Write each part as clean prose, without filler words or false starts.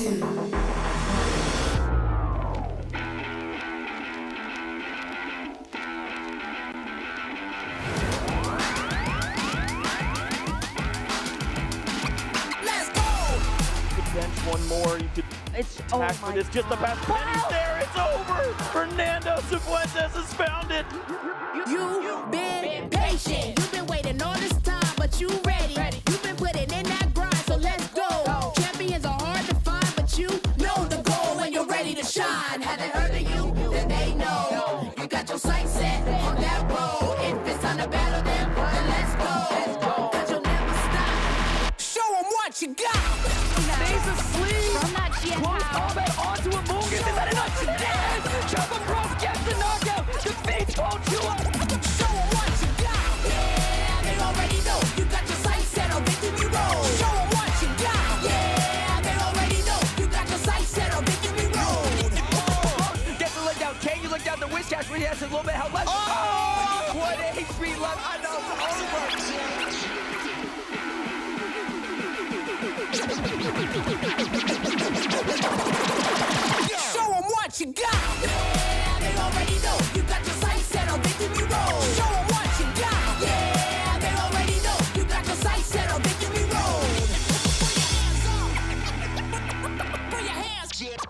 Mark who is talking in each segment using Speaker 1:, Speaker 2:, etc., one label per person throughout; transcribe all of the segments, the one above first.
Speaker 1: One more, you could attack for this, just the pass. Penny's there, it's over! Fernando Cifuentes has found it!
Speaker 2: You've been patient, you've been waiting all this time, but you ready. You've been putting in that grind, so let's go. Champions are hard to find, but you know the goal when you're ready to shine. Have they heard of you? Then they know. You got your sights set on that road. If it's time to battle them, then let's go. Cause you'll never stop. Show them what you got.
Speaker 1: Stays asleep! Close combat onto a Mungus, is that enough? Yes! Chocobros gets the knockout! Defeats Ultua!
Speaker 2: Show them what you got! Yeah, they already know. You got your sights set on victory road. Show them what you got! Yeah, they already know. You got your sights set on victory road.
Speaker 1: Gets the leg down. Can you look down the Wish Cash? He has a little bit of health left. Oh! What HP left? I know it's over!
Speaker 2: Show them what you got! Yeah, they already know. You got your sights set on victory road. Show them what you got! Yeah, they already know. You got your sights set on victory road. Put your hands up.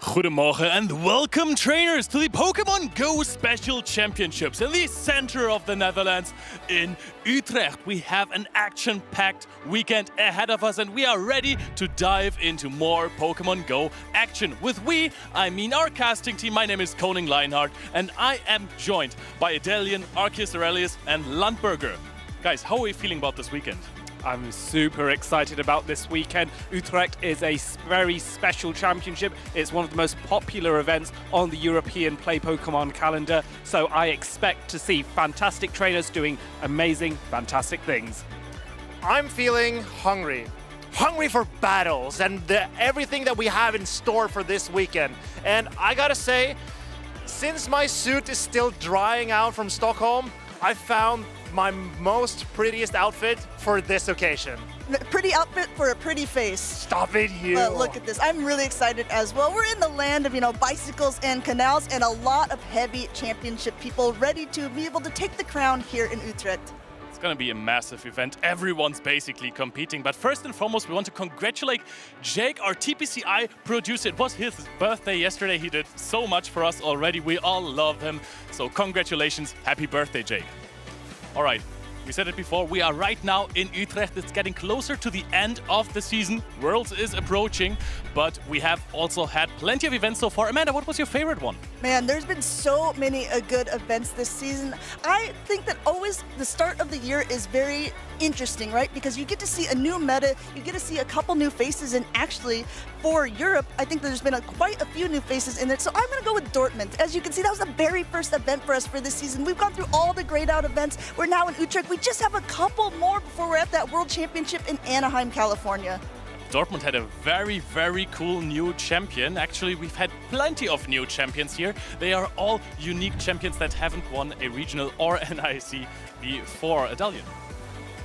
Speaker 3: Goedemorgen and welcome trainers to the Pokémon GO Special Championships in the center of the Netherlands in Utrecht. We have an action-packed weekend ahead of us and we are ready to dive into more Pokémon GO action. With we, I mean our casting team. My name is Koning Leinhardt and I am joined by Adelian, Arceus Aurelius and Landberger. Guys, how are we feeling about this weekend?
Speaker 4: I'm super excited about this weekend. Utrecht is a very special championship. It's one of the most popular events on the European Play Pokemon calendar. So I expect to see fantastic trainers doing amazing, fantastic things.
Speaker 5: I'm feeling hungry. Hungry for battles and everything that we have in store for this weekend. And I gotta say, since my suit is still drying out from Stockholm, I found my most prettiest outfit for this occasion.
Speaker 6: Pretty outfit for a pretty face.
Speaker 5: Stop it, you.
Speaker 6: Look at this. I'm really excited as well. We're in the land of, bicycles and canals and a lot of heavy championship people ready to be able to take the crown here in Utrecht.
Speaker 3: It's going to be a massive event. Everyone's basically competing. But first and foremost, we want to congratulate Jake, our TPCI producer. It was his birthday yesterday. He did so much for us already. We all love him. So congratulations. Happy birthday, Jake. All right, we said it before, we are right now in Utrecht. It's getting closer to the end of the season. Worlds is approaching, but we have also had plenty of events so far. Amanda, what was your favorite one?
Speaker 6: Man, there's been so many good events this season. I think that always the start of the year is very interesting, right? Because you get to see a new meta, you get to see a couple new faces, and actually for Europe, I think there's been quite a few new faces in it. So I'm gonna go with Dortmund. As you can see, that was the very first event for us for this season. We've gone through all the grayed out events. We're now in Utrecht. We just have a couple more before we're at that World Championship in Anaheim, California.
Speaker 3: Dortmund had a very, very cool new champion. Actually, we've had plenty of new champions here. They are all unique champions that haven't won a regional or an IC before. Adelian.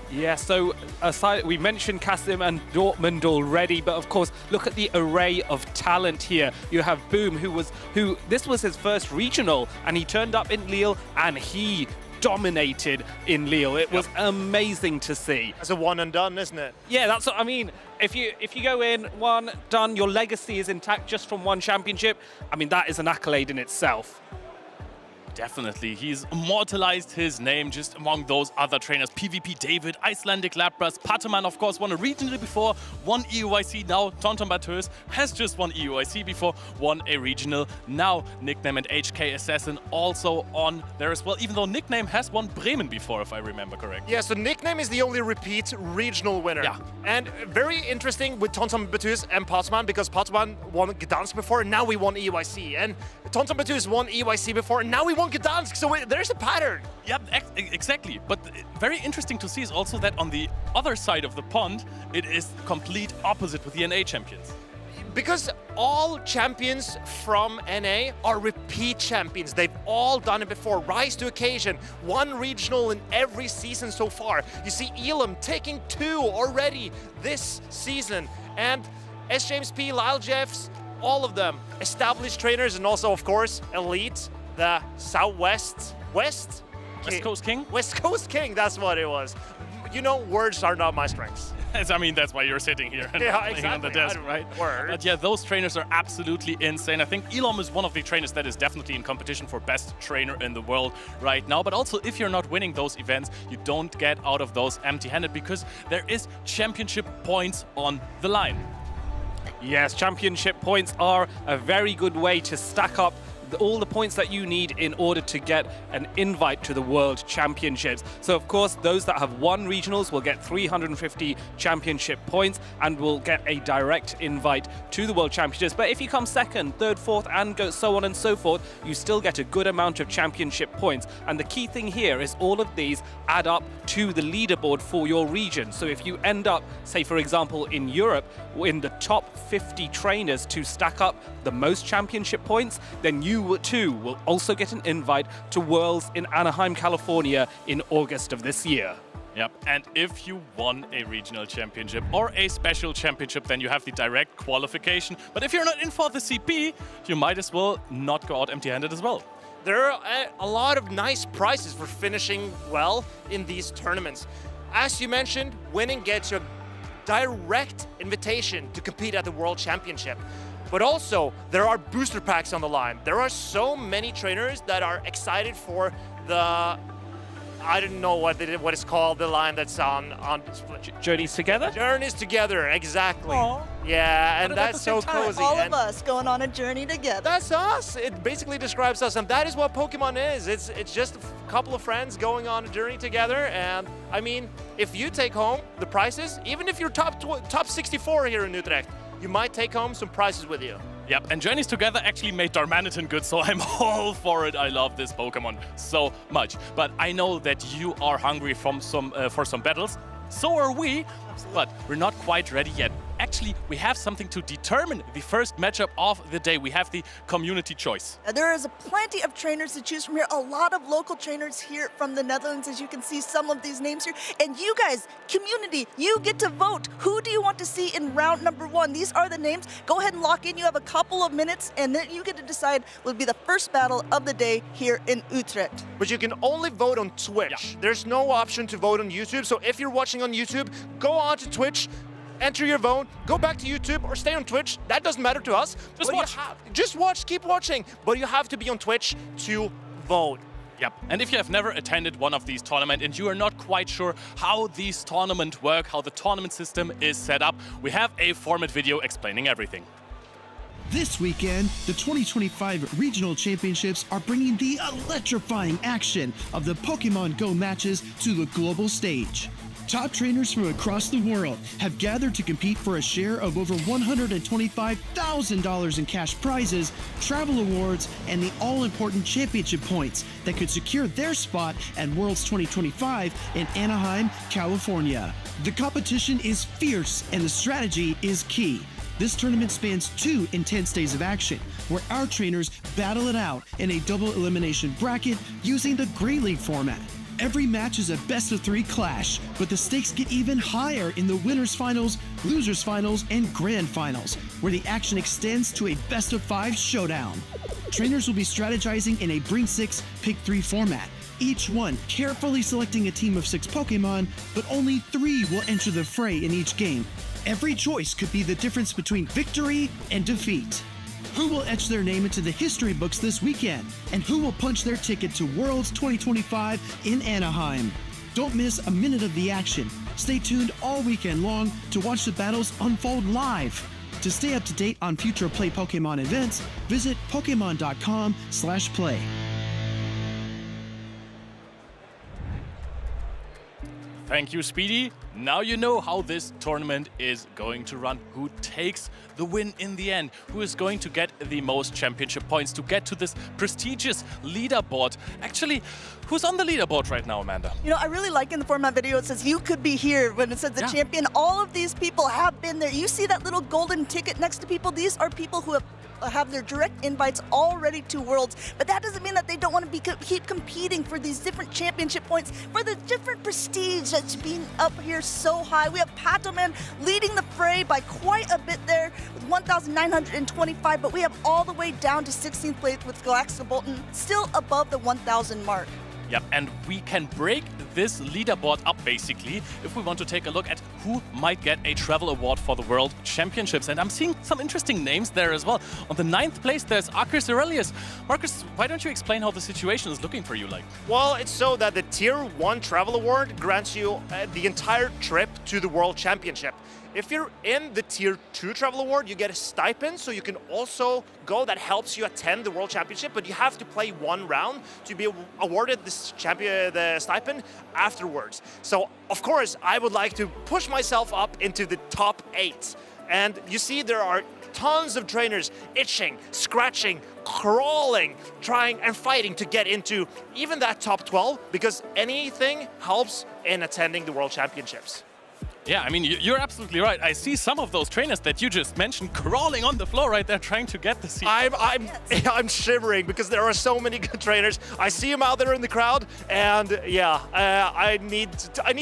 Speaker 4: Yeah, so aside, we mentioned Kasim and Dortmund already, but of course, look at the array of talent here. You have Boom, who this was his first regional, and he turned up in Lille, and he dominated in Lille. It was amazing to see.
Speaker 5: It's a one and done, isn't it?
Speaker 4: Yeah, that's what I mean. If you go in, one, done, your legacy is intact just from one championship. I mean, that is an accolade in itself.
Speaker 3: Definitely. He's immortalized his name just among those other trainers. PvP David, Icelandic Lapras, Pataman, of course, won a regional before, won EUIC. Now Tonton Bateuse has just won EUIC before, won a regional. Now Nickname and HK Assassin also on there as well, even though Nickname has won Bremen before, if I remember correctly.
Speaker 5: Yeah, so Nickname is the only repeat regional winner.
Speaker 3: Yeah.
Speaker 5: And very interesting with Tonton Bateuse and Pataman, because Pataman won Gdansk before, and now we won EUIC. And Tonton Bateuse won EUIC before, and now we won Gdansk, so there's a pattern.
Speaker 3: Yep, exactly. But very interesting to see is also that on the other side of the pond, it is complete opposite with the NA champions.
Speaker 5: Because all champions from NA are repeat champions. They've all done it before. Rise to occasion. One regional in every season so far. You see Elam taking 2 already this season. And S. James P, Lyle Jeffs, all of them established trainers, and also, of course, Elite, the West
Speaker 3: Coast King?
Speaker 5: West Coast King, that's what it was. You know, words are not my strengths.
Speaker 3: I mean, that's why you're sitting here and
Speaker 5: Yeah,
Speaker 3: playing on the
Speaker 5: exactly.
Speaker 3: desk,
Speaker 5: I don't
Speaker 3: right?
Speaker 5: know words.
Speaker 3: But yeah, those trainers are absolutely insane. I think Elam is one of the trainers that is definitely in competition for best trainer in the world right now. But also, if you're not winning those events, you don't get out of those empty-handed, because there is championship points on the line.
Speaker 4: Yes, championship points are a very good way to stack up all the points that you need in order to get an invite to the World Championships. So of course, those that have won regionals will get 350 championship points and will get a direct invite to the World Championships. But if you come second, third, fourth, and go so on and so forth, you still get a good amount of championship points. And the key thing here is all of these add up to the leaderboard for your region. So if you end up, say for example, in Europe, in the top 50 trainers to stack up the most championship points, then you too will also get an invite to Worlds in Anaheim, California in August of this year.
Speaker 3: Yep, and if you won a regional championship or a special championship, then you have the direct qualification. But if you're not in for the CP, you might as well not go out empty-handed as well.
Speaker 5: There are a lot of nice prizes for finishing well in these tournaments. As you mentioned, winning gets you a direct invitation to compete at the World Championship. But also, there are booster packs on the line. There are so many trainers that are excited for the, I don't know what it's called, the line that's on
Speaker 4: Journeys Together?
Speaker 5: Journeys Together, exactly.
Speaker 6: Aw.
Speaker 5: Yeah, and
Speaker 3: But at
Speaker 5: that's
Speaker 3: the
Speaker 5: so
Speaker 3: same time,
Speaker 5: cozy.
Speaker 6: All
Speaker 5: and
Speaker 6: of us going on a journey together.
Speaker 5: that's us. It basically describes us, and that is what Pokemon is. It's just a couple of friends going on a journey together. And I mean, if you take home the prizes, even if you're top 64 here in Utrecht, you might take home some prizes with you.
Speaker 3: Yep, and Journeys Together actually made Darmanitan good, so I'm all for it. I love this Pokemon so much. But I know that you are hungry for some battles. So are we, but we're not quite ready yet. Actually, we have something to determine the first matchup of the day. We have the community choice.
Speaker 6: There is plenty of trainers to choose from here. A lot of local trainers here from the Netherlands, as you can see some of these names here. And you guys, community, you get to vote. Who do you want to see in round number 1? These are the names. Go ahead and lock in. You have a couple of minutes, and then you get to decide what will be the first battle of the day here in Utrecht.
Speaker 5: But you can only vote on Twitch.
Speaker 3: Yeah.
Speaker 5: There's no option to vote on YouTube. So if you're watching on YouTube, go on to Twitch, enter your vote, go back to YouTube or stay on Twitch. That doesn't matter to us.
Speaker 3: Just
Speaker 5: But
Speaker 3: watch.
Speaker 5: Just watch, keep watching. But you have to be on Twitch to vote.
Speaker 3: Yep, and if you have never attended one of these tournaments and you are not quite sure how these tournaments work, how the tournament system is set up, we have a format video explaining everything.
Speaker 7: This weekend, the 2025 Regional Championships are bringing the electrifying action of the Pokémon GO matches to the global stage. Top trainers from across the world have gathered to compete for a share of over $125,000 in cash prizes, travel awards, and the all-important championship points that could secure their spot at Worlds 2025 in Anaheim, California. The competition is fierce and the strategy is key. This tournament spans 2 intense days of action, where our trainers battle it out in a double elimination bracket using the Grey League format. Every match is a best-of-3 clash, but the stakes get even higher in the winners finals, losers finals, and grand finals, where the action extends to a best-of-5 showdown. Trainers will be strategizing in a Bring 6, Pick 3 format, each one carefully selecting a team of 6 Pokemon, but only 3 will enter the fray in each game. Every choice could be the difference between victory and defeat. Who will etch their name into the history books this weekend? And who will punch their ticket to Worlds 2025 in Anaheim? Don't miss a minute of the action. Stay tuned all weekend long to watch the battles unfold live. To stay up to date on future Play Pokemon events, visit Pokemon.com/play.
Speaker 3: Thank you, Speedy. Now you know how this tournament is going to run. Who takes the win in the end? Who is going to get the most championship points to get to this prestigious leaderboard? Actually, who's on the leaderboard right now, Amanda?
Speaker 6: You know, I really like in the format video, it says you could be here. When it says the champion, all of these people have been there. You see that little golden ticket next to people? These are people who have their direct invites already to Worlds, but that doesn't mean that they don't want to keep competing for these different championship points, for the different prestige that's being up here so high. We have Patoman leading the fray by quite a bit there with 1,925, but we have all the way down to 16th place with Galaxica Bolton still above the 1,000 mark.
Speaker 3: Yep, and we can break this leaderboard up basically if we want to take a look at who might get a travel award for the World Championships. And I'm seeing some interesting names there as well. On the 9th place, there's Marcus Aurelius. Marcus, why don't you explain how the situation is looking for you like?
Speaker 5: Well, it's so that the Tier 1 Travel Award grants you the entire trip to the World Championship. If you're in the Tier 2 Travel Award, you get a stipend, so you can also go. That helps you attend the World Championship, but you have to play one round to be awarded the stipend afterwards. So, of course, I would like to push myself up into the top 8. And you see there are tons of trainers itching, scratching, crawling, trying and fighting to get into even that top 12, because anything helps in attending the World Championships.
Speaker 3: Yeah, I mean, you're absolutely right. I see some of those trainers that you just mentioned crawling on the floor right there trying to get the seat.
Speaker 5: I'm shivering because there are so many good trainers. I see them out there in the crowd, and yeah, I need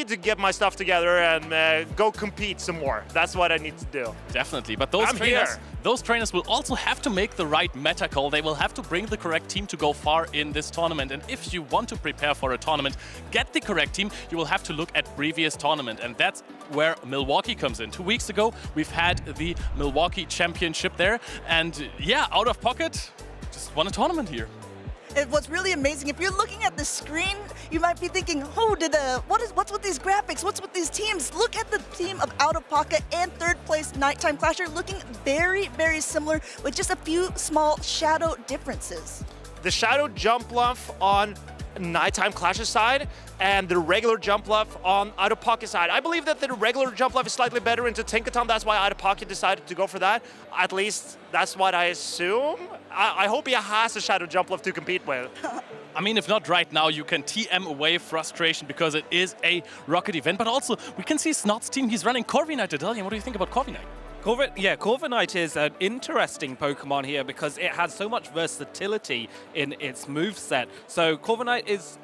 Speaker 5: to get my stuff together and go compete some more. That's what I need to do.
Speaker 3: Definitely, but those trainers will also have to make the right meta call. They will have to bring the correct team to go far in this tournament. And if you want to prepare for a tournament, get the correct team, you will have to look at previous tournament. And that's where Milwaukee comes in. 2 weeks ago, we've had the Milwaukee Championship there. And yeah, Out of Pocket just won a tournament here.
Speaker 6: What's really amazing, if you're looking at the screen, you might be thinking, what's with these graphics? What's with these teams? Look at the team of Out of Pocket and 3rd place Nighttime Clasher looking very, very similar with just a few small shadow differences.
Speaker 5: The shadow jump bluff on Nighttime Clasher's side and the regular jump bluff on Out of Pocket side. I believe that the regular jump bluff is slightly better into Tinkaton. That's why Out of Pocket decided to go for that. At least that's what I assume. I hope he has a shadow jump bluff to compete with.
Speaker 3: I mean, if not right now, you can TM away frustration because it is a Rocket event. But also, we can see Snot's team. He's running Corviknight. Adelian, what do you think about Corviknight?
Speaker 4: Corviknight is an interesting Pokemon here because it has so much versatility in its moveset. So Corviknight is,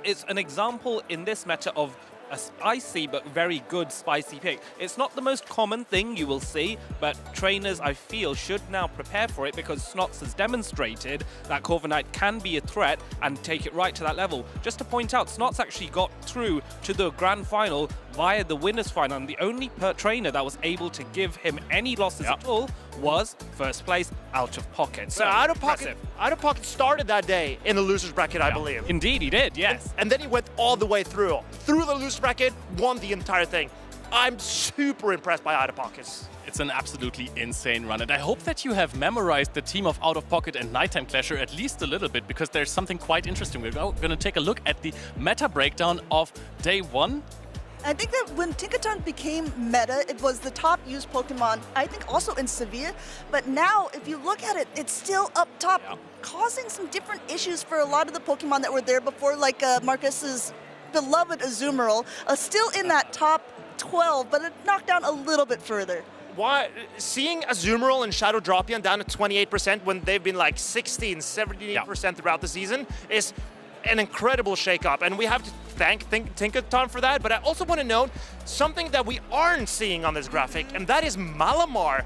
Speaker 4: it's an example in this meta of a spicy but very good spicy pick. It's not the most common thing you will see, but trainers, I feel, should now prepare for it because Snots has demonstrated that Corviknight can be a threat and take it right to that level. Just to point out, Snots actually got through to the grand final via the winners final, and the only trainer that was able to give him any losses at all was 1st place Out of Pocket. So
Speaker 5: Out of Pocket started that day in the losers bracket, I believe.
Speaker 4: Indeed, he did, yes.
Speaker 5: And then he went all the way through the losers bracket, won the entire thing. I'm super impressed by Out of Pockets.
Speaker 3: It's an absolutely insane run, and I hope that you have memorized the team of Out of Pocket and Nighttime Clasher at least a little bit, because there's something quite interesting. We're going to take a look at the meta breakdown of day 1.
Speaker 6: I think that when Tinkaton became meta, it was the top used Pokemon, I think also in Sevilla. But now, if you look at it, it's still up top, causing some different issues for a lot of the Pokemon that were there before, like Marcus's beloved Azumarill, still in that top 12, but it knocked down a little bit further.
Speaker 5: Why? Seeing Azumarill and Shadow Dropion down at 28% when they've been like 16, 17% throughout the season is an incredible shakeup, and we have to thank Tinkaton for that. But I also want to note something that we aren't seeing on this graphic, and that is Malamar,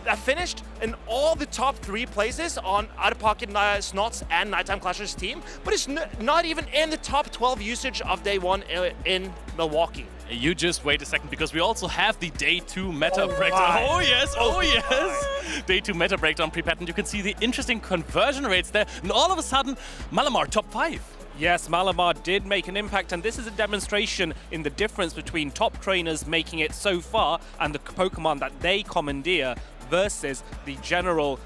Speaker 5: that finished in all the top 3 places on Out of Pocket, Snots, and Nighttime Clasher's team, but it's not even in the top 12 usage of day 1 in Milwaukee.
Speaker 3: You just wait a second, because we also have the day 2 meta breakdown. Oh yes! Day 2 meta breakdown pre-pattern. You can see the interesting conversion rates there, and all of a sudden, Malamar top 5.
Speaker 4: Yes, Malamar did make an impact, and this is a demonstration in the difference between top trainers making it so far and the Pokemon that they commandeer. versus the general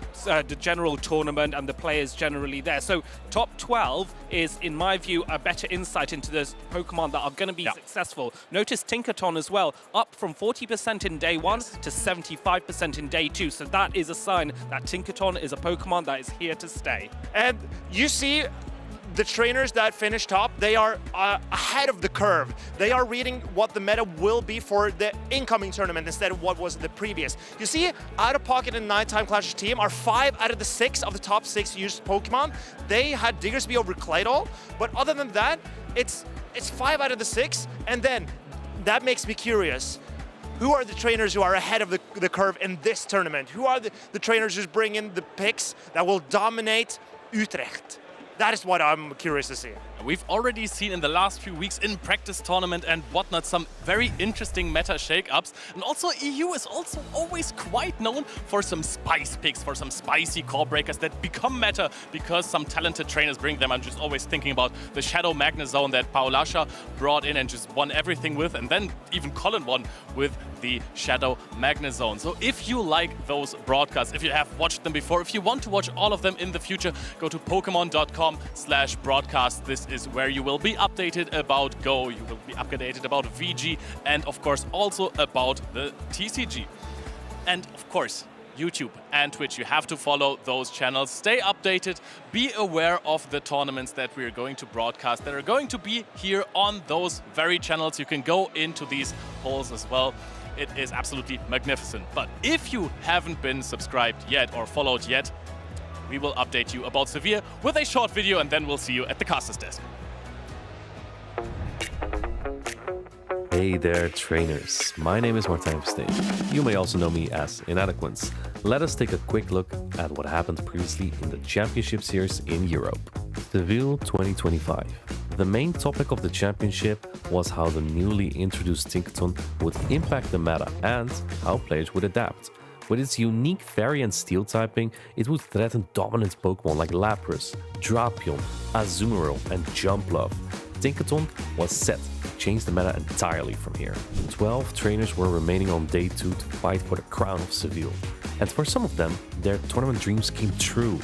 Speaker 4: tournament and the players generally there. So top 12 is, in my view, a better insight into those Pokemon that are going to be successful. Notice Tinkaton as well, up from 40% in day 1 to 75% in day 2. So that is a sign that Tinkaton is a Pokemon that is here to stay.
Speaker 5: And you see the trainers that finish top, they are ahead of the curve. They are reading what the meta will be for the incoming tournament instead of what was the previous. You see, Out of Pocket and Nighttime Clash's team are 5 out of the 6 of the top 6 used Pokemon. They had Diggersby over Claydol, but other than that, it's 5 out of the 6, and then that makes me curious. Who are the trainers who are ahead of the curve in this tournament? Who are the trainers who bring in the picks that will dominate Utrecht? That is what I'm curious to see.
Speaker 3: We've already seen in the last few weeks in practice tournament and whatnot some very interesting meta shake-ups. And also EU is also always quite known for some spice picks, for some spicy core breakers that become meta because some talented trainers bring them. I'm just always thinking about the Shadow Magnezone that Paulasha brought in and just won everything with, and then even Colin won with the Shadow Magnezone. So if you like those broadcasts, if you have watched them before, if you want to watch all of them in the future, go to Pokemon.com/broadcast. This is where you will be updated about GO, you will be updated about VG, and of course also about the TCG. And of course, YouTube and Twitch, you have to follow those channels. Stay updated, be aware of the tournaments that we are going to broadcast that are going to be here on those very channels. You can go into these holes as well. It is absolutely magnificent. But if you haven't been subscribed yet or followed yet, we will update you about Severe with a short video, and then we'll see you at the caster's desk.
Speaker 8: Hey there, trainers. My name is Martijn Versteeg. You may also know me as Inadequance. Let us take a quick look at what happened previously in the Championship Series in Europe. Seville 2025. The main topic of the championship was how the newly introduced Tinkaton would impact the meta and how players would adapt. With its unique Fairy and Steel typing, it would threaten dominant Pokémon like Lapras, Drapion, Azumarill and Jumpluff. Tinkaton was set to change the meta entirely from here. 12 trainers were remaining on day 2 to fight for the crown of Seville. And for some of them, their tournament dreams came true.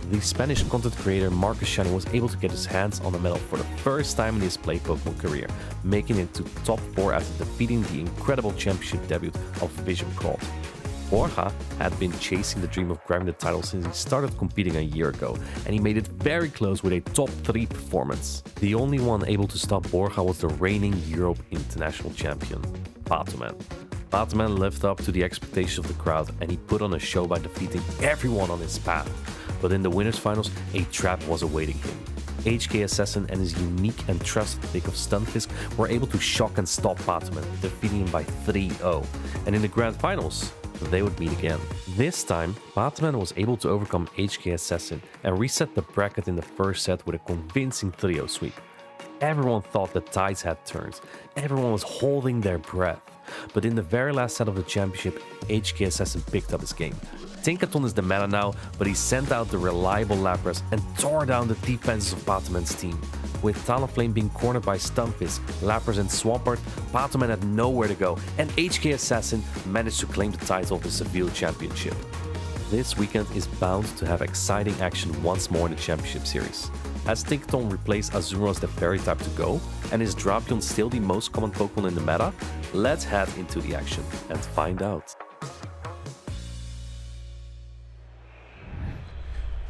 Speaker 8: The Spanish content creator Marcus Shani was able to get his hands on the medal for the first time in his Play Pokémon career, making it to top 4 after defeating the incredible championship debut of Vision Cold. Borja had been chasing the dream of grabbing the title since he started competing a year ago, and he made it very close with a top 3 performance. The only one able to stop Borja was the reigning Europe International Champion, Batoman. Batoman lived up to the expectations of the crowd, and he put on a show by defeating everyone on his path. But in the winners finals, a trap was awaiting him. HK Assassin and his unique and trusted pick of Stunfisk were able to shock and stop Batoman, defeating him by 3-0. And in the grand finals, they would meet again. This time, Batoman was able to overcome HK Assassin and reset the bracket in the first set with a convincing 3-0 sweep. Everyone thought the tides had turned. Everyone was holding their breath. But in the very last set of the championship, HK Assassin picked up his game. Tinkaton is the meta now, but he sent out the reliable Lapras and tore down the defenses of Batoman's team. With Talonflame being cornered by Stunfisk, Lapras and Swampert, Batoman had nowhere to go, and HK Assassin managed to claim the title of the Seville Championship. This weekend is bound to have exciting action once more in the Championship Series. Has Tinkaton replaced Azumarill as the fairy type to go, and is Drapion still the most common Pokemon in the meta? Let's head into the action and find out.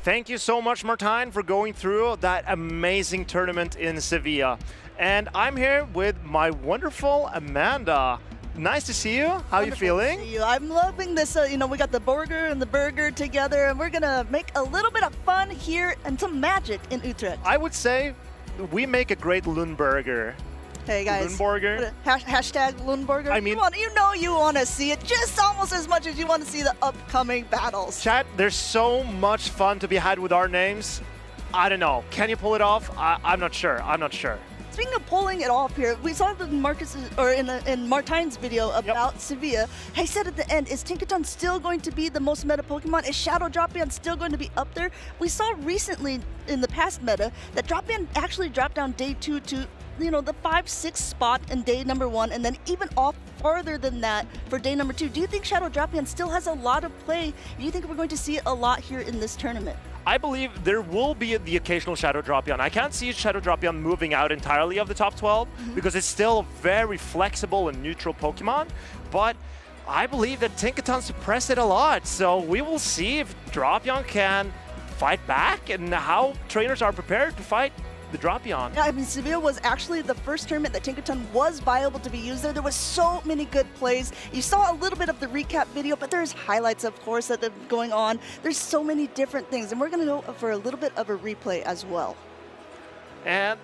Speaker 5: Thank you so much, Martijn, for going through that amazing tournament in Sevilla. And I'm here with my wonderful Amanda. Nice to see you. How are you feeling?
Speaker 6: To see you. I'm loving this. We got the burger and the burger together, and we're going to make a little bit of fun here and some magic in Utrecht.
Speaker 5: I would say we make a great Lundburger.
Speaker 6: Hey guys,
Speaker 5: Lundburger.
Speaker 6: Hashtag Lundburger.
Speaker 5: I mean,
Speaker 6: you want to see it just almost as much as you want to see the upcoming battles.
Speaker 5: Chat, there's so much fun to be had with our names. I don't know. Can you pull it off? I'm not sure.
Speaker 6: Speaking of pulling it off here, we saw in Martijn's video about Sevilla. He said at the end, is Tinkaton still going to be the most meta Pokemon? Is Shadow Drapion still going to be up there? We saw recently in the past meta that Drapion actually dropped down day 2 to the 5-6 spot in day number 1, and then even off farther than that for day number 2. Do you think Shadow Drapion still has a lot of play? Do you think we're going to see it a lot here in this tournament?
Speaker 5: I believe there will be the occasional Shadow Drapion. I can't see Shadow Drapion moving out entirely of the top 12 because it's still a very flexible and neutral Pokemon, but I believe that Tinkaton suppressed it a lot, so we will see if Drapion can fight back and how trainers are prepared to fight the Drapion.
Speaker 6: Yeah, I mean, Sevilla was actually the first tournament that Tinkaton was viable to be used there. There was so many good plays. You saw a little bit of the recap video, but there's highlights, of course, that are going on. There's so many different things, and we're going to go for a little bit of a replay as well.
Speaker 5: And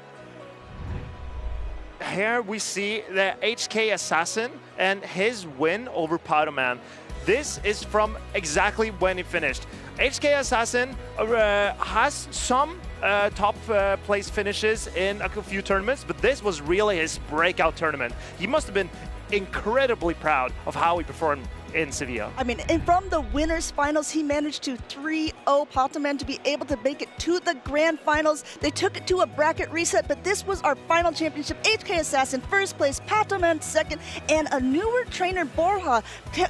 Speaker 5: here we see the HK Assassin and his win over Powderman. This is from exactly when he finished. HK Assassin has some top place finishes in a few tournaments, but this was really his breakout tournament. He must have been incredibly proud of how he performed in Sevilla.
Speaker 6: I mean, and from the winners finals, he managed to 3-0 Powderman to be able to make it to the grand finals. They took it to a bracket reset, but this was our final championship. HK Assassin first place, Powderman second, and a newer trainer, Borja,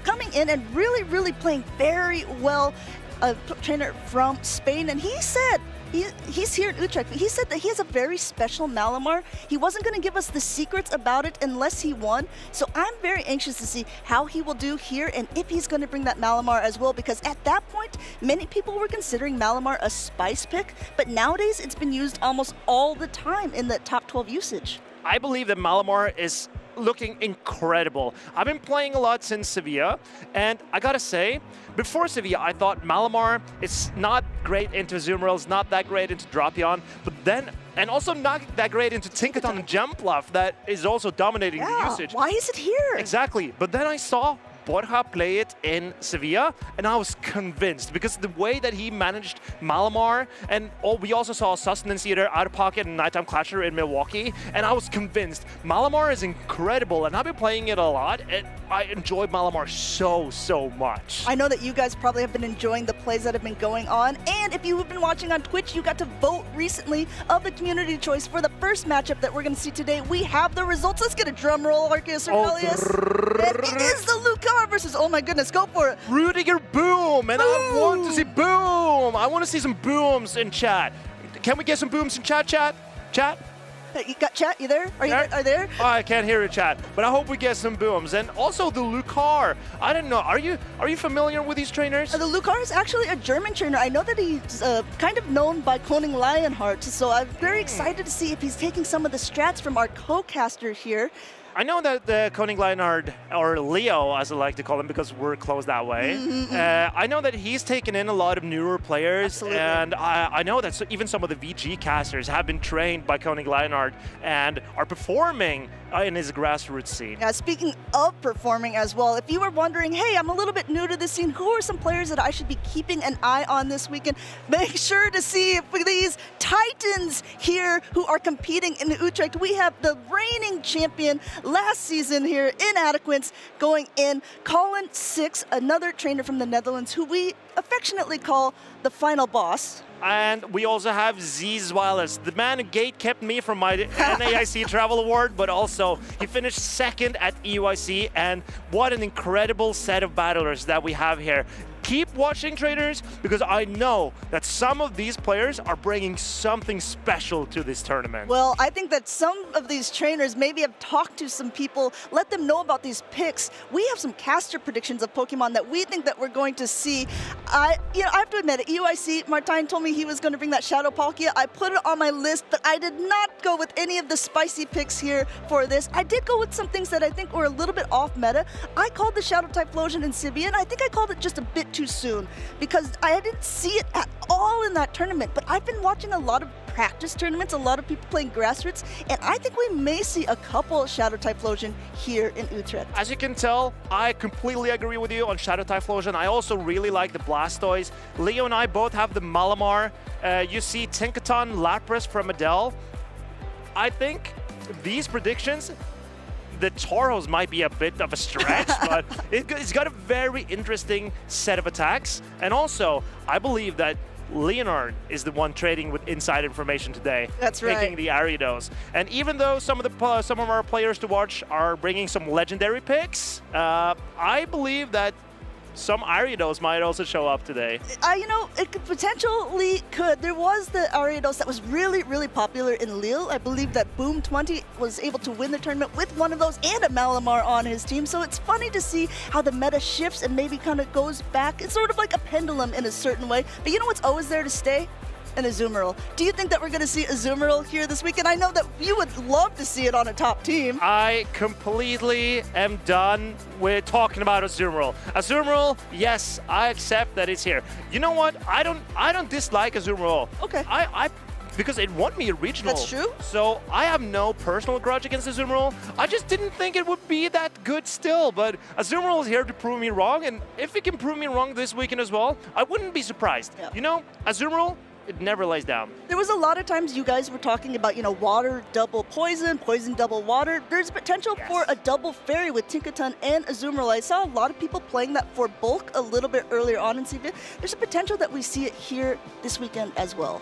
Speaker 6: coming in and really playing very well. A trainer from Spain, and he said he's here in Utrecht. He said that he has a very special Malamar. He wasn't going to give us the secrets about it unless he won. So I'm very anxious to see how he will do here and if he's going to bring that Malamar as well, because at that point, many people were considering Malamar a spice pick, but nowadays it's been used almost all the time in the top 12 usage.
Speaker 5: I believe that Malamar is looking incredible. I've been playing a lot since Sevilla, and I gotta say, before Sevilla, I thought Malamar is not great into Azumarill, not that great into Drapion, but then, and also not that great into Tinkaton and Jumpluff, that is also dominating the usage.
Speaker 6: Why is it here?
Speaker 5: Exactly, but then I saw Borja play it in Sevilla, and I was convinced because the way that he managed Malamar, and we also saw Sustenance Eater, Out of Pocket, and Nighttime Clasher in Milwaukee, and I was convinced Malamar is incredible, and I've been playing it a lot, and I enjoy Malamar so much.
Speaker 6: I know that you guys probably have been enjoying the plays that have been going on, and if you have been watching on Twitch, you got to vote recently of the community choice for the first matchup that we're going to see today. We have the results. Let's get a drum roll, Arceus Aurelius. And it is the Lucario versus, oh my goodness, go for it.
Speaker 5: Rudiger Boom, and I want to see Boom. I want to see some booms in chat. Can we get some booms in chat? Chat?
Speaker 6: You got chat? You there? Are you there?
Speaker 5: Oh, I can't hear it, chat, but I hope we get some booms. And also the Lucario. I don't know. Are you familiar with these trainers?
Speaker 6: The Lucario is actually a German trainer. I know that he's kind of known by cloning Lionheart, so I'm very excited to see if he's taking some of the strats from our co-caster here.
Speaker 5: I know that the Koning Lionheart, or Leo as I like to call him because we're close that way, I know that he's taken in a lot of newer players.
Speaker 6: Absolutely.
Speaker 5: And I know that even some of the VG casters have been trained by Koning Lionheart and are performing in his grassroots scene.
Speaker 6: Yeah, speaking of performing as well, if you were wondering, hey, I'm a little bit new to this scene, who are some players that I should be keeping an eye on this weekend? Make sure to see if these Titans here who are competing in Utrecht. We have the reigning champion last season here in Adequance going in, Colin Six, another trainer from the Netherlands who we affectionately call the final boss.
Speaker 5: And we also have Ziz Wallace, the man who gate kept me from my NAIC Travel Award, but also he finished second at EUIC, and what an incredible set of battlers that we have here. Keep watching, traders, because I know that some of these players are bringing something special to this tournament.
Speaker 6: Well, I think that some of these trainers maybe have talked to some people, let them know about these picks. We have some caster predictions of Pokemon that we think that we're going to see. I have to admit, at EUIC, Martijn told me he was going to bring that Shadow Palkia. I put it on my list, but I did not go with any of the spicy picks here for this. I did go with some things that I think were a little bit off meta. I called the Shadow Typhlosion in Sevilla, and I think I called it just a bit too soon because I didn't see it at all in that tournament. But I've been watching a lot of practice tournaments, a lot of people playing grassroots, and I think we may see a couple Shadow Typhlosion here in Utrecht.
Speaker 5: As you can tell, I completely agree with you on Shadow Typhlosion. I also really like the Blastoise. Leo and I both have the Malamar. You see Tinkaton, Lapras from Adele. I think these predictions, the Tauros might be a bit of a stretch, but it's got a very interesting set of attacks. And also, I believe that Leonard is the one trading with inside information today.
Speaker 6: That's right.
Speaker 5: Picking the Ariados. And even though some of our players to watch are bringing some legendary picks, I believe that some Ariados might also show up today.
Speaker 6: You know, it potentially could. There was the Ariados that was really, really popular in Lille. I believe that Boom20 was able to win the tournament with one of those and a Malamar on his team. So it's funny to see how the meta shifts and maybe kind of goes back. It's sort of like a pendulum in a certain way. But you know what's always there to stay? An Azumarill. Do you think that we're going to see Azumarill here this weekend? I know that you would love to see it on a top team.
Speaker 5: I completely am done with talking about Azumarill. Azumarill, yes, I accept that it's here. You know what? I don't dislike Azumarill.
Speaker 6: Okay.
Speaker 5: Because it won me a regional.
Speaker 6: That's true.
Speaker 5: So I have no personal grudge against Azumarill. I just didn't think it would be that good still. But Azumarill is here to prove me wrong. And if it can prove me wrong this weekend as well, I wouldn't be surprised.
Speaker 6: Yeah.
Speaker 5: You know, Azumarill, it never lays down.
Speaker 6: There was a lot of times you guys were talking about, you know, water double poison, poison double water. There's potential for a double fairy with Tinkaton and Azumarill. I saw a lot of people playing that for bulk a little bit earlier on in CV. There's a potential that we see it here this weekend as well.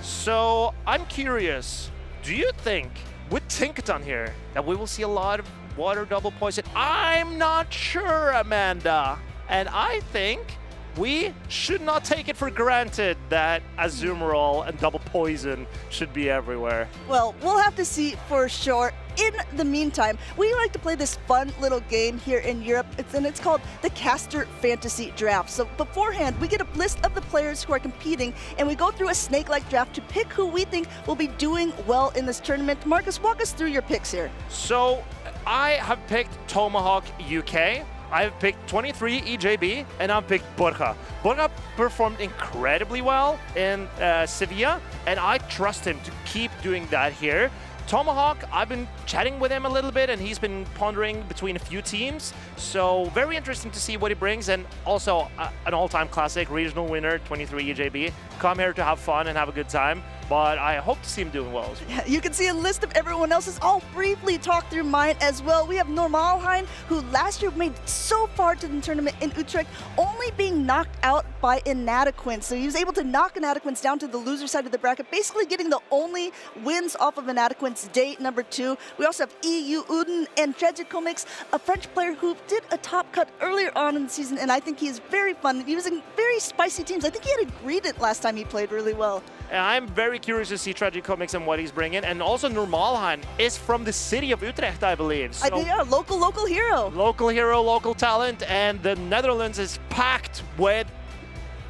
Speaker 5: So I'm curious, do you think with Tinkaton here that we will see a lot of water double poison? I'm not sure, Amanda. And I think we should not take it for granted that Azumarill and double poison should be everywhere.
Speaker 6: Well, we'll have to see for sure. In the meantime, we like to play this fun little game here in Europe, it's called the Caster Fantasy Draft. So beforehand, we get a list of the players who are competing, and we go through a snake-like draft to pick who we think will be doing well in this tournament. Marcus, walk us through your picks here.
Speaker 5: So I have picked Tomahawk UK. I've picked 23 EJB, and I've picked Borja. Borja performed incredibly well in Sevilla, and I trust him to keep doing that here. Tomahawk, I've been chatting with him a little bit, and he's been pondering between a few teams. So very interesting to see what he brings, and also an all-time classic, regional winner, 23 EJB. Come here to have fun and have a good time, but I hope to see him doing well.
Speaker 6: You can see a list of everyone else's. I'll briefly talk through mine as well. We have Normalheim, who last year made so far to the tournament in Utrecht, only being knocked out by Inadequance. So he was able to knock Inadequance down to the loser side of the bracket, basically getting the only wins off of Inadequance day number 2. We also have EU Uden and Tragicomics, a French player who did a top cut earlier on in the season, and I think he is very fun. He was in very spicy teams. I think he had a Greedent last time he played really well.
Speaker 5: I'm very curious to see Tragicomics and what he's bringing. And also Normalheim is from the city of Utrecht, I believe. So
Speaker 6: Yeah, local hero.
Speaker 5: Local hero, local talent, and the Netherlands is packed with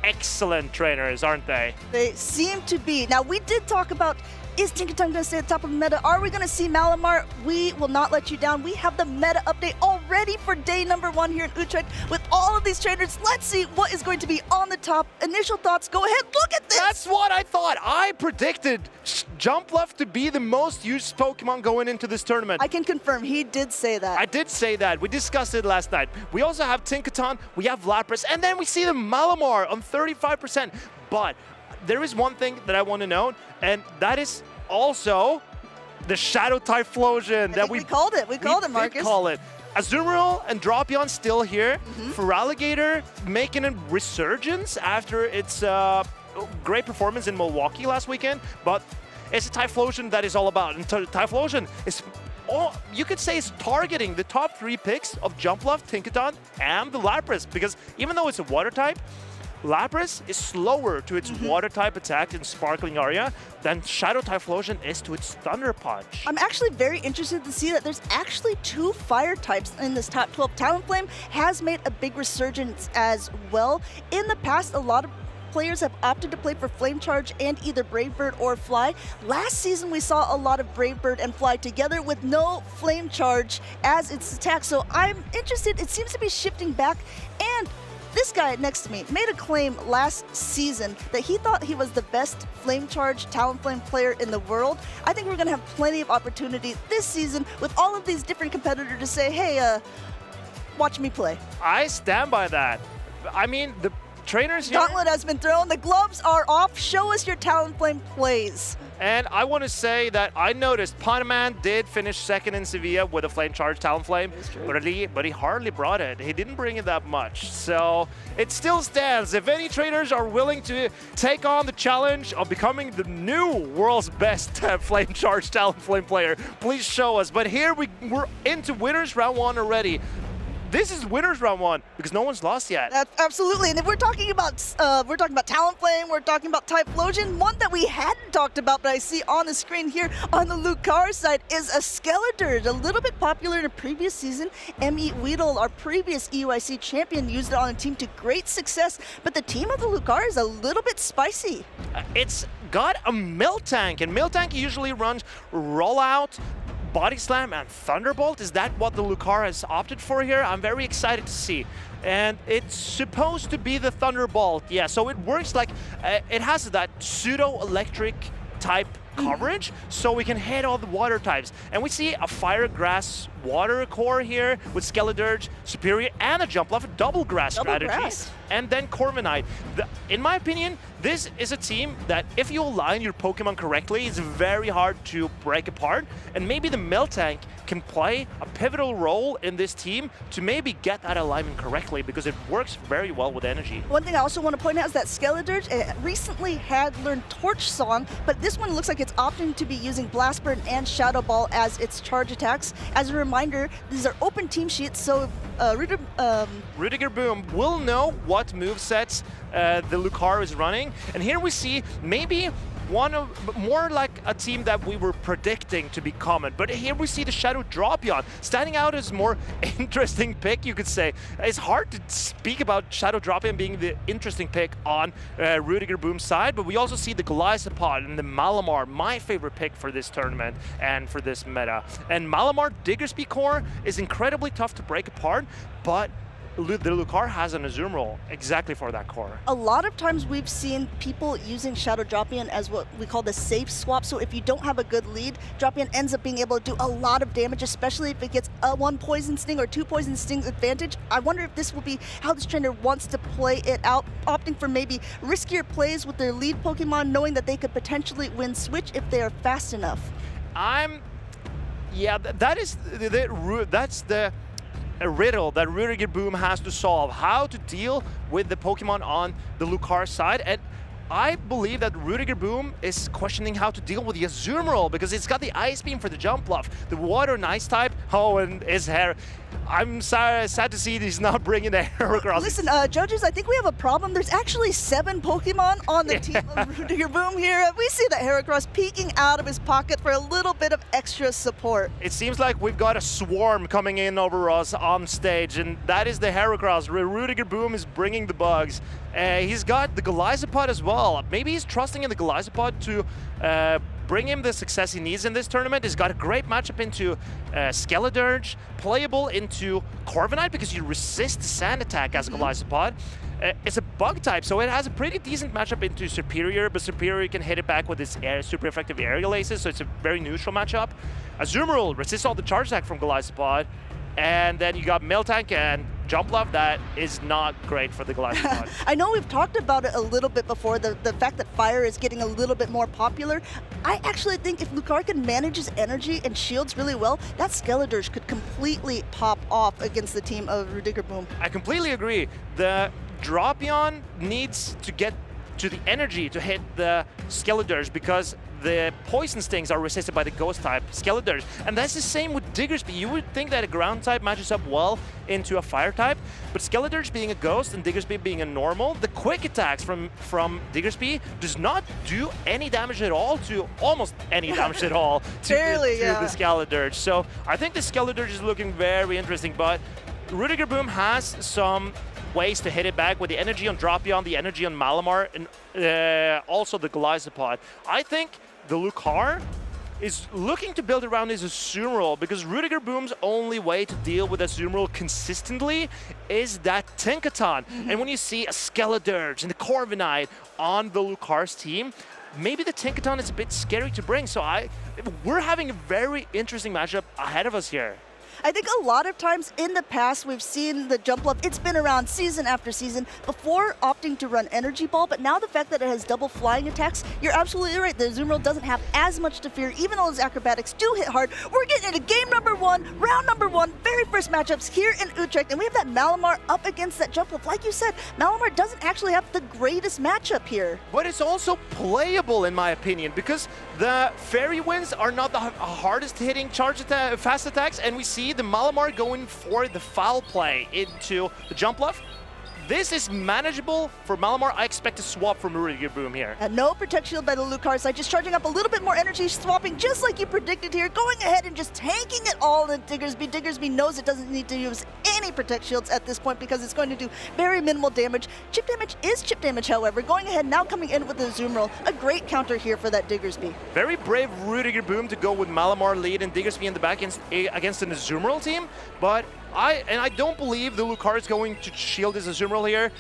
Speaker 5: excellent trainers, aren't they?
Speaker 6: They seem to be. Now, we did talk about, is Tinkaton going to stay at the top of the meta? Are we going to see Malamar? We will not let you down. We have the meta update already for day number 1 here in Utrecht with all of these trainers. Let's see what is going to be on the top. Initial thoughts, go ahead, look at this!
Speaker 5: That's what I thought. I predicted Jumpluff to be the most used Pokemon going into this tournament.
Speaker 6: I can confirm, he did say that.
Speaker 5: I did say that. We discussed it last night. We also have Tinkaton, we have Lapras, and then we see the Malamar on 35%. But there is one thing that I want to note, and that is also the Shadow Typhlosion that
Speaker 6: we called it. We called it, Marcus.
Speaker 5: We call it. Azumarill and Drapion still here. Feraligatr making a resurgence after its great performance in Milwaukee last weekend, but it's a Typhlosion that is all about. And Typhlosion is, you could say, it's targeting the top 3 picks of Jumpluff, Tinkaton, and the Lapras, because even though it's a water type, Lapras is slower to its water-type attack in Sparkling Aria than Shadow Typhlosion is to its Thunder Punch.
Speaker 6: I'm actually very interested to see that there's actually 2 fire types in this top 12. Talonflame has made a big resurgence as well. In the past, a lot of players have opted to play for Flame Charge and either Brave Bird or Fly. Last season, we saw a lot of Brave Bird and Fly together with no Flame Charge as its attack. So I'm interested. It seems to be shifting back, and this guy next to me made a claim last season that he thought he was the best Flame Charge Talonflame player in the world. I think we're going to have plenty of opportunity this season with all of these different competitors to say, hey, watch me play.
Speaker 5: I stand by that. I mean, the trainers here...
Speaker 6: Gauntlet has been thrown. The gloves are off. Show us your Talonflame plays.
Speaker 5: And I want to say that I noticed Panaman did finish second in Sevilla with a Flame Charge Talonflame, but he hardly brought it. He didn't bring it that much. So it still stands. If any trainers are willing to take on the challenge of becoming the new world's best Flame Charge Talonflame player, please show us. But here we're into winners round 1 already. This is winners round 1 because no one's lost yet.
Speaker 6: Absolutely, and if we're talking about Talonflame, we're talking about Typhlosion. One that we hadn't talked about, but I see on the screen here on the Lucario side is a Skeledirge, a little bit popular in a previous season. M.E. Weedle, our previous EUIC champion, used it on a team to great success, but the team of the Lucario is a little bit spicy.
Speaker 5: It's got a Miltank, and Miltank usually runs Rollout, Body Slam, and Thunderbolt. Is that what the Lucario has opted for here? I'm very excited to see. And it's supposed to be the Thunderbolt. Yeah, so it works like, it has that pseudo-electric type coverage, so we can hit all the water types. And we see a Fire, Grass, Water core here with Skeledirge, Superior, and a Jumpluff, a double grass strategy. And then Corviknight. In my opinion, this is a team that if you align your Pokemon correctly, it's very hard to break apart. And maybe the Miltank can play a pivotal role in this team to maybe get that alignment correctly, because it works very well with energy.
Speaker 6: One thing I also want to point out is that Skeledirge recently had learned Torch Song, but this one looks like it's opting to be using Blast Burn and Shadow Ball as its charge attacks. As a reminder, these are open team sheets, so
Speaker 5: Rudiger Boom will know what movesets the Lucario is running. And here we see maybe more like a team that we were predicting to be common. But here we see the Shadow Dropion standing out as more interesting pick, you could say. It's hard to speak about Shadow Dropion being the interesting pick on Rudiger Boom's side, but we also see the Golisopod and the Malamar, my favorite pick for this tournament and for this meta. And Malamar Diggersby core is incredibly tough to break apart, but the Lucario has an Azumarill exactly for that core.
Speaker 6: A lot of times we've seen people using Shadow Dropion as what we call the safe swap. So if you don't have a good lead, Dropion ends up being able to do a lot of damage, especially if it gets a 1 Poison Sting or 2 Poison Stings advantage. I wonder if this will be how this trainer wants to play it out, opting for maybe riskier plays with their lead Pokemon, knowing that they could potentially win Switch if they are fast enough.
Speaker 5: Yeah, that's the a riddle that Rudiger Boom has to solve, how to deal with the Pokemon on the Lucario side. And I believe that Rudiger Boom is questioning how to deal with the Azumarill, because it's got the Ice Beam for the Jumpluff, the Water and Ice type. Oh, and his hair. I'm sad to see he's not bringing the Heracross.
Speaker 6: Listen, judges, I think we have a problem. There's actually 7 Pokemon on the team of Rudiger Boom here. We see the Heracross peeking out of his pocket for a little bit of extra support.
Speaker 5: It seems like we've got a swarm coming in over us on stage, and that is the Heracross. Rudiger Boom is bringing the bugs. He's got the Golisopod as well. Maybe he's trusting in the Golisopod to bring him the success he needs in this tournament. He's got a great matchup into Skeledirge, playable into Corviknight because you resist the Sand attack as Golisopod. It's a bug type, so it has a pretty decent matchup into Superior, but Superior can hit it back with its super effective aerial aces, so it's a very neutral matchup. Azumarill resists all the charge attack from Golisopod. And then you got Miltank and Jumpluff. That is not great for the Golisopod.
Speaker 6: I know we've talked about it a little bit before, the fact that Fire is getting a little bit more popular. I actually think if Lucario can manage his energy and shields really well, that Skeledirge could completely pop off against the team of Rudiger Boom.
Speaker 5: I completely agree. The Dropion needs to get to the energy to hit the Skeledirge, because the Poison Stings are resisted by the Ghost type Skeledirge. And that's the same with Diggersby. You would think that a ground type matches up well into a fire type, but Skeledirge being a Ghost and Diggersby being a normal, the quick attacks from Diggersby does not do any damage at all to almost any damage at all to the Skeledirge. So I think the Skeledirge is looking very interesting, but Rudiger Boom has some ways to hit it back with the energy on Dropion, the energy on Malamar, and also the Golisopod. I think the Lucario is looking to build around his Azumarill, because Rudiger Boom's only way to deal with Azumarill consistently is that Tinkaton. And when you see a Skeledirge and the Corviknight on the Lucario's team, maybe the Tinkaton is a bit scary to bring. So we're having a very interesting matchup ahead of us here.
Speaker 6: I think a lot of times in the past we've seen the jump up, it's been around season after season before opting to run Energy Ball, but now the fact that it has double flying attacks, you're absolutely right. The Azumarill doesn't have as much to fear, even though his acrobatics do hit hard. We're getting into game number 1, round number 1, very first matchups here in Utrecht, and we have that Malamar up against that jump up. Like you said, Malamar doesn't actually have the greatest matchup here.
Speaker 5: But it's also playable in my opinion, because the Fairy Winds are not the hardest hitting fast attacks, and we see the Malamar going for the foul play into the jump left. This is manageable for Malamar. I expect a swap from Rudiger Boom here.
Speaker 6: And no Protect Shield by the Lucario side, just charging up a little bit more energy, swapping just like you predicted here, going ahead and just tanking it all in Diggersby. Diggersby knows it doesn't need to use any Protect Shields at this point because it's going to do very minimal damage. Chip damage is chip damage, however. Going ahead now coming in with the Azumarill. A great counter here for that Diggersby.
Speaker 5: Very brave Rudiger Boom to go with Malamar lead and Diggersby in the back against an Azumarill team, but I don't believe the Lucario is going to shield his Azumarill here.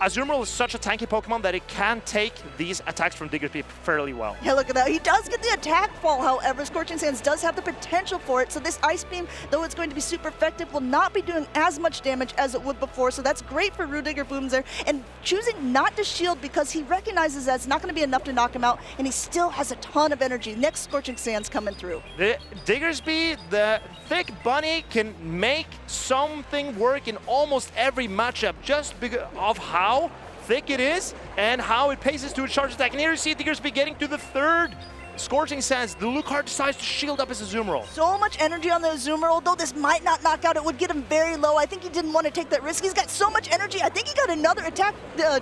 Speaker 5: Azumarill is such a tanky Pokemon that it can take these attacks from Diggersby fairly well.
Speaker 6: Yeah, look at that. He does get the attack fall, however. Scorching Sands does have the potential for it, so this Ice Beam, though it's going to be super effective, will not be doing as much damage as it would before, so that's great for Rudiger Booms there. And choosing not to shield because he recognizes that it's not going to be enough to knock him out, and he still has a ton of energy. Next Scorching Sands coming through.
Speaker 5: The Diggersby, the Thick Bunny, can make something work in almost every matchup just because of how thick it is and how it paces to a charge attack. And here you see Diggersby getting to the third Scorching Sands. The Lucario decides to shield up his Azumarill.
Speaker 6: So much energy on the Azumarill, though this might not knock out. It would get him very low. I think he didn't want to take that risk. He's got so much energy. I think he got another attack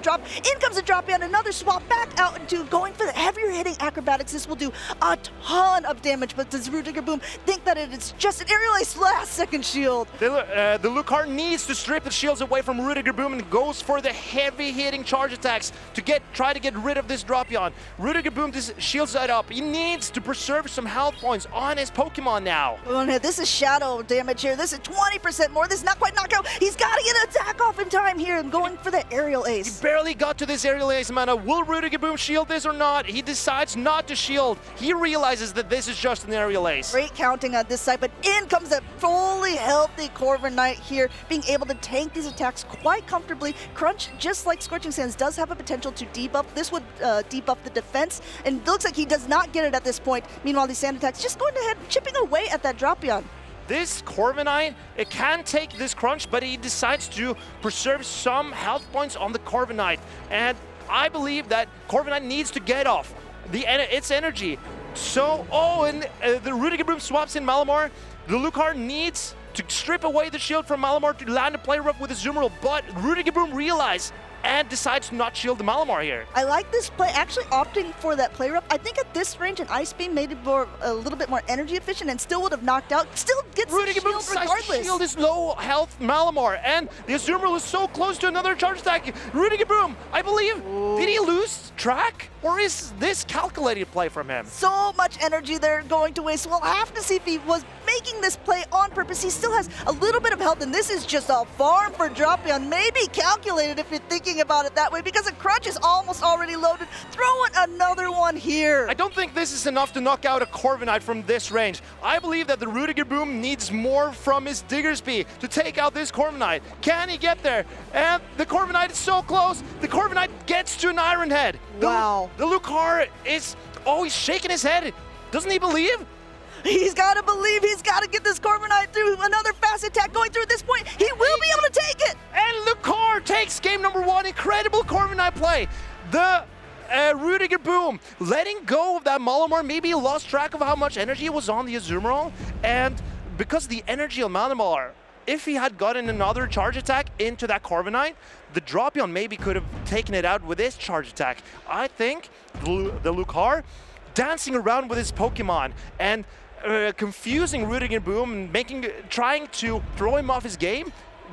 Speaker 6: drop. In comes a drop and another swap back out into going for the heavier hitting acrobatics. This will do a ton of damage, but does Rudiger Boom think that it's just an aerial ace last second shield?
Speaker 5: The Lucario needs to strip the shields away from Rudiger Boom and goes for the heavy hitting charge attacks to try to get rid of this Dropion. Rudiger Boom just shields that up. He needs to preserve some health points on his Pokemon now.
Speaker 6: This is shadow damage here. This is 20% more. This is not quite knockout. He's got to get an attack off in time here and going for the aerial ace.
Speaker 5: He barely got to this aerial ace mana. Will Rudiger Boom shield this or not? He decides not to shield. He realizes that this is just an aerial ace.
Speaker 6: Great counting on this side, but in comes that fully healthy Corviknight here, being able to tank these attacks quite comfortably. Crunch, just like Scorching Sands, does have a potential to debuff. This would debuff the defense, and it looks like he does not get it at this point. Meanwhile, these sand attacks just going ahead, chipping away at that Dropion.
Speaker 5: This Corviknight, it can take this crunch, but he decides to preserve some health points on the Corviknight. And I believe that Corviknight needs to get off its energy. So, the Rudiger Boom swaps in Malamar. The Lucario needs to strip away the shield from Malamar to land a play rough with his Azumarill, but Rudiger Boom realizes and decides to not shield the Malamar here.
Speaker 6: I like this play, actually opting for that play rough. I think at this range, an Ice Beam made it a little bit more energy efficient and still would have knocked out. Still gets
Speaker 5: Rudiger Boom decides to shield his low health Malamar, and the Azumarill is so close to another charge attack. Rudiger Boom, I believe, did he lose track? Or is this calculated play from him?
Speaker 6: So much energy there going to waste. We'll have to see if he was making this play on purpose. He still has a little bit of health, and this is just a farm for Dropion. Maybe calculated if you're thinking about it that way, because a Crunch is almost already loaded. Throw in another one here.
Speaker 5: I don't think this is enough to knock out a Corviknight from this range. I believe that the Rudiger Boom needs more from his Diggersby to take out this Corviknight. Can he get there? And the Corviknight is so close. The Corviknight gets to an Iron Head.
Speaker 6: Wow.
Speaker 5: The Lucario is, he's shaking his head. Doesn't he believe?
Speaker 6: He's got to believe. He's got to get this Corviknight through. Another fast attack going through at this point. He will be able to take it.
Speaker 5: And Lucario takes game number 1. Incredible Corviknight play. The Rudiger Boom letting go of that Malamar. Maybe he lost track of how much energy was on the Azumarill. And because the energy on Malamar, if he had gotten another charge attack into that Corviknight, the Dropion maybe could have taken it out with his charge attack. I think the Lucario dancing around with his Pokemon and confusing Rudiger Boom and trying to throw him off his game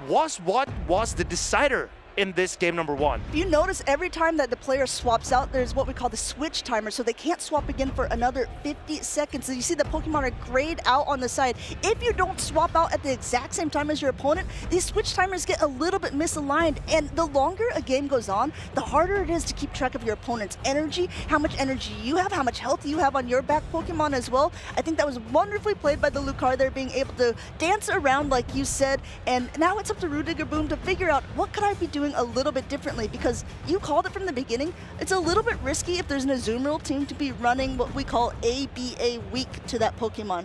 Speaker 5: was what was the decider in this game number 1.
Speaker 6: If you notice, every time that the player swaps out, there's what we call the switch timer, so they can't swap again for another 50 seconds. So you see the Pokemon are grayed out on the side. If you don't swap out at the exact same time as your opponent, these switch timers get a little bit misaligned, and the longer a game goes on, the harder it is to keep track of your opponent's energy, how much energy you have, how much health you have on your back Pokemon as well. I think that was wonderfully played by the Lucario there, being able to dance around like you said, and now it's up to Rudiger Boom to figure out what could I be doing a little bit differently, because you called it from the beginning. It's a little bit risky if there's an Azumarill team to be running what we call ABA weak to that Pokemon.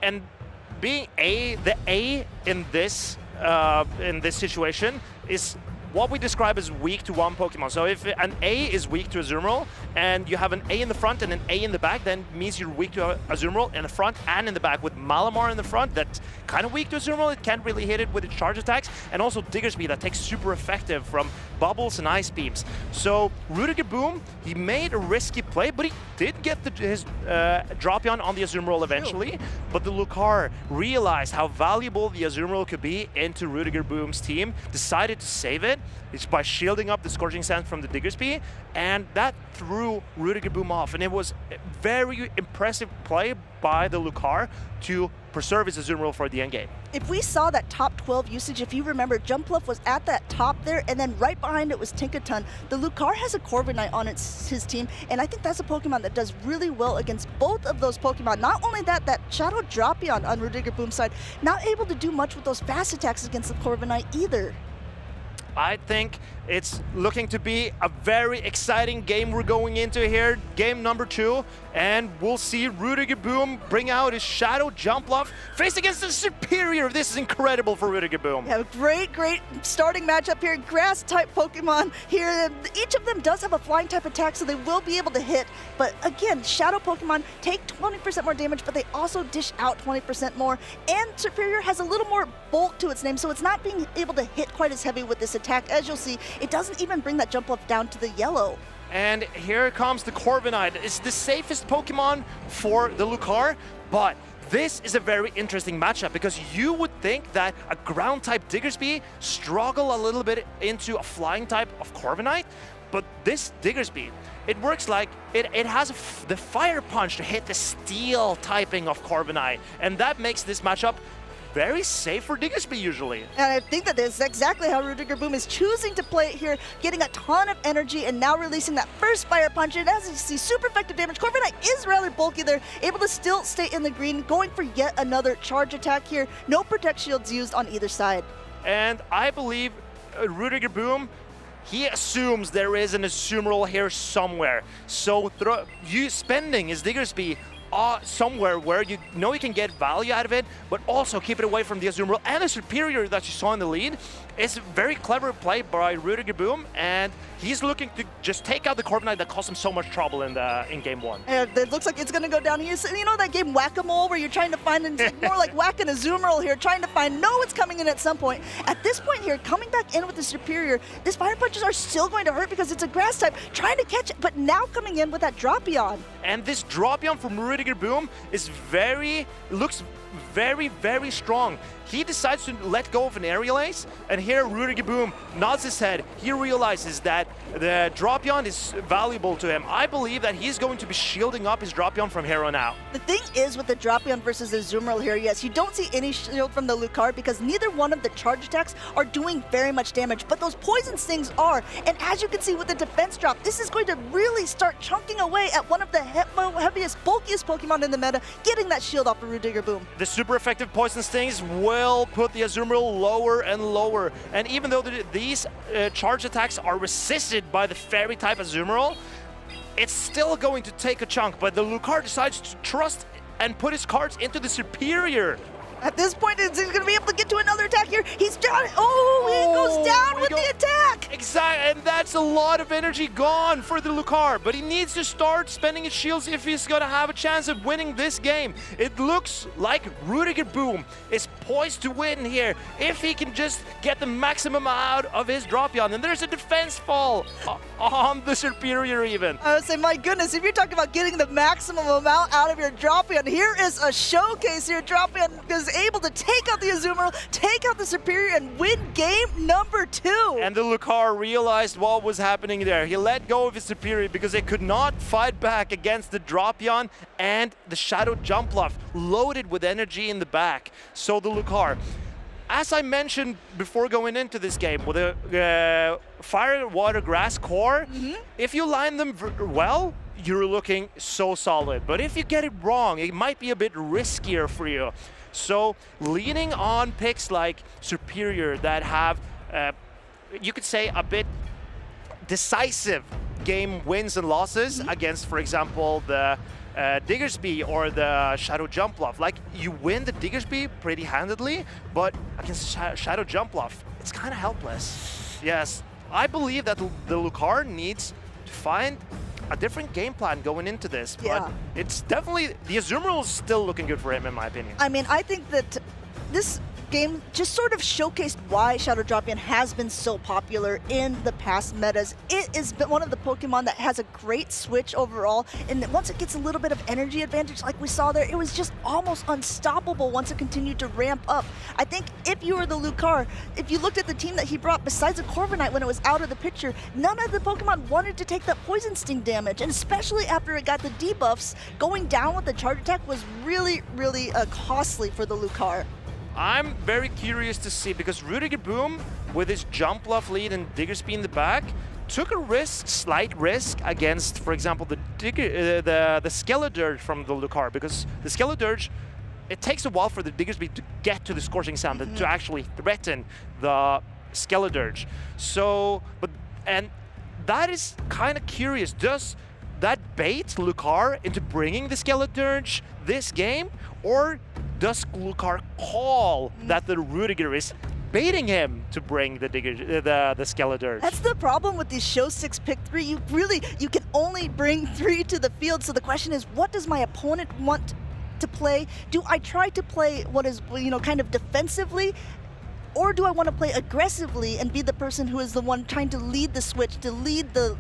Speaker 5: And being the A in this situation is what we describe as weak to one Pokemon. So if an A is weak to Azumarill, and you have an A in the front and an A in the back, then it means you're weak to Azumarill in the front and in the back. With Malamar in the front, that's kind of weak to Azumarill. It can't really hit it with its charge attacks. And also Diggersby, that takes super effective from bubbles and ice beams. So Rudiger Boom, he made a risky play, but he did get his Dropion on the Azumarill eventually. But the Lucario realized how valuable the Azumarill could be into Rudiger Boom's team, decided to save it. It's by shielding up the Scorching Sands from the Diggersby, and that threw Rudiger Boom off. And it was a very impressive play by the Lucario to preserve his Azumarill for the end game.
Speaker 6: If we saw that top 12 usage, if you remember, Jumpluff was at that top there, and then right behind it was Tinkaton. The Lucario has a Corviknight on his team, and I think that's a Pokemon that does really well against both of those Pokemon. Not only that, that Shadow Dropion on Rudiger Boom's side, not able to do much with those fast attacks against the Corviknight either.
Speaker 5: I think it's looking to be a very exciting game we're going into here, game number 2, and we'll see Rudiger Boom bring out his Shadow Jumpluff, face against the Superior. This is incredible for Rudiger Boom.
Speaker 6: Yeah, great starting matchup here. Grass-type Pokemon here. Each of them does have a flying-type attack, so they will be able to hit. But again, Shadow Pokemon take 20% more damage, but they also dish out 20% more. And Superior has a little more bulk to its name, so it's not being able to hit quite as heavy with this attack. As you'll see, it doesn't even bring that Jumpluff down to the yellow.
Speaker 5: And here comes the Corviknight. It's the safest Pokemon for the Lucario, but this is a very interesting matchup because you would think that a ground-type Diggersby struggle a little bit into a flying type of Corviknight, but this Diggersby, it works like it has the Fire Punch to hit the Steel typing of Corviknight, and that makes this matchup very safe for Diggersby usually. And
Speaker 6: I think that is exactly how Rudiger Boom is choosing to play it here, getting a ton of energy and now releasing that first Fire Punch. And as you see, super effective damage. Corviknight is rather bulky there, able to still stay in the green, going for yet another charge attack here. No Protect Shields used on either side.
Speaker 5: And I believe Rudiger Boom, he assumes there is an Azumarill here somewhere. So spending his Diggersby somewhere where you know you can get value out of it, but also keep it away from the Azumarill and the Superior that you saw in the lead. It's a very clever play by Rudiger Boom, and he's looking to just take out the Corviknight that caused him so much trouble in game 1.
Speaker 6: It looks like it's going to go down. You know that game Whack-A-Mole where you're trying to find, and it's more like whacking a Azumarill here, trying to find, no, it's coming in at some point. At this point here, coming back in with the Superior, these Fire Punches are still going to hurt because it's a Grass type, trying to catch it, but now coming in with that Dropion.
Speaker 5: And this Dropion from Rudiger Boom is looks very, very strong. He decides to let go of an Aerial Ace, and here Rudiger Boom nods his head. He realizes that the Dropion is valuable to him. I believe that he's going to be shielding up his Dropion from here on out.
Speaker 6: The thing is with the Dropion versus the Azumarill here, yes, you don't see any shield from the Lucario because neither one of the charge attacks are doing very much damage, but those Poison Stings are. And as you can see with the defense drop, this is going to really start chunking away at one of the heaviest, bulkiest Pokemon in the meta, getting that shield off of Rudiger Boom.
Speaker 5: The super effective Poison Stings will put the Azumarill lower and lower. And even though these charge attacks are resisted by the Fairy type Azumarill, it's still going to take a chunk. But the Lucario decides to trust and put his cards into the Superior.
Speaker 6: At this point, he's going to be able to get to another attack here. He's down. Oh, he goes down with the attack.
Speaker 5: Exactly, and that's a lot of energy gone for the Lucario. But he needs to start spending his shields if he's going to have a chance of winning this game. It looks like Rudiger Boom is poised to win here if he can just get the maximum out of his Dropion. And there's a defense fall on the Superior even.
Speaker 6: I would say, my goodness, if you're talking about getting the maximum amount out of your Dropion, here is a showcase here. Dropion is able to take out the Azumarill, take out the Superior, and win game number 2.
Speaker 5: And the Lucario realized what was happening there. He let go of his Superior because they could not fight back against the Dropion and the Shadow Jumpluff, loaded with energy in the back. So the Lucario, as I mentioned before going into this game, with a Fire, Water, Grass core, if you line them well, you're looking so solid. But if you get it wrong, it might be a bit riskier for you. So leaning on picks like Superior that have, you could say, a bit decisive game wins and losses against, for example, the Diggersby or the Shadow Jumpluff. Like, you win the Diggersby pretty handedly, but against Shadow Jumpluff, it's kind of helpless. Yes, I believe that the Lucario needs to find a different game plan going into this, but it's definitely, the Azumarill is still looking good for him, in my opinion.
Speaker 6: I mean, I think that this game just sort of showcased why Shadow Dropion has been so popular in the past metas. It is one of the Pokemon that has a great switch overall, and once it gets a little bit of energy advantage like we saw there, it was just almost unstoppable once it continued to ramp up. I think if you were the Lucario, if you looked at the team that he brought, besides the Corviknight when it was out of the picture, none of the Pokemon wanted to take that Poison Sting damage, and especially after it got the debuffs, going down with the Charge Attack was really, really costly for the Lucario.
Speaker 5: I'm very curious to see, because Rudiger Boom, with his Jumpluff lead and Diggersby in the back, took a risk, slight risk, against, for example, the Skeledirge from the Lucario, because the Skeledirge, it takes a while for the Diggersby to get to the Scorching Sound, to actually threaten the Skeledirge. So, and that is kind of curious. Does that bait Lucario into bringing the Skeledirge this game, or does Lucario call that the Rudiger is baiting him to bring the Skeledirge?
Speaker 6: That's the problem with these Show 6 Pick 3. You can only bring 3 to the field. So the question is, what does my opponent want to play? Do I try to play what is, kind of defensively? Or do I want to play aggressively and be the person who is the one trying to lead the switch, to lead the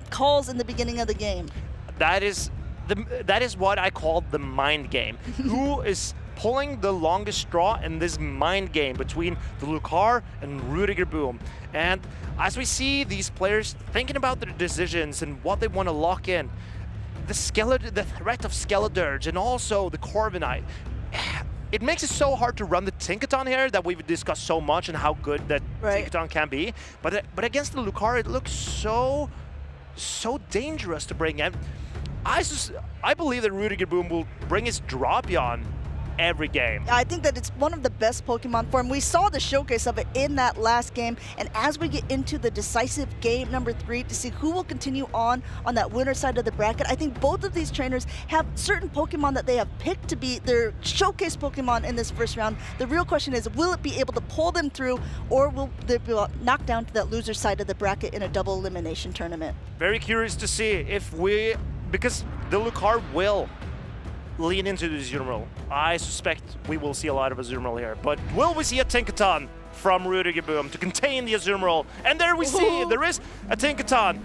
Speaker 6: calls in the beginning of the game?
Speaker 5: That is what I call the mind game. Who is pulling the longest straw in this mind game between the Lucario and Rudiger Boom? And as we see these players thinking about their decisions and what they want to lock in, the threat of Skeledirge and also the Corviknight, it makes it so hard to run the Tinkaton here that we've discussed so much and how good that Tinkaton can be. But against the Lucario, it looks so dangerous to bring in. I believe that Rudiger Boom will bring his Dropion every game.
Speaker 6: I think that it's one of the best Pokemon for him. We saw the showcase of it in that last game, and as we get into the decisive game number 3 to see who will continue on that winner side of the bracket, I think both of these trainers have certain Pokemon that they have picked to be their showcase Pokemon in this first round. The real question is, will it be able to pull them through, or will they be knocked down to that loser side of the bracket in a double elimination tournament?
Speaker 5: Very curious to see because the Lucario will lean into the Azumarill. I suspect we will see a lot of Azumarill here, but will we see a Tinkaton from Rudiger Boom to contain the Azumarill? And there we see, there is a Tinkaton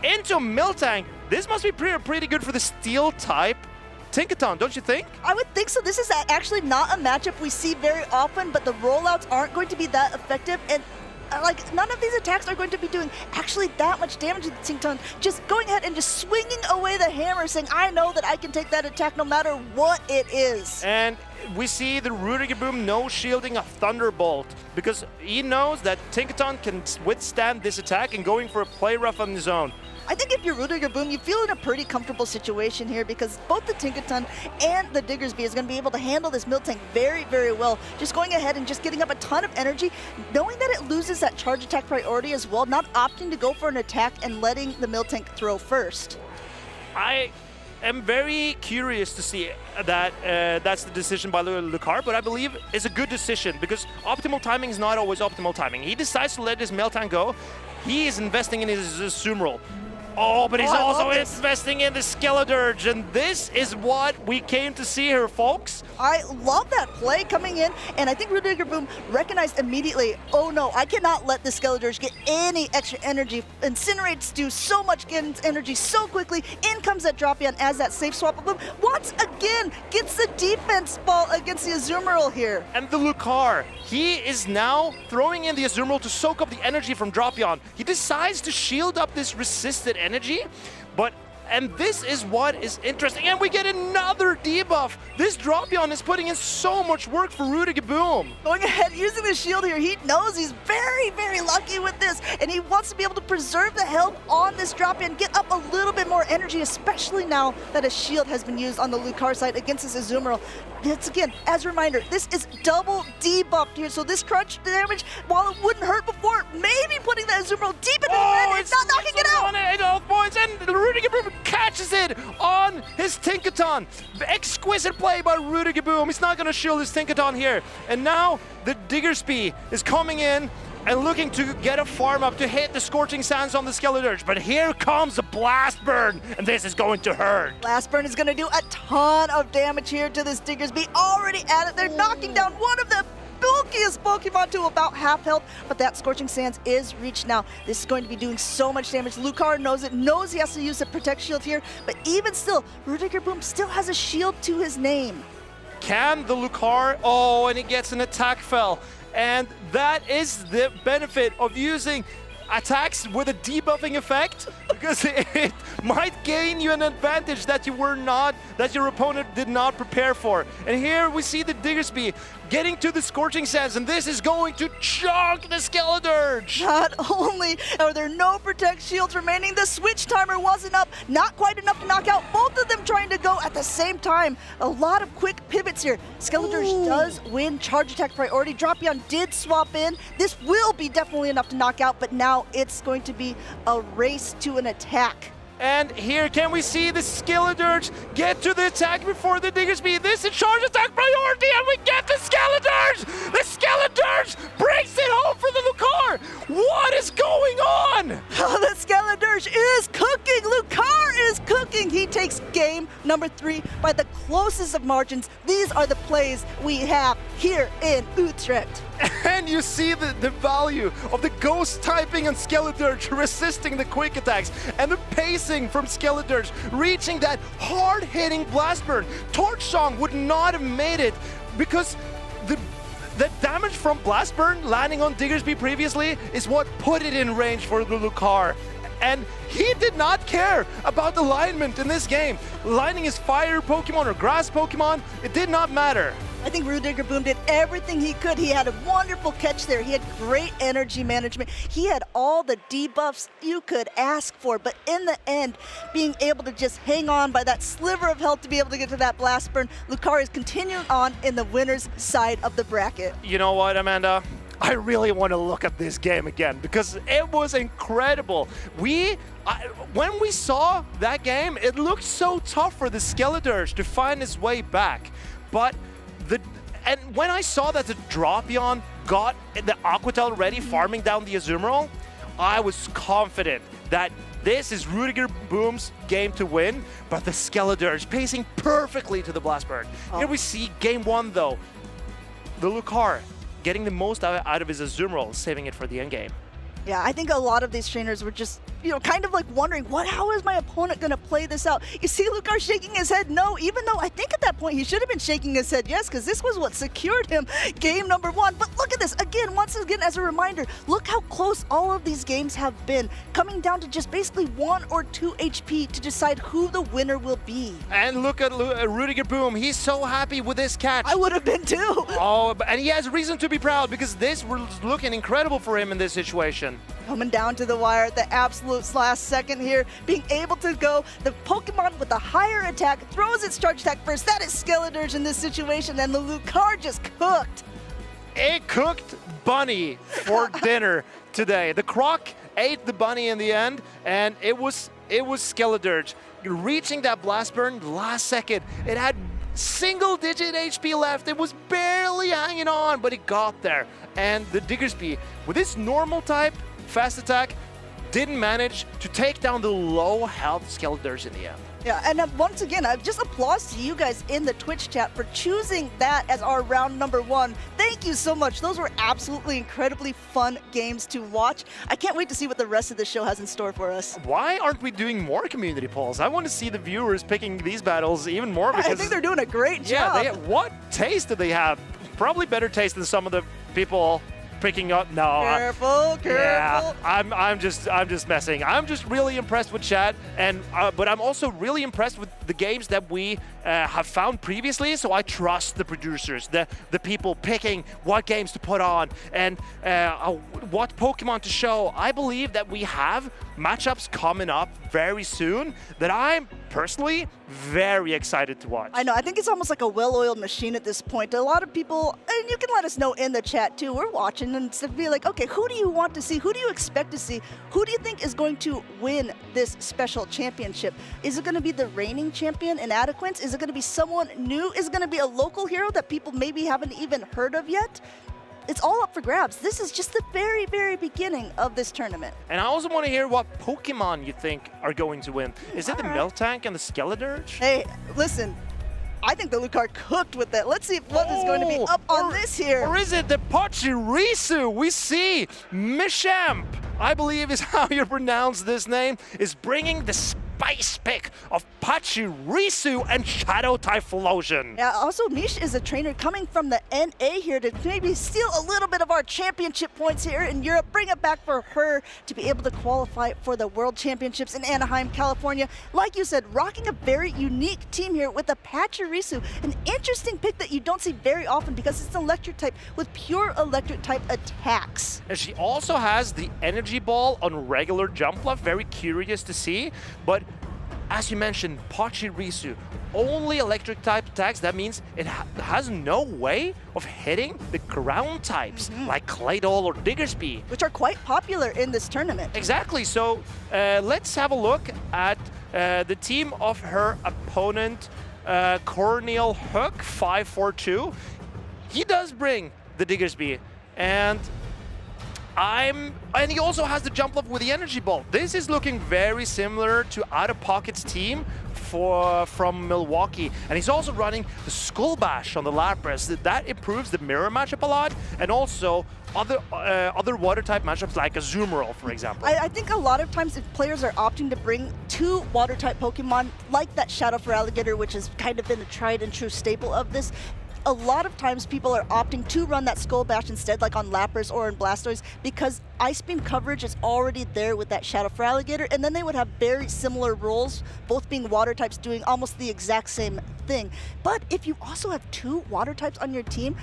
Speaker 5: into Miltank. This must be pretty good for the Steel type Tinkaton, don't you think?
Speaker 6: I would think so. This is actually not a matchup we see very often, but the rollouts aren't going to be that effective, and none of these attacks are going to be doing actually that much damage to the Tinkaton. Just going ahead and just swinging away the hammer, saying, I know that I can take that attack no matter what it is.
Speaker 5: And we see the Rudiger Boom no shielding a Thunderbolt, because he knows that Tinkaton can withstand this attack and going for a play rough on his own.
Speaker 6: I think if you're Rudiger Boom, you feel in a pretty comfortable situation here, because both the Tinkaton and the Diggersby is going to be able to handle this Miltank very, very well. Just going ahead and just getting up a ton of energy, knowing that it loses that charge attack priority as well, not opting to go for an attack and letting the Miltank throw first.
Speaker 5: I am very curious to see that that's the decision by Lucario, but I believe it's a good decision, because optimal timing is not always optimal timing. He decides to let his Miltank go. He is investing in his Azumarill. Oh, but he's
Speaker 6: I
Speaker 5: also
Speaker 6: love this.
Speaker 5: investing in the Skeledirge, and this is what we came to see here, folks.
Speaker 6: I love that play coming in, and I think Rudiger Boom recognized immediately, oh no, I cannot let the Skeledirge get any extra energy. Incinerates do so much energy so quickly. In comes that Drapion as that safe swap of him. Once again, gets the defense ball against the Azumarill here.
Speaker 5: And the Lucario, he is now throwing in the Azumarill to soak up the energy from Drapion. He decides to shield up this resisted energy, and this is what is interesting. And we get another debuff. This Drapion is putting in so much work for Rudiger Boom.
Speaker 6: Going ahead, using the shield here, he knows he's very, very lucky with this, and he wants to be able to preserve the health on this Drapion, get up a little bit more energy, especially now that a shield has been used on the Lucario side against this Azumarill. It's again, as a reminder, this is double debuffed here, so this crunch damage, while it wouldn't hurt before, maybe putting the Azumarill deep into the red and not knocking it out.
Speaker 5: On 8 health points, and Rudiger Boom catches it on his Tinkaton. Exquisite play by Rudiger Boom. He's not going to shield his Tinkaton here. And now the Diggersby is coming in and looking to get a farm up to hit the Scorching Sands on the Skeledirge. But here comes a Blast Burn, and this is going to hurt.
Speaker 6: Blast Burn is going to do a ton of damage here to this Diggersby. Already at it, they're knocking down one of the bulkiest Pokemon to about half health, but that Scorching Sands is reached now. This is going to be doing so much damage. Lucario knows it, knows he has to use a Protect Shield here, but even still, Rudiger Boom still has a shield to his name.
Speaker 5: Can the Lucario? Oh, and he gets an attack fell. And that is the benefit of using attacks with a debuffing effect, because it might gain you an advantage that your opponent did not prepare for. And here we see the Diggersby getting to the Scorching Sands, and this is going to chunk the Skeledirge.
Speaker 6: Not only are there no Protect Shields remaining, the switch timer wasn't up, not quite enough to knock out both of them trying to go at the same time. A lot of quick pivots here. Skeledirge does win charge attack priority. Drapion did swap in. This will be definitely enough to knock out, but now it's going to be a race to an attack.
Speaker 5: And here, can we see the Skeledirge get to the attack before the Diggersby? This is charge attack priority, and we get the Skeledirge! The Skeledirge breaks it home for the Lucario! What is going on?
Speaker 6: Oh, the Skeledirge is cooking! Lucario is cooking! He takes game number 3 by the closest of margins. These are the plays we have here in Utrecht.
Speaker 5: And you see the value of the ghost typing on Skeledirge resisting the quick attacks, and the pacing from Skeledirge reaching that hard-hitting Blast Burn. Torch Song would not have made it, because the damage from Blast Burn landing on Diggersby previously is what put it in range for the Lucario. And he did not care about alignment in this game. Lining his fire Pokemon or grass Pokemon, it did not matter.
Speaker 6: I think Rudiger Boom did everything he could. He had a wonderful catch there. He had great energy management. He had all the debuffs you could ask for, but in the end, being able to just hang on by that sliver of health to be able to get to that Blast Burn, Lucario is continuing on in the winner's side of the bracket.
Speaker 5: You know what, Amanda? I really want to look at this game again, because it was incredible. When we saw that game, it looked so tough for the Skeledirge to find his way back. But when I saw that the Drapion got the Aquatel ready, farming down the Azumarill, I was confident that this is Rudiger Boom's game to win, but the Skeledirge pacing perfectly to the Blast Burn. Here we see game 1 though. The Lucario getting the most out of his Azumarill, saving it for the end game.
Speaker 6: Yeah, I think a lot of these trainers were just, kind of like wondering, how is my opponent going to play this out? You see Lucario shaking his head no, even though I think at that point he should have been shaking his head yes, because this was what secured him game number 1. But look at this, once again, as a reminder, look how close all of these games have been, coming down to just basically 1 or 2 HP to decide who the winner will be.
Speaker 5: And look at Rudiger Boom, he's so happy with this catch.
Speaker 6: I would have been too.
Speaker 5: Oh, and he has reason to be proud, because this was looking incredible for him in this situation.
Speaker 6: Coming down to the wire at the absolute last second here, being able to go. The Pokemon with the higher attack throws its charge attack first. That is Skeledirge in this situation, and the Lucario just cooked.
Speaker 5: It cooked bunny for dinner today. The Croc ate the bunny in the end, and it was Skeledirge reaching that Blast Burn last second. It had single-digit HP left. It was barely hanging on, but it got there. And the Diggersby, with its normal type, fast attack, didn't manage to take down the low health Skeletors in the end.
Speaker 6: Yeah, and once again, just applause to you guys in the Twitch chat for choosing that as our round number 1. Thank you so much. Those were absolutely incredibly fun games to watch. I can't wait to see what the rest of the show has in store for us.
Speaker 5: Why aren't we doing more community polls? I want to see the viewers picking these battles even more. Because
Speaker 6: I think they're doing a great job.
Speaker 5: Yeah, what taste do they have? Probably better taste than some of the people picking up. No,
Speaker 6: careful.
Speaker 5: Yeah, I'm just messing. I'm just really impressed with chat, and but I'm also really impressed with the games that we have found previously. So I trust the producers, the people picking what games to put on and what Pokemon to show. I believe that we have matchups coming up very soon that I'm personally very excited to watch.
Speaker 6: I know. I think it's almost like a well-oiled machine at this point. A lot of people, and you can let us know in the chat too, we're watching and be like, okay, who do you want to see? Who do you expect to see? Who do you think is going to win this special championship? Is it going to be the reigning champion in Adequance? Is it going to be someone new? Is it going to be a local hero that people maybe haven't even heard of yet? It's all up for grabs. This is just the very, very beginning of this tournament.
Speaker 5: And I also want to hear what Pokemon you think are going to win. Is it the Miltank and the Skeletor?
Speaker 6: Hey, listen. I think the Lucario cooked with that. Let's see what is going to be up on this here.
Speaker 5: Or is it the Pachirisu? We see Mishamp, I believe is how you pronounce this name, is bringing the spice pick of Pachirisu and Shadow Typhlosion.
Speaker 6: Yeah, also Mish is a trainer coming from the NA here to maybe steal a little bit of our championship points here in Europe, bring it back for her to be able to qualify for the World Championships in Anaheim, California. Like you said, rocking a very unique team here with the Pachirisu, an interesting pick that you don't see very often because it's an electric type with pure electric type attacks.
Speaker 5: And she also has the energy ball on regular jump left, very curious to see, but as you mentioned, Pachirisu, only electric type attacks. That means it has no way of hitting the ground types like Claydol or Diggersby,
Speaker 6: which are quite popular in this tournament.
Speaker 5: Exactly. So let's have a look at the team of her opponent, Cornel Hook 542. He does bring the Diggersby, and he also has the jump up with the energy ball. This is looking very similar to Out of Pocket's team from Milwaukee, and he's also running the Skull Bash on the Lapras. That improves the mirror matchup a lot, and also other water type matchups like a Azumarill, for example.
Speaker 6: I think a lot of times if players are opting to bring 2 water type Pokemon, like that Shadow for Alligator, which has kind of been a tried and true staple of this, a lot of times people are opting to run that Skull Bash instead, like on Lapras or in Blastoise, because Ice Beam coverage is already there with that Shadow for Alligator, and then they would have very similar roles, both being water types doing almost the exact same thing. But if you also have 2 water types on your team,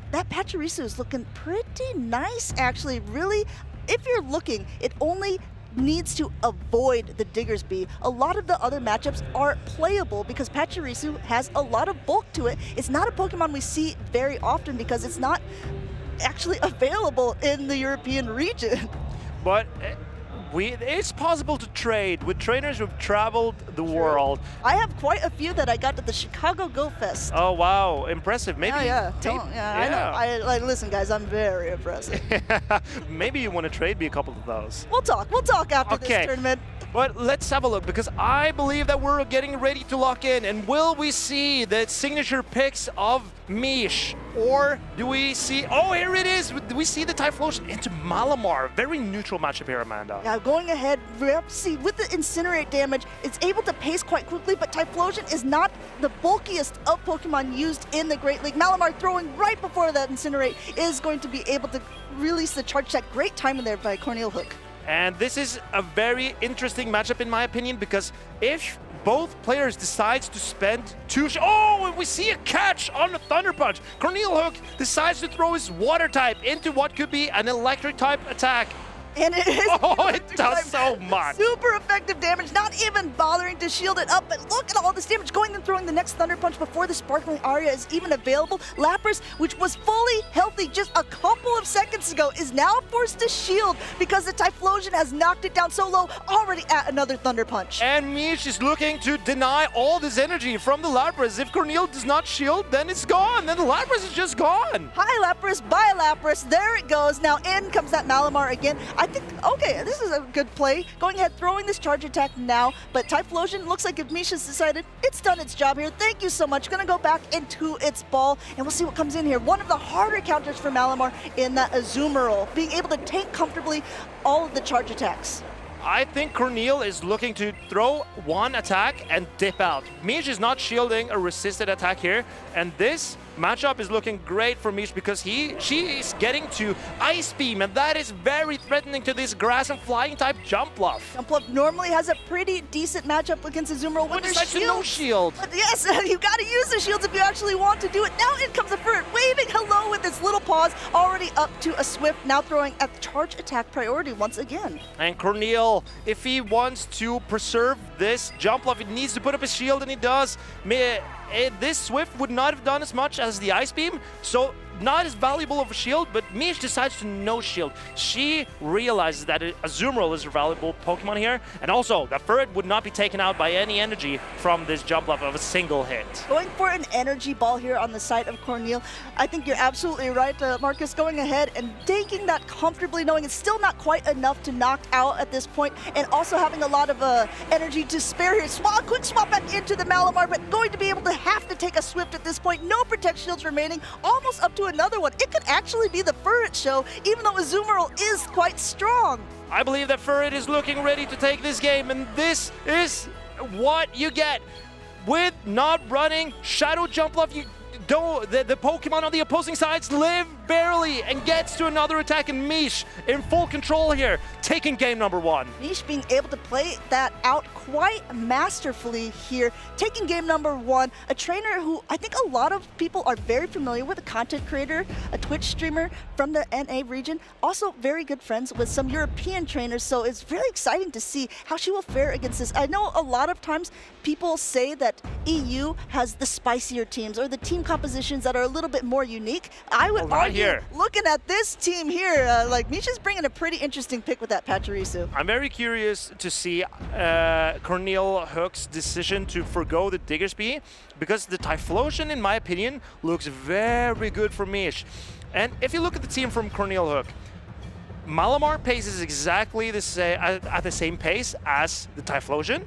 Speaker 6: that Pachirisu is looking pretty nice, actually. Really, if you're looking, it only needs to avoid the Diggersby. A lot of the other matchups are playable because Pachirisu has a lot of bulk to it. It's not a Pokemon we see very often because it's not actually available in the European region.
Speaker 5: But it's possible to trade with trainers who've traveled the world.
Speaker 6: I have quite a few that I got at the Chicago Go Fest.
Speaker 5: Oh wow, impressive. Maybe.
Speaker 6: I know. Listen, guys, I'm very impressive.
Speaker 5: Maybe you want to trade me a couple of those.
Speaker 6: We'll talk after this tournament.
Speaker 5: But let's have a look, because I believe that we're getting ready to lock in. And will we see the signature picks of Mish? Or do we see... Oh, here it is! Do we see the Typhlosion into Malamar? Very neutral matchup here, Amanda.
Speaker 6: Yeah, going ahead, we have to see with the Incinerate damage, it's able to pace quite quickly, but Typhlosion is not the bulkiest of Pokemon used in the Great League. Malamar throwing right before that Incinerate is going to be able to release the charge attack. Great timing there by Cornel Hook.
Speaker 5: And this is a very interesting matchup in my opinion, because if both players decides to spend 2... Oh, and we see a catch on the Thunder Punch. Cornel Hook decides to throw his water type into what could be an electric type attack.
Speaker 6: And it is...
Speaker 5: Oh, it does so much.
Speaker 6: Super effective damage, not even bothering to shield it up. But look at all this damage going and throwing the next Thunder Punch before the Sparkling Aria is even available. Lapras, which was fully healthy just a couple of seconds ago, is now forced to shield because the Typhlosion has knocked it down so low, already at another Thunder Punch.
Speaker 5: And Mish is looking to deny all this energy from the Lapras. If Cornel does not shield, then it's gone. Then the Lapras is just gone.
Speaker 6: Hi, Lapras. Bye, Lapras. There it goes. Now in comes that Malamar again. I think, okay, this is a good play. Going ahead, throwing this charge attack now, but Typhlosion looks like if Misha's decided it's done its job here. Thank you so much. Gonna go back into its ball, and we'll see what comes in here. One of the harder counters for Malamar in that Azumarill, being able to take comfortably all of the charge attacks.
Speaker 5: I think Corneal is looking to throw one attack and dip out. Mish is not shielding a resisted attack here, and this matchup is looking great for Mish because she is getting to Ice Beam, and that is very threatening to this grass and flying type Jumpluff.
Speaker 6: Jumpluff normally has a pretty decent matchup against Azumarill with her
Speaker 5: Decides to no
Speaker 6: shield.
Speaker 5: shield.
Speaker 6: But yes, you gotta use the shields if you actually want to do it. Now in comes a Furret, waving hello with its little paws, already up to a Swift, now throwing a charge attack priority once again.
Speaker 5: And Corneal, if he wants to preserve this Jumpluff, he needs to put up a shield, and he does. This Swift would not have done as much as the Ice Beam, so not as valuable of a shield, but Mish decides to no shield. She realizes that Azumarill is a valuable Pokemon here, and also that Furret would not be taken out by any energy from this Jumpluff of a single hit.
Speaker 6: Going for an energy ball here on the side of Corneal. I think you're absolutely right, Marcus, going ahead and taking that comfortably, knowing it's still not quite enough to knock out at this point, and also having a lot of energy to spare here. Quick swap back into the Malamar, but going to be able to have to take a Swift at this point. No Protect Shields remaining, almost up to another one. It could actually be the Furret show, even though Azumarill is quite strong.
Speaker 5: I believe that Furret is looking ready to take this game, and this is what you get with not running Shadow Jumpluff. The Pokemon on the opposing sides live barely and gets to another attack, and Mish in full control here, taking game number 1.
Speaker 6: Mish being able to play that out quite masterfully here, taking game number 1. A trainer who I think a lot of people are very familiar with, a content creator, a Twitch streamer from the NA region, also very good friends with some European trainers, so it's really exciting to see how she will fare against this. I know a lot of times people say that EU has the spicier teams or the team compositions that are a little bit more unique. I would argue, looking at this team here, like Misha's bringing a pretty interesting pick with that Pachirisu.
Speaker 5: I'm very curious to see Corneal Hook's decision to forgo the Diggersby, because the Typhlosion, in my opinion, looks very good for Mish. And if you look at the team from Corneal Hook, Malamar paces exactly at the same pace as the Typhlosion,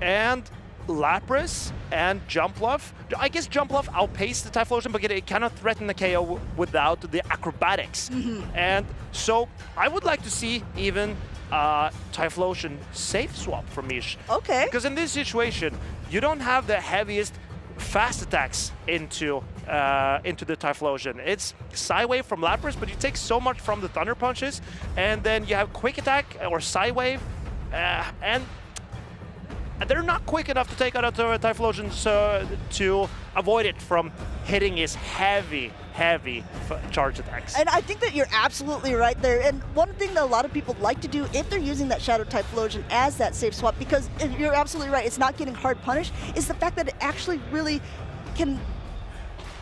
Speaker 5: and Lapras and Jumpluff. I guess Jumpluff outpaced the Typhlosion, but it cannot threaten the KO without the acrobatics. And so I would like to see even Typhlosion safe swap from Mish.
Speaker 6: Okay.
Speaker 5: Because in this situation, you don't have the heaviest fast attacks into the Typhlosion. It's Psywave from Lapras, but you take so much from the Thunder Punches, and then you have Quick Attack or Psywave, and they're not quick enough to take out a Typhlosion to avoid it from hitting his heavy charge attacks.
Speaker 6: And I think that you're absolutely right there. And one thing that a lot of people like to do if they're using that Shadow Typhlosion as that safe swap, because you're absolutely right, it's not getting hard punished, is the fact that it actually really can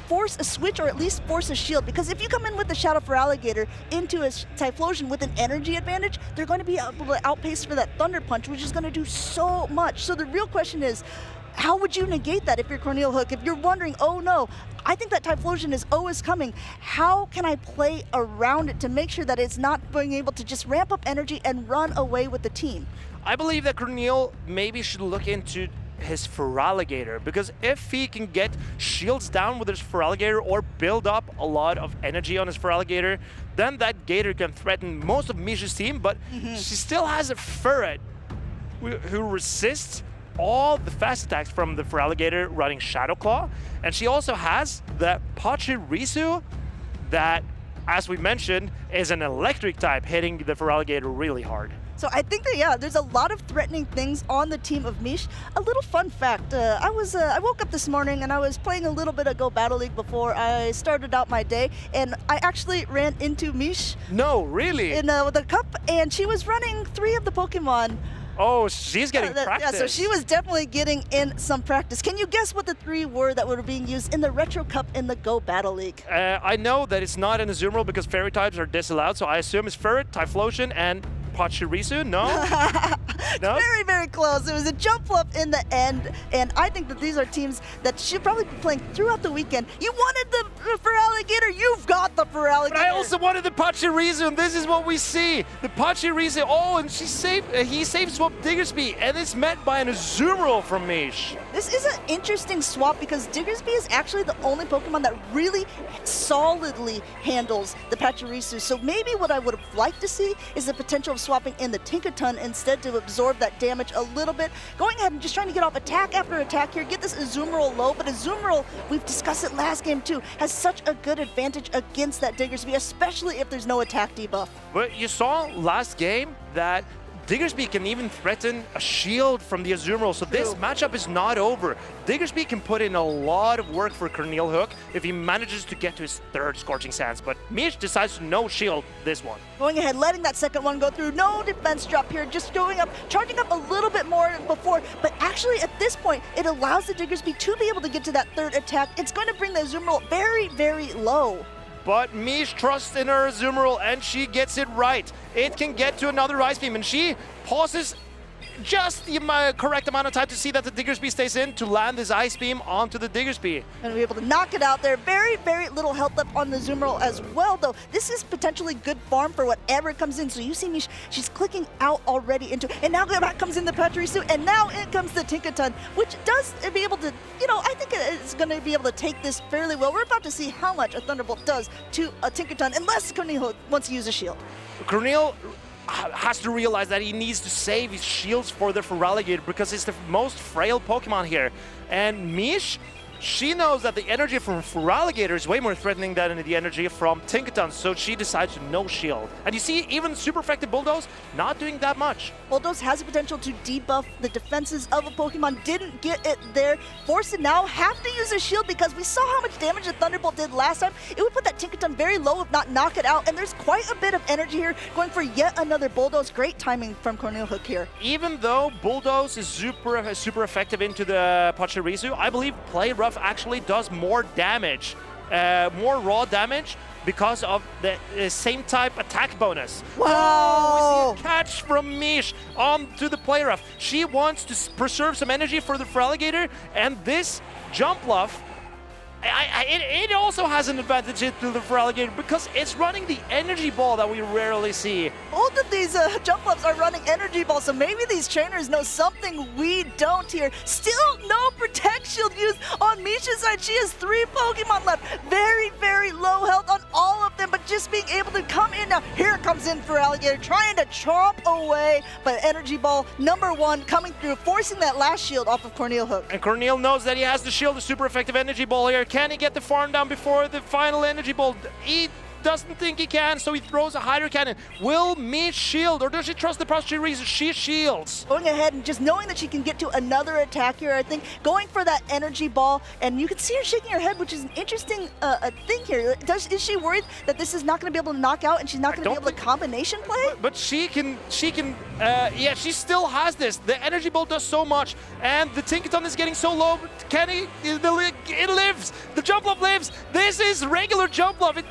Speaker 6: force a switch or at least force a shield, because if you come in with the Shadow for Alligator into a Typhlosion with an energy advantage, they're going to be able to outpace for that Thunder Punch, which is going to do so much. So the real question is, how would you negate that if you're Corneal Hook? If you're wondering, oh no, I think that Typhlosion is always coming, how can I play around it to make sure that it's not being able to just ramp up energy and run away with the team?
Speaker 5: I believe that Corneal maybe should look into his Feraligatr, because if he can get shields down with his Feraligatr or build up a lot of energy on his Feraligatr, then that Gator can threaten most of Misha's team, but she still has a Furret who resists all the fast attacks from the Feraligatr running Shadow Claw, and she also has the Pachirisu that, as we mentioned, is an electric type, hitting the Feraligatr really hard.
Speaker 6: So I think that, yeah, there's a lot of threatening things on the team of Mish. A little fun fact, I woke up this morning and I was playing a little bit of Go Battle League before I started out my day, and I actually ran into Mish.
Speaker 5: No, really?
Speaker 6: In the cup, and she was running 3 of the Pokemon.
Speaker 5: Oh, she's getting practice.
Speaker 6: Yeah, so she was definitely getting in some practice. Can you guess what the 3 were that were being used in the Retro Cup in the Go Battle League?
Speaker 5: I know that it's not an Azumarill because fairy types are disallowed, so I assume it's Furret, Typhlosion, and Pachirisu? No? No?
Speaker 6: Very, very close. It was a Jumpluff in the end, and I think that these are teams that should probably be playing throughout the weekend. You wanted the Feraligatr, you've got the up for Alligator.
Speaker 5: But I also wanted the Pachirisu, and this is what we see. The Pachirisu, oh, and he saved swap Diggersby, and it's met by an Azumarill from Mish.
Speaker 6: This is an interesting swap because Diggersby is actually the only Pokemon that really solidly handles the Pachirisu. So maybe what I would have liked to see is the potential of swapping in the Tinkaton instead to absorb that damage a little bit. Going ahead and just trying to get off attack after attack here, get this Azumarill low, but Azumarill, we've discussed it last game too, has such a good advantage against that Diggersby, especially if there's no attack debuff.
Speaker 5: But you saw last game that Diggersby can even threaten a shield from the Azumarill, so this matchup is not over. Diggersby can put in a lot of work for Cornel Hook if he manages to get to his third Scorching Sands, but Mish decides to no shield this one.
Speaker 6: Going ahead, letting that second one go through. No defense drop here, just going up, charging up a little bit more than before, but actually at this point, it allows the Diggersby to be able to get to that third attack. It's going to bring the Azumarill very, very low.
Speaker 5: But Mish trusts in her Azumarill, and she gets it right. It can get to another Ice Beam, and she pauses just the correct amount of time to see that the Diggersby stays in to land this Ice Beam onto the Diggersby.
Speaker 6: And be able to knock it out there. Very, very little health left on the Azumarill as well, though. This is potentially good farm for whatever comes in. So you see Mish, she's clicking out already into, and now back comes in the Pachirisu, and now in comes the Tinkaton, which does be able to, I think it's going to be able to take this fairly well. We're about to see how much a Thunderbolt does to a Tinkaton, unless Cornel wants to use a shield.
Speaker 5: Cornel has to realize that he needs to save his shields for the Feraligatr because it's the most frail Pokemon here. And Mish, she knows that the energy from Feraligatr is way more threatening than the energy from Tinkaton, so she decides to no shield. And you see, even super effective Bulldoze not doing that much.
Speaker 6: Bulldoze has the potential to debuff the defenses of a Pokemon, didn't get it there. Forced to now have to use a shield because we saw how much damage the Thunderbolt did last time. It would put that Tinkaton very low if not knock it out, and there's quite a bit of energy here going for yet another Bulldoze. Great timing from Cornel Hook here.
Speaker 5: Even though Bulldoze is super effective into the Pachirisu, I believe Play Rough actually does more damage, more raw damage, because of the same type attack bonus.
Speaker 6: Wow!
Speaker 5: We see a catch from Mish onto the Play Rough. She wants to preserve some energy for the Feraligatr, and this Jump Bluff, it also has an advantage to the Feraligatr because it's running the Energy Ball that we rarely see.
Speaker 6: Both of these Jump Bluffs are running Energy Ball, so maybe these trainers know something we don't here. Still no Protect Shield used on Mish's side. She has 3 Pokemon left. Very, very low health on all of them, but just being able to come in now. Here comes in Feraligatr, trying to chomp away, but Energy Ball #1 coming through, forcing that last shield off of Cornel Hook.
Speaker 5: And Cornel knows that he has to shield the super effective Energy Ball here. Can he get the farm down before the final Energy Ball? He doesn't think he can, so he throws a Hydro Cannon. Will Mish shield, or does she trust the Pachirisu? She shields.
Speaker 6: Going ahead and just knowing that she can get to another attack here, I think, going for that Energy Ball, and you can see her shaking her head, which is an interesting thing here. Is she worried that this is not going to be able to knock out, and she's not going to be able to combination play?
Speaker 5: But she can, yeah, she still has this. The Energy Ball does so much, and the Tinkaton is getting so low. Can he? It lives. The Jump Bluff lives. This is regular Jump Bluff. It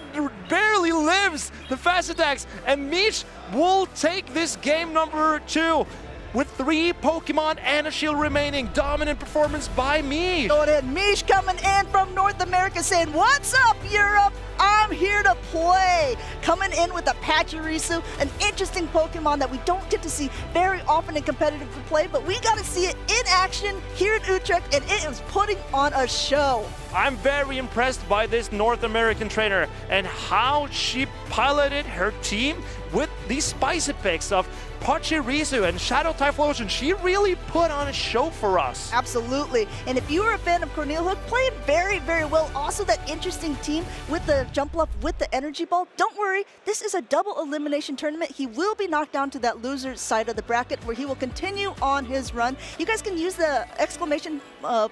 Speaker 5: barely lives the fast attacks, and Mish will take this game #2 with 3 Pokemon and a shield remaining. Dominant performance by Mish.
Speaker 6: Go ahead, Mish coming in from North America saying, "What's up, Europe? I'm here to play." Coming in with a Pachirisu, an interesting Pokemon that we don't get to see very often in competitive play, but we got to see it in action here in Utrecht, and it is putting on a show.
Speaker 5: I'm very impressed by this North American trainer and how she piloted her team with these spicy picks of Pachirisu and Shadow Typhlosion. She really put on a show for us.
Speaker 6: Absolutely. And if you were a fan of Cornel Hook, played very, very well. Also that interesting team with the Jump Bluff, with the Energy Ball. Don't worry, this is a double elimination tournament. He will be knocked down to that loser side of the bracket where he will continue on his run. You guys can use the exclamation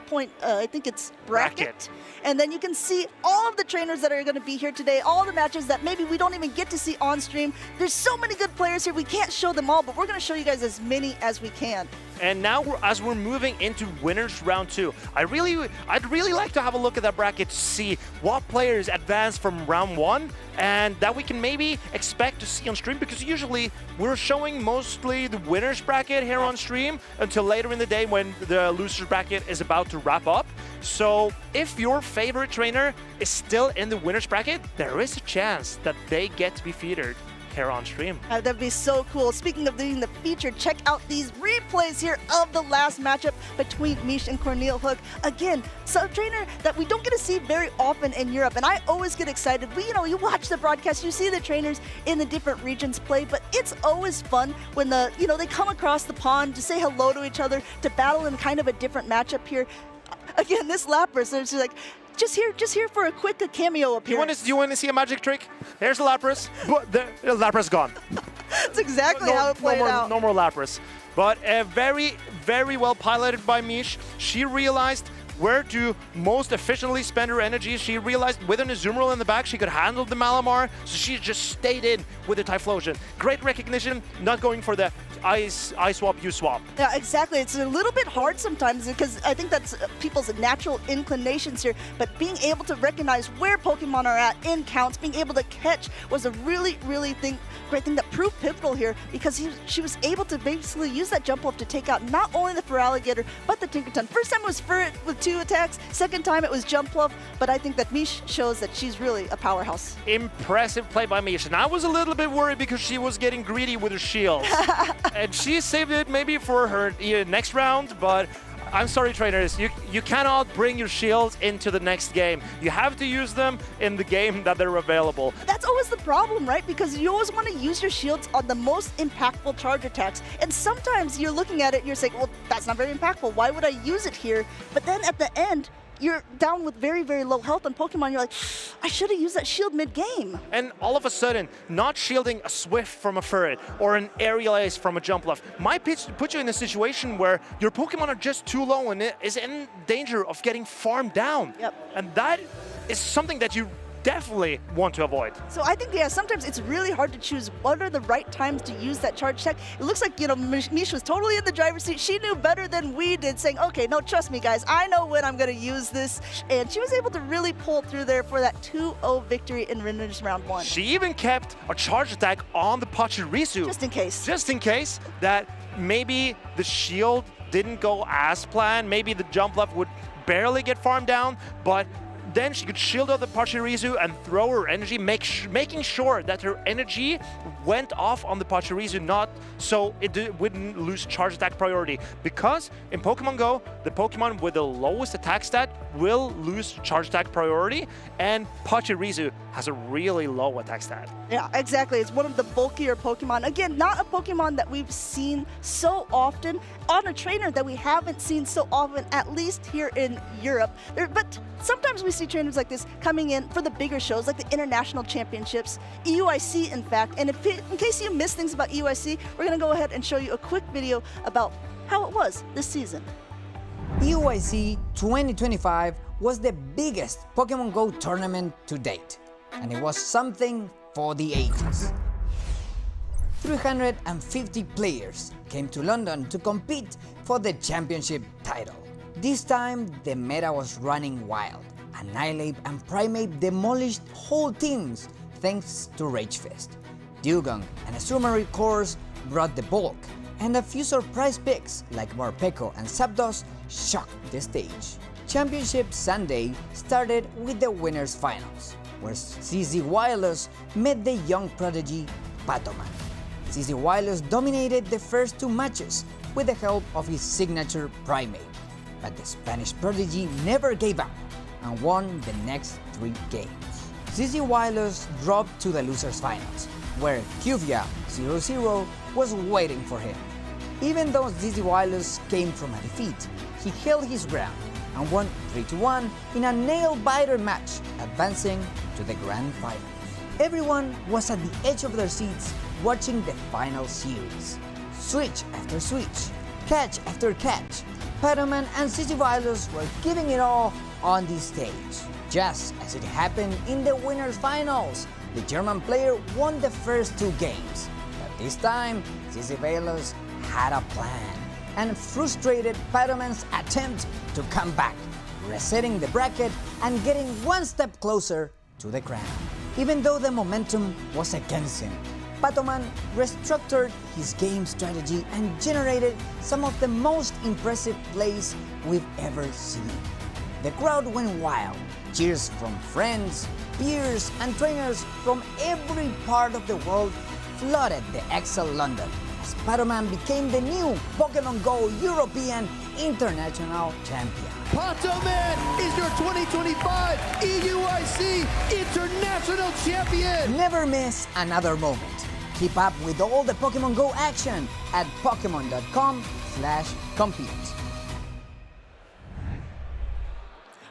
Speaker 6: point, I think it's bracket. And then you can see all of the trainers that are going to be here today, all the matches that maybe we don't even get to see on stream. There's so many good players here, we can't show them all, but we're going to show you guys as many as we can.
Speaker 5: And now, as we're moving into winners round 2, I'd really like to have a look at that bracket to see what players advance from round 1 and that we can maybe expect to see on stream, because usually we're showing mostly the winners bracket here on stream until later in the day when the losers bracket is about to wrap up. So if your favorite trainer is still in the winner's bracket, there is a chance that they get to be featured here on stream.
Speaker 6: That'd be so cool. Speaking of being the featured, check out these replays here of the last matchup between Mish and Cornel Hook. Again, so a trainer that we don't get to see very often in Europe, and I always get excited. You watch the broadcast, you see the trainers in the different regions play, but it's always fun when they come across the pond to say hello to each other, to battle in kind of a different matchup here. Again, this Lapras, it's like, just here for a quick cameo appearance.
Speaker 5: Do you want to see a magic trick? Here's the Lapras. The Lapras gone.
Speaker 6: That's exactly how it played out.
Speaker 5: No more Lapras. But very, very well piloted by Mish. She realized where to most efficiently spend her energy. She realized with an Azumarill in the back, she could handle the Malamar, so she just stayed in with the Typhlosion. Great recognition, not going for the I swap, you swap.
Speaker 6: Yeah, exactly. It's a little bit hard sometimes because I think that's people's natural inclinations here, but being able to recognize where Pokemon are at in counts, being able to catch was a really, really great thing that proved pivotal here because she was able to basically use that jump up to take out not only the Feraligatr, but the Tinkerton. First time it was Ferret with 2 attacks, second time it was Jump Bluff, but I think that Mish shows that she's really a powerhouse.
Speaker 5: Impressive play by Mish, and I was a little bit worried because she was getting greedy with her shields. And she saved it maybe for her next round, but I'm sorry, trainers, you cannot bring your shields into the next game. You have to use them in the game that they're available.
Speaker 6: That's always the problem, right? Because you always want to use your shields on the most impactful charge attacks. And sometimes you're looking at it and you're saying, well, that's not very impactful. Why would I use it here? But then at the end, you're down with very, very low health on Pokemon. You're like, I should have used that shield mid-game.
Speaker 5: And all of a sudden, not shielding a Swift from a Ferret or an Aerial Ace from a Jump Bluff might put you in a situation where your Pokemon are just too low and it is in danger of getting farmed down.
Speaker 6: Yep.
Speaker 5: And that is something that you definitely want to avoid.
Speaker 6: So I think, yeah, sometimes it's really hard to choose what are the right times to use that charge tech. It looks like, Mish was totally in the driver's seat. She knew better than we did, saying, okay, no, trust me, guys. I know when I'm going to use this. And she was able to really pull through there for that 2-0 victory in Winners Round 1.
Speaker 5: She even kept a charge attack on the Pachirisu.
Speaker 6: Just in case.
Speaker 5: Just in case that maybe the shield didn't go as planned. Maybe the Jump Bluff would barely get farmed down, but then she could shield out the Pachirisu and throw her energy, making sure that her energy went off on the Pachirisu, not so it wouldn't lose charge attack priority. Because in Pokemon Go, the Pokemon with the lowest attack stat will lose charge attack priority, and Pachirisu has a really low attack stat.
Speaker 6: Yeah, exactly. It's one of the bulkier Pokemon. Again, not a Pokemon that we've seen so often on a trainer that we haven't seen so often, at least here in Europe. But sometimes we see trainers like this coming in for the bigger shows, like the International Championships, EUIC, in fact. And in case you missed things about EUIC, we're going to go ahead and show you a quick video about how it was this season.
Speaker 9: EUIC 2025 was the biggest Pokemon Go tournament to date, and it was something for the ages. 350 players came to London to compete for the championship title. This time, the meta was running wild. Annihilate and Primeape demolished whole teams thanks to Ragefest. Dewgong and Azumarill cores brought the bulk, and a few surprise picks like Morpeko and Zapdos shocked the stage. Championship Sunday started with the winners finals, where CZ Wireless met the young prodigy Patoman. CZ Wireless dominated the first 2 matches with the help of his signature Primeape, but the Spanish prodigy never gave up and won the next 3 games. CZ Wireless dropped to the losers finals, where Cuvia 00 was waiting for him. Even though CZ Wireless came from a defeat, he held his ground and won 3-1 in a nail-biter match, advancing to the grand finals. Everyone was at the edge of their seats watching the final series. Switch after switch, catch after catch, Patoman and CZ Wireless were giving it all on this stage. Just as it happened in the winners finals, the German player won the first 2 games. But this time, CZ Wireless had a plan and frustrated Patoman's attempt to come back, resetting the bracket and getting 1 step closer to the crown. Even though the momentum was against him, Patoman restructured his game strategy and generated some of the most impressive plays we've ever seen. The crowd went wild. Cheers from friends, peers, and trainers from every part of the world flooded the Excel London as Spider-Man became the new Pokémon GO European International Champion.
Speaker 10: Pato-Man is your 2025 EUIC International Champion!
Speaker 9: Never miss another moment. Keep up with all the Pokémon GO action at Pokemon.com/compete.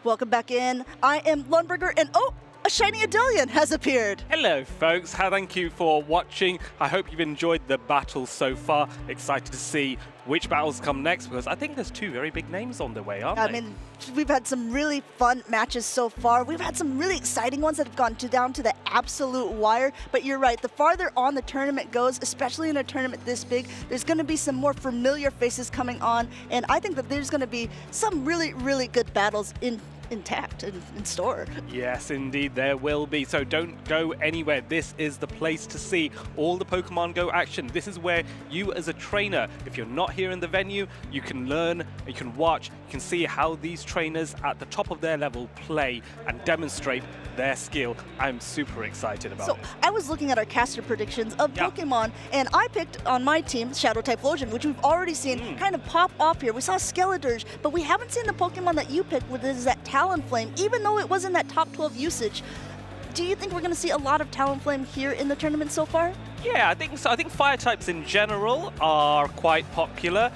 Speaker 6: Welcome back in. I am Lundberger, and oh, a shiny Adelian has appeared.
Speaker 4: Hello, folks. Thank you for watching. I hope you've enjoyed the battle so far. Excited to see which battles come next, because I think there's two very big names on the way, aren't they?
Speaker 6: I mean, we've had some really fun matches so far. We've had some really exciting ones that have gone down to the absolute wire. But you're right, the farther on the tournament goes, especially in a tournament this big, there's going to be some more familiar faces coming on. And I think that there's going to be some really, really good battles intact and in store.
Speaker 4: Yes, indeed, there will be. So don't go anywhere. This is the place to see all the Pokemon GO action. This is where you as a trainer, if you're not here in the venue, you can learn, you can watch, you can see how these trainers at the top of their level play and demonstrate their skill. I'm super excited about it.
Speaker 6: So I was looking at our caster predictions of Pokemon, and I picked on my team Shadow-type Lotion, which we've already seen kind of pop off here. We saw Skeledirge, but we haven't seen the Pokemon that you picked, which is that Talonflame, even though it was in that top 12 usage. Do you think we're going to see a lot of Talonflame here in the tournament so far?
Speaker 4: Yeah, I think so. I think fire types in general are quite popular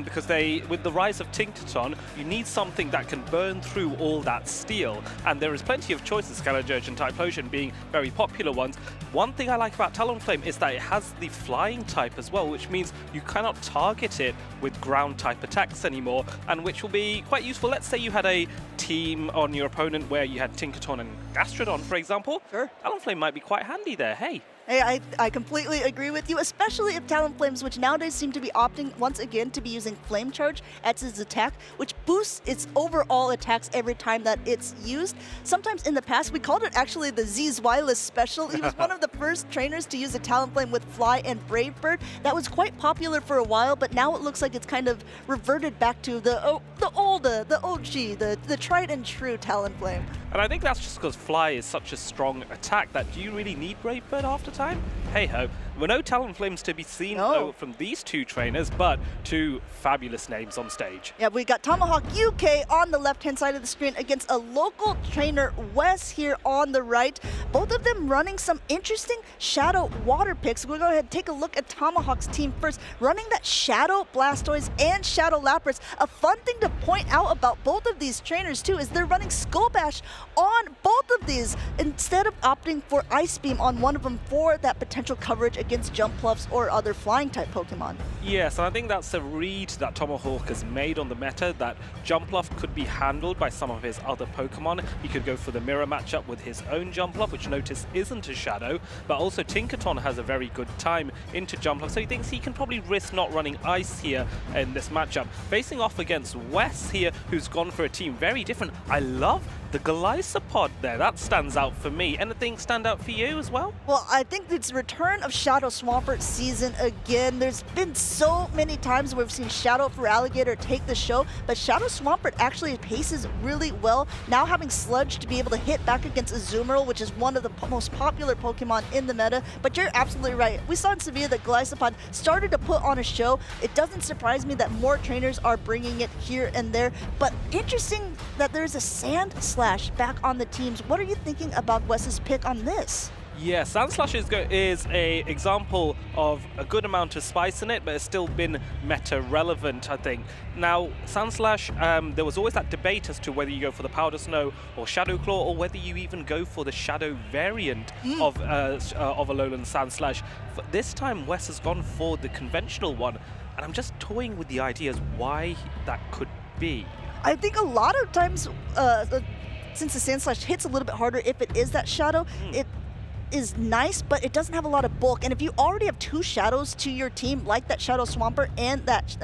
Speaker 4: because with the rise of Tinkaton, you need something that can burn through all that steel. And there is plenty of choices, Skeledirge and Typhlosion being very popular ones. One thing I like about Talonflame is that it has the flying type as well, which means you cannot target it with ground type attacks anymore, and which will be quite useful. Let's say you had a team on your opponent where you had Tinkaton and Gastrodon, for example.
Speaker 6: Sure.
Speaker 4: Talonflame might be quite handy there. Hey.
Speaker 6: Hey, I completely agree with you, especially if Talonflames, which nowadays seem to be opting once again to be using Flame Charge as its attack, which boosts its overall attacks every time that it's used. Sometimes in the past, we called it actually the Zweilous special. He was one of the first trainers to use a Talonflame with Fly and Brave Bird. That was quite popular for a while, but now it looks like it's kind of reverted back to the OG, the tried and true Talonflame.
Speaker 4: And I think that's just because Fly is such a strong attack that do you really need Brave Bird after time? Hey-ho. There were no Talonflames to be seen though, from these two trainers, but two fabulous names on stage.
Speaker 6: Yeah, we got Tomahawk UK on the left-hand side of the screen against a local trainer, Wes, here on the right. Both of them running some interesting Shadow Water picks. We'll go ahead and take a look at Tomahawk's team first, running that Shadow Blastoise and Shadow Lapras. A fun thing to point out about both of these trainers, too, is they're running Skull Bash on both of these instead of opting for Ice Beam on one of them for that potential coverage against Jump Bluffs or other flying-type Pokemon.
Speaker 4: Yes, and I think that's a read that Tomahawk has made on the meta, that Jump Bluff could be handled by some of his other Pokemon. He could go for the mirror matchup with his own Jump Bluff, which notice isn't a Shadow, but also Tinkaton has a very good time into Jump Bluff, so he thinks he can probably risk not running Ice here in this matchup. Facing off against Wes here, who's gone for a team very different. I love the Golisopod there. That stands out for me. Anything stand out for you as well?
Speaker 6: Well, I think it's return of Shadow Swampert season again. There's been so many times where we've seen Shadow Feraligatr take the show, but Shadow Swampert actually paces really well. Now having Sludge to be able to hit back against Azumarill, which is one of the most popular Pokemon in the meta. But you're absolutely right. We saw in Sevilla that Golisopod started to put on a show. It doesn't surprise me that more trainers are bringing it here and there, but interesting that there's a Sand Slash back on the teams. What are you thinking about Wes's pick on this?
Speaker 4: Yeah, Sandslash is a example of a good amount of spice in it, but it's still been meta relevant, I think. Now, Sandslash, there was always that debate as to whether you go for the Powder Snow or Shadow Claw, or whether you even go for the Shadow variant of Alolan Sandslash. But this time, Wes has gone for the conventional one, and I'm just toying with the ideas why that could be.
Speaker 6: I think a lot of times, since the Sandslash hits a little bit harder if it is that Shadow, is nice, but it doesn't have a lot of bulk. And if you already have 2 Shadows to your team, like that Shadow Swampert and that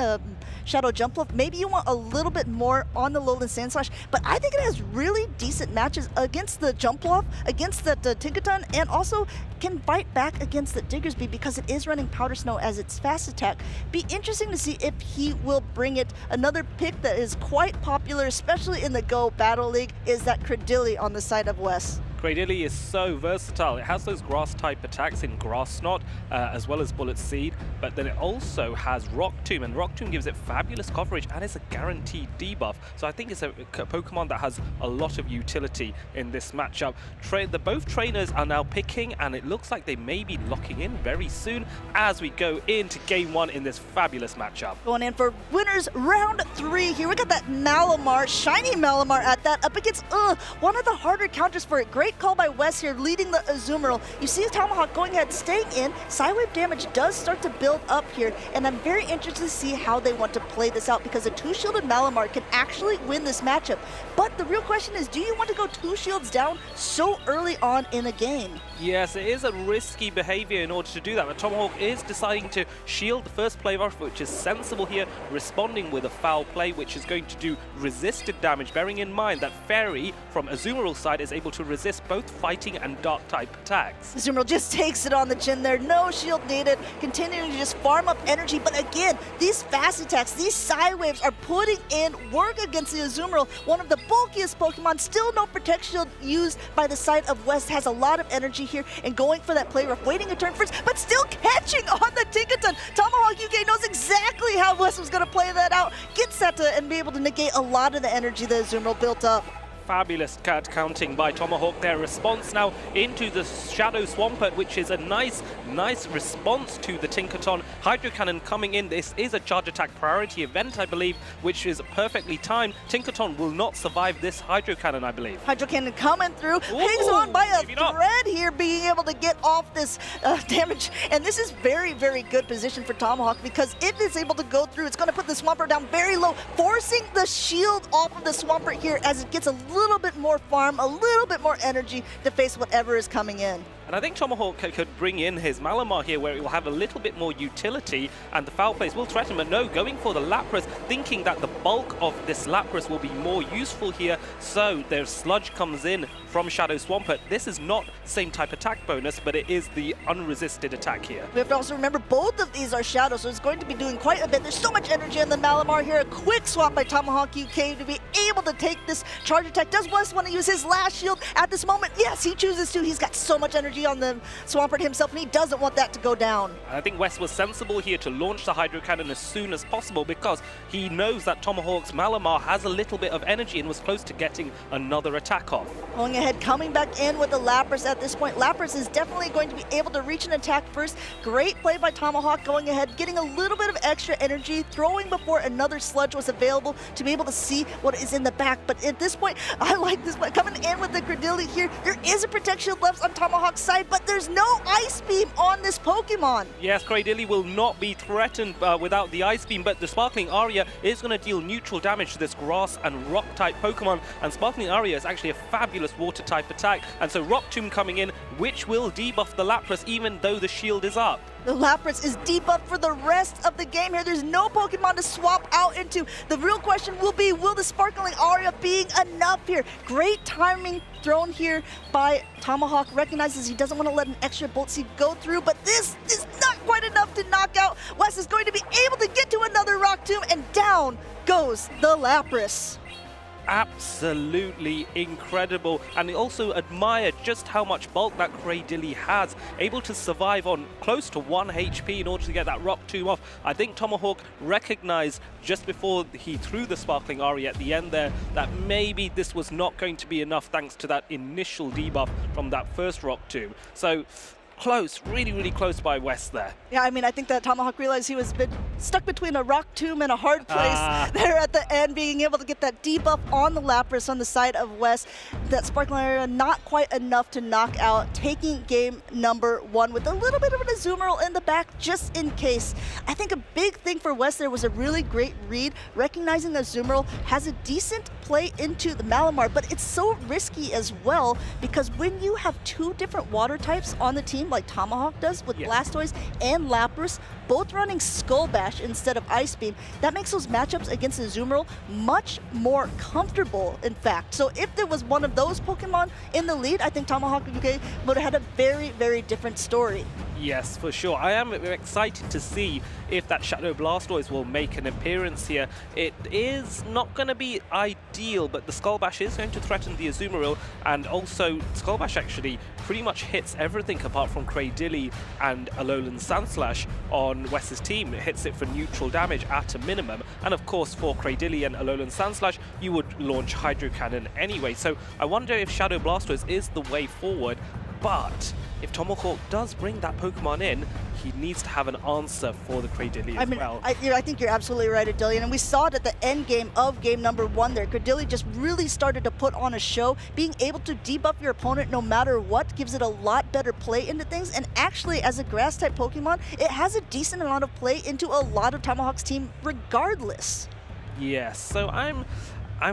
Speaker 6: Shadow Jumpluff, maybe you want a little bit more on the Lowland Sandslash. But I think it has really decent matches against the Jumpluff, against the Tinkaton, and also can fight back against the Diggersby because it is running Powder Snow as its fast attack. Be interesting to see if he will bring it. Another pick that is quite popular, especially in the Go Battle League, is that Credilli on the side of Wes.
Speaker 4: Credilli is so versatile. It has those grass-type attacks in Grass Snot, as well as Bullet Seed, but then it also has Rock Tomb, and Rock Tomb gives it fabulous coverage and is a guaranteed debuff. So I think it's a Pokemon that has a lot of utility in this matchup. Both trainers are now picking, and it looks like they may be locking in very soon as we go into Game 1 in this fabulous matchup.
Speaker 6: Going in for winners round 3 here. We got that Malamar, shiny Malamar at that, up against one of the harder counters for it. Great call by Wes here, leading the Azumarill. You see Tomahawk going ahead, staying in. Psywave damage does start to build up here, and I'm very interested to see how they want to play this out because a 2-shielded Malamar can actually win this matchup. But the real question is, do you want to go 2 shields down so early on in a game?
Speaker 4: Yes, it is a risky behavior in order to do that, but Tomahawk is deciding to shield the first play off, which is sensible here, responding with a foul play, which is going to do resisted damage, bearing in mind that Fairy from Azumarill's side is able to resist both fighting and dark type attacks.
Speaker 6: Azumarill just takes it on the chin there, no shield needed, continuing to just farm up energy, but again, these fast attacks, these Psy Waves are putting in work against the Azumarill, one of the bulkiest Pokemon, still no Protect Shield used by the side of West, has a lot of energy here, and going for that play rough, waiting a turn first, but still catching on the Tinkaton. Tomahawk UK knows exactly how West was going to play that out, gets that to, and be able to negate a lot of the energy that Azumarill built up.
Speaker 4: Fabulous card counting by Tomahawk there. Response now into the Shadow Swampert, which is a nice response to the Tinkaton. Hydro Cannon coming in. This is a charge attack priority event, I believe, which is perfectly timed. Tinkaton will not survive this Hydro Cannon, I believe.
Speaker 6: Hydro Cannon coming through, hangs on by a thread here, being able to get off this damage. And this is very, very good position for Tomahawk because if it's able to go through, it's going to put the Swampert down very low, forcing the shield off of the Swampert here as it gets a little bit more farm, a little bit more energy to face whatever is coming in.
Speaker 4: And I think Tomahawk could bring in his Malamar here where it will have a little bit more utility and the foul plays will threaten, but no, going for the Lapras, thinking that the bulk of this Lapras will be more useful here. So their Sludge comes in from Shadow Swampert. This is not same type attack bonus, but it is the unresisted attack here.
Speaker 6: We have to also remember both of these are Shadow, so it's going to be doing quite a bit. There's so much energy in the Malamar here. A quick swap by Tomahawk UK to be able to take this charge attack. Does Wes want to use his last shield at this moment? Yes, he chooses to. He's got so much energy on the Swampert himself, and he doesn't want that to go down.
Speaker 4: I think Wes was sensible here to launch the Hydro Cannon as soon as possible because he knows that Tomahawk's Malamar has a little bit of energy and was close to getting another attack off.
Speaker 6: Going ahead, coming back in with the Lapras at this point. Lapras is definitely going to be able to reach an attack first. Great play by Tomahawk, going ahead, getting a little bit of extra energy, throwing before another Sludge was available to be able to see what is in the back. But at this point, I like this one. Coming in with the Credilli here, there is a protection left on Tomahawk's side, but there's no Ice Beam on this Pokemon.
Speaker 4: Yes, Credilli will not be threatened without the Ice Beam, but the Sparkling Aria is going to deal neutral damage to this Grass and Rock type Pokemon, and Sparkling Aria is actually a fabulous Water type attack, and so Rock Tomb coming in, which will debuff the Lapras even though the shield is up.
Speaker 6: The Lapras is debuffed for the rest of the game here. There's no Pokemon to swap out into. The real question will be, will the Sparkling Aria being enough here? Great timing thrown here by Tomahawk. Recognizes he doesn't want to let an extra Bolt Seed go through, but this is not quite enough to knock out. Wes is going to be able to get to another Rock Tomb, and down goes the Lapras.
Speaker 4: Absolutely incredible, and also admire just how much bulk that Credilli has, able to survive on close to 1 HP in order to get that Rock Tomb off. I think Tomahawk recognized just before he threw the Sparkling Aria at the end there that maybe this was not going to be enough thanks to that initial debuff from that first Rock Tomb. So close, really close by West there.
Speaker 6: Yeah, I mean, I think that Tomahawk realized he was stuck between a Rock Tomb and a hard place there at the end, being able to get that debuff on the Lapras on the side of West. That Sparkling Area not quite enough to knock out, taking game number 1 with a little bit of an Azumarill in the back just in case. I think a big thing for West there was a really great read, recognizing that Azumarill has a decent play into the Malamar, but it's so risky as well because when you have two different water types on the team, like Tomahawk does with Blastoise and Lapras, both running Skull Bash instead of Ice Beam, that makes those matchups against the Azumarill much more comfortable, in fact. So if there was one of those Pokemon in the lead, I think Tomahawk UK would have had a very, very different story.
Speaker 4: Yes, for sure. I am excited to see if that Shadow Blastoise will make an appearance here. It is not going to be ideal, but the Skull Bash is going to threaten the Azumarill, and also Skull Bash actually pretty much hits everything apart from Cradilly and Alolan Sandslash on Wes's team. It hits it for neutral damage at a minimum, and of course for Cradilly and Alolan Sandslash you would launch Hydro Cannon anyway. So I wonder if Shadow Blastoise is the way forward, but if Tomahawk does bring that Pokemon in, he needs to have an answer for the Cradilly as well.
Speaker 6: I think you're absolutely right, Adillion, and we saw it at the end game of game number 1 there. Cradilly just really started to put on a show. Being able to debuff your opponent no matter what gives it a lot better play into things, and actually as a grass-type Pokemon, it has a decent amount of play into a lot of Tomahawk's team regardless.
Speaker 4: Yes, so I'm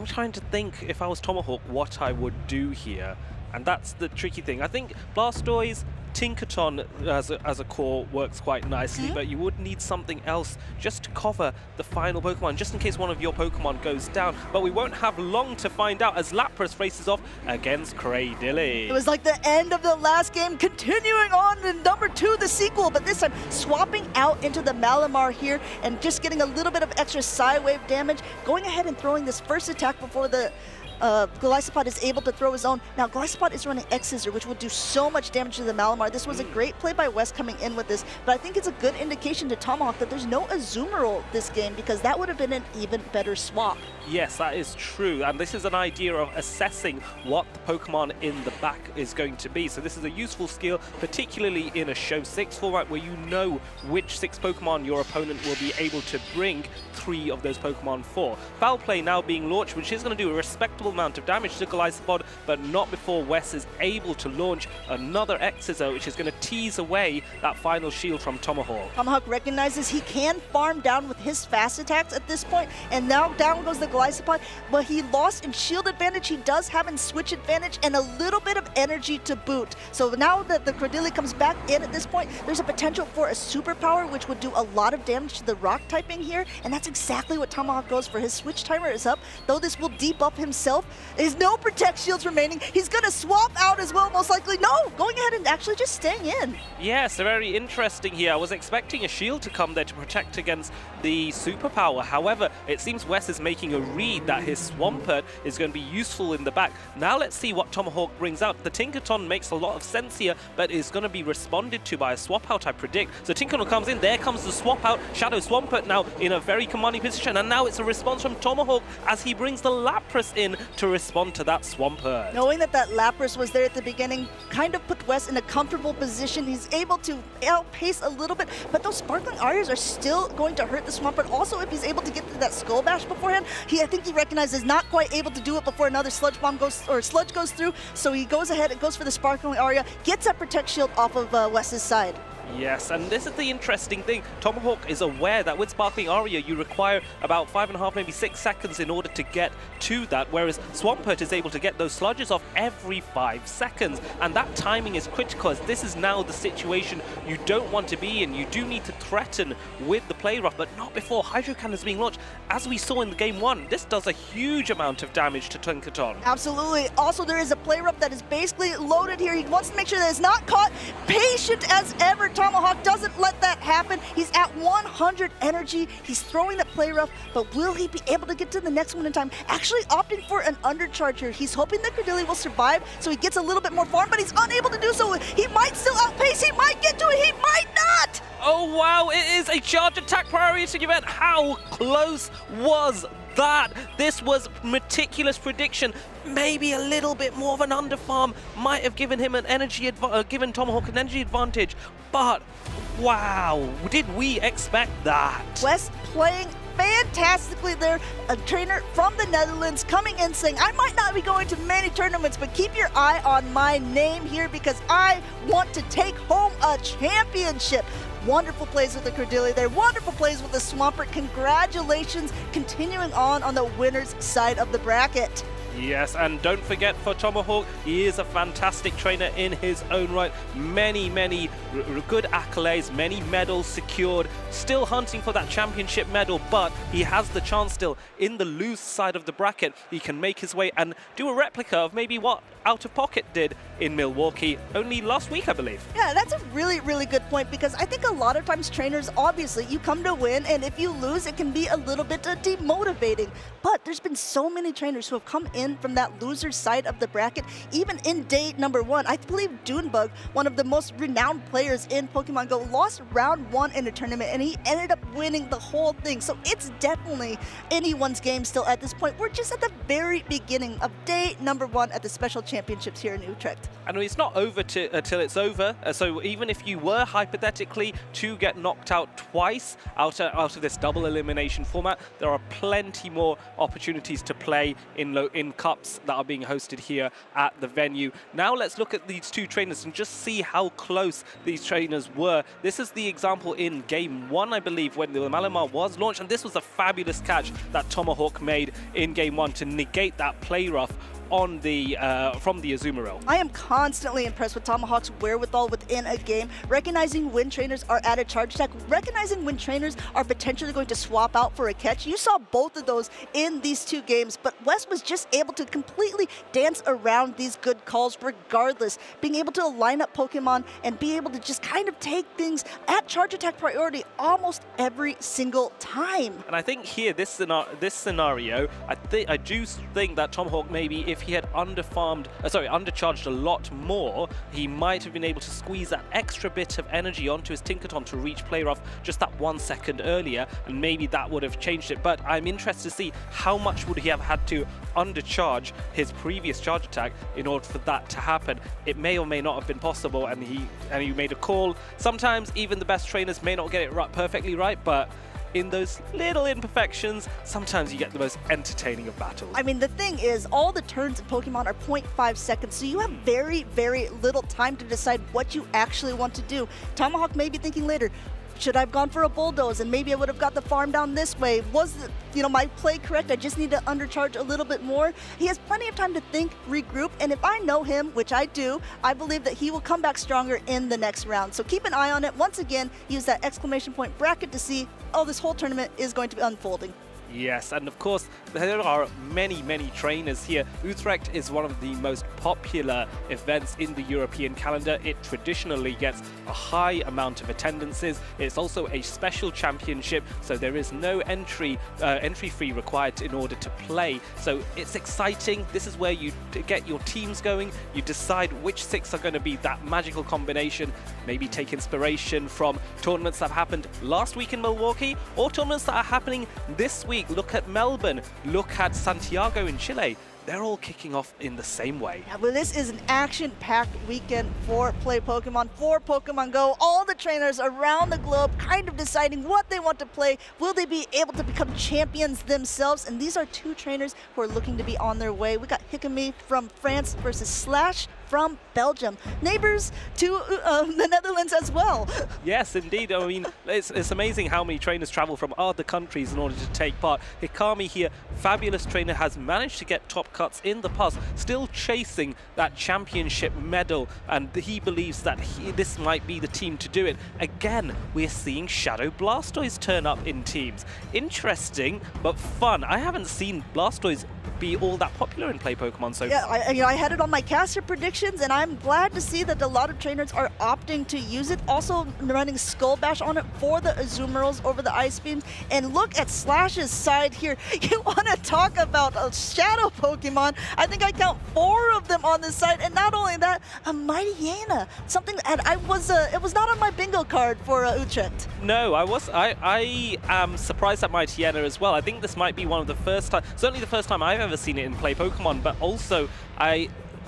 Speaker 4: trying to think, if I was Tomahawk, what I would do here. And that's the tricky thing. I think Blastoise, Tinkaton as a core works quite nicely, but you would need something else just to cover the final Pokemon, just in case one of your Pokemon goes down. But we won't have long to find out as Lapras faces off against Cradilly.
Speaker 6: It was like the end of the last game, continuing on in number 2, the sequel, but this time swapping out into the Malamar here and just getting a little bit of extra Psy-Wave damage, going ahead and throwing this first attack before the Golisopod is able to throw his own. Now, Golisopod is running X-Scissor, which will do so much damage to the Malamar. This was a great play by Wes coming in with this, but I think it's a good indication to Tomahawk that there's no Azumarill this game, because that would have been an even better swap.
Speaker 4: Yes, that is true, and this is an idea of assessing what the Pokemon in the back is going to be. So this is a useful skill, particularly in a Show 6 format where you know which 6 Pokemon your opponent will be able to bring 3 of those Pokemon for. Foul Play now being launched, which is going to do a respectable amount of damage to Golisopod, but not before Wes is able to launch another X-Scissor, which is going to tease away that final shield from Tomahawk.
Speaker 6: Tomahawk recognizes he can farm down with his fast attacks at this point, and now down goes the Golisopod, but he lost in shield advantage. He does have in switch advantage and a little bit of energy to boot. So now that the Cradilly comes back in at this point, there's a potential for a superpower, which would do a lot of damage to the rock typing here, and that's exactly what Tomahawk goes for. His switch timer is up, though this will debuff himself. There's no Protect Shields remaining. He's going to swap out as well, most likely. No, going ahead and actually just staying in.
Speaker 4: Yes, very interesting here. I was expecting a shield to come there to protect against the superpower. However, it seems Wes is making a read that his Swampert is going to be useful in the back. Now let's see what Tomahawk brings out. The Tinkaton makes a lot of sense here, but is going to be responded to by a swap out, I predict. So Tinkaton comes in, there comes the swap out. Shadow Swampert now in a very commanding position, and now it's a response from Tomahawk as he brings the Lapras in to respond to that Swampert.
Speaker 6: Knowing that Lapras was there at the beginning kind of put Wes in a comfortable position. He's able to outpace a little bit, but those Sparkling Arias are still going to hurt the Swampert. Also, if he's able to get to that Skull Bash beforehand, I think he recognizes not quite able to do it before another Sludge Bomb goes, or Sludge goes through, so he goes ahead and goes for the Sparkling Aria, gets that Protect Shield off of Wes's side.
Speaker 4: Yes, and this is the interesting thing. Tomahawk is aware that with Sparkling Aria, you require about 5.5, maybe 6 seconds in order to get to that, whereas Swampert is able to get those sludges off every 5 seconds. And that timing is critical, as this is now the situation you don't want to be in. You do need to threaten with the Play Rough, but not before Hydro Cannon is being launched. As we saw in the game 1, this does a huge amount of damage to Tinkaton.
Speaker 6: Absolutely. Also, there is a Play Rough that is basically loaded here. He wants to make sure that it's not caught. Patient as ever. Tomahawk doesn't let that happen. He's at 100 energy. He's throwing that Play Rough, but will he be able to get to the next one in time? Actually opting for an undercharge here. He's hoping that Cradilly will survive, so he gets a little bit more farm, but he's unable to do so. He might still outpace. He might get to it. He might not.
Speaker 4: Oh, wow. It is a charge attack priority event. How close was that? This was meticulous prediction. Maybe a little bit more of an underfarm might have given him an energy given Tomahawk an energy advantage, but wow, did we expect that?
Speaker 6: Wes playing fantastically there. A trainer from the Netherlands coming in saying, I might not be going to many tournaments, but keep your eye on my name here because I want to take home a championship. Wonderful plays with the Cordelia there. Wonderful plays with the Swampert. Congratulations, continuing on the winner's side of the bracket.
Speaker 4: Yes, and don't forget for Tomahawk, he is a fantastic trainer in his own right. Many good accolades, many medals secured, still hunting for that championship medal, but he has the chance still in the loose side of the bracket. He can make his way and do a replica of maybe what Out of Pocket did in Milwaukee only last week, I believe.
Speaker 6: Yeah, that's a really good point because I think a lot of times trainers, obviously, you come to win, and if you lose, it can be a little bit demotivating. But there's been so many trainers who have come in from that loser side of the bracket. Even in day number 1, I believe Dunebug, one of the most renowned players in Pokemon GO, lost round 1 in a tournament, and he ended up winning the whole thing. So it's definitely anyone's game still at this point. We're just at the very beginning of day number 1 at the Special Championships here in Utrecht.
Speaker 4: And it's not over till it's over. So even if you were hypothetically to get knocked out twice out of this double elimination format, there are plenty more opportunities to play in cups that are being hosted here at the venue. Now let's look at these two trainers and just see how close these trainers were. This is the example in game 1, I believe, when the Malamar was launched, and this was a fabulous catch that Tomahawk made in game 1 to negate that play rough on the from the Azumarill.
Speaker 6: I am constantly impressed with Tomahawk's wherewithal within a game, recognizing when trainers are at a charge attack, recognizing when trainers are potentially going to swap out for a catch. You saw both of those in these 2 games, but Wes was just able to completely dance around these good calls regardless, being able to line up Pokemon and be able to just kind of take things at charge attack priority almost every single time.
Speaker 4: And I think here, this scenario, I do think that Tomahawk, maybe if he had undercharged a lot more, he might have been able to squeeze that extra bit of energy onto his Tinkaton to reach play rough just that 1 second earlier, and maybe that would have changed it. But I'm interested to see how much would he have had to undercharge his previous charge attack in order for that to happen. It may or may not have been possible, and he made a call. Sometimes even the best trainers may not get it perfectly right, but in those little imperfections, sometimes you get the most entertaining of battles.
Speaker 6: I mean, the thing is, all the turns in Pokemon are 0.5 seconds, so you have very little time to decide what you actually want to do. Tomahawk may be thinking later, should I have gone for a bulldoze and maybe I would have got the farm down this way? Was my play correct? I just need to undercharge a little bit more. He has plenty of time to think, regroup, and if I know him, which I do, I believe that he will come back stronger in the next round. So keep an eye on it. Once again, use that exclamation point bracket to see, oh, this whole tournament is going to be unfolding.
Speaker 4: Yes, and of course, there are many trainers here. Utrecht is one of the most popular events in the European calendar. It traditionally gets a high amount of attendances. It's also a special championship, so there is no entry fee required in order to play. So it's exciting. This is where you get your teams going. You decide which 6 are going to be that magical combination. Maybe take inspiration from tournaments that happened last week in Milwaukee or tournaments that are happening this week. Look at Melbourne, look at Santiago in Chile. They're all kicking off in the same way.
Speaker 6: Yeah, well, this is an action-packed weekend for Play Pokemon, for Pokemon GO. All the trainers around the globe kind of deciding what they want to play. Will they be able to become champions themselves? And these are 2 trainers who are looking to be on their way. We got Hikami from France versus Slash from Belgium. Neighbors to the Netherlands as well.
Speaker 4: Yes, indeed. I mean, it's amazing how many trainers travel from other countries in order to take part. Hikami here, fabulous trainer, has managed to get top cuts in the past, still chasing that championship medal, and he believes that this might be the team to do it. Again, we're seeing Shadow Blastoise turn up in teams. Interesting, but fun. I haven't seen Blastoise be all that popular in Play Pokemon so far.
Speaker 6: Yeah, I had it on my caster predictions, and I'm glad to see that a lot of trainers are opting to use it. Also running Skull Bash on it for the Azumarils over the Ice Beams. And look at Slash's side here. You want to talk about a Shadow Pokemon? I think I count 4 of them on this side, and not only that, a Mighty Yana. Something that it was not on my bingo card for Utrecht.
Speaker 4: No, I am surprised at Mighty Yana as well. I think this might be one of the first time, certainly the first time I've ever seen it in Play Pokemon, but also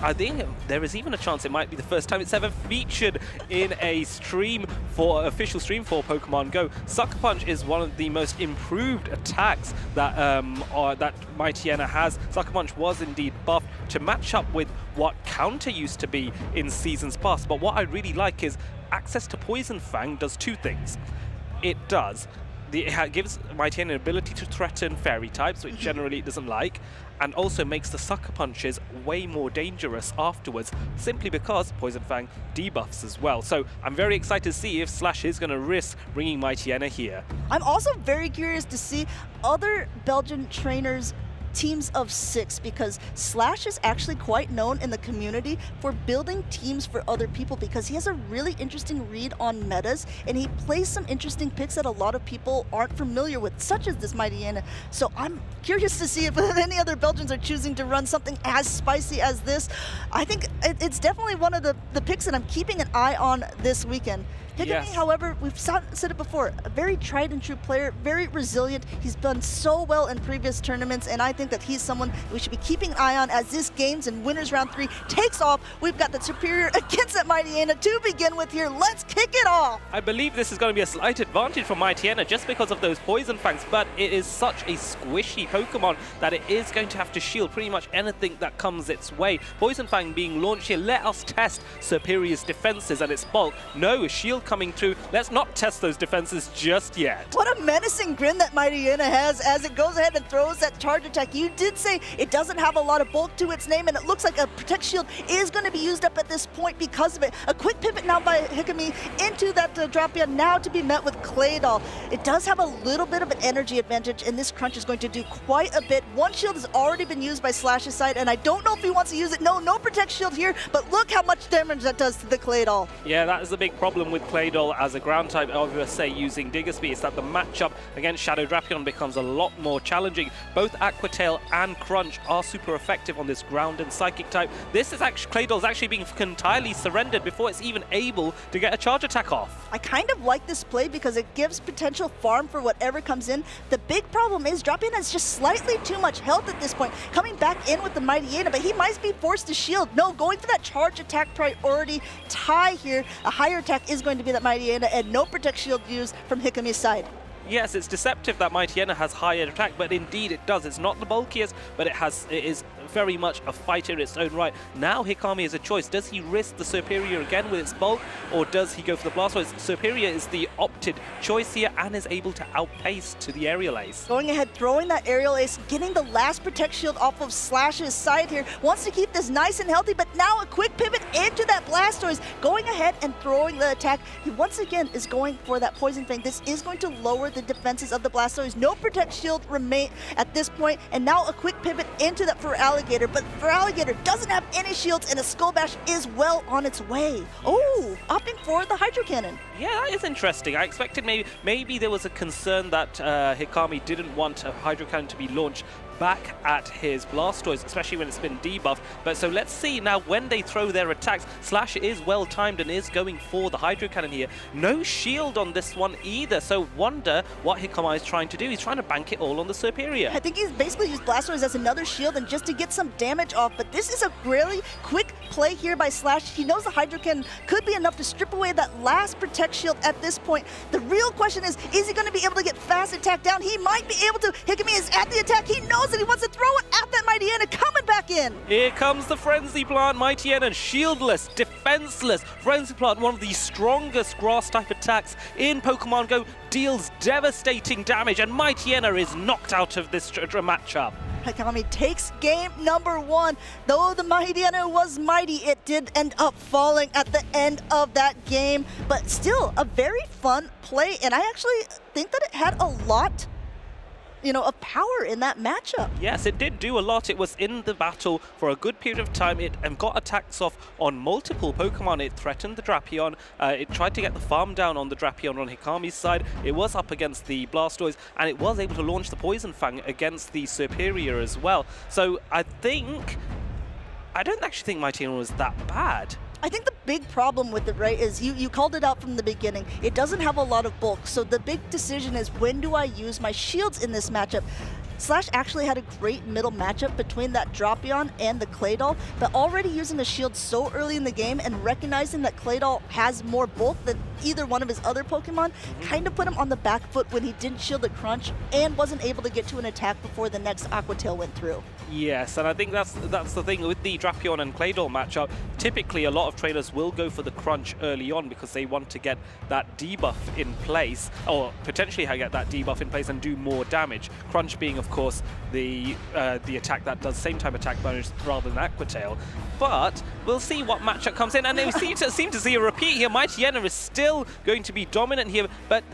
Speaker 4: I think there is even a chance it might be the first time it's ever featured in a stream official stream for Pokemon Go. Sucker Punch is one of the most improved attacks that that Mightyena has. Sucker Punch was indeed buffed to match up with what Counter used to be in seasons past. But what I really like is access to Poison Fang does two things. It gives Mightyena an ability to threaten fairy types, which generally it doesn't like, and also makes the Sucker Punches way more dangerous afterwards, simply because Poison Fang debuffs as well. So I'm very excited to see if Slash is going to risk bringing Mightyena here.
Speaker 6: I'm also very curious to see other Belgian trainers' teams of 6, because Slash is actually quite known in the community for building teams for other people, because he has a really interesting read on metas and he plays some interesting picks that a lot of people aren't familiar with, such as this Mightyena. So I'm curious to see if any other Belgians are choosing to run something as spicy as this. I think it's definitely one of the picks that I'm keeping an eye on this weekend. Higami,
Speaker 4: Yes.
Speaker 6: however, we've said it before, a very tried and true player, very resilient. He's done so well in previous tournaments, and I think that he's someone we should be keeping an eye on as this games and winners round 3 takes off. We've got the Superior against that Mightyena to begin with here. Let's kick it off.
Speaker 4: I believe this is going to be a slight advantage for Mightyena just because of those Poison Fangs, but it is such a squishy Pokemon that it is going to have to shield pretty much anything that comes its way. Poison Fang being launched here, let us test Superior's defenses and its bulk. No, shield coming through. Let's not test those defenses just yet.
Speaker 6: What a menacing grin that Mightyena has as it goes ahead and throws that charge attack. You did say it doesn't have a lot of bulk to its name, and it looks like a Protect Shield is going to be used up at this point because of it. A quick pivot now by Hikami into that Drapion, now to be met with Claydol. It does have a little bit of an energy advantage, and this Crunch is going to do quite a bit. One shield has already been used by Slash's side, and I don't know if he wants to use it. No Protect Shield here, but look how much damage that does to the Claydol.
Speaker 4: Yeah, that is a big problem with Claydol as a ground type, say using Digger Speed, is that the matchup against Shadow Drapion becomes a lot more challenging. Both Aqua Tail and Crunch are super effective on this ground and psychic type. This is actually, Claydol's actually being entirely surrendered before it's even able to get a charge attack off.
Speaker 6: I kind of like this play because it gives potential farm for whatever comes in. The big problem is Drapion has just slightly too much health at this point, coming back in with the Mightyena, but he might be forced to shield. No, going for that charge attack priority tie here. A higher attack is going to be that Mightyena, and no Protect Shield used from Hikami's side.
Speaker 4: Yes, it's deceptive that Mightyena has higher attack, but indeed it does. It's not the bulkiest, but it is very much a fighter in its own right. Now Hikami is a choice. Does he risk the Superior again with its bulk, or does he go for the Blastoise? Superior is the opted choice here and is able to outpace to the Aerial Ace.
Speaker 6: Going ahead, throwing that Aerial Ace, getting the last Protect Shield off of Slash's side here. Wants to keep this nice and healthy, but now a quick pivot into that Blastoise. Going ahead and throwing the attack. He once again is going for that Poison Fang. This is going to lower the defenses of the Blastoise. No Protect Shield remain at this point, and now a quick pivot into that for Alligator, but for Alligator doesn't have any shields, and a Skull Bash is well on its way. Oh, opting for the Hydro Cannon.
Speaker 4: Yeah, that is interesting. I expected maybe there was a concern that Hikami didn't want a Hydro Cannon to be launched back at his Blastoise, especially when it's been debuffed. But so let's see now when they throw their attacks. Slash is well timed and is going for the Hydro Cannon here. No shield on this one either, so wonder what Hikami is trying to do. He's trying to bank it all on the Superior.
Speaker 6: I think he's basically used Blastoise as another shield and just to get some damage off, but this is a really quick play here by Slash. He knows the Hydro Cannon could be enough to strip away that last Protect Shield at this point. The real question is he going to be able to get fast attack down? He might be able to. Hikami is at the attack. He knows that he wants to throw it at that Mightyena, coming back in.
Speaker 4: Here comes the Frenzy Plant. Mightyena, shieldless, defenseless. Frenzy Plant, one of the strongest grass type attacks in Pokemon Go, deals devastating damage, and Mightyena is knocked out of this matchup.
Speaker 6: Hikami takes game number 1. Though the Mightyena was mighty, it did end up falling at the end of that game, but still a very fun play, and I actually think that it had a lot of power in that matchup.
Speaker 4: Yes, it did do a lot. It was in the battle for a good period of time. It got attacks off on multiple Pokemon. It threatened the Drapion. It tried to get the farm down on the Drapion on Hikami's side. It was up against the Blastoise, and it was able to launch the Poison Fang against the Superior as well. So I don't actually think Mightyena was that bad.
Speaker 6: I think the big problem with it, right, is you called it out from the beginning. It doesn't have a lot of bulk, so the big decision is when do I use my shields in this matchup? Slash actually had a great middle matchup between that Drapion and the Claydol, but already using the shield so early in the game and recognizing that Claydol has more bulk than either one of his other Pokemon kind of put him on the back foot when he didn't shield the crunch and wasn't able to get to an attack before the next Aqua Tail went through.
Speaker 4: Yes, and I think that's the thing with the Drapion and Claydol matchup. Typically, a lot of trainers will go for the crunch early on because they want to get that debuff in place, or potentially get that debuff in place and do more damage. Crunch being, of course, the attack that does same type attack bonus rather than Aqua Tail. But we'll see what matchup comes in, and we seem to see a repeat here. Mightyena is still going to be dominant here,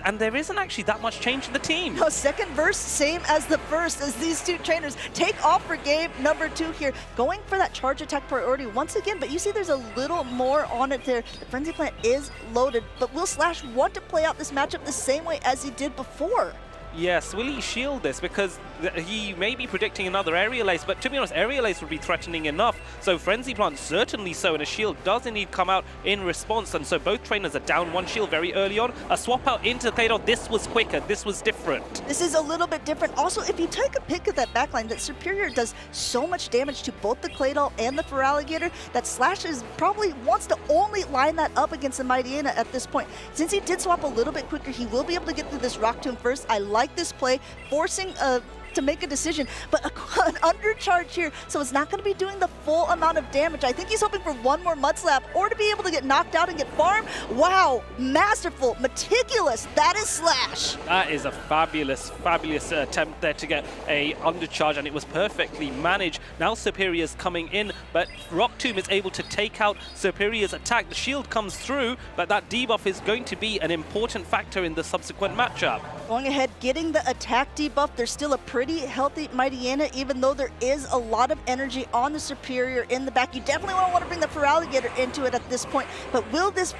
Speaker 4: and there isn't actually that much change in the team.
Speaker 6: No, second verse, same as the first, as these two trainers take off for game number 2 here, going for that charge attack priority once again, but you see there's a little more on it there. The Frenzy Plant is loaded, but will Slash want to play out this matchup the same way as he did before?
Speaker 4: Yes, will he shield this? Because he may be predicting another Aerial Ace, but to be honest, Aerial Ace would be threatening enough. So Frenzy Plant certainly so, and a shield does indeed come out in response. And so both trainers are down one shield very early on. A swap out into Claydol, this was quicker, this was different.
Speaker 6: This is a little bit different. Also, if you take a pick at that backline, that Superior does so much damage to both the Claydol and the Feraligatr that Slash probably wants to only line that up against the Mightyena at this point. Since he did swap a little bit quicker, he will be able to get through this Rock Tomb first. I like this play, forcing to make a decision, but an undercharge here, so it's not going to be doing the full amount of damage. I think he's hoping for one more Mud Slap or to be able to get knocked out and get farmed. Wow, masterful, meticulous, that is Slash.
Speaker 4: That is a fabulous, fabulous attempt there to get a undercharge, and it was perfectly managed. Now Superior's coming in, but Rock Tomb is able to take out Superior's attack. The shield comes through, but that debuff is going to be an important factor in the subsequent matchup.
Speaker 6: Going ahead, getting the attack debuff, there's still a pretty healthy Mightyena, even though there is a lot of energy on the Superior in the back. You definitely want to bring the Feraligatr into it at this point, but will this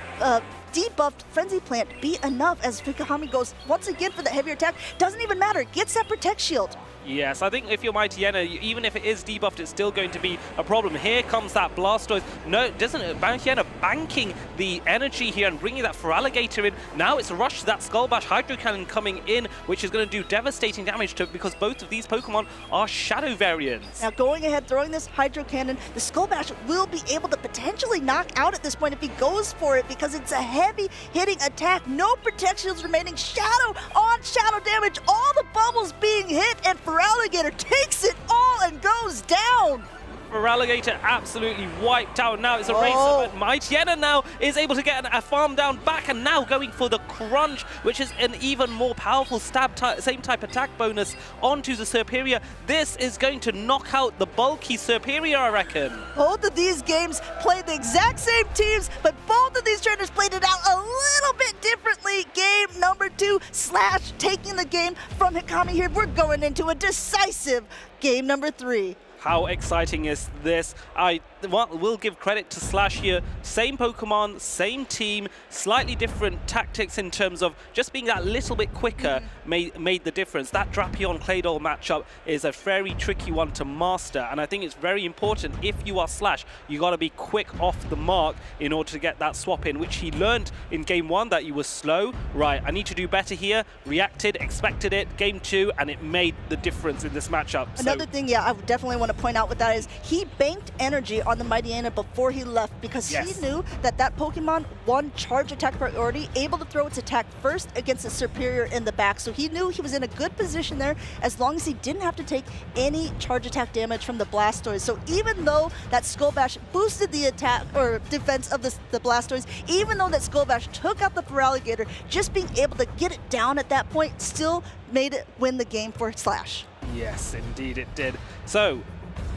Speaker 6: debuffed Frenzy Plant be enough as Fikahami goes once again for the heavier attack? Doesn't even matter, gets that Protect Shield.
Speaker 4: Yes, I think if you're Mightyena, even if it is debuffed, it's still going to be a problem. Here comes that Blastoise. No, doesn't it? Mightyena banking the energy here and bringing that Feraligatr in. Now it's rushed to that Skull Bash Hydro Cannon coming in, which is going to do devastating damage to because both of these Pokemon are Shadow variants.
Speaker 6: Now going ahead, throwing this Hydro Cannon, the Skull Bash will be able to potentially knock out at this point if he goes for it because it's a heavy hitting attack. No Protect Shields remaining. Shadow on Shadow damage. All the bubbles being hit, and Feraligatr takes it all and goes down.
Speaker 4: Feraligatr absolutely wiped out. Now it's a race, but Mightyena now is able to get a farm down back, and now going for the Crunch, which is an even more powerful stab same type attack bonus onto the Superior. This is going to knock out the bulky Superior, I reckon.
Speaker 6: Both of these games played the exact same teams, but both of these trainers played it out a little bit differently. Game number 2, Slash taking the game from Hikami here. We're going into a decisive game number 3.
Speaker 4: How exciting is this? I will give credit to Slash here. Same Pokemon, same team, slightly different tactics in terms of just being that little bit quicker made the difference. That Drapion Claydol matchup is a very tricky one to master, and I think it's very important if you are Slash, you got to be quick off the mark in order to get that swap in, which he learned in game 1 that you were slow. Right, I need to do better here. Reacted, expected it, game 2, and it made the difference in this matchup.
Speaker 6: Another thing, I would definitely want to point out with that is he banked energy on the Mightyena before he left because he knew that that Pokemon won charge attack priority, able to throw its attack first against the Superior in the back. So he knew he was in a good position there as long as he didn't have to take any charge attack damage from the Blastoise. So even though that Skull Bash boosted the attack or defense of the Blastoise, even though that Skull Bash took out the Feraligatr, just being able to get it down at that point still made it win the game for Slash.
Speaker 4: Yes, indeed it did. So,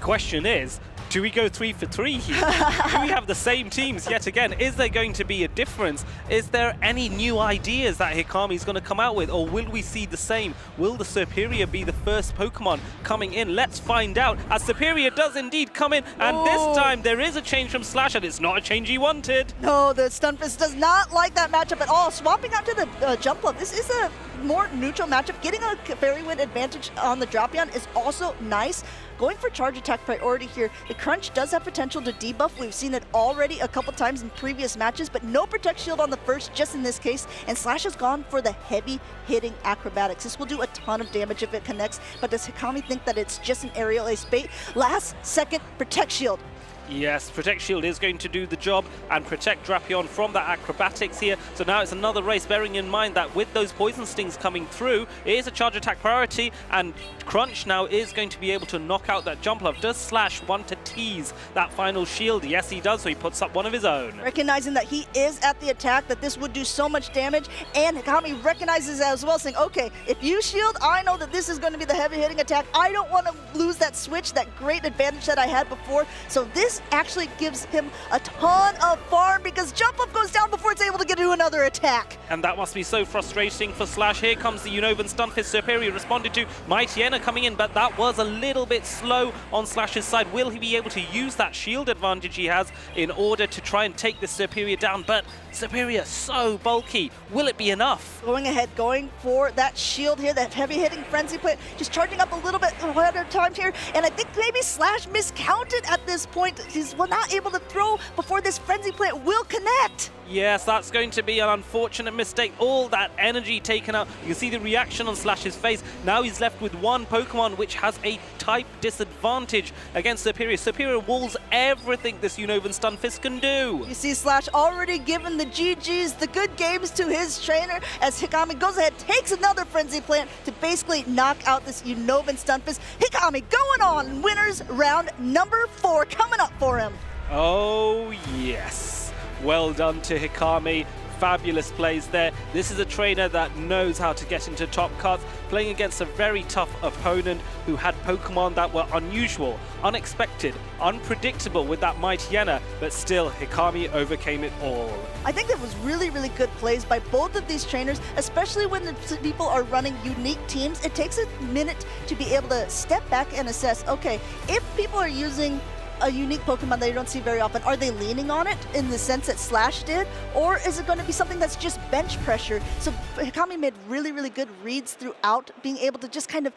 Speaker 4: question is, do we go 3 for 3 here? Do we have the same teams yet again? Is there going to be a difference? Is there any new ideas that Hikami's going to come out with, or will we see the same? Will the Superior be the first Pokemon coming in? Let's find out, as Superior does indeed come in, and this time there is a change from Slash, and it's not a change he wanted.
Speaker 6: No, the Stunfisk does not like that matchup at all. Swapping out to the Jump Up, this is a more neutral matchup. Getting a Fairy Wind advantage on the Drapion is also nice. Going for charge attack priority here, the Crunch does have potential to debuff. We've seen it already a couple times in previous matches, but no Protect Shield on the first, just in this case. And Slash has gone for the heavy-hitting Acrobatics. This will do a ton of damage if it connects, but does Hikami think that it's just an aerial ace bait? Last second Protect Shield.
Speaker 4: Yes, Protect Shield is going to do the job and protect Drapion from that acrobatics here. So now it's another race, bearing in mind that with those Poison Stings coming through, it is a charge attack priority, and Crunch now is going to be able to knock out that jump love. Does Slash want to tease that final shield? Yes, he does, so he puts up one of his own.
Speaker 6: Recognizing that he is at the attack, that this would do so much damage, and Hikami recognizes that as well, saying, okay, if you shield, I know that this is going to be the heavy-hitting attack. I don't want to lose that switch, that great advantage that I had before. So this actually gives him a ton of farm because jump up goes down before it's able to get to another attack.
Speaker 4: And that must be so frustrating for Slash. Here comes the Unovan Stunfisk. Superior responded to Mighty Enna coming in, but that was a little bit slow on Slash's side. Will he be able to use that shield advantage he has in order to try and take this Superior down? But Superior so bulky. Will it be enough?
Speaker 6: Going ahead, going for that shield here, that heavy-hitting Frenzy Plant, just charging up a little bit ahead of time here, and I think maybe Slash miscounted at this point. He's not able to throw before this Frenzy Plant will connect.
Speaker 4: Yes, that's going to be an unfortunate mistake. All that energy taken out. You can see the reaction on Slash's face. Now he's left with one Pokemon which has a type disadvantage against Superior. Superior walls everything this Unovan Stunfisk can do.
Speaker 6: You see Slash already given the GGs, the good games to his trainer, as Hikami goes ahead, takes another Frenzy Plant to basically knock out this Unovan Stunfisk. Hikami going on, winners round number 4 coming up for him.
Speaker 4: Oh, yes. Well done to Hikami. Fabulous plays there. This is a trainer that knows how to get into top cuts, playing against a very tough opponent who had Pokemon that were unusual, unexpected, unpredictable with that Mighty Enna, but still Hikami overcame it all.
Speaker 6: I think that was really, really good plays by both of these trainers, especially when the people are running unique teams. It takes a minute to be able to step back and assess, okay, if people are using a unique Pokemon that you don't see very often, are they leaning on it in the sense that Slash did? Or is it going to be something that's just bench pressure? So Hikami made really, really good reads throughout, being able to just kind of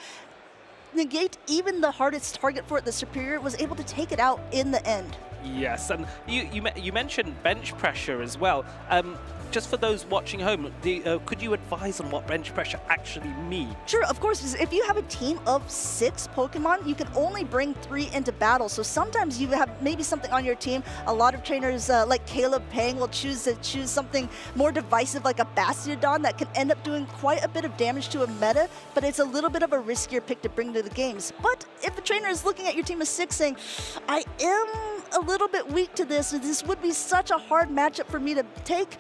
Speaker 6: negate even the hardest target for it, the Superior, was able to take it out in the end.
Speaker 4: Yes, and you mentioned bench pressure as well. Just for those watching home, could you advise on what bench pressure actually means?
Speaker 6: Sure, of course. If you have a team of 6 Pokemon, you can only bring 3 into battle. So sometimes you have maybe something on your team. A lot of trainers like Caleb Pang will choose something more divisive like a Bastiodon that can end up doing quite a bit of damage to a meta, but it's a little bit of a riskier pick to bring to the games. But if a trainer is looking at your team of 6 saying, I am a little bit weak to this would be such a hard matchup for me to take,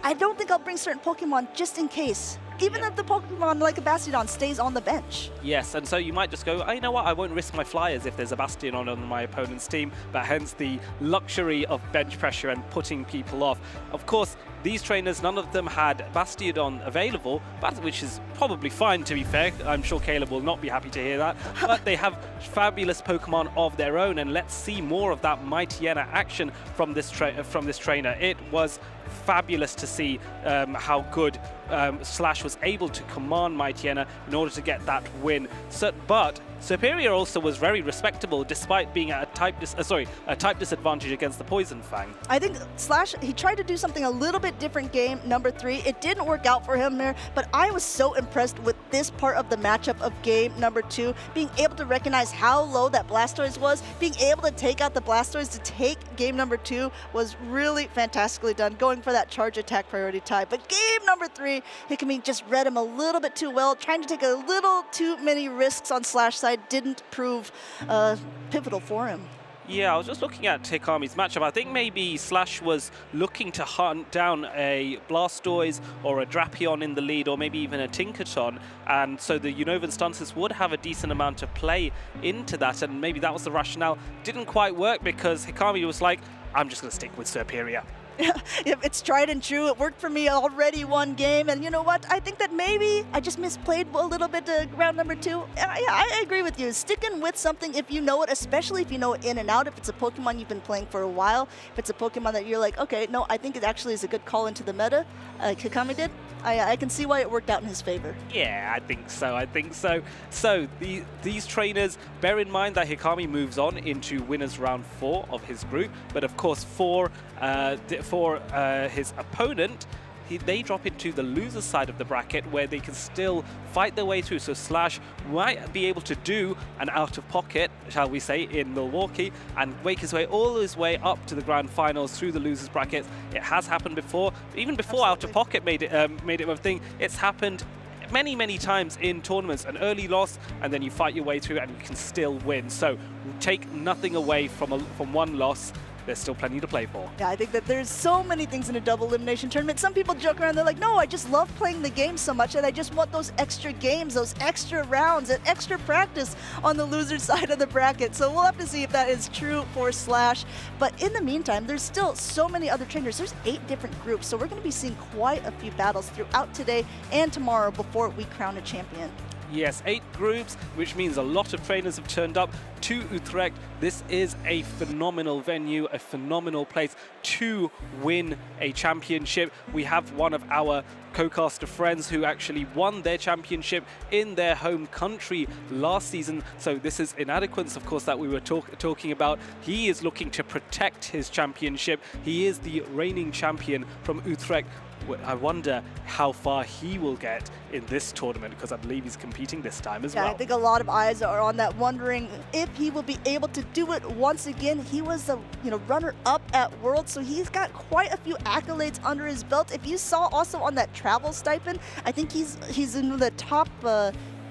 Speaker 6: I don't think I'll bring certain Pokemon just in case. Even if the Pokemon like a Bastiodon stays on the bench.
Speaker 4: Yes, and so you might just go, oh, you know what, I won't risk my flyers if there's a Bastiodon on my opponent's team, but hence the luxury of bench pressure and putting people off. Of course, these trainers, none of them had Bastiodon available, which is probably fine, to be fair. I'm sure Caleb will not be happy to hear that. But they have fabulous Pokemon of their own, and let's see more of that Mighty Enna action from this trainer. It was fabulous to see how good Slash was able to command Mighty Enna in order to get that win. But Superior also was very respectable despite being at a type disadvantage against the Poison Fang.
Speaker 6: I think Slash, he tried to do something a little bit different game number 3. It didn't work out for him there, but I was so impressed with this part of the matchup of game number 2, being able to recognize how low that Blastoise was, being able to take out the Blastoise to take game number 2 was really fantastically done, going for that charge attack priority tie. But game number 3, Hikami just read him a little bit too well, trying to take a little too many risks on Slash side didn't prove pivotal for him.
Speaker 4: Yeah, I was just looking at Hikami's matchup. I think maybe Slash was looking to hunt down a Blastoise or a Drapion in the lead, or maybe even a Tinkaton, and so the Unovan Stunfisk would have a decent amount of play into that, and maybe that was the rationale. Didn't quite work because Hikami was like, I'm just going to stick with Superior.
Speaker 6: It's tried and true. It worked for me already one game, and you know what? I think that maybe I just misplayed a little bit round number 2. Yeah, I agree with you. Sticking with something if you know it, especially if you know it in and out, if it's a Pokemon you've been playing for a while, if it's a Pokemon that you're like, okay, no, I think it actually is a good call into the meta, like Hikami did, I can see why it worked out in his favor.
Speaker 4: Yeah, I think so. I think so. So these trainers, bear in mind that Hikami moves on into winners round 4 of his group, but of course for his opponent, they drop into the loser side of the bracket where they can still fight their way through. So Slash might be able to do an out of pocket, shall we say, in Milwaukee and make his way all his way up to the grand finals through the losers brackets. It has happened before, even before Out of Pocket made it a thing. It's happened many times in tournaments, an early loss and then you fight your way through and you can still win. So take nothing away from one loss. There's still plenty to play for.
Speaker 6: Yeah, I think that there's so many things in a double elimination tournament. Some people joke around, they're like, no, I just love playing the game so much and I just want those extra games, those extra rounds, and extra practice on the loser side of the bracket. So we'll have to see if that is true for Slash. But in the meantime, there's still so many other trainers. There's 8 different groups, so we're going to be seeing quite a few battles throughout today and tomorrow before we crown a champion.
Speaker 4: Yes, 8 groups, which means a lot of trainers have turned up to Utrecht. This is a phenomenal venue, a phenomenal place to win a championship. We have one of our co-caster friends who actually won their championship in their home country last season. So this is Inadequance, of course, that we were talking about. He is looking to protect his championship. He is the reigning champion from Utrecht. I wonder how far he will get in this tournament, because I believe he's competing this time as well.
Speaker 6: I think a lot of eyes are on that, wondering if he will be able to do it once again. He was the runner-up at Worlds, so he's got quite a few accolades under his belt. If you saw also on that travel stipend, I think he's in the top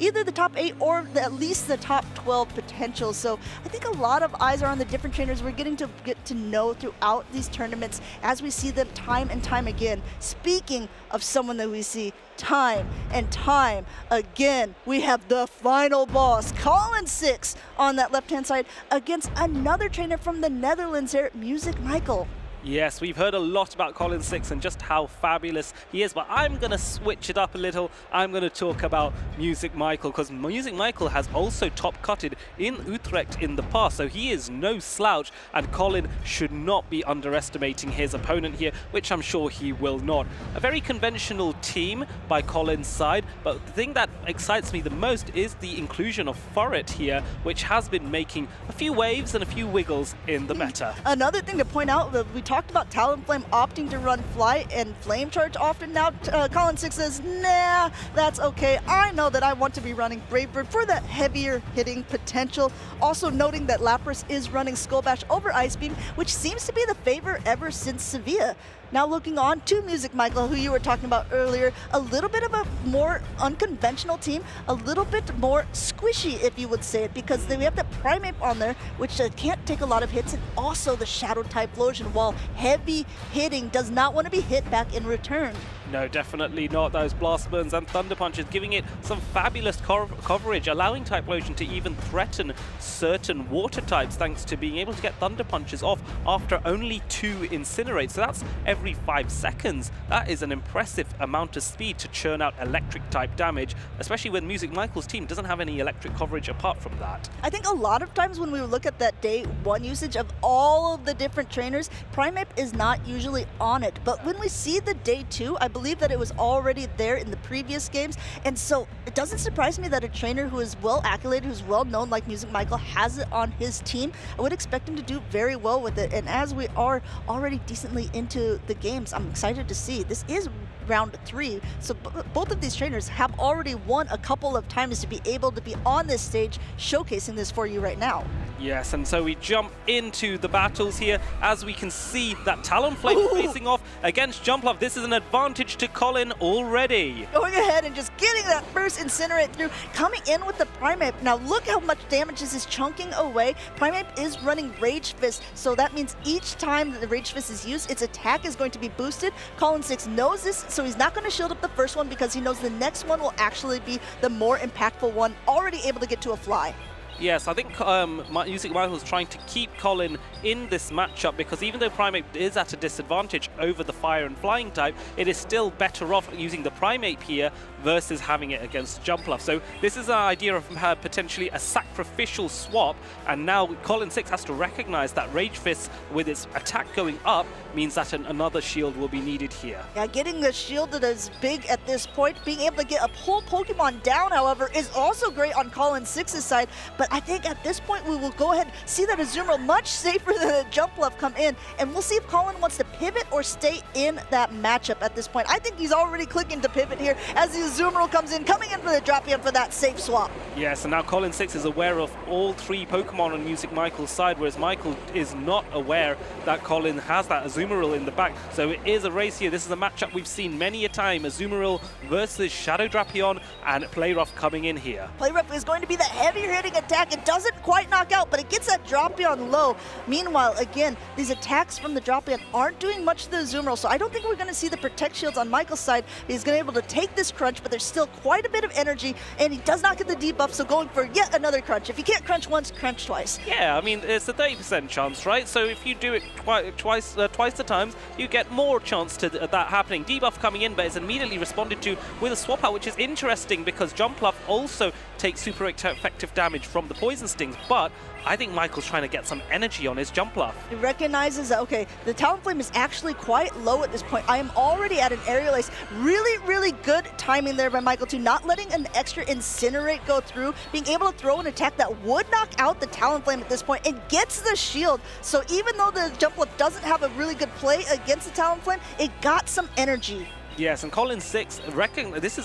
Speaker 6: either the top 8 or at least the top 12 potential. So I think a lot of eyes are on the different trainers we're getting to get to know throughout these tournaments as we see them time and time again. Speaking of someone that we see time and time again, we have the final boss, Colin 6, on that left-hand side against another trainer from the Netherlands here, Music Michael.
Speaker 4: Yes, we've heard a lot about Colin 6 and just how fabulous he is, but I'm going to switch it up a little. I'm going to talk about Music Michael, because Music Michael has also top-cutted in Utrecht in the past, so he is no slouch, and Colin should not be underestimating his opponent here, which I'm sure he will not. A very conventional team by Colin's side, but the thing that excites me the most is the inclusion of Furret here, which has been making a few waves and a few wiggles in the meta.
Speaker 6: Another thing to point out, we talked about Talonflame opting to run Fly and Flame Charge often now. Colin 6 says, nah, that's okay. I know that I want to be running Brave Bird for that heavier hitting potential. Also noting that Lapras is running Skull Bash over Ice Beam, which seems to be the favor ever since Sevilla. Now looking on to Music Michael, who you were talking about earlier, a little bit of a more unconventional team, a little bit more squishy, if you would say it, because we have the Primeape on there, which can't take a lot of hits, and also the Shadow-type Flosion, while heavy hitting does not want to be hit back in return.
Speaker 4: No, definitely not. Those Blast Burns and Thunder Punches giving it some fabulous coverage, allowing Typhlosion to even threaten certain water types thanks to being able to get Thunder Punches off after only 2 Incinerate. So that's every 5 seconds. That is an impressive amount of speed to churn out electric type damage, especially when Music Michael's team doesn't have any electric coverage apart from that.
Speaker 6: I think a lot of times when we look at that day 1 usage of all of the different trainers, Primeape is not usually on it. But when we see the day 2, I believe that it was already there in the previous games, and so it doesn't surprise me that a trainer who is well accoladed, who's well known like Music Michael, has it on his team. I would expect him to do very well with it, and as we are already decently into the games, I'm excited to see. This is round 3, so both of these trainers have already won a couple of times to be able to be on this stage showcasing this for you right now.
Speaker 4: Yes, and so we jump into the battles here as we can see that Talonflame facing off against Jumpluff. This is an advantage to Colin already.
Speaker 6: Going ahead and just getting that first Incinerate through, coming in with the Primeape. Now look how much damage this is chunking away. Primeape is running Rage Fist, so that means each time that the Rage Fist is used, its attack is going to be boosted. Colin 6 knows this, so he's not going to shield up the first one because he knows the next one will actually be the more impactful one, already able to get to a Fly.
Speaker 4: Yes, I think Music Michael's trying to keep Colin in this matchup because even though Primeape is at a disadvantage over the Fire and Flying type, it is still better off using the Primeape here versus having it against Jumpluff. So this is an idea of potentially a sacrificial swap, and now Colin 6 has to recognize that Rage Fist with its attack going up means that another shield will be needed here.
Speaker 6: Yeah, getting the shield that is big at this point, being able to get a whole Pokemon down, however, is also great on Colin 6's side, but I think at this point we will go ahead and see that Azumarill much safer than the Jumpluff come in, and we'll see if Colin wants to pivot or stay in that matchup at this point. I think he's already clicking to pivot here as the Azumarill comes in, coming in for the Drapion for that safe swap.
Speaker 4: Yes, and now Colin 6 is aware of all 3 Pokemon on Music Michael's side, whereas Michael is not aware that Colin has that Azumarill in the back. So it is a race here. This is a matchup we've seen many a time. Azumarill versus Shadow Drapion, and Playrough coming in here.
Speaker 6: Playrough is going to be the heavier hitting attack. It doesn't quite knock out, but it gets that Drapion low. Meanwhile, again, these attacks from the Drapion aren't doing much to the Azumarill, so I don't think we're going to see the Protect Shields on Michael's side. He's going to be able to take this crunch, but there's still quite a bit of energy, and he does not get the debuff, so going for yet another crunch. If you can't crunch once, crunch twice.
Speaker 4: Yeah, I mean, it's a 30% chance, right? So if you do it twice the times, you get more chance to that happening. Debuff coming in, but it's immediately responded to with a swap out, which is interesting because Jumpluff also takes super effective damage from the Poison Stings, but I think Michael's trying to get some energy on his Jumpluff.
Speaker 6: He recognizes that, okay, the Talonflame is actually quite low at this point. I am already at an Aerial Ace. Really, really good timing there by Michael, too. Not letting an extra Incinerate go through, being able to throw an attack that would knock out the Talonflame at this point and gets the shield. So even though the Jumpluff doesn't have a really good play against the Talonflame, it got some energy.
Speaker 4: Yes, and Colin 6,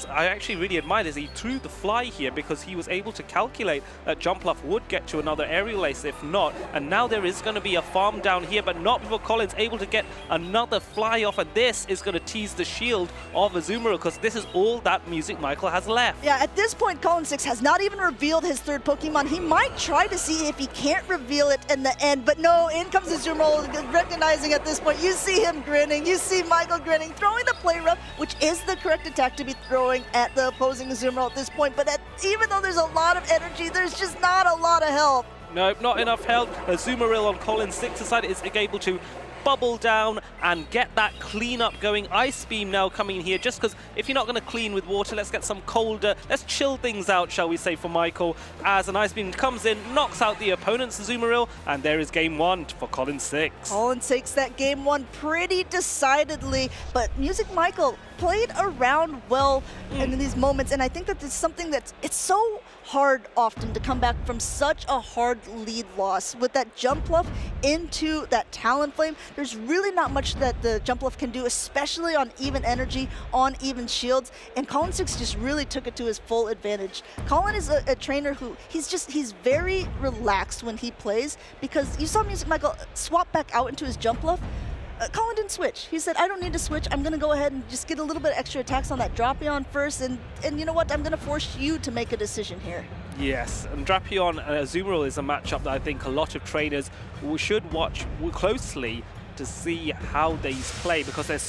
Speaker 4: I actually really admire this. He threw the fly here because he was able to calculate that Jumpluff would get to another Aerial Ace if not. And now there is going to be a farm down here, but not before Colin's able to get another fly off. And this is going to tease the shield of Azumarill because this is all that Music Michael has left.
Speaker 6: Yeah, at this point, Colin 6 has not even revealed his third Pokemon. He might try to see if he can't reveal it in the end, but no, in comes Azumarill, recognizing at this point. You see him grinning, you see Michael grinning, throwing the Play Rough, which is the correct attack to be throwing at the opposing Azumarill at this point. But even though there's a lot of energy, there's just not a lot of help.
Speaker 4: No, not enough help. Azumarill on Colin 6's side is able to bubble down and get that cleanup going. Ice Beam now coming in here, just because if you're not going to clean with water, let's get some colder, let's chill things out, shall we say, for Michael, as an Ice Beam comes in, knocks out the opponent's Azumarill, and there is game 1 for Colin 6.
Speaker 6: Colin takes that game 1 pretty decidedly, but Music Michael played around well in these moments, and I think that it's something that's so hard often to come back from such a hard lead loss. With that Jumpluff into that Talonflame, there's really not much that the Jumpluff can do, especially on even energy, on even shields, and Colin 6 just really took it to his full advantage. Colin is a trainer who he's very relaxed when he plays, because you saw Music Michael swap back out into his Jumpluff. Colin didn't switch. He said, I don't need to switch. I'm going to go ahead and just get a little bit of extra attacks on that Drapion first, and you know what? I'm going to force you to make a decision here.
Speaker 4: Yes, and Drapion and Azumarill is a matchup that I think a lot of trainers should watch closely to see how they play, because they're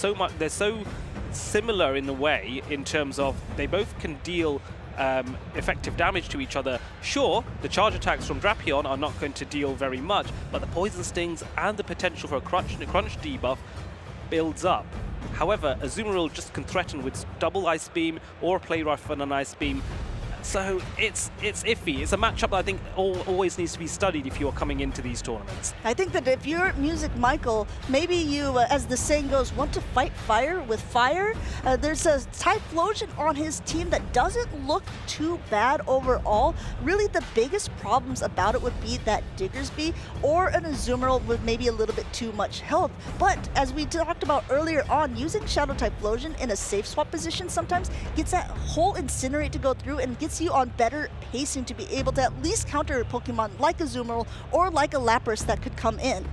Speaker 4: so similar in a way, in terms of they both can deal effective damage to each other. Sure, the charge attacks from Drapion are not going to deal very much, but the Poison Stings and the potential for a crunch debuff builds up. However, Azumarill just can threaten with double Ice Beam or a Play Rough and an Ice Beam. So it's iffy. It's a matchup that I think always needs to be studied if you are coming into these tournaments.
Speaker 6: I think that if you're Music Michael, maybe you, as the saying goes, want to fight fire with fire. There's a Typhlosion on his team that doesn't look too bad overall. Really, the biggest problems about it would be that Diggersby or an Azumarill with maybe a little bit too much health. But as we talked about earlier on, using Shadow Typhlosion in a safe swap position sometimes gets that whole Incinerate to go through and gets you on better pacing to be able to at least counter a Pokemon like a Azumarill or like a Lapras that could come in.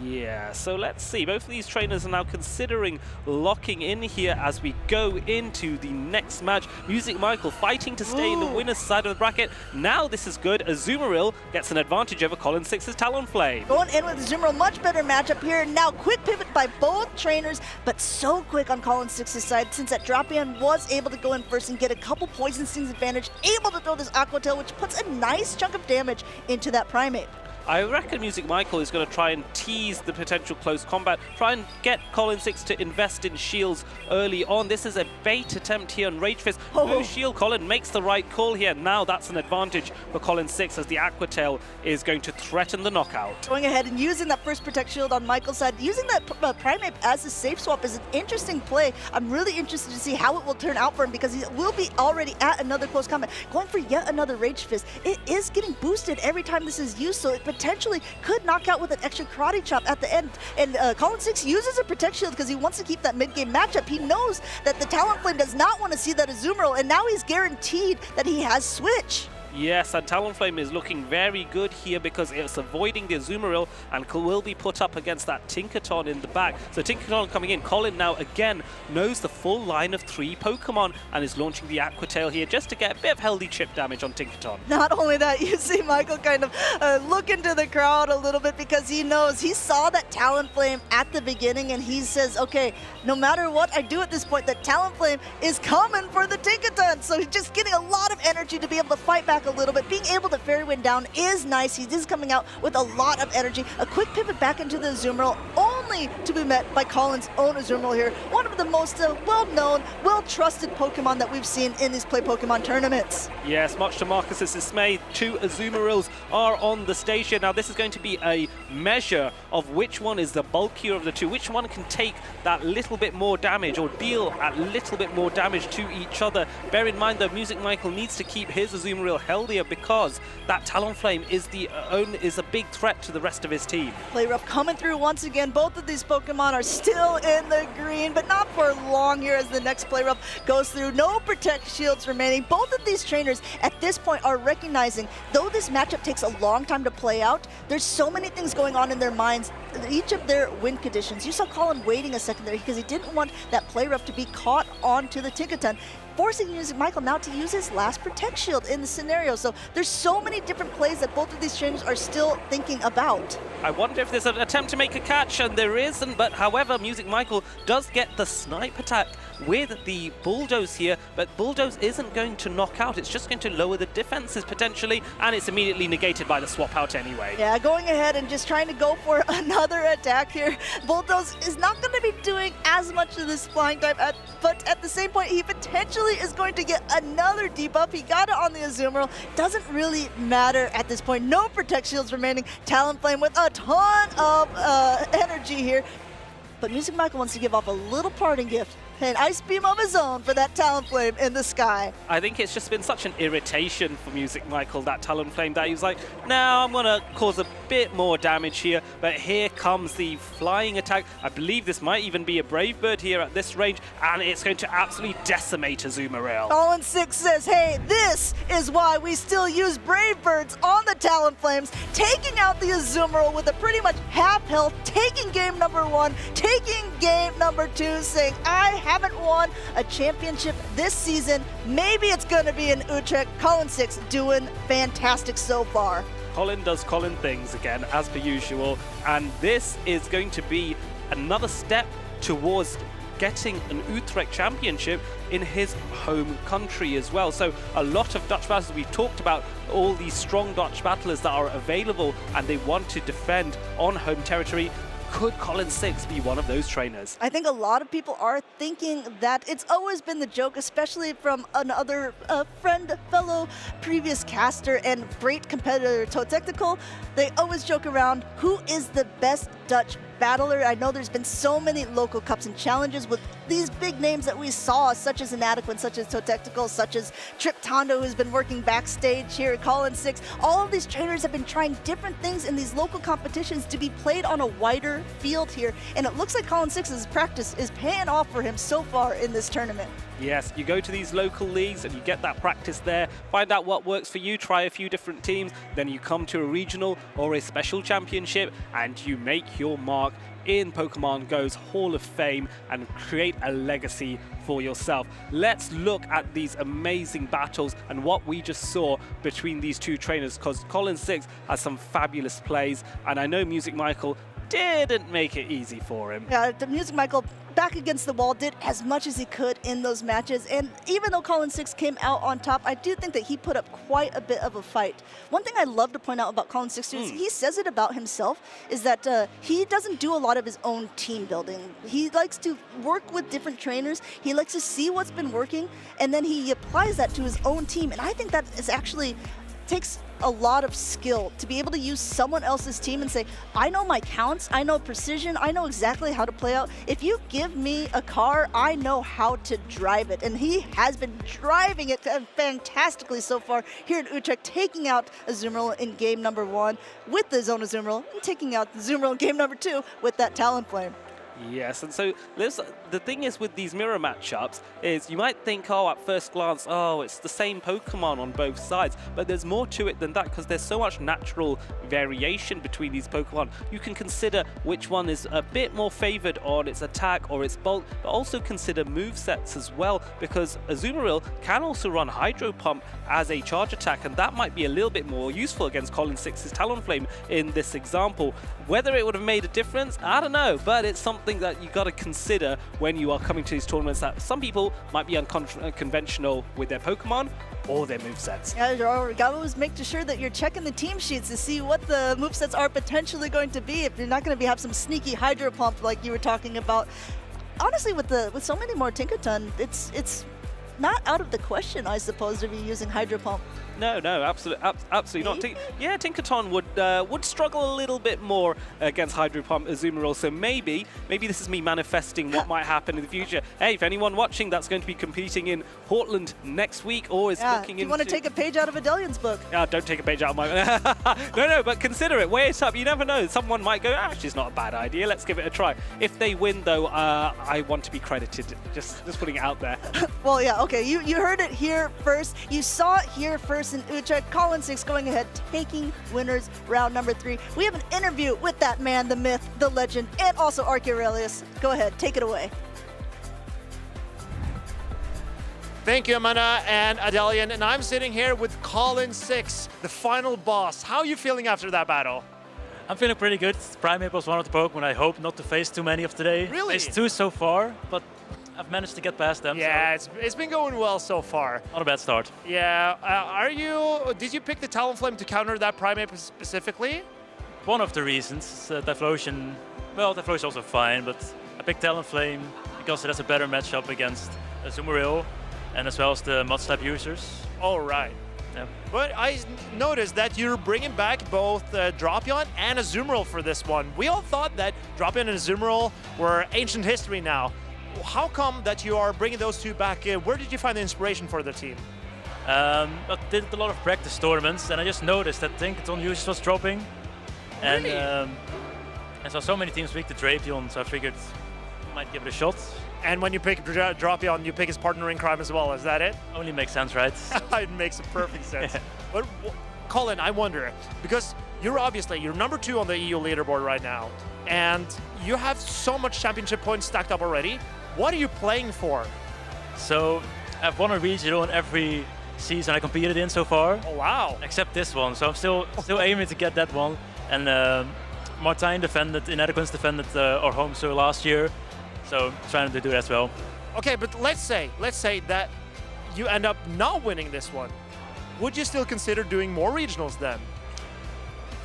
Speaker 4: Yeah, so let's see. Both of these trainers are now considering locking in here as we go into the next match. Music Michael fighting to stay in the winner's side of the bracket. Now this is good. Azumarill gets an advantage over Colin 6's Talonflame.
Speaker 6: Going in with Azumarill, much better matchup here. Now quick pivot by both trainers, but so quick on Colin 6's side since that Drapion was able to go in first and get a couple Poison Stings advantage, able to throw this Aqua Tail, which puts a nice chunk of damage into that Primeape.
Speaker 4: I reckon Music Michael is going to try and tease the potential close combat, try and get Colin 6 to invest in shields early on. This is a bait attempt here on Rage Fist. No shield. Colin makes the right call here. Now that's an advantage for Colin 6 as the Aqua Tail is going to threaten the knockout.
Speaker 6: Going ahead and using that first Protect Shield on Michael's side, using that Primeape as a safe swap is an interesting play. I'm really interested to see how it will turn out for him because he will be already at another close combat. Going for yet another Rage Fist. It is getting boosted every time this is used, so it potentially could knock out with an extra Karate Chop at the end. And Colin 6 uses a Protect Shield because he wants to keep that mid-game matchup. He knows that the Talonflame does not want to see that Azumarill, and now he's guaranteed that he has Switch.
Speaker 4: Yes, and Talonflame is looking very good here because it's avoiding the Azumarill and will be put up against that Tinkaton in the back. So Tinkaton coming in. Colin now again knows the full line of 3 Pokemon and is launching the Aqua Tail here just to get a bit of healthy chip damage on Tinkaton.
Speaker 6: Not only that, you see Michael kind of look into the crowd a little bit because he knows he saw that Talonflame at the beginning and he says, okay, no matter what I do at this point, the Talonflame is coming for the Tinkaton. So he's just getting a lot of energy to be able to fight back a little bit. Being able to Fairy Wind down is nice. He is coming out with a lot of energy. A quick pivot back into the Azumarill, only to be met by Colin's own Azumarill here. One of the most well-known, well-trusted Pokemon that we've seen in these Play Pokemon tournaments.
Speaker 4: Yes, much to Marcus's dismay, 2 Azumarills are on the stage here. Now this is going to be a measure of which one is the bulkier of the 2, which one can take that little bit more damage or deal a little bit more damage to each other. Bear in mind though, Music Michael needs to keep his Azumarill healthier because that Talonflame is a big threat to the rest of his team.
Speaker 6: Play Rough coming through once again. Both of these Pokemon are still in the green, but not for long here as the next Play Rough goes through. No Protect Shields remaining. Both of these trainers at this point are recognizing, though this matchup takes a long time to play out, there's so many things going on in their minds, each of their win conditions. You saw Colin waiting a second there because he didn't want that Play Rough to be caught onto the Tinkaton, forcing Music Michael now to use his last Protect Shield in the scenario. So there's so many different plays that both of these trainers are still thinking about.
Speaker 4: I wonder if there's an attempt to make a catch, and there isn't, but however, Music Michael does get the snipe attack with the Bulldoze here, but Bulldoze isn't going to knock out. It's just going to lower the defenses potentially, and it's immediately negated by the swap out anyway.
Speaker 6: Yeah, going ahead and just trying to go for another attack here. Bulldoze is not going to be doing as much of this flying type, but at the same point, he potentially is going to get another debuff. He got it on the Azumarill. Doesn't really matter at this point. No Protect Shields remaining. Talonflame with a ton of energy here. But Music Michael wants to give off a little parting gift. An Ice Beam of his own for that Talonflame in the sky.
Speaker 4: I think it's just been such an irritation for Music Michael, that Talonflame, that he's like, now I'm going to cause a bit more damage here, but here comes the flying attack. I believe this might even be a Brave Bird here at this range, and it's going to absolutely decimate Azumarill.
Speaker 6: Colin 6 says, hey, this is why we still use Brave Birds on the Talonflames, taking out the Azumarill with a pretty much half health, taking game number 1, taking game number 2, saying, I haven't won a championship this season. Maybe it's going to be in Utrecht. Colin 6 doing fantastic so far.
Speaker 4: Colin does Colin things again, as per usual, and this is going to be another step towards getting an Utrecht championship in his home country as well. So a lot of Dutch battlers, we've talked about all these strong Dutch battlers that are available and they want to defend on home territory. Could Colin 6 be one of those trainers?
Speaker 6: I think a lot of people are thinking that. It's always been the joke, especially from another friend, fellow previous caster and great competitor, Totectical. They always joke around, who is the best Dutch battler? I know there's been so many local cups and challenges with these big names that we saw, such as Inadequate, such as Totectical, such as Trip Tondo, who's been working backstage here at Colin 6, all of these trainers have been trying different things in these local competitions to be played on a wider field here. And it looks like Colin 6's practice is paying off for him so far in this tournament.
Speaker 4: Yes, you go to these local leagues and you get that practice there, find out what works for you, try a few different teams, then you come to a regional or a special championship and you make your mark in Pokemon GO's Hall of Fame and create a legacy for yourself. Let's look at these amazing battles and what we just saw between these two trainers, because Colin 6 has some fabulous plays, and I know Music Michael didn't make it easy for him.
Speaker 6: Yeah, the Music Michael back against the wall did as much as he could in those matches, and even though Colin 6 came out on top, I do think that he put up quite a bit of a fight. One thing I love to point out about Colin 6 is he says it about himself, is that he doesn't do a lot of his own team building. He likes to work with different trainers, he likes to see what's been working, and then he applies that to his own team, and I think that is actually takes a lot of skill to be able to use someone else's team and say, I know my counts, I know precision, I know exactly how to play out. If you give me a car, I know how to drive it. And he has been driving it fantastically so far here in Utrecht, taking out Azumarill in game number 1 with the Zone Azumarill and taking out the Azumarill in game number 2 with that Talonflame.
Speaker 4: Yes, and so the thing is with these mirror matchups is you might think, oh, at first glance, oh, it's the same Pokemon on both sides, but there's more to it than that because there's so much natural variation between these Pokemon. You can consider which one is a bit more favored on its attack or its bulk, but also consider movesets as well, because Azumarill can also run Hydro Pump as a charge attack, and that might be a little bit more useful against Colin 6's Talonflame in this example. Whether it would have made a difference, I don't know, but it's something that you got to consider when you are coming to these tournaments, that some people might be unconventional with their Pokemon or their movesets.
Speaker 6: Yeah, you always make sure that you're checking the team sheets to see what the movesets are potentially going to be. If you're not going to have some sneaky Hydro Pump like you were talking about. Honestly, with so many more Tinkaton, it's not out of the question, I suppose, to be using Hydro Pump.
Speaker 4: No, absolutely not. Yeah, Tinkaton would struggle a little bit more against Hydro Pump Azumarill, so maybe this is me manifesting what might happen in the future. Hey, if anyone watching that's going to be competing in Portland next week or is looking into...
Speaker 6: you want to take a page out of Adelian's book.
Speaker 4: Don't take a page out of my... no, but consider it, weigh it up, you never know. Someone might go, actually, it's not a bad idea, let's give it a try. If they win, though, I want to be credited, just putting it out there.
Speaker 6: Well, yeah, okay, you heard it here first, you saw it here first in Utrecht. Colin 6 going ahead, taking winners round number 3. We have an interview with that man, the myth, the legend, and also Archaeurelius. Go ahead, take it away.
Speaker 5: Thank you, Amanda and Adelian. And I'm sitting here with Colin 6, the final boss. How are you feeling after that battle?
Speaker 11: I'm feeling pretty good. Primeape was one of the Pokemon I hope not to face too many of today.
Speaker 5: Really?
Speaker 11: Faced 2 so far, but I've managed to get past them.
Speaker 5: Yeah,
Speaker 11: so
Speaker 5: it's been going well so far.
Speaker 11: not a bad start.
Speaker 5: Yeah, did you pick the Talonflame to counter that Primeape specifically?
Speaker 11: One of the reasons, Typhlosion, well, Typhlosion is also fine, but I picked Talonflame because it has a better matchup against Azumarill and as well as the Mudslap users.
Speaker 5: All right.
Speaker 11: Yeah.
Speaker 5: But I noticed that you're bringing back both Drapion and Azumarill for this one. We all thought that Drapion and Azumarill were ancient history now. How come that you are bringing those two back? Where did you find the inspiration for the team?
Speaker 11: I did a lot of practice tournaments and I just noticed that Tinkaton usage was dropping. And
Speaker 5: Really?
Speaker 11: I saw so many teams pick the Drapion, so I figured I might give it a shot.
Speaker 5: And when you pick Drapion, you pick his partner in crime as well, is that it?
Speaker 11: Only makes sense, right?
Speaker 5: It makes perfect sense. But Colin, I wonder, because you're number 2 on the EU leaderboard right now, and you have so much championship points stacked up already. What are you playing for?
Speaker 11: So I've won a regional in every season I competed in so far.
Speaker 5: Oh wow!
Speaker 11: Except this one, so I'm still aiming to get that one. And Martijn defended, Inadequance defended our home so last year, so trying to do that as well.
Speaker 5: Okay, but let's say that you end up not winning this one. Would you still consider doing more regionals then?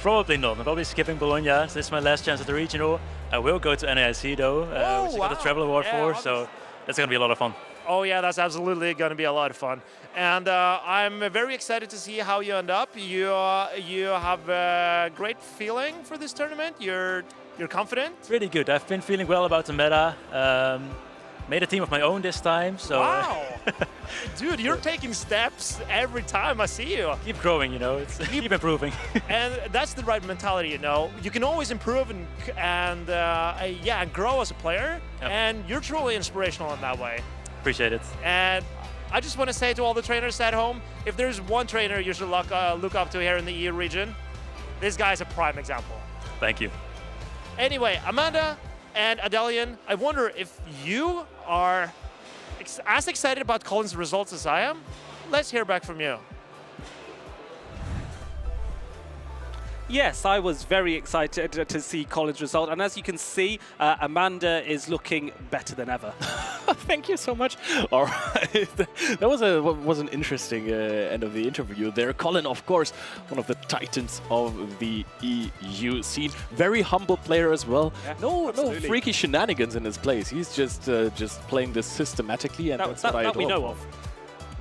Speaker 11: Probably not. I'm probably skipping Bologna. This is my last chance at the regional. I will go to NAIC though, which I got a travel award for, so that's going to be a lot of fun.
Speaker 5: Oh yeah, that's absolutely going to be a lot of fun. And I'm very excited to see how you end up. You have a great feeling for this tournament. You're confident?
Speaker 11: Really good. I've been feeling well about the meta. Made a team of my own this time, so...
Speaker 5: Wow! Dude, you're taking steps every time I see you.
Speaker 11: Keep growing, you know, keep improving.
Speaker 5: And that's the right mentality, you know. You can always improve and grow as a player,
Speaker 11: Yep.
Speaker 5: and you're truly inspirational in that way.
Speaker 11: Appreciate it.
Speaker 5: And I just want to say to all the trainers at home, if there's one trainer you should look up to here in the EU region, this guy's a prime example.
Speaker 11: Thank you.
Speaker 5: Anyway, Amanda and Adelian, I wonder if you are as excited about Colin's results as I am. Let's hear back from you.
Speaker 4: Yes, I was very excited to see Colin's result, and as you can see, Amanda is looking better than ever.
Speaker 3: Thank you so much. All right, that was an interesting end of the interview there. Colin, of course, one of the titans of the EU scene. Very humble player as well.
Speaker 4: Yeah,
Speaker 3: no
Speaker 4: absolutely.
Speaker 3: freaky shenanigans in his plays. He's just playing this systematically, and that's what I
Speaker 4: that we
Speaker 3: adore.
Speaker 4: know of.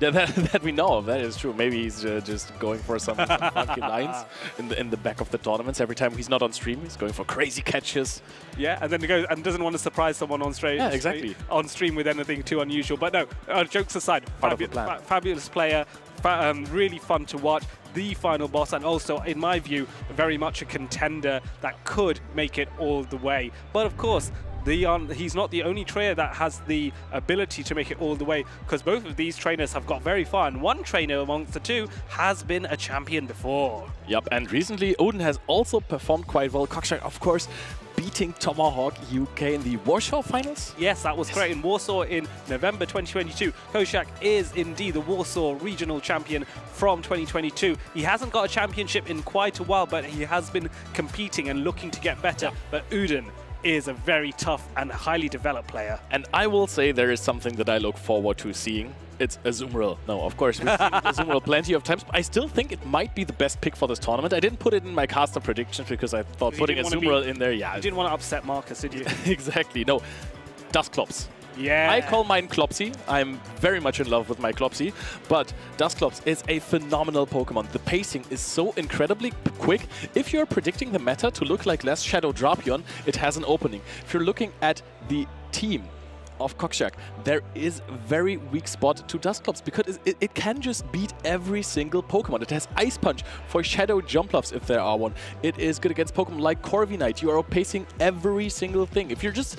Speaker 3: Yeah, that we know of. That is true. Maybe he's just going for some funky lines in the back of the tournaments. Every time he's not on stream, he's going for crazy catches.
Speaker 4: Yeah, and then he goes and doesn't want to surprise someone on stream.
Speaker 3: Yeah, exactly.
Speaker 4: On stream with anything too unusual. But no, jokes aside,
Speaker 3: Part of the plan.
Speaker 4: fabulous player, really fun to watch. The final boss, and also, in my view, very much a contender that could make it all the way. But of course, he's not the only trainer that has the ability to make it all the way, because both of these trainers have got very far, and one trainer amongst the two has been a champion before.
Speaker 3: Yep, and recently Odin has also performed quite well. Cockshark, of course, beating Tomahawk UK in the Warsaw finals.
Speaker 4: Yes, that was great in Warsaw in November 2022. Koshak is indeed the Warsaw regional champion from 2022. He hasn't got a championship in quite a while, but he has been competing and looking to get better. But Odin is a very tough and highly developed player.
Speaker 3: And I will say there is something that I look forward to seeing. It's Azumarill. No, of course, we've seen Azumarill plenty of times, but I still think it might be the best pick for this tournament. I didn't put it in my caster predictions because I thought putting Azumarill in there,
Speaker 4: You didn't want to upset Marcus, did you?
Speaker 3: Exactly. No, Dusclops.
Speaker 4: Yeah.
Speaker 3: I call mine Clopsy. I'm very much in love with my Clopsy, but Dusclops is a phenomenal Pokemon. The pacing is so incredibly quick. If you're predicting the meta to look like less Shadow Drapion, it has an opening. If you're looking at the team of Cockshark, there is a very weak spot to Dusclops because it can just beat every single Pokemon. It has Ice Punch for Shadow Jumpluffs if there are one. It is good against Pokemon like Corviknight. You are outpacing every single thing. If you're just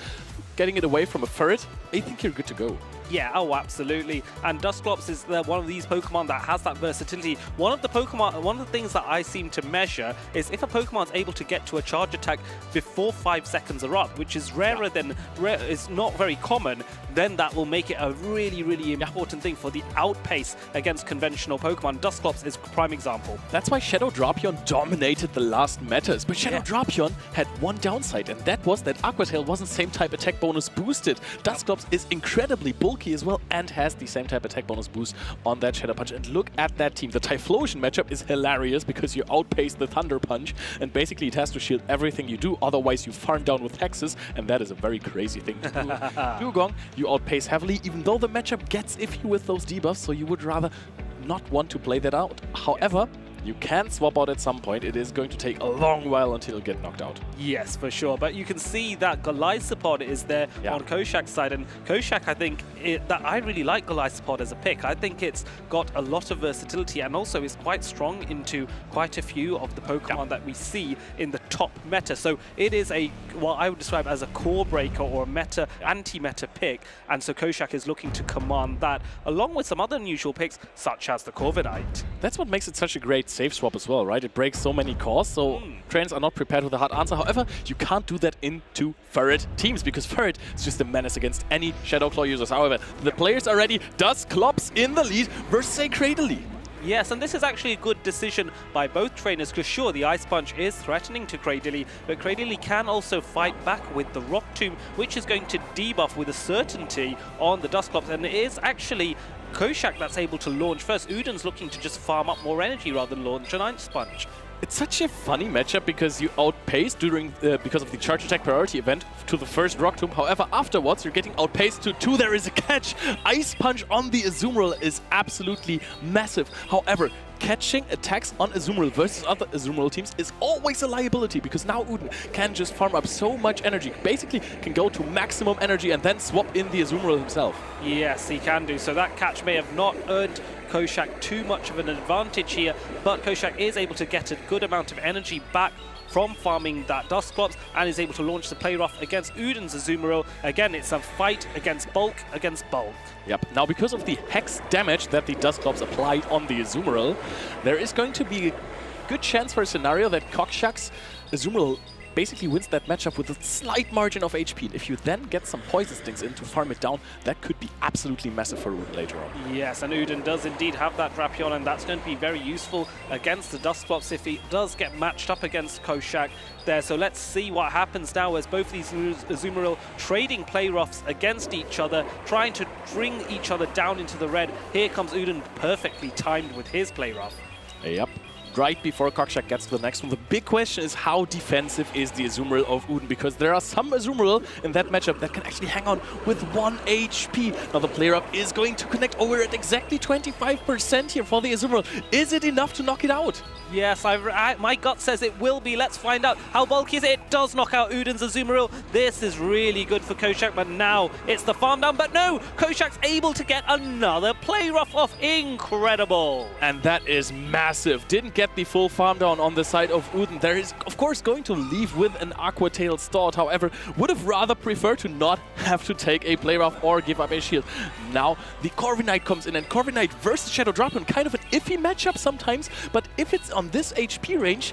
Speaker 3: getting it away from a Ferret, I think you're good to go.
Speaker 4: Yeah, oh, absolutely. And Dusclops is one of these Pokemon that has that versatility. One of the things that I seem to measure is if a Pokemon is able to get to a charge attack before 5 seconds are up, which is rarer than is not very common, then that will make it a really, really important thing for the outpace against conventional Pokemon. Dusclops is a prime example.
Speaker 3: That's why Shadow Drapion dominated the last metas. But Shadow Drapion had one downside, and that was that Aqua Tail wasn't same type attack bonus boosted. Dusclops is incredibly bulky as well and has the same type attack bonus boost on that Shadow Punch. And look at that team. The Typhlosion matchup is hilarious because you outpace the Thunder Punch, and basically it has to shield everything you do, otherwise you farm down with Hexes, and that is a very crazy thing to do. Dugong, you outpace heavily, even though the matchup gets iffy with those debuffs, so you would rather not want to play that out. However, you can swap out at some point. It is going to take a long while until you get knocked out.
Speaker 4: Yes, for sure. But you can see that Golisopod is there on Koshak's side. And Koshak, I think, that I really like Golisopod as a pick. I think it's got a lot of versatility and also is quite strong into quite a few of the Pokemon that we see in the top meta. So it is what I would describe as a core breaker or a meta, anti-meta pick. And so Koshak is looking to command that, along with some other unusual picks, such as the Corviknight.
Speaker 3: That's what makes it such a great save swap as well, right? It breaks so many cores, so trainers are not prepared with a hard answer. However, you can't do that into Ferret teams because Ferret is just a menace against any Shadow Claw users. However, the players are ready. Dusclops in the lead versus a Cradily.
Speaker 4: Yes, and this is actually a good decision by both trainers because sure, the Ice Punch is threatening to Cradily, but Cradily can also fight back with the Rock Tomb, which is going to debuff with a certainty on the Dusclops, and it is actually Koshak that's able to launch first. Udin's looking to just farm up more energy rather than launch an Ice Punch.
Speaker 3: It's such a funny matchup because you outpaced because of the charge attack priority event to the first Rock Tomb. However, afterwards you're getting outpaced to 2. There is a catch. Ice Punch on the Azumarill is absolutely massive. However, catching attacks on Azumarill versus other Azumarill teams is always a liability, because now Uden can just farm up so much energy, basically can go to maximum energy and then swap in the Azumarill himself.
Speaker 4: Yes, he can do. So that catch may have not earned Koshak too much of an advantage here, but Koshak is able to get a good amount of energy back from farming that Dusclops and is able to launch the play rough against Uden's Azumarill. Again, it's a fight against bulk.
Speaker 3: Yep. Now, because of the hex damage that the Dusclops applied on the Azumarill, there is going to be a good chance for a scenario that Kokshak's Azumarill basically wins that matchup with a slight margin of HP. If you then get some Poison Stings in to farm it down, that could be absolutely massive for Uden later on.
Speaker 4: Yes, and Uden does indeed have that Drapion, and that's going to be very useful against the Dusclops if he does get matched up against Koshak there. So let's see what happens now as both these Azumarill trading play roughs against each other, trying to bring each other down into the red. Here comes Uden, perfectly timed with his play rough.
Speaker 3: Yep. Right before Kokshak gets to the next one. The big question is, how defensive is the Azumarill of Uden? Because there are some Azumarill in that matchup that can actually hang on with 1 HP. Now the player up is going to connect over at exactly 25% here for the Azumarill. Is it enough to knock it out?
Speaker 4: Yes, my gut says it will be. Let's find out. How bulky is it? It does knock out Uden's Azumarill. This is really good for Koshak, but now it's the farm down. But no, Koshak's able to get another play rough off. Incredible.
Speaker 3: And that is massive. Didn't get the full farm down on the side of Uden. There is, of course, going to leave with an Aqua Tail Start. However, would have rather preferred to not have to take a play rough or give up a shield. Now, the Corviknight comes in, and Corviknight versus Shadow Drapion, kind of an iffy matchup sometimes, but if it's on this HP range,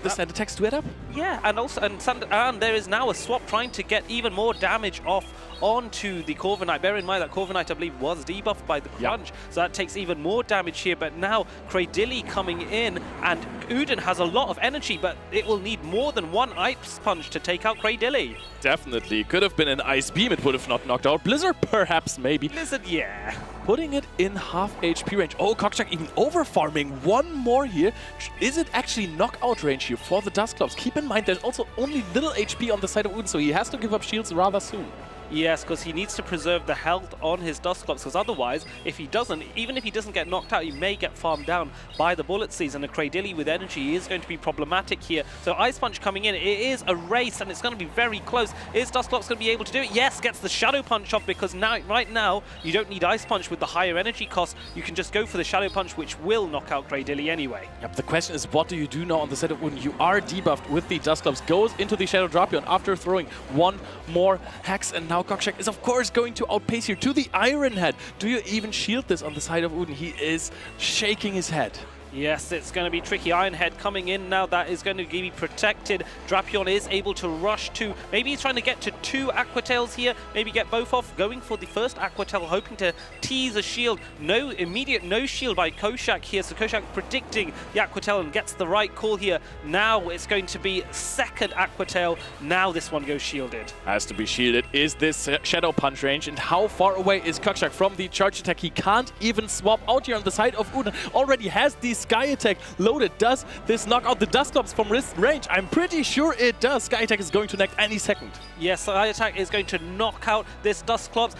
Speaker 3: the sand attacks do add up.
Speaker 4: Yeah, and also, and there is now a swap trying to get even more damage off onto the Corviknight. Bear in mind that Corviknight, I believe, was debuffed by the crunch, so that takes even more damage here. But now Cradilly coming in, and Uden has a lot of energy, but it will need more than one Ice Punch to take out Cradilly.
Speaker 3: Definitely. Could have been an Ice Beam. It would have not knocked out Blizzard, perhaps, maybe.
Speaker 4: Blizzard, yeah.
Speaker 3: Putting it in half HP range. Oh, Kokshak even over-farming one more here. Is it actually knockout range here for the Dusclops? Keep in mind, there's also only little HP on the side of Uden, so he has to give up shields rather soon.
Speaker 4: Yes, because he needs to preserve the health on his Dusclops, because otherwise, if he doesn't, even if he doesn't get knocked out, he may get farmed down by the Bullet Seeds, and a Cradilly with energy is going to be problematic here. So Ice Punch coming in, it is a race, and it's going to be very close. Is Dusclops going to be able to do it? Yes, gets the Shadow Punch off, because now, right now, you don't need Ice Punch with the higher energy cost. You can just go for the Shadow Punch, which will knock out Cradilly anyway.
Speaker 3: Yep, the question is, what do you do now on the side of Uden? You are debuffed with the Dusclops, goes into the Shadow Drapion after throwing one more Hex, and now Kokshak is, of course, going to outpace here to the Iron Head. Do you even shield this on the side of Uden? He is shaking his head.
Speaker 4: Yes, it's going to be tricky. Iron Head coming in now. That is going to be protected. Drapion is able to rush to... Maybe he's trying to get to 2 Aqua Tails here. Maybe get both off. Going for the first Aqua Tail, hoping to tease a shield. No immediate no shield by Koshak here. So Koshak predicting the Aqua Tail and gets the right call here. Now it's going to be second Aqua Tail. Now this one goes shielded.
Speaker 3: Has to be shielded. Is this Shadow Punch range? And how far away is Kokshak from the charge attack? He can't even swap out here on the side of Uden. Already has the Sky Attack loaded. Does this knock out the Dusclops from wrist range? I'm pretty sure it does. Sky Attack is going to next any second.
Speaker 4: Yes, Sky Attack is going to knock out this Dusclops.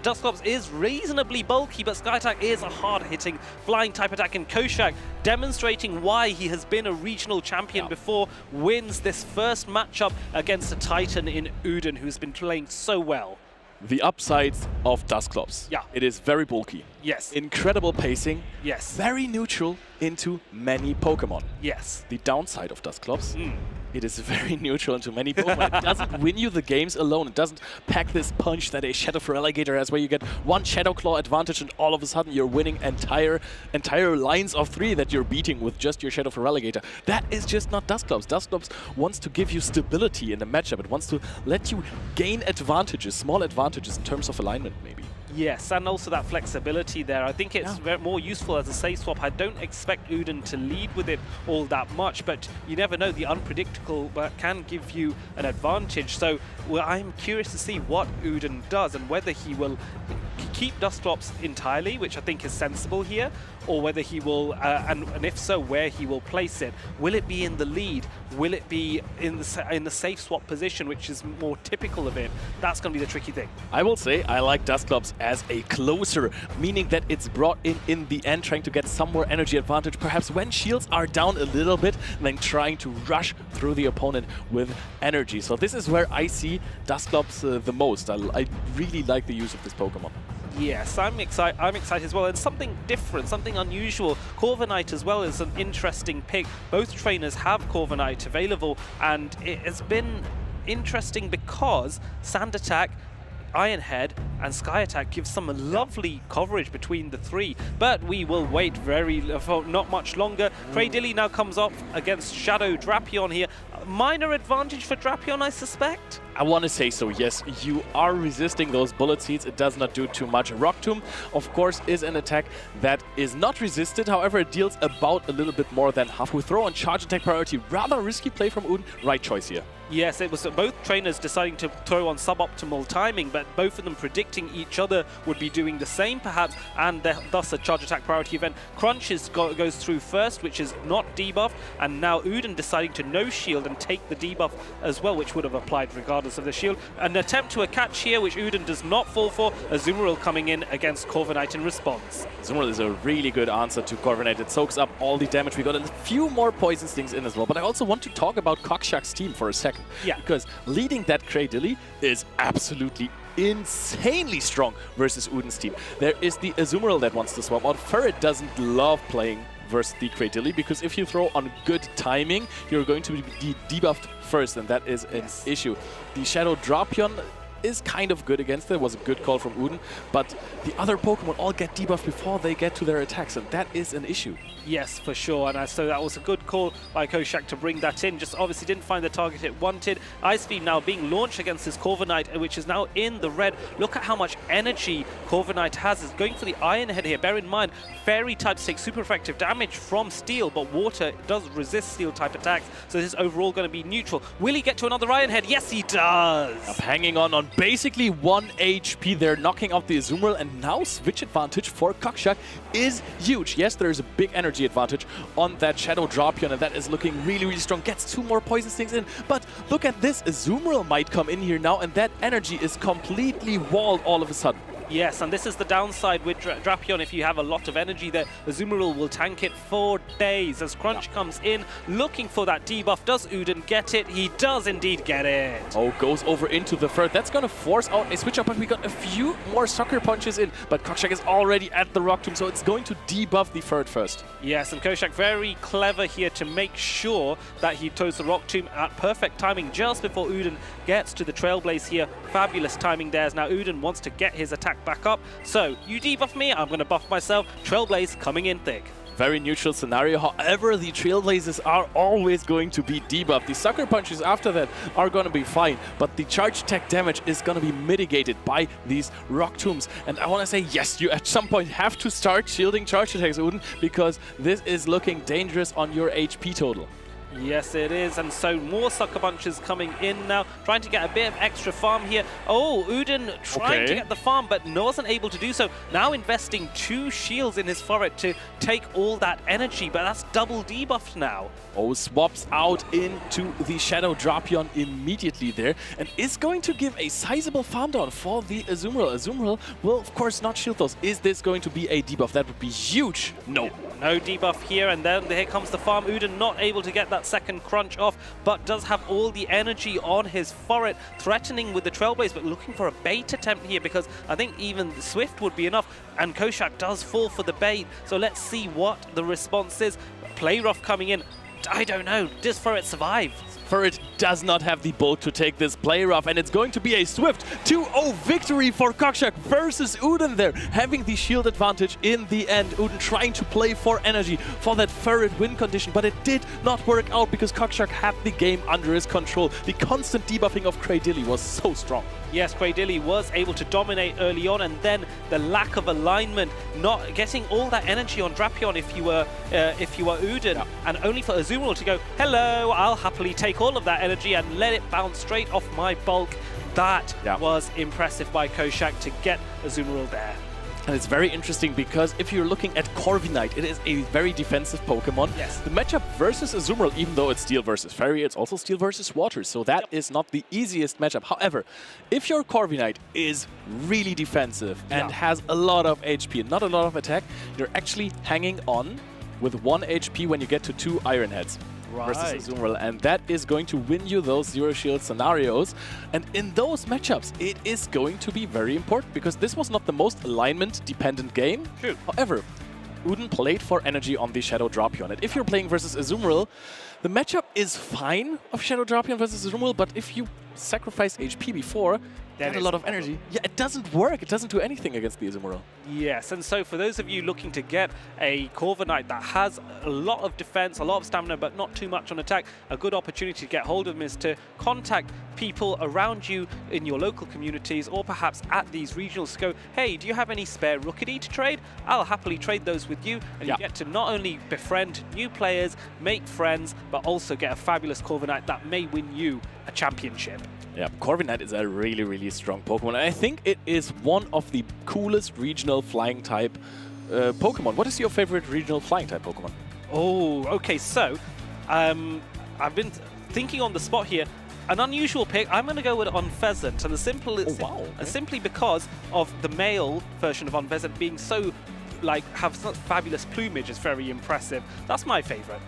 Speaker 4: Dusclops is reasonably bulky, but Sky Attack is a hard-hitting flying type attack, and Koshak, demonstrating why he has been a regional champion before, wins this first matchup against a Titan in Uden, who's been playing so well.
Speaker 3: The upsides of Dusclops.
Speaker 4: Yeah.
Speaker 3: It is very bulky.
Speaker 4: Yes.
Speaker 3: Incredible pacing.
Speaker 4: Yes.
Speaker 3: Very neutral into many Pokemon.
Speaker 4: Yes.
Speaker 3: The downside of Dusclops, it is very neutral into many Pokemon. It doesn't win you the games alone. It doesn't pack this punch that a Shadow Feraligatr has, where you get one Shadow Claw advantage and all of a sudden you're winning entire lines of 3 that you're beating with just your Shadow Feraligatr. That is just not Dusclops. Dusclops wants to give you stability in the matchup. It wants to let you gain advantages, small advantages in terms of alignment maybe.
Speaker 4: Yes, and also that flexibility there. I think it's more useful as a safe swap. I don't expect Uden to lead with it all that much, but you never know. The unpredictable can give you an advantage. So I'm curious to see what Uden does and whether he will keep Dusclops entirely, which I think is sensible here, or whether he will, and if so, where he will place it. Will it be in the lead? Will it be in the safe swap position, which is more typical of it? That's going to be the tricky thing.
Speaker 3: I will say I like Dusclops as a closer, meaning that it's brought in the end, trying to get some more energy advantage, perhaps when shields are down a little bit, and then trying to rush through the opponent with energy. So this is where I see Dusclops the most. I really like the use of this Pokemon.
Speaker 4: Yes, I'm excited as well, and something different, something unusual. Corviknight as well is an interesting pick. Both trainers have Corviknight available, and it has been interesting because Sand Attack, Iron Head and Sky Attack gives some lovely coverage between the three, but we will wait for not much longer. Cradily now comes up against Shadow Drapion here. Minor advantage for Drapion, I suspect?
Speaker 3: I want to say so, yes. You are resisting those bullet seeds. It does not do too much. Rock Tomb, of course, is an attack that is not resisted. However, it deals about a little bit more than half. We throw on charge attack priority. Rather risky play from Uden. Right choice here.
Speaker 4: Yes, it was both trainers deciding to throw on suboptimal timing, but both of them predicting each other would be doing the same, perhaps, and thus a charge attack priority event. Crunch goes through first, which is not debuffed, and now Uden deciding to no shield and take the debuff as well, which would have applied regardless of the shield. An attempt to a catch here, which Uden does not fall for. Azumarill coming in against Corviknight in response.
Speaker 3: Azumarill is a really good answer to Corviknight. It soaks up all the damage. We got a few more poison stings in as well, but I also want to talk about Cockshuck's team for a second.
Speaker 4: Yeah.
Speaker 3: Because leading that Cradily is absolutely insanely strong versus Uden's team. There is the Azumarill that wants to swap out. Ferret doesn't love playing versus the Cradily because if you throw on good timing, you're going to be debuffed first, and that is an issue. The Shadow Drapion is kind of good against it. It was a good call from Uden, but the other Pokemon all get debuffed before they get to their attacks, and that is an issue.
Speaker 4: Yes, for sure, and so that was a good call by Koshak to bring that in. Just obviously didn't find the target it wanted. Ice Beam now being launched against this Corviknight, which is now in the red. Look at how much energy Corviknight has. It's going for the Iron Head here. Bear in mind, Fairy types take super effective damage from Steel, but Water does resist Steel type attacks, so this is overall going to be neutral. Will he get to another Iron Head? Yes, he does!
Speaker 3: Hanging on basically 1 HP there, knocking out the Azumarill, and now switch advantage for Cockshuck is huge. Yes, there is a big energy advantage on that Shadow Drapion, and that is looking really, really strong. Gets 2 more poison stings in, but look at this. Azumarill might come in here now, and that energy is completely walled all of a sudden.
Speaker 4: Yes, and this is the downside with Drapion. If you have a lot of energy there, Azumarill will tank it for days as Crunch comes in looking for that debuff. Does Uden get it? He does indeed get it.
Speaker 3: Oh, goes over into the Ferret. That's going to force out a switch up, but we got a few more Sucker Punches in, but Koshak is already at the Rock Tomb, so it's going to debuff the Ferret first.
Speaker 4: Yes, and Koshak very clever here to make sure that he throws the Rock Tomb at perfect timing just before Uden gets to the Trailblaze here. Fabulous timing there, as now Uden wants to get his attack back up. So, you debuff me, I'm going to buff myself. Trailblaze coming in thick.
Speaker 3: Very neutral scenario. However, the Trailblazes are always going to be debuffed. The Sucker Punches after that are going to be fine, but the charge attack damage is going to be mitigated by these Rock Tombs. And I want to say, yes, you at some point have to start shielding charge attacks, Uden, because this is looking dangerous on your HP total.
Speaker 4: Yes, it is, and so more Sucker Punches coming in now, trying to get a bit of extra farm here. Oh, Uden trying to get the farm, but wasn't able to do so. Now investing 2 shields in his Ferret to take all that energy, but that's double debuffed now.
Speaker 3: Oh, swaps out into the Shadow Drapion immediately there, and is going to give a sizable farm down for the Azumarill. Azumarill will, of course, not shield those. Is this going to be a debuff? That would be huge. No.
Speaker 4: No debuff here, and then here comes the farm. Uden not able to get that second Crunch off, but does have all the energy on his Ferret, threatening with the Trailblaze, but looking for a bait attempt here, because I think even Swift would be enough, and Koshak does fall for the bait. So let's see what the response is. Playrough coming in. I don't know. Does Ferret survive?
Speaker 3: Ferret does not have the bulk to take this play rough, and it's going to be a swift 2-0 victory for Cockshuck versus Uden there, having the shield advantage in the end. Uden trying to play for energy for that Ferret win condition, but it did not work out because Cockshuck had the game under his control. The constant debuffing of Cradily was so strong.
Speaker 4: Yes, Cradily was able to dominate early on, and then the lack of alignment, not getting all that energy on Drapion if you were Uden, and only for Azumarill to go, hello, I'll happily take all of that energy and let it bounce straight off my bulk. That was impressive by Koshak to get Azumarill there.
Speaker 3: And it's very interesting because if you're looking at Corviknight, it is a very defensive Pokemon.
Speaker 4: Yes.
Speaker 3: The matchup versus Azumarill, even though it's Steel versus Fairy, it's also Steel versus Water, so that is not the easiest matchup. However, if your Corviknight is really defensive and has a lot of HP and not a lot of attack, you're actually hanging on with 1 HP when you get to 2 Iron Heads. Versus Azumarill, and that is going to win you those Zero Shield scenarios. And in those matchups, it is going to be very important because this was not the most alignment-dependent game.
Speaker 4: True.
Speaker 3: However, Uden played for energy on the Shadow Drapion. And if you're playing versus Azumarill, the matchup is fine of Shadow Drapion versus Azumarill, but if you sacrifice HP before, get a lot of energy. Yeah, it doesn't work. It doesn't do anything against the Azumarill.
Speaker 4: Yes, and so for those of you looking to get a Corviknight that has a lot of defense, a lot of stamina, but not too much on attack, a good opportunity to get hold of them is to contact people around you in your local communities or perhaps at these regionals to go, hey, do you have any spare Rookidee to trade? I'll happily trade those with you. And you get to not only befriend new players, make friends, but also get a fabulous Corviknight that may win you a championship.
Speaker 3: Yeah, Corviknight is a really, really strong Pokemon. I think it is one of the coolest regional flying type Pokemon. What is your favorite regional flying type Pokemon?
Speaker 4: Oh, okay, so I've been thinking on the spot here. An unusual pick, I'm going to go with Unpheasant, and simply because of the male version of Unpheasant being so, have such fabulous plumage is very impressive. That's my favorite.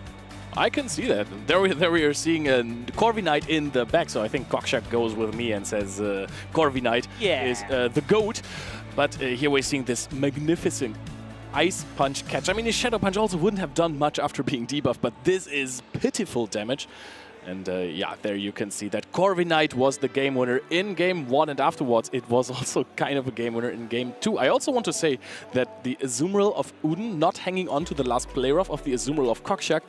Speaker 3: I can see that. There we are seeing a Corviknight in the back, so I think Koshak goes with me and says Corviknight is the GOAT. But here we're seeing this magnificent Ice Punch catch. I mean, his Shadow Punch also wouldn't have done much after being debuffed, but this is pitiful damage. And yeah, there you can see that Corviknight was the game winner in Game 1, and afterwards it was also kind of a game winner in Game 2. I also want to say that the Azumarill of Uden not hanging on to the last player of the Azumarill of Koshak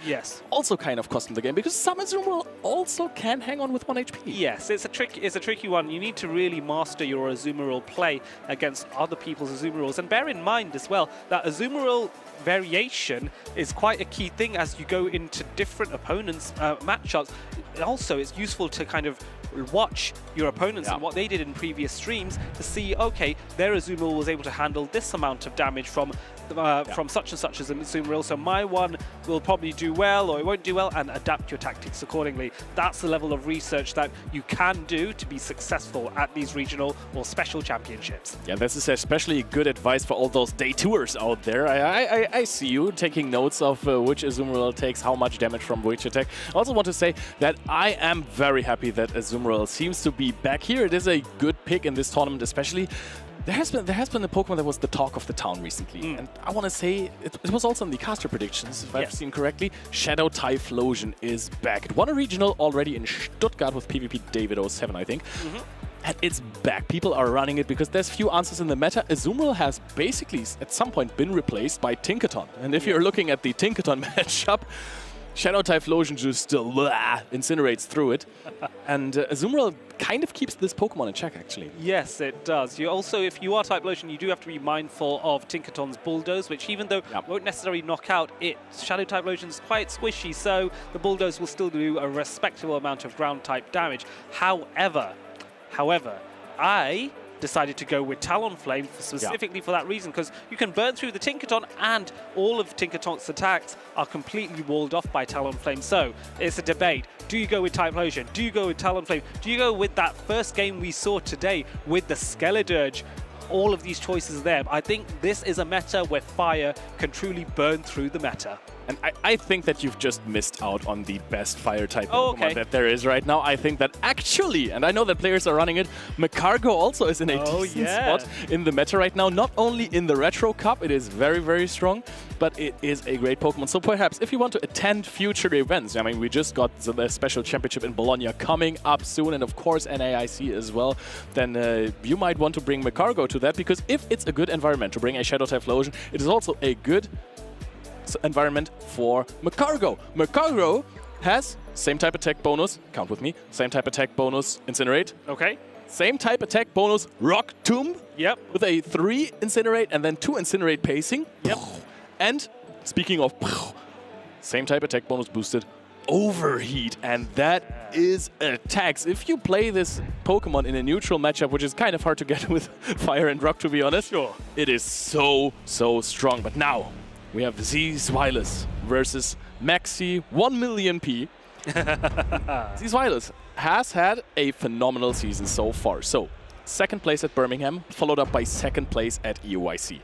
Speaker 3: also kind of cost him the game, because some Azumarill also can hang on with 1 HP.
Speaker 4: Yes, it's a tricky one. You need to really master your Azumarill play against other people's Azumarills, and bear in mind as well that Azumarill variation is quite a key thing as you go into different opponents' matchups. Also, it's useful to kind of watch your opponents and what they did in previous streams to see, okay, their Azumarill was able to handle this amount of damage from such and such as Azumarill, so my one will probably do well or it won't do well, and adapt your tactics accordingly. That's the level of research that you can do to be successful at these regional or special championships.
Speaker 3: Yeah, this is especially good advice for all those day tours out there. I see you taking notes of which Azumarill takes how much damage from which attack. I also want to say that I am very happy that Azumarill seems to be back here. It is a good pick in this tournament, especially. There has been a Pokemon that was the talk of the town recently, and I want to say it was also in the caster predictions, if I've seen correctly. Shadow Typhlosion is back. It won a regional already in Stuttgart with PvP David 07, I think. And it's back. People are running it because there's few answers in the meta. Azumarill has basically at some point been replaced by Tinkaton. And if you're looking at the Tinkaton matchup, Shadow Typhlosion just incinerates through it. And Azumarill kind of keeps this Pokemon in check, actually.
Speaker 4: Yes, it does. You also, if you are Typhlosion, you do have to be mindful of Tinkaton's Bulldoze, which even though won't necessarily knock out it, Shadow Typhlosion is quite squishy, so the Bulldoze will still do a respectable amount of ground-type damage. However, I decided to go with Talonflame specifically for that reason, because you can burn through the Tinkaton and all of Tinkaton's attacks are completely walled off by Talonflame. So it's a debate. Do you go with Typhlosion? Do you go with Talonflame? Do you go with that first game we saw today with the Skeledirge? All of these choices there. I think this is a meta where fire can truly burn through the meta.
Speaker 3: And I think that you've just missed out on the best fire-type Pokemon that there is right now. I think that actually, and I know that players are running it, Magcargo also is in a decent spot in the meta right now. Not only in the Retro Cup, it is very, very strong, but it is a great Pokemon. So perhaps if you want to attend future events, I mean, we just got the Special Championship in Bologna coming up soon, and of course NAIC as well, then you might want to bring Magcargo to that, because if it's a good environment to bring a Shadow Typhlosion, it is also a good environment for Magcargo. Magcargo has same type attack bonus, count with me, same type attack bonus, Incinerate.
Speaker 4: Okay.
Speaker 3: Same type attack bonus, Rock Tomb.
Speaker 4: Yep.
Speaker 3: With a 3 Incinerate and then 2 Incinerate pacing.
Speaker 4: Yep.
Speaker 3: And speaking of same type attack bonus boosted, Overheat, and that is a tax. If you play this Pokemon in a neutral matchup, which is kind of hard to get with Fire and Rock, to be honest, it is so strong. But now we have Zweilous versus Maxi 1 million P. Zweilous has had a phenomenal season so far. So, second place at Birmingham, followed up by second place at EUIC.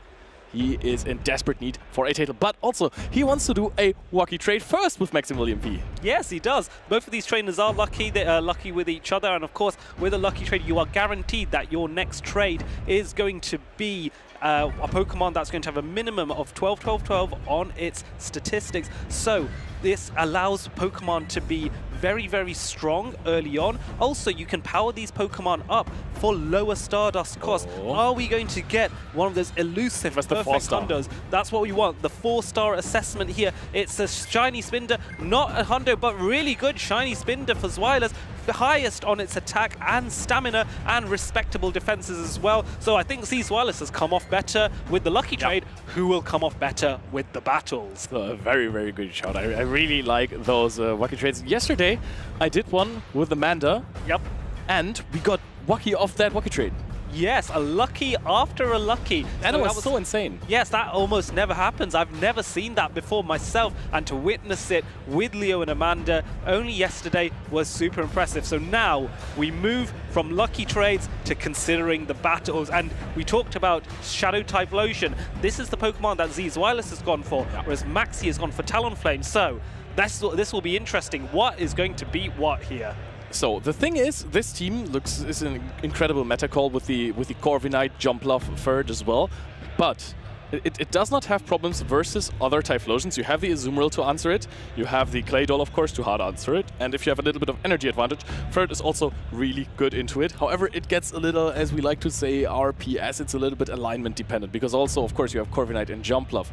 Speaker 3: He is in desperate need for a title, but also he wants to do a wacky trade first with Maximilian P.
Speaker 4: Yes, he does. Both of these trainers are lucky. They are lucky with each other, and of course, with a lucky trade, you are guaranteed that your next trade is going to be a Pokemon that's going to have a minimum of 12, 12, 12 on its statistics. So this allows Pokemon to be very strong early on. Also, you can power these Pokemon up for lower Stardust cost. Are we going to get one of those elusive perfect Hundos? That's what we want. The 4-star assessment here. It's a shiny Spinder, not a Hundo, but really good shiny Spinder for Zweilous. The highest on its attack and stamina and respectable defenses as well. So I think Zweilous has come off better with the lucky trade. Who will come off better with the battles?
Speaker 3: A very good shot. I really like those wacky trades. Yesterday, I did one with Amanda.
Speaker 4: Yep.
Speaker 3: And we got wacky off that wacky trade.
Speaker 4: Yes, a lucky after a lucky.
Speaker 3: And it was so insane.
Speaker 4: Yes, that almost never happens. I've never seen that before myself, and to witness it with Leo and Amanda only yesterday was super impressive. So now we move from lucky trades to considering the battles, and we talked about Shadow type Lotion. This is the Pokemon that Zweilous has gone for, whereas Maxi has gone for Talonflame. So this will be interesting. What is going to beat what here?
Speaker 3: So the thing is, this team is an incredible meta call with the Corviknight, Jumpluff, Ferd as well, but it does not have problems versus other Typhlosions. You have the Azumarill to answer it, you have the Claydol, of course, to hard answer it, and if you have a little bit of energy advantage, Ferd is also really good into it. However, it gets a little, as we like to say, RPS, it's a little bit alignment dependent, because also, of course, you have Corviknight and Jumpluff.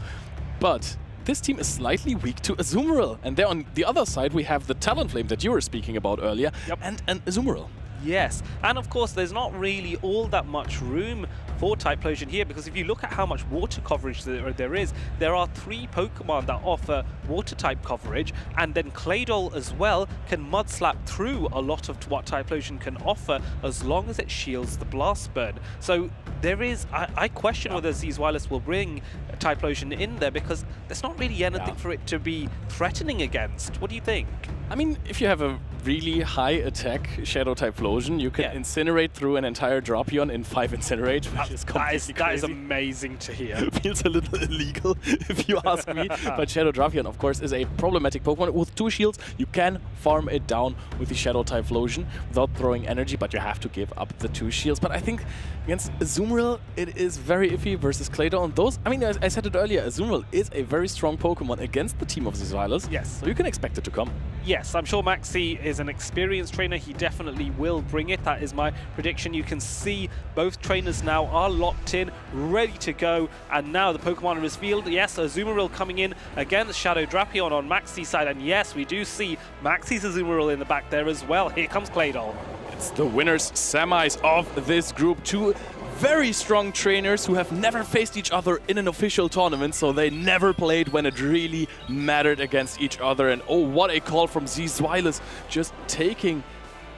Speaker 3: But this team is slightly weak to Azumarill. And there on the other side, we have the Talonflame that you were speaking about earlier, and an Azumarill.
Speaker 4: Yes, and of course there's not really all that much room for Typhlosion here, because if you look at how much water coverage there is, there are 3 Pokemon that offer water type coverage, and then Claydol as well can mud slap through a lot of what Typhlosion can offer as long as it shields the Blast Burn. So there is, I question whether Zweilous will bring Typhlosion in there, because there's not really anything for it to be threatening against. What do you think?
Speaker 3: I mean, if you have a really high attack Shadow Typhlosion, you can incinerate through an entire Drapion in 5 Incinerate, which is completely crazy.
Speaker 4: That is amazing to hear.
Speaker 3: Feels a little illegal, if you ask me. But Shadow Drapion, of course, is a problematic Pokemon. With 2 shields, you can farm it down with the Shadow Typhlosion without throwing energy, but you have to give up the 2 shields. But I think against Azumarill, it is very iffy versus Claydol. And those, I mean, I said it earlier, Azumarill is a very strong Pokemon against the team of Zweilous.
Speaker 4: Yes.
Speaker 3: So you can expect it to come.
Speaker 4: Yes, I'm sure Maxi is an experienced trainer. He definitely will bring it. That is my prediction. You can see both trainers now are locked in, ready to go. And now the Pokemon in his field. Yes, Azumarill coming in against Shadow Drapion on Maxi's side. And yes, we do see Maxi's Azumarill in the back there as well. Here comes Claydol.
Speaker 3: It's the winners semis of this group. 2 very strong trainers who have never faced each other in an official tournament, so they never played when it really mattered against each other. And oh, what a call from Zweilous, just taking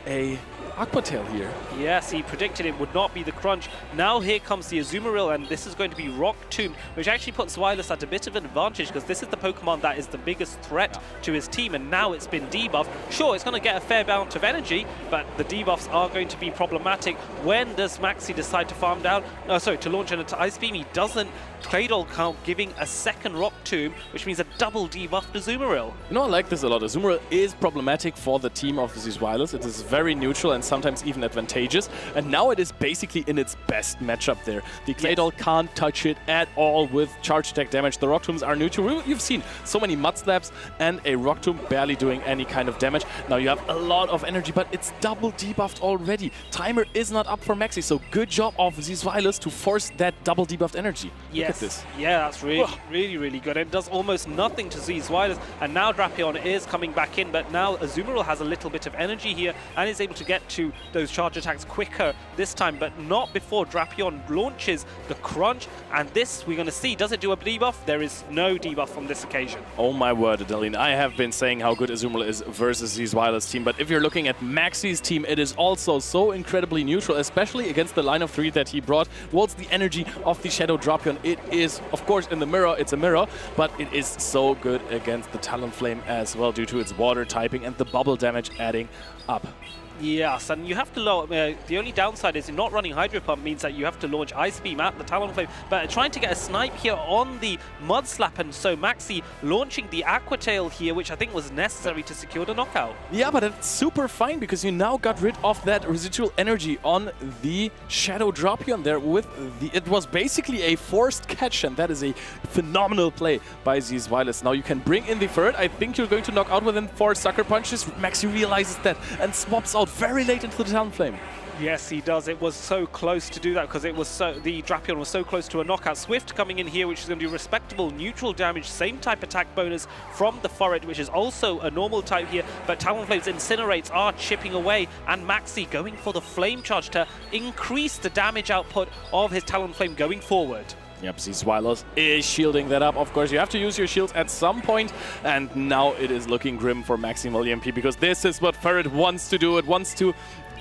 Speaker 3: a Aqua Tail here.
Speaker 4: Yes, he predicted it would not be the crunch. Now here comes the Azumarill, and this is going to be Rock Tomb, which actually puts Zweilous at a bit of an advantage, because this is the Pokemon that is the biggest threat to his team, and now it's been debuffed. Sure, it's going to get a fair amount of energy, but the debuffs are going to be problematic. When does Maxi decide to farm down? To launch an Ice Beam? He doesn't. Claydol count giving a second Rock Tomb, which means a double debuff to Azumarill.
Speaker 3: You know, I like this a lot. Azumarill is problematic for the team of Zweilous. It is very neutral and sometimes even advantageous. And now it is basically in its best matchup there. The Claydol can't touch it at all with charge attack damage. The Rock Tombs are neutral. You've seen so many Mud Slaps and a Rock Tomb barely doing any kind of damage. Now you have a lot of energy, but it's double debuffed already. Timer is not up for Maxi, so good job of Zweilous to force that double debuffed energy.
Speaker 4: Yes.
Speaker 3: Look at this.
Speaker 4: Yeah, that's really good. It does almost nothing to Zweilous, and now Drapion is coming back in, but now Azumarill has a little bit of energy here and is able to get into those charge attacks quicker this time, but not before Drapion launches the crunch. And this, we're going to see, does it do a debuff? There is no debuff on this occasion.
Speaker 3: Oh my word, Adeline. I have been saying how good Azumarill is versus these Wireless team, but if you're looking at Maxi's team, it is also so incredibly neutral, especially against the line of 3 that he brought. What's the energy of the Shadow Drapion? It is, of course, in the mirror, it's a mirror, but it is so good against the Talonflame as well due to its water typing and the bubble damage adding up.
Speaker 4: Yes, and you have to lower. The only downside is not running Hydro Pump means that you have to launch Ice Beam at the Talonflame, but trying to get a snipe here on the Mud Slap, and so Maxi launching the Aqua Tail here, which I think was necessary to secure the knockout.
Speaker 3: Yeah, but it's super fine because you now got rid of that residual energy on the Shadow Drapion there with the... It was basically a forced catch, and that is a phenomenal play by these Wireless. Now you can bring in the third. I think you're going to knock out within 4 Sucker Punches. Maxi realizes that and swaps out very late into the Talonflame.
Speaker 4: Yes, he does. It was so close to do that because it was the Drapion was so close to a knockout. Swift coming in here, which is going to do respectable neutral damage, same type attack bonus from the Forest, which is also a normal type here, but Talonflame's Incinerates are chipping away, and Maxi going for the Flame Charge to increase the damage output of his Talonflame going forward.
Speaker 3: Yep, Zweilos is shielding that up. Of course, you have to use your shields at some point, and now it is looking grim for Maximal EMP because this is what Ferret wants to do. It wants to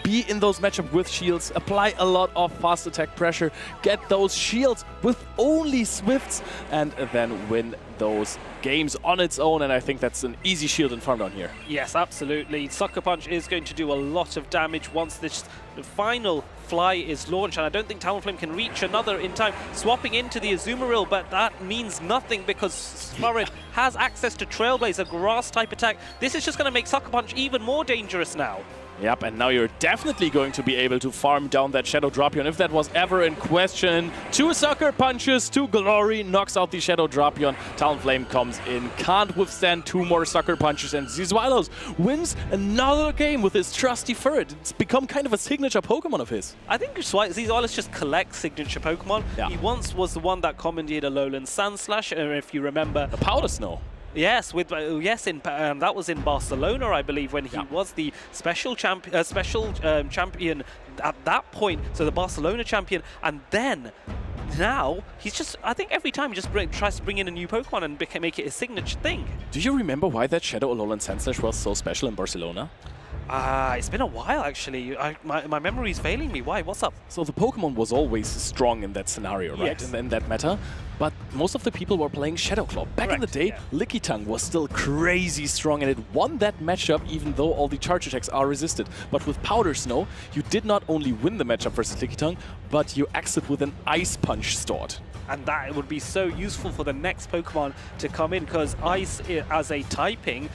Speaker 3: be in those matchups with shields, apply a lot of fast attack pressure, get those shields with only Swifts, and then win those games on its own, and I think that's an easy shield and farm down here.
Speaker 4: Yes, absolutely. Sucker Punch is going to do a lot of damage once this final fly is launched, and I don't think Talonflame can reach another in time. Swapping into the Azumarill, but that means nothing because Sparrid has access to Trailblaze, a grass type attack. This is just going to make Sucker Punch even more dangerous now.
Speaker 3: Yep, and now you're definitely going to be able to farm down that Shadow Drapion if that was ever in question. 2 Sucker Punches to Glory, knocks out the Shadow Drapion. Talonflame comes in, can't withstand 2 more Sucker Punches, and Zweilos wins another game with his trusty Ferret. It's become kind of a signature Pokemon of his.
Speaker 4: I think Zweilos just collects signature Pokemon.
Speaker 3: Yeah.
Speaker 4: He once was the one that commandeered a Lowland Sandslash, if you remember.
Speaker 3: The Powder Snow.
Speaker 4: Yes, that was in Barcelona, I believe, when he was the special champion at that point. So the Barcelona champion, and then now he's just, I think every time he just tries to bring in a new Pokemon and make it a signature thing.
Speaker 3: Do you remember why that Shadow Alolan Sandslash was so special in Barcelona?
Speaker 4: It's been a while, actually. My memory is failing me. Why? What's up?
Speaker 3: So the Pokemon was always strong in that scenario, right?
Speaker 4: Yes.
Speaker 3: In that meta. But most of the people were playing Shadow Claw. Back in the day, Lickitung was still crazy strong, and it won that matchup even though all the charge attacks are resisted. But with Powder Snow, you did not only win the matchup versus Lickitung, but you exit with an Ice Punch stored.
Speaker 4: And that would be so useful for the next Pokemon to come in, because Ice as a typing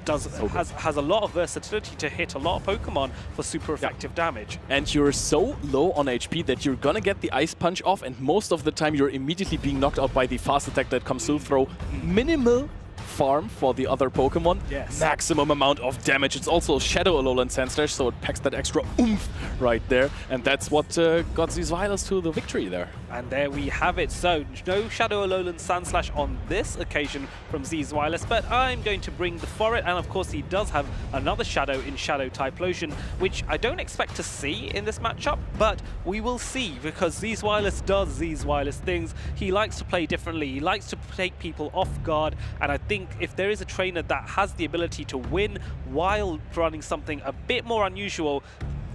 Speaker 4: has a lot of versatility to hit a lot of Pokemon for super effective damage.
Speaker 3: And you're so low on HP that you're gonna get the Ice Punch off, and most of the time you're immediately being knocked out by the fast attack that comes to throw minimal farm for the other Pokemon.
Speaker 4: Yes.
Speaker 3: Maximum amount of damage. It's also Shadow Alolan Sandslash, so it packs that extra oomph right there. And that's what got these Zweilos to the victory there.
Speaker 4: And there we have it. So no Shadow Alolan Sandslash on this occasion from Zweilos, but I'm going to bring the Forest, and of course he does have another Shadow in Shadow Typhlosion, which I don't expect to see in this matchup, but we will see, because Zweilos does Zweilos things. He likes to play differently. He likes to take people off guard, and I think if there is a trainer that has the ability to win while running something a bit more unusual,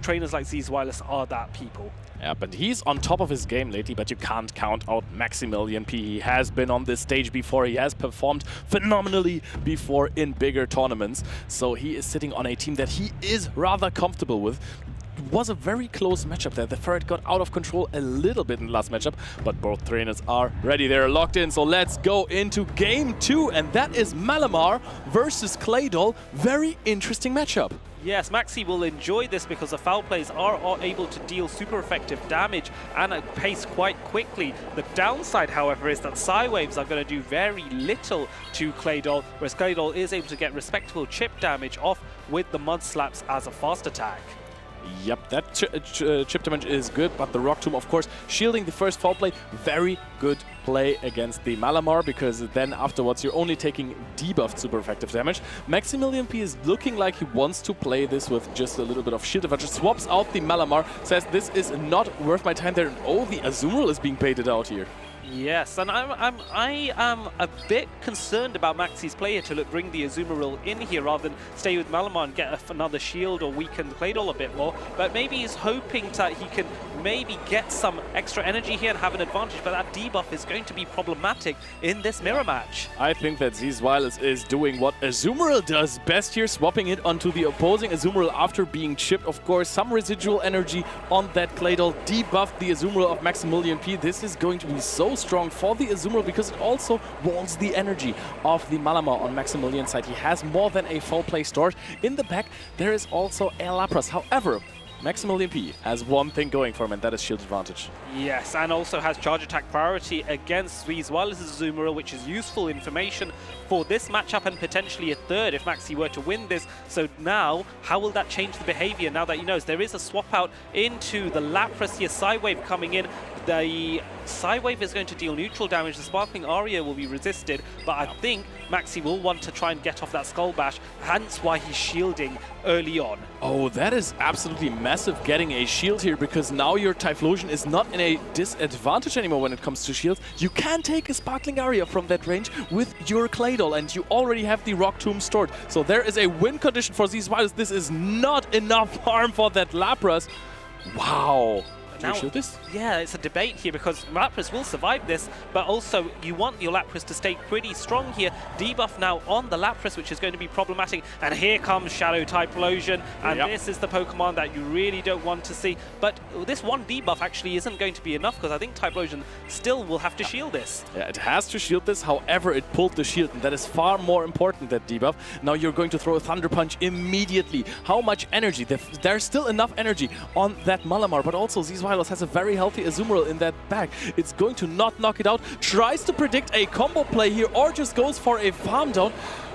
Speaker 4: trainers like Zweilos are that people.
Speaker 3: Yeah, but he's on top of his game lately, but you can't count out Maximilian P. He has been on this stage before. He has performed phenomenally before in bigger tournaments. So he is sitting on a team that he is rather comfortable with. It was a very close matchup there. The Ferret got out of control a little bit in the last matchup, but both trainers are ready. They're locked in, so let's go into game 2, and that is Malamar versus Claydol. Very interesting matchup.
Speaker 4: Yes, Maxi will enjoy this because the foul plays are able to deal super effective damage and at pace quite quickly. The downside, however, is that Psywaves are going to do very little to Claydol, whereas Claydol is able to get respectable chip damage off with the Mud Slaps as a fast attack.
Speaker 3: Yep, that chip damage is good, but the Rock Tomb, of course, shielding the first foul play. Very good play against the Malamar, because then afterwards you're only taking debuffed super effective damage. Maximilian P is looking like he wants to play this with just a little bit of shield advantage. Swaps out the Malamar, says this is not worth my time there. And oh, the Azumarill is being baited out here.
Speaker 4: Yes, and I am a bit concerned about Maxi's play here to bring the Azumarill in here rather than stay with Malamar and get another shield or weaken the Claydol a bit more. But maybe he's hoping that he can maybe get some extra energy here and have an advantage, but that debuff is going to be problematic in this mirror match.
Speaker 3: I think that Zweilous is doing what Azumarill does best here, swapping it onto the opposing Azumarill after being chipped. Of course, some residual energy on that Claydol debuffed the Azumarill of Maximilian P. This is going to be so strong for the Azumarill because it also walls the energy of the Malamar on Maximilian's side. He has more than a foul play stored. In the back, there is also a Lapras. However, Maximilian P has one thing going for him, and that is shield advantage.
Speaker 4: Yes, and also has charge attack priority against Zweilous' Azumarill, which is useful information for this matchup and potentially a third if Maxi were to win this. So now, how will that change the behavior now that he knows there is a swap out into the Lapras here, Psywave coming in. The Psywave is going to deal neutral damage. The Sparkling Aria will be resisted, but I think Maxi will want to try and get off that Skull Bash, hence why he's shielding early on.
Speaker 3: Oh, that is absolutely massive, getting a shield here, because now your Typhlosion is not in a disadvantage anymore when it comes to shields. You can take a Sparkling Aria from that range with your Claydol, and you already have the Rock Tomb stored. So there is a win condition for these Zweilous. This is not enough harm for that Lapras. Wow. Do you shield this?
Speaker 4: Yeah, it's a debate here because Lapras will survive this, but also you want your Lapras to stay pretty strong here. Debuff now on the Lapras, which is going to be problematic. And here comes Shadow Typhlosion, and this is the Pokemon that you really don't want to see. But this one debuff actually isn't going to be enough because I think Typhlosion still will have to shield this. Yeah,
Speaker 3: it has to shield this. However, it pulled the shield, and that is far more important, that debuff. Now you're going to throw a Thunder Punch immediately. How much energy? There's still enough energy on that Malamar, but also Zweilous has a very healthy Azumarill in that back. It's going to not knock it out. Tries to predict a combo play here or just goes for a farm down.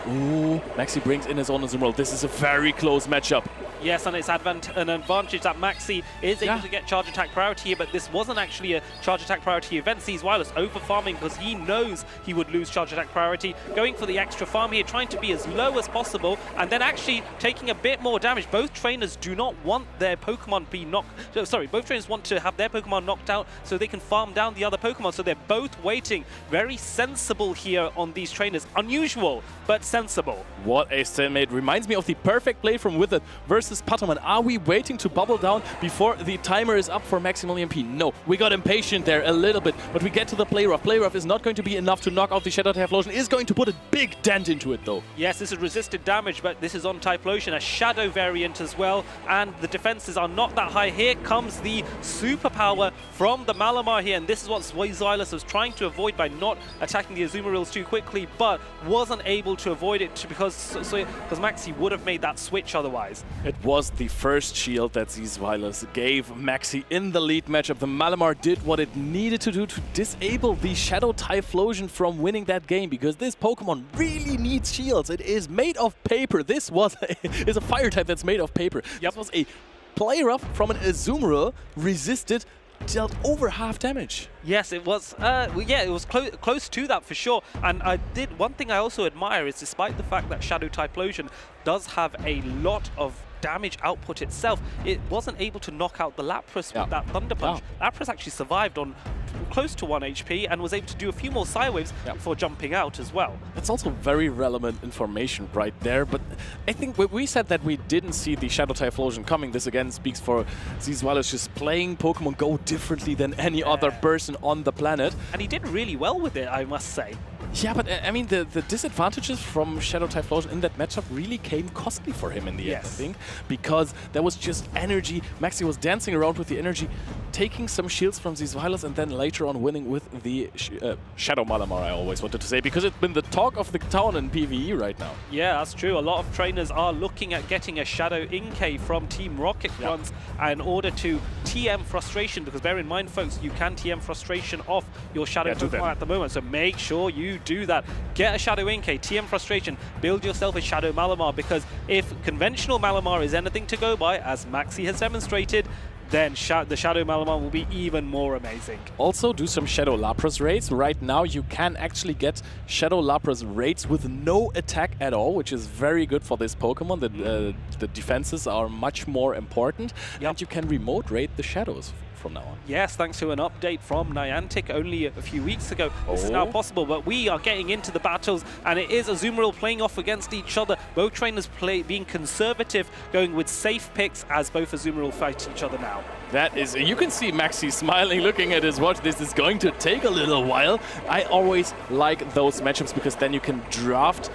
Speaker 3: Ooh, Maxi brings in his own Azumarill. This is a very close matchup.
Speaker 4: Yes, and it's an advantage that Maxi is able to get charge attack priority here, but this wasn't actually a charge attack priority event. Zweilous over farming because he knows he would lose charge attack priority. Going for the extra farm here, trying to be as low as possible, and then actually taking a bit more damage. Both trainers do not want their Pokemon be knocked. Sorry, both trainers want to have their Pokemon knocked out so they can farm down the other Pokemon. So they're both waiting. Very sensible here on these trainers. Unusual, but sensible.
Speaker 3: What a stalemate. Reminds me of the perfect play from Withered versus Pataman. Are we waiting to bubble down before the timer is up for Maximilian P? No, we got impatient there a little bit, but we get to the Play Rough. Play Rough is not going to be enough to knock out the Shadow Typhlosion. Is going to put a big dent into it though.
Speaker 4: Yes, this is resisted damage, but this is on Typhlosion, a Shadow variant as well, and the defenses are not that high. Here comes the superpower from the Malamar here, and this is what Zweilous was trying to avoid by not attacking the Azumarills too quickly, but wasn't able to avoid it because Maxi would have made that switch otherwise.
Speaker 3: It was the first shield that Zweilous gave Maxi in the lead matchup. The Malamar did what it needed to do to disable the Shadow Typhlosion from winning that game, because this Pokemon really needs shields. It is made of paper. This is a fire type that's made of paper. This was a Play Rough from an Azumarill, resisted, dealt over half damage.
Speaker 4: Yes, it was. It was close to that for sure. And one thing I also admire is, despite the fact that Shadow Typhlosion does have a lot of damage output itself, it wasn't able to knock out the Lapras with that Thunder Punch. Lapras actually survived on close to 1 HP and was able to do a few more Psywaves before jumping out as well.
Speaker 3: That's also very relevant information right there, but I think we said that we didn't see the Shadow Typhlosion coming. This again speaks for Zweilous just playing Pokemon GO differently than any other person on the planet.
Speaker 4: And he did really well with it, I must say.
Speaker 3: Yeah, but I mean, the disadvantages from Shadow Typhlosion in that matchup really came costly for him in the end, I think, because there was just energy. Maxi was dancing around with the energy, taking some shields from Zweilous, and then later on winning with the Shadow Malamar, I always wanted to say, because it's been the talk of the town in PvE right now.
Speaker 4: Yeah, that's true. A lot of trainers are looking at getting a Shadow Inkay from Team Rocket runs in order to TM Frustration, because bear in mind, folks, you can TM Frustration off your Shadow Pokemon at the moment, so make sure you to do that. Get a Shadow Inkay, TM Frustration, build yourself a Shadow Malamar, because if conventional Malamar is anything to go by, as Maxi has demonstrated, then the Shadow Malamar will be even more amazing.
Speaker 3: Also, do some Shadow Lapras raids. Right now, you can actually get Shadow Lapras raids with no attack at all, which is very good for this Pokemon. The defenses are much more important, and you can remote raid the Shadows from now on.
Speaker 4: Yes, thanks to an update from Niantic only a few weeks ago. This is now possible, but we are getting into the battles, and it is Azumarill playing off against each other. Both trainers being conservative, going with safe picks as both Azumarill fight each other now.
Speaker 3: That is, you can see Maxi smiling, looking at his watch. This is going to take a little while. I always like those matchups because then you can draft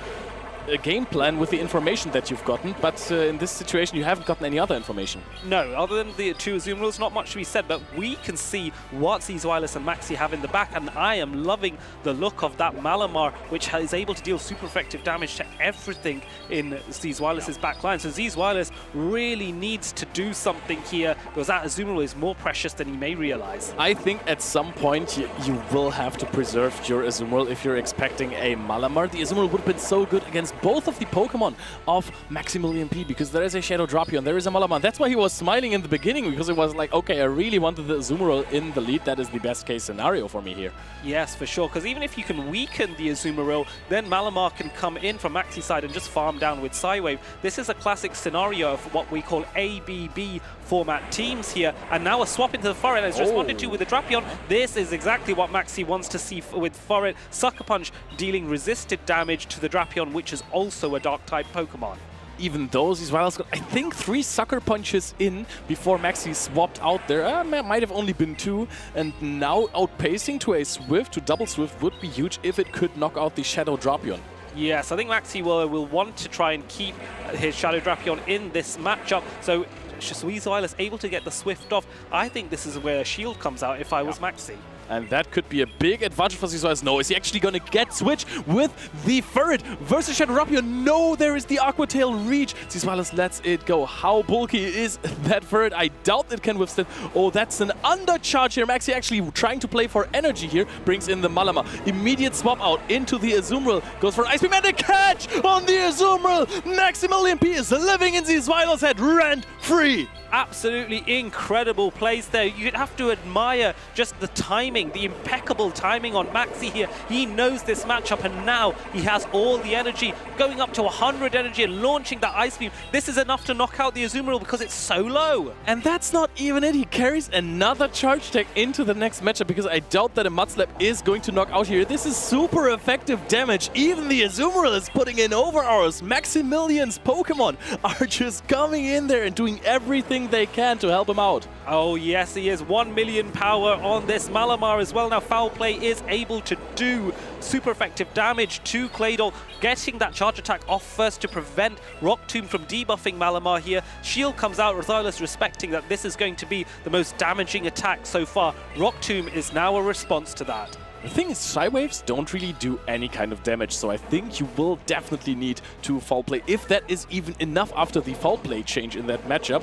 Speaker 3: a game plan with the information that you've gotten, but in this situation you haven't gotten any other information.
Speaker 4: No, other than the two Azumarills, not much to be said, but we can see what Zweilous and Maxi have in the back, and I am loving the look of that Malamar, which is able to deal super effective damage to everything in Zweilous' back line. So Zweilous really needs to do something here, because that Azumarill is more precious than he may realize.
Speaker 3: I think at some point you will have to preserve your Azumarill if you're expecting a Malamar. The Azumarill would have been so good against both of the Pokemon of Maximilian P, because there is a Shadow Drapion, there is a Malamar. That's why he was smiling in the beginning, because it was like, okay, I really wanted the Azumarill in the lead. That is the best case scenario for me here.
Speaker 4: Yes, for sure, because even if you can weaken the Azumarill, then Malamar can come in from Maxi's side and just farm down with Psywave. This is a classic scenario of what we call ABB format teams here, and now a swap into the Furret as responded to with the Drapion. This is exactly what Maxi wants to see with Furret. Sucker Punch dealing resisted damage to the Drapion, which is also a Dark-type Pokemon.
Speaker 3: Even though Zweilous got, I think, 3 Sucker Punches in before Maxi swapped out there. Might have only been 2, and now outpacing to a Swift, to double Swift, would be huge if it could knock out the Shadow Drapion.
Speaker 4: Yes, I think Maxi will want to try and keep his Shadow Drapion in this matchup, so Zweilous able to get the Swift off. I think this is where a shield comes out if I was Maxi.
Speaker 3: And that could be a big advantage for Zweilous. No, is he actually going to get switch with the Furret versus Shadow Drapion? No, there is the Aqua Tail reach. Zweilous lets it go. How bulky is that Furret? I doubt it can withstand. Oh, that's an undercharge here. Maxi actually trying to play for energy here. Brings in the Malamar. Immediate swap out into the Azumarill. Goes for an Ice Beam and a catch on the Azumarill. Maximilian P is living in the Zweilous head rent-free.
Speaker 4: Absolutely incredible plays there. You'd have to admire just the timing, the impeccable timing on Maxi here. He knows this matchup, and now he has all the energy, going up to 100 energy and launching that Ice Beam. This is enough to knock out the Azumarill because it's so low.
Speaker 3: And that's not even it. He carries another Charge Tag into the next matchup, because I doubt that a Mudslap is going to knock out here. This is super effective damage. Even the Azumarill is putting in overhours. Maximilian's Pokemon are just coming in there and doing everything they can to help him out.
Speaker 4: Oh yes, he is. 1 million power on this Malamar as well. Now Foul Play is able to do super effective damage to Claydol, getting that charge attack off first to prevent Rock Tomb from debuffing Malamar here. Shield comes out, Zweilous respecting that this is going to be the most damaging attack so far. Rock Tomb is now a response to that.
Speaker 3: The thing is, Psywaves don't really do any kind of damage, so I think you will definitely need to Foul Play, if that is even enough after the Foul Play change in that matchup.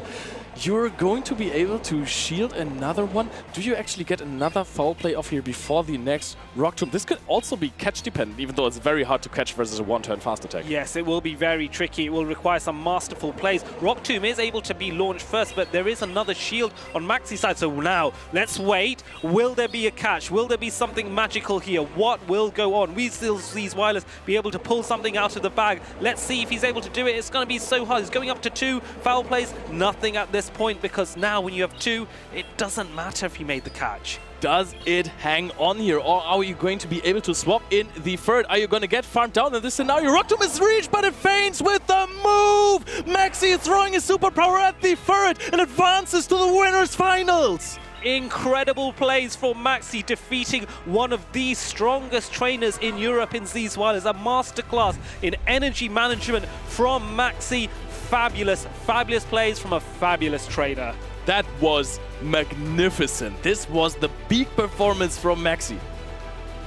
Speaker 3: You're going to be able to shield another one. Do you actually get another Foul Play off here before the next Rock Tomb? This could also be catch dependent, even though it's very hard to catch versus a one-turn fast attack.
Speaker 4: Yes, it will be very tricky. It will require some masterful plays. Rock Tomb is able to be launched first, but there is another shield on Maxi's side. So now, let's wait. Will there be a catch? Will there be something magical here? What will go on? We still see Zweilous be able to pull something out of the bag. Let's see if he's able to do it. It's going to be so hard. He's going up to 2 Foul Plays. Nothing at this point, because now when you have 2, it doesn't matter if you made the catch.
Speaker 3: Does it hang on here, or are you going to be able to swap in the Furret? Are you going to get farmed down in this scenario? Rock Tomb is reached, but it feints with the move! Maxi is throwing his superpower at the Furret and advances to the winners finals!
Speaker 4: Incredible plays for Maxi, defeating one of the strongest trainers in Europe in Zweilous. A masterclass in energy management from Maxi. Fabulous, fabulous plays from a fabulous trainer.
Speaker 3: That was magnificent. This was the peak performance from Maxi.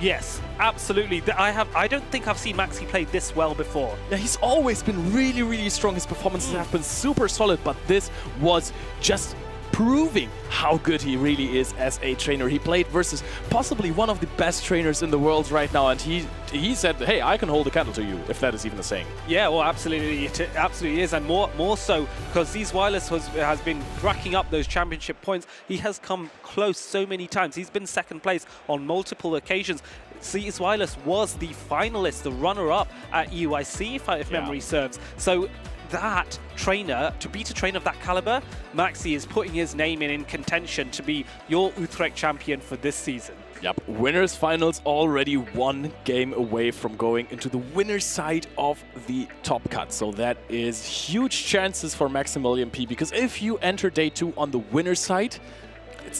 Speaker 4: Yes, absolutely. I don't think I've seen Maxi play this well before.
Speaker 3: Yeah, he's always been really, really strong. His performances have been super solid, but this was just proving how good he really is as a trainer. He played versus possibly one of the best trainers in the world right now, and he
Speaker 12: he said, hey, I can hold a candle to you, if that is even a saying.
Speaker 4: Yeah, well, absolutely, it absolutely is, and more so because Zeus Wireless has been racking up those championship points. He has come close so many times. He's been second place on multiple occasions. Zeus Wireless was the finalist, the runner-up at UIC, if memory serves. So that trainer, to beat a trainer of that caliber, Maxi is putting his name in contention to be your Utrecht champion for this season.
Speaker 12: Yep, winners finals already 1 game away from going into the winner's side of the top cut. So that is huge chances for Maximilian P, because if you enter day 2 on the winner's side,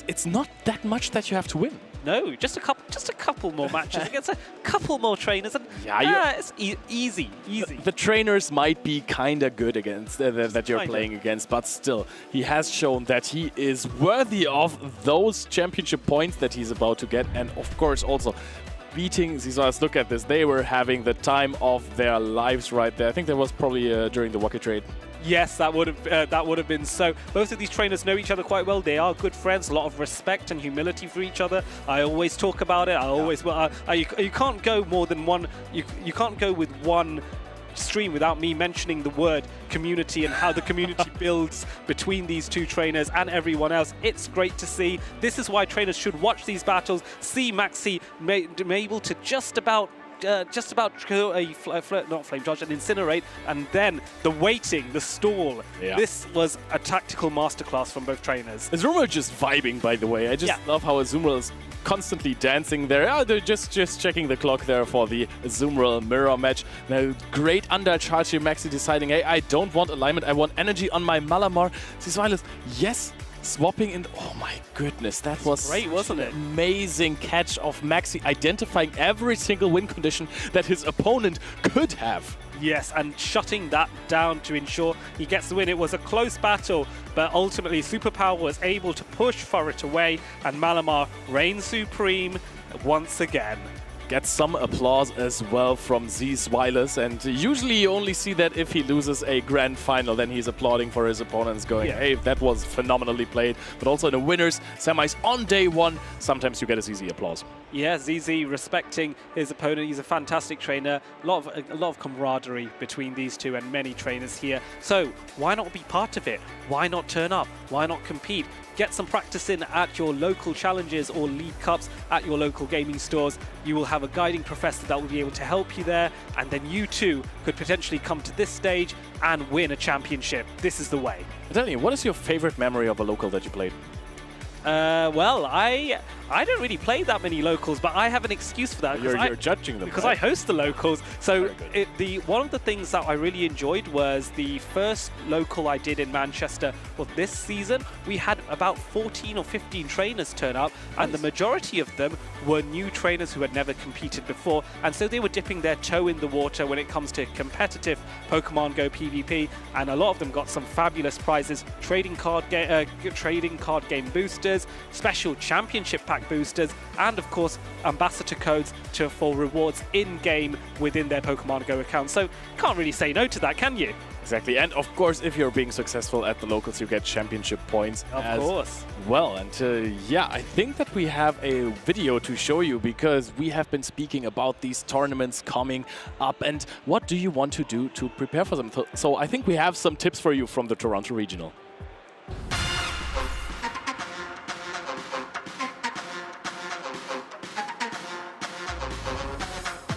Speaker 12: it's not that much that you have to win.
Speaker 4: No, just a couple more matches against a couple more trainers, and it's easy.
Speaker 12: The trainers might be kind of good against that you're playing against, but still, he has shown that he is worthy of those championship points that he's about to get, and of course also beating Zeus Wireless. Look at this, they were having the time of their lives right there. I think that was probably during the Wacky trade.
Speaker 4: Yes, that would have been so. Both of these trainers know each other quite well. They are good friends. A lot of respect and humility for each other. I always talk about it. I always you can't go more than one. You can't go with one stream without me mentioning the word community and how the community builds between these two trainers and everyone else. It's great to see. This is why trainers should watch these battles. See Maxi able to just about kill a not flame charge, and incinerate, and then the waiting, the stall. Yeah. This was a tactical masterclass from both trainers.
Speaker 12: Azumarill just vibing, by the way. I just love how Azumarill is constantly dancing there. Oh, they're just checking the clock there for the Azumarill mirror match. Now, great undercharge here. Maxi deciding, hey, I don't want alignment. I want energy on my Malamar. Zeus Wireless, yes. Swapping in, oh my goodness, that was
Speaker 4: great, wasn't it?
Speaker 12: Amazing catch of Maxi, identifying every single win condition that his opponent could have.
Speaker 4: Yes, and shutting that down to ensure he gets the win. It was a close battle, but ultimately Superpower was able to push Furret away, and Malamar reigns supreme once again.
Speaker 12: Gets some applause as well from Zeus Wireless, and usually you only see that if he loses a grand final, then he's applauding for his opponents, going, hey, that was phenomenally played. But also in the winners semis on day 1, sometimes you get a ZZ applause.
Speaker 4: Yeah, ZZ respecting his opponent. He's a fantastic trainer. A lot of camaraderie between these two and many trainers here. So why not be part of it? Why not turn up? Why not compete? Get some practice in at your local challenges or League Cups at your local gaming stores. You will have a guiding professor that will be able to help you there, and then you too could potentially come to this stage and win a championship. This is the way.
Speaker 12: Tell you, what is your favorite memory of a local that you played?
Speaker 4: Well, I don't really play that many locals, but I have an excuse for that.
Speaker 12: You're judging them.
Speaker 4: Because I host the locals. So one of the things that I really enjoyed was the first local I did in Manchester for this season. We had about 14 or 15 trainers turn up, and the majority of them were new trainers who had never competed before, and so they were dipping their toe in the water when it comes to competitive Pokemon Go PvP, and a lot of them got some fabulous prizes: trading card game boosters, special championship pack boosters, and of course ambassador codes for rewards in-game within their Pokemon Go account. So can't really say no to that, can you?
Speaker 12: Exactly, and of course if you're being successful at the locals, you get championship points
Speaker 4: of course.
Speaker 12: Well, and yeah, I think that we have a video to show you, because we have been speaking about these tournaments coming up and what do you want to do to prepare for them. So I think we have some tips for you from the Toronto Regional.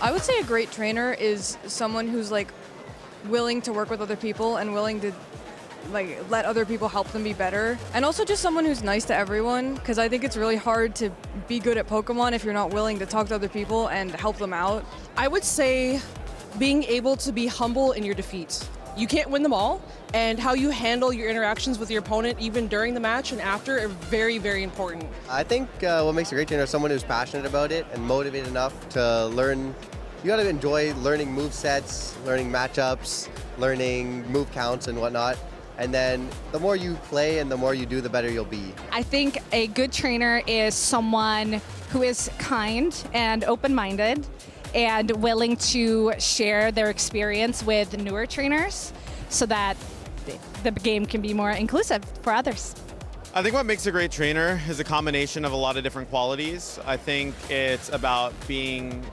Speaker 13: I would say a great trainer is someone who's like willing to work with other people and willing to like let other people help them be better, and also just someone who's nice to everyone, because I think it's really hard to be good at Pokemon if you're not willing to talk to other people and help them out.
Speaker 14: I would say being able to be humble in your defeats. You can't win them all, and how you handle your interactions with your opponent even during the match and after are very, very important.
Speaker 15: I think what makes a great trainer is someone who's passionate about it and motivated enough to learn. You got to enjoy learning move sets, learning matchups, learning move counts and whatnot. And then the more you play and the more you do, the better you'll be.
Speaker 16: I think a good trainer is someone who is kind and open-minded and willing to share their experience with newer trainers so that the game can be more inclusive for others.
Speaker 17: I think what makes a great trainer is a combination of a lot of different qualities. I think it's about being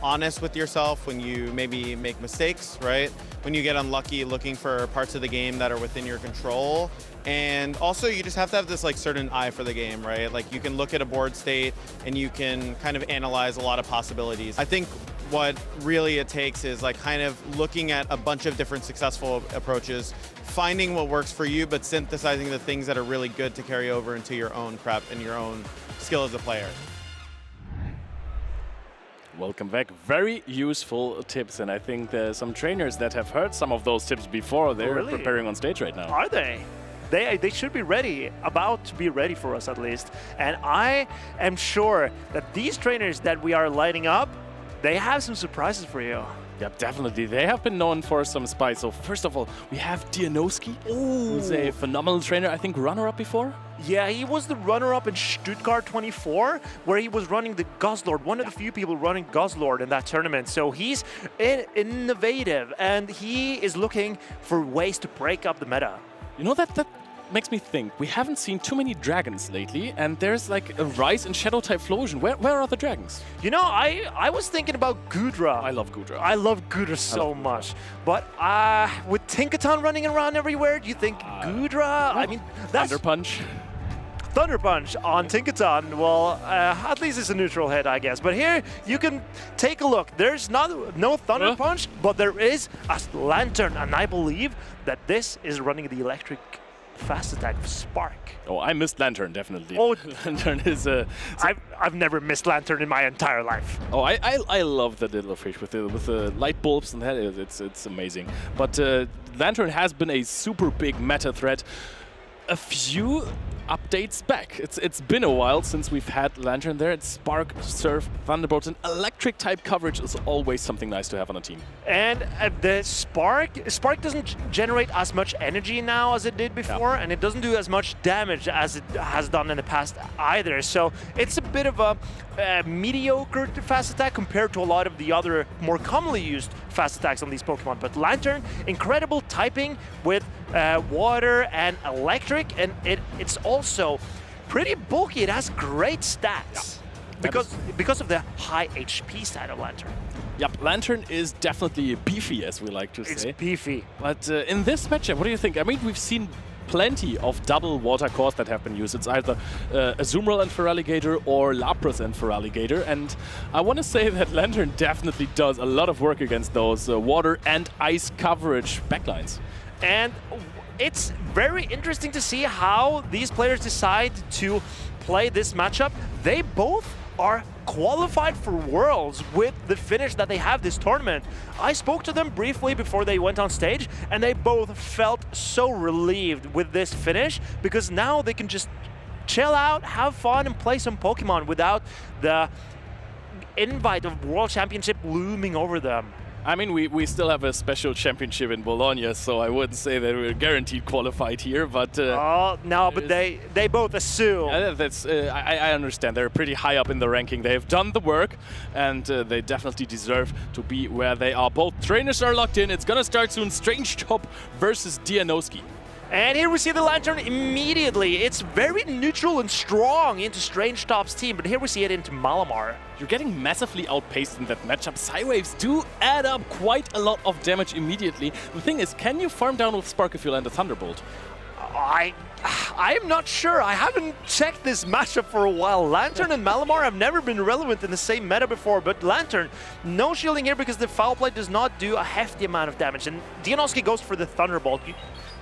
Speaker 17: honest with yourself when you maybe make mistakes, right? When you get unlucky, looking for parts of the game that are within your control. And also you just have to have this like certain eye for the game, right? Like you can look at a board state and you can kind of analyze a lot of possibilities. I think what really it takes is like kind of looking at a bunch of different successful approaches, finding what works for you, but synthesizing the things that are really good to carry over into your own prep and your own skill as a player.
Speaker 12: Welcome back. Very useful tips, and I think there's some trainers that have heard some of those tips before. They're preparing on stage right now.
Speaker 5: Are they? They should be ready, about to be ready for us at least. And I am sure that these trainers that we are lighting up, they have some surprises for you.
Speaker 12: Yep, definitely. They have been known for some spice. So first of all, we have Dianowski, who's a phenomenal trainer. I think runner-up before?
Speaker 5: Yeah, he was the runner-up in Stuttgart 24, where he was running the Guzzlord, one of the few people running Guzzlord in that tournament. So he's innovative, and he is looking for ways to break up the meta.
Speaker 12: You know, that makes me think. We haven't seen too many dragons lately, and there's like a rise in Shadow-type Flosion. Where are the dragons?
Speaker 5: You know, I was thinking about Gudra.
Speaker 12: I love Gudra.
Speaker 5: I love Gudra so much. But with Tinkaton running around everywhere, do you think Gudra? I mean, that's...
Speaker 12: Thunder Punch.
Speaker 5: Thunder Punch on Tinkaton, well, at least it's a neutral hit, I guess. But here, you can take a look. There's no Thunder Punch, but there is a Lantern, and I believe that this is running the electric fast attack of Spark.
Speaker 12: Oh, I missed Lantern, definitely.
Speaker 5: Oh,
Speaker 12: Lantern is a...
Speaker 5: I've never missed Lantern in my entire life.
Speaker 12: Oh, I love the little fish with the light bulbs and that. It's amazing. But Lantern has been a super big meta threat. A few updates back. It's been a while since we've had Lantern there. It's Spark, Surf, Thunderbolt, and electric type coverage is always something nice to have on a team.
Speaker 5: And the Spark doesn't generate as much energy now as it did before, and it doesn't do as much damage as it has done in the past either. So it's a bit of a mediocre fast attack compared to a lot of the other more commonly used fast attacks on these Pokemon. But Lantern, incredible typing with water and electric, and it's also pretty bulky. It has great stats because of the high HP side of Lantern.
Speaker 12: Yep, Lantern is definitely beefy, as we like to say.
Speaker 5: It's beefy.
Speaker 12: But in this matchup, what do you think? I mean, we've seen plenty of double water cores that have been used. It's either Azumarill and Feraligatr or Lapras and Feraligatr, and I want to say that Lantern definitely does a lot of work against those water and ice coverage backlines.
Speaker 5: And it's very interesting to see how these players decide to play this matchup. They both are qualified for Worlds with the finish that they have this tournament. I spoke to them briefly before they went on stage, and they both felt so relieved with this finish because now they can just chill out, have fun, and play some Pokemon without the invite of World Championship looming over them.
Speaker 12: I mean, we still have a special championship in Bologna, so I wouldn't say that we're guaranteed qualified here, but...
Speaker 5: no, but they both assume.
Speaker 12: Yeah, that's, I understand. They're pretty high up in the ranking. They have done the work, and they definitely deserve to be where they are. Both trainers are locked in. It's gonna start soon. Strange Top versus Dianowski.
Speaker 5: And here we see the Lantern immediately. It's very neutral and strong into Strange Top's team, but here we see it into Malamar.
Speaker 12: You're getting massively outpaced in that matchup. Psywaves do add up quite a lot of damage immediately. The thing is, can you farm down with Spark if you land a Thunderbolt?
Speaker 5: I am not sure. I haven't checked this matchup for a while. Lantern and Malamar have never been relevant in the same meta before, but Lantern, no shielding here because the Foul Play does not do a hefty amount of damage, and Dianowski goes for the Thunderbolt.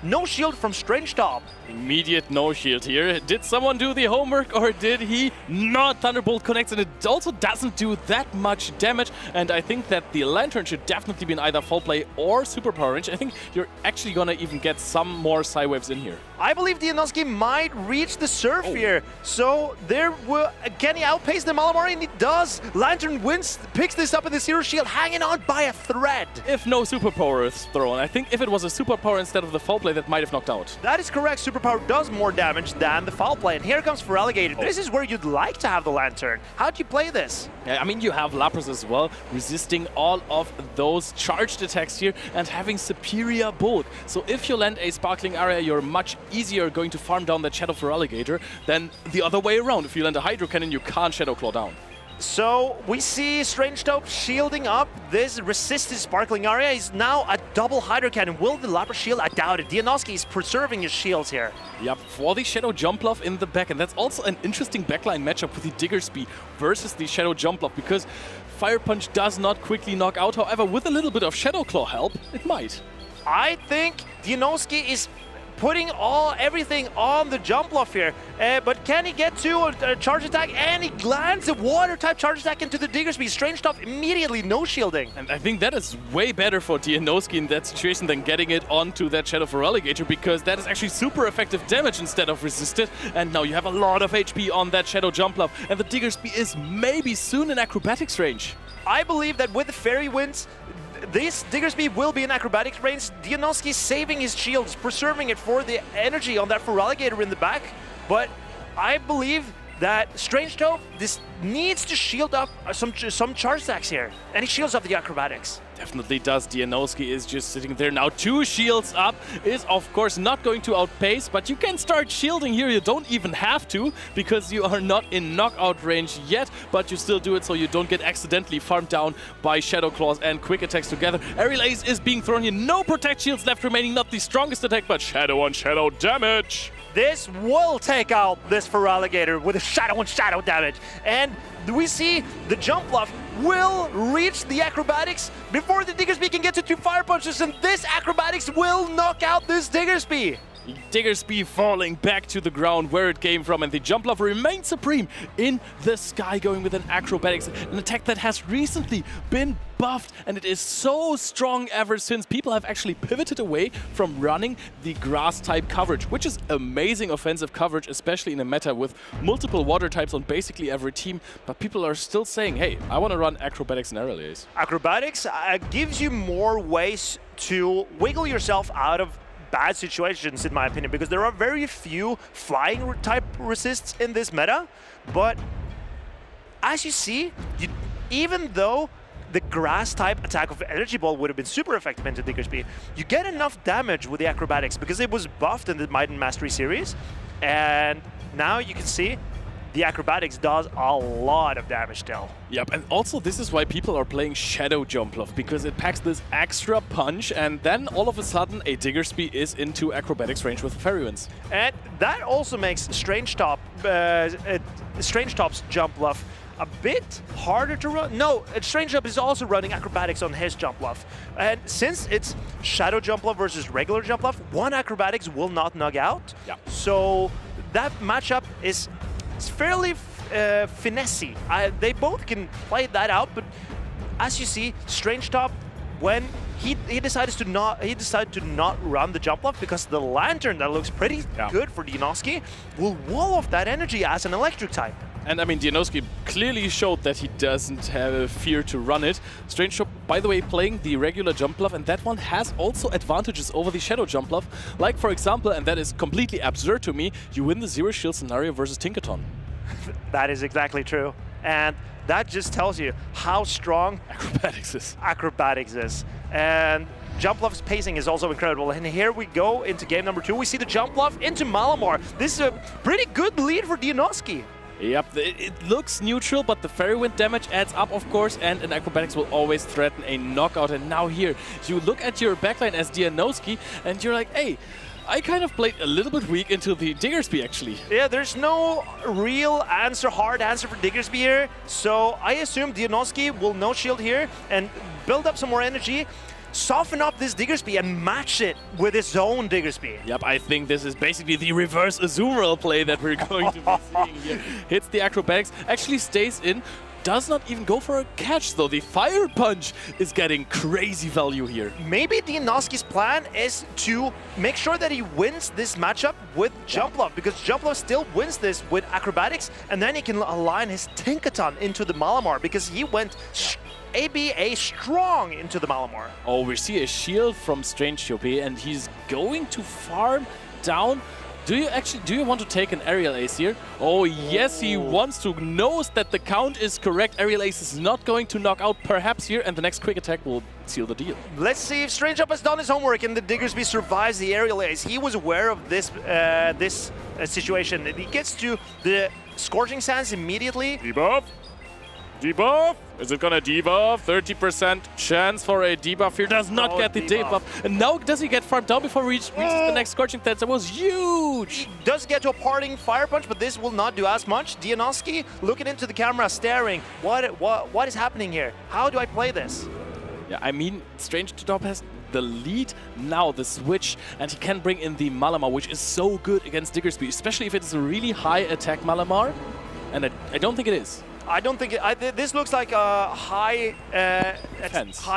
Speaker 5: No shield from Strange Top.
Speaker 12: Immediate no shield here. Did someone do the homework or did he not? Thunderbolt connects, and it also doesn't do that much damage. And I think that the Lantern should definitely be in either Foul Play or Superpower range. I think you're actually gonna even get some more Psywaves in here.
Speaker 5: I believe Dianowski might reach the Surf here. So there will, can he outpace the Malamar? And he does. Lantern wins, picks this up in the Zero Shield, hanging on by a thread.
Speaker 12: If no Superpower is thrown. I think if it was a Superpower instead of the Foul Play, that might have knocked out.
Speaker 5: That is correct. Superpower does more damage than the Foul Play. And here comes Feraligatr. This is where you'd like to have the Lantern. How do you play this?
Speaker 12: Yeah, I mean, you have Lapras as well, resisting all of those charged attacks here and having superior bulk. So if you land a Sparkling Area, you're much easier going to farm down that Shadow Feraligatr than the other way around. If you land a Hydro Cannon, you can't Shadow Claw down.
Speaker 5: So we see Strange Taupe shielding up this resisted sparkling area. He's now a double Hydro Cannon. Will the Lapras shield? I doubt it. Dianoski is preserving his shields here.
Speaker 12: Yep, for the Shadow Jumpluff in the back. And that's also an interesting backline matchup with the Diggersby versus the Shadow Jumpluff, because Fire Punch does not quickly knock out. However, with a little bit of Shadow Claw help, it might.
Speaker 5: I think Dianoski is putting everything on the Jumpluff here. But can he get to a charge attack? And he lands a water-type charge attack into the Diggersby. Strange Taupe immediately, no shielding.
Speaker 12: And I think that is way better for Dianoski in that situation than getting it onto that Shadow Feraligatr, because that is actually super effective damage instead of resisted. And now you have a lot of HP on that Shadow Jumpluff. And the Diggersby is maybe soon in acrobatics range.
Speaker 5: I believe that with the Fairy Winds, this Diggersby will be in acrobatics range. Dianoski saving his shields, preserving it for the energy on that Feraligatr in the back. But I believe that Strange Taupe needs to shield up some charge attacks here. And he shields up the acrobatics.
Speaker 12: Definitely does. Dianoski is just sitting there now. 2 shields up is, of course, not going to outpace, but you can start shielding here. You don't even have to, because you are not in knockout range yet, but you still do it so you don't get accidentally farmed down by Shadow Claws and Quick Attacks together. Aerial Ace is being thrown here. No Protect Shields left remaining. Not the strongest attack, but Shadow on Shadow damage.
Speaker 5: This will take out this Feraligatr with a Shadow on Shadow damage. And we see the Jumpluff will reach the acrobatics before the Diggersby can get to 2 Fire Punches, and this acrobatics will knock out this Diggersby.
Speaker 12: Diggersby falling back to the ground where it came from, and the Jumpluff remains supreme in the sky, going with an acrobatics, an attack that has recently been buffed, and it is so strong ever since people have actually pivoted away from running the grass type coverage, which is amazing offensive coverage, especially in a meta with multiple water types on basically every team. But people are still saying, hey, I want to run acrobatics and aerial ace.
Speaker 5: Acrobatics gives you more ways to wiggle yourself out of bad situations, in my opinion, because there are very few flying type resists in this meta. But as you see, even though the grass type attack of Energy Ball would have been super effective into Diggersby, you get enough damage with the acrobatics because it was buffed in the Might and Mastery series, and now you can see the acrobatics does a lot of damage still.
Speaker 12: Yep, and also this is why people are playing Shadow Jumpluff, because it packs this extra punch, and then all of a sudden a Diggersby is into acrobatics range with Fairy Winds.
Speaker 5: And that also makes Strange Taupe's Jumpluff a bit harder to run. No, Strange Taupe is also running acrobatics on his Jumpluff. And since it's Shadow Jumpluff versus regular Jumpluff, one acrobatics will not knock out.
Speaker 12: Yeah.
Speaker 5: So that matchup is fairly finessey. They both can play that out, but as you see, Strange Taupe, when he decided to not run the Jumpluff because the Lantern that looks pretty good for Dianoski will wall off that energy as an electric type.
Speaker 12: And I mean, Dianoski clearly showed that he doesn't have a fear to run it. Strange Taupe, by the way, playing the regular Jumpluff, and that one has also advantages over the Shadow Jumpluff. Like, for example, and that is completely absurd to me, you win the Zero Shield scenario versus Tinkaton.
Speaker 5: That is exactly true. And that just tells you how strong
Speaker 12: acrobatics is.
Speaker 5: And Jumpluff's pacing is also incredible. And here we go into game number 2. We see the Jumpluff into Malamar. This is a pretty good lead for Dianoski.
Speaker 12: Yep, it looks neutral, but the Fairy Wind damage adds up, of course, and an acrobatics will always threaten a knockout. And now here, you look at your backline as Dianoski, and you're like, hey, I kind of played a little bit weak into the Diggersby, actually.
Speaker 5: Yeah, there's no real hard answer for Diggersby here, so I assume Dianoski will no shield here and build up some more energy, soften up this Diggersby and match it with his own Diggersby.
Speaker 12: Yep, I think this is basically the reverse Azumarill play that we're going to be seeing here. Hits the acrobatics, actually stays in, does not even go for a catch, though. The Fire Punch is getting crazy value here.
Speaker 5: Maybe Dianoski's plan is to make sure that he wins this matchup with Jumpluff, because Jumpluff still wins this with acrobatics, and then he can align his Tinkaton into the Malamar, because he went ABA strong into the Malamar.
Speaker 12: Oh, we see a shield from Strange Taupe, and he's going to farm down. Do you want to take an Aerial Ace here? Oh yes, he wants to. Knows that the count is correct. Aerial Ace is not going to knock out perhaps here, and the next quick attack will seal the deal.
Speaker 5: Let's see if Strange Taupe has done his homework and the Diggersby survives the Aerial Ace. He was aware of this situation. He gets to the Scorching Sands immediately.
Speaker 12: Debuff. Debuff? Is it gonna debuff? 30% chance for a debuff here. Does not get the debuff. And now does he get farmed down before he reaches the next Scorching Sense? That was huge!
Speaker 5: He does get to a parting Fire Punch, but this will not do as much. Dianoski looking into the camera, staring. What is happening here? How do I play this?
Speaker 12: Yeah, I mean, Strange Top has the lead now, the switch, and he can bring in the Malamar, which is so good against Diggersby, especially if it is a really high attack Malamar. And I don't think it is.
Speaker 5: I don't think this looks like a high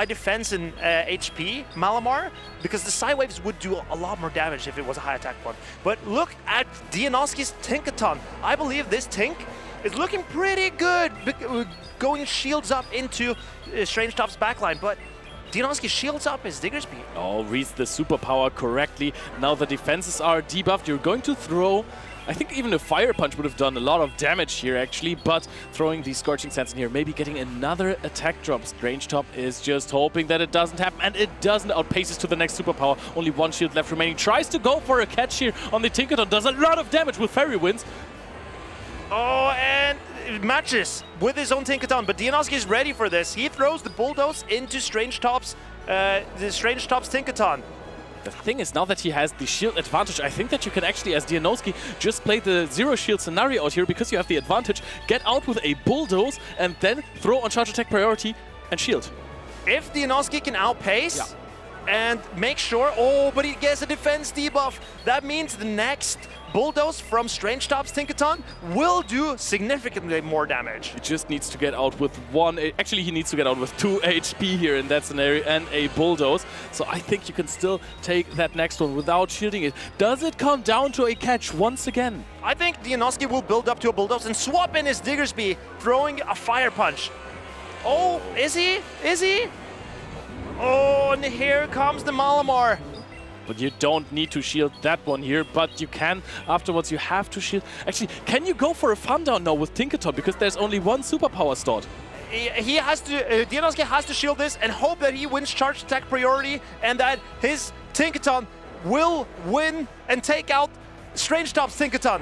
Speaker 5: defense in HP Malamar, because the side waves would do a lot more damage if it was a high attack one. But look at Dianoski's Tinkaton. I believe this Tink is looking pretty good, going shields up into Strange Top's backline, but Dianoski shields up his Diggersby.
Speaker 12: Oh, reads the superpower correctly. Now the defenses are debuffed. You're going to throw... I think even a Fire Punch would have done a lot of damage here, actually, but throwing the Scorching Sands in here, maybe getting another attack drop. Strange Top is just hoping that it doesn't happen, and it doesn't. Outpaces to the next superpower. Only one shield left remaining. Tries to go for a catch here on the Tinkaton. Does a lot of damage with Fairy Winds.
Speaker 5: Oh, and it matches with his own Tinkaton, but Dianoski is ready for this. He throws the Bulldoze into Strange Top's Tinkaton.
Speaker 12: The thing is, now that he has the shield advantage, I think that you can actually, as Dianoski, just play the zero shield scenario out here because you have the advantage, get out with a Bulldoze, and then throw on charge attack priority and shield.
Speaker 5: If Dianoski can outpace and make sure... Oh, but he gets a defense debuff. That means the next Bulldoze from Strange Top's Tinkaton will do significantly more damage.
Speaker 12: He just needs to get out with one... Actually, he needs to get out with 2 HP here in that scenario and a Bulldoze. So I think you can still take that next one without shielding it. Does it come down to a catch once again?
Speaker 5: I think Dianoski will build up to a Bulldoze and swap in his Diggersby, throwing a Fire Punch. Oh, is he? Is he? Oh, and here comes the Malamar.
Speaker 12: But you don't need to shield that one here, but you can afterwards. You have to shield. Actually, can you go for a farm down now with Tinkaton because there's only one superpower stored?
Speaker 5: He has to, Dianoski has to shield this and hope that he wins charge attack priority and that his Tinkaton will win and take out Strange Top's Tinkaton.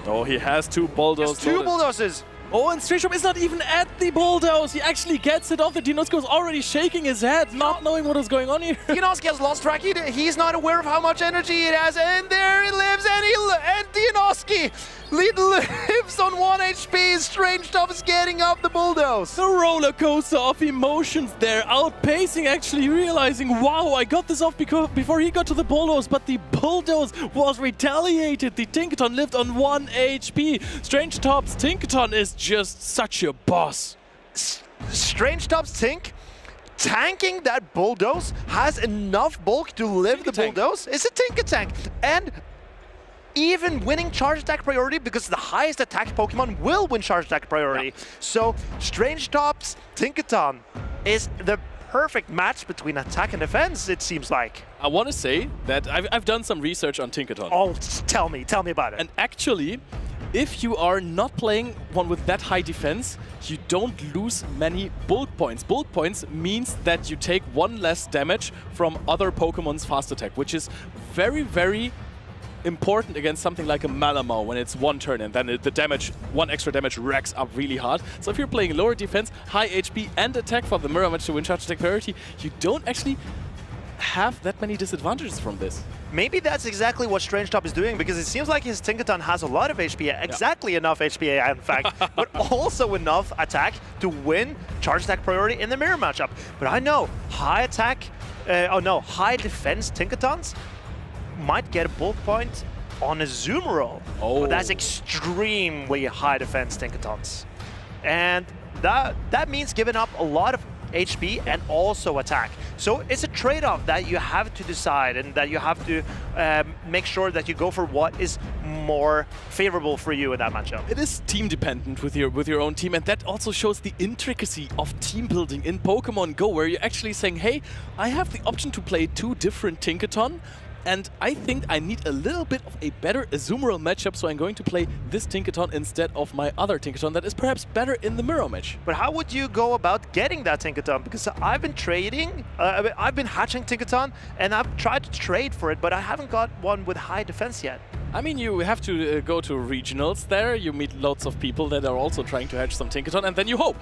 Speaker 12: Oh, he has 2 Bulldozes.
Speaker 5: 2 Bulldozes.
Speaker 12: Oh, and Strange Top is not even at the Bulldoze. He actually gets it off. The Dianoski was already shaking his head, not knowing what was going on here.
Speaker 5: Dianoski has lost track. He's not aware of how much energy it has. And there he lives. And Dianoski lives on 1 HP. Strange Top is getting up the Bulldoze.
Speaker 12: The roller coaster of emotions there. Outpacing, actually realizing, wow, I got this off before he got to the Bulldoze. But the Bulldoze was retaliated. The Tinkaton lived on 1 HP. Strange Top's Tinkaton is just such a boss.
Speaker 5: Strange Top's Tink tanking that Bulldoze has enough bulk to live the Bulldoze. It's a Tinkatank. And even winning charge attack priority, because the highest attacked Pokemon will win charge attack priority. So Strange Top's Tinkaton is the perfect match between attack and defense, it seems like.
Speaker 12: I want to say that I've done some research on Tinkaton.
Speaker 5: Oh, tell me about it.
Speaker 12: And actually, if you are not playing one with that high defense, you don't lose many bulk points. Bulk points means that you take 1 less damage from other Pokemon's fast attack, which is very, very important against something like a Malamar when it's 1 turn and then the damage, 1 extra damage racks up really hard. So if you're playing lower defense, high HP and attack for the mirror match to win charge attack priority, you don't actually have that many disadvantages from this.
Speaker 5: Maybe that's exactly what Strange Top is doing, because it seems like his Tinkaton has a lot of HP, exactly enough HP in fact, but also enough attack to win charge attack priority in the mirror matchup. But I know high attack, high defense Tinkatons might get a bulk point on a Zoom roll.
Speaker 12: Oh.
Speaker 5: But that's extremely high defense Tinkatons. And that means giving up a lot of HP and also attack. So it's a trade-off that you have to decide, and that you have to make sure that you go for what is more favorable for you in that matchup.
Speaker 12: It is team dependent with your own team, and that also shows the intricacy of team building in Pokemon Go, where you're actually saying, hey, I have the option to play 2 different Tinkaton, and I think I need a little bit of a better Azumarill matchup, so I'm going to play this Tinkaton instead of my other Tinkaton that is perhaps better in the mirror match.
Speaker 5: But how would you go about getting that Tinkaton? Because I've been trading, I've been hatching Tinkaton, and I've tried to trade for it, but I haven't got one with high defense yet.
Speaker 12: I mean, you have to go to regionals there. You meet lots of people that are also trying to hatch some Tinkaton, and then you hope.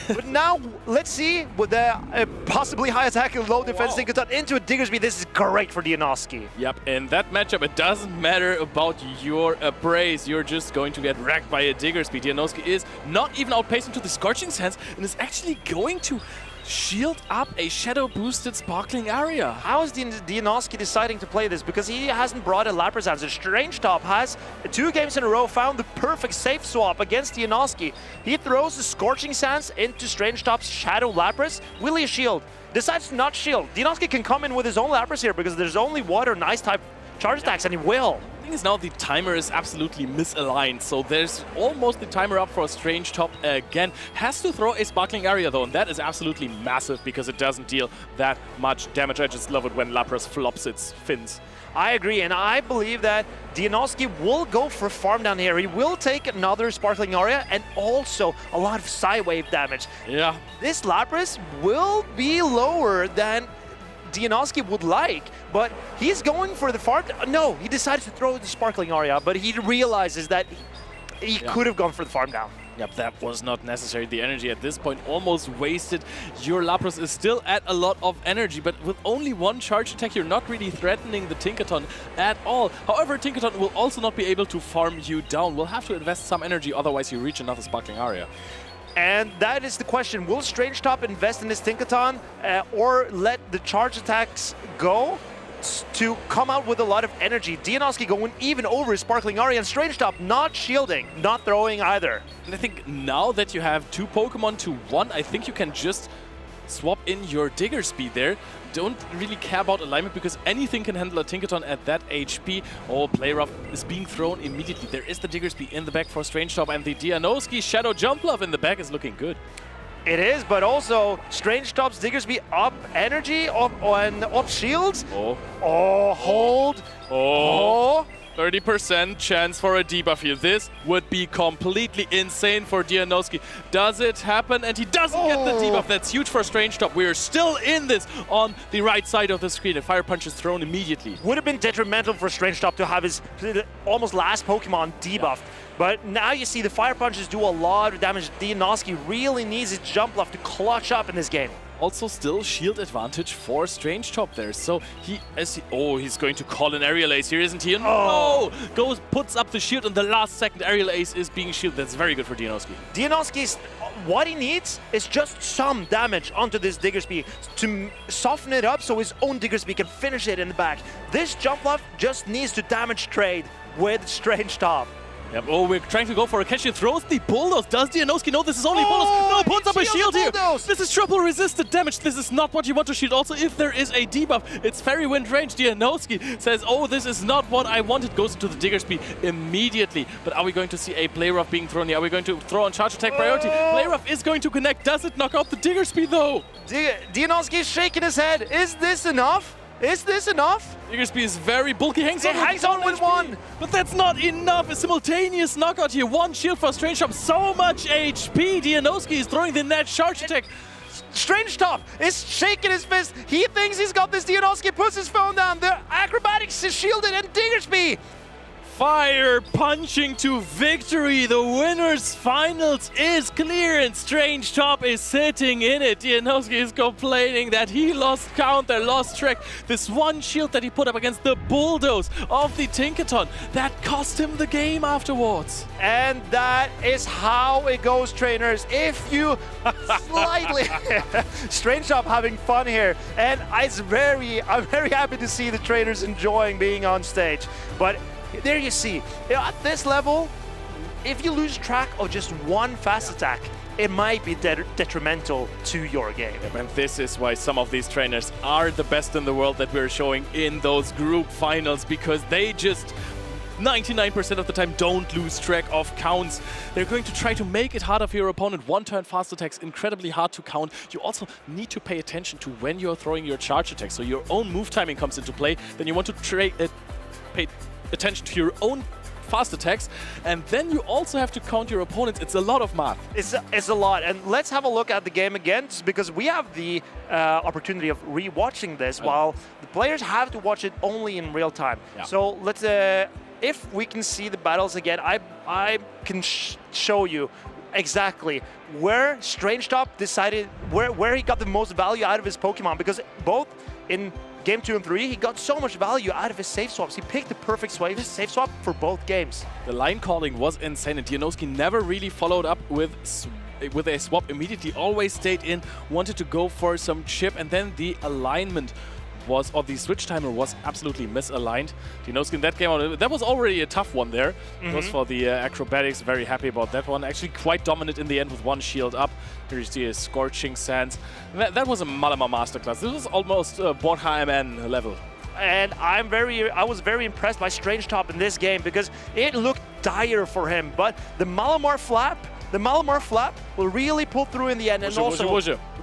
Speaker 5: But now, let's see with the possibly high attack and low defense Tinkaton into a Diggersby. This is great for Dianoski.
Speaker 12: Yep, in that matchup, it doesn't matter about your appraise. You're just going to get wrecked by a Diggersby. Dianoski is not even outpacing to the Scorching Sands and is actually going to shield up a shadow-boosted Sparkling Area.
Speaker 5: How is Dianoski deciding to play this? Because he hasn't brought a Lapras answer. Strange Top has 2 games in a row found the perfect safe swap against Dianoski. He throws the Scorching Sands into Strange Top's Shadow Lapras. Will he shield? Decides to not shield. Dianoski can come in with his own Lapras here because there's only water and ice type charge attacks, and he will.
Speaker 12: The thing is now the timer is absolutely misaligned, so there's almost the timer up for a Strange Top again. Has to throw a Sparkling Area though, and that is absolutely massive because it doesn't deal that much damage. I just love it when Lapras flops its fins.
Speaker 5: I agree, and I believe that Dianoski will go for farm down here. He will take another Sparkling Aria and also a lot of Psywave damage.
Speaker 12: Yeah.
Speaker 5: This Lapras will be lower than Dianoski would like, but he's going for the farm. No, he decided to throw the Sparkling Aria, but he realizes that he could have gone for the farm down.
Speaker 12: Yep, that was not necessary. The energy at this point almost wasted. Your Lapras is still at a lot of energy, but with only 1 charge attack, you're not really threatening the Tinkaton at all. However, Tinkaton will also not be able to farm you down. We'll have to invest some energy, otherwise you reach another Sparkling Area.
Speaker 5: And that is the question. Will Strange Top invest in this Tinkaton or let the charge attacks go to come out with a lot of energy? Dianoski going even over his Sparkling Aria, and Strange Top not shielding, not throwing either.
Speaker 12: And I think now that you have 2 Pokemon to 1, I think you can just swap in your Diggersby there. Don't really care about alignment because anything can handle a Tinkaton at that HP. Oh, Play Rough is being thrown immediately. There is the Diggersby in the back for Strange Top, and the Dianoski Shadow Jump Love in the back is looking good.
Speaker 5: It is, but also Strange Top's Diggersby up energy, up shields. Oh, hold.
Speaker 12: Oh. 30% chance for a debuff here. This would be completely insane for Dianoski. Does it happen? And he doesn't get the debuff. That's huge for Strange Top. We're still in this on the right side of the screen. A Fire Punch is thrown immediately.
Speaker 5: Would have been detrimental for Strange Top to have his almost last Pokemon debuffed. But now you see the Fire Punches do a lot of damage. Dianoski really needs his Jump Left to clutch up in this game.
Speaker 12: Also still shield advantage for Strange Top there. So he's going to call an Aerial Ace here, isn't he? And puts up the shield, and the last second Aerial Ace is being shielded. That's very good for Dianoski.
Speaker 5: Dianoski's, what he needs is just some damage onto this Diggersby to soften it up so his own Diggersby can finish it in the back. This Jump Left just needs to damage trade with Strange Top.
Speaker 12: Yep. Oh, we're trying to go for a catch. He throws the Bulldoze. Does Dianoski know this is only Bulldoze? No, puts up a shield here. This is triple resisted damage. This is not what you want to shield. Also, if there is a debuff, it's Fairy Wind range. Dianoski says, oh, this is not what I wanted. Goes into the Diggersby immediately. But are we going to see a Play Rough being thrown here? Are we going to throw on charge attack priority? Play Rough is going to connect. Does it knock out the Diggersby though?
Speaker 5: Dianoski is shaking his head. Is this enough? Is this enough?
Speaker 12: Diggersby is very bulky. Hangs
Speaker 5: on with 1.
Speaker 12: But that's not enough. A simultaneous knockout here. 1 shield for Strange Top. So much HP. Dianoski is throwing the net charge attack.
Speaker 5: Strange Top is shaking his fist. He thinks he's got this. Dianoski puts his phone down. The acrobatics is shielded, and Diggersby
Speaker 12: Fire punching to victory. The winners finals is clear, and Strange Top is sitting in it. Dianoski is complaining that he lost count, lost track. This 1 shield that he put up against the Bulldoze of the Tinkaton, that cost him the game afterwards.
Speaker 5: And that is how it goes, trainers. If you slightly Strange Top having fun here, and I'm very happy to see the trainers enjoying being on stage. But there you see, at this level, if you lose track of just 1 fast attack, it might be detrimental to your game.
Speaker 12: And this is why some of these trainers are the best in the world that we're showing in those group finals, because they just 99% of the time don't lose track of counts. They're going to try to make it harder for your opponent. 1-turn fast attacks, incredibly hard to count. You also need to pay attention to when you're throwing your charge attacks, so your own move timing comes into play. Then you want to pay attention to your own fast attacks, and then you also have to count your opponents. It's a lot of math.
Speaker 5: It's a lot, and let's have a look at the game again, because we have the opportunity of re-watching this, while the players have to watch it only in real time. So let's if we can see the battles again, I can show you exactly where Strangetop decided, where he got the most value out of his Pokemon, because both in Game 2 and 3, he got so much value out of his save swaps. He picked the perfect save swap for both games.
Speaker 12: The line calling was insane, and Dianowski never really followed up with a swap immediately. Always stayed in, wanted to go for some chip, and then the alignment was, or the switch timer was absolutely misaligned. Dianowski in that game, that was already a tough one there. It was for the acrobatics, very happy about that one. Actually quite dominant in the end with one shield up. Here you see a Scorching Sands. That was a Malamar masterclass. This was almost Borja-MN level.
Speaker 5: And I was very impressed by Strangetop in this game because it looked dire for him. But the Malamar flap will really pull through in the end. And also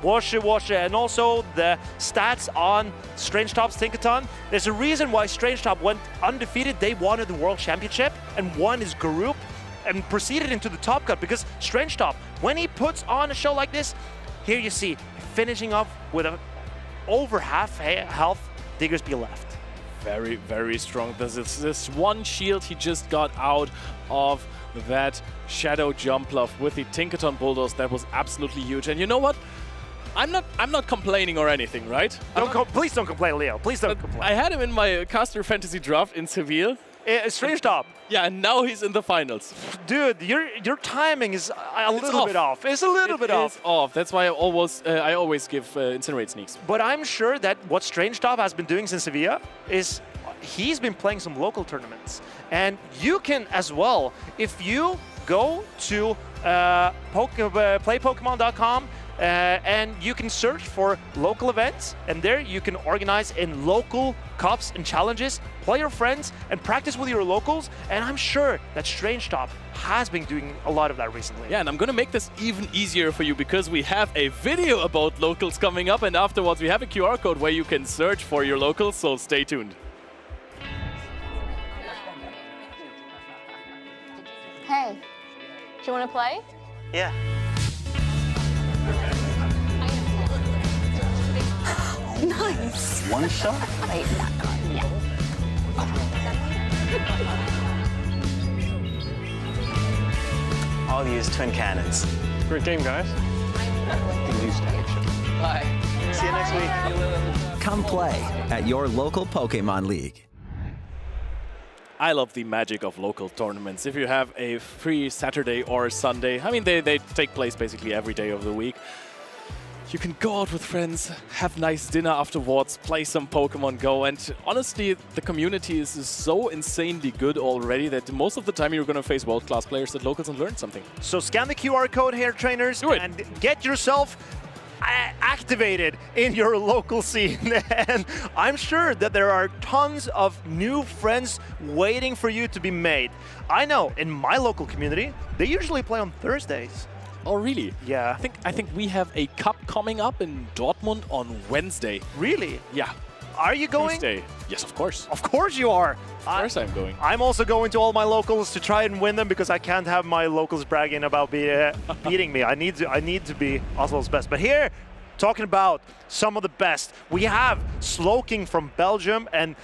Speaker 5: Washa, and also the stats on Strangetop's Tinkaton. There's a reason why Strangetop went undefeated. They wanted the World Championship and won his group and proceeded into the top cut, because Strangetop, when he puts on a show like this, here you see finishing off with over half health, Diggersby left.
Speaker 12: Very, very strong. This one shield he just got out of that Shadow Jumpluff with the Tinkaton Bulldoze. That was absolutely huge. And you know what? I'm not complaining or anything, right?
Speaker 5: Please don't complain, Leo. Please don't complain.
Speaker 12: I had him in my caster fantasy draft in Seville.
Speaker 5: Strangetop.
Speaker 12: Yeah, and now he's in the finals.
Speaker 5: Dude, your timing is a little bit off. It's a little bit off.
Speaker 12: It's off. That's why I always give Incinerate sneaks.
Speaker 5: But I'm sure that what Strangetop has been doing since Sevilla is he's been playing some local tournaments. And you can as well, if you go to playpokemon.com, and you can search for local events, and there you can organize in local cups and challenges, play your friends, and practice with your locals. And I'm sure that Strangetop has been doing a lot of that recently.
Speaker 12: Yeah, and I'm gonna make this even easier for you because we have a video about locals coming up, and afterwards we have a QR code where you can search for your locals, so stay tuned.
Speaker 18: Hey, do you want to play?
Speaker 5: Yeah.
Speaker 18: Nice.
Speaker 19: One shot?
Speaker 18: Wait, not yet.
Speaker 19: I'll use twin cannons.
Speaker 20: Great game, guys.
Speaker 19: Bye.
Speaker 20: See you next week.
Speaker 21: Come play at your local Pokémon League.
Speaker 12: I love the magic of local tournaments. If you have a free Saturday or Sunday, I mean, they take place basically every day of the week. You can go out with friends, have nice dinner afterwards, play some Pokémon GO, and honestly, the community is so insanely good already that most of the time you're going to face world-class players at locals and learn something.
Speaker 5: So scan the QR code here, trainers, and get yourself activated in your local scene. And I'm sure that there are tons of new friends waiting for you to be made. I know in my local community, they usually play on Thursdays.
Speaker 12: Oh, really?
Speaker 5: Yeah.
Speaker 12: I think we have a cup coming up in Dortmund on Wednesday.
Speaker 5: Really?
Speaker 12: Yeah.
Speaker 5: Are you going?
Speaker 12: Tuesday. Yes, of course.
Speaker 5: Of course you are.
Speaker 12: Of course I'm going.
Speaker 5: I'm also going to all my locals to try and win them, because I can't have my locals bragging about beating me. I need to be Oswald's best. But here, talking about some of the best, we have Slowking from Belgium and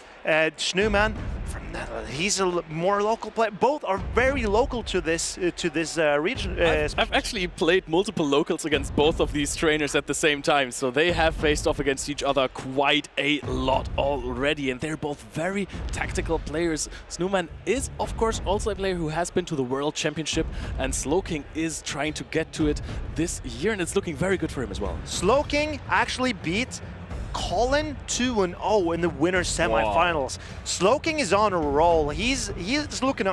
Speaker 5: Snowman from Netherlands. He's a more local player. Both are very local to this region.
Speaker 12: I've actually played multiple locals against both of these trainers at the same time, so they have faced off against each other quite a lot already, and they're both very tactical players. Snowman is, of course, also a player who has been to the World Championship, and Slowking is trying to get to it this year, and it's looking very good for him as well.
Speaker 5: Slowking actually beat Colin 2-0 in the winner's semifinals. Slowking is on a roll. He's looking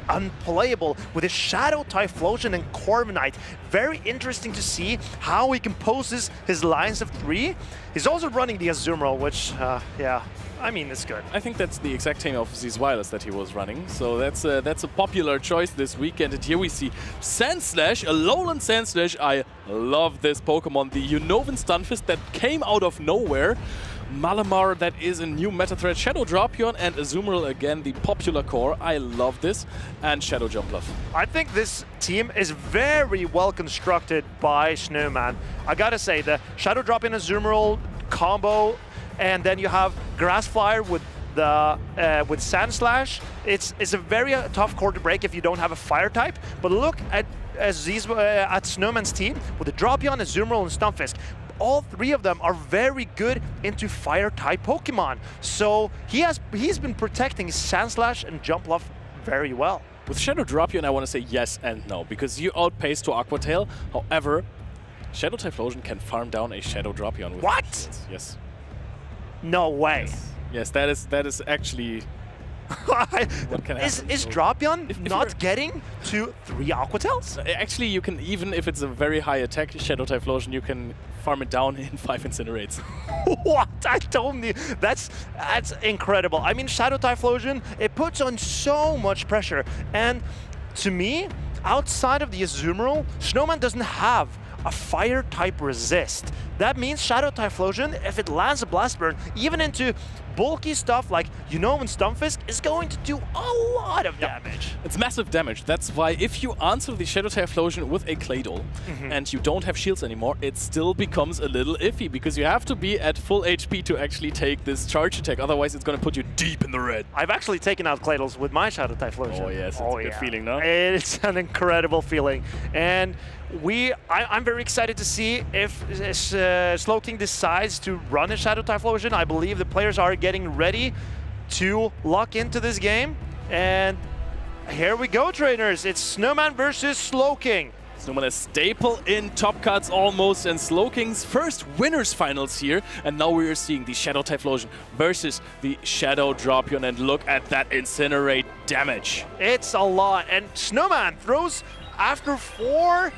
Speaker 5: unplayable with his Shadow Typhlosion and Corviknight. Very interesting to see how he composes his lines of three. He's also running the Azumarill, which, yeah, I mean, it's good.
Speaker 12: I think that's the exact same of these wireless that he was running. So that's a popular choice this weekend. And here we see Sandslash, a Lowland Sandslash. I love this Pokemon. The Unovan Stunfisk that came out of nowhere. Malamar, that is a new meta threat. Shadow Drapion and Azumarill again, the popular core. I love this. And Shadow Jumpluff.
Speaker 5: I think this team is very well constructed by Snowman. I gotta say, the Shadow Drapion and Azumarill combo, and then you have Grass Flyer with with Sand Slash. It's a very tough core to break if you don't have a fire type. But look at Snowman's team with the Drapion, Azumarill, and Stunfisk. All three of them are very good into fire type Pokemon. So he's been protecting Sandslash and Jumpluff very well.
Speaker 12: With Shadow Drapion, I want to say yes and no, because you outpace to Aqua Tail. However, Shadow Typhlosion can farm down a Shadow Drapion with
Speaker 5: what?
Speaker 12: Yes.
Speaker 5: No way.
Speaker 12: Yes, that is actually what can happen.
Speaker 5: Is Drapion not getting to 3 Aqua Tails?
Speaker 12: Actually, you can, even if it's a very high attack Shadow Typhlosion, you can farm it down in 5 Incinerates.
Speaker 5: What? I don't need. That's incredible. I mean, Shadow Typhlosion, it puts on so much pressure. And to me, outside of the Azumarill, Snowman doesn't have a fire type resist. That means Shadow Typhlosion, if it lands a Blast Burn, even into bulky stuff like and Stunfisk, is going to do a lot of damage.
Speaker 12: It's massive damage. That's why if you answer the Shadow Typhlosion with a Claydol and you don't have shields anymore, it still becomes a little iffy because you have to be at full HP to actually take this charge attack. Otherwise, it's going to put you deep in the red.
Speaker 5: I've actually taken out Claydols with my Shadow Typhlosion.
Speaker 12: Oh yes, it's a good feeling, no?
Speaker 5: It's an incredible feeling. And I'm very excited to see if Slowking decides to run a Shadow Typhlosion. I believe the players are getting ready to lock into this game. And here we go, trainers. It's Snowman versus Slowking.
Speaker 12: Snowman a staple in Top Cuts almost, and Slowking's first winners finals here. And now we are seeing the Shadow Typhlosion versus the Shadow Drapion, and look at that Incinerate damage.
Speaker 5: It's a lot, and Snowman throws after 4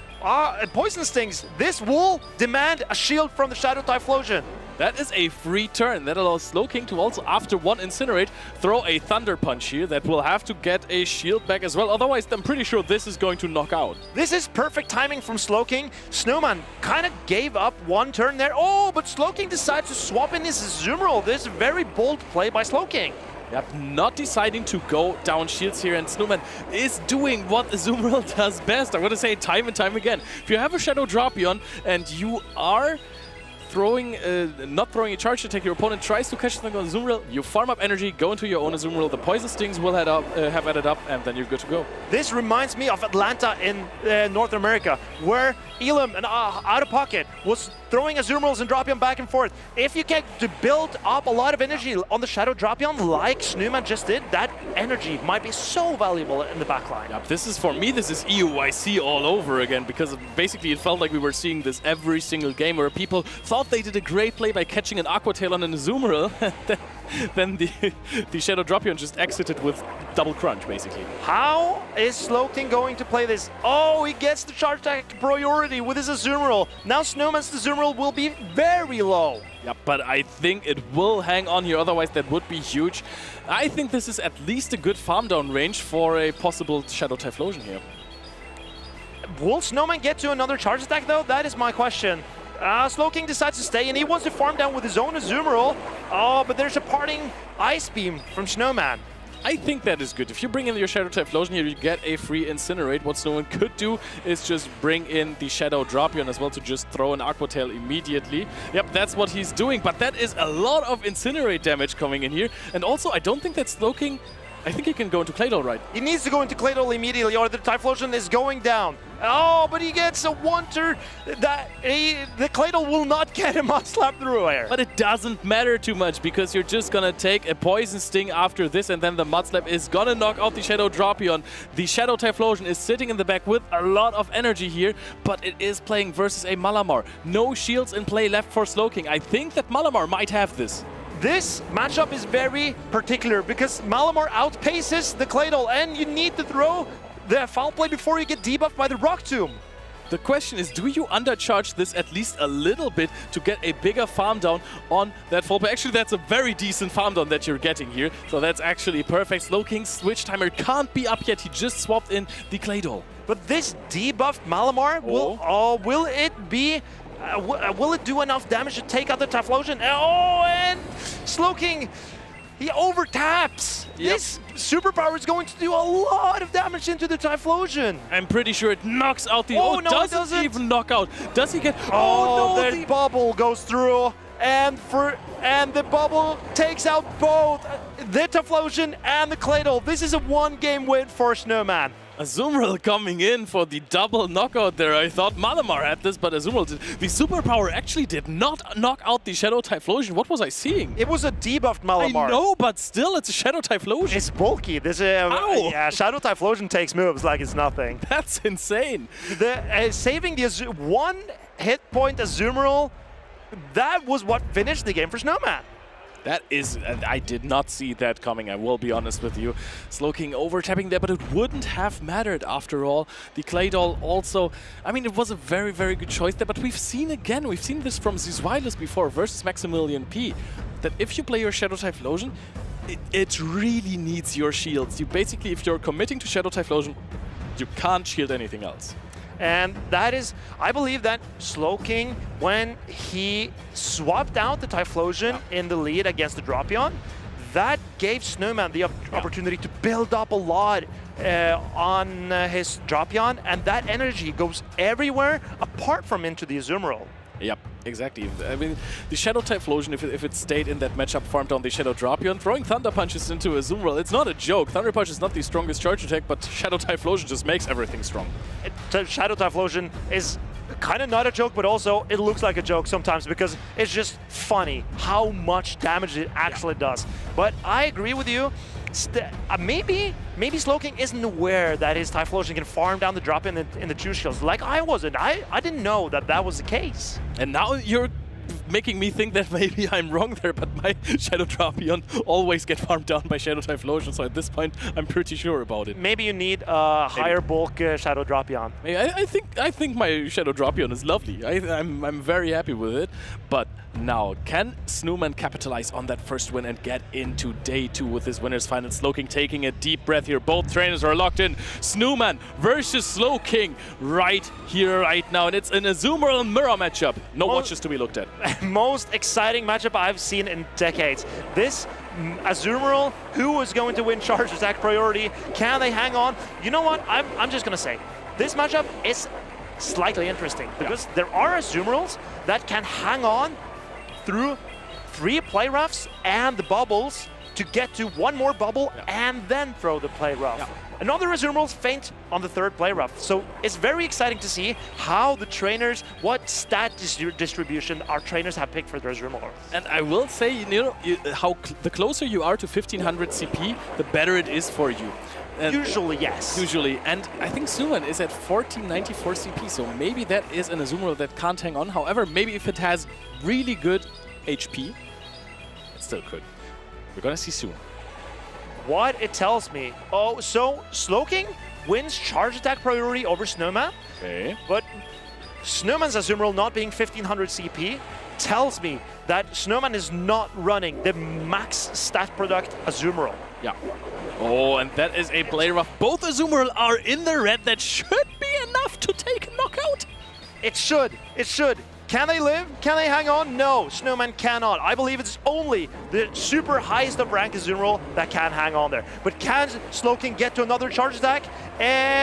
Speaker 5: Poison Stings. This will demand a shield from the Shadow Typhlosion.
Speaker 12: That is a free turn. That allows Slowking to also, after 1 Incinerate, throw a Thunder Punch here that will have to get a shield back as well. Otherwise, I'm pretty sure this is going to knock out.
Speaker 5: This is perfect timing from Slowking. Snowman kind of gave up 1 turn there. Oh, but Slowking decides to swap in his Azumarill. This is a very bold play by Slowking.
Speaker 12: Yep, not deciding to go down shields here, and Snowman is doing what Azumarill does best. I'm going to say it time and time again. If you have a Shadow Drapion and you are not throwing a charge attack, your opponent tries to catch something on Azumarill, you farm up energy, go into your own Azumarill, the Poison Stings will have added up, and then you're good to go.
Speaker 5: This reminds me of Atlanta in North America, where Elam and Out of Pocket was throwing Azumarills and Drapion back and forth. If you get to build up a lot of energy on the Shadow Drapion, like Snowman just did, that energy might be so valuable in the backline.
Speaker 12: Yep, this is, for me, this is EUIC all over again, because basically it felt like we were seeing this every single game where people thought they did a great play by catching an Aqua Tail on an Azumarill, then the Shadow Drapion just exited with double crunch, basically.
Speaker 5: How is Slowking going to play this? Oh, he gets the charge attack priority with his Azumarill. Now Snowman's Azumarill will be very low.
Speaker 12: Yeah, but I think it will hang on here, otherwise that would be huge. I think this is at least a good farm down range for a possible Shadow Typhlosion here.
Speaker 5: Will Snowman get to another charge attack though? That is my question. Slowking decides to stay, and he wants to farm down with his own Azumarill. Oh, but there's a parting Ice Beam from Snowman.
Speaker 12: I think that is good. If you bring in your Shadow Typhlosion here, you get a free Incinerate. What Snowman could do is just bring in the Shadow Drapion as well to just throw an Aqua Tail immediately. Yep, that's what he's doing, but that is a lot of Incinerate damage coming in here. And also, I don't think that Slowking... I think he can go into Claydol, right?
Speaker 5: He needs to go into Claydol immediately, or the Typhlosion is going down. Oh, but he gets a 1 turn. The Claydol will not get him on slap through air.
Speaker 12: But it doesn't matter too much, because you're just gonna take a Poison Sting after this, and then the Mud Slap is gonna knock out the Shadow Drapion. The Shadow Typhlosion is sitting in the back with a lot of energy here, but it is playing versus a Malamar. No shields in play left for Slowking. I think that Malamar might have this.
Speaker 5: This matchup is very particular because Malamar outpaces the Claydol, and you need to throw the foul play before you get debuffed by the Rock Tomb.
Speaker 12: The question is, do you undercharge this at least a little bit to get a bigger farm down on that foul play? Actually, that's a very decent farm down that you're getting here, so that's actually perfect. Slowking's switch timer can't be up yet. He just swapped in the Claydol.
Speaker 5: But this debuffed Malamar, will it be... will it do enough damage to take out the Typhlosion? Oh, and Slowking, he overtaps. Yep. This superpower is going to do a lot of damage into the Typhlosion.
Speaker 12: I'm pretty sure it knocks out the...
Speaker 5: Oh, no, it
Speaker 12: doesn't even knock out. Does he get...
Speaker 5: Oh, no, the bubble goes through. and the bubble takes out both the Typhlosion and the Cladle. This is a one-game win for Snowman.
Speaker 3: Azumarill coming in for the double knockout there. I thought Malamar had this, but Azumarill did. The superpower actually did not knock out the Shadow Typhlosion. What was I seeing?
Speaker 5: It was a debuffed Malamar.
Speaker 3: I know, but still, it's a Shadow Typhlosion.
Speaker 5: It's bulky. This yeah, Shadow Typhlosion takes moves like it's nothing.
Speaker 3: That's insane.
Speaker 5: Saving the one hit point Azumarill, that was what finished the game for Snowman.
Speaker 3: That is, I did not see that coming, I will be honest with you. Slowking over-tapping there, but it wouldn't have mattered after all. The Claydol also, I mean, it was a very, very good choice there, but we've seen this from Zizwilus before versus Maximilian P, that if you play your Shadow Typhlosion, it really needs your shields. You basically, if you're committing to Shadow Typhlosion, you can't shield anything else.
Speaker 5: And that is, I believe that Slowking, when he swapped out the Typhlosion in the lead against the Drapion, that gave Snowman the opportunity to build up a lot on his Drapion, and that energy goes everywhere apart from into the Azumarill.
Speaker 3: Yep, exactly. I mean, the Shadow Typhlosion, if it stayed in that matchup, farmed down the Shadow Drapion, throwing Thunder Punches into Azumarill, it's not a joke. Thunder Punch is not the strongest charge attack, but Shadow Typhlosion just makes everything strong.
Speaker 5: Shadow Typhlosion is kind of not a joke, but also it looks like a joke sometimes because it's just funny how much damage it actually does. But I agree with you. Maybe Slowking isn't aware that his Typhlosion can farm down the drop in the 2 shields. Like I wasn't. I didn't know that was the case.
Speaker 3: And now you're making me think that maybe I'm wrong there, but my Shadow Drapion always get farmed down by Shadow Typhlosion, so at this point I'm pretty sure about it.
Speaker 5: Maybe you need a higher bulk Shadow Drapion.
Speaker 3: I think my Shadow Drapion is lovely. I'm very happy with it, but now, can Snowman capitalize on that first win and get into day 2 with his winners final? Slowking taking a deep breath here. Both trainers are locked in. Snowman versus Slowking right here, right now. And it's an Azumarill mirror matchup. No watches to be looked at.
Speaker 5: Most exciting matchup I've seen in decades. This Azumarill, who is going to win charge attack priority? Can they hang on? You know what? I'm just going to say, this matchup is slightly interesting because there are Azumarills that can hang on through 3 play roughs and the bubbles to get to 1 more bubble and then throw the play rough. Another Azumarill's faint on the 3rd play rough. So it's very exciting to see how the trainers, what stat distribution our trainers have picked for their Azumarills.
Speaker 3: And I will say, you know, the closer you are to 1500 CP, the better it is for you. And
Speaker 5: usually, yes.
Speaker 3: Usually. And I think Snowman is at 1494 CP, so maybe that is an Azumarill that can't hang on. However, maybe if it has really good HP, it still could. We're gonna see soon.
Speaker 5: What it tells me, so Slowking wins charge attack priority over Snowman.
Speaker 3: Okay.
Speaker 5: But Snowman's Azumarill not being 1500 CP tells me that Snowman is not running the max stat product Azumarill.
Speaker 3: Yeah. Oh, and that is a play rough. Both Azumarill are in the red. That should be enough to take a knockout.
Speaker 5: It should. It should. Can they live? Can they hang on? No, Snowman cannot. I believe it's only the super highest of rank Azumarill that can hang on there. But can Slowking get to another charge attack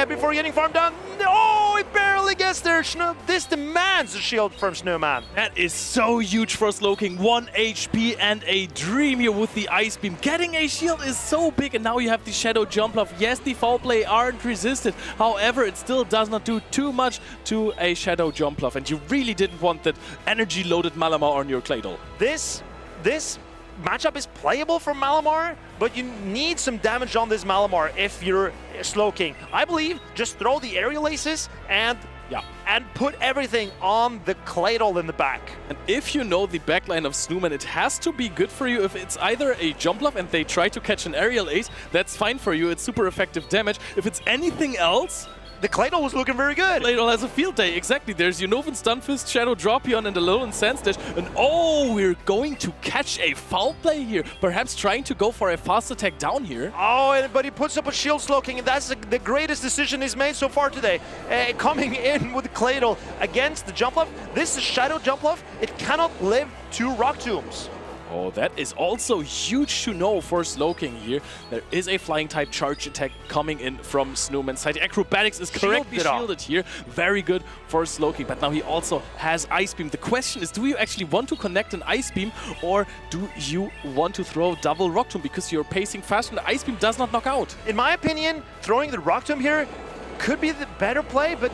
Speaker 5: before getting farmed down? Oh, it barely gets there. This demands a shield from Snowman.
Speaker 3: That is so huge for Slowking. 1 HP and a dream here with the Ice Beam. Getting a shield is so big, and now you have the Shadow Jump Off. Yes, the foul play aren't resisted. However, it still does not do too much to a Shadow Jump Off, and you really didn't want that energy-loaded Malamar on your Claydol.
Speaker 5: This matchup is playable for Malamar, but you need some damage on this Malamar if you're Slowking. I believe just throw the aerial aces and put everything on the Claydol in the back.
Speaker 3: And if you know the backline of Snowman, it has to be good for you. If it's either a jump love and they try to catch an aerial ace, that's fine for you. It's super effective damage. If it's anything else,
Speaker 5: the Claydol was looking very good.
Speaker 3: Claydol has a field day, exactly. There's Unova Stunfist, Shadow Drapion, and Alolan Sandslash. And we're going to catch a foul play here. Perhaps trying to go for a fast attack down here.
Speaker 5: Oh, but he puts up a shield Slowking, and that's the greatest decision he's made so far today. Coming in with Claydol against the Jump Love. This is Shadow Jump Love. It cannot live 2 Rock Tombs.
Speaker 12: Oh, that is also huge to know for Slowking here. There is a flying type charge attack coming in from Snowman's side. Acrobatics is correctly shielded here. Very good for Slowking, but now he also has Ice Beam. The question is, do you actually want to connect an Ice Beam, or do you want to throw double Rock Tomb because you're pacing fast and the Ice Beam does not knock out?
Speaker 5: In my opinion, throwing the Rock Tomb here could be the better play, but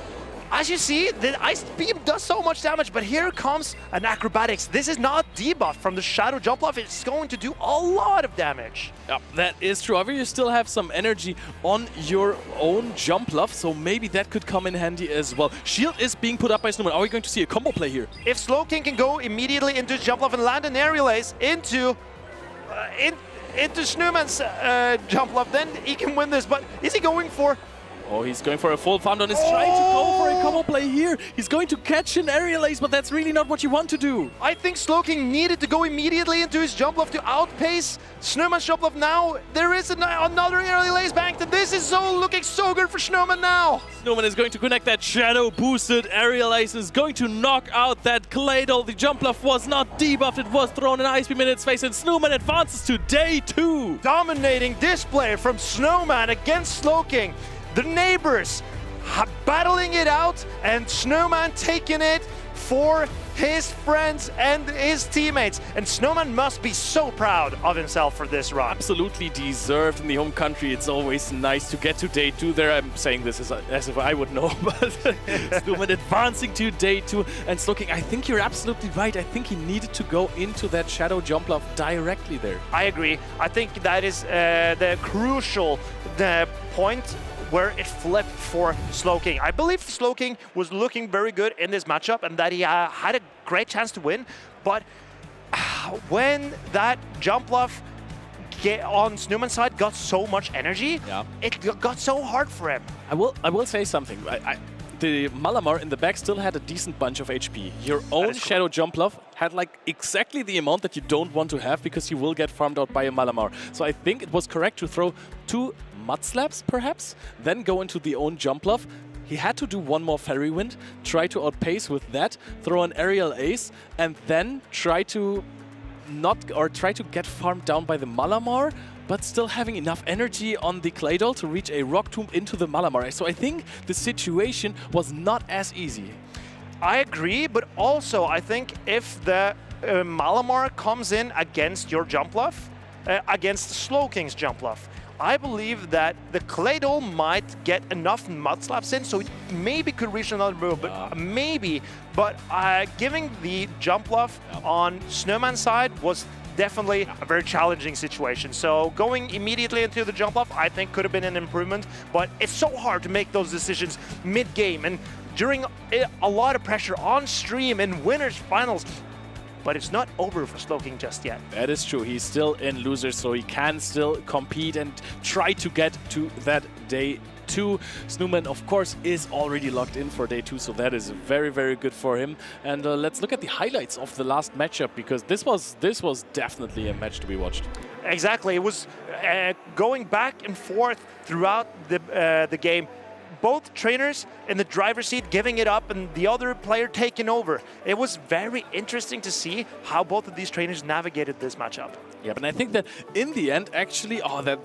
Speaker 5: as you see, the Ice Beam does so much damage, but here comes an Acrobatics. This is not debuffed from the Shadow Jump Off. It's going to do a lot of damage.
Speaker 12: Yep, that is true. However, you still have some energy on your own Jump Love, so maybe that could come in handy as well. Shield is being put up by Snowman. Are we going to see a combo play here?
Speaker 5: If Slowking can go immediately into his Jump Love and land an Aerial Ace into Snowman's Jump Love, then he can win this. But is he going for...
Speaker 12: Oh, he's going for a full Foundon. He's trying to go for a combo play here. He's going to catch an Aerial Ace, but that's really not what you want to do.
Speaker 5: I think Slowking needed to go immediately into his Jump Love to outpace Snowman's Jump Love. Now there is another Aerial Ace banked, and this is looking so good for Snowman now.
Speaker 12: Snowman is going to connect that Shadow boosted Aerial Ace, is going to knock out that Claydol. The Jump Love was not debuffed, it was thrown an Ice Beam in its face, and Snowman advances to day 2.
Speaker 5: Dominating display from Snowman against Slowking. The neighbors battling it out, and Snowman taking it for his friends and his teammates. And Snowman must be so proud of himself for this run.
Speaker 12: Absolutely deserved in the home country. It's always nice to get to day 2 there. I'm saying this as if I would know, but Snowman advancing to day 2. And Slowking, I think you're absolutely right. I think he needed to go into that Shadow Jump Love directly there.
Speaker 5: I agree. I think that is the crucial point where it flipped for Slowking. I believe Slowking was looking very good in this matchup and that he had a great chance to win, but when that Jump Love on Snowman's side got so much energy, it got so hard for him.
Speaker 12: I will say something. The Malamar in the back still had a decent bunch of HP. Your own Shadow Jump Love had like exactly the amount that you don't want to have because you will get farmed out by a Malamar. So I think it was correct to throw 2 Mud Slaps, perhaps, then go into the own Jump Love. He had to do one more Fairy Wind, try to outpace with that, throw an Aerial Ace, and then try to get farmed down by the Malamar, but still having enough energy on the Claydol to reach a Rock Tomb into the Malamar. So I think the situation was not as easy.
Speaker 5: I agree, but also I think if the Malamar comes in against your Jump Love, against Slowking's Jump Love, I believe that the Claydol might get enough Mud Slaps in, so it maybe could reach another move, but maybe. But giving the Jump Love on Snowman's side was definitely a very challenging situation. So going immediately into the Jump Love, I think could have been an improvement, but it's so hard to make those decisions mid-game and during a lot of pressure on stream in winners finals. But it's not over for Slowking just yet.
Speaker 12: That is true. He's still in losers, so he can still compete and try to get to that day 2. Snowman, of course, is already locked in for day 2, so that is very, very good for him. And let's look at the highlights of the last matchup, because this was definitely a match to be watched.
Speaker 5: Exactly. It was going back and forth throughout the game. Both trainers in the driver's seat giving it up and the other player taking over. It was very interesting to see how both of these trainers navigated this matchup.
Speaker 12: Yeah, but I think that in the end, actually, I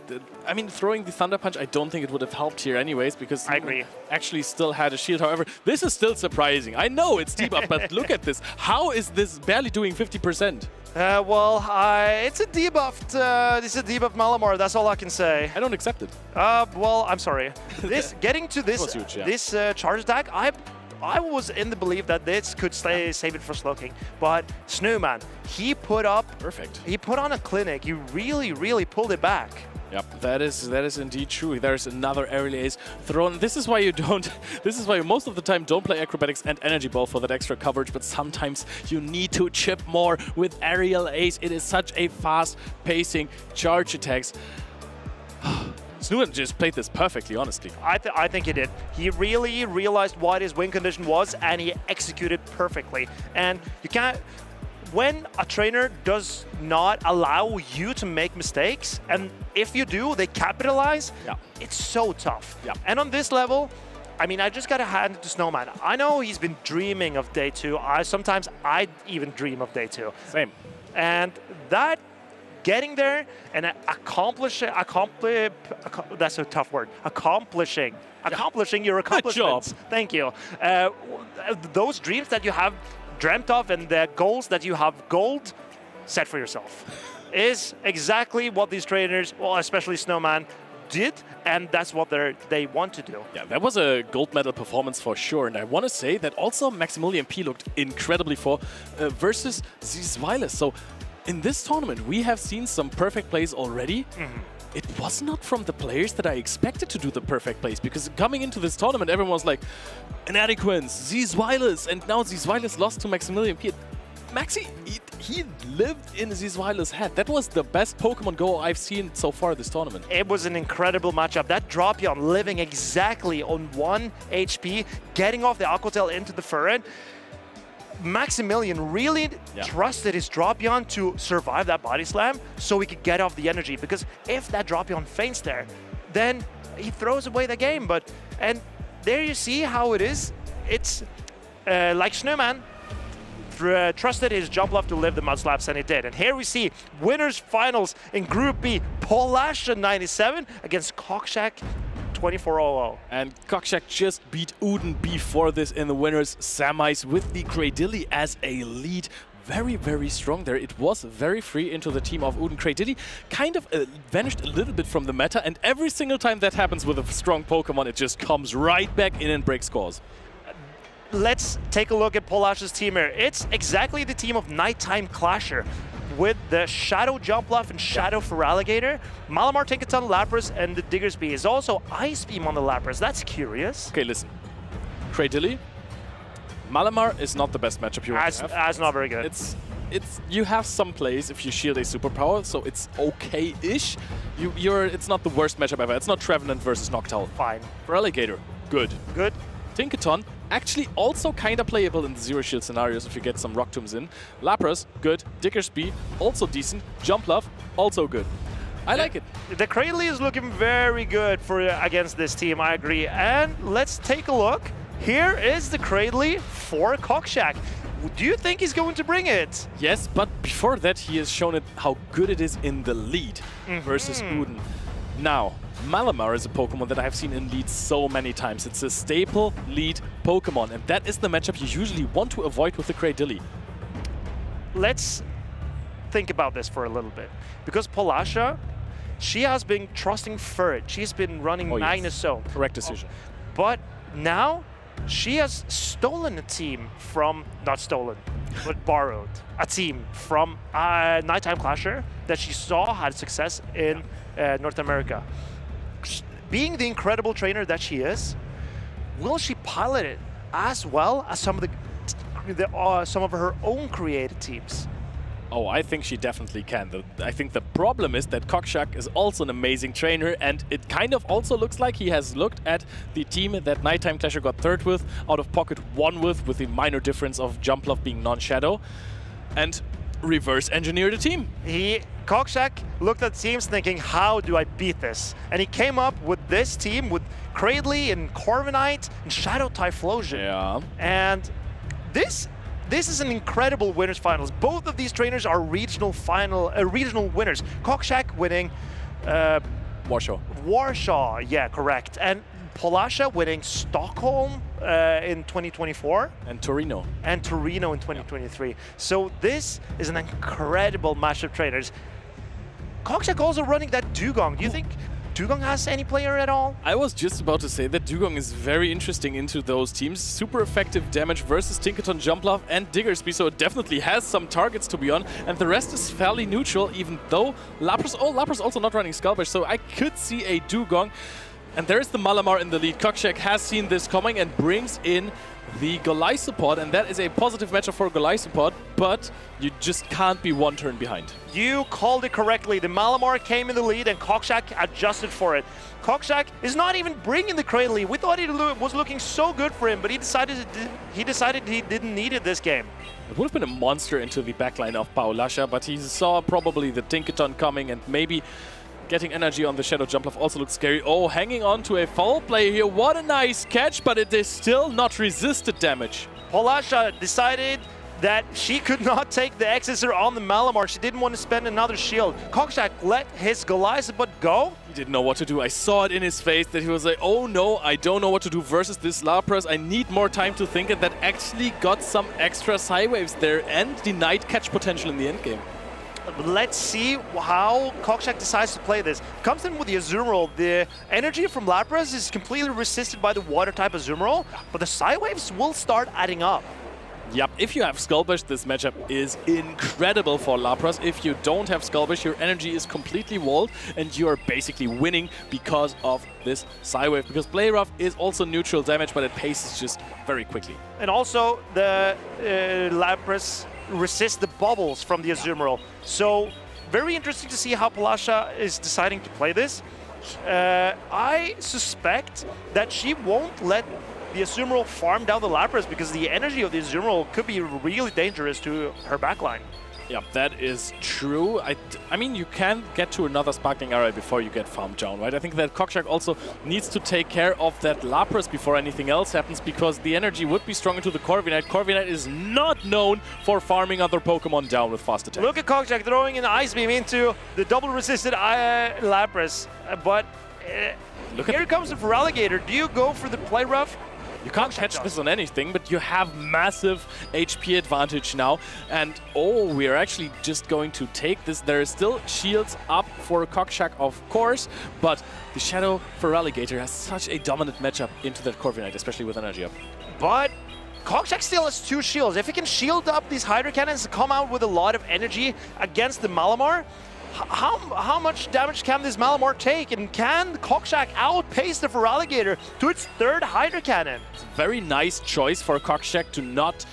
Speaker 12: mean, throwing the Thunder Punch, I don't think it would have helped here anyways, because I agree. Actually still had a shield. However, this is still surprising. I know it's debuff, but look at this. How is this barely doing 50%?
Speaker 5: It's a debuffed Malamar. That's all I can say.
Speaker 12: I don't accept it.
Speaker 5: Well, I'm sorry. Getting to this huge, charge attack, I was in the belief that this could save it for Slowking, but Snowman, he put up He put on a clinic. He really, really pulled it back.
Speaker 12: Yep, that is indeed true. There's another Aerial Ace thrown. This is why you don't. This is why you most of the time don't play Acrobatics and Energy Ball for that extra coverage. But sometimes you need to chip more with Aerial Ace. It is such a fast-pacing charge attacks. Snowman just played this perfectly, honestly.
Speaker 5: I think he did. He really realized what his win condition was, and he executed perfectly. And you can't. When a trainer does not allow you to make mistakes, and if you do, they capitalize, it's so tough. And on this level, I mean, I just got to hand it to Snowman. I know he's been dreaming of day 2. Sometimes I even dream of day 2.
Speaker 12: Same.
Speaker 5: And that getting there and that's a tough word. Accomplishing your accomplishments. Thank you. Those dreams that you have dreamt of and the goals that you have set for yourself is exactly what these trainers, well, especially Snowman, did, and that's what they want to do.
Speaker 12: Yeah, that was a gold medal performance for sure, and I want to say that also Maximilian P looked incredibly versus Zizwiles. So in this tournament, we have seen some perfect plays already. It was not from the players that I expected to do the perfect plays, because coming into this tournament, everyone was like, Inadequance, Zizwiles, and now Zizwiles lost to Maximilian P. Maxi, he lived in Zizwiles' head. That was the best Pokemon Go I've seen so far this tournament.
Speaker 5: It was an incredible matchup. That Dropion living exactly on 1 HP, getting off the Aqua Tail into the Furret. Maximilian really trusted his Dropion to survive that Body Slam so he could get off the energy, because if that Dropion faints there, then he throws away the game. And there you see how it is. It's like Snowman trusted his Jumpluff to live the Mud Slaps, and he did. And here we see winners finals in Group B, Polasha 97 against Cockshack 24-0.
Speaker 12: And Cockshack just beat Uden before this in the winners semis with the Cradilly as a lead. Very, very strong there. It was very free into the team of Uden. Cradilly kind of vanished a little bit from the meta, and every single time that happens with a strong Pokemon, it just comes right back in and breaks scores.
Speaker 5: Let's take a look at Polasha's team here. It's exactly the team of Nighttime Clasher with the Shadow Jumpluff and Shadow Feraligatr, Malamar, Tinkaton, Lapras, and the Diggersby is also Ice Beam on the Lapras. That's curious.
Speaker 12: Okay, listen. Cradilly, Malamar is not the best matchup you want to have.
Speaker 5: That's not very good.
Speaker 12: It's you have some plays if you shield a superpower, so it's okay-ish. It's not the worst matchup ever. It's not Trevenant versus Noctowl.
Speaker 5: Fine.
Speaker 12: Feraligatr, good.
Speaker 5: Good.
Speaker 12: Tinkaton, actually also kind of playable in the zero shield scenarios if you get some Rock Tombs in. Lapras, good. Diggersby, also decent. Jumpluff, also good. I like it.
Speaker 5: The Cradilly is looking very good against this team, I agree. And let's take a look. Here is the Cradilly for Cockshack. Do you think he's going to bring it?
Speaker 12: Yes, but before that, he has shown it how good it is in the lead versus Uden. Now, Malamar is a Pokemon that I have seen in lead so many times. It's a staple lead Pokemon, and that is the matchup you usually want to avoid with the Cradilly.
Speaker 5: Let's think about this for a little bit. Because Polasha, she has been trusting Furret. She's been running Magnezone.
Speaker 12: Correct decision.
Speaker 5: But now, she has stolen a team from, not stolen, but borrowed a team from Nighttime Clasher that she saw had success in North America. Being the incredible trainer that she is, will she pilot it as well as some of her own created teams?
Speaker 12: Oh, I think she definitely can. I think the problem is that Cockshack is also an amazing trainer, and it kind of also looks like he has looked at the team that Nighttime Clasher got third with, out of pocket won with the minor difference of Jumpluff being non-shadow, and reverse engineer the team.
Speaker 5: Cockshack looked at teams thinking, how do I beat this? And he came up with this team with Cradilly and Corviknight and Shadow Typhlosion.
Speaker 12: Yeah.
Speaker 5: And this is an incredible winners finals. Both of these trainers are regional winners. Cockshack winning Warsaw, yeah, correct. And Polasha winning Stockholm in 2024.
Speaker 12: And Torino.
Speaker 5: And Torino in 2023. So this is an incredible match of trainers. Cockshack also running that Dugong. Do you think Dugong has any player at all?
Speaker 12: I was just about to say that Dugong is very interesting into those teams. Super effective damage versus Tinkaton, Jumpluff, and Diggersby, so it definitely has some targets to be on. And the rest is fairly neutral, even though Lapras also not running Skullbash, so I could see a Dugong. And there's the Malamar in the lead. Cockshack has seen this coming and brings in the Golisopod, and that is a positive matchup for Golisopod, but you just can't be one turn behind.
Speaker 5: You called it correctly. The Malamar came in the lead and Cockshack adjusted for it. Cockshack is not even bringing the Cradilly. We thought it was looking so good for him, but he decided he didn't need it this game.
Speaker 12: It would have been a monster into the backline of Polasha, but he saw probably the Tinkaton coming, and maybe getting energy on the Shadow Jumpluff also looks scary. Oh, hanging on to a foul play here. What a nice catch, but it is still not resisted damage.
Speaker 5: Polasha decided that she could not take the Exeter on the Malamar. She didn't want to spend another shield. Kokshak let his Goliathbot go.
Speaker 12: He didn't know what to do. I saw it in his face that he was like, oh no, I don't know what to do versus this Lapras. I need more time to think, and that actually got some extra Psy-Waves there and denied catch potential in the endgame.
Speaker 5: Let's see how Kokshak decides to play this. Comes in with the Azumarill. The energy from Lapras is completely resisted by the Water-type Azumarill, but the Psy-Waves will start adding up.
Speaker 12: Yep, if you have Skullbash, this matchup is incredible for Lapras. If you don't have Skullbash, your energy is completely walled, and you are basically winning because of this Psy-Wave. Because Play Rough is also neutral damage, but it paces just very quickly.
Speaker 5: And also, the Lapras resist the bubbles from the Azumarill. So, very interesting to see how Palasha is deciding to play this. I suspect that she won't let the Azumarill farm down the Lapras because the energy of the Azumarill could be really dangerous to her backline.
Speaker 12: Yeah, that is true. I mean, you can get to another Sparkling Array before you get farmed down, right? I think that Kokshak also needs to take care of that Lapras before anything else happens, because the energy would be stronger to the Corviknight. Corviknight is not known for farming other Pokemon down with fast attack.
Speaker 5: Look at Kokshak throwing an Ice Beam into the double-resisted Lapras. But here comes the Feraligatr. Do you go for the Play Rough?
Speaker 12: You can't catch this on anything, but you have massive HP advantage now. And oh, we are actually just going to take this. There are still shields up for Kokshak, of course, but the Shadow Feraligatr has such a dominant matchup into that Corviknight, especially with energy up.
Speaker 5: But Kokshak still has 2 shields. If he can shield up these Hydro Cannons and come out with a lot of energy against the Malamar, how much damage can this Malamar take? And can Kokshak outpace the Feraligatr to its 3rd Hydro Cannon?
Speaker 12: It's a very nice choice for Kokshak to not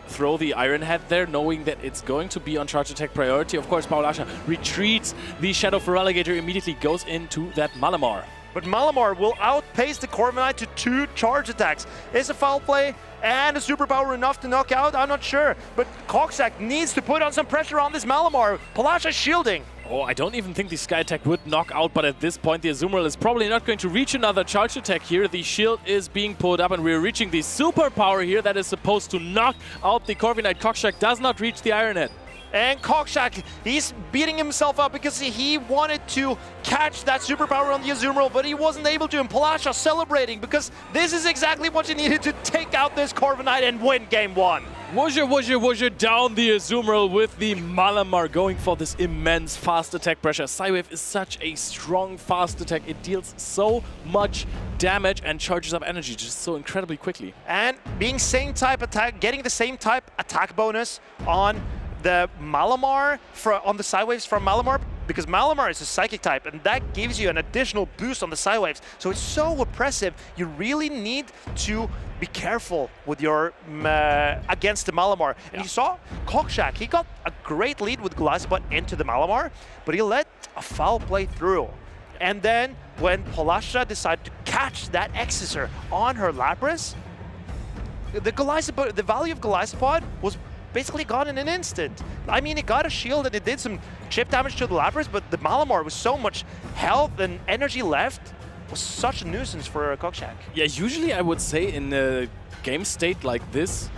Speaker 12: throw the Iron Head there, knowing that it's going to be on charge attack priority. Of course, Palasha retreats. The Shadow Feraligatr immediately goes into that Malamar.
Speaker 5: But Malamar will outpace the Corviknight to 2 charge attacks. Is a foul play and a superpower enough to knock out? I'm not sure. But Kokshak needs to put on some pressure on this Malamar. Palasha shielding.
Speaker 12: Oh, I don't even think the Sky Attack would knock out, but at this point the Azumarill is probably not going to reach another charge attack here. The shield is being pulled up and we're reaching the superpower here that is supposed to knock out the Corviknight. Kokshak does not reach the Iron Head.
Speaker 5: And Kokshak, he's beating himself up because he wanted to catch that superpower on the Azumarill, but he wasn't able to. And Palasha celebrating because this is exactly what you needed to take out this Corviknight and win game 1.
Speaker 12: Woozher, woozher, woozher down the Azumarill with the Malamar going for this immense fast attack pressure. Psy-Wave is such a strong fast attack. It deals so much damage and charges up energy just so incredibly quickly.
Speaker 5: And being same type attack, getting the same type attack bonus on the Malamar, on the Psy-Waves from Malamar, because Malamar is a Psychic type, and that gives you an additional boost on the Psy-Waves. So it's so oppressive. You really need to be careful with your against the Malamar. And you saw Kokshak, he got a great lead with Goliathbot into the Malamar, but he let a foul play through. And then when Palasha decided to catch that Exeter on her Lapras, the value of Goliathbot was basically gone in an instant. I mean, it got a shield and it did some chip damage to the Lapras, but the Malamar with so much health and energy left was such a nuisance for Kokshak.
Speaker 12: Yeah, usually I would say in a game state like this,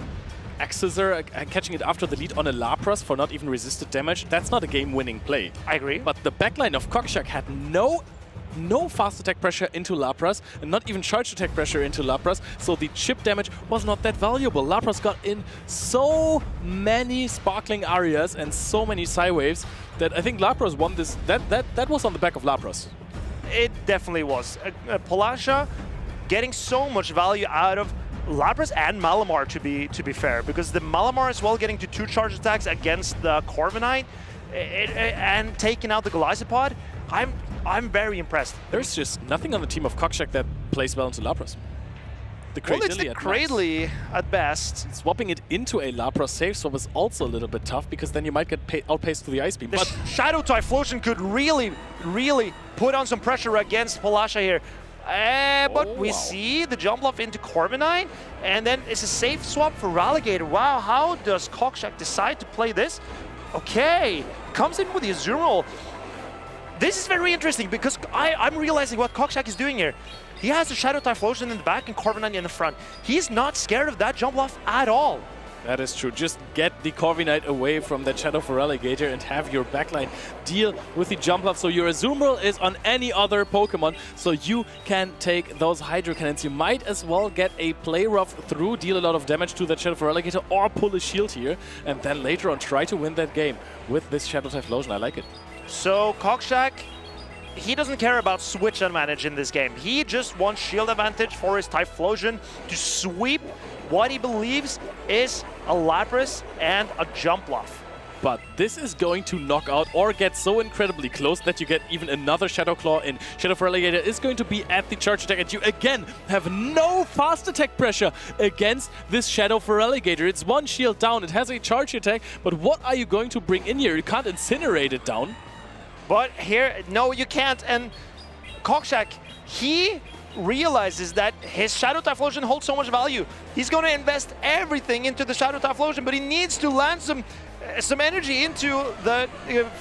Speaker 12: Exeter catching it after the lead on a Lapras for not even resisted damage, that's not a game-winning play.
Speaker 5: I agree.
Speaker 12: But the backline of Kokshak had no fast attack pressure into Lapras and not even charge attack pressure into Lapras, so the chip damage was not that valuable. Lapras got in so many sparkling areas and so many Psy-Waves that I think Lapras won this. That was on the back of Lapras.
Speaker 5: It definitely was. Palasha getting so much value out of Lapras and Malamar, to be fair, because the Malamar as well getting to 2 charge attacks against the Corviknight and taking out the Goliathbot. I'm very impressed.
Speaker 12: There's just nothing on the team of Kokshak that plays well into Lapras. The
Speaker 5: well, it's the Cradily at best.
Speaker 12: Swapping it into a Lapras safe swap is also a little bit tough, because then you might get outpaced to the Ice Beam.
Speaker 5: The
Speaker 12: but
Speaker 5: Shadow Typhlosion could really put on some pressure against Palasha here. But we see the jump off into Corviknight, and then it's a safe swap for Feraligatr. Wow, how does Kokshak decide to play this? Okay, comes in with the Azumarill. This is very interesting because I'm realizing what Kokshak is doing here. He has the Shadow Typhlosion in the back and Corviknight in the front. He's not scared of that jump off at all.
Speaker 12: That is true. Just get the Corviknight away from that Shadow Feraligatr and have your backline deal with the jump up. So your Azumarill is on any other Pokemon, so you can take those Hydro Cannons. You might as well get a Play Rough through, deal a lot of damage to that Shadow Feraligatr, or pull a shield here, and then later on try to win that game with this Shadow Typhlosion. I like it.
Speaker 5: So Cogshack, he doesn't care about switch advantage in this game. He just wants shield advantage for his Typhlosion to sweep what he believes is a Lapras and a Jumpluff.
Speaker 12: But this is going to knock out or get so incredibly close that you get even another Shadow Claw in. Shadow Feraligatr is going to be at the charge attack, and you again have no fast attack pressure against this Shadow Feraligatr. It's one shield down, it has a charge attack, but what are you going to bring in here? You can't incinerate it down.
Speaker 5: But here, no, you can't. And Cogshack, he realizes that his Shadow Typhlosion holds so much value. He's going to invest everything into the Shadow Typhlosion, but he needs to land some energy into the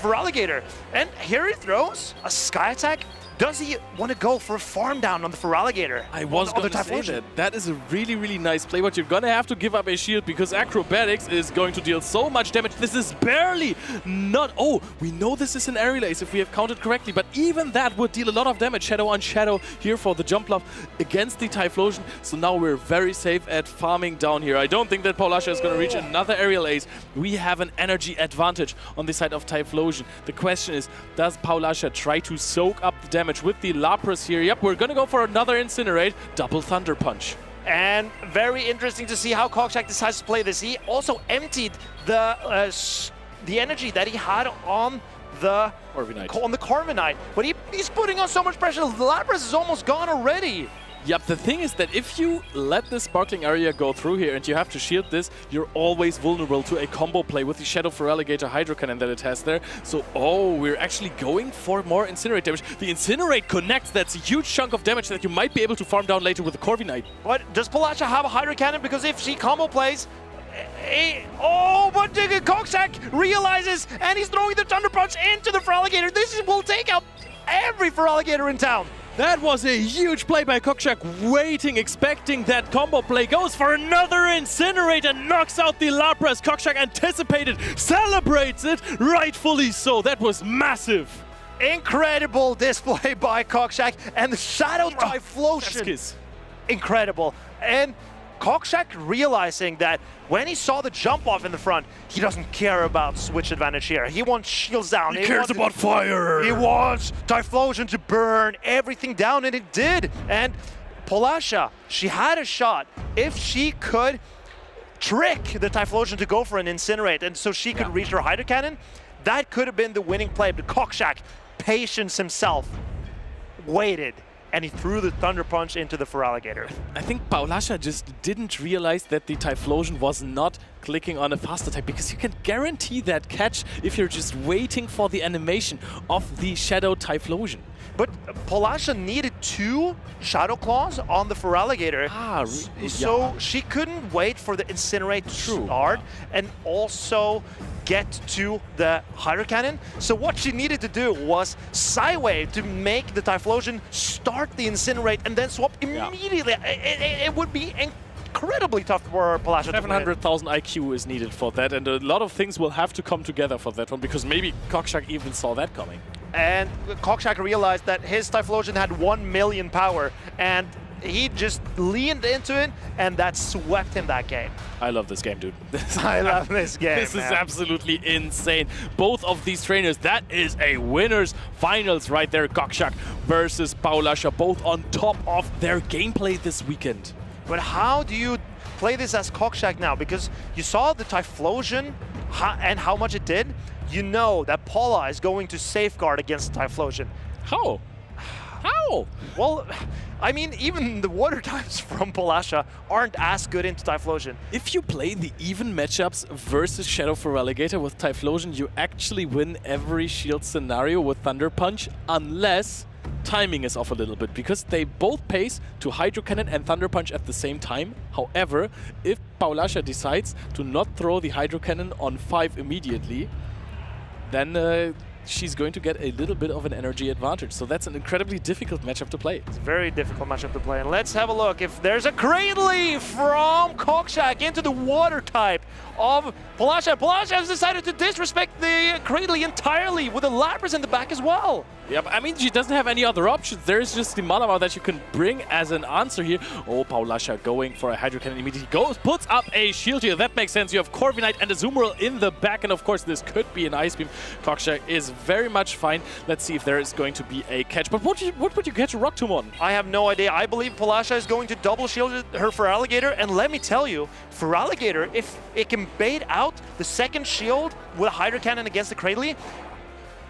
Speaker 5: Feraligatr. And here he throws a Sky Attack. Does he want to go for a farm down on the Feraligatr?
Speaker 12: I was going to say that. That is a really, really nice play, but you're going to have to give up a shield because Acrobatics is going to deal so much damage. This is barely not... Oh, we know this is an Aerial Ace if we have counted correctly, but even that would deal a lot of damage. Shadow on Shadow here for the Jumpluff against the Typhlosion. So now we're very safe at farming down here. I don't think that Paulasha is going to reach another Aerial Ace. We have an energy advantage on the side of Typhlosion. The question is, does Paulasha try to soak up the damage with the Lapras here? Yep, we're gonna go for another Incinerate, double Thunder Punch.
Speaker 5: And very interesting to see how Cogshack decides to play this. He also emptied the energy that he had on the Corviknight, but he's putting on so much pressure. The Lapras is almost gone already.
Speaker 12: Yep, the thing is that if you let the Sparkling Area go through here and you have to shield this, you're always vulnerable to a combo play with the Shadow Feraligatr Hydro Cannon that it has there. So, we're actually going for more Incinerate damage. The Incinerate connects. That's a huge chunk of damage that you might be able to farm down later with the Corviknight.
Speaker 5: But does Paulasha have a Hydro Cannon? Because if she combo plays... but Cogshack realizes, and he's throwing the Thunder Punch into the Feraligatr. This will take out every Feraligatr in town.
Speaker 12: That was a huge play by Cogshack, waiting, expecting that combo play. Goes for another Incinerate and knocks out the Lapras. Cogshack anticipated, celebrates it, rightfully so. That was massive.
Speaker 5: Incredible display by Cogshack, and the Shadow Typhlosion. Incredible. And Cogshack realizing that when he saw the jump off in the front, he doesn't care about switch advantage here. He wants shields down.
Speaker 12: He cares about fire.
Speaker 5: He wants Typhlosion to burn everything down, and it did. And Paulasha, she had a shot. If she could trick the Typhlosion to go for an Incinerate, and so she could reach her Hydro Cannon, that could have been the winning play. But Cogshack, patience himself, waited, and he threw the Thunder Punch into the Feraligatr.
Speaker 12: I think Paulasha just didn't realize that the Typhlosion was not clicking on a fast attack, because you can guarantee that catch if you're just waiting for the animation of the Shadow Typhlosion.
Speaker 5: But Paulasha needed 2 Shadow Claws on the Feraligatr, so she couldn't wait for the Incinerate to start and also get to the Hydro Cannon. So what she needed to do was Psywave to make the Typhlosion start the Incinerate and then swap immediately. It would be incredibly tough for Paulasha.
Speaker 12: 700,000 IQ is needed for that, and a lot of things will have to come together for that one, because maybe Cogshack even saw that coming.
Speaker 5: And Cogshack realized that his Typhlosion had 1 million power, and he just leaned into it, and that swept him that game.
Speaker 12: I love this game, dude.
Speaker 5: I love this game,
Speaker 12: This is absolutely insane. Both of these trainers, that is a winner's finals right there. Cogshack versus Paulasha, both on top of their gameplay this weekend.
Speaker 5: But how do you play this as Cogshack now? Because you saw the Typhlosion and how much it did. You know that Paula is going to safeguard against the Typhlosion.
Speaker 12: How? How?
Speaker 5: Well, I mean, even the water types from Paulasha aren't as good into Typhlosion.
Speaker 12: If you play the even matchups versus Shadow Feraligatr with Typhlosion, you actually win every shield scenario with Thunder Punch, unless timing is off a little bit, because they both pace to Hydro Cannon and Thunder Punch at the same time. However, if Paulasha decides to not throw the Hydro Cannon on 5 immediately, then she's going to get a little bit of an energy advantage. So that's an incredibly difficult matchup to play.
Speaker 5: It's a very difficult matchup to play. And let's have a look if there's a Cradley from Kokshak into the water type of Palasha. Palasha has decided to disrespect the Cradley entirely with a Lapras in the back as well.
Speaker 12: Yep, I mean, she doesn't have any other options. There's just the Malamar that you can bring as an answer here. Oh, Paulasha going for a Hydro Cannon immediately goes, puts up a shield here. That makes sense. You have Corviknight and a Azumarill in the back, and of course, this could be an Ice Beam. Kokshak is very much fine. Let's see if there is going to be a catch. But what would you catch a Rock Tomb on?
Speaker 5: I have no idea. I believe Palasha is going to double shield her Feraligatr, and let me tell you, Feraligatr, if it can bait out the second shield with a Hydro Cannon against the Cradley,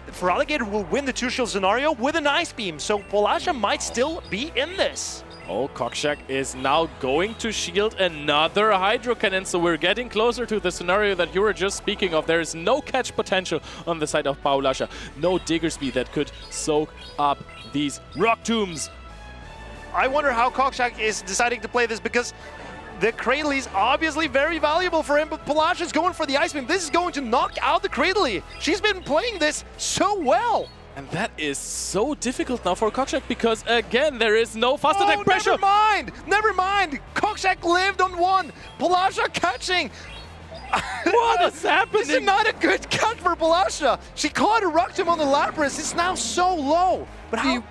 Speaker 5: Feraligatr will win the 2-shield scenario with an Ice Beam, so Palasha might still be in this.
Speaker 12: Oh, Kokshak is now going to shield another Hydro Cannon, so we're getting closer to the scenario that you were just speaking of. There is no catch potential on the side of Paulasha. No Diggersby that could soak up these Rock Tombs.
Speaker 5: I wonder how Kokshak is deciding to play this, because the Cradley's obviously very valuable for him, but Palasha's going for the Ice Beam. This is going to knock out the Cradley. She's been playing this so well.
Speaker 12: And that is so difficult now for Kokshak, because again, there is no fast attack pressure.
Speaker 5: Never mind! Never mind! Kokshak lived on one. Palasha catching.
Speaker 12: What is happening?
Speaker 5: This is not a good catch for Palasha. She caught a Rock Tomb on the Lapras. It's now so low. But how?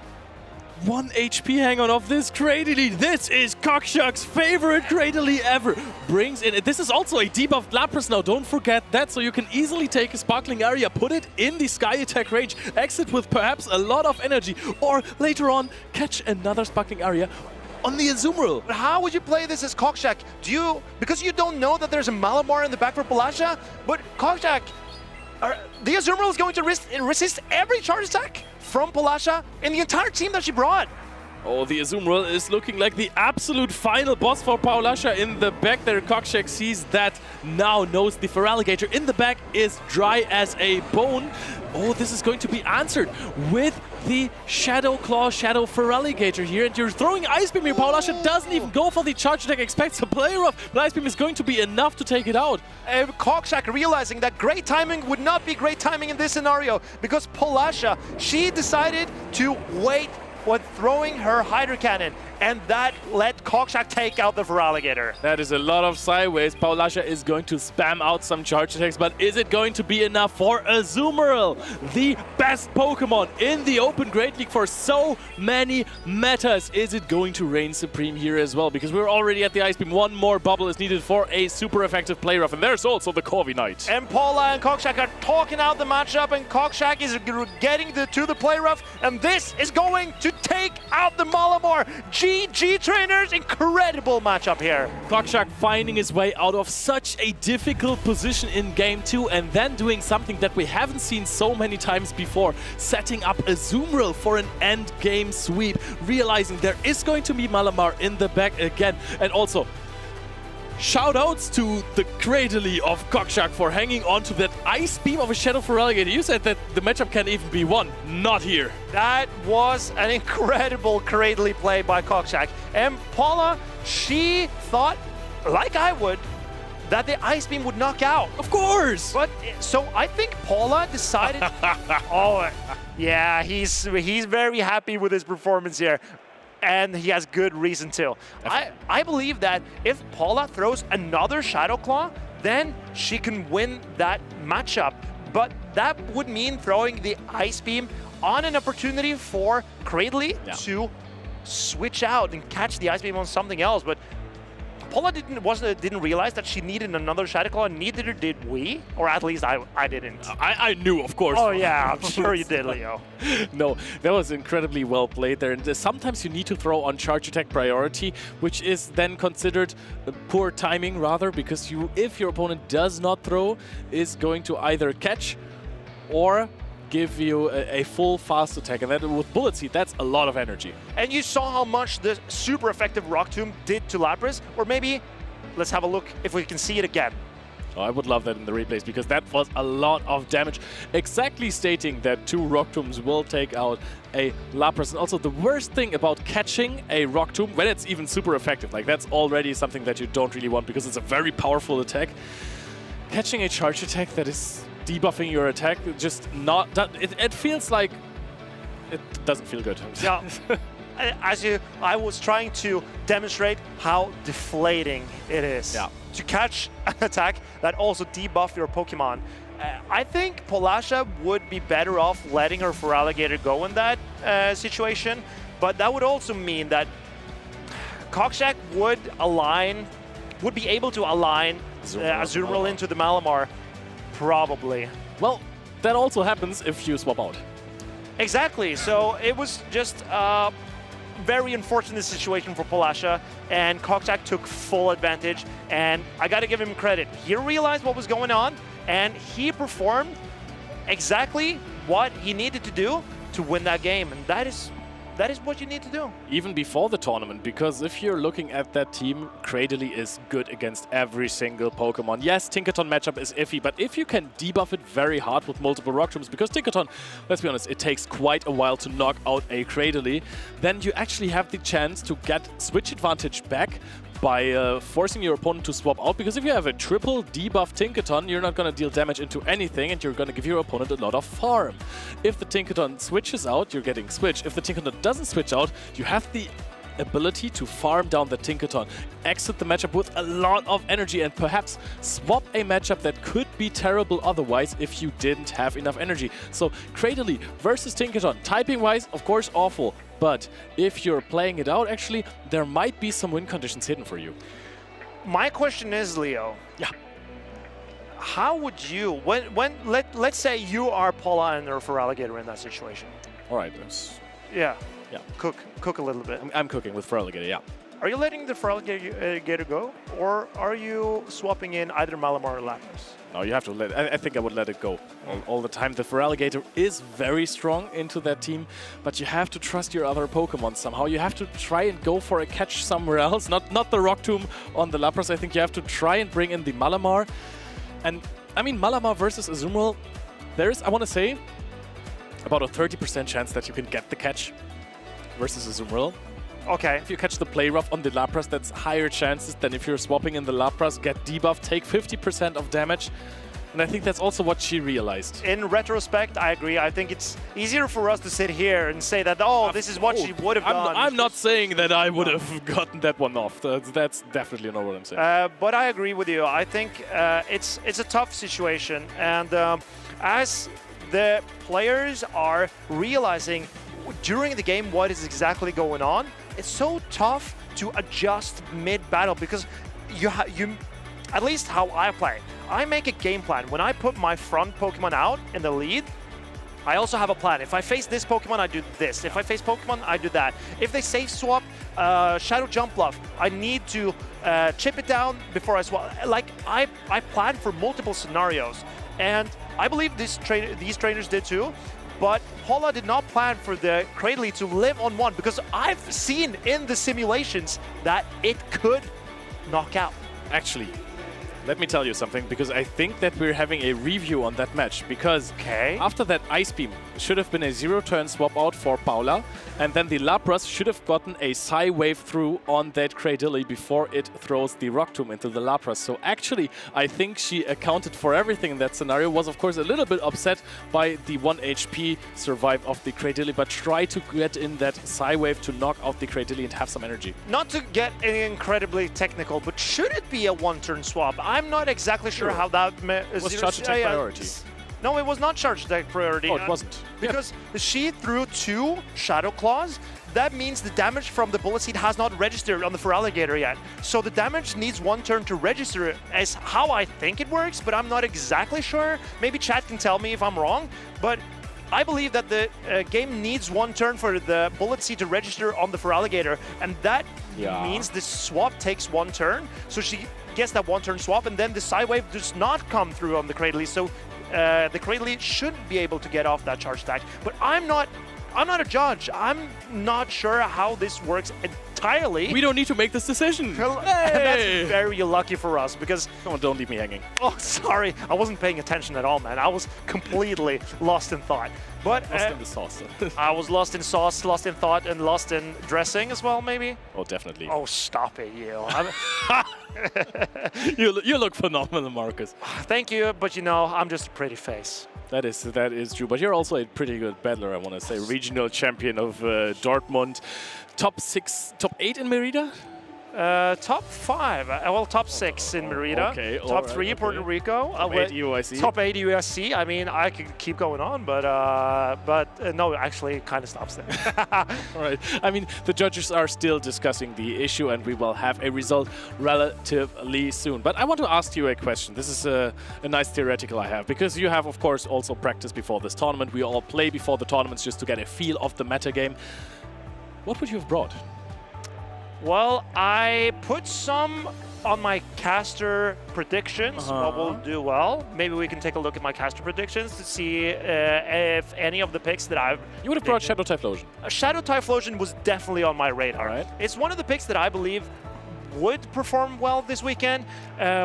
Speaker 12: 1 HP hang on of this Cradley. This is Kokshak's favorite Cradley ever. Brings in, this is also a debuffed Lapras now, don't forget that, so you can easily take a Sparkling Area, put it in the Sky Attack range, exit with perhaps a lot of energy, or later on, catch another Sparkling Area on the Azumarill.
Speaker 5: But how would you play this as Kokshak? Because you don't know that there's a Malamar in the back for Palasha, but Kokshak, the Azumarill is going to resist every charge attack from Palasha and the entire team that she brought.
Speaker 12: Oh, the Azumarill is looking like the absolute final boss for Paulasha in the back there. Kokshak sees that now, knows the Feraligatr in the back is dry as a bone. Oh, this is going to be answered with the Shadow Claw, Shadow Feraligatr here, and you're throwing Ice Beam here. Paulasha doesn't even go for the charge attack, expects a play rough, but Ice Beam is going to be enough to take it out.
Speaker 5: Kokshak realizing that great timing would not be great timing in this scenario, because Palasha, she decided to wait when throwing her Hydro Cannon, and that let Kokshak take out the Feraligatr.
Speaker 12: That is a lot of sideways. Paulasha is going to spam out some charge attacks, but is it going to be enough for Azumarill, the best Pokemon in the Open Great League for so many metas? Is it going to reign supreme here as well? Because we're already at the Ice Beam. One more bubble is needed for a super effective play rough, and there's also the Corviknight.
Speaker 5: And Paula and Kokshak are talking out the matchup, and Kokshak is getting to the play rough, and this is going to take out the Malamar. GG trainers, incredible matchup here.
Speaker 12: Kokshak finding his way out of such a difficult position in Game 2 and then doing something that we haven't seen so many times before, setting up a Azumarill for an end game sweep, realizing there is going to be Malamar in the back again, and also shoutouts to the Cradley of Kokshak for hanging on to that Ice Beam of a Shadow Feraligatr. You said that the matchup can even be won. Not here.
Speaker 5: That was an incredible Cradley play by Kokshak. And Paula, she thought, like I would, that the Ice Beam would knock out.
Speaker 12: Of course!
Speaker 5: But so I think Paula decided... Oh, yeah, he's very happy with his performance here. And he has good reason to. I believe that if Paula throws another Shadow Claw, then she can win that matchup. But that would mean throwing the Ice Beam on an opportunity for Cradley to switch out and catch the Ice Beam on something else. But Paula didn't realize that she needed another Shadow Claw, and neither did we. Or at least I didn't.
Speaker 12: I knew, of course.
Speaker 5: Oh yeah, I'm sure you did, Leo.
Speaker 12: No, that was incredibly well played there. And sometimes you need to throw on charge attack priority, which is then considered poor timing rather, because if your opponent does not throw, is going to either catch or give you a full fast attack, and then with Bullet Seed, that's a lot of energy.
Speaker 5: And you saw how much the super effective Rock Tomb did to Lapras, or maybe let's have a look if we can see it again.
Speaker 12: Oh, I would love that in the replays, because that was a lot of damage, exactly stating that 2 Rock Tombs will take out a Lapras. And also the worst thing about catching a Rock Tomb, when it's even super effective, like that's already something that you don't really want because it's a very powerful attack. Catching a charge attack that is debuffing your attack, just not... It feels like... It doesn't feel good.
Speaker 5: Yeah. I was trying to demonstrate how deflating it is to catch an attack that also debuff your Pokemon. I think Polasha would be better off letting her Feraligatr go in that situation, but that would also mean that Coxjack would be able to align Azumarill into the Malamar, probably.
Speaker 12: Well, that also happens if you swap out.
Speaker 5: Exactly, so it was just a very unfortunate situation for Polasha, and Coxjack took full advantage, and I gotta give him credit. He realized what was going on, and he performed exactly what he needed to do to win that game, and that is what you need to do.
Speaker 12: Even before the tournament, because if you're looking at that team, Cradily is good against every single Pokemon. Yes, Tinkaton matchup is iffy, but if you can debuff it very hard with multiple Rock Tombs, because Tinkaton, let's be honest, it takes quite a while to knock out a Cradily, then you actually have the chance to get switch advantage back by forcing your opponent to swap out, because if you have a triple debuff Tinkaton, you're not going to deal damage into anything and you're going to give your opponent a lot of farm. If the Tinkaton switches out, you're getting switched. If the Tinkaton doesn't switch out, you have the ability to farm down the Tinkaton, exit the matchup with a lot of energy, and perhaps swap a matchup that could be terrible otherwise if you didn't have enough energy. So Cradily versus Tinkaton, typing-wise, of course, awful. But if you're playing it out, actually, there might be some win conditions hidden for you.
Speaker 5: My question is, Leo.
Speaker 12: Yeah.
Speaker 5: How would you, let's say you are Paula and or Feraligatr in that situation.
Speaker 12: All right.
Speaker 5: Yeah.
Speaker 12: Yeah.
Speaker 5: Cook a little bit.
Speaker 12: I'm cooking with Feraligatr, yeah.
Speaker 5: Are you letting the Feraligatr go, or are you swapping in either Malamar or Lapras?
Speaker 12: No, you have to let. I think I would let it go all the time. The Feraligatr is very strong into that team, but you have to trust your other Pokemon somehow. You have to try and go for a catch somewhere else, not the Rock Tomb on the Lapras. I think you have to try and bring in the Malamar. And I mean, Malamar versus Azumarill, there's, I want to say, about a 30% chance that you can get the catch versus Azumarill.
Speaker 5: Okay.
Speaker 12: If you catch the Play Rough on the Lapras, that's higher chances than if you're swapping in the Lapras, get debuff, take 50% of damage. And I think that's also what she realized.
Speaker 5: In retrospect, I agree. I think it's easier for us to sit here and say that, oh, this is what she would have done.
Speaker 12: I'm not saying that I would have gotten that one off. That's definitely not what I'm saying.
Speaker 5: But I agree with you. I think it's a tough situation. And as the players are realizing during the game what is exactly going on, it's so tough to adjust mid-battle, because you at least how I play, I make a game plan. When I put my front Pokemon out in the lead, I also have a plan. If I face this Pokemon, I do this. If I face Pokemon, I do that. If they safe swap Shadow Jump Bluff, I need to chip it down before I swap. Like, I plan for multiple scenarios. And I believe these trainers did too. But Paula did not plan for the Cradily to live on one, because I've seen in the simulations that it could knock out.
Speaker 12: Actually, let me tell you something, because I think that we're having a review on that match, because after that Ice Beam should have been a 0-turn swap out for Paula, and then the Lapras should have gotten a Psy Wave through on that Cradily before it throws the Rock Tomb into the Lapras. So actually, I think she accounted for everything in that scenario, was of course a little bit upset by the 1 HP survive of the Cradily, but try to get in that Psy Wave to knock out the Cradily and have some energy.
Speaker 5: Not to get incredibly technical, but should it be a 1-turn swap? I'm not exactly sure how that
Speaker 12: was charged attack priority.
Speaker 5: No, it was not charged attack priority.
Speaker 12: Oh, it wasn't.
Speaker 5: Because she threw 2 Shadow Claws. That means the damage from the Bullet Seed has not registered on the Feraligatr yet. So the damage needs 1 turn to register, as how I think it works, but I'm not exactly sure. Maybe chat can tell me if I'm wrong, but I believe that the game needs 1 turn for the Bullet Seed to register on the Feraligatr, and that means the swap takes 1 turn. So she gets that 1-turn swap, and then the Psy Wave does not come through on the Cradily. So the Cradily should be able to get off that charge attack. But I'm not a judge. I'm not sure how this works entirely.
Speaker 12: We don't need to make this decision.
Speaker 5: And
Speaker 12: Hey!
Speaker 5: that's very lucky for us because...
Speaker 12: Come on, don't leave me hanging.
Speaker 5: Oh, sorry. I wasn't paying attention at all, man. I was completely lost in thought. But
Speaker 12: Lost in the sauce.
Speaker 5: I was lost in sauce, lost in thought, and lost in dressing as well, maybe?
Speaker 12: Oh, definitely.
Speaker 5: Oh, stop it, you.
Speaker 12: You look phenomenal, Marcus.
Speaker 5: Thank you, but you know, I'm just a pretty face.
Speaker 12: That is true, but you're also a pretty good battler, I want to say. Regional champion of Dortmund. Top 8 in Merida?
Speaker 5: Top 5, well, top 6 in Merida.
Speaker 12: Okay,
Speaker 5: top 3 Puerto Rico.
Speaker 12: Top 8 UIC.
Speaker 5: Top 8 USC. I mean, I could keep going on, but no, actually, it kind of stops there.
Speaker 12: All right. I mean, the judges are still discussing the issue, and we will have a result relatively soon. But I want to ask you a question. This is a nice theoretical I have, because you have, of course, also practiced before this tournament. We all play before the tournaments just to get a feel of the meta game. What would you have brought?
Speaker 5: Well, I put some on my caster predictions, what will do well. Maybe we can take a look at my caster predictions to see if any of the picks that I've...
Speaker 12: You would have brought Shadow Typhlosion.
Speaker 5: Shadow Typhlosion was definitely on my radar.
Speaker 12: Right.
Speaker 5: It's one of the picks that I believe would perform well this weekend.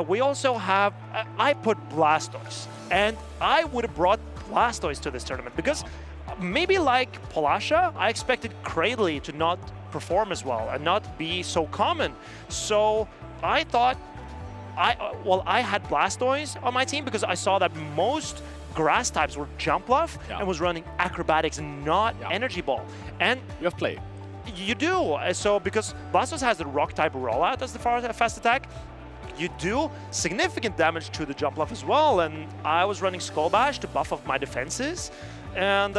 Speaker 5: We also have... I put Blastoise, and I would have brought Blastoise to this tournament because maybe like Polasha, I expected Cradley to not perform as well and not be so common. So I thought, I had Blastoise on my team because I saw that most grass types were Jump Bluff and was running Acrobatics and not Energy Ball. And
Speaker 12: you have play.
Speaker 5: You do. So because Blastoise has the Rock type rollout as the fast attack, you do significant damage to the Jump Bluff as well. And I was running Skull Bash to buff up my defenses. And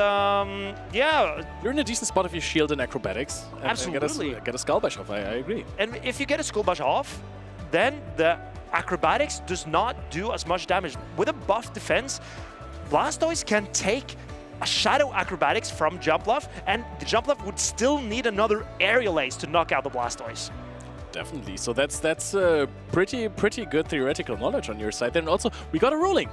Speaker 5: yeah,
Speaker 12: you're in a decent spot if you shield in Acrobatics. And
Speaker 5: absolutely.
Speaker 12: Get a Skull Bash off. I agree.
Speaker 5: And if you get a Skull Bash off, then the Acrobatics does not do as much damage. With a buff defense, Blastoise can take a Shadow Acrobatics from Jump Bluff, and the Jump Bluff would still need another Aerial Ace to knock out the Blastoise.
Speaker 12: Definitely. So that's pretty good theoretical knowledge on your side. Then also we got a ruling.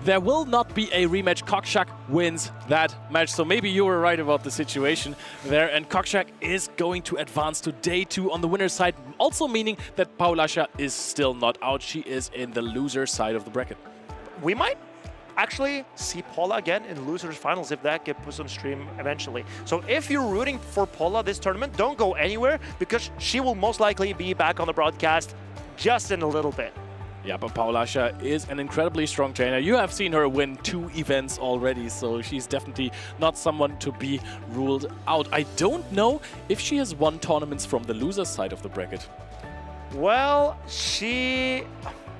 Speaker 12: There will not be a rematch. Kokshak wins that match. So maybe you were right about the situation there. And Kokshak is going to advance to day 2 on the winner's side. Also meaning that Paulasha is still not out. She is in the loser side of the bracket.
Speaker 5: We might actually see Paula again in losers finals if that gets put on stream eventually. So if you're rooting for Paula this tournament, don't go anywhere because she will most likely be back on the broadcast just in a little bit.
Speaker 12: Yeah, but Paulasha is an incredibly strong trainer. You have seen her win 2 events already, so she's definitely not someone to be ruled out. I don't know if she has won tournaments from the loser side of the bracket.
Speaker 5: Well,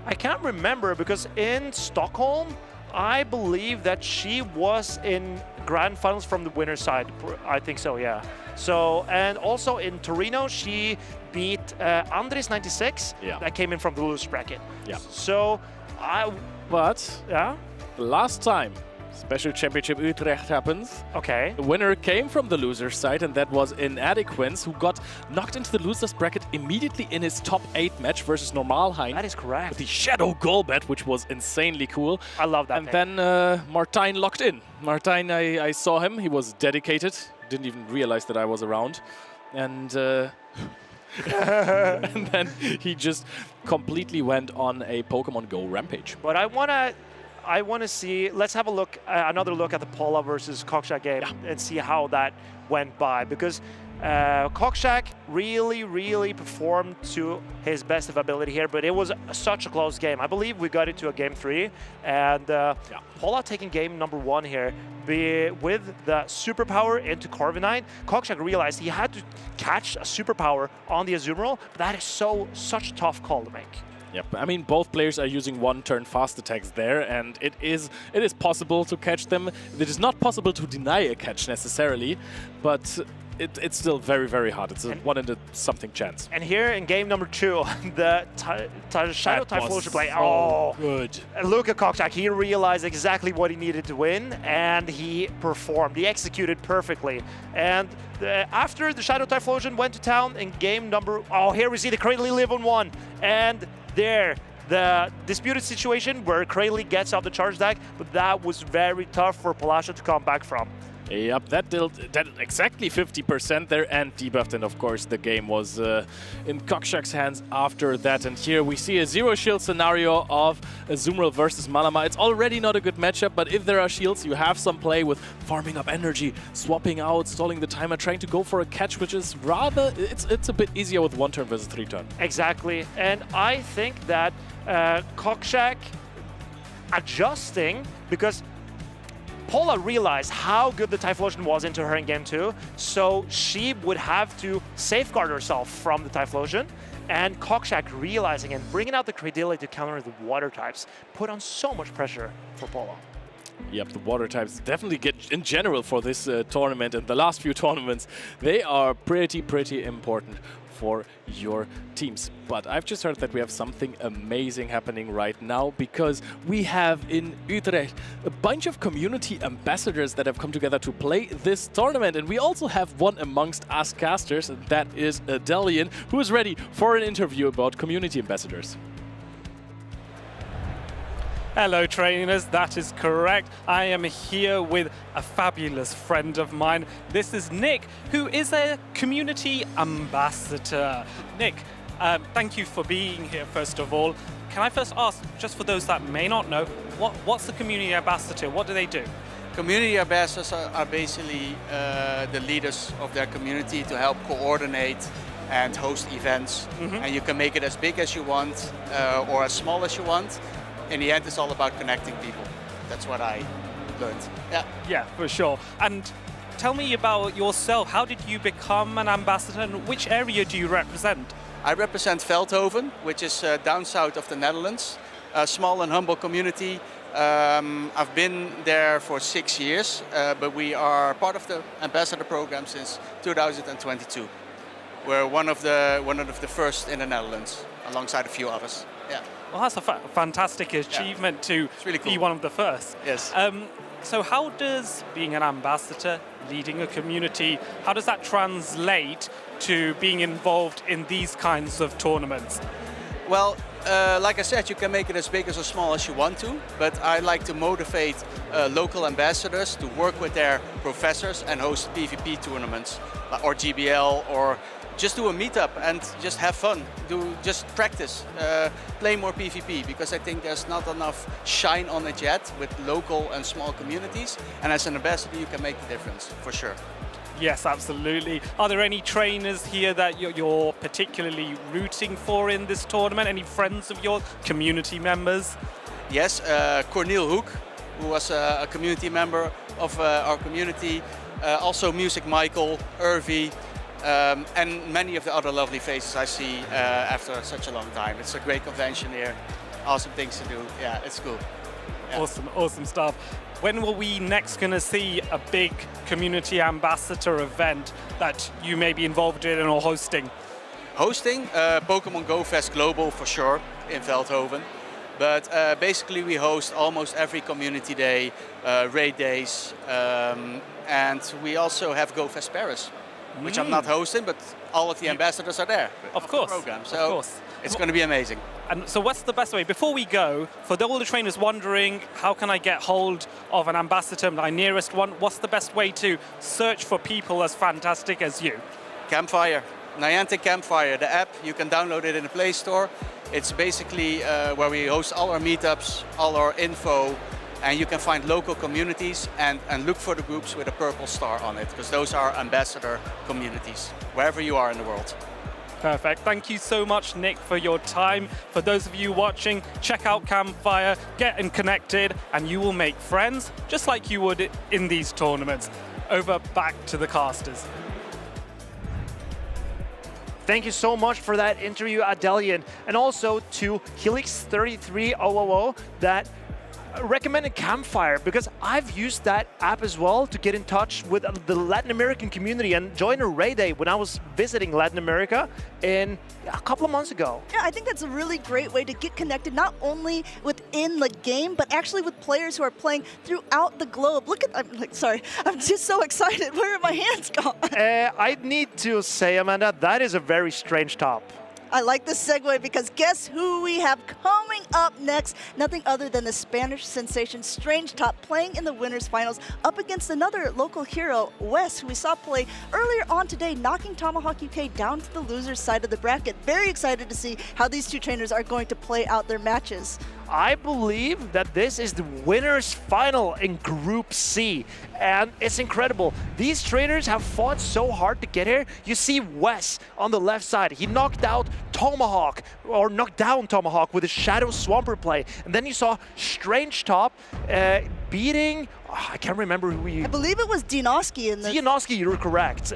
Speaker 5: I can't remember because in Stockholm, I believe that she was in grand finals from the winner's side. I think so, yeah. So, and also in Torino, she beat Andres 96 that came in from the loser bracket.
Speaker 12: Yeah.
Speaker 5: So,
Speaker 12: the last time Special Championship Utrecht happens,
Speaker 5: the
Speaker 12: winner came from the loser side, and that was Inadequence, who got knocked into the losers bracket immediately in his top 8 match versus Normalheim.
Speaker 5: That is correct.
Speaker 12: With the Shadow Golbat, which was insanely cool.
Speaker 5: I love that.
Speaker 12: And then Martijn locked in. Martijn, I saw him. He was dedicated. Didn't even realize that I was around. And and then he just completely went on a Pokemon GO rampage.
Speaker 5: But I want to see, let's have a look, another look at the Paula versus Kokshak game and see how that went by. Because Kokshak really performed to his best of ability here, but it was such a close game. I believe we got into a game 3, and Paula taking game number 1 here with the superpower into Corviknight. Kokshak realized he had to catch a superpower on the Azumarill, but that is such a tough call to make.
Speaker 12: Yep, I mean, both players are using one-turn fast attacks there, and it is possible to catch them. It is not possible to deny a catch necessarily, but it's still very hard. It's a 1 in a something chance.
Speaker 5: And here in game number 2, the Shadow Typhlosion play.
Speaker 12: Good.
Speaker 5: And look at Kokshak. He realized exactly what he needed to win, and he performed. He executed perfectly. And after the Shadow Typhlosion went to town in game number... Oh, here we see the Cradley live on 1. And there, the disputed situation where Cradley gets out the charge deck, but that was very tough for Palasha to come back from.
Speaker 12: Yep, that did exactly 50% there and debuffed, and of course the game was in Kokshak's hands after that. And here we see a zero shield scenario of Azumarill versus Malama. It's already not a good matchup, but if there are shields, you have some play with farming up energy, swapping out, stalling the timer, trying to go for a catch, which is rather, it's a bit easier with 1 turn versus 3 turn.
Speaker 5: Exactly, and I think that Kokshak adjusting, because Paula realized how good the Typhlosion was into her in game 2, so she would have to safeguard herself from the Typhlosion, and Kokshak realizing and bringing out the Cradily to counter the water types put on so much pressure for Paula.
Speaker 12: Yep, the water types definitely get in general for this tournament, and the last few tournaments, they are pretty important for your teams. But I've just heard that we have something amazing happening right now, because we have in Utrecht a bunch of community ambassadors that have come together to play this tournament. And we also have one amongst us casters, and that is Delian, who is ready for an interview about community ambassadors.
Speaker 4: Hello trainers, that is correct. I am here with a fabulous friend of mine. This is Nick, who is a community ambassador. Nick, thank you for being here first of all. Can I first ask, just for those that may not know, what's the community ambassador? What do they do?
Speaker 19: Community ambassadors are basically the leaders of their community to help coordinate and host events. And you can make it as big as you want or as small as you want. In the end, it's all about connecting people. That's what I learned.
Speaker 4: Yeah, for sure. And tell me about yourself. How did you become an ambassador, and which area do you represent?
Speaker 19: I represent Veldhoven, which is down south of the Netherlands. A small and humble community. I've been there for 6 years, but we are part of the ambassador program since 2022. We're one of the first in the Netherlands, alongside a few others. Yeah.
Speaker 4: Well, that's a fantastic achievement to
Speaker 19: really cool.
Speaker 4: be one of the first.
Speaker 19: Yes.
Speaker 4: So how does being an ambassador, leading a community, how does that translate to being involved in these kinds of tournaments?
Speaker 19: Well, like I said, you can make it as big as or small as you want to, but I like to motivate local ambassadors to work with their professors and host PvP tournaments, or GBL, or just do a meetup and just have fun. Just practice, play more PvP, because I think there's not enough shine on it yet with local and small communities. And as an ambassador, you can make the difference, for sure.
Speaker 4: Yes, absolutely. Are there any trainers here that you're particularly rooting for in this tournament? Any friends of your community members?
Speaker 19: Yes, Cornel Hoek, who was a community member of our community. Also Music Michael, Irvi, and many of the other lovely faces I see after such a long time. It's a great convention here. Awesome things to do. Yeah, it's cool. Yeah.
Speaker 4: Awesome stuff. When will we next gonna see a big community ambassador event that you may be involved in or hosting?
Speaker 19: Hosting? Pokémon GO Fest Global for sure in Veldhoven. But basically we host almost every community day, raid days, and we also have Go Fest Paris, which I'm not hosting, but all of the ambassadors are there.
Speaker 4: Of course.
Speaker 19: The program. So it's going to be amazing.
Speaker 4: And so what's the best way, before we go, for all the trainers wondering, how can I get hold of an ambassador, my nearest one, what's the best way to search for people as fantastic as you?
Speaker 19: Campfire, Niantic Campfire, the app, you can download it in the Play Store. It's basically where we host all our meetups, all our info, and you can find local communities and look for the groups with a purple star on it, because those are ambassador communities, wherever you are in the world.
Speaker 4: Perfect. Thank you so much, Nick, for your time. For those of you watching, check out Campfire, get connected, and you will make friends, just like you would in these tournaments. Over back to the casters.
Speaker 5: Thank you so much for that interview, Adelian, and also to Helix33000 that recommended Campfire, because I've used that app as well to get in touch with the Latin American community and join a raid day when I was visiting Latin America a couple of months ago.
Speaker 6: Yeah, I think that's a really great way to get connected, not only within the game, but actually with players who are playing throughout the globe. Look at, I'm just so excited. Where are my hands gone?
Speaker 5: I need to say, Amanda, that is a very strange top.
Speaker 6: I like this segue because guess who we have coming up next? Nothing other than the Spanish sensation Strange Top playing in the winners finals up against another local hero, Wes, who we saw play earlier on today, knocking Tomahawk UK down to the loser's side of the bracket. Very excited to see how these two trainers are going to play out their matches.
Speaker 5: I believe that this is the winner's final in Group C, and it's incredible. These trainers have fought so hard to get here. You see Wes on the left side. He knocked out Tomahawk, or knocked down Tomahawk with a Shadow Swampert play. And then you saw Strange Top beating, I can't remember who he...
Speaker 6: I believe it was Dianoski in the...
Speaker 5: Dianoski, you're correct,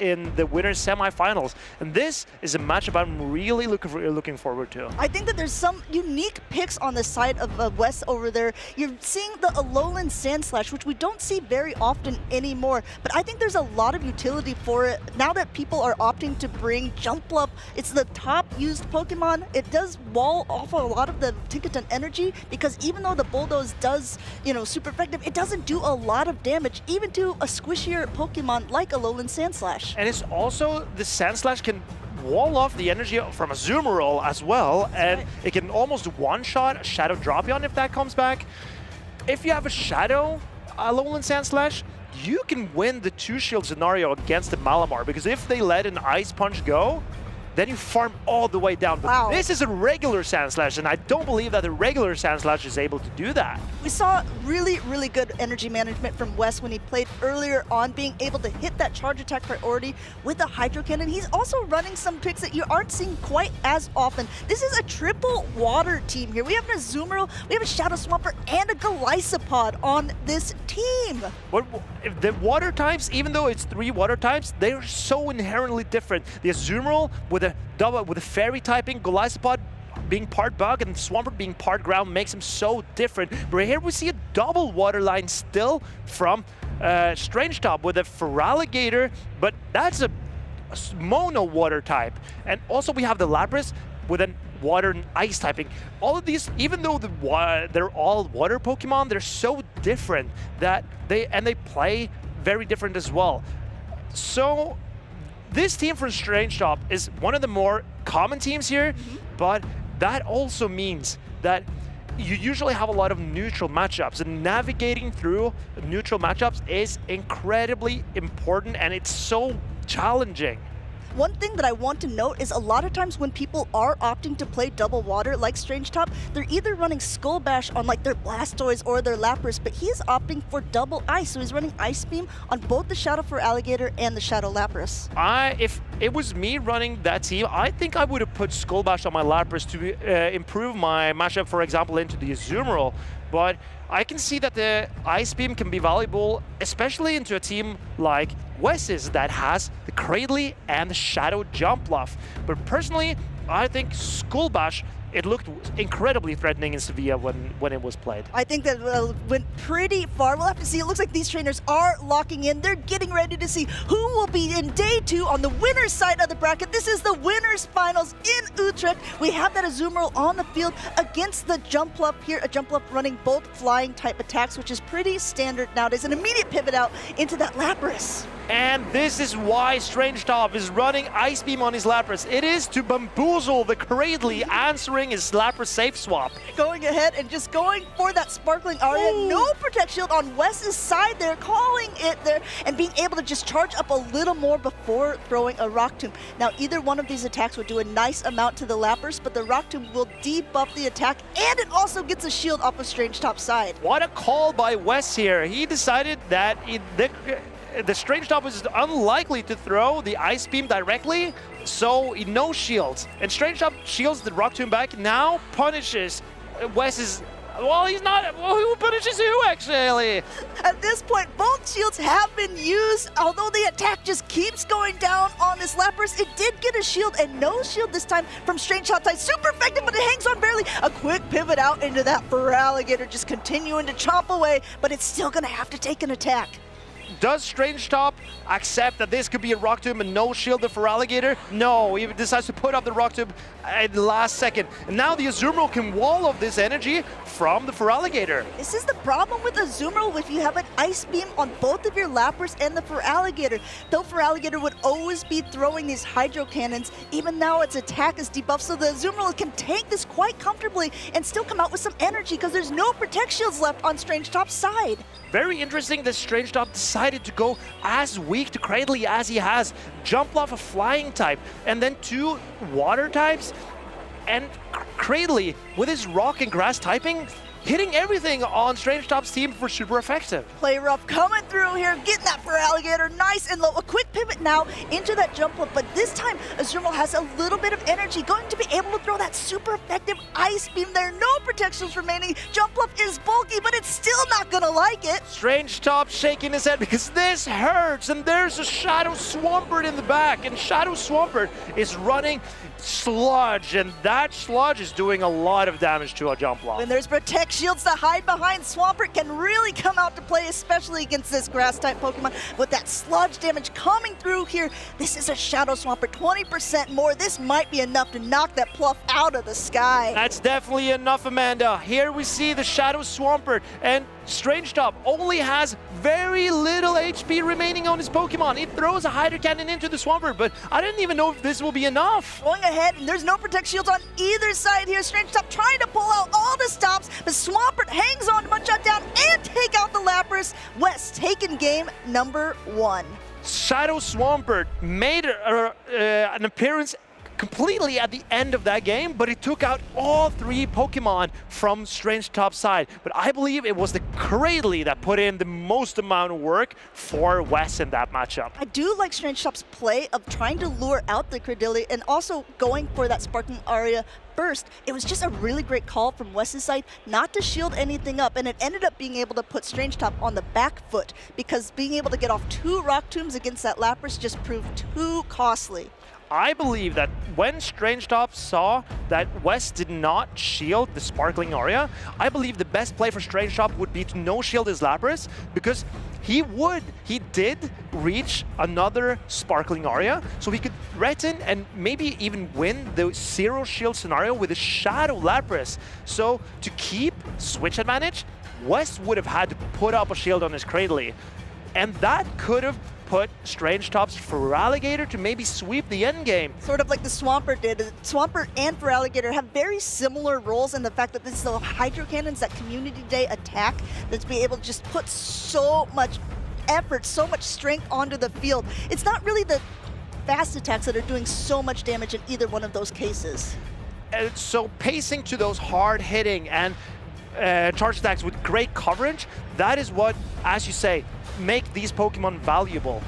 Speaker 5: in the winners semifinals, and this is a matchup I'm really looking forward to.
Speaker 6: I think that there's some unique picks on the side of Wes over there. You're seeing the Alolan Sandslash, which we don't see very often anymore, but I think there's a lot of utility for it now that people are opting to bring Jumpluff. It's the top used Pokemon. It does wall off a lot of the Tinkaton energy, because even though the Bulldoze does, super effective, it doesn't do a lot of damage, even to a squishier Pokemon like Alolan Sandslash.
Speaker 5: And it's also, the Sandslash can wall off the energy from a Azumarill as well, and it can almost one-shot a Shadow Drapion if that comes back. If you have a Shadow Alolan Sandslash, you can win the two-shield scenario against the Malamar, because if they let an Ice Punch go, then you farm all the way down. But this is a regular Sandslash, and I don't believe that the regular Sandslash is able to do that.
Speaker 6: We saw really, really good energy management from Wes when he played earlier on, being able to hit that charge attack priority with a Hydro Cannon. He's also running some picks that you aren't seeing quite as often. This is a triple water team here. We have an Azumarill, we have a Shadow Swampert, and a Golisopod on this team.
Speaker 5: The water types, even though it's 3 water types, they're so inherently different. The Azumarill with a fairy typing, Golisopod being part bug, and Swampert being part ground makes him so different. But here we see a double water line still from Strange Top with a Feraligatr, but that's a mono water type. And also we have the Lapras with a water and ice typing. All of these, even though they're all water Pokemon, they're so different that they play very different as well. So this team from Strange Top is one of the more common teams here, but that also means that you usually have a lot of neutral matchups, and navigating through neutral matchups is incredibly important, and it's so challenging.
Speaker 6: One thing that I want to note is a lot of times when people are opting to play double water like Strange Top, they're either running Skull Bash on like their Blastoise or their Lapras, but he is opting for double ice, so he's running Ice Beam on both the Shadow Feraligatr and the Shadow Lapras.
Speaker 5: If it was me running that team, I think I would have put Skull Bash on my Lapras to improve my matchup, for example, into the Azumarill. But I can see that the Ice Beam can be valuable, especially into a team like Wes's that has the Cradley and the Shadow Jumpluff. But personally, I think Skull Bash, it looked incredibly threatening in Sevilla when it was played.
Speaker 6: I think that went pretty far. We'll have to see. It looks like these trainers are locking in. They're getting ready to see who will be in day 2 on the winner's side of the bracket. This is the winners finals in Utrecht. We have that Azumarill on the field against the Jumpluff here. A Jumpluff running both flying type attacks, which is pretty standard nowadays. An immediate pivot out into that Lapras.
Speaker 5: And this is why Strange Top is running Ice Beam on his Lapras. It is to bamboozle the Cradley, answering his Lapras safe swap.
Speaker 6: Going ahead and just going for that Sparkling Aria. Ooh. No Protect Shield on Wes's side there, calling it there, and being able to just charge up a little more before throwing a Rock Tomb. Now, either one of these attacks would do a nice amount to the Lapras, but the Rock Tomb will debuff the attack, and it also gets a shield off of Strange Top's side.
Speaker 5: What a call by Wes here. He decided that the Strange Top was unlikely to throw the Ice Beam directly, so no shields. And Strange Top shields the Rock Tomb back, now punishes Wes's... Well, he's not... Well, who punishes who, actually?
Speaker 6: At this point, both shields have been used. Although the attack just keeps going down on this Lapras, it did get a shield, and no shield this time from Strange Top side. Super effective, but it hangs on barely. A quick pivot out into that Feraligatr, just continuing to chomp away, but it's still going to have to take an attack.
Speaker 5: does Strange Top accept that this could be a Rock Tomb and no shield for Alligator? No, he decides to put up the Rock Tomb at the last second. And now the Azumarill can wall off this energy from the Feraligatr.
Speaker 6: This is the problem with Azumarill if you have an Ice Beam on both of your Lapras and the Feraligatr. Though Feraligatr would always be throwing these Hydro Cannons, even now its attack is debuffed, so the Azumarill can take this quite comfortably and still come out with some energy because there's no Protect Shields left on Strange Top's side.
Speaker 5: Very interesting that Strange Top decided to go as weak to Cradley as he has. Jump off a flying type and then 2 water types. And Cradley, with his rock and grass typing, hitting everything on Strange Top's team for super effective.
Speaker 6: Play rough coming through here, getting that Feraligatr nice and low. A quick pivot now into that jump up, but this time Azumarill has a little bit of energy, going to be able to throw that super effective Ice Beam there. No protections remaining. Jump up is bulky, but it's still not gonna like it.
Speaker 5: Strange Top shaking his head because this hurts, and there's a Shadow Swampert in the back, and Shadow Swampert is running Sludge, and that Sludge is doing a lot of damage to a Jump Lock.
Speaker 6: When there's Protect Shields to hide behind, Swampert can really come out to play, especially against this Grass-type Pokemon. With that Sludge damage coming through here, this is a Shadow Swampert, 20% more. This might be enough to knock that Pluff out of the sky.
Speaker 5: That's definitely enough, Amanda. Here we see the Shadow Swampert, and Strange Top only has very little HP remaining on his Pokemon. He throws a Hydro Cannon into the Swampert, but I didn't even know if this will be enough.
Speaker 6: Going ahead, and there's no Protect Shields on either side here. Strange Top trying to pull out all the stops, but Swampert hangs on to one shutdown and take out the Lapras. West taking game number 1.
Speaker 5: Shadow Swampert made an appearance completely at the end of that game, but he took out all 3 Pokemon from Strange Top's side. But I believe it was the Cradley that put in the most amount of work for West in that matchup.
Speaker 6: I do like Strange Top's play of trying to lure out the Cradily and also going for that Sparkling Aria burst. It was just a really great call from West's side not to shield anything up, and it ended up being able to put Strange Top on the back foot because being able to get off 2 Rock Tombs against that Lapras just proved too costly.
Speaker 5: I believe that when Strange Top saw that West did not shield the Sparkling Aria, I believe the best play for Strange Top would be to no shield his Lapras, because he did reach another Sparkling Aria, so he could threaten and maybe even win the 0 shield scenario with a Shadow Lapras. So to keep switch advantage, West would have had to put up a shield on his Cradily, and that could have put Strange Top's Feraligatr to maybe sweep the end game.
Speaker 6: Sort of like the Swampert did. Swampert and Feraligatr have very similar roles in the fact that this is the Hydro Cannons, that Community Day attack that's be able to just put so much effort, so much strength onto the field. It's not really the fast attacks that are doing so much damage in either one of those cases.
Speaker 5: So pacing to those hard hitting and charge attacks with great coverage, that is what, as you say, make these Pokemon valuable.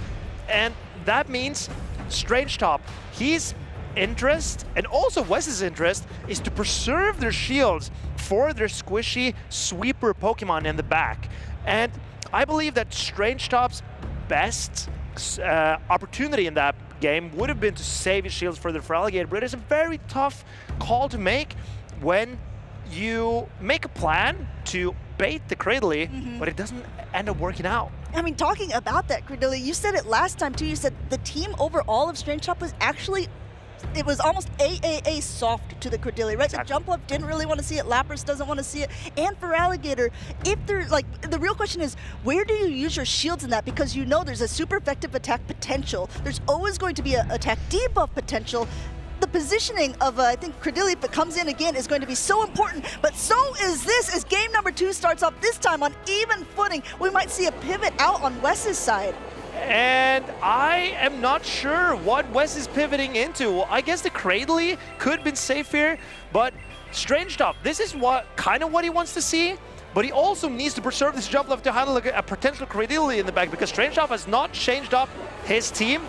Speaker 5: And that means Strange Top, his interest, and also Wes's interest, is to preserve their shields for their squishy sweeper Pokemon in the back. And I believe that Strange Top's best opportunity in that game would have been to save his shields for the Feraligatr, but it's a very tough call to make when you make a plan to bait the Cradily, but it doesn't end up working out.
Speaker 6: I mean, talking about that Cradily, you said it last time too. You said the team overall of Strange Top was actually, it was almost AAA soft to the Cradily, right? Exactly. The Jumpluff didn't really want to see it, Lapras doesn't want to see it, and Feraligatr, if they're like, the real question is, where do you use your shields in that? Because you know there's a super effective attack potential. There's always going to be an attack debuff potential. The positioning of, I think, Cradily, if it comes in again, is going to be so important, but so is this as game number 2 starts off, this time on even footing. We might see a pivot out on Wes's side.
Speaker 5: And I am not sure what Wes is pivoting into. I guess the Cradily could have been safe here, but Strange Top, this is kind of what he wants to see, but he also needs to preserve this Jumpluff to handle a potential Cradily in the back, because Strange Top has not changed up his team.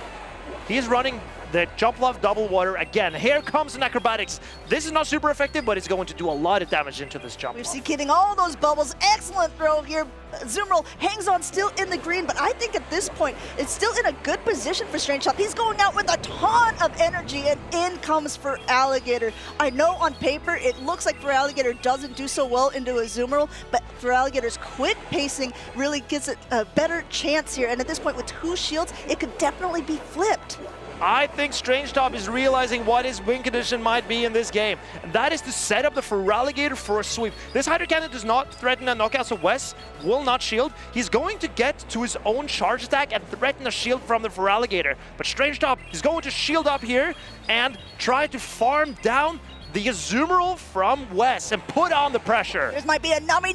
Speaker 5: He's running the jump love double water again. Here comes an acrobatics. This is not super effective, but it's going to do a lot of damage into this jump
Speaker 6: We've
Speaker 5: love.
Speaker 6: seen getting all those bubbles. Excellent throw here. Azumarill hangs on still in the green, but I think at this point, it's still in a good position for Strange Top. He's going out with a ton of energy, and in comes for Alligator. I know on paper, it looks like for Alligator doesn't do so well into Azumarill, but for Alligator's quick pacing really gives it a better chance here. And at this point, with 2 shields, it could definitely be flipped.
Speaker 5: I think Strange Top is realizing what his win condition might be in this game. And that is to set up the Feraligatr for a sweep. This Hydro Cannon does not threaten a knockout, so Wes will not shield. He's going to get to his own charge attack and threaten a shield from the Feraligatr. But Strange Top is going to shield up here and try to farm down the Azumarill from Wes and put on the pressure.
Speaker 6: This might be a nummy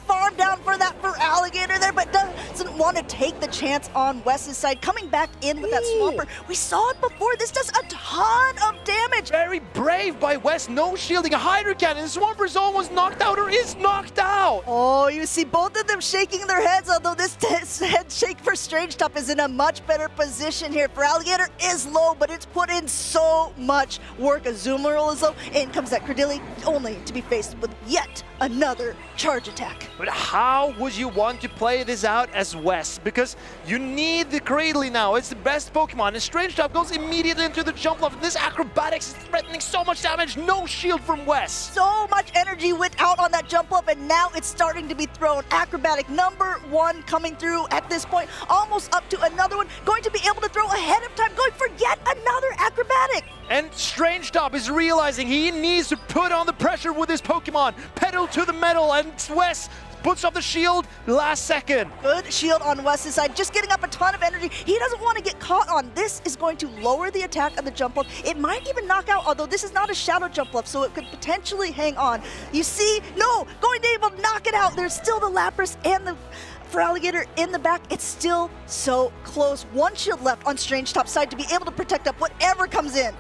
Speaker 6: farm down for that for Alligator there, but doesn't want to take the chance on Wes's side. Coming back in with that Swampert. We saw it before. This does a ton of damage.
Speaker 5: Very brave by Wes. No shielding. A Hydro Cannon. The Swampert's almost knocked out or is knocked out.
Speaker 6: Oh, you see both of them shaking their heads, although this head shake for Strange Top is in a much better position here. For Alligator is low, but it's put in so much work. Azumarill is low. In comes that Credilli, only to be faced with yet another charge attack.
Speaker 5: But how would you want to play this out as Wes? Because you need the Cradley now. It's the best Pokemon. And Strange Top goes immediately into the jump love. This acrobatics is threatening so much damage. No shield from Wes.
Speaker 6: So much energy went out on that jump up, and now it's starting to be thrown. Acrobatic #1 coming through at this point. Almost up to another one. Going to be able to throw ahead of time. Going for yet another acrobatic.
Speaker 5: And Strange Top is realizing he needs to put on the pressure with his Pokemon. Pedal to the metal, and Wes puts up the shield last second.
Speaker 6: Good shield on Wes's side, just getting up a ton of energy. He doesn't want to get caught on. This is going to lower the attack of the jump love. It might even knock out, although this is not a shadow jump love, so it could potentially hang on. You see, no, going to be able to knock it out. There's still the Lapras and the Feraligatr in the back. It's still so close. 1 shield left on Strange Top's side to be able to protect up whatever comes in.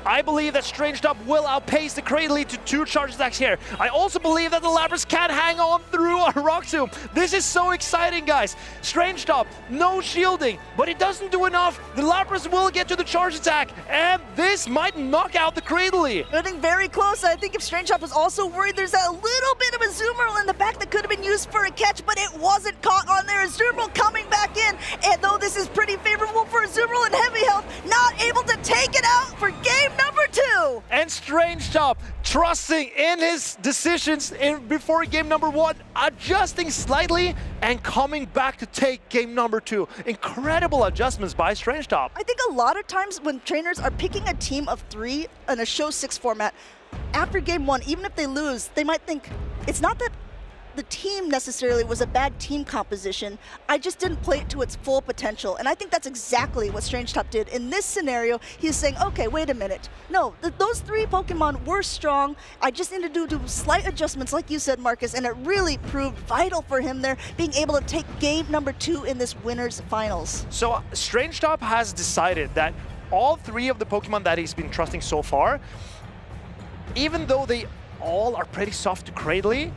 Speaker 5: I believe that Strange Top will outpace the Cradley to 2 charge attacks here. I also believe that the Lapras can hang on through a Rock Tomb. This is so exciting, guys. Strange Top, no shielding, but it doesn't do enough. The Lapras will get to the charge attack, and this might knock out the Cradley.
Speaker 6: Getting very close. I think if Strange Top was also worried, there's a little bit of Azumarill in the back that could have been used for a catch, but it wasn't caught on there. Azumarill coming back in, and though this is pretty favorable for Azumarill and heavy health, not able to take it out for game number 2.
Speaker 5: And Strange Top trusting in his decisions before game number 1, adjusting slightly and coming back to take game number 2. Incredible adjustments by Strange Top.
Speaker 6: I think a lot of times when trainers are picking a team of 3 in a show 6 format, after game 1, even if they lose, they might think it's not that the team necessarily was a bad team composition. I just didn't play it to its full potential. And I think that's exactly what Strange Top did. In this scenario, he's saying, okay, wait a minute. No, those 3 Pokemon were strong. I just need to do slight adjustments, like you said, Marcus, and it really proved vital for him there, being able to take game number 2 in this winner's finals.
Speaker 5: So Strange Top has decided that all 3 of the Pokemon that he's been trusting so far, even though they all are pretty soft to Cradley,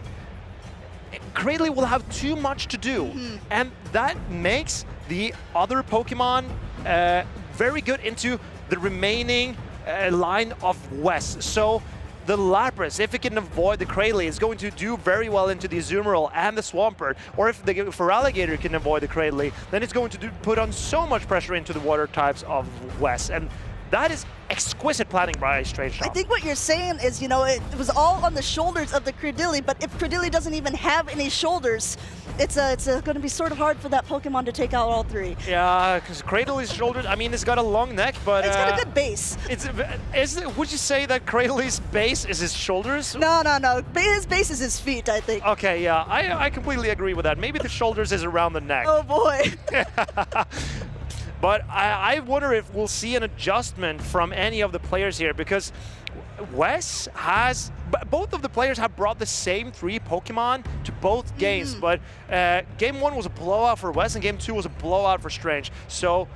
Speaker 5: Cradley will have too much to do, and that makes the other Pokemon very good into the remaining line of Wes. So the Lapras, if it can avoid the Cradley, is going to do very well into the Azumarill and the Swampert. Or if the Feraligatr can avoid the Cradley, then it's going to put on so much pressure into the water types of Wes. And that is exquisite planning by Strange Top.
Speaker 6: I think what you're saying is, you know, it was all on the shoulders of the Credilli, but if Credilli doesn't even have any shoulders, it's going to be sort of hard for that Pokemon to take out all 3.
Speaker 5: Yeah, because Cradley's shoulders, I mean, it's got a long neck, but...
Speaker 6: It's got a good base.
Speaker 5: Would you say that Cradley's base is his shoulders?
Speaker 6: No. His base is his feet, I think.
Speaker 5: Okay, yeah, I completely agree with that. Maybe the shoulders is around the neck.
Speaker 6: Oh, boy.
Speaker 5: But I wonder if we'll see an adjustment from any of the players here, because Wes has... Both of the players have brought the same 3 Pokemon to both games, but game 1 was a blowout for Wes and game 2 was a blowout for Strange. So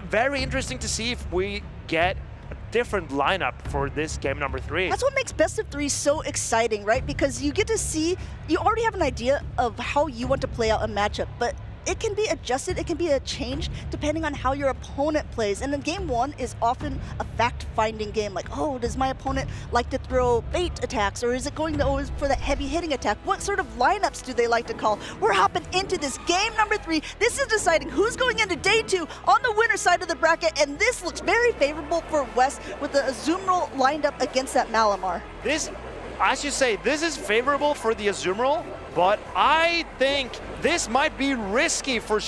Speaker 5: very interesting to see if we get a different lineup for this game number 3.
Speaker 6: That's what makes best of 3 so exciting, right? Because you get to see, you already have an idea of how you want to play out a matchup, but it can be adjusted, it can be a change depending on how your opponent plays. And then game one is often a fact-finding game, like, oh, does my opponent like to throw bait attacks, or is it going to always for that heavy hitting attack? What sort of lineups do they like to call? We're hopping into this game number 3. This is deciding who's going into day 2 on the winner side of the bracket, and this looks very favorable for West with the Azumarill lined up against that Malamar.
Speaker 5: This, as you say, this is favorable for the Azumarill, but I think this might be risky for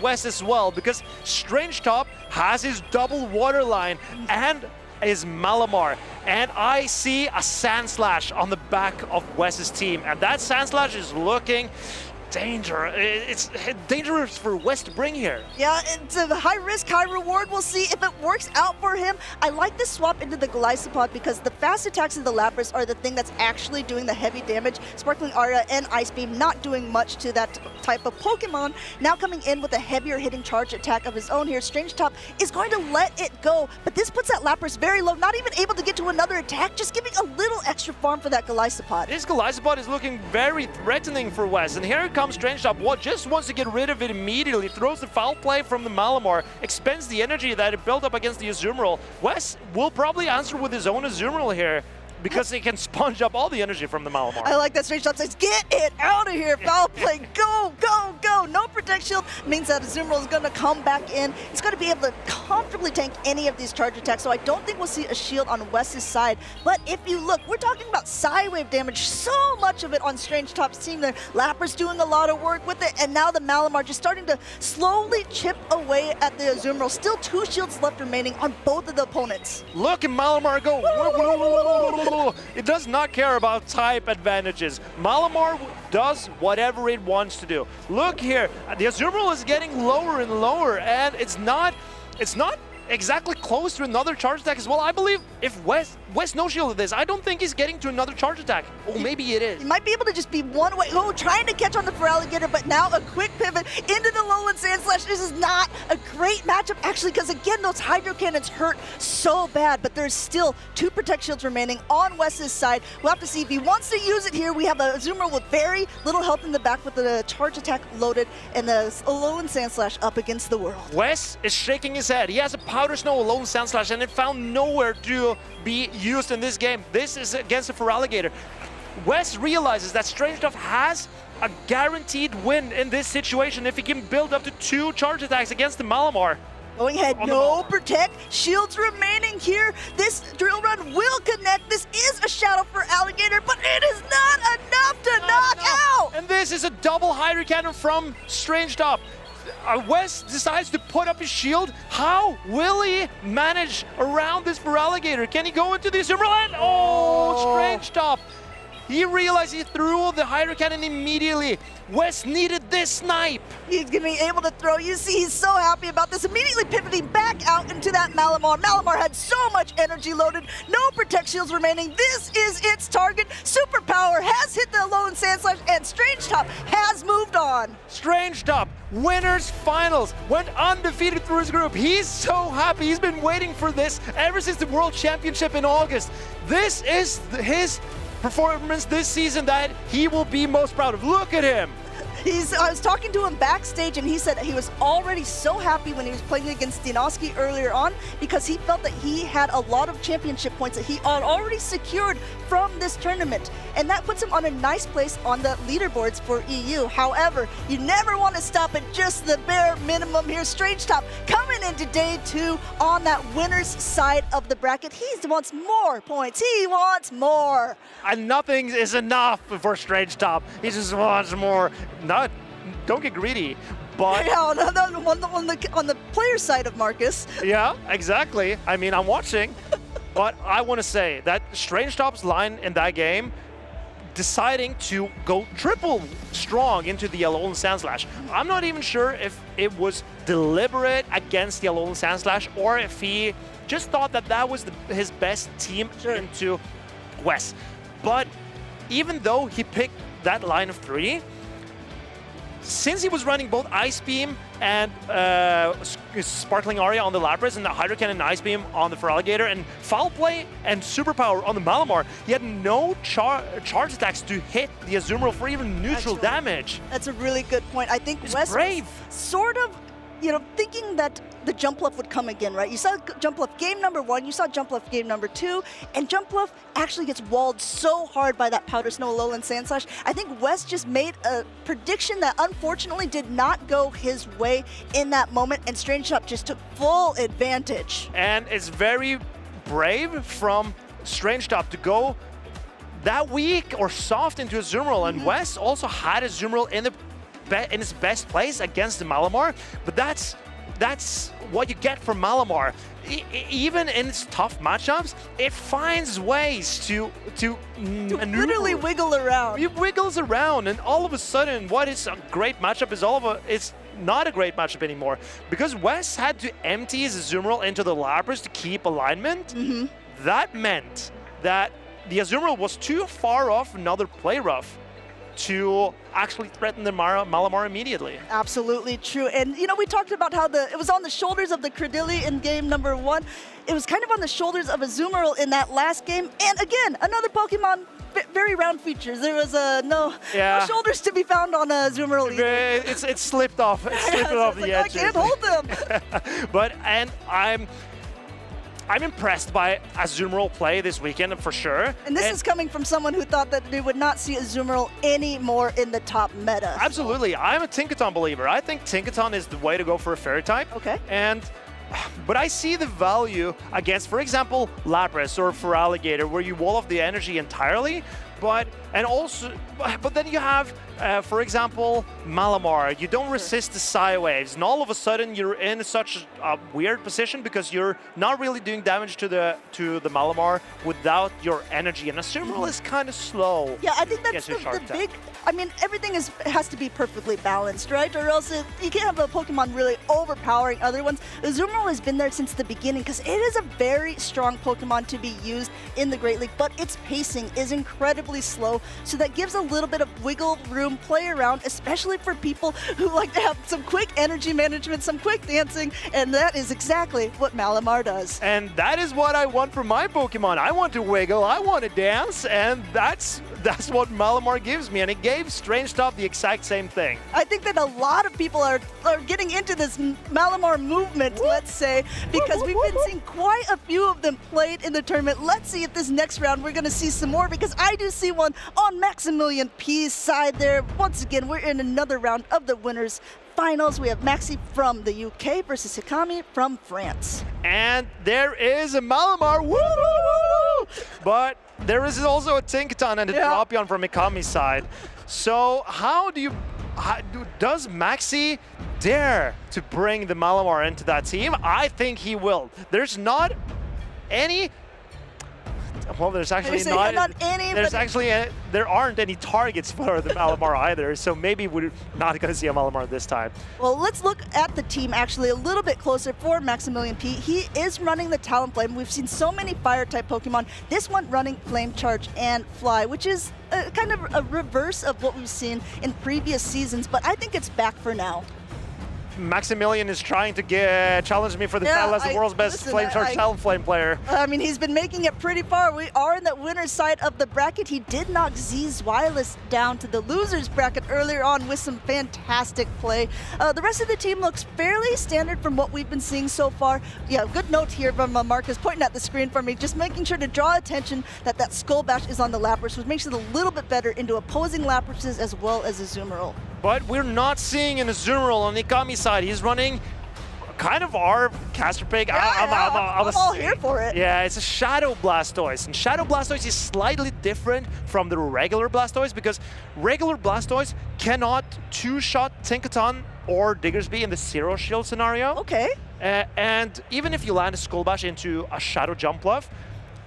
Speaker 5: West as well, because Strange Top has his double water line and his Malamar, and I see a Sand Slash on the back of West's team, and that Sand Slash is looking it's dangerous for West to bring here.
Speaker 6: Yeah, it's a high risk, high reward. We'll see if it works out for him. I like this swap into the Golisopod because the fast attacks of the Lapras are the thing that's actually doing the heavy damage. Sparkling Aria and Ice Beam not doing much to that type of Pokemon. Now coming in with a heavier hitting charge attack of his own here, Strange Top is going to let it go, but this puts that Lapras very low, not even able to get to another attack, just giving a little extra farm for that Golisopod.
Speaker 5: This Golisopod is looking very threatening for West, and here it comes Strange Top. What just wants to get rid of it immediately, throws the foul play from the Malamar, expends the energy that it built up against the Azumarill. West will probably answer with his own Azumarill here, because he can sponge up all the energy from the Malamar.
Speaker 6: I like that. Strange Top says, get it out of here, foul play, go, go, go. No Protect Shield means that Azumarill is going to come back in. It's going to be able to comfortably tank any of these charge attacks, so I don't think we'll see a shield on West's side. But if you look, we're talking about Psywave damage, so much of it on Strange Top's team there. Lapras doing a lot of work with it, and now the Malamar just starting to slowly chip away at the Azumarill. Still 2 shields left remaining on both of the opponents.
Speaker 5: Look at Malamar go. It does not care about type advantages. Malamar does whatever it wants to do. Look here, the Azumarill is getting lower and lower, and it's not exactly close to another charge attack as well. I believe if West no shield this, I don't think he's getting to another charge attack. Oh, maybe it is.
Speaker 6: He might be able to just be one way. Oh, trying to catch on the Feraligatr, but now a quick pivot into the Lowland Sand Slash. This is not a great matchup, actually, because again, those Hydro Cannons hurt so bad, but there's still 2 Protect Shields remaining on West's side. We'll have to see if he wants to use it here. We have a Azumarill with very little health in the back with the charge attack loaded and the Lowland Sand Slash up against the world.
Speaker 5: West is shaking his head. He has a Powder Snow, a Lowland Sand Slash, and it found nowhere to be used in this game. This is against the Feraligatr. West realizes that Strange Stuff has a guaranteed win in this situation if he can build up to 2 charge attacks against the Malamar.
Speaker 6: Going ahead, no Protect Shields remaining here. This Drill Run will connect. This is a Shadow for Alligator, but it is not enough to knock out.
Speaker 5: And this is a double Hydro Cannon from Strange Top. West decides to put up his shield. How will he manage around this Feraligatr? Can he go into the Azumarill? Oh, Strange Top. He realized he threw the Hydro Cannon immediately. West needed this snipe.
Speaker 6: He's going to be able to throw. You see, he's so happy about this. Immediately pivoting back out into that Malamar. Malamar had so much energy loaded. No Protect Shields remaining. This is its target. Superpower has hit the Lone Sand Slash, and Strange Top has moved on.
Speaker 5: Strange Top, winners finals, went undefeated through his group. He's so happy. He's been waiting for this ever since the World Championship in August. This is his performance this season that he will be most proud of. Look at him.
Speaker 6: I was talking to him backstage, and he said he was already so happy when he was playing against Dinoski earlier on because he felt that he had a lot of championship points that he had already secured from this tournament. And that puts him on a nice place on the leaderboards for EU. However, you never want to stop at just the bare minimum here. Strange Top coming into day 2 on that winner's side of the bracket. He wants more points. He wants more.
Speaker 5: And nothing is enough for Strange Top. He just wants more. Don't get greedy, but
Speaker 6: yeah, on the player side of Marcus.
Speaker 5: Yeah, exactly. I mean, I'm watching, but I want to say that Strange Top's line in that game, deciding to go triple strong into the Alolan Sand Slash. I'm not even sure if it was deliberate against the Alolan Sand Slash or if he just thought that that was his best team into West. But even though he picked that line of 3, since he was running both Ice Beam and Sparkling Aria on the Lapras, and the Hydro Cannon Ice Beam on the Feraligatr, and Foul Play and Superpower on the Malamar. He had no charge attacks to hit the Azumarill for even neutral damage.
Speaker 6: That's a really good point. I think Wes was sort of, thinking that the Jumpluff would come again, right? You saw Jumpluff game number 1, you saw Jumpluff game number 2, and Jumpluff actually gets walled so hard by that Powder Snow Alolan Sandslash. I think Wes just made a prediction that unfortunately did not go his way in that moment, and Strange Shop just took full advantage.
Speaker 5: And it's very brave from Strange Top to go that weak or soft into Azumarill, and Wes also had Azumarill in its best place against the Malamar, but that's what you get from Malamar. Even in its tough matchups, it finds ways to
Speaker 6: literally wiggle around.
Speaker 5: It wiggles around, and all of a sudden, what is a great matchup is it's not a great matchup anymore, because Wes had to empty his Azumarill into the Lapras to keep alignment. That meant that the Azumarill was too far off another play rough to actually threaten the Malamar immediately.
Speaker 6: Absolutely true. And we talked about how it was on the shoulders of the Credilli in game number 1. It was kind of on the shoulders of Azumarill in that last game. And again, another Pokemon very round features. There was no shoulders to be found on Azumarill either.
Speaker 5: It slipped off. It slipped off the edges.
Speaker 6: I can't hold them.
Speaker 5: I'm impressed by Azumarill play this weekend for sure.
Speaker 6: And this is coming from someone who thought that we would not see Azumarill anymore in the top meta.
Speaker 5: Absolutely. I'm a Tinkaton believer. I think Tinkaton is the way to go for a Fairy type.
Speaker 6: Okay.
Speaker 5: But I see the value against, for example, Lapras or Feraligatr, where you wall off the energy entirely. But then you have, for example, Malamar. You don't resist the Psy Waves, and all of a sudden you're in such a weird position because you're not really doing damage to the Malamar without your energy. And Azumarill is kind of slow.
Speaker 6: Yeah, I think that's the big. I mean, everything has to be perfectly balanced, right? Or else you can't have a Pokemon really overpowering other ones. Azumarill has been there since the beginning because it is a very strong Pokemon to be used in the Great League, but its pacing is incredibly slow, so that gives a little bit of wiggle room play around, especially for people who like to have some quick energy management, some quick dancing, and that is exactly what Malamar does.
Speaker 5: And that is what I want from my Pokemon. I want to wiggle, I want to dance, and that's what Malamar gives me, and it gave Strange Top the exact same thing.
Speaker 6: I think that a lot of people are getting into this Malamar movement, let's say, because we've been seeing quite a few of them played in the tournament. Let's see if this next round we're going to see some more, because I do see one on Maximilian P's side there. Once again, we're in another round of the winners finals. We have Maxi from the UK versus Hikami from France.
Speaker 5: And there is a Malamar, woo! But there is also a Tinkaton and a Drapion from Hikami's side. So does Maxi dare to bring the Malamar into that team? I think he will. There's not any. Well, there aren't any targets for the Malamar either, so maybe we're not going to see a Malamar this time.
Speaker 6: Well, let's look at the team actually a little bit closer for Maximilian P. He is running the Talonflame. We've seen so many Fire-type Pokemon. This one running Flame Charge and Fly, which is kind of a reverse of what we've seen in previous seasons, but I think it's back for now.
Speaker 5: Maximilian is trying to challenge me for the title as the world's best Flame Charge Talonflame player.
Speaker 6: I mean, he's been making it pretty far. We are in that winner's side of the bracket. He did knock Z's Wireless down to the loser's bracket earlier on with some fantastic play. The rest of the team looks fairly standard from what we've been seeing so far. Yeah, good note here from Marcus pointing at the screen for me, just making sure to draw attention that Skull Bash is on the Lapras, which makes it a little bit better into opposing Laprases as well as Azumarill.
Speaker 5: But we're not seeing an Azumarill on Ikami's side. He's running kind of our caster pick.
Speaker 6: I'm all here for it.
Speaker 5: Yeah, it's a Shadow Blastoise. And Shadow Blastoise is slightly different from the regular Blastoise because regular Blastoise cannot two-shot Tinkaton or Diggersby in the Zero Shield scenario.
Speaker 6: Okay.
Speaker 5: And even if you land a Skull Bash into a Shadow Jumpluff,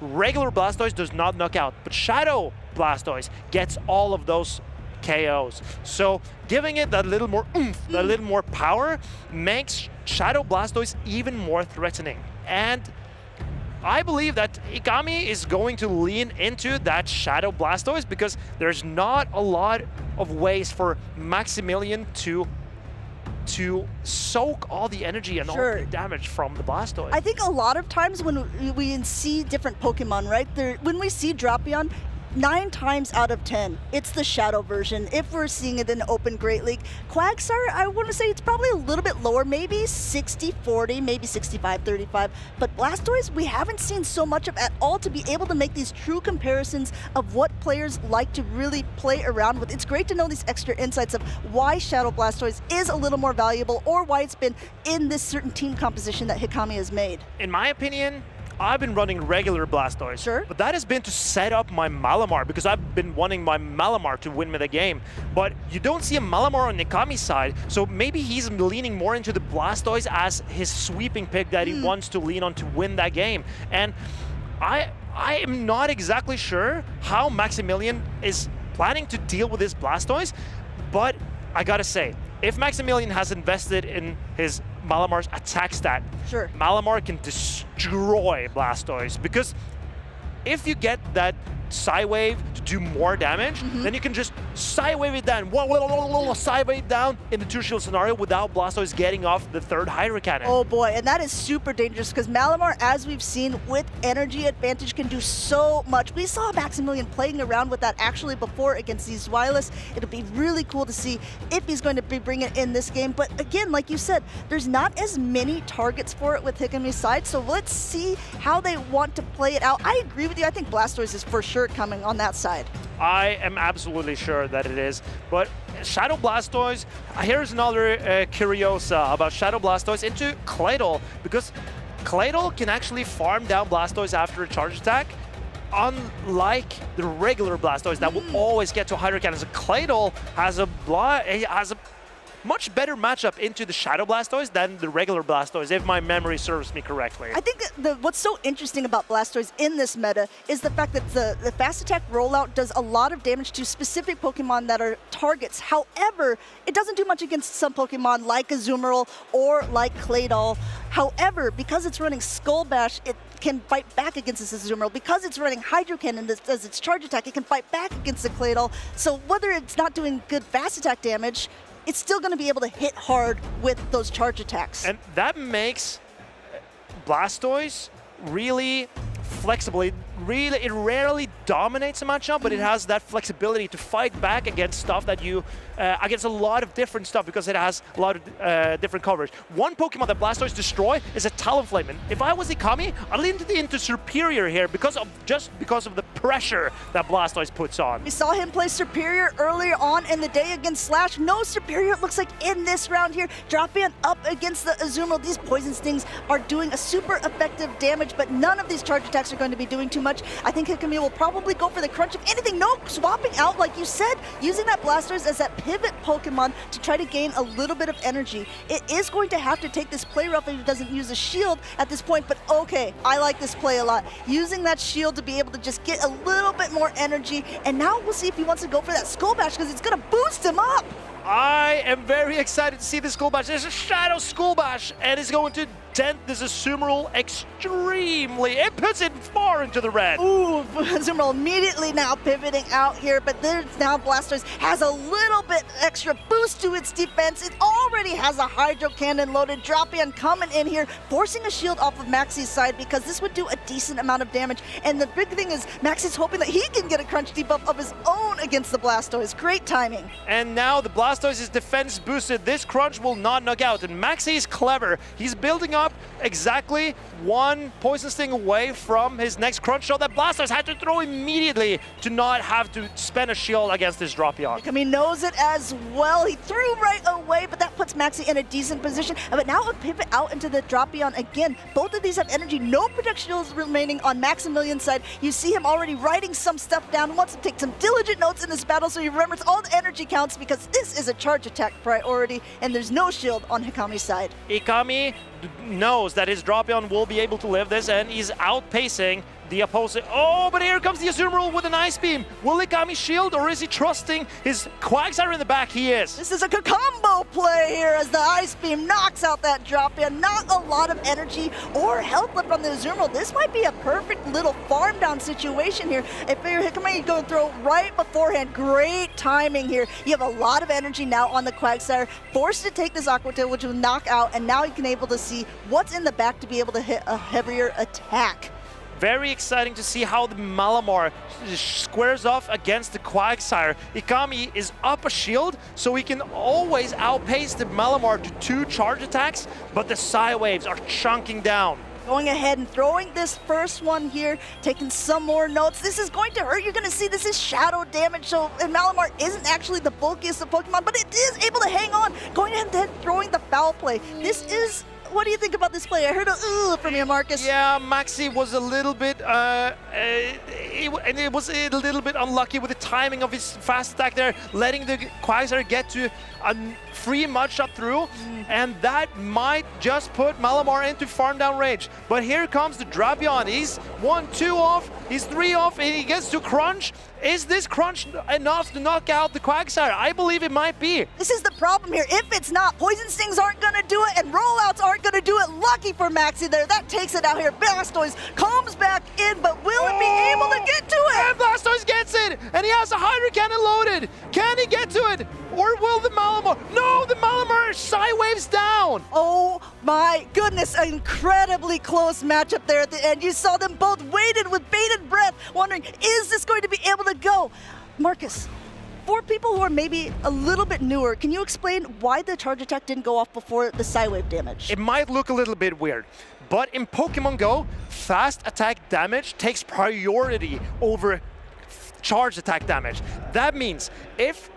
Speaker 5: regular Blastoise does not knock out. But Shadow Blastoise gets all of those KOs. So giving it that little more oomph, that little more power makes Shadow Blastoise even more threatening. And I believe that Ikami is going to lean into that Shadow Blastoise because there's not a lot of ways for Maximilian to to soak all the energy and all the damage from the Blastoise.
Speaker 6: I think a lot of times when we see different Pokemon, right? When we see Drapion, 9 times out of 10, it's the Shadow version. If we're seeing it in Open Great League, Quagsire, I want to say it's probably a little bit lower, maybe 60-40, maybe 65-35. But Blastoise, we haven't seen so much of at all to be able to make these true comparisons of what players like to really play around with. It's great to know these extra insights of why Shadow Blastoise is a little more valuable or why it's been in this certain team composition that Hikami has made.
Speaker 5: In my opinion, I've been running regular Blastoise, but that has been to set up my Malamar because I've been wanting my Malamar to win me the game. But you don't see a Malamar on Nikami's side, so maybe he's leaning more into the Blastoise as his sweeping pick that he wants to lean on to win that game. And I am not exactly sure how Maximilian is planning to deal with this Blastoise, but I gotta say, if Maximilian has invested in his Malamar's attack stat, Malamar can destroy Blastoise, because if you get that Psy-Wave to do more damage, then you can just Psy-Wave it down, Psy-Wave down in the 2-shield scenario without Blastoise getting off the 3rd Hydro Cannon.
Speaker 6: Oh boy, and that is super dangerous because Malamar, as we've seen, with energy advantage can do so much. We saw Maximilian playing around with that actually before against these Zweilous. It'll be really cool to see if he's going to be bringing it in this game. But again, like you said, there's not as many targets for it with Hikami's side, so let's see how they want to play it out. I agree with you. I think Blastoise is for sure coming on that side.
Speaker 5: I am absolutely sure that it is, but Shadow Blastoise, here's another curiosa about Shadow Blastoise into Claydol, because Claydol can actually farm down Blastoise after a charge attack, unlike the regular Blastoise that will always get to Hydro Cannon. So Claydol has a much better matchup into the Shadow Blastoise than the regular Blastoise, if my memory serves me correctly.
Speaker 6: I think what's so interesting about Blastoise in this meta is the fact that the fast attack rollout does a lot of damage to specific Pokemon that are targets. However, it doesn't do much against some Pokemon like Azumarill or like Claydol. However, because it's running Skull Bash, it can fight back against this Azumarill. Because it's running Hydro Cannon as its charge attack, it can fight back against the Claydol. So whether it's not doing good fast attack damage, it's still going to be able to hit hard with those charge attacks.
Speaker 5: And that makes Blastoise really flexible. It rarely dominates a matchup, but it has that flexibility to fight back against stuff that against a lot of different stuff, because it has a lot of different coverage. One Pokemon that Blastoise destroy is a Talonflame. And if I was Ikami, I'd lean into Superior here because of the pressure that Blastoise puts on.
Speaker 6: We saw him play Superior earlier on in the day against Slash. No Superior, it looks like in this round here. Drapion up against the Azumarill. These Poison Stings are doing a super effective damage, but none of these charge attacks are going to be doing too much. I think Hikami will probably go for the crunch. If anything, no swapping out, like you said, using that Blastoise as that pivot Pokemon to try to gain a little bit of energy. It is going to have to take this play rough if it doesn't use a shield at this point, but okay, I like this play a lot. Using that shield to be able to just get a little bit more energy, and now we'll see if he wants to go for that Skull Bash because it's going to boost him up.
Speaker 5: I am very excited to see this Skull Bash. There's a Shadow Skull Bash, and it's going to dent this Azumarill extremely. It puts it far into the red.
Speaker 6: Ooh, Azumarill immediately now pivoting out here, but there's now Blastoise has a little bit extra boost to its defense. It already has a Hydro Cannon loaded. Drapion coming in here, forcing a shield off of Maxi's side because this would do a decent amount of damage. And the big thing is Maxi's hoping that he can get a crunch debuff of his own against the Blastoise. Great timing.
Speaker 5: And now the Blastoise is defense boosted. This crunch will not knock out, and Maxi is clever. He's building up exactly one Poison Sting away from his next crunch shot that Blastoise had to throw immediately to not have to spend a shield against this Drapion.
Speaker 6: Hikami knows it as well. He threw right away, but that puts Maxi in a decent position. But now a pivot out into the Drapion again. Both of these have energy. No projectiles remaining on Maximilian's side. You see him already writing some stuff down. He wants to take some diligent notes in this battle so he remembers all the energy counts because this is a charge attack priority and there's no shield on Hikami's side.
Speaker 5: Ikami knows that his Drapion will be able to live this, and he's outpacing the opposing. Oh, but here comes the Azumarill with an Ice Beam. Will Ikami shield, or is he trusting his Quagsire in the back? He is.
Speaker 6: This is a combo play here as the Ice Beam knocks out that drop in. Not a lot of energy or health left on the Azumarill. This might be a perfect little farm down situation here. If you're Hikami, you go and throw right beforehand. Great timing here. You have a lot of energy now on the Quagsire. Forced to take this Aqua Tail, which will knock out, and now you can able to see what's in the back to be able to hit a heavier attack.
Speaker 5: Very exciting to see how the Malamar squares off against the Quagsire. Ikami is up a shield, so he can always outpace the Malamar to 2 charge attacks, but the Psy Waves are chunking down.
Speaker 6: Going ahead and throwing this first one here, taking some more notes. This is going to hurt. You're going to see this is shadow damage, so Malamar isn't actually the bulkiest of Pokemon, but it is able to hang on. Going ahead and throwing the foul play. This is... What do you think about this play? I heard a from you, Marcus.
Speaker 5: Yeah, Maxi was a little bit, it was a little bit unlucky with the timing of his fast attack there, letting the Quagsire get to a free mud shot through, and that might just put Malamar into farm down range. But here comes the Drapion. He's 1-2 off, he's 3 off, and he gets to crunch. Is this crunch enough to knock out the Quagsire? I believe it might be.
Speaker 6: This is the problem here. If it's not, Poison Stings aren't going to do it, and Rollouts aren't going to do it. Lucky for Maxi there. That takes it out here. Blastoise comes back in, but will it be able to get to it?
Speaker 5: And Blastoise gets it, and he has a Hydro Cannon loaded. Can he get to it? Or will the Malamar? No, the Malamar Psy Waves down.
Speaker 6: Oh my goodness, an incredibly close matchup there at the end. You saw them both waited with bated breath, wondering, is this going to be able to go? Marcus, for people who are maybe a little bit newer, can you explain why the charge attack didn't go off before the Psy Wave damage?
Speaker 5: It might look a little bit weird, but in Pokemon Go, fast attack damage takes priority over charge attack damage. That means if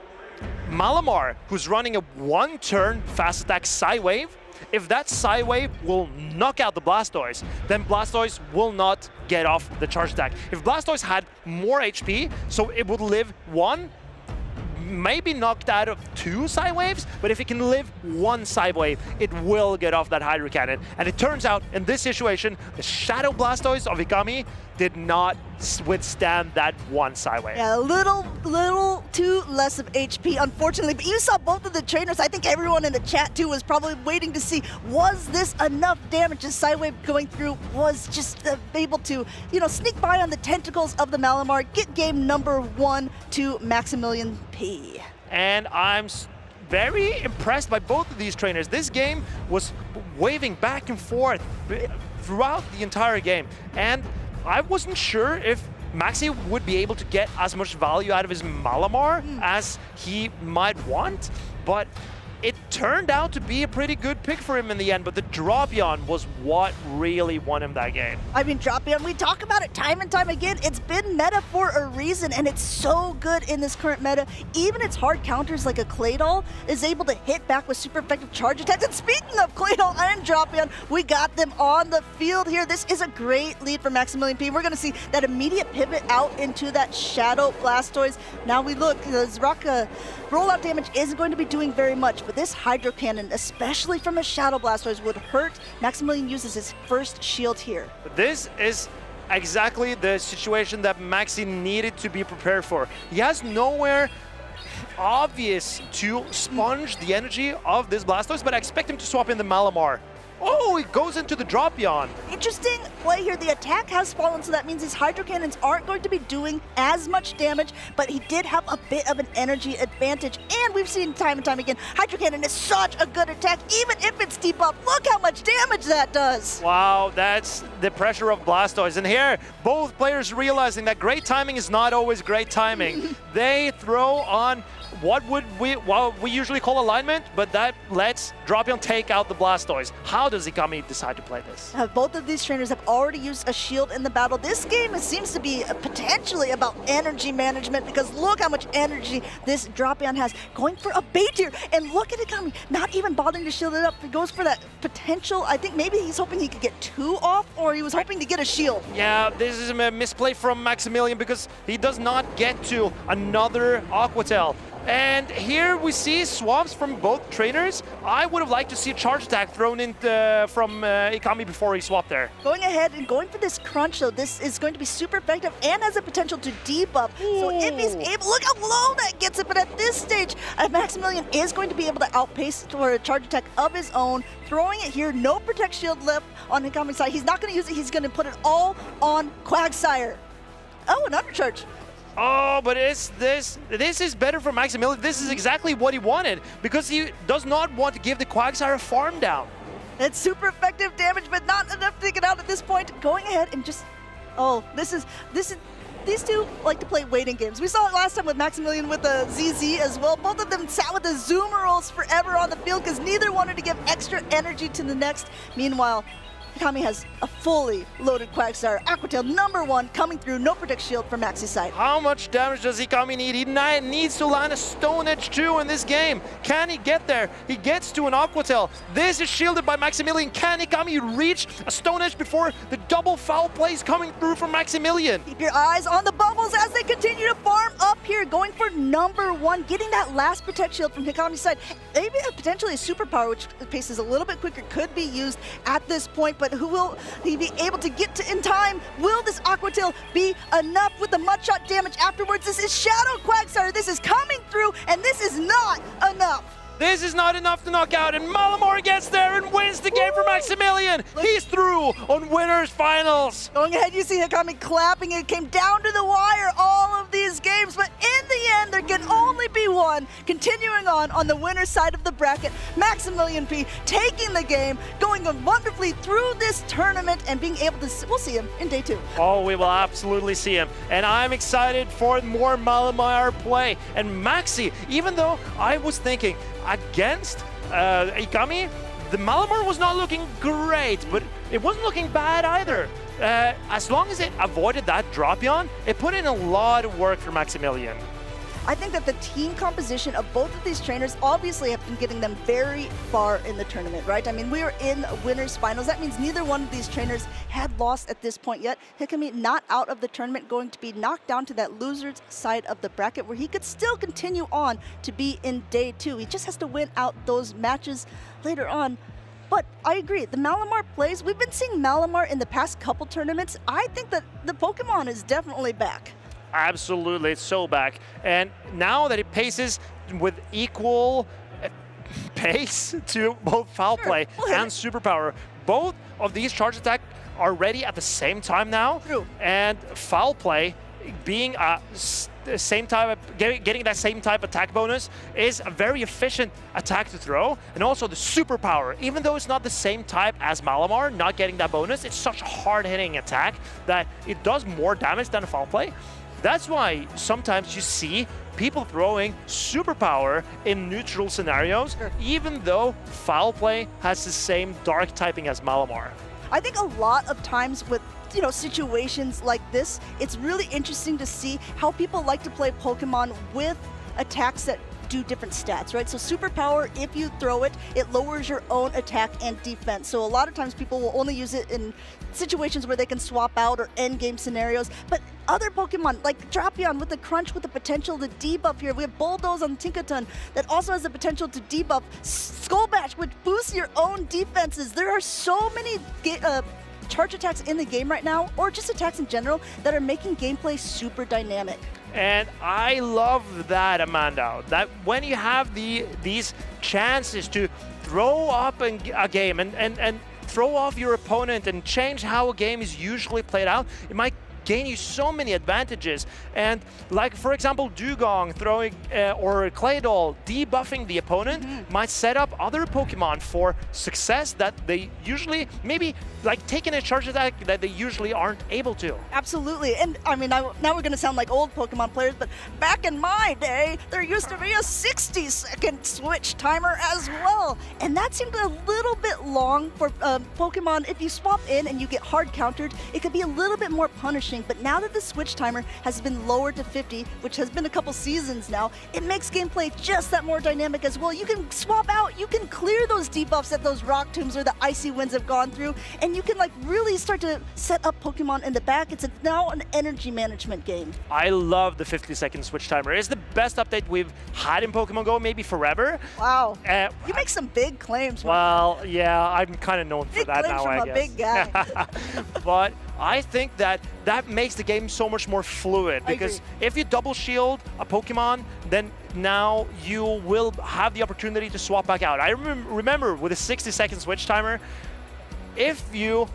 Speaker 5: Malamar, who's running a 1-turn fast attack Psy Wave, if that Psy Wave will knock out the Blastoise, then Blastoise will not get off the charge attack. If Blastoise had more HP, so it would live 1, maybe knocked out of 2 Psy Waves, but if it can live 1 Psy Wave, it will get off that Hydro Cannon. And it turns out, in this situation, the Shadow Blastoise of Ikami did not withstand that 1 Psy Wave.
Speaker 6: Yeah, a little too less of HP, unfortunately. But you saw both of the trainers. I think everyone in the chat, too, was probably waiting to see, was this enough damage? The Psy Wave going through was just able to, sneak by on the tentacles of the Malamar, get game number 1 to Maximilian P.
Speaker 5: And I'm very impressed by both of these trainers. This game was waving back and forth throughout the entire game. And I wasn't sure if Maxi would be able to get as much value out of his Malamar as he might want, but it turned out to be a pretty good pick for him in the end, but the Drapion was what really won him that game.
Speaker 6: I mean, Drapion, we talk about it time and time again. It's been meta for a reason, and it's so good in this current meta. Even its hard counters like a Claydol is able to hit back with super effective charge attacks. And speaking of Claydol and Drapion, we got them on the field here. This is a great lead for Maximilian P. We're going to see that immediate pivot out into that Shadow Blastoise. Now we look, this rollout damage isn't going to be doing very much, but this Hydro Cannon, especially from a Shadow Blastoise, would hurt. Maximilian uses his first shield here.
Speaker 5: This is exactly the situation that Maxi needed to be prepared for. He has nowhere obvious to sponge the energy of this Blastoise, but I expect him to swap in the Malamar. Oh, he goes into the Drapion.
Speaker 6: Interesting play here. The attack has fallen, so that means his Hydro Cannons aren't going to be doing as much damage, but he did have a bit of an energy advantage. And we've seen time and time again, Hydro Cannon is such a good attack, even if it's deep up. Look how much damage that does.
Speaker 5: Wow, that's the pressure of Blastoise. And here, both players realizing that great timing is not always great timing. They throw on what we usually call alignment, but that lets Drapion take out the Blastoise. How does Ikami decide to play this?
Speaker 6: Both of these trainers have already used a shield in the battle. This game seems to be potentially about energy management, because look how much energy this Drapion has. Going for a bait here, and look at Ikami, not even bothering to shield it up. He goes for that potential. I think maybe he's hoping he could get 2 off, or he was hoping to get a shield.
Speaker 5: Yeah, this is a misplay from Maximilian, because he does not get to another Aqua Tail. And here we see swaps from both trainers. I would have liked to see a charge attack thrown in from Ikami before he swapped there.
Speaker 6: Going ahead and going for this crunch, though, this is going to be super effective and has a potential to debuff. So if he's able, look how low that gets it, but at this stage, Maximilian is going to be able to outpace for a charge attack of his own, throwing it here, no Protect Shield left on Ikami's side. He's not going to use it, he's going to put it all on Quagsire. Oh, an undercharge.
Speaker 5: Oh, but this is better for Maximilian. This is exactly what he wanted because he does not want to give the Quagsire a farm down.
Speaker 6: It's super effective damage, but not enough to get out at this point. Going ahead and just, oh, this is, these two like to play waiting games. We saw it last time with Maximilian with the ZZ as well. Both of them sat with the Zoomerals forever on the field because neither wanted to give extra energy to the next. Meanwhile, Ikami has a fully loaded Quagsire. Aquatail #1 coming through, no Protect Shield from Maxi's side.
Speaker 5: How much damage does Ikami need? He needs to land a Stone Edge 2 in this game. Can he get there? He gets to an Aquatail. This is shielded by Maximilian. Can Ikami reach a Stone Edge before the double foul plays coming through from Maximilian?
Speaker 6: Keep your eyes on the bubbles as they continue to farm up here, going for #1, getting that last Protect Shield from Ikami's side. Maybe potentially a superpower, which paces a little bit quicker, could be used at this point, but who will he be able to get to in time? Will this Aquatail be enough with the Mudshot damage afterwards? This is Shadow Quagsire. This is coming through, and this is not enough.
Speaker 5: This is not enough to knock out, and Malamar gets there and wins the game for Maximilian. He's through on winners finals.
Speaker 6: Going ahead, you see Ikami clapping. It came down to the wire all of these games, but in the end, there can only be one. Continuing on the winner's side of the bracket, Maximilian P taking the game, going wonderfully through this tournament and being able to, we'll see him in day 2.
Speaker 5: Oh, we will absolutely see him. And I'm excited for more Malamar play. And Maxi, even though I was thinking, against Ikami, the Malamar was not looking great, but it wasn't looking bad either. As long as it avoided that drop-yawn, it put in a lot of work for Maximilian.
Speaker 6: I think that the team composition of both of these trainers obviously have been getting them very far in the tournament, right? I mean, we are in winners finals. That means neither one of these trainers had lost at this point yet. Ikami not out of the tournament, going to be knocked down to that loser's side of the bracket where he could still continue on to be in day 2. He just has to win out those matches later on. But I agree, the Malamar plays, we've been seeing Malamar in the past couple tournaments. I think that the Pokemon is definitely back.
Speaker 5: Absolutely, it's so back. And now that it paces with equal pace to both Foul Play and Superpower, both of these charge attacks are ready at the same time now. And Foul Play being the same type of, getting that same type of attack bonus is a very efficient attack to throw. And also the Superpower, even though it's not the same type as Malamar, not getting that bonus, it's such a hard-hitting attack that it does more damage than a Foul Play. That's why sometimes you see people throwing Superpower in neutral scenarios, even though Foul Play has the same dark typing as Malamar.
Speaker 6: I think a lot of times with situations like this, it's really interesting to see how people like to play Pokemon with attacks that do different stats, right? So Superpower, if you throw it, it lowers your own attack and defense. So a lot of times people will only use it in situations where they can swap out or end game scenarios. But other Pokemon, like Drapion with the Crunch with the potential to debuff here. We have Bulldoze on Tinkaton that also has the potential to debuff. Skullbash, which boosts your own defenses. There are so many charge attacks in the game right now, or just attacks in general, that are making gameplay super dynamic.
Speaker 5: And I love that, Amanda, that when you have these chances to throw up a game and throw off your opponent and change how a game is usually played out, it might gain you so many advantages. And like, for example, Dugong throwing or Claydol debuffing the opponent might set up other Pokemon for success that they usually, maybe like taking a charge attack that they usually aren't able to.
Speaker 6: Absolutely. And I mean, now we're going to sound like old Pokemon players, but back in my day, there used to be a 60-second switch timer as well. And that seemed a little bit long for Pokemon. If you swap in and you get hard countered, it could be a little bit more punishing challenging, but now that the switch timer has been lowered to 50, which has been a couple seasons now, it makes gameplay just that more dynamic as well. You can swap out, you can clear those debuffs that those rock tombs or the icy winds have gone through, and you can like really start to set up Pokemon in the back. It's now an energy management game.
Speaker 5: I love the 50-second switch timer. It's the best update we've had in Pokemon GO, maybe forever.
Speaker 6: Wow. You make some big claims.
Speaker 5: Well, yeah, I'm kind of known for that now, I guess.
Speaker 6: Big guy.
Speaker 5: But I think that makes the game so much more fluid, because if you double shield a Pokemon, then now you will have the opportunity to swap back out. I remember with a 60-second switch timer, if you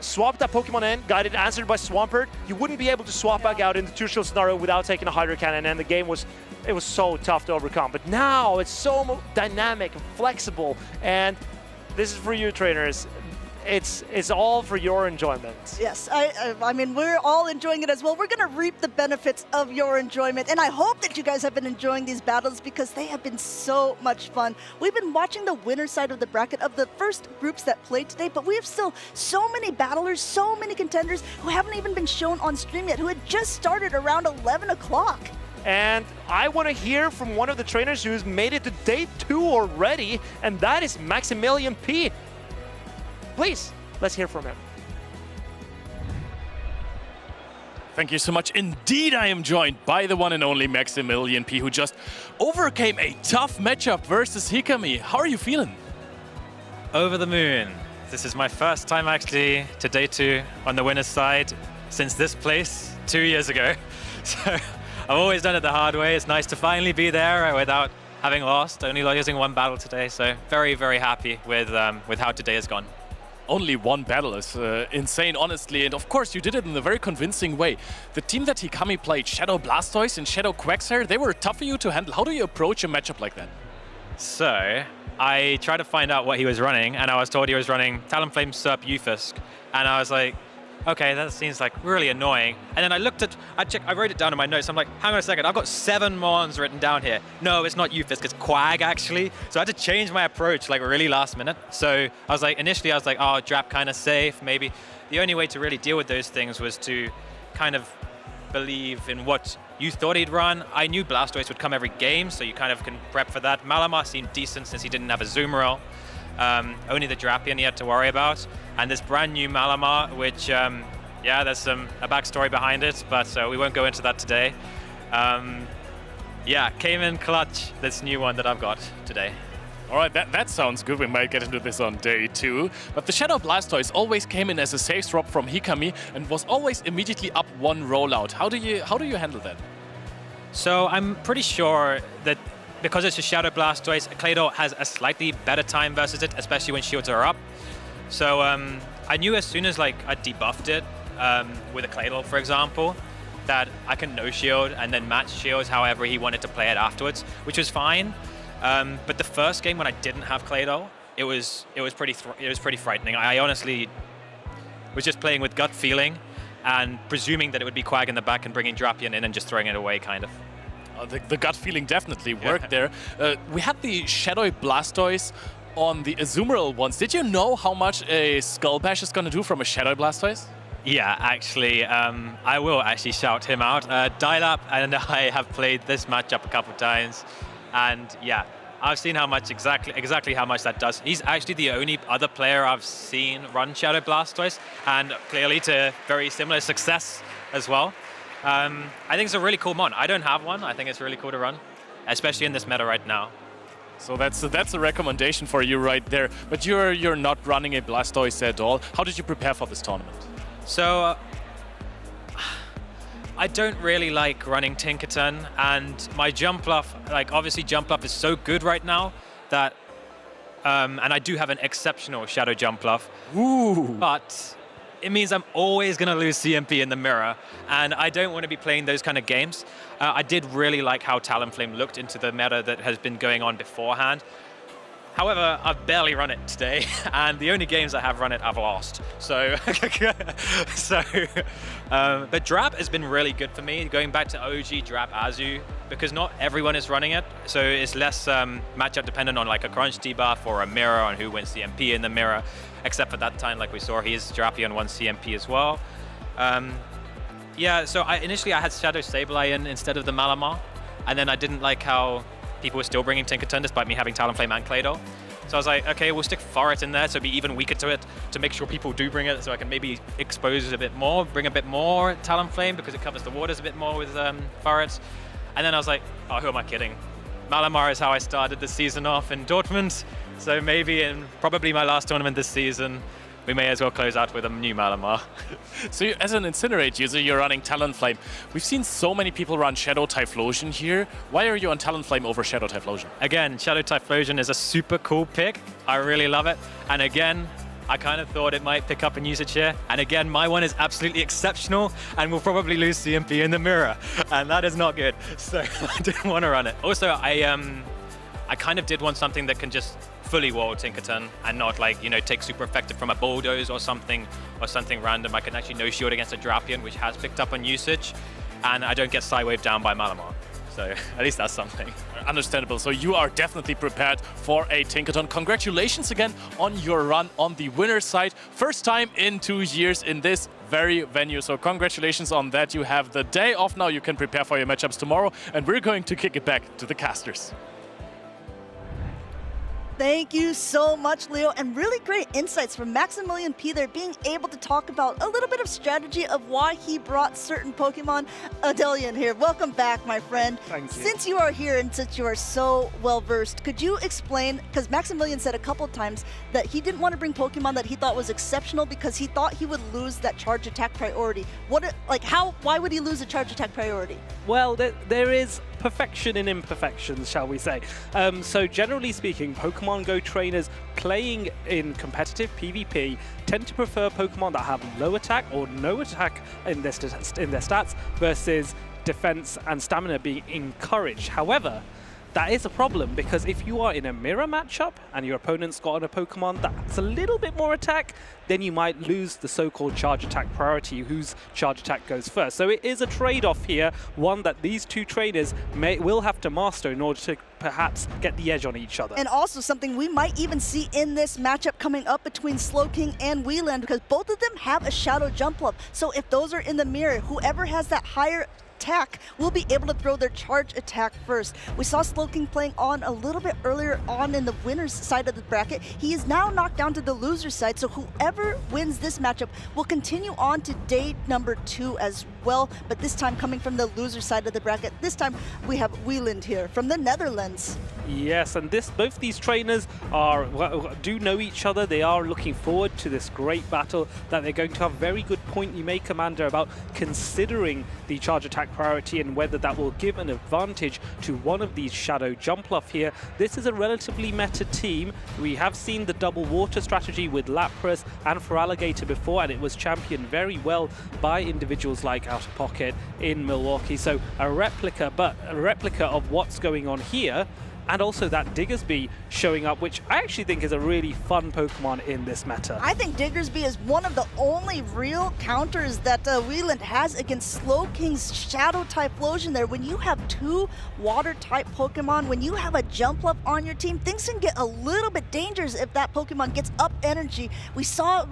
Speaker 5: swapped that Pokemon in, got it answered by Swampert, you wouldn't be able to swap back out in the two-shield scenario without taking a Hydro Cannon, and the game was so tough to overcome. But now it's so dynamic and flexible, and this is for you, trainers. It's all for your enjoyment.
Speaker 6: Yes, I mean, we're all enjoying it as well. We're going to reap the benefits of your enjoyment, and I hope that you guys have been enjoying these battles because they have been so much fun. We've been watching the winner side of the bracket of the first groups that played today, but we have still so many battlers, so many contenders who haven't even been shown on stream yet, who had just started around 11 o'clock.
Speaker 5: And I want to hear from one of the trainers who's made it to day 2 already, and that is Maximilian P. Please, let's hear from him.
Speaker 3: Thank you so much. Indeed, I am joined by the one and only Maximilian P, who just overcame a tough matchup versus Hikami. How are you feeling?
Speaker 1: Over the moon. This is my first time actually to day 2 on the winner's side since this place 2 years ago. So I've always done it the hard way. It's nice to finally be there without having lost, only losing one battle today. So very, very happy with how today has gone.
Speaker 3: Only one battle is insane, honestly, and of course you did it in a very convincing way. The team that Hikami played, Shadow Blastoise and Shadow Quagsire, they were tough for you to handle. How do you approach a matchup like that?
Speaker 1: So I tried to find out what he was running, and I was told he was running Talonflame, Serp, Eufisk, and I was like, okay, that seems like really annoying. And then I wrote it down in my notes. I'm like, hang on a second, I've got 7 Mons written down here. No, it's not Eufisk, it's Quag actually. So I had to change my approach like really last minute. So I was like, initially I was like, oh, Drap kind of safe, maybe. The only way to really deal with those things was to kind of believe in what you thought he'd run. I knew Blastoise would come every game, so you kind of can prep for that. Malamar seemed decent since he didn't have a Azumarill. Only the Drapion he had to worry about. And this brand new Malamar, which, yeah, there's a backstory behind it, but we won't go into that today. Yeah, came in clutch, this new one that I've got today.
Speaker 3: All right, that sounds good. We might get into this on day 2. But the Shadow Blastoise always came in as a safe swap from Hikami and was always immediately up 1 rollout. How do you handle that?
Speaker 1: So I'm pretty sure that because it's a Shadow Blastoise, Claydol has a slightly better time versus it, especially when shields are up. So I knew as soon as like I debuffed it with a Claydol, for example, that I can no shield and then match shields however he wanted to play it afterwards, which was fine. But the first game when I didn't have Claydol, it was pretty frightening. I honestly was just playing with gut feeling and presuming that it would be Quag in the back and bringing Drapion in and just throwing it away, kind of.
Speaker 3: The gut feeling definitely worked there. We had the Shadow Blastoise on the Azumarill once. Did you know how much a Skull Bash is going to do from a Shadow Blastoise?
Speaker 1: Yeah, actually, I will actually shout him out. Dial-Up and I have played this matchup a couple of times, and yeah, I've seen how much exactly how much that does. He's actually the only other player I've seen run Shadow Blastoise, and clearly to very similar success as well. I think it's a really cool mon. I don't have one. I think it's really cool to run, especially in this meta right now.
Speaker 3: So that's a recommendation for you right there. But you're not running a Blastoise at all. How did you prepare for this tournament?
Speaker 1: So I don't really like running Tinkerton, and my Jumpluff, like obviously Jumpluff is so good right now that, and I do have an exceptional Shadow Jumpluff.
Speaker 3: Ooh.
Speaker 1: But it means I'm always going to lose CMP in the mirror, and I don't want to be playing those kind of games. I did really like how Talonflame looked into the meta that has been going on beforehand. However, I've barely run it today, and the only games I have run it, I've lost. So, but Drap has been really good for me, going back to OG Drap Azu, because not everyone is running it, so it's less matchup dependent on like a crunch debuff or a mirror on who wins CMP in the mirror, except for that time, like we saw, he's Drapion won CMP as well. Yeah, so initially I had Shadow Sableye in instead of the Malamar, and then I didn't like how people were still bringing Tinkaton despite me having Talonflame and Claydol. So I was like, okay, we'll stick Forret in there so be even weaker to it to make sure people do bring it, so I can maybe expose it a bit more, bring a bit more Talonflame because it covers the waters a bit more with Forret. And then I was like, oh, who am I kidding? Malamar is how I started the season off in Dortmund, so maybe in probably my last tournament this season, we may as well close out with a new Malamar.
Speaker 3: So as an Incinerate user, you're running Talonflame. We've seen so many people run Shadow Typhlosion here. Why are you on Talonflame over Shadow Typhlosion?
Speaker 1: Again, Shadow Typhlosion is a super cool pick. I really love it. And again, I kind of thought it might pick up in usage here. And again, my one is absolutely exceptional and will probably lose CMP in the mirror. And that is not good. So I didn't want to run it. Also, I kind of did want something that can just fully wall Tinkaton and not like, you know, take super effective from a Bulldoze or something random. I can actually no shield against a Drapion, which has picked up on usage, and I don't get Psywave down by Malamar. So at least that's something.
Speaker 3: Understandable. So you are definitely prepared for a Tinkaton. Congratulations again on your run on the winner's side. First time in 2 years in this very venue. So congratulations on that. You have the day off now. You can prepare for your matchups tomorrow, and we're going to kick it back to the casters.
Speaker 6: Thank you so much, Leo, and really great insights from Maximilian P there, being able to talk about a little bit of strategy of why he brought certain Pokemon. Adelian here, welcome back, my friend.
Speaker 4: Thank you.
Speaker 6: Since you are here and since you are so well-versed, could you explain, because Maximilian said a couple times that he didn't want to bring Pokemon that he thought was exceptional because he thought he would lose that charge attack priority. Why would he lose a charge attack priority?
Speaker 4: Well, there is perfection in imperfections, shall we say. So generally speaking, Pokemon Go trainers playing in competitive PvP tend to prefer Pokemon that have low attack or no attack in their stats versus defense and stamina being encouraged. However, that is a problem because if you are in a mirror matchup and your opponent's got a Pokemon that's a little bit more attack, then you might lose the so-called charge attack priority, whose charge attack goes first. So it is a trade-off here, one that these two trainers will have to master in order to perhaps get the edge on each other.
Speaker 6: And also something we might even see in this matchup coming up between Slowking and Wieland, because both of them have a Shadow Jumpluff. So if those are in the mirror, whoever has that higher attack will be able to throw their charge attack first. We saw Slowking playing on a little bit earlier on in the winner's side of the bracket. He is now knocked down to the loser's side, so whoever wins this matchup will continue on to day number 2 as well, but this time coming from the loser side of the bracket. This time we have Wieland here from the Netherlands.
Speaker 4: Yes, and both these trainers do know each other. They are looking forward to this great battle that they're going to have. Very good point you make, Commander, about considering the charge attack priority and whether that will give an advantage to one of these Shadow Jumpluff here. This is a relatively meta team. We have seen the double water strategy with Lapras and Feraligatr before, and it was championed very well by individuals like Out of Pocket in Milwaukee. So a replica of what's going on here. And also that Diggersby showing up, which I actually think is a really fun Pokemon in this meta.
Speaker 6: I think Diggersby is one of the only real counters that Wieland has against Slowking's Shadow Typhlosion there. When you have 2 Water-type Pokemon, when you have a Jumpluff on your team, things can get a little bit dangerous if that Pokemon gets up energy. We saw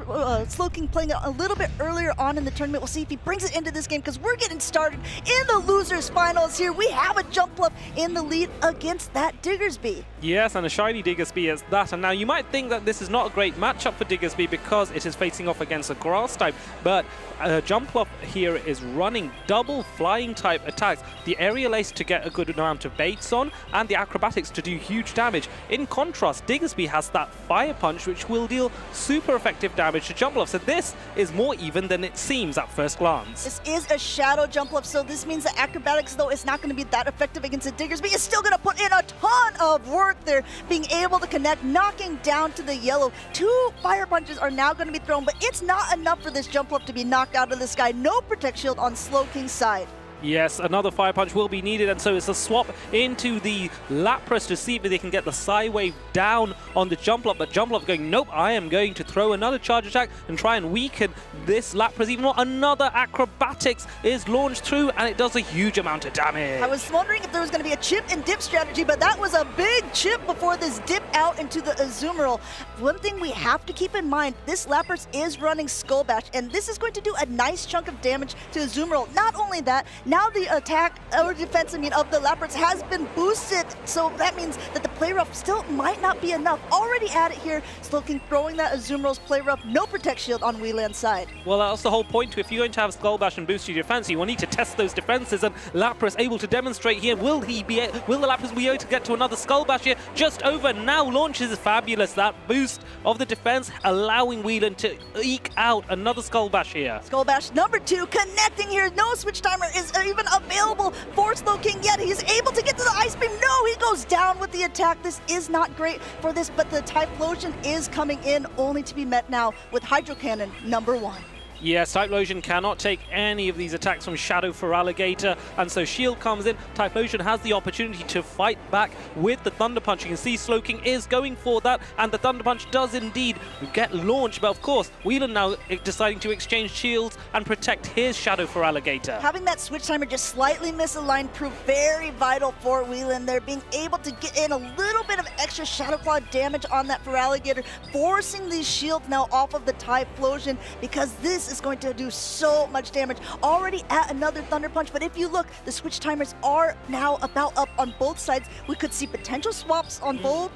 Speaker 6: Slowking playing it a little bit earlier on in the tournament. We'll see if he brings it into this game, because we're getting started in the losers finals here. We have a Jumpluff in the lead against that Diggersby.
Speaker 4: Yes, and a shiny Diggersby is that. And now you might think that this is not a great matchup for Diggersby because it is facing off against a grass type, but Jumpluff here is running double flying type attacks. The Aerial Ace to get a good amount of baits on, and the Acrobatics to do huge damage. In contrast, Diggersby has that Fire Punch, which will deal super effective damage to Jumpluff. So this is more even than it seems at first glance.
Speaker 6: This is a Shadow Jumpluff, so this means that Acrobatics, though it's not going to be that effective against a Diggersby, is still going to put in a ton of work there, being able to connect, knocking down to the yellow. 2 Fire Punches are now going to be thrown, but it's not enough for this Jumpluff to be knocked out of the sky. No Protect Shield on Slowking's side.
Speaker 4: Yes, another Fire Punch will be needed, and so it's a swap into the Lapras to see if they can get the Psy Wave down on the Jumpluff, but Jumpluff going, nope, I am going to throw another Charge Attack and try and weaken this Lapras even more. Another Acrobatics is launched through, and it does a huge amount of damage.
Speaker 6: I was wondering if there was going to be a chip and dip strategy, but that was a big chip before this dip out into the Azumarill. One thing we have to keep in mind, this Lapras is running Skull Bash, and this is going to do a nice chunk of damage to Azumarill. Not only that, now the attack or defense, of the Lapras has been boosted, so that means that the Play Rough still might not be enough. Already at it here, Slowking throwing that Azumarill's Play Rough, no Protect Shield on Wheeland's side.
Speaker 4: Well, that's the whole point. If you're going to have Skull Bash and boost your defense, you will need to test those defenses, and Lapras able to demonstrate here. Will the Lapras be able to get to another Skull Bash here? Just over now, launches fabulous. That boost of the defense allowing Wheeland to eke out another Skull Bash here.
Speaker 6: Skull Bash number 2 connecting here. No switch timer is even available for Slowking yet. He's able to get to the Ice Beam. No, he goes down with the attack. This is not great for this, but the Typhlosion is coming in, only to be met now with Hydro Cannon number 1.
Speaker 4: Yes, Typhlosion cannot take any of these attacks from Shadow for Alligator, and so Shield comes in. Typhlosion has the opportunity to fight back with the Thunder Punch. You can see Slowking is going for that, and the Thunder Punch does indeed get launched. But of course, Wheeland now deciding to exchange shields and protect his Shadow for Alligator.
Speaker 6: Having that switch timer just slightly misaligned proved very vital for Wheeland. They're being able to get in a little bit of extra Shadow Claw damage on that for Alligator, forcing these shields now off of the Typhlosion, because this is going to do so much damage. Already at another Thunder Punch, but if you look, the switch timers are now about up on both sides. We could see potential swaps on both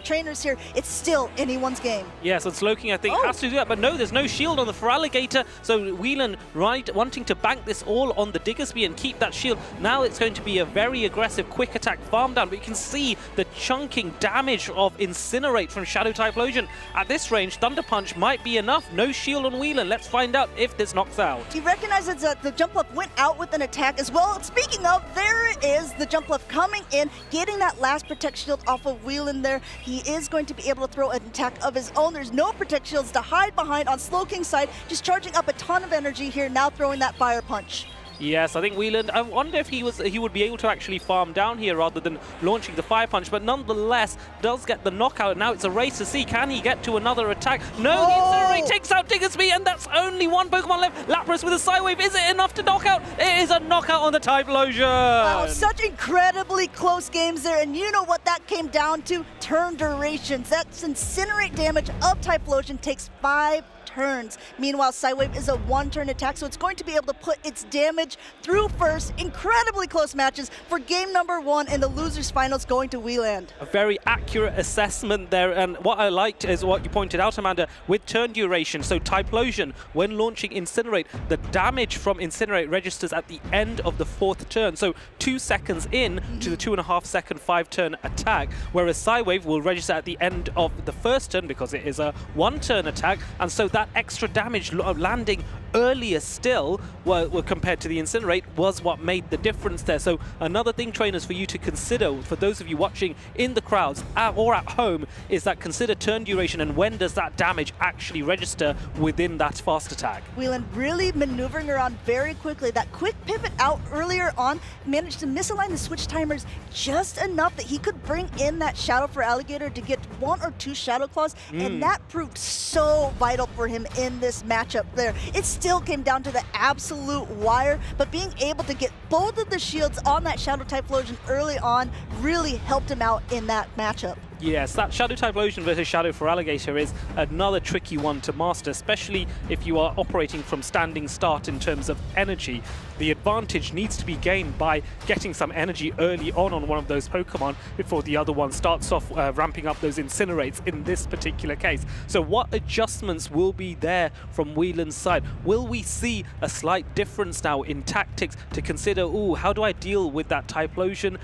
Speaker 6: trainers here. It's still anyone's game.
Speaker 4: Yes, and Slowking, I think, has to do that, but no, there's no shield on the Feraligatr, so Wheeland wanting to bank this all on the Diggersby and keep that shield. Now it's going to be a very aggressive quick attack farm down, but you can see the chunking damage of Incinerate from Shadow Typhlosion. At this range, Thunder Punch might be enough. No shield on Wheeland. Let's find out if this knocks out.
Speaker 6: He recognizes that the Jumpluff went out with an attack as well. Speaking of, there it is, the Jumpluff coming in, getting that last Protect Shield off of Wheeland there. He is going to be able to throw an attack of his own. There's no Protect Shields to hide behind on Slowking's side, just charging up a ton of energy here, now throwing that Fire Punch.
Speaker 4: Yes, I think Wheeland, I wonder if he would be able to actually farm down here rather than launching the Fire Punch, but nonetheless does get the knockout. Now it's a race to see, can he get to another attack? No, the Incinerate takes out Diggersby, and that's only one Pokemon left. Lapras with a Psy Wave, is it enough to knock out? It is a knockout on the Typhlosion.
Speaker 6: Wow, such incredibly close games there, and you know what that came down to? Turn durations. That's Incinerate damage of Typhlosion takes 5 turns. Meanwhile, Psywave is a 1-turn attack, so it's going to be able to put its damage through first. Incredibly close matches for game number 1 in the losers finals going to Wheeland.
Speaker 4: A very accurate assessment there, and what I liked is what you pointed out, Amanda, with turn duration. So Typhlosion, when launching Incinerate, the damage from Incinerate registers at the end of the 4th turn, so 2 seconds in to the 2.5 second 5-turn attack, whereas Psywave will register at the end of the 1st turn because it is a 1-turn attack, and so that extra damage landing earlier still compared to the Incinerate was what made the difference there. So another thing, trainers, for you to consider, for those of you watching in the crowds or at home, is that consider turn duration and when does that damage actually register within that fast attack.
Speaker 6: Wheeland really maneuvering around very quickly. That quick pivot out earlier on managed to misalign the switch timers just enough that he could bring in that Shadow for Alligator to get 1 or 2 Shadow Claws, and that proved so vital for him in this matchup there. It still came down to the absolute wire, but being able to get both of the shields on that Shadow Typhlosion early on really helped him out in that matchup.
Speaker 4: Yes, that Shadow Typhlosion versus Shadow for Alligator is another tricky one to master, especially if you are operating from standing start in terms of energy. The advantage needs to be gained by getting some energy early on one of those Pokemon before the other one starts off ramping up those Incinerates in this particular case. So what adjustments will be there from Wheeland's side? Will we see a slight difference now in tactics to consider, how do I deal with that Typhlosion?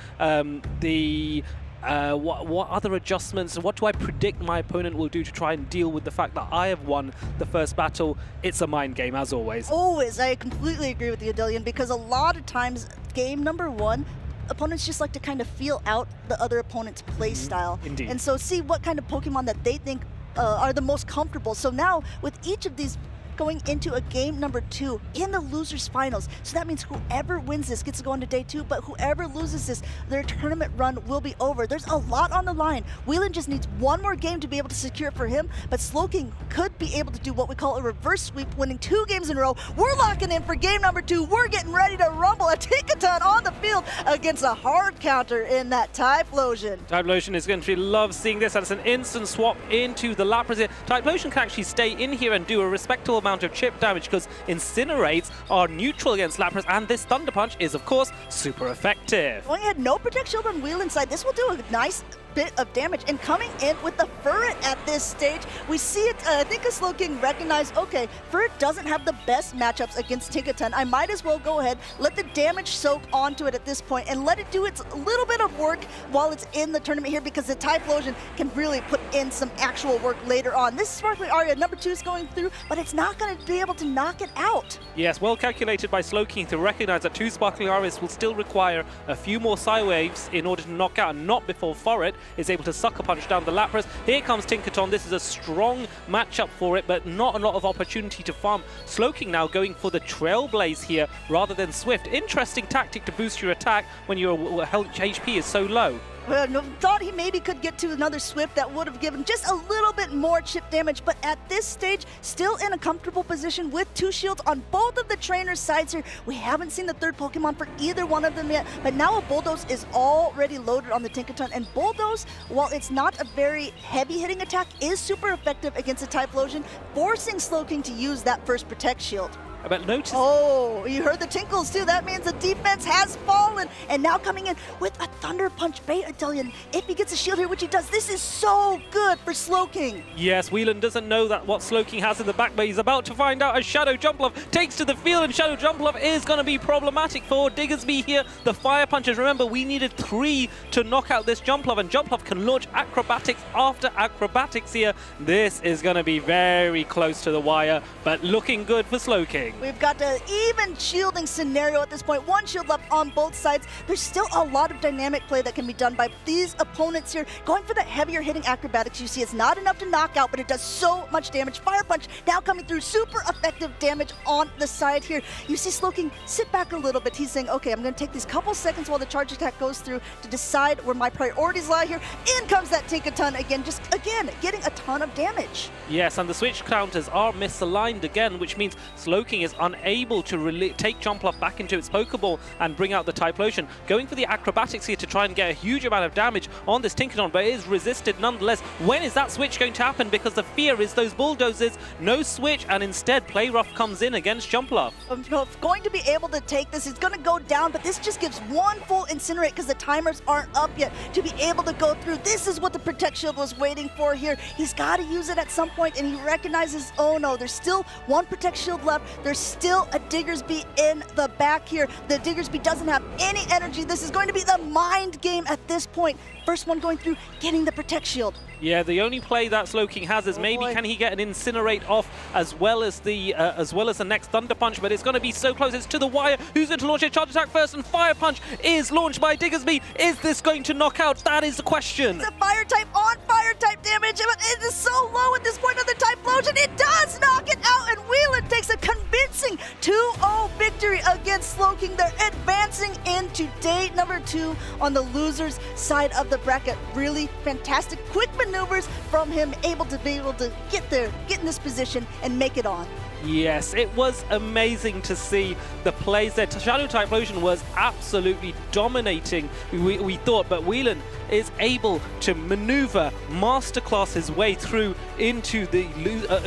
Speaker 4: What other adjustments, what do I predict my opponent will do to try and deal with the fact that I have won the first battle? It's a mind game, as always.
Speaker 6: Always. I completely agree with you, Dillian, because a lot of times, game number 1, opponents just like to kind of feel out the other opponent's play style.
Speaker 4: Indeed.
Speaker 6: And so see what kind of Pokemon that they think are the most comfortable. So now, with each of these going into a game number 2 in the losers finals. So that means whoever wins this gets to go into day 2, but whoever loses this, their tournament run will be over. There's a lot on the line. Whelan just needs one more game to be able to secure it for him, but Slowking could be able to do what we call a reverse sweep, winning 2 games in a row. We're locking in for game number 2. We're getting ready to rumble a Tinkaton on the field against a hard counter in that Typhlosion.
Speaker 4: Typhlosion is going to love seeing this, and it's an instant swap into the Lapras here. Typhlosion can actually stay in here and do a respectable amount of chip damage because Incinerates are neutral against Lapras, and this Thunder Punch is, of course, super effective.
Speaker 6: Well, he had no Protect Shield on Whelan's side. This will do a nice bit of damage, and coming in with the Furret at this stage, we see it. I think a Slowking recognized, okay, Furret doesn't have the best matchups against Tinkaton. I might as well go ahead, let the damage soak onto it at this point, and let it do its little bit of work while it's in the tournament here, because the Typhlosion can really put in some actual work later on. This Sparkling Aria number 2 is going through, but it's not going to be able to knock it out.
Speaker 4: Yes, well calculated by Slowking to recognize that 2 Sparkling Arias will still require a few more Psy Waves in order to knock out, and not before Furret is able to Sucker Punch down the Lapras. Here comes Tinkaton. This is a strong matchup for it, but not a lot of opportunity to farm. Slowking now going for the Trailblaze here rather than Swift. Interesting tactic to boost your attack when your HP is so low.
Speaker 6: Thought he maybe could get to another Swift that would have given just a little bit more chip damage, but at this stage, still in a comfortable position with 2 shields on both of the trainers' sides here. We haven't seen the third Pokemon for either one of them yet, but now a Bulldoze is already loaded on the Tinkaton, and Bulldoze, while it's not a very heavy-hitting attack, is super effective against the Typhlosion, forcing Slowking to use that first Protect Shield.
Speaker 4: But notice...
Speaker 6: Oh, you heard the tinkles too. That means the defense has fallen. And now coming in with a Thunder Punch Beta Dillion. If he gets a shield here, which he does, this is so good for Slowking.
Speaker 4: Yes, Whelan doesn't know that what Slowking has in the back, but he's about to find out as Shadow Jumpluff takes to the field, and Shadow Jumpluff is going to be problematic for Diggersby here. The Fire Punches, remember, we needed 3 to knock out this Jumpluff, and Jumpluff can launch acrobatics after acrobatics here. This is going to be very close to the wire, but looking good for Slowking.
Speaker 6: We've got an even shielding scenario at this point. 1 shield left on both sides. There's still a lot of dynamic play that can be done by these opponents here. Going for the heavier hitting acrobatics, you see it's not enough to knock out, but it does so much damage. Fire Punch now coming through, super effective damage on the side here. You see Slowking sit back a little bit. He's saying, okay, I'm going to take these couple seconds while the charge attack goes through to decide where my priorities lie here. In comes that Tinkaton again, just again getting a ton of damage.
Speaker 4: Yes, and the switch counters are misaligned again, which means Slowking is unable to take Jumpluff back into its Pokeball and bring out the Typhlosion. Going for the acrobatics here to try and get a huge amount of damage on this Tinkaton, but it is resisted nonetheless. When is that switch going to happen? Because the fear is those Bulldozers, no switch, and instead Play Rough comes in against Jumpluff.
Speaker 6: Going to be able to take this. It's going to go down, but this just gives 1 full Incinerate because the timers aren't up yet to be able to go through. This is what the Protect Shield was waiting for here. He's got to use it at some point, and he recognizes, oh no, there's still 1 Protect Shield left. There's still a Diggersby in the back here. The Diggersby doesn't have any energy. This is going to be the mind game at this point. First one going through, getting the Protect Shield.
Speaker 4: Yeah, the only play that Slowking has is maybe can he get an Incinerate off as well as the next Thunder Punch, but it's going to be so close. It's to the wire. Who's going to launch a charge attack first? And Fire Punch is launched by Diggersby. Is this going to knock out? That is the question.
Speaker 6: It's a Fire type on Fire type damage, but it is so low at this point on the Typhlosion. It does knock it out, and Whelan takes a convincing 2-0 victory against Slowking. They're advancing into day number 2 on the losers side of the bracket. Really fantastic, quick maneuvers from him, able to get there, get in this position, and make it on.
Speaker 4: Yes, it was amazing to see the plays there. Shadow Typhlosion was absolutely dominating, we thought, but Whelan is able to maneuver, masterclass his way through into the,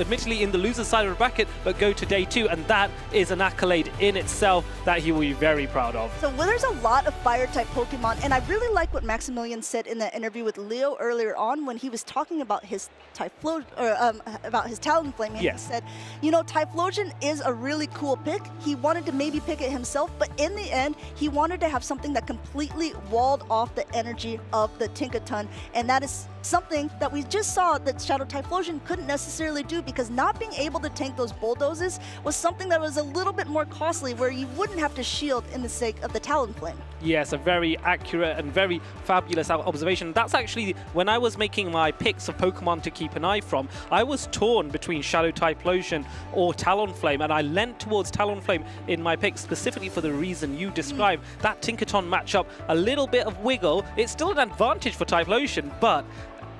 Speaker 4: admittedly in the loser side of the bracket, but go to day 2, and that is an accolade in itself that he will be very proud of.
Speaker 6: So there's a lot of Fire-type Pokemon, and I really like what Maximilian said in the interview with Leo earlier on when he was talking about his about his Talonflame.
Speaker 4: Yes.
Speaker 6: He said, you know, Typhlosion is a really cool pick. He wanted to maybe pick it himself, but in the end, he wanted to have something that completely walled off the energy of the Tinkaton, and that is something that we just saw that Shadow Typhlosion couldn't necessarily do, because not being able to tank those bulldozes was something that was a little bit more costly, where you wouldn't have to shield in the sake of the Talonflame.
Speaker 4: Yes, a very accurate and very fabulous observation. That's actually, when I was making my picks of Pokemon to keep an eye from, I was torn between Shadow Typhlosion or Talonflame, and I leant towards Talonflame in my pick specifically for the reason you described. That Tinkaton matchup, a little bit of wiggle. It's still an advantage for Typhlosion, but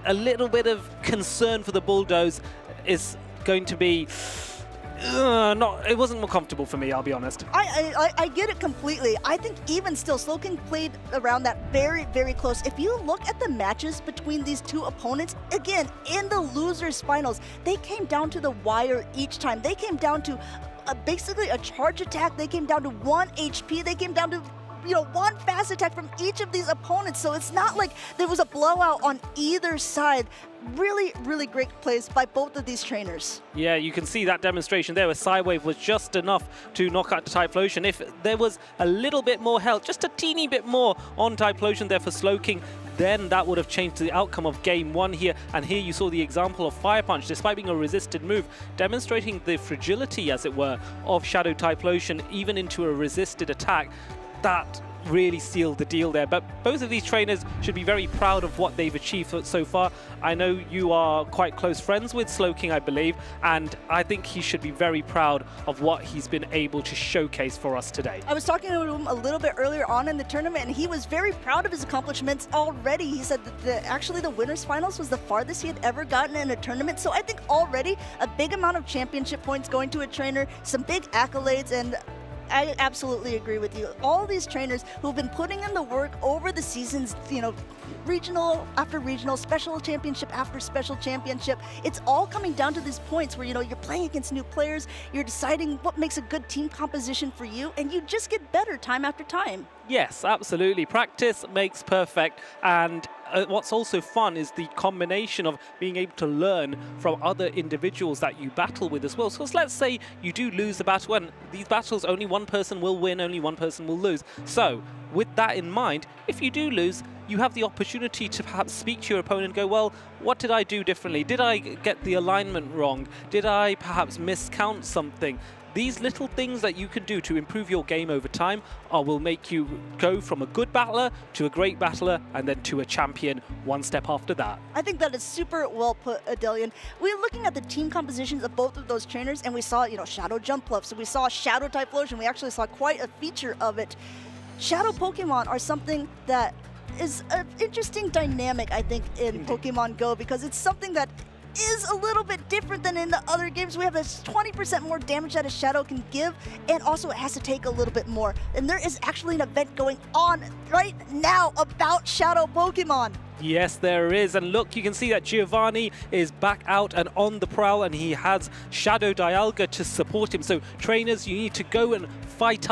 Speaker 4: a little bit of concern for the Bulldoze is going to be it wasn't more comfortable for me, I'll be honest.
Speaker 6: I get it completely. I think even still, Slowking played around that very, very close. If you look at the matches between these two opponents, again, in the losers finals, they came down to the wire each time. They came down to basically a charge attack. They came down to 1 HP. They came down to one fast attack from each of these opponents. So it's not like there was a blowout on either side. Really, really great plays by both of these trainers.
Speaker 4: Yeah, you can see that demonstration there where Psywave was just enough to knock out the Typhlosion. If there was a little bit more health, just a teeny bit more on Typhlosion there for Slowking, then that would have changed the outcome of game 1 here. And here you saw the example of Fire Punch, despite being a resisted move, demonstrating the fragility, as it were, of Shadow Typhlosion, even into a resisted attack. That really sealed the deal there. But both of these trainers should be very proud of what they've achieved so far. I know you are quite close friends with Slowking, I believe, and I think he should be very proud of what he's been able to showcase for us today.
Speaker 6: I was talking to him a little bit earlier on in the tournament, and he was very proud of his accomplishments already. He said that actually the winners finals was the farthest he had ever gotten in a tournament. So I think already a big amount of championship points going to a trainer, some big accolades, and I absolutely agree with you. All these trainers who've been putting in the work over the seasons, regional after regional, special championship after special championship, it's all coming down to these points where, you're playing against new players, you're deciding what makes a good team composition for you, and you just get better time after time.
Speaker 4: Yes, absolutely. Practice makes perfect, and what's also fun is the combination of being able to learn from other individuals that you battle with as well. So let's say you do lose the battle, and these battles only one person will win, only one person will lose. So with that in mind, if you do lose, you have the opportunity to perhaps speak to your opponent and go, well, what did I do differently? Did I get the alignment wrong? Did I perhaps miscount something? These little things that you can do to improve your game over time will make you go from a good battler to a great battler and then to a champion one step after that.
Speaker 6: I think that is super well put, Adelian. We're looking at the team compositions of both of those trainers, and we saw, Shadow Jumpluff, so we saw Shadow Typhlosion. We actually saw quite a feature of it. Shadow Pokemon are something that is an interesting dynamic, I think, in Pokemon Go, because it's something that is a little bit different than in the other games. We have this 20% more damage that a Shadow can give, and also it has to take a little bit more. And there is actually an event going on right now about Shadow Pokemon.
Speaker 4: Yes, there is. And look, you can see that Giovanni is back out and on the prowl, and he has Shadow Dialga to support him. So trainers, you need to go and fight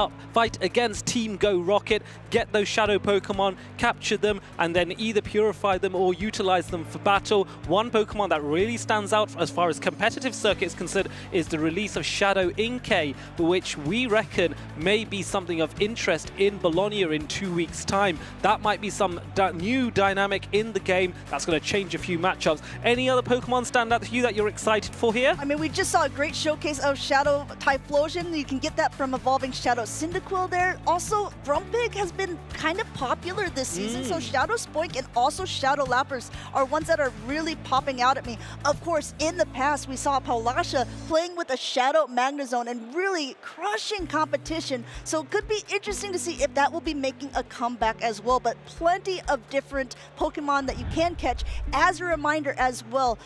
Speaker 4: against Team Go Rocket, get those Shadow Pokemon, capture them, and then either purify them or utilize them for battle. One Pokemon that really stands out as far as competitive circuit is concerned is the release of Shadow Inkay, which we reckon may be something of interest in Bologna in 2 weeks' time. That might be some new dynamic in the game that's going to change a few matchups. Any other Pokemon stand out to you that you're excited for here?
Speaker 6: I mean, we just saw a great showcase of Shadow Typhlosion. You can get that from evolving Shadow Cyndaquil there. Also, Grumpig has been kind of popular this season, so Shadow Spoink and also Shadow Lapras are ones that are really popping out at me. Of course, in the past, we saw Paulasha playing with a Shadow Magnezone and really crushing competition, so it could be interesting to see if that will be making a comeback as well, but plenty of different Pokemon that you can catch. As a reminder as well,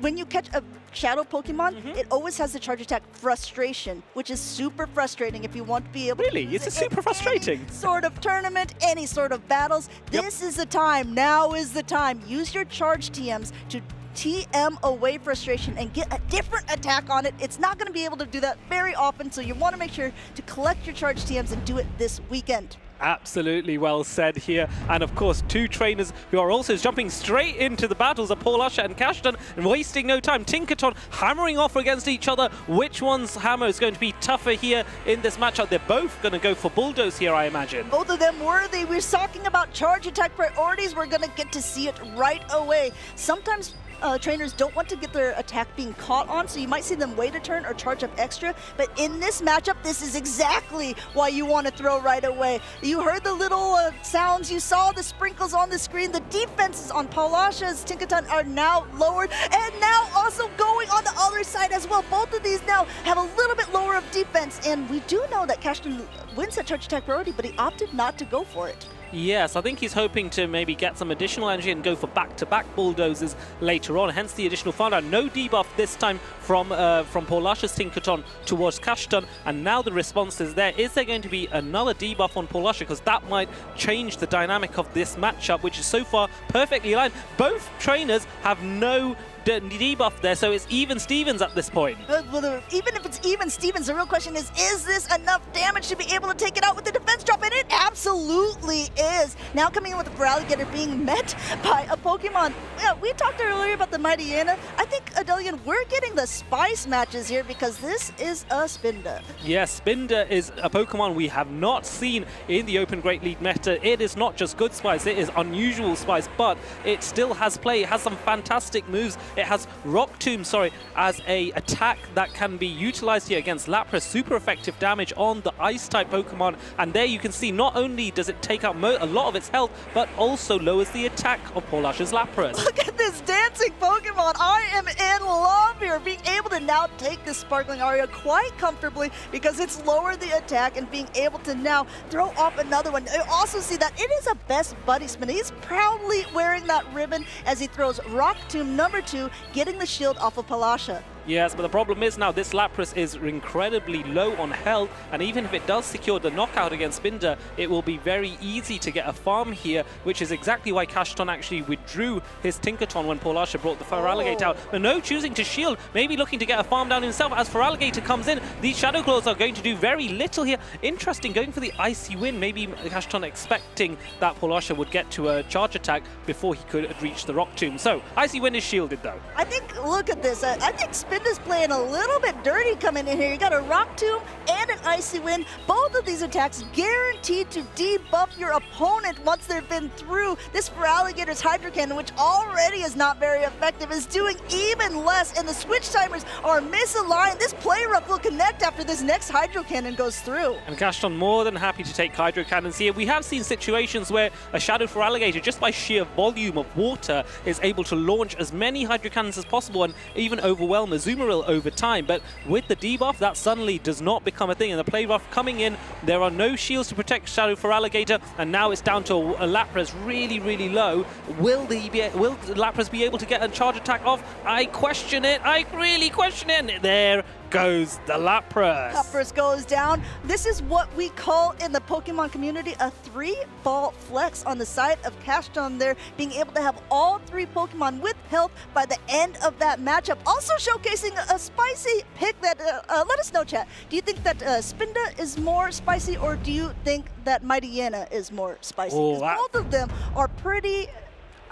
Speaker 6: when you catch a Shadow Pokemon, it always has the charge attack Frustration, which is super frustrating if you want to be able to use
Speaker 4: it's super frustrating.
Speaker 6: Any sort of tournament, any sort of battles. This is the time. Now is the time. Use your charge TMs to TM away Frustration and get a different attack on it. It's not going to be able to do that very often, so you want to make sure to collect your charge TMs and do it this weekend.
Speaker 4: Absolutely well said here. And of course, two trainers who are also jumping straight into the battles are Paul Usher and Cashton, and wasting no time. Tinkerton hammering off against each other. Which one's hammer is going to be tougher here in this matchup? They're both going to go for Bulldoze here, I imagine.
Speaker 6: Both of them worthy. We're talking about charge attack priorities. We're going to get to see it right away. Sometimes trainers don't want to get their attack being caught on, so you might see them wait a turn or charge up extra. But in this matchup, this is exactly why you want to throw right away. You heard the little sounds, you saw the sprinkles on the screen. The defenses on Paulasha's Tinkerton are now lowered, and now also going on the other side as well. Both of these now have a little bit lower of defense, and we do know that Cashton wins that charge attack priority, but he opted not to go for it.
Speaker 4: Yes, I think he's hoping to maybe get some additional energy and go for back-to-back bulldozers later on, hence the additional fire. No debuff this time from Paulasha's Tinkerton towards Cashton, and now the response is there. Is there going to be another debuff on Paulasha? Because that might change the dynamic of this matchup, which is so far perfectly aligned. Both trainers have no debuff there, so it's even Stevens at this point.
Speaker 6: Well, even if it's even Stevens, the real question is this enough damage to be able to take it out with the defense drop? And it absolutely is. Now coming in with the Feraligatr being met by a Pokemon. Yeah, we talked earlier about the Mightyena. I think, Adelian, we're getting the spice matches here because this is a Spinda.
Speaker 4: Yes, Spinda is a Pokemon we have not seen in the Open Great League meta. It is not just good spice, it is unusual spice, but it still has play. It has some fantastic moves. It has Rock Tomb, as a attack that can be utilized here against Lapras. Super effective damage on the Ice-type Pokemon. And there you can see not only does it take out a lot of its health, but also lowers the attack of Paulasha's Lapras.
Speaker 6: Look at this dancing Pokemon. I am in love here. Being able to now take this Sparkling Aria quite comfortably because it's lowered the attack and being able to now throw off another one. You also see that it is a best buddy spin. He's proudly wearing that ribbon as he throws Rock Tomb #2, getting the shield off of Paulasha.
Speaker 4: Yes, but the problem is now this Lapras is incredibly low on health, and even if it does secure the knockout against Spinda, it will be very easy to get a farm here, which is exactly why Cashton actually withdrew his Tinkerton when Paulasha brought the Feraligatr out. But no, choosing to shield, maybe looking to get a farm down himself. As Feraligatr comes in, these Shadow Claws are going to do very little here. Interesting, going for the Icy Wind. Maybe Cashton expecting that Paulasha would get to a charge attack before he could reach the Rock Tomb. So, Icy Wind is shielded though.
Speaker 6: I think, look at this, I think Spinda's playing a little bit dirty coming in here. You got a Rock Tomb and an Icy Wind. Both of these attacks guaranteed to debuff your opponent once they've been through. This Feraligatr's Hydro Cannon, which already is not very effective, is doing even less, and the switch timers are misaligned. This Play Rough will connect after this next Hydro Cannon goes through.
Speaker 4: And Cashton more than happy to take Hydro Cannons here. We have seen situations where a Shadow Feraligatr, just by sheer volume of water, is able to launch as many Hydro Cannons as possible and even overwhelm a Azumarill over time. But with the debuff, that suddenly does not become a thing. And the Play Rough coming in, there are no shields to protect Shadow Feraligatr, and now it's down to a Lapras really low. Will Lapras be able to get a charge attack off? I question it. I really question it. And there goes the Lapras.
Speaker 6: Lapras goes down. This is what we call in the Pokemon community a 3-ball flex on the side of Cashton there, being able to have all 3 Pokemon with health by the end of that matchup. Also showcasing a spicy pick that, let us know, chat. Do you think that Spinda is more spicy, or do you think that Mightyena is more spicy? Because both of them are pretty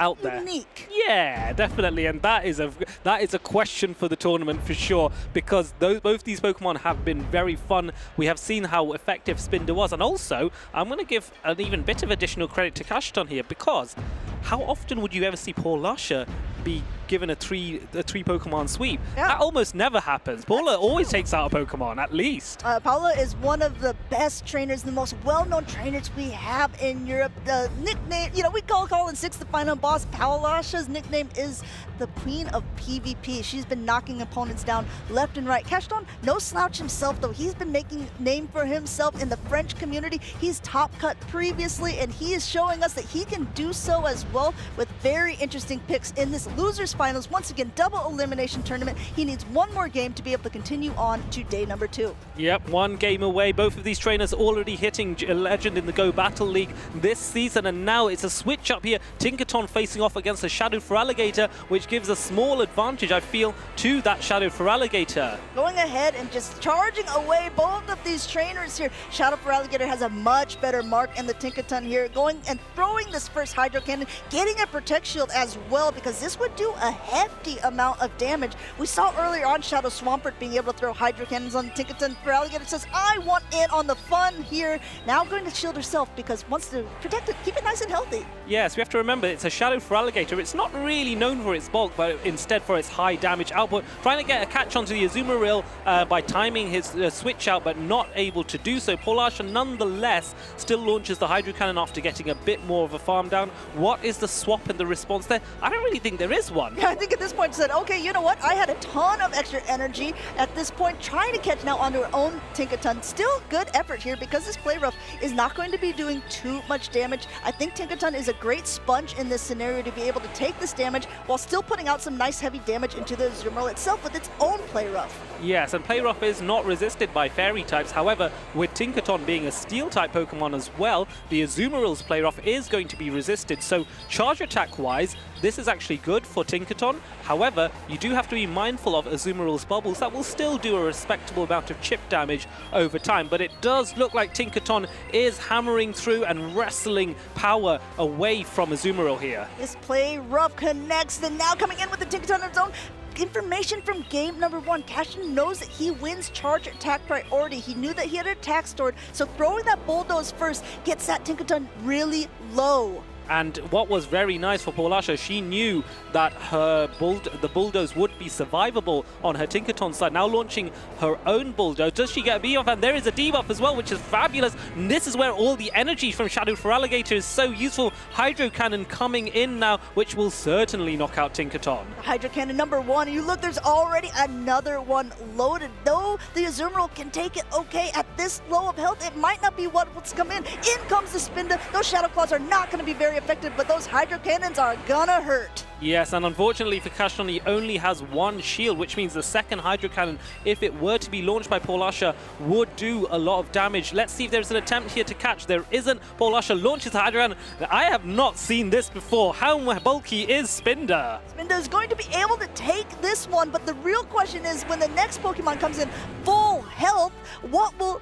Speaker 4: out there.
Speaker 6: Unique.
Speaker 4: Yeah, definitely, and that is a question for the tournament for sure, because both these Pokemon have been very fun. We have seen how effective Spinda was, and also I'm going to give an even bit of additional credit to Cashton here, because how often would you ever see Paulasha be given a three Pokemon sweep? Yeah. That almost never happens. Paula always takes out a Pokemon, at least.
Speaker 6: Paula is one of the best trainers, the most well-known trainers we have in Europe. The nickname, we call Colin 6 the final boss. Paulasha's nickname is the Queen of PvP. She's been knocking opponents down left and right. Cashton, no slouch himself, though. He's been making name for himself in the French community. He's top cut previously, and he is showing us that he can do so as well with very interesting picks in this Losers finals. Once again, double elimination tournament. He needs one more game to be able to continue on to day number 2.
Speaker 4: Yep, one game away. Both of these trainers already hitting a legend in the Go Battle League this season, and now it's a switch up here. Tinkaton facing off against a Shadow Feraligatr, which gives a small advantage, I feel, to that Shadow Feraligatr.
Speaker 6: Going ahead and just charging away both of these trainers here. Shadow Feraligatr has a much better mark in the Tinkaton here, going and throwing this first Hydro Cannon, getting a Protect Shield as well, because this would do a hefty amount of damage. We saw earlier on Shadow Swampert being able to throw Hydro Cannons on the Tinkaton. Feraligatr says, I want in on the fun here. Now going to shield herself because wants to protect it, keep it nice and healthy.
Speaker 4: Yes, we have to remember it's a Shadow Feraligatr. It's not really known for its bulk, but instead for its high damage output. Trying to get a catch onto the Azumarill by timing his switch out, but not able to do so. Polasha nonetheless still launches the Hydro Cannon after getting a bit more of a farm down. What is the swap and the response there? I don't really think there is one.
Speaker 6: Yeah, I think at this point said, okay, you know what? I had a ton of extra energy at this point, trying to catch now onto her own Tinkaton. Still good effort here because this Play Rough is not going to be doing too much damage. I think Tinkaton is a great sponge in this scenario to be able to take this damage while still putting out some nice heavy damage into the Azumarill itself with its own Play Rough.
Speaker 4: Yes, and Play Rough is not resisted by Fairy types. However, with Tinkaton being a Steel type Pokemon as well, the Azumarill's Play Rough is going to be resisted. So charge attack wise, this is actually good for Tinkaton. However, you do have to be mindful of Azumarill's bubbles. That will still do a respectable amount of chip damage over time, but it does look like Tinkaton is hammering through and wrestling power away from Azumarill here.
Speaker 6: This Play Rough connects, and now coming in with the Tinkaton of its own. Information from game number 1. Cashin knows that he wins charge attack priority. He knew that he had an attack stored, so throwing that Bulldoze first gets that Tinkaton really low.
Speaker 4: And what was very nice for Polasha, she knew that the Bulldoze would be survivable on her Tinkaton side. Now launching her own Bulldoze. Does she get a debuff? And there is a debuff as well, which is fabulous. And this is where all the energy from Shadow Feraligatr is so useful. Hydro Cannon coming in now, which will certainly knock out Tinkaton.
Speaker 6: Hydro Cannon number 1. You look, there's already another one loaded. Though the Azumarill can take it okay at this low of health, it might not be what's come in. In comes the Spinda. Those Shadow Claws are not going to be very effective, but those Hydro Cannons are gonna hurt.
Speaker 4: Yes, and unfortunately for Cashin, he only has one shield, which means the second Hydro Cannon, if it were to be launched by Polasha, would do a lot of damage. Let's see if there's an attempt here to catch. There isn't. Polasha launches the Hydro Cannon. I have not seen this before. How bulky is Spinda?
Speaker 6: Spinda is going to be able to take this one, but the real question is when the next Pokemon comes in full health, what will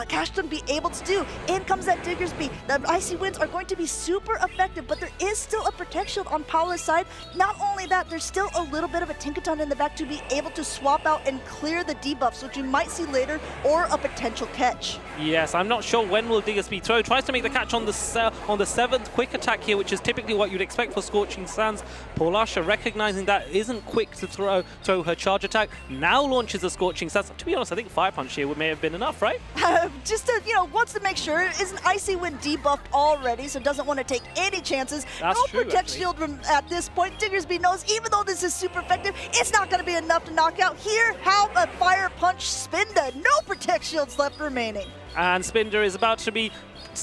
Speaker 6: Cashin be able to do? In comes that Diggersby. The Icy Winds are going to be super effective, but there is still a Protect Shield on Paula's side. Not only that, there's still a little bit of a Tinkaton in the back to be able to swap out and clear the debuffs, which you might see later, or a potential catch.
Speaker 4: Yes, I'm not sure when will Diggersby throw. Tries to make the catch on the 7th quick attack here, which is typically what you'd expect for Scorching Sands. Polasha recognizing that isn't quick to throw her charge attack. Now launches a Scorching Sands. To be honest, I think Fire Punch here may have been enough, right?
Speaker 6: Just to, wants to make sure, isn't Icy Wind debuffed already, so doesn't want to take any chances.
Speaker 4: That's
Speaker 6: no
Speaker 4: true,
Speaker 6: Protect
Speaker 4: actually.
Speaker 6: Shield at this point. Diggersby knows, even though this is super effective, it's not going to be enough to knock out. Here, how a Fire Punch Spinda. No Protect Shields left remaining.
Speaker 4: And Spinda is about to be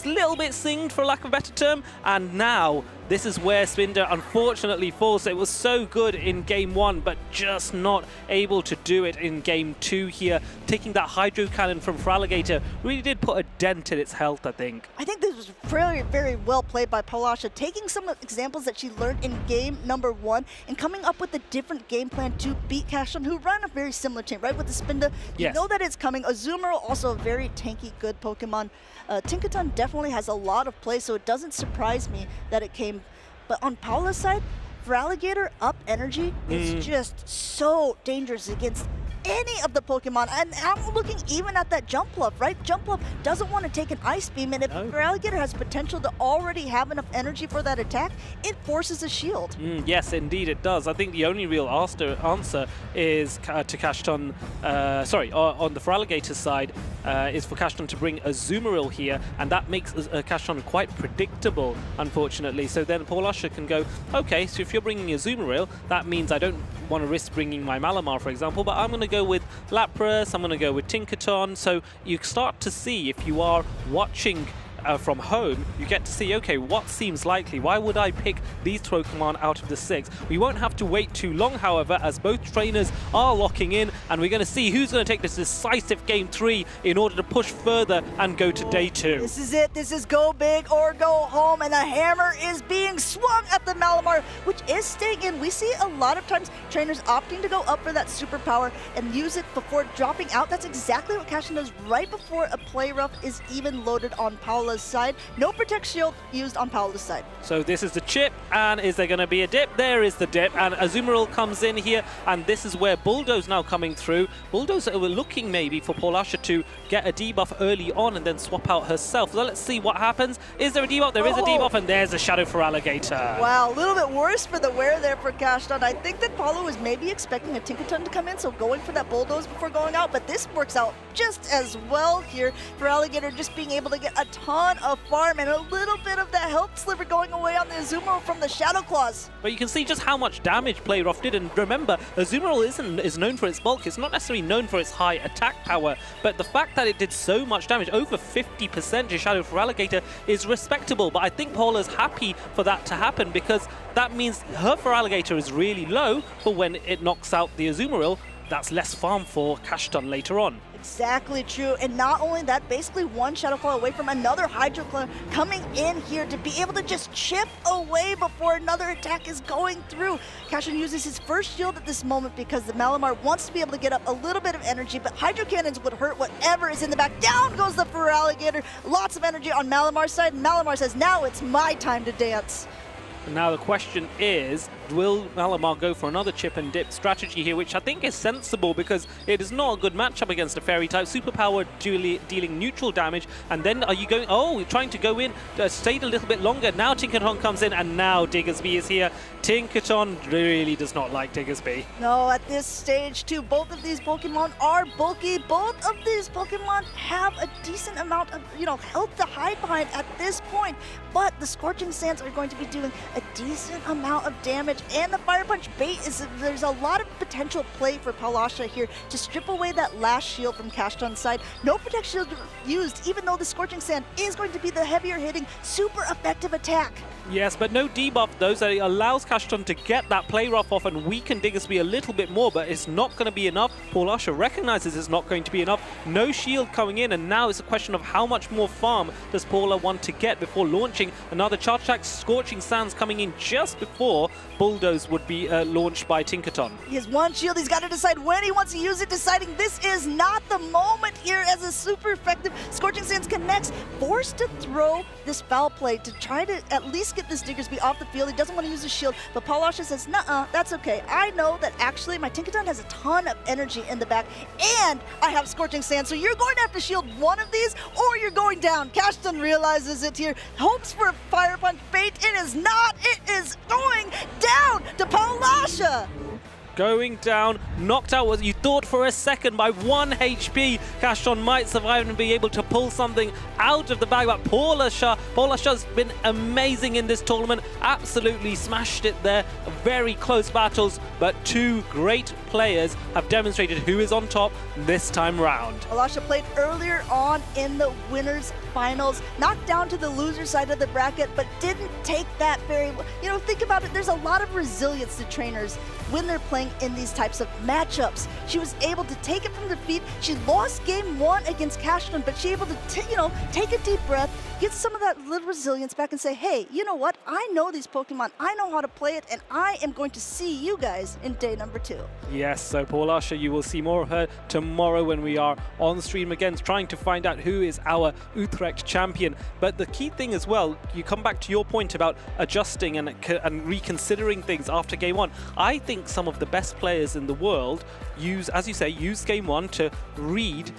Speaker 4: a little bit singed, for lack of a better term, and now this is where Spinda unfortunately falls. It was so good in game 1, but just not able to do it in game 2 here. Taking that Hydro Cannon from Feraligatr really did put a dent in its health, I think.
Speaker 6: I think this was very, very well played by Polasha, taking some examples that she learned in game number 1 and coming up with a different game plan to beat Cashin, who ran a very similar team, right? With the Spinda, you
Speaker 4: Yes.
Speaker 6: know that it's coming. Azumarill, also a very tanky, good Pokemon. Tinkaton definitely has a lot of play, so it doesn't surprise me that it came. But on Paula's side, Feraligatr up energy is just so dangerous against any of the Pokemon. And I'm looking even at that Jumpluff, right? Jumpluff doesn't want to take an Ice Beam, and if Feraligatr has potential to already have enough energy for that attack, it forces a shield.
Speaker 4: Yes, indeed it does. I think the only real answer is to Cashin, on the Feraligatr side, is for Cashin to bring Azumarill here, and that makes Cashin quite predictable, unfortunately. So then Polasha can go, okay, so if you're bringing Azumarill, that means I don't want to risk bringing my Malamar, for example, but I'm going to go with Lapras, I'm going to go with Tinkaton. So you start to see, if you are watching from home, you get to see, okay, what seems likely? Why would I pick these Pokemon out of the 6? We won't have to wait too long, however, as both trainers are locking in, and we're going to see who's going to take this decisive Game 3 in order to push further and go to Day 2.
Speaker 6: This is it. This is go big or go home, and the hammer is being swung at the Malamar, which is staying in. We see a lot of times trainers opting to go up for that superpower and use it before dropping out. That's exactly what Cashin does right before a play rough is even loaded on Paola's side. No Protect Shield used on Paola's side.
Speaker 4: So this is the chip, and is there going to be a dip? There is the dip, and Azumarill comes in here, and this is where Bulldoze now coming through. Bulldoze were looking maybe for Paulasha to get a debuff early on and then swap out herself. So let's see what happens. Is there a debuff? There is a debuff, and there's a Shadow for Alligator.
Speaker 6: Wow, a little bit worse for the wear there for Cashdon. I think that Paula was maybe expecting a Tinkaton to come in, so going for that Bulldoze before going out, but this works out just as well here for Alligator, just being able to get a ton of farm and a little bit of that health sliver going away on the Azumarill from the Shadow Claws.
Speaker 4: But you can see just how much damage Play Rough did, and remember, Azumarill is known for its bulk. It's not necessarily known for its high attack power, but the fact that it did so much damage, over 50% to Shadow for Alligator, is respectable. But I think Paula's happy for that to happen, because that means her for Alligator is really low, but when it knocks out the Azumarill, that's less farm for Cashdon later on.
Speaker 6: Exactly true, and not only that, basically one Shadow Claw away from another Hydro Claw coming in here to be able to just chip away before another attack is going through. Cashin uses his first shield at this moment because the Malamar wants to be able to get up a little bit of energy, but Hydro Cannons would hurt whatever is in the back. Down goes the Feraligatr. Lots of energy on Malamar's side, and Malamar says, now it's my time to dance.
Speaker 4: Now the question is, will Malamar go for another chip and dip strategy here, which I think is sensible because it is not a good matchup against a Fairy type. Superpower dealing neutral damage, and then are you going, trying to go in, stayed a little bit longer. Now Tinkaton comes in, and now Diggersby is here. Tinkaton really does not like Diggersby.
Speaker 6: No, at this stage too, both of these Pokemon are bulky. Both of these Pokemon have a decent amount of, health to hide behind at this point, but the Scorching Sands are going to be doing a decent amount of damage, and the Fire Punch bait there's a lot of potential play for Paulasha here to strip away that last shield from Cashdon's side. No Protect Shield used, even though the Scorching Sand is going to be the heavier hitting, super effective attack.
Speaker 4: Yes, but no debuff though, so it allows Cashdon to get that play rough off and weaken Diggersby a little bit more, but it's not going to be enough. Paulasha recognizes it's not going to be enough. No shield coming in, and now it's a question of how much more farm does Paula want to get before launching another charge attack. Scorching Sands coming in just before Bulldoze would be launched by Tinkaton.
Speaker 6: He has one shield, he's got to decide when he wants to use it, deciding this is not the moment here as a super effective Scorching Sands connects, forced to throw this foul play to try to at least get this Diggersby off the field. He doesn't want to use his shield, but Paulasha says, nuh-uh, that's okay. I know that actually my Tinkaton has a ton of energy in the back, and I have Scorching Sand, so you're going to have to shield one of these, or you're going down. Cashdon realizes it here, hopes for a Fire Punch bait. It is not. It is going down to Paulasha.
Speaker 4: Going down, knocked out, what you thought for a second by 1 HP. Cashdon might survive and be able to pull something out of the bag, but Paulasha's been amazing in this tournament, absolutely smashed it there. Very close battles, but two great players have demonstrated who is on top this time round.
Speaker 6: Paulasha played earlier on in the winners finals, knocked down to the loser side of the bracket, but didn't take that very well. Think about it, there's a lot of resilience to trainers when they're playing in these types of matchups. She was able to take it from defeat. She lost game 1 against Cashdon, but she was able to take a deep breath, get some of that little resilience back and say, hey, you know what? I know these Pokemon. I know how to play it, and I am going to see you guys in day number 2.
Speaker 4: Yes, so Paulasha, you will see more of her tomorrow when we are on stream again, trying to find out who is our Utrecht champion. But the key thing as well, you come back to your point about adjusting and reconsidering things after game 1. I think some of the best players in the world use game 1 to read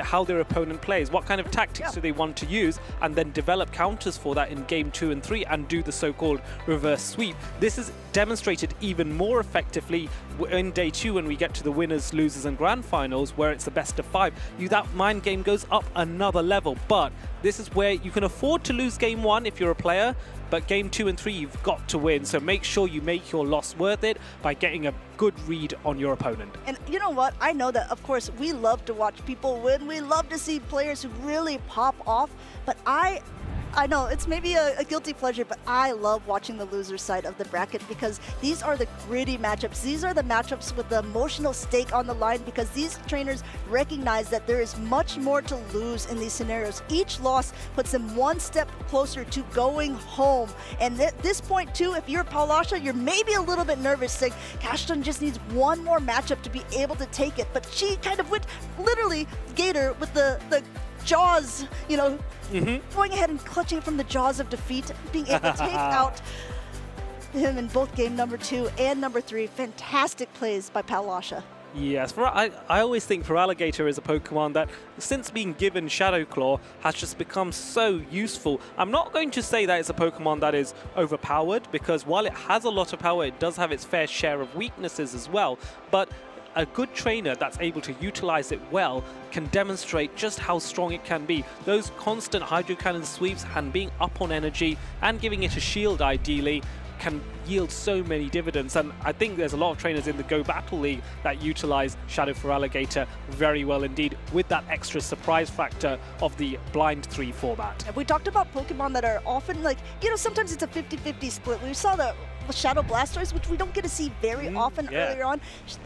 Speaker 4: how their opponent plays, what kind of tactics do they want to use, and then develop counters for that in game 2 and 3 and do the so-called reverse sweep. This is demonstrated even more effectively in day 2 when we get to the winners, losers and grand finals, where it's the best of 5. That mind game goes up another level, but this is where you can afford to lose game 1 if you're a player, but game 2 and 3 you've got to win, so make sure you make your loss worth it by getting a good read on your opponent.
Speaker 6: And you know what? I know that, of course, we love to watch people win. We love to see players who really pop off, but I I know, it's maybe a guilty pleasure, but I love watching the loser side of the bracket because these are the gritty matchups. These are the matchups with the emotional stake on the line because these trainers recognize that there is much more to lose in these scenarios. Each loss puts them one step closer to going home. And at this point too, if you're Paulasha, you're maybe a little bit nervous, saying Cashton just needs one more matchup to be able to take it. But she kind of went, literally, Gator with the jaws, you know, going ahead and clutching it from the jaws of defeat, being able to take out him in both game number 2 and number 3. Fantastic plays by Paulasha.
Speaker 4: Yes, I always think Feraligatr is a Pokemon that, since being given Shadow Claw, has just become so useful. I'm not going to say that it's a Pokemon that is overpowered, because while it has a lot of power, it does have its fair share of weaknesses as well. But a good trainer that's able to utilize it well can demonstrate just how strong it can be. Those constant Hydro Cannon sweeps and being up on energy and giving it a shield ideally can yield so many dividends, and I think there's a lot of trainers in the Go Battle League that utilize Shadow Feraligatr very well indeed, with that extra surprise factor of the blind 3 format.
Speaker 6: We talked about Pokemon that are often like, you know, sometimes it's a 50-50 split. We saw the Shadow Blastoise, which we don't get to see very often earlier on.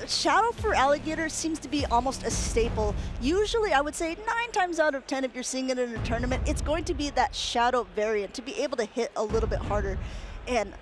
Speaker 6: Shadow Feraligatr seems to be almost a staple. Usually, I would say 9 times out of 10, if you're seeing it in a tournament, it's going to be that Shadow variant to be able to hit a little bit harder. And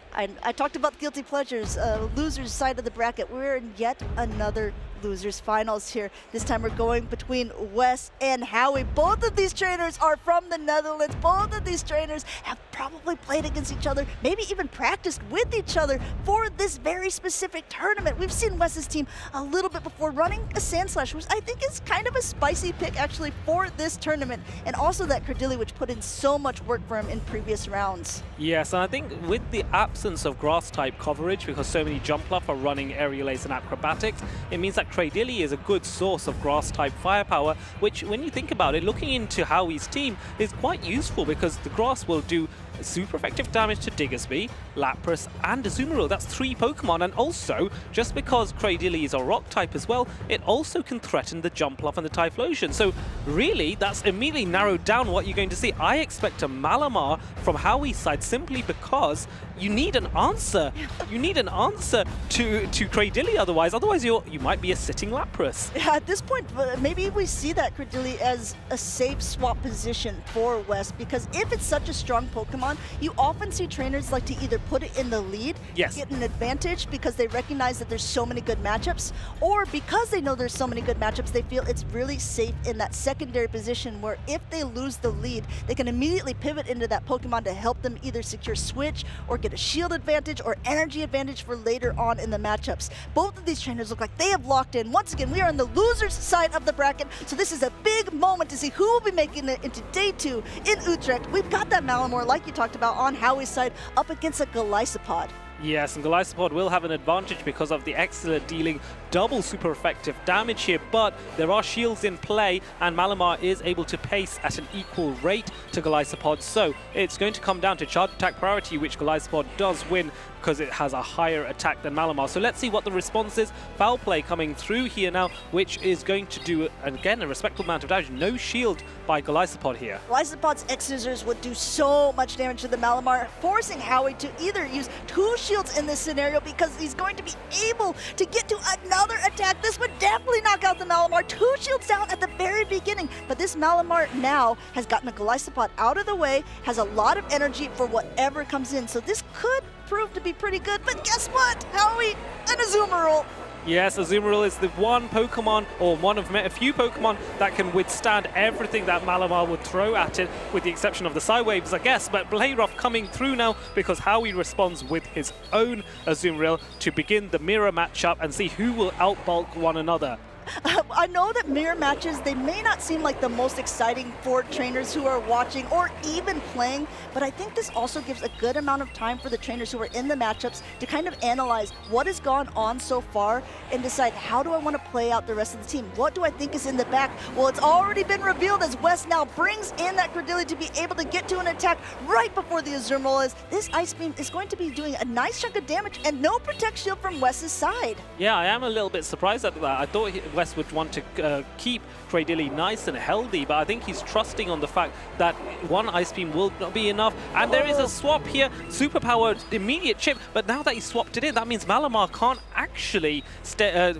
Speaker 6: I talked about guilty pleasures, losers side of the bracket. We're in yet another losers finals here. This time we're going between Wes and Howie. Both of these trainers are from the Netherlands. Both of these trainers have probably played against each other, maybe even practiced with each other for this very specific tournament. We've seen Wes's team a little bit before running a Sandslash, which I think is kind of a spicy pick actually for this tournament, and also that Credilli, which put in so much work for him in previous rounds.
Speaker 4: Yes, and I think with the absence of grass type coverage, because so many Jumpluff are running Aerial Ace and Acrobatics, it means that Cradilli is a good source of grass type firepower, which when you think about it, looking into Howie's team is quite useful because the grass will do super effective damage to Diggersby, Lapras, and Azumarill. That's 3 Pokemon, and also, just because Cradilli is a rock type as well, it also can threaten the Jumpluff and the Typhlosion. So really, that's immediately narrowed down what you're going to see. I expect a Malamar from Howie's side simply because you need an answer. You need an answer to Cradilli, otherwise you might be a sitting Lapras.
Speaker 6: Yeah, at this point, maybe we see that Cradilli as a safe swap position for Wes, because if it's such a strong Pokemon, you often see trainers like to either put it in the lead, get an advantage because they recognize that there's so many good matchups, or because they know there's so many good matchups, they feel it's really safe in that secondary position where if they lose the lead, they can immediately pivot into that Pokemon to help them either secure switch or get a shield advantage or energy advantage for later on in the matchups. Both of these trainers look like they have locked in. Once again, we are on the losers side of the bracket, so this is a big moment to see who will be making it into day 2 in Utrecht. We've got that Malamar, like you talked about, on Howie's side up against a Golisopod.
Speaker 4: Yes, and Golisopod will have an advantage because of the Excellent dealing double super effective damage here, but there are shields in play, and Malamar is able to pace at an equal rate to Golisopod, so it's going to come down to charge attack priority, which Golisopod does win because it has a higher attack than Malamar. So let's see what the response is. Foul play coming through here now, which is going to do, again, a respectable amount of damage. No shield by Golisopod here.
Speaker 6: Golisopod's X-Scissors would do so much damage to the Malamar, forcing Howie to either use 2 shields in this scenario because he's going to be able to get to another attack. This would definitely knock out the Malamar. 2 shields down at the very beginning, but this Malamar now has gotten a Golisopod out of the way, has a lot of energy for whatever comes in, so this could prove to be pretty good, but guess what? Howie and Azumarill.
Speaker 4: Yes, Azumarill is the one Pokemon, or one of a few Pokemon, that can withstand everything that Malamar would throw at it, with the exception of the Psywaves, I guess. But Blaroth coming through now because Howie responds with his own Azumarill to begin the mirror matchup and see who will outbulk one another.
Speaker 6: I know that mirror matches, they may not seem like the most exciting for trainers who are watching or even playing, but I think this also gives a good amount of time for the trainers who are in the matchups to kind of analyze what has gone on so far and decide, how do I want to play out the rest of the team? What do I think is in the back? Well, it's already been revealed as Wes now brings in that Credilli to be able to get to an attack right before the Azumarill is. This Ice Beam is going to be doing a nice chunk of damage and no Protect Shield from Wes's side.
Speaker 4: Yeah, I am a little bit surprised at that. I thought West would want to keep Cradilly nice and healthy, but I think he's trusting on the fact that one Ice Beam will not be enough. And there is a swap here, Superpower, immediate chip, but now that he swapped it in, that means Malamar can't actually,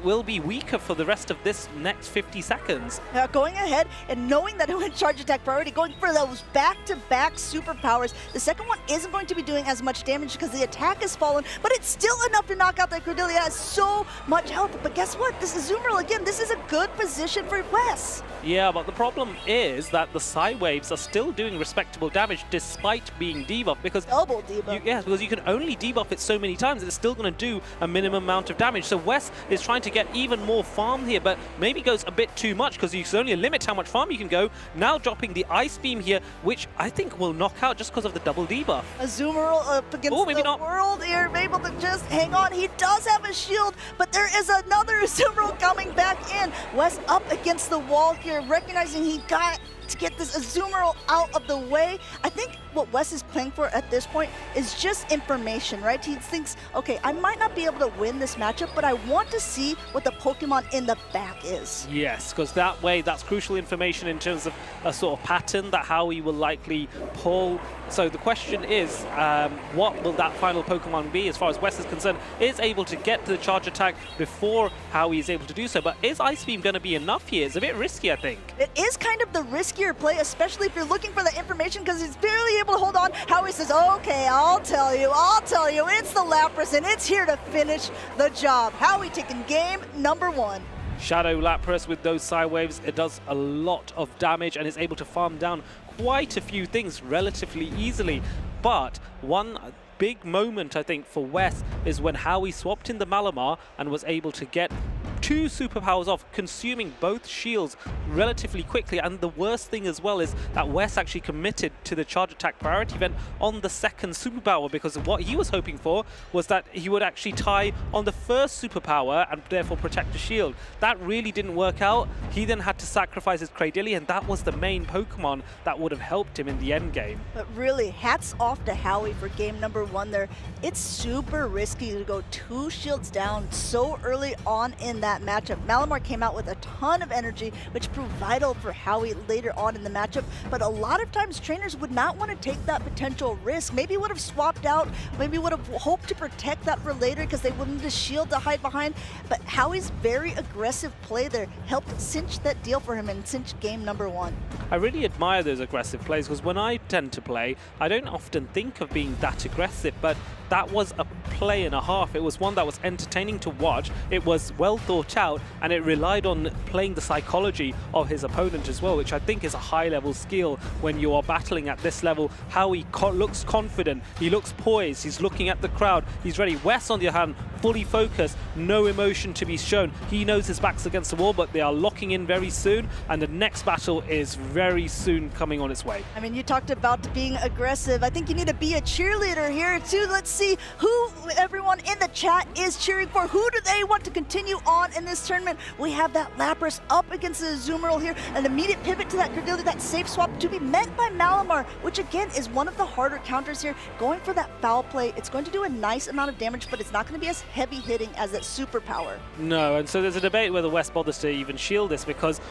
Speaker 4: will be weaker for the rest of this next 50 seconds.
Speaker 6: Going ahead and knowing that it went charge attack priority, going for those back-to-back superpowers. The second one isn't going to be doing as much damage because the attack has fallen, but it's still enough to knock out that Cradilly. Has so much health. But guess what? This is Azumarill again. This is a good position for Wes.
Speaker 4: Yeah, but the problem is that the Psy Waves are still doing respectable damage despite being debuffed, because
Speaker 6: double debuff.
Speaker 4: Yes, because you can only debuff it so many times. It's still going to do a minimum amount of damage. So Wes is trying to get even more farm here, but maybe goes a bit too much because there's only a limit how much farm you can go. Now dropping the Ice Beam here, which I think will knock out just because of the double debuff.
Speaker 6: Azumarill up against the world here, able to just hang on. He does have a shield, but there is another Azumarill coming back in. Wes up against the wall here, recognizing he got to get this Azumarill out of the way. I think what Wes is playing for at this point is just information, right? He thinks, okay, I might not be able to win this matchup, but I want to see what the Pokemon in the back is.
Speaker 4: Yes, because that way, that's crucial information in terms of a sort of pattern that Howie will likely pull. So the question is, what will that final Pokemon be as far as Wes is concerned? Is able to get to the charge attack before Howie is able to do so, but is Ice Beam going to be enough here? It's a bit risky, I think.
Speaker 6: It is kind of the riskier play, especially if you're looking for the information, because he's barely able to hold on. Howie says, okay, I'll tell you, it's the Lapras, and it's here to finish the job. Howie taking game number 1.
Speaker 4: Shadow Lapras with those Psy Waves, it does a lot of damage and is able to farm down quite a few things relatively easily. But one big moment, I think, for Wes is when Howie swapped in the Malamar and was able to get 2 superpowers off, consuming both shields relatively quickly. And the worst thing as well is that Wes actually committed to the charge attack priority event on the second superpower, because what he was hoping for was that he would actually tie on the first superpower and therefore protect the shield. That really didn't work out. He then had to sacrifice his Cradilly, and that was the main Pokemon that would have helped him in the end game.
Speaker 6: But really, hats off to Howie for game number 1 there. It's super risky to go 2 shields down so early on in that matchup. Malamar came out with a ton of energy, which proved vital for Howie later on in the matchup, but a lot of times trainers would not want to take that potential risk. Maybe would have swapped out, maybe would have hoped to protect that for later because they wouldn't have a shield to hide behind, but Howie's very aggressive play there helped cinch that deal for him and cinch game number 1.
Speaker 4: I really admire those aggressive plays, because when I tend to play, I don't often think of being that aggressive, but that was a play and a half. It was one that was entertaining to watch, it was well thought out, and it relied on playing the psychology of his opponent as well, which I think is a high-level skill when you are battling at this level. How he looks confident, he looks poised, he's looking at the crowd, he's ready. Wes, on the other hand, fully focused, no emotion to be shown. He knows his back's against the wall, but they are locking in very soon, and the next battle is very soon coming on its way.
Speaker 6: I mean, you talked about being aggressive. I think you need to be a cheerleader here too. Let's see who everyone in the chat is cheering for. Who do they want to continue on in this tournament? We have that Lapras up against the Azumarill here, an immediate pivot to that Cradilly, that safe swap to be met by Malamar, which again is one of the harder counters here. Going for that foul play, it's going to do a nice amount of damage, but it's not going to be as heavy hitting as that superpower.
Speaker 4: No, and so there's a debate whether West bothers to even shield this, because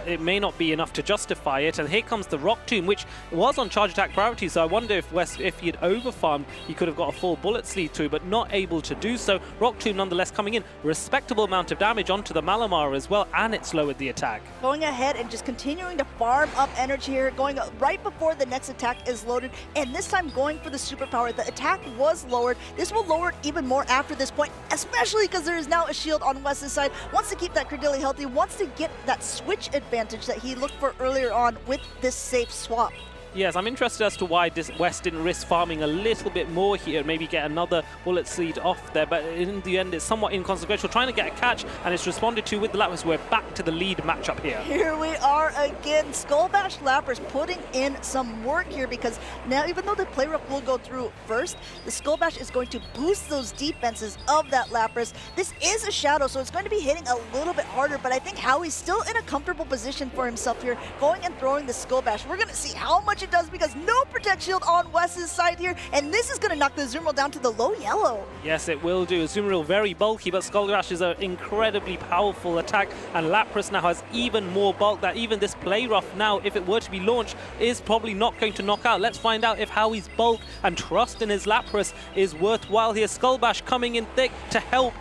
Speaker 4: it may not be enough to justify it. And here comes the Rock Tomb, which was on charge attack priority, so I wonder if West, if he had overfarmed, he could have got a full bullet sleeve through, but not able to do so. Rock Tomb nonetheless coming in, respectable amount of damage onto the Malamar as well, and it's lowered the attack.
Speaker 6: Going ahead and just continuing to farm up energy here, going right before the next attack is loaded, and this time going for the superpower. The attack was lowered. This will lower it even more after this point, especially because there is now a shield on Wes's side. Wants to keep that Cradilly healthy, wants to get that switch advantage that he looked for earlier on with this safe swap.
Speaker 4: Yes, I'm interested as to why West didn't risk farming a little bit more here, maybe get another bullet sleeve off there, but in the end it's somewhat inconsequential. Trying to get a catch, and it's responded to with the Lapras. We're back to the lead matchup here.
Speaker 6: Here we are again. Skull Bash Lapras putting in some work here, because now even though the play rough will go through first, the Skull Bash is going to boost those defenses of that Lapras. This is a shadow, so it's going to be hitting a little bit harder, but I think Howie's still in a comfortable position for himself here, going and throwing the Skull Bash. We're going to see how much it does, because no Protect Shield on Wes's side here, and this is going to knock the Azumarill down to the low yellow.
Speaker 4: Yes, it will do. Azumarill very bulky, but Skull Crush is an incredibly powerful attack, and Lapras now has even more bulk that even this Play Rough now, if it were to be launched, is probably not going to knock out. Let's find out if Howie's bulk and trust in his Lapras is worthwhile here. Skull Bash coming in thick to help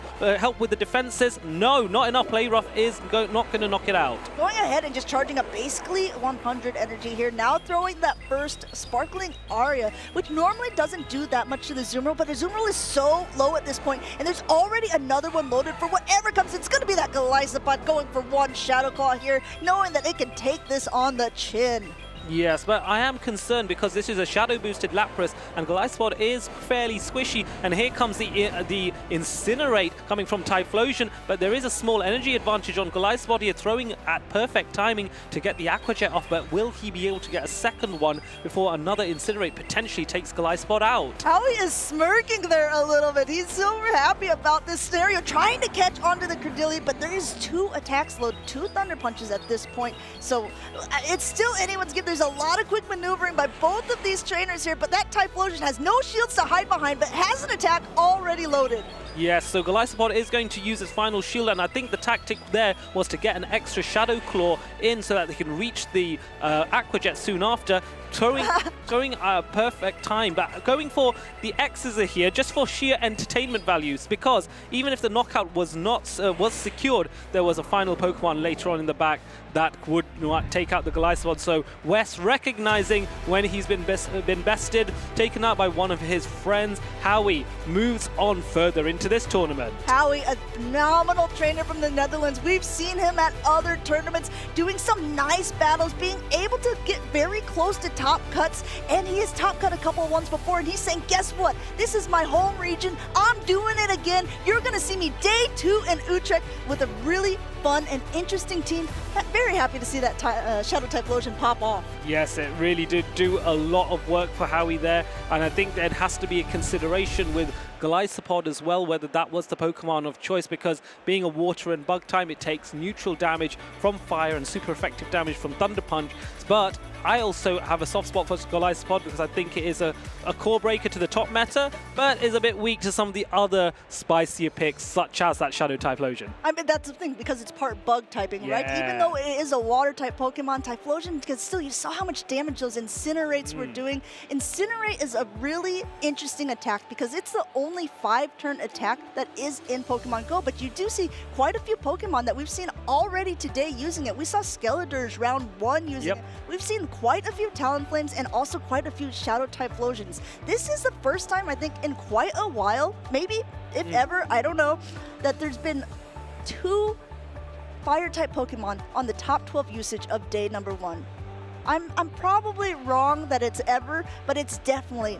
Speaker 4: with the defenses. No, not enough. Play Rough is not going to knock it out.
Speaker 6: Going ahead and just charging up basically 100 energy here. Now throwing that first Sparkling Aria, which normally doesn't do that much to the Azumarill, but Azumarill is so low at this point, and there's already another one loaded for whatever comes. It's going to be that Golisopod going for one Shadow Claw here, knowing that it can take this on the chin.
Speaker 4: Yes, but I am concerned because this is a shadow-boosted Lapras, and Golisopod is fairly squishy, and here comes the Incinerate coming from Typhlosion, but there is a small energy advantage on Golisopod here, throwing at perfect timing to get the Aqua Jet off, but will he be able to get a second one before another Incinerate potentially takes Golisopod out?
Speaker 6: Howie is smirking there a little bit. He's so happy about this scenario, trying to catch onto the Credillia, but there is 2 attacks loaded, 2 Thunder Punches at this point, so it's still anyone's game. There's a lot of quick maneuvering by both of these trainers here, but that Typhlosion has no shields to hide behind, but has an attack already loaded.
Speaker 4: Yes, so Golisopod is going to use its final shield, and I think the tactic there was to get an extra Shadow Claw in so that they can reach the Aqua Jet soon after, throwing a perfect time, but going for the X's here just for sheer entertainment values, because even if the knockout was not secured, there was a final Pokemon later on in the back that would take out the Golisopod. So Wes, recognizing when he's been bested, taken out by one of his friends, Howie moves on further into this tournament.
Speaker 6: Howie, a phenomenal trainer from the Netherlands. We've seen him at other tournaments doing some nice battles, being able to get very close to top cuts, and he has top cut a couple ones before, and he's saying, guess what? This is my home region. I'm doing it again. You're going to see me day 2 in Utrecht with a really fun and interesting team. I'm very happy to see that Shadow Typhlosion pop off.
Speaker 4: Yes, it really did do a lot of work for Howie there, and I think there has to be a consideration with Golisopod as well, whether that was the Pokemon of choice, because being a water and bug type, it takes neutral damage from fire and super effective damage from Thunder Punch. But I also have a soft spot for Golisopod because I think it is a core breaker to the top meta, but is a bit weak to some of the other spicier picks, such as that Shadow Typhlosion.
Speaker 6: I mean, that's the thing, because it's part bug typing, right? Even though it is a water type Pokemon, Typhlosion, because still you saw how much damage those Incinerates were doing. Incinerate is a really interesting attack because it's the only 5-turn attack that is in Pokemon Go, but you do see quite a few Pokemon that we've seen already today using it. We saw Skeletors round 1 using it. We've seen quite a few Talonflames and also quite a few Shadow Typhlosions. This is the first time, I think, in quite a while, maybe, if ever, I don't know, that there's been 2 Fire-type Pokemon on the top 12 usage of day number 1. I'm probably wrong that it's ever, but it's definitely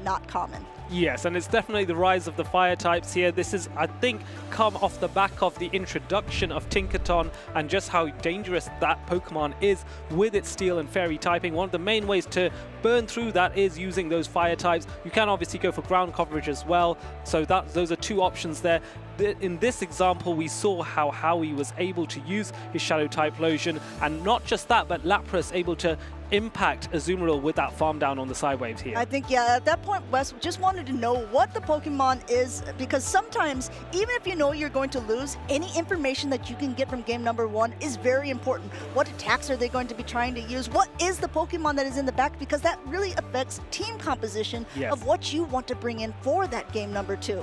Speaker 6: not common.
Speaker 4: Yes, and it's definitely the rise of the fire types here. This is, I think, come off the back of the introduction of Tinkaton and just how dangerous that Pokemon is with its steel and fairy typing. One of the main ways to burn through that is using those fire types. You can obviously go for ground coverage as well, so those are 2 options there. In this example, we saw how Howie was able to use his Shadow Typhlosion, and not just that, but Lapras able to impact Azumarill with that farm down on the side waves here.
Speaker 6: I think, yeah, at that point, Wes just wanted to know what the Pokemon is, because sometimes, even if you know you're going to lose, any information that you can get from game number 1 is very important. What attacks are they going to be trying to use? What is the Pokemon that is in the back? Because that really affects team composition of what you want to bring in for that game number 2.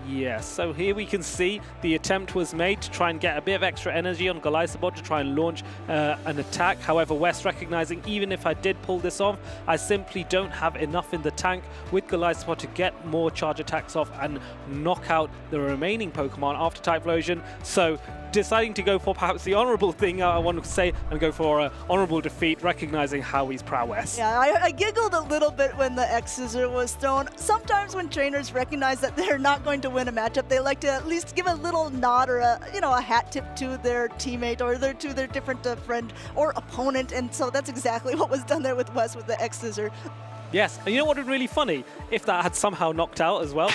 Speaker 4: Yes, so here we can see the attempt was made to try and get a bit of extra energy on Golisopod to try and launch an attack. However, West recognizing even if I did pull this off, I simply don't have enough in the tank with Golisopod to get more charge attacks off and knock out the remaining Pokemon after Typhlosion. So deciding to go for perhaps the honorable thing, I want to say, and go for an honorable defeat, recognizing Howie's prowess.
Speaker 6: Yeah, I giggled a little bit when the X-Scissor was thrown. Sometimes when trainers recognize that they're not going to win a matchup, they like to at least give a little nod or a hat tip to their teammate or to their different friend or opponent, and so that's exactly what was done there with Wes with the X-Scissor.
Speaker 4: Yes, and you know what would be really funny? If that had somehow knocked out as well.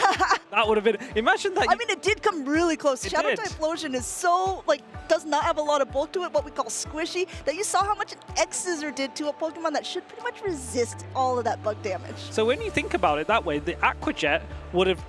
Speaker 4: That would have been, imagine that.
Speaker 6: I mean, it did come really close. Shadow
Speaker 4: did.
Speaker 6: Typhlosion is so, like, does not have a lot of bulk to it, what we call squishy, that you saw how much an X-Scissor did to a Pokemon that should pretty much resist all of that bug damage.
Speaker 4: So when you think about it that way, the Aqua Jet would have,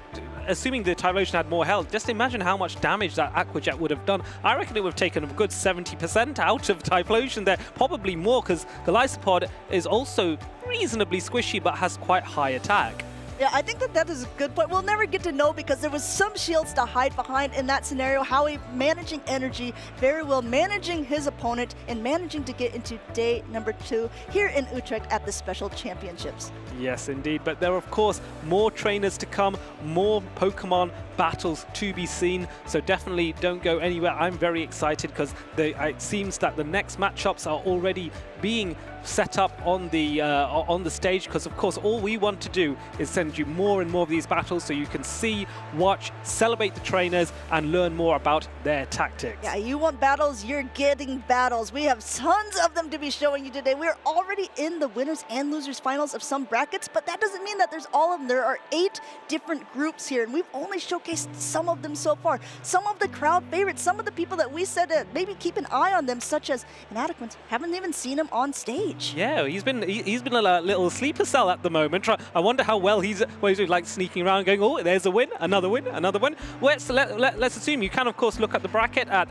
Speaker 4: assuming the Typhlosion had more health, just imagine how much damage that Aqua Jet would have done. I reckon it would have taken a good 70% out of Typhlosion there, probably more, because Golisopod is also reasonably squishy but has quite high attack.
Speaker 6: Yeah, I think that is a good point. We'll never get to know because there was some shields to hide behind in that scenario. Howie managing energy, very well managing his opponent and managing to get into day number 2 here in Utrecht at the Special Championships.
Speaker 4: Yes, indeed. But there are, of course, more trainers to come, more Pokemon battles to be seen. So definitely don't go anywhere. I'm very excited because it seems that the next matchups are already being set up on the stage, because of course all we want to do is send you more and more of these battles so you can see, watch, celebrate the trainers and learn more about their tactics.
Speaker 6: Yeah, you want battles, you're getting battles. We have tons of them to be showing you today. We're already in the winners and losers finals of some brackets, but that doesn't mean that there's all of them. There are 8 different groups here, and we've only showcased some of them so far. Some of the crowd favorites, some of the people that we said maybe keep an eye on them, such as Inadequate. Haven't even seen him on stage.
Speaker 4: Yeah, he's been a little sleeper cell at the moment. I wonder how well he's doing, like sneaking around, going, oh, there's a win, another win, another win. Well, let's assume you can, of course, look at the bracket at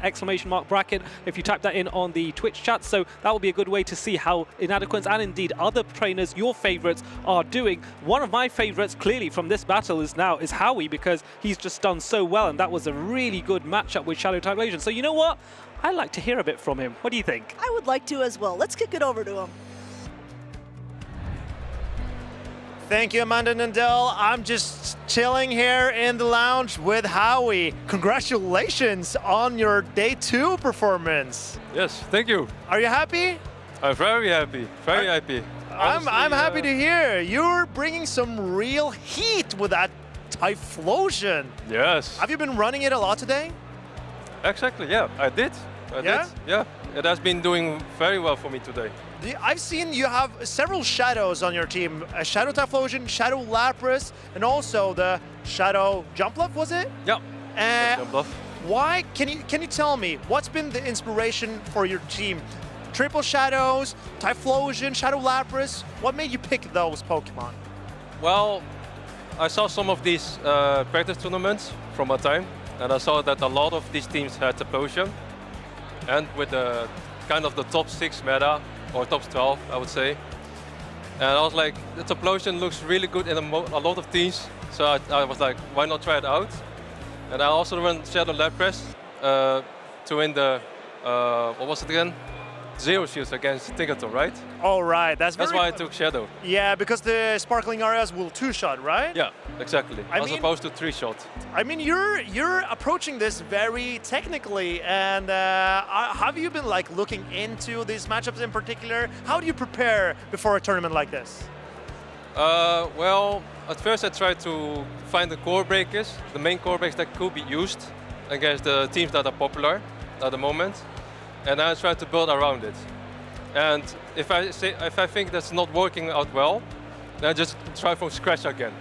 Speaker 4: !bracket if you type that in on the Twitch chat. So that will be a good way to see how Inadequate and indeed other trainers, your favorites, are doing. One of my favorites, clearly, from this battle is Howie, because he's just done so well, and that was a really good matchup with Shadow Typhlosion. So you know what? I'd like to hear a bit from him. What do you think?
Speaker 6: I would like to as well. Let's kick it over to him.
Speaker 5: Thank you, Amanda Nandel. I'm just chilling here in the lounge with Howie. Congratulations on your day 2 performance.
Speaker 2: Yes, thank you.
Speaker 5: Are you happy?
Speaker 2: I'm very happy, very happy.
Speaker 5: I'm happy to hear. You're bringing some real heat with that Typhlosion.
Speaker 2: Yes.
Speaker 5: Have you been running it a lot today?
Speaker 2: Exactly, yeah, I did. Yeah, it has been doing very well for me today.
Speaker 5: I've seen you have several shadows on your team. A Shadow Typhlosion, Shadow Lapras, and also the Shadow Jumpluff, was it?
Speaker 2: Yeah, Jumpluff.
Speaker 5: Why, can you tell me, what's been the inspiration for your team? Triple Shadows, Typhlosion, Shadow Lapras, what made you pick those Pokemon?
Speaker 2: Well, I saw some of these practice tournaments from my time, and I saw that a lot of these teams had Typhlosion, and with the kind of the top 6 meta, or top 12, I would say. And I was like, the Typhlosion looks really good in a lot of teams, so I was like, why not try it out? And I also run Shadow Lapras to win the, what was it again? Zero Shields against Tinkaton, right?
Speaker 5: Oh, right. That's
Speaker 2: why I took Shadow.
Speaker 5: Yeah, because the Sparkling areas will 2-shot, right?
Speaker 2: Yeah, exactly. As opposed to 3-shot.
Speaker 5: I mean, you're approaching this very technically, and have you been like looking into these matchups in particular? How do you prepare before a tournament like this?
Speaker 2: Well, at first I tried to find the core breakers, the main core breakers that could be used against the teams that are popular at the moment. And I try to build around it. And if I think that's not working out well, then I just try from scratch again.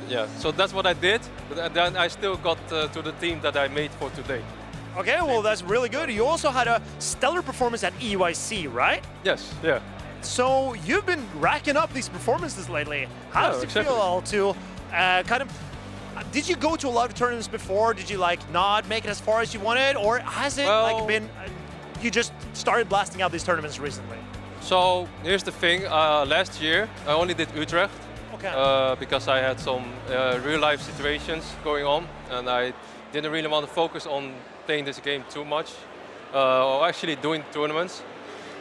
Speaker 2: Yeah, so that's what I did, but then I still got to the team that I made for today.
Speaker 5: Okay, well that's really good. You also had a stellar performance at EUIC, right?
Speaker 2: Yes, yeah.
Speaker 5: So you've been racking up these performances lately. How does it feel to kind of? Did you go to a lot of tournaments before? Did you like not make it as far as you wanted, or has it like been? You just started blasting out these tournaments recently.
Speaker 2: So here's the thing. Last year I only did Utrecht.
Speaker 5: Okay.
Speaker 2: Because I had some real life situations going on, and I didn't really want to focus on playing this game too much, or actually doing tournaments.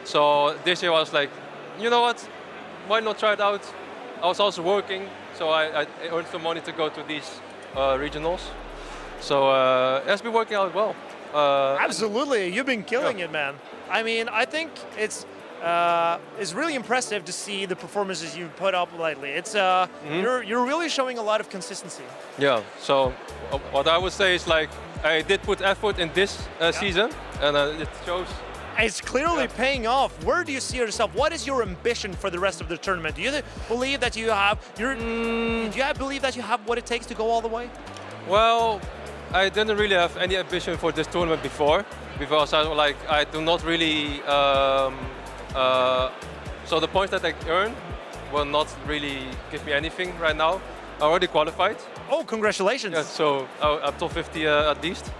Speaker 2: So this year I was like, you know what? Why not try it out? I was also working, so I earned some money to go to these regionals. So it's been working out well.
Speaker 5: Absolutely, you've been killing it, man. I mean, I think it's really impressive to see the performances you've put up lately. It's you're really showing a lot of consistency.
Speaker 2: Yeah. So what I would say is like I did put effort in this season, and it shows
Speaker 5: It's clearly paying off. Where do you see yourself? What is your ambition for the rest of the tournament? Do you believe that you have believe that you have what it takes to go all the way?
Speaker 2: Well, I didn't really have any ambition for this tournament before, because I do not really. So the points that I earn will not really give me anything right now. I already qualified.
Speaker 5: Oh, congratulations!
Speaker 2: Yeah, so I'm top 50 at least.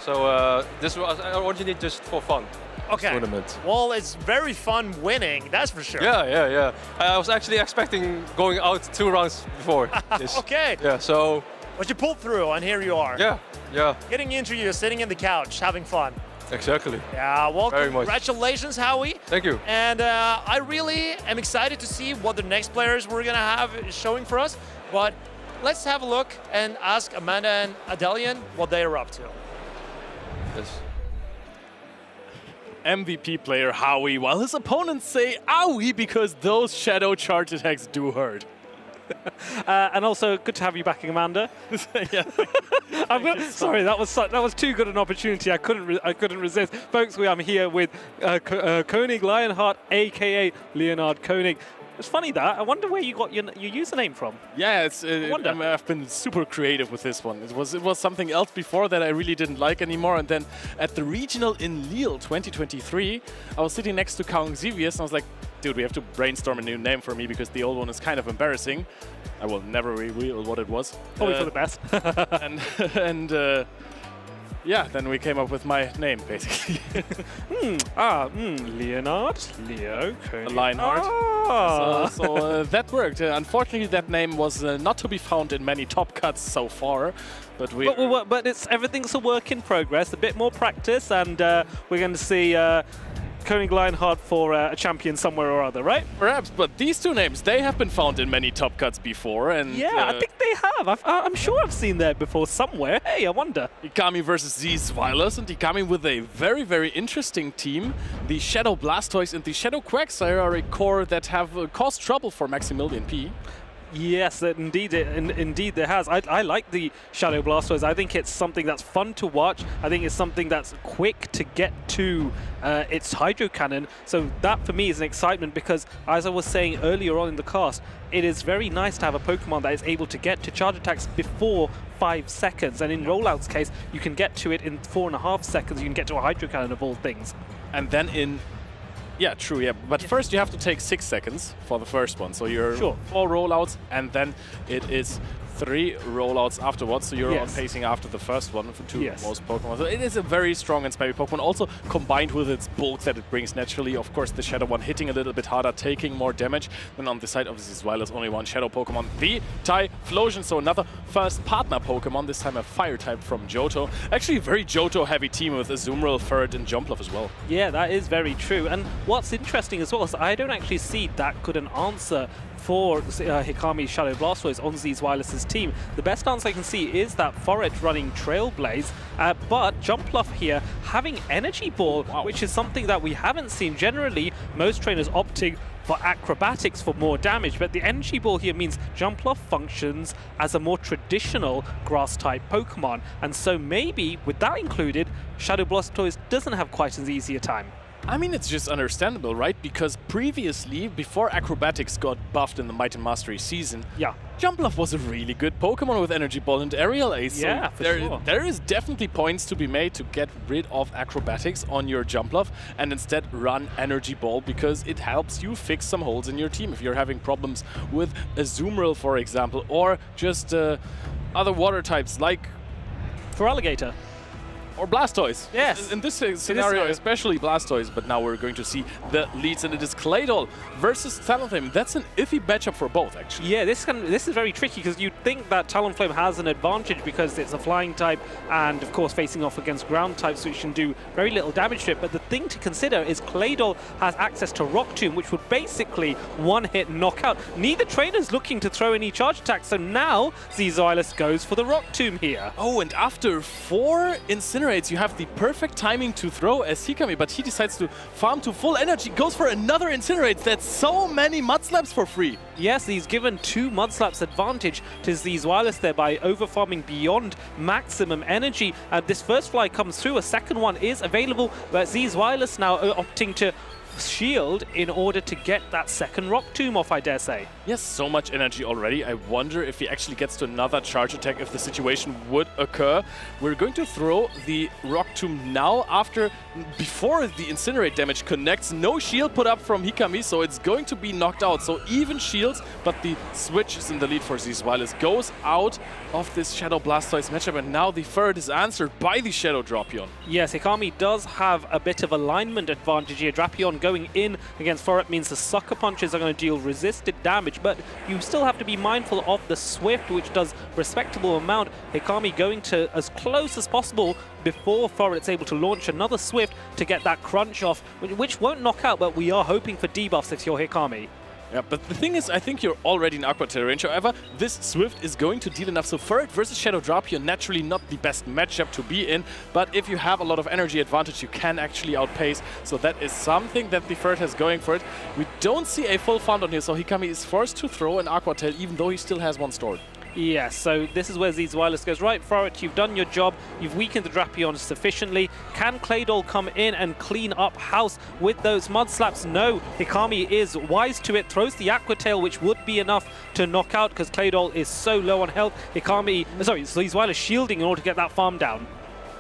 Speaker 2: So this was originally just for fun.
Speaker 5: Okay.
Speaker 2: Tournament.
Speaker 5: Well, it's very fun winning, that's for sure.
Speaker 2: Yeah. I was actually expecting going out 2 rounds before this.
Speaker 5: Okay.
Speaker 2: Yeah, so.
Speaker 5: But you pulled through, and here you are.
Speaker 2: Yeah.
Speaker 5: Getting interviewed, sitting in the couch, having fun.
Speaker 2: Exactly.
Speaker 5: Yeah, well,
Speaker 2: very
Speaker 5: congratulations, Howie.
Speaker 2: Thank you.
Speaker 5: And I really am excited to see what the next players we're going to have showing for us. But let's have a look and ask Amanda and Adelian what they are up to.
Speaker 2: Yes.
Speaker 12: MVP player Howie, while his opponents say owie because those shadow charge attacks do hurt.
Speaker 4: And also, good to have you back, Amanda. Sorry, that was too good an opportunity. I couldn't resist, folks. I'm here with Koenig Lionheart, aka Leonard Koenig. It's funny that. I wonder where you got your username from.
Speaker 12: Yeah, I've been super creative with this one. It was something else before that I really didn't like anymore. And then at the regional in Lille 2023, I was sitting next to Kaung Xevious and I was like, dude, we have to brainstorm a new name for me because the old one is kind of embarrassing. I will never reveal what it was.
Speaker 4: Probably for the best.
Speaker 12: Yeah, then we came up with my name, basically.
Speaker 4: Leonard, Leo, Koenig.
Speaker 12: Lionheart. So that worked. Unfortunately, that name was not to be found in many top cuts so far. But everything's a work in progress. A bit more practice, and we're going to see Koenig Lionheart for a champion somewhere or other, right? Perhaps, but these two names, they have been found in many top cuts before. And
Speaker 4: yeah, I think they have. I'm sure I've seen that before somewhere. Hey, I wonder.
Speaker 12: Ikami versus the Zwilers, and Ikami with a very, very interesting team. The Shadow Blastoise and the Shadow Quagsire are a core that have caused trouble for Maximilian P.
Speaker 4: Yes, indeed there has. I like the Shadow Blastoise. I think it's something that's fun to watch. I think it's something that's quick to get to its Hydro Cannon. So that for me is an excitement because, as I was saying earlier on in the cast, it is very nice to have a Pokemon that is able to get to charge attacks before 5 seconds. And in Rollout's case, you can get to it in 4.5 seconds. You can get to a Hydro Cannon of all things.
Speaker 12: And then in... Yeah, true, yeah. But first you have to take 6 seconds for the first one. So you're 4 rollouts, and then it is 3 rollouts afterwards. So you're on pacing after the first one for 2 most Pokemon. So it is a very strong and spammy Pokemon. Also combined with its bulk that it brings naturally. Of course, the Shadow one hitting a little bit harder, taking more damage. Then on the side of this Zwilers, only one Shadow Pokemon, the Typhlosion. So another first partner Pokemon, this time a Fire type from Johto. Actually a very Johto heavy team with Azumarill, Ferret and Jumpluff as well.
Speaker 4: Yeah, that is very true. And what's interesting as well is I don't actually see that good an answer for Hikami's Shadow Blastoise on Zwilers' team. The best answer I can see is that Ferret running Trailblaze, but Jumpluff here having Energy Ball, which is something that we haven't seen. Generally, most trainers opting for acrobatics for more damage, but the Energy Ball here means Jumpluff functions as a more traditional Grass-type Pokemon, and so maybe, with that included, Shadow Blastoise doesn't have quite as easy a time.
Speaker 12: I mean, it's just understandable, right? Because previously, before Acrobatics got buffed in the Might and Mastery season, Jumpluff was a really good Pokemon with Energy Ball and Aerial Ace.
Speaker 4: Yeah,
Speaker 12: so there is definitely points to be made to get rid of Acrobatics on your Jumpluff and instead run Energy Ball because it helps you fix some holes in your team if you're having problems with Azumarill, for example, or just other water types like
Speaker 4: Feraligatr.
Speaker 12: Or Blastoise.
Speaker 4: Yes.
Speaker 12: In this scenario, especially Blastoise, but now we're going to see the leads, and it is Claydol versus Talonflame. That's an iffy matchup for both, actually.
Speaker 4: Yeah, this is very tricky because you'd think that Talonflame has an advantage because it's a flying type and, of course, facing off against ground types, which can do very little damage to it. But the thing to consider is Claydol has access to Rock Tomb, which would basically one-hit knockout. Neither trainer's looking to throw any charge attacks, so now Zwilers goes for the Rock Tomb here.
Speaker 12: Oh, and after 4 Incinerators incinerates, you have the perfect timing to throw as Hikami, but he decides to farm to full energy, goes for another incinerate. That's so many Mud Slaps for free.
Speaker 4: Yes, he's given 2 Mud Slaps advantage to Z's Wireless there by overfarming beyond maximum energy. This first fly comes through, a second one is available, but Z's Wireless now opting to shield in order to get that second Rock Tomb off, I dare say.
Speaker 12: Yes, so much energy already. I wonder if he actually gets to another charge attack if the situation would occur. We're going to throw the Rock Tomb now before the Incinerate damage connects. No shield put up from Hikami, so it's going to be knocked out. So even shields, but the switch is in the lead for Z's Wireless. Goes out of this Shadow Blastoise matchup, and now the third is answered by the Shadow Drapion.
Speaker 4: Yes, Hikami does have a bit of alignment advantage here. Drapion going in against Foret means the Sucker Punches are going to deal resisted damage, but you still have to be mindful of the Swift, which does respectable amount. Hikami going to as close as possible before Foret's able to launch another Swift to get that crunch off, which won't knock out, but we are hoping for debuffs if you're Hikami.
Speaker 12: Yeah, but the thing is, I think you're already in Aqua Tail range. However, this Swift is going to deal enough. So Ferret versus Shadow Drapion, naturally not the best matchup to be in, but if you have a lot of energy advantage, you can actually outpace. So that is something that the Ferret has going for it. We don't see a full found on here, so Hikami is forced to throw an Aqua Tail, even though he still has one stored.
Speaker 4: Yeah, so this is where Z's Wireless goes, right, Foret, you've done your job, you've weakened the Drapion sufficiently. Can Claydol come in and clean up house with those Mud Slaps? No, Hikami is wise to it, throws the Aqua Tail, which would be enough to knock out because Claydol is so low on health. Z's Wireless shielding in order to get that farm down.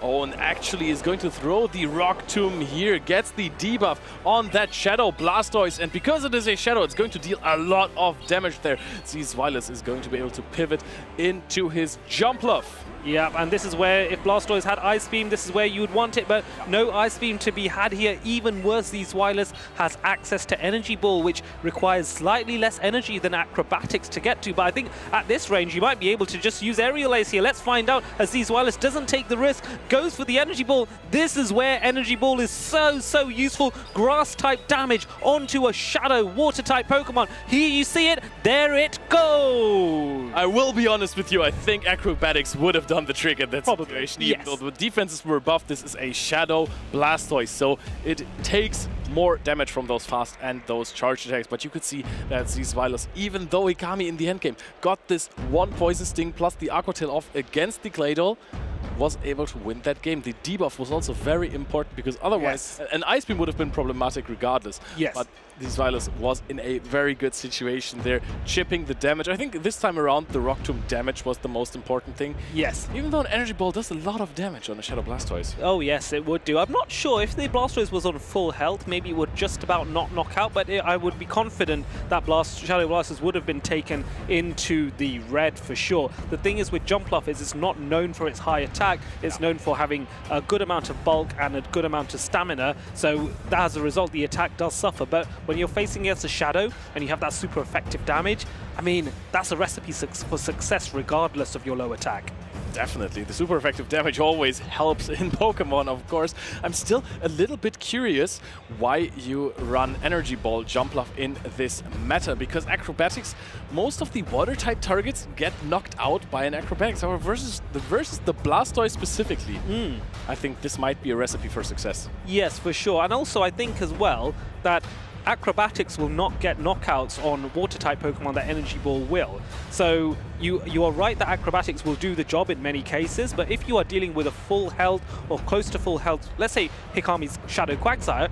Speaker 12: Oh, and actually is going to throw the Rock Tomb here, gets the debuff on that Shadow Blastoise, and because it is a Shadow, it's going to deal a lot of damage there. Z's Wireless is going to be able to pivot into his Jumpluff.
Speaker 4: Yeah, and this is where, if Blastoise had Ice Beam, this is where you would want it, but no Ice Beam to be had here. Even worse, Z's Wireless has access to Energy Ball, which requires slightly less energy than Acrobatics to get to, but I think at this range, you might be able to just use Aerial Ace here. Let's find out, as Z's Wireless doesn't take the risk, goes for the Energy Ball. This is where Energy Ball is so useful. Grass-type damage onto a Shadow Water-type Pokemon. Here you see it, there it goes!
Speaker 12: I will be honest with you, I think Acrobatics would have done the trick at that situation.
Speaker 4: Yes.
Speaker 12: Even though the defenses were buffed, this is a Shadow Blastoise, so it takes more damage from those fast and those charge attacks. But you could see that Z's Wireless, even though Hikami in the endgame got this one Poison Sting plus the Aqua Tail off against the Claydol, was able to win that game. The debuff was also very important because otherwise an Ice Beam would have been problematic regardless.
Speaker 4: Yes.
Speaker 12: But Z's Wireless was in a very good situation there, chipping the damage. I think this time around the Rock Tomb damage was the most important thing.
Speaker 4: Yes.
Speaker 12: Even though an Energy Ball does a lot of damage on a Shadow Blastoise.
Speaker 4: Oh yes, it would do. I'm not sure if the Blastoise was on full health, maybe it would just about not knock out, but I would be confident that Shadow Blastoise would have been taken into the red for sure. The thing is with Jumpluff is it's not known for its high attack, it's known for having a good amount of bulk and a good amount of stamina, so as a result the attack does suffer. But when you're facing against a Shadow and you have that super effective damage, I mean, that's a recipe for success regardless of your low attack.
Speaker 12: Definitely. The super effective damage always helps in Pokemon, of course. I'm still a little bit curious why you run Energy Ball Jumpluff in this meta, because Acrobatics, most of the Water-type targets get knocked out by an Acrobatics. However, versus the Blastoise specifically, I think this might be a recipe for success.
Speaker 4: Yes, for sure. And also I think as well that Acrobatics will not get knockouts on Water-type Pokemon that Energy Ball will. So you are right that Acrobatics will do the job in many cases, but if you are dealing with a full health or close to full health, let's say Hikami's Shadow Quagsire,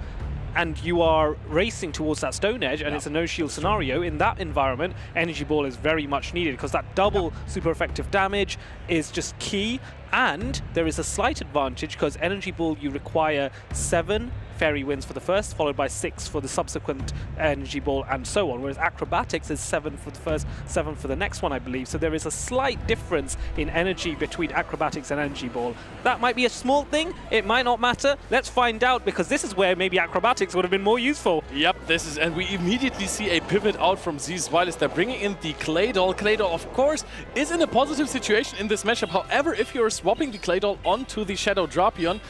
Speaker 4: and you are racing towards that Stone Edge and it's a no-shield scenario, in that environment, Energy Ball is very much needed because that double super effective damage is just key, and there is a slight advantage because Energy Ball you require 7 Fairy Winds for the first, followed by 6 for the subsequent Energy Ball, and so on. Whereas Acrobatics is 7 for the first, 7 for the next one, I believe. So there is a slight difference in energy between Acrobatics and Energy Ball. That might be a small thing. It might not matter. Let's find out, because this is where maybe Acrobatics would have been more useful.
Speaker 12: Yep, this is, and we immediately see a pivot out from Z's Wireless. They're bringing in the Claydol. Claydol, of course, is in a positive situation in this matchup. However, if you're swapping the Claydol onto the Shadow Drapion,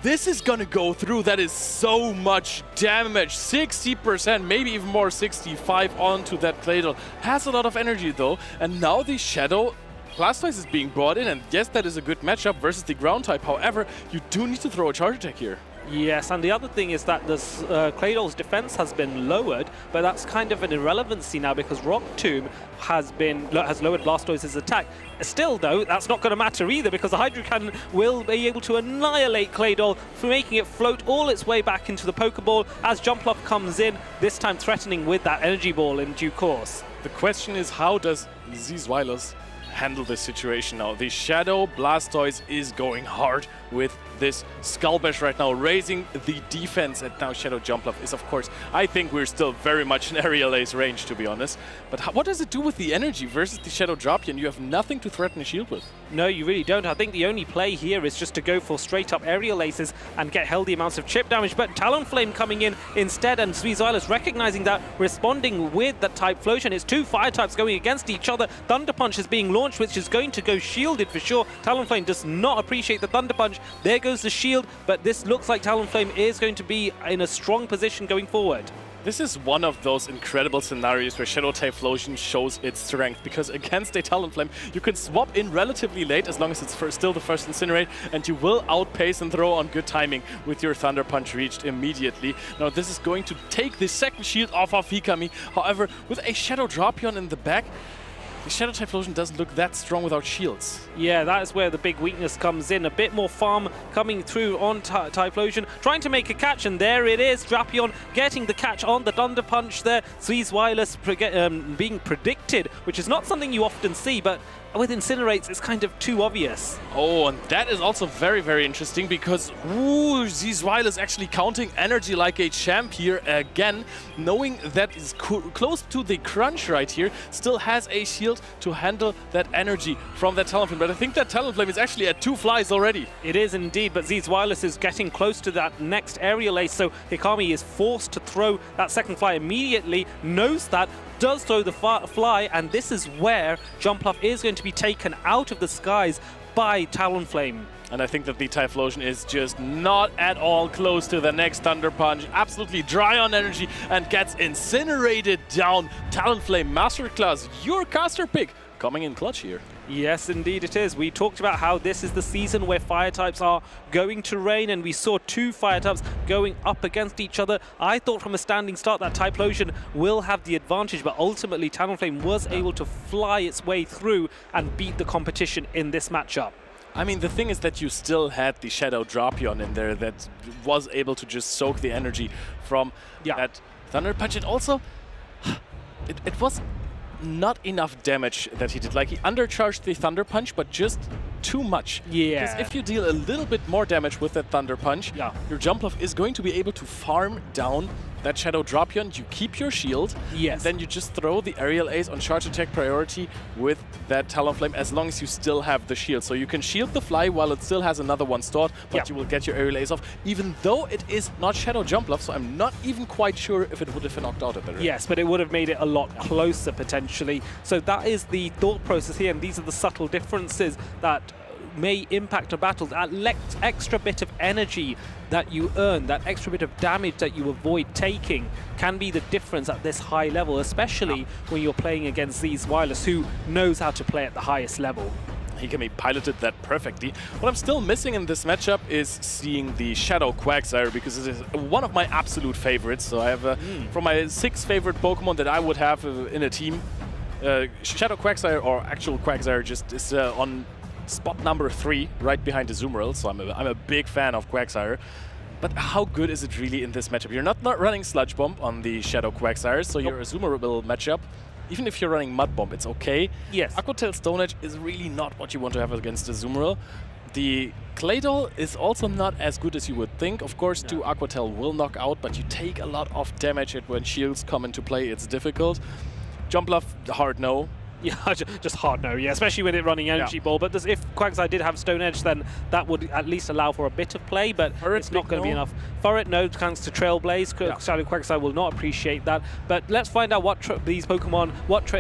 Speaker 12: this is gonna go through. That is so much damage. 60%, maybe even more, 65 onto that Claydol. Has a lot of energy though. And now the Shadow Blastoise is being brought in, and yes, that is a good matchup versus the ground type. However, you do need to throw a charge attack here.
Speaker 4: Yes, and the other thing is that this Claydol's defense has been lowered, but that's kind of an irrelevancy now because Rock Tomb has lowered Blastoise's attack. Still, though, that's not going to matter either because the Hydro Cannon will be able to annihilate Claydol for making it float all its way back into the Pokeball as Jumpluff comes in, this time threatening with that Energy Ball in due course.
Speaker 12: The question is, how does Zweilous handle this situation now? The Shadow Blastoise is going hard with this Skull Bash right now, raising the defense, and now Shadow Jumpluff is, of course, I think we're still very much in Aerial Ace range, to be honest. But what does it do with the energy versus the Shadow Dropion? You have nothing to threaten a shield with.
Speaker 4: No, you really don't. I think the only play here is just to go for straight-up Aerial Aces and get healthy amounts of chip damage, but Talonflame coming in instead, and Zweilous recognizing that, responding with that Type Flosion. It's two fire types going against each other. Thunder Punch is being launched, which is going to go shielded for sure. Talonflame does not appreciate the Thunder Punch. There goes the shield, but this looks like Talonflame is going to be in a strong position going forward.
Speaker 12: This is one of those incredible scenarios where Shadow Typhlosion shows its strength, because against a Talonflame, you can swap in relatively late as long as it's still the first Incinerate, and you will outpace and throw on good timing with your Thunder Punch reached immediately. Now this is going to take the second shield off of Hikami. However, with a Shadow Dropion in the back, the Shadow Typhlosion doesn't look that strong without shields.
Speaker 4: Yeah, that is where the big weakness comes in. A bit more farm coming through on Typhlosion, trying to make a catch, and there it is. Drapion getting the catch on the Thunder Punch there. Zweilous being predicted, which is not something you often see, but with Incinerates, it's kind of too obvious.
Speaker 12: Oh, and that is also very, very interesting because Zweilous is actually counting energy like a champ here again, knowing that is close to the crunch right here, still has a shield to handle that energy from that Talonflame. But I think that Talonflame is actually at 2 flies already.
Speaker 4: It is indeed, but Zweilous is getting close to that next Aerial Ace, so Hikami is forced to throw that second fly immediately, knows that, does throw the fly, and this is where Jumpluff is going to be taken out of the skies by Talonflame.
Speaker 12: And I think that the Typhlosion is just not at all close to the next Thunder Punch. Absolutely dry on energy and gets incinerated down. Talonflame Masterclass, your caster pick, coming in clutch here.
Speaker 4: Yes, indeed it is. We talked about how this is the season where fire types are going to reign, and we saw 2 fire types going up against each other. I thought from a standing start that Typhlosion will have the advantage, but ultimately Talonflame was able to fly its way through and beat the competition in this matchup.
Speaker 12: I mean, the thing is that you still had the Shadow Dropion in there that was able to just soak the energy from that Thunder Punch. And also, it was not enough damage that he did. Like, he undercharged the Thunder Punch, but just too much.
Speaker 4: Yeah.
Speaker 12: Because if you deal a little bit more damage with that Thunder Punch, your Jumpluff is going to be able to farm down that Shadow Dropion. You keep your shield, and then you just throw the Aerial Ace on charge attack priority with that Talonflame as long as you still have the shield. So you can shield the fly while it still has another one stored, but you will get your Aerial Ace off, even though it is not Shadow Jumpluff, so I'm not even quite sure if it would have knocked out at the end.
Speaker 4: Yes, but it would have made it a lot closer potentially. So that is the thought process here, and these are the subtle differences that may impact a battle. That extra bit of energy that you earn, that extra bit of damage that you avoid taking, can be the difference at this high level, especially when you're playing against Zweilous, who knows how to play at the highest level.
Speaker 12: Hikami piloted that perfectly. What I'm still missing in this matchup is seeing the Shadow Quagsire, because it is one of my absolute favorites. So I have, from my 6 favorite Pokemon that I would have in a team, Shadow Quagsire, or actual Quagsire, just is on spot number 3, right behind Azumarill, so I'm a big fan of Quagsire. But how good is it really in this matchup? You're not running Sludge Bomb on the Shadow Quagsire, so your Azumarill matchup, even if you're running Mud Bomb, it's okay.
Speaker 4: Yes.
Speaker 12: Aqua Tail Stone Edge is really not what you want to have against Azumarill. The Claydol is also not as good as you would think. Of course, 2 Aqua Tail will knock out, but you take a lot of damage, and when shields come into play, it's difficult. Jumpluff, hard no.
Speaker 4: Yeah, just hard no, yeah, especially with it running Energy Ball. But if Quagsire did have Stone Edge, then that would at least allow for a bit of play, but it's not going to be enough. For it, no, thanks to Trailblaze. Shadow Quagsire will not appreciate that. But let's find out what these Pokemon,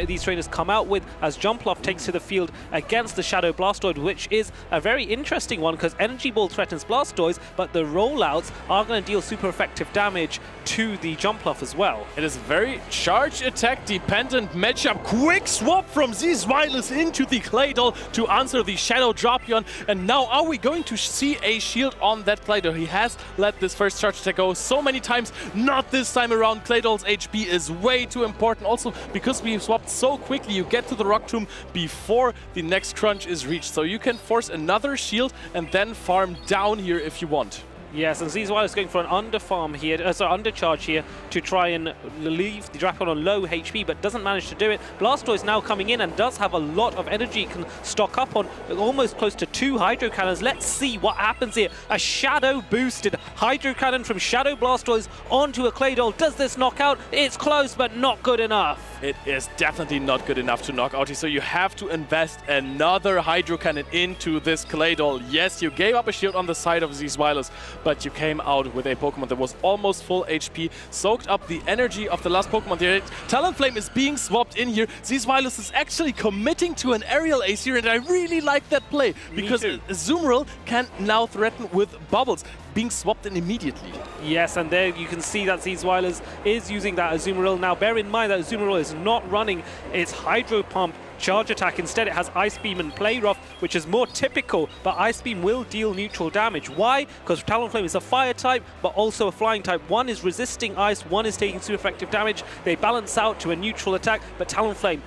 Speaker 4: these trainers come out with as Jumpluff takes to the field against the Shadow Blastoise, which is a very interesting one because Energy Ball threatens Blastoise, but the rollouts are going to deal super effective damage to the Jumpluff as well.
Speaker 12: It is a very charge attack dependent matchup. Quick swap
Speaker 3: from Zweilous into the Claydol to answer the Shadow Drapion. And now are we going to see a shield on that Claydol? He has let this first charge attack go so many times. Not this time around. Claydol's HP is way too important. Also, because we swapped so quickly, you get to the Rock Tomb before the next crunch is reached. So you can force another shield and then farm down here if you want.
Speaker 4: Yes, and Zweilous is going for an underfarm here, undercharge here to try and leave the Drapion on low HP, but doesn't manage to do it. Blastoise now coming in and does have a lot of energy, can stock up on almost close to 2 Hydro Cannons. Let's see what happens here. A Shadow boosted Hydro Cannon from Shadow Blastoise onto a Claydol. Does this knock out? It's close, but not good enough.
Speaker 3: It is definitely not good enough to knock out, so you have to invest another Hydro Cannon into this Claydol. Yes, you gave up a shield on the side of Zweilous, but you came out with a Pokemon that was almost full HP, soaked up the energy of the last Pokemon there. Talonflame is being swapped in here. Zweilous is actually committing to an aerial ace here, and I really like that play, because Azumarill can now threaten with Bubbles, being swapped in immediately.
Speaker 4: Yes, and there you can see that Zweilous is using that Azumarill. Now bear in mind that Azumarill is not running its Hydro Pump charge attack. Instead it has Ice Beam and Play Rough, which is more typical, but Ice Beam will deal neutral damage. Why? Because Talonflame is a fire type, but also a flying type. One is resisting ice, one is taking super effective damage. They balance out to a neutral attack, but Talonflame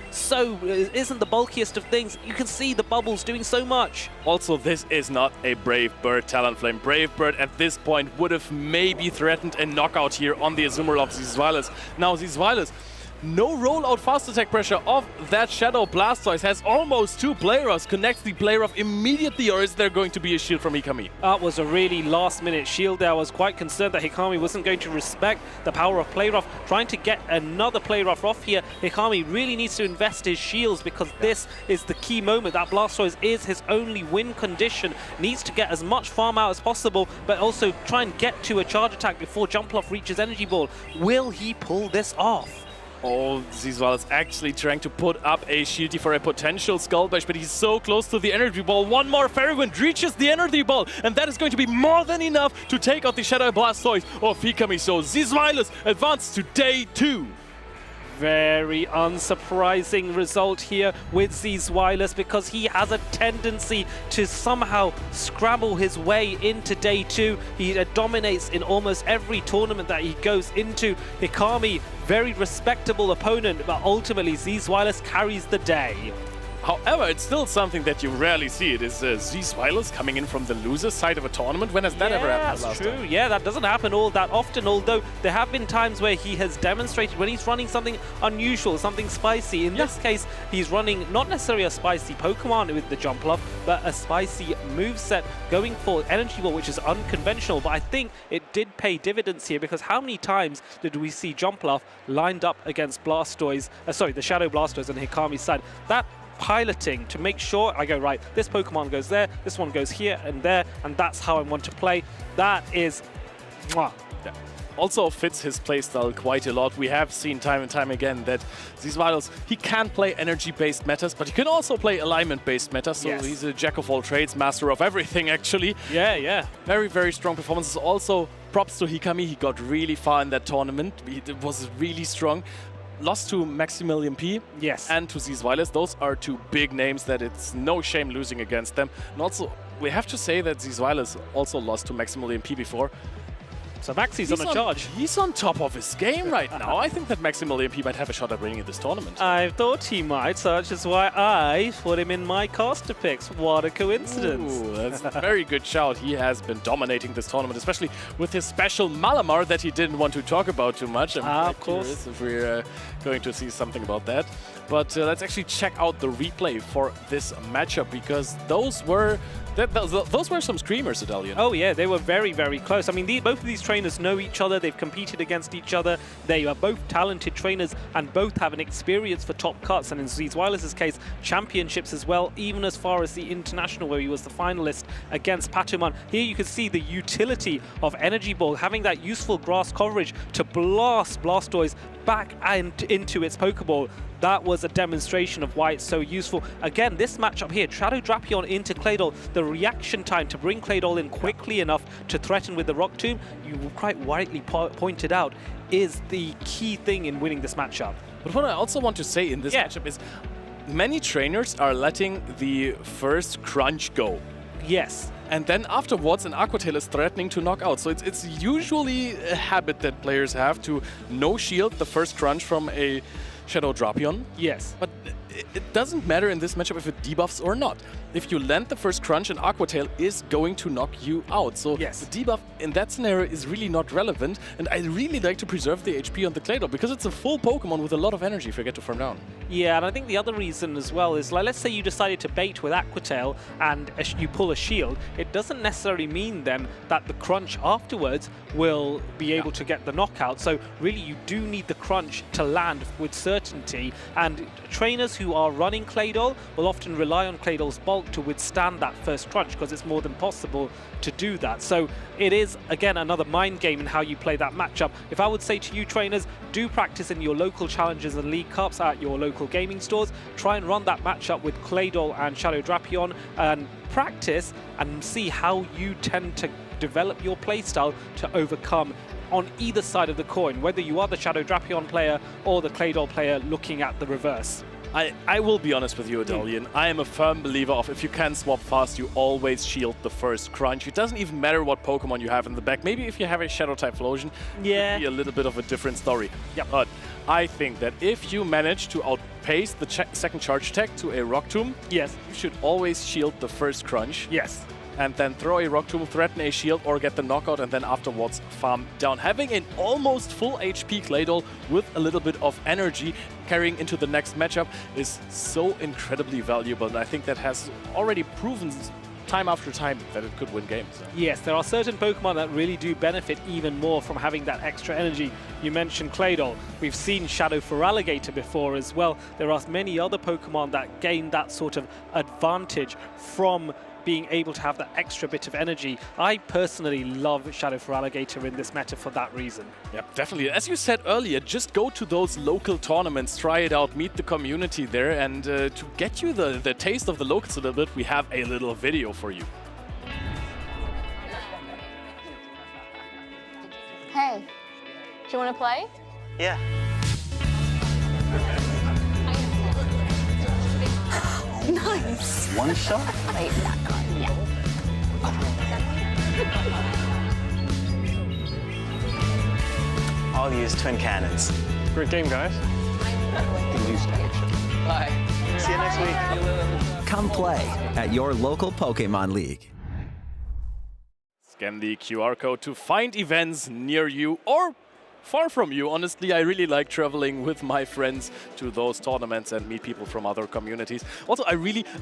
Speaker 4: isn't the bulkiest of things. You can see the bubbles doing so much.
Speaker 3: Also, this is not a Brave Bird Talonflame. Brave Bird at this point would have maybe threatened a knockout here on the Azumarill of Zweilous. Now Zweilous, no rollout fast attack pressure of that Shadow Blastoise, has almost 2 Play Roughs, connects the Play Rough immediately, or is there going to be a shield from Hikami?
Speaker 4: That was a really last minute shield there. I was quite concerned that Hikami wasn't going to respect the power of Play Rough. Trying to get another Play Rough off here, Hikami really needs to invest his shields, because this is the key moment. That Blastoise is his only win condition. Needs to get as much farm out as possible, but also try and get to a charge attack before Jumpluff reaches Energy Ball. Will he pull this off?
Speaker 3: Oh, Zweilous actually trying to put up a shieldy for a potential Skull Bash, but he's so close to the Energy Ball. One more Fairy Wind reaches the Energy Ball, and that is going to be more than enough to take out the Shadow Blastoise of Hikami. So Zweilous advanced to day 2.
Speaker 4: Very unsurprising result here with Zweilous, because he has a tendency to somehow scramble his way into day 2. He dominates in almost every tournament that he goes into. Hikami, very respectable opponent, but ultimately Zweilous carries the day.
Speaker 3: However, it's still something that you rarely see. It is Zweilous coming in from the loser's side of a tournament. When has that ever happened last time?
Speaker 4: That's true. Yeah, that doesn't happen all that often, although there have been times where he has demonstrated when he's running something unusual, something spicy. In this case, he's running not necessarily a spicy Pokemon with the Jumpluff, but a spicy moveset, going for Energy Ball, which is unconventional. But I think it did pay dividends here, because how many times did we see Jumpluff lined up against Blastoise, the Shadow Blastoise on Hikami's side? That piloting to make sure I go, right, this Pokemon goes there, this one goes here and there, and that's how I want to play. That is
Speaker 3: also fits his playstyle quite a lot. We have seen time and time again that Zweilous, he can play energy-based metas, but he can also play alignment-based metas, so he's a jack of all trades, master of everything actually.
Speaker 4: Yeah.
Speaker 3: Very, very strong performances. Also, props to Hikami, he got really far in that tournament. It was really strong. Lost to Maximilian P and to Zweilous. Those are 2 big names that it's no shame losing against them. And also, we have to say that Zweilous also lost to Maximilian P before.
Speaker 4: So Maxi's on a charge.
Speaker 3: He's on top of his game right now. I think that Maximilian P might have a shot at winning this tournament.
Speaker 4: I thought he might, so that's just why I put him in my caster picks. What a coincidence.
Speaker 3: Ooh, that's a very good shout. He has been dominating this tournament, especially with his special Malamar that he didn't want to talk about too much.
Speaker 4: Of course.
Speaker 3: If we're going to see something about that. But let's actually check out the replay for this matchup, because those were some screamers, Adelian.
Speaker 4: Oh yeah, they were very, very close. I mean, both of these trainers know each other. They've competed against each other. They are both talented trainers, and both have an experience for top cuts, and in Zweilous' case, championships as well, even as far as the international, where he was the finalist against Patuman. Here you can see the utility of Energy Ball, having that useful grass coverage to blast Blastoise back and into its Pokeball. That was a demonstration of why it's so useful. Again, this matchup here, Shadow Drapion into Claydol, the reaction time to bring Claydol in quickly enough to threaten with the Rock Tomb, you quite rightly pointed out, is the key thing in winning this matchup.
Speaker 3: But what I also want to say in this matchup is,
Speaker 12: many trainers are letting the first crunch go.
Speaker 4: Yes.
Speaker 12: And then afterwards, an Aqua Tail is threatening to knock out. So it's usually a habit that players have to no shield the first crunch from a Shadow Drapion.
Speaker 4: Yes.
Speaker 12: But it doesn't matter in this matchup if it debuffs or not. If you land the first crunch, an Aqua Tail is going to knock you out. So the debuff in that scenario is really not relevant. And I really like to preserve the HP on the Claydol because it's a full Pokemon with a lot of energy if you get to farm down.
Speaker 4: Yeah, and I think the other reason as well is, like, let's say you decided to bait with Aqua Tail and you pull a shield. It doesn't necessarily mean then that the crunch afterwards will be able to get the knockout. So really you do need the crunch to land with certainty. And trainers who are running Claydol will often rely on Claydol's bulk to withstand that first crunch because it's more than possible to do that. So it is, again, another mind game in how you play that matchup. If I would say to you trainers, do practice in your local challenges and league cups at your local gaming stores. Try and run that matchup with Claydol and Shadow Drapion and practice and see how you tend to develop your playstyle to overcome on either side of the coin, whether you are the Shadow Drapion player or the Claydol player looking at the reverse.
Speaker 12: I will be honest with you, Adelian. I am a firm believer of if you can swap fast, you always shield the first crunch. It doesn't even matter what Pokemon you have in the back. Maybe if you have a Shadow-type Flosion, it could be a little bit of a different story.
Speaker 4: Yep.
Speaker 12: But I think that if you manage to outpace the second charge attack to a Rock Tomb, you should always shield the first crunch.
Speaker 4: Yes.
Speaker 12: And then throw a Rock Tomb, threaten a shield, or get the knockout, and then afterwards farm down. Having an almost full HP Claydol with a little bit of energy carrying into the next matchup is so incredibly valuable. And I think that has already proven time after time that it could win games. So.
Speaker 4: Yes, there are certain Pokemon that really do benefit even more from having that extra energy. You mentioned Claydol. We've seen Shadow Feraligatr before as well. There are many other Pokemon that gain that sort of advantage from being able to have that extra bit of energy. I personally love Shadow Feraligatr in this meta for that reason.
Speaker 12: Yep, definitely. As you said earlier, just go to those local tournaments, try it out, meet the community there, and to get you the taste of the locals a little bit, we have a little video for you.
Speaker 7: Hey, do you want to play?
Speaker 22: Yeah.
Speaker 7: Nice.
Speaker 22: One shot?
Speaker 7: Wait, that card, yeah.
Speaker 22: I'll use twin cannons.
Speaker 23: Great game, guys.
Speaker 22: Bye. See you next week.
Speaker 24: Come play at your local Pokémon League.
Speaker 12: Scan the QR code to find events near you or far from you. Honestly, I really like traveling with my friends to those tournaments and meet people from other communities. Also, I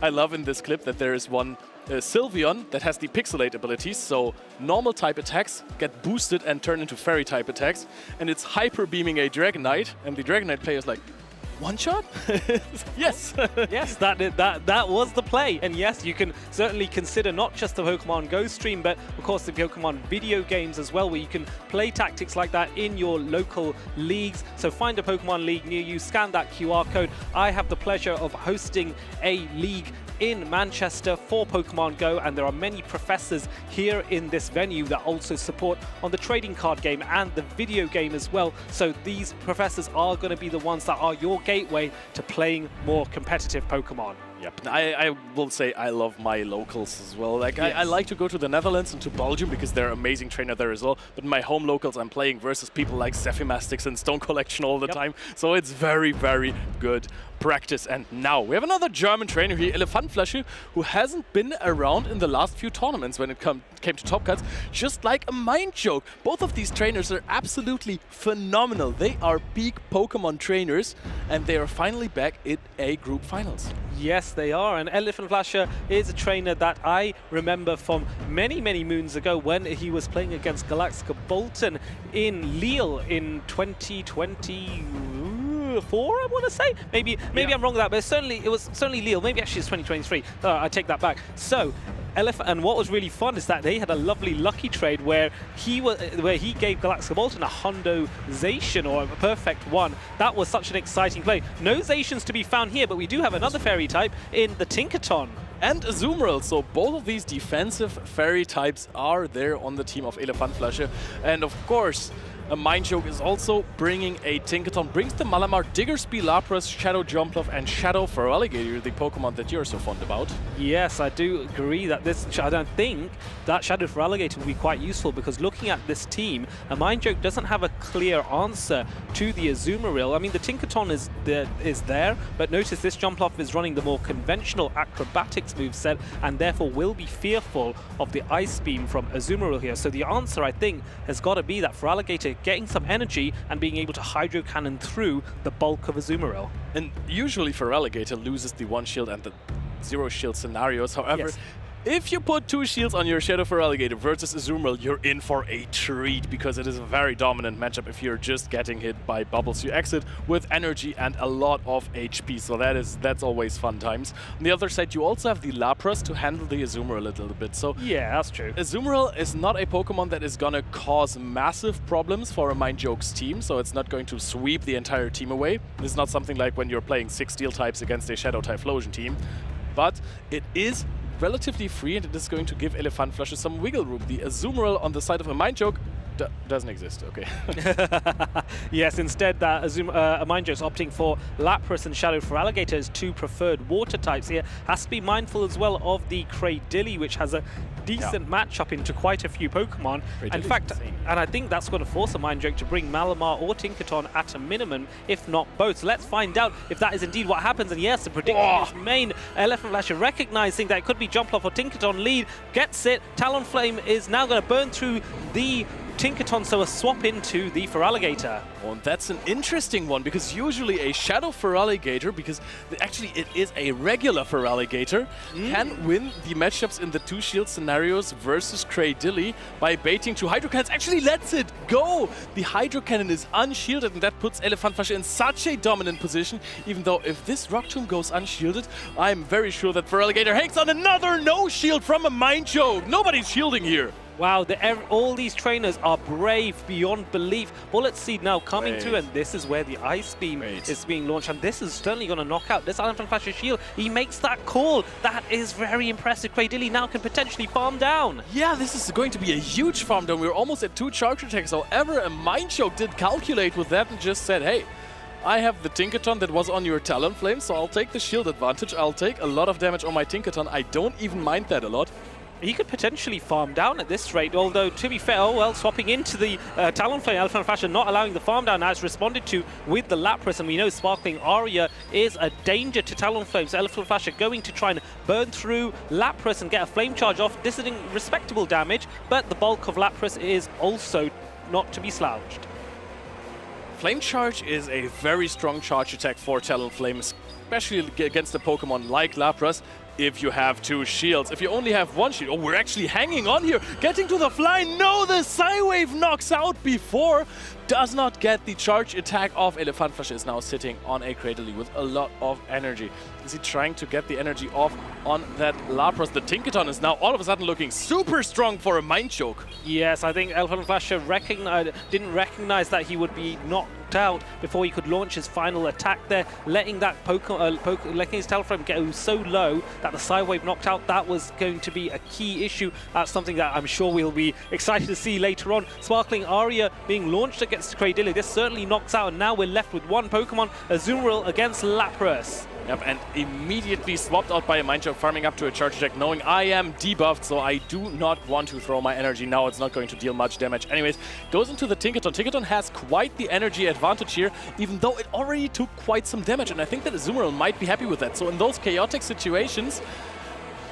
Speaker 12: love in this clip that there is one Sylveon that has the Pixelate abilities, so normal type attacks get boosted and turn into fairy type attacks, and it's hyper beaming a Dragonite, and the Dragonite player is like, one shot? Yes.
Speaker 4: Yes, that was the play. And yes, you can certainly consider not just the Pokemon GO stream, but of course the Pokemon video games as well, where you can play tactics like that in your local leagues. So find a Pokemon League near you, scan that QR code. I have the pleasure of hosting a league in Manchester for Pokemon GO, and there are many professors here in this venue that also support on the trading card game and the video game as well. So these professors are going to be the ones that are your gateway to playing more competitive Pokemon.
Speaker 12: Yep, I will say I love my locals as well. Like I like to go to the Netherlands and to Belgium because they're amazing trainer there as well. But my home locals, I'm playing versus people like Zephymastix and Stone Collection all the time. So it's very, very good practice. And now we have another German trainer here, Elefantflasche, who hasn't been around in the last few tournaments when it came to Top Cuts, just like a mind joke. Both of these trainers are absolutely phenomenal. They are peak Pokemon trainers, and they are finally back in A Group Finals.
Speaker 4: Yes, they are. And Elefantflasche is a trainer that I remember from many, many moons ago when he was playing against Galactica Bolton in Lille in 2024, I want to say. Maybe I'm wrong with that, but it was certainly Lille. Maybe actually it's 2023. I take that back. So and what was really fun is that they had a lovely lucky trade where he gave Galactica Bolton a Hundo Zacian, or a perfect one. That was such an exciting play. No Zacians to be found here, but we do have another fairy type in the Tinkaton.
Speaker 12: And Azumarill, so both of these defensive fairy types are there on the team of Elefantflasche. And of course, A Mind Joke is also bringing a Tinkaton, brings the Malamar, Diggersby, Lapras, Shadow Jumpluff, and Shadow Feraligatr, the Pokemon that you're so fond about.
Speaker 4: Yes, I do agree that this, I don't think that Shadow Feraligatr will be quite useful, because looking at this team, a Mind Joke doesn't have a clear answer to the Azumarill. I mean, the Tinkaton is there, but notice this Jumpluff is running the more conventional acrobatics moveset, and therefore will be fearful of the Ice Beam from Azumarill here. So the answer, I think, has got to be that Feraligatr getting some energy and being able to Hydro Cannon through the bulk of Azumarill.
Speaker 12: And usually Feraligatr loses the 1 shield and the 0 shield scenarios. However,
Speaker 4: Yes.
Speaker 12: if you put 2 shields on your Shadow Feraligatr versus Azumarill, you're in for a treat, because it is a very dominant matchup if you're just getting hit by bubbles. You exit with energy and a lot of HP, so that's always fun times. On the other side, you also have the Lapras to handle the Azumarill a little bit. So
Speaker 4: yeah, that's true.
Speaker 12: Azumarill is not a Pokemon that is gonna cause massive problems for a Mind Joke's team, so it's not going to sweep the entire team away. This is not something like when you're playing 6 Steel types against a Shadow Typhlosion team, but it is relatively free, and it is going to give Elefantflasche some wiggle room. The Azumarill on the side of a Mind Joke doesn't exist, okay.
Speaker 4: Yes, instead that a Mind Joke's opting for Lapras and Shadow Feraligatr as 2 preferred water types here. Has to be mindful as well of the Cradilly, which has a decent matchup into quite a few Pokemon. In fact, and I think that's going to force a Mind Joke to bring Malamar or Tinkaton at a minimum, if not both. So let's find out if that is indeed what happens. And yes, the prediction is main. Elefantflasche recognizing that it could be Jumpluff or Tinkaton lead, gets it. Talonflame is now going to burn through the Tinkaton, so a swap into the Feraligatr.
Speaker 12: Oh, and that's an interesting one, because usually a Shadow Feraligatr, because actually it is a regular Feraligatr, can win the matchups in the 2 shield scenarios versus Cradilly by baiting 2 Hydro Cannons. Actually lets it go! The Hydro Cannon is unshielded, and that puts Elefantflasche in such a dominant position, even though if this Rock Tomb goes unshielded, I'm very sure that Feraligatr hangs on another no shield from a Mind Joke. Nobody's shielding here.
Speaker 4: Wow, all these trainers are brave beyond belief. Bullet Seed now coming through, and this is where the Ice Beam is being launched, and this is certainly going to knock out this Elefantflasche shield. He makes that call. That is very impressive. Cradilly now can potentially farm down.
Speaker 12: Yeah, this is going to be a huge farm down. We're almost at 2 charge attacks. However, a Mind Joke did calculate with that and just said, hey, I have the Tinkaton that was on your Talonflame, so I'll take the shield advantage. I'll take a lot of damage on my Tinkaton. I don't even mind that a lot.
Speaker 4: He could potentially farm down at this rate, although to be fair, oh well, swapping into the Talonflame, Elefantflasche not allowing the farm down as responded to with the Lapras, and we know Sparkling Aria is a danger to Talonflame, so Elefantflasche going to try and burn through Lapras and get a Flame Charge off, dising respectable damage, but the bulk of Lapras is also not to be slouched.
Speaker 12: Flame Charge is a very strong charge attack for Talonflame, especially against a Pokemon like Lapras. If you have 2 shields. If you only have 1 shield. Oh, we're actually hanging on here. Getting to the fly. No, the Psywave knocks out before. Does not get the charge attack off. Elefantflasche is now sitting on a Cradilly with a lot of energy. Is he trying to get the energy off on that Lapras? The Tinkaton is now all of a sudden looking super strong for a Mind Joke.
Speaker 4: Yes, I think Elefantflasche didn't recognize that he would be knocked out before he could launch his final attack there, letting that letting his Talonflame get so low that the Psywave knocked out. That was going to be a key issue. That's something that I'm sure we'll be excited to see later on. Sparkling Aria being launched against Cradilly. This certainly knocks out, and now we're left with 1 Pokemon, Azumarill against Lapras.
Speaker 12: Yep, and immediately swapped out by a Mind Joke, farming up to a charge attack, knowing I am debuffed, so I do not want to throw my energy now. It's not going to deal much damage. Anyways, goes into the Tinkaton. Tinkaton has quite the energy advantage here, even though it already took quite some damage, and I think that Azumarill might be happy with that. So in those chaotic situations,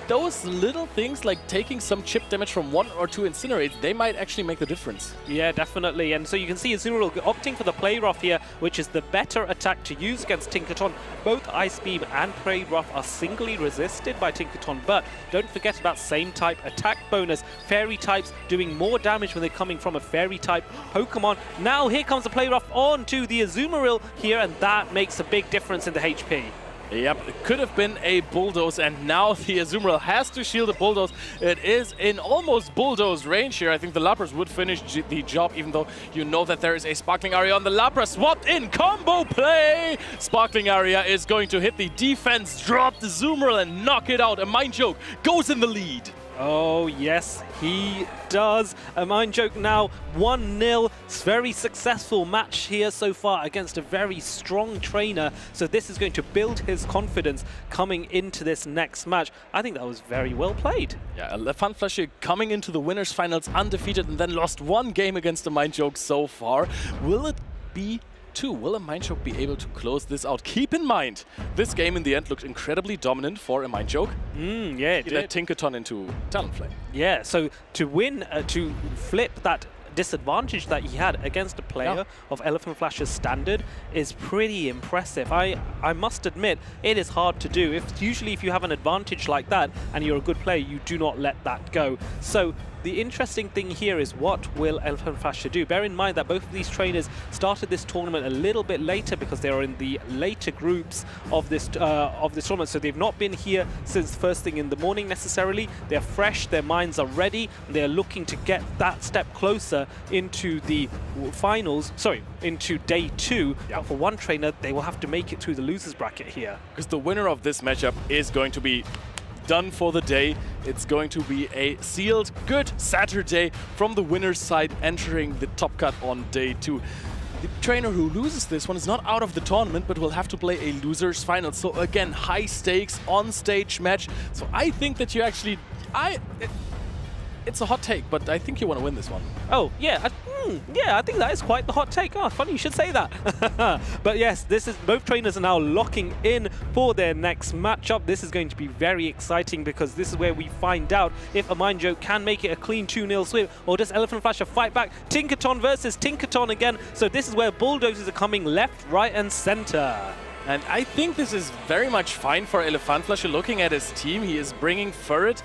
Speaker 12: those little things like taking some chip damage from 1 or 2 Incinerates, they might actually make the difference.
Speaker 4: Yeah, definitely. And so you can see Azumarill opting for the Play Rough here, which is the better attack to use against Tinkaton. Both Ice Beam and Play Rough are singly resisted by Tinkaton, but don't forget about same type attack bonus. Fairy types doing more damage when they're coming from a Fairy type Pokemon. Now here comes the Play Rough on to the Azumarill here, and that makes a big difference in the HP.
Speaker 12: Yep, it could have been a Bulldoze, and now the Azumarill has to shield a Bulldoze. It is in almost Bulldoze range here. I think the Lapras would finish the job, even though you know that there is a Sparkling Aria on the Lapras. Swapped in, combo play! Sparkling Aria is going to hit the defense, drop the Azumarill and knock it out. A Mind Joke goes in the lead.
Speaker 4: Oh, yes, he does. A Mind Joke now 1-0. Very successful match here so far against a very strong trainer. So this is going to build his confidence coming into this next match. I think that was very well played.
Speaker 12: Yeah, Funflasher coming into the winners finals undefeated and then lost one game against the Mind Joke so far. Will it be two? Will a Mind Joke be able to close this out? Keep in mind, this game in the end looked incredibly dominant for a Mind Joke.
Speaker 4: Yeah, it
Speaker 12: He
Speaker 4: did.
Speaker 12: led Tinkaton into Talonflame.
Speaker 4: Yeah, so to win, to flip that disadvantage that he had against a player of Elephant Flash's standard is pretty impressive. I must admit, it is hard to do. Usually if you have an advantage like that and you're a good player, you do not let that go. So the interesting thing here is, what will Elephant Flasher do? Bear in mind that both of these trainers started this tournament a little bit later because they are in the later groups of this tournament. So they've not been here since first thing in the morning necessarily. They're fresh, their minds are ready, and they're looking to get that step closer into the finals, into day 2. But for one trainer, they will have to make it through the losers bracket here.
Speaker 12: Because the winner of this matchup is going to be done for the day. It's going to be a sealed good Saturday from the winner's side entering the top cut on day 2. The trainer who loses this one is not out of the tournament, but will have to play a loser's final. So again, high stakes on stage match. So I think that you actually, it's a hot take, but I think you want to win this one.
Speaker 4: Oh, yeah. I think that is quite the hot take. Oh, funny you should say that. But yes, both trainers are now locking in for their next matchup. This is going to be very exciting because this is where we find out if a Mind Joke can make it a clean 2-0 sweep, or does Elephant Flasher fight back? Tinkaton versus Tinkaton again. So this is where bulldozers are coming left, right, and center.
Speaker 12: And I think this is very much fine for Elephant Flasher. Looking at his team, he is bringing Furret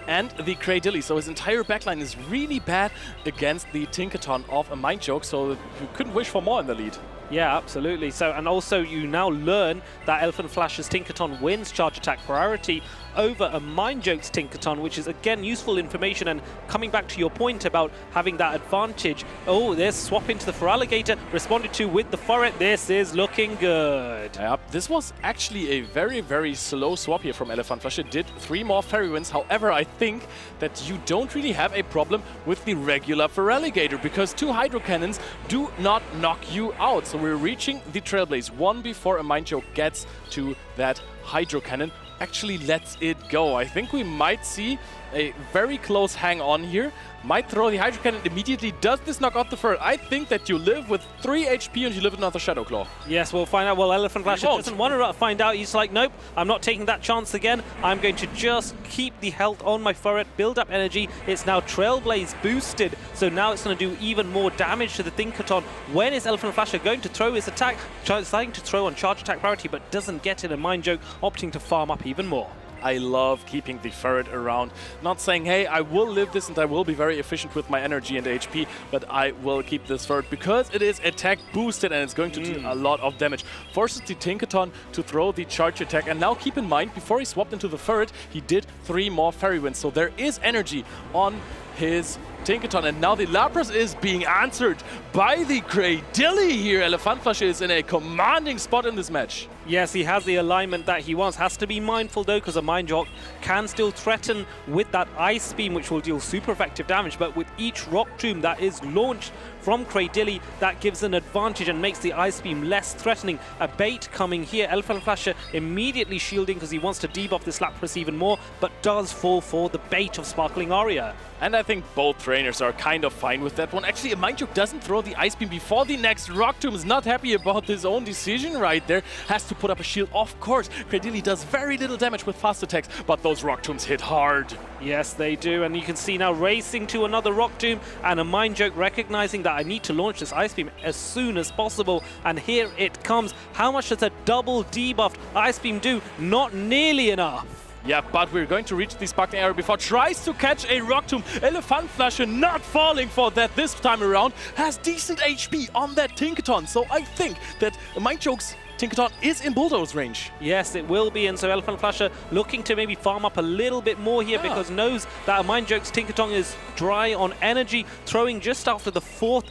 Speaker 12: and the Cradilly, so his entire backline is really bad against the Tinkaton of a Mind Joke, so you couldn't wish for more in the lead.
Speaker 4: Yeah, absolutely. So, and also you now learn that Elephant Flash's Tinkaton wins charge attack priority over a Mind Joke's Tinkaton, which is again useful information. And coming back to your point about having that advantage, oh, there's swap into the Feraligatr, responded to with the Furret. This is looking good.
Speaker 12: Yep, this was actually a very, very slow swap here from Elephant Flasher. Did 3 more Fairy Winds. However, I think that you don't really have a problem with the regular Feraligatr because 2 Hydro Cannons do not knock you out. So we're reaching the Trailblaze one before a Mind Joke gets to that Hydro Cannon. Actually lets it go. I think we might see a very close hang on here. Might throw the Hydro Cannon immediately. Does this knock out the Furret? I think that you live with 3 HP and you live with another Shadow Claw.
Speaker 4: Yes, we'll find out. Well, Elephant Flasher doesn't want to find out. He's like, nope, I'm not taking that chance again. I'm going to just keep the health on my Furret, build up energy. It's now Trailblaze boosted, so now it's going to do even more damage to the Tinkaton. When is Elephant Flasher going to throw his attack? Deciding to throw on charge attack priority, but doesn't get in a Mind Joke, opting to farm up even more.
Speaker 12: I love keeping the Furret around. Not saying, hey, I will live this and I will be very efficient with my energy and HP, but I will keep this Furret because it is attack boosted and it's going to do a lot of damage. Forces the Tinkaton to throw the charge attack. And now keep in mind, before he swapped into the Furret, he did 3 more Fairy Winds. So there is energy on his Tinkaton, and now the Lapras is being answered by the Cradilly here. Elephant Flasher is in a commanding spot in this match.
Speaker 4: Yes, he has the alignment that he wants. Has to be mindful though, because a Mind Joke can still threaten with that Ice Beam, which will deal super effective damage. But with each Rock Tomb that is launched from Cradilly, that gives an advantage and makes the Ice Beam less threatening. A bait coming here. Elephant Flasher immediately shielding because he wants to debuff this Lapras even more, but does fall for the bait of Sparkling Aria.
Speaker 12: And I think both trainers are kind of fine with that one. Actually, a Mind Joke doesn't throw the Ice Beam before the next Rock Tomb. Is not happy about his own decision right there. Has to put up a shield. Of course, Cradilly does very little damage with fast attacks, but those Rock Tombs hit hard.
Speaker 4: Yes, they do. And you can see now racing to another Rock Tomb, and a Mind Joke recognizing that I need to launch this Ice Beam as soon as possible. And here it comes. How much does a double debuffed Ice Beam do? Not nearly enough.
Speaker 12: Yeah, but we're going to reach the Sparkling Area before. Tries to catch a Rock Tomb. Elephant Flasher not falling for that this time around. Has decent HP on that Tinkaton. So I think that Mind Joke's Tinkaton is in Bulldoze range.
Speaker 4: Yes, it will be, and so Elephant Flasher looking to maybe farm up a little bit more here because knows that a Mind Joke's Tinkaton is dry on energy, throwing just after the 4th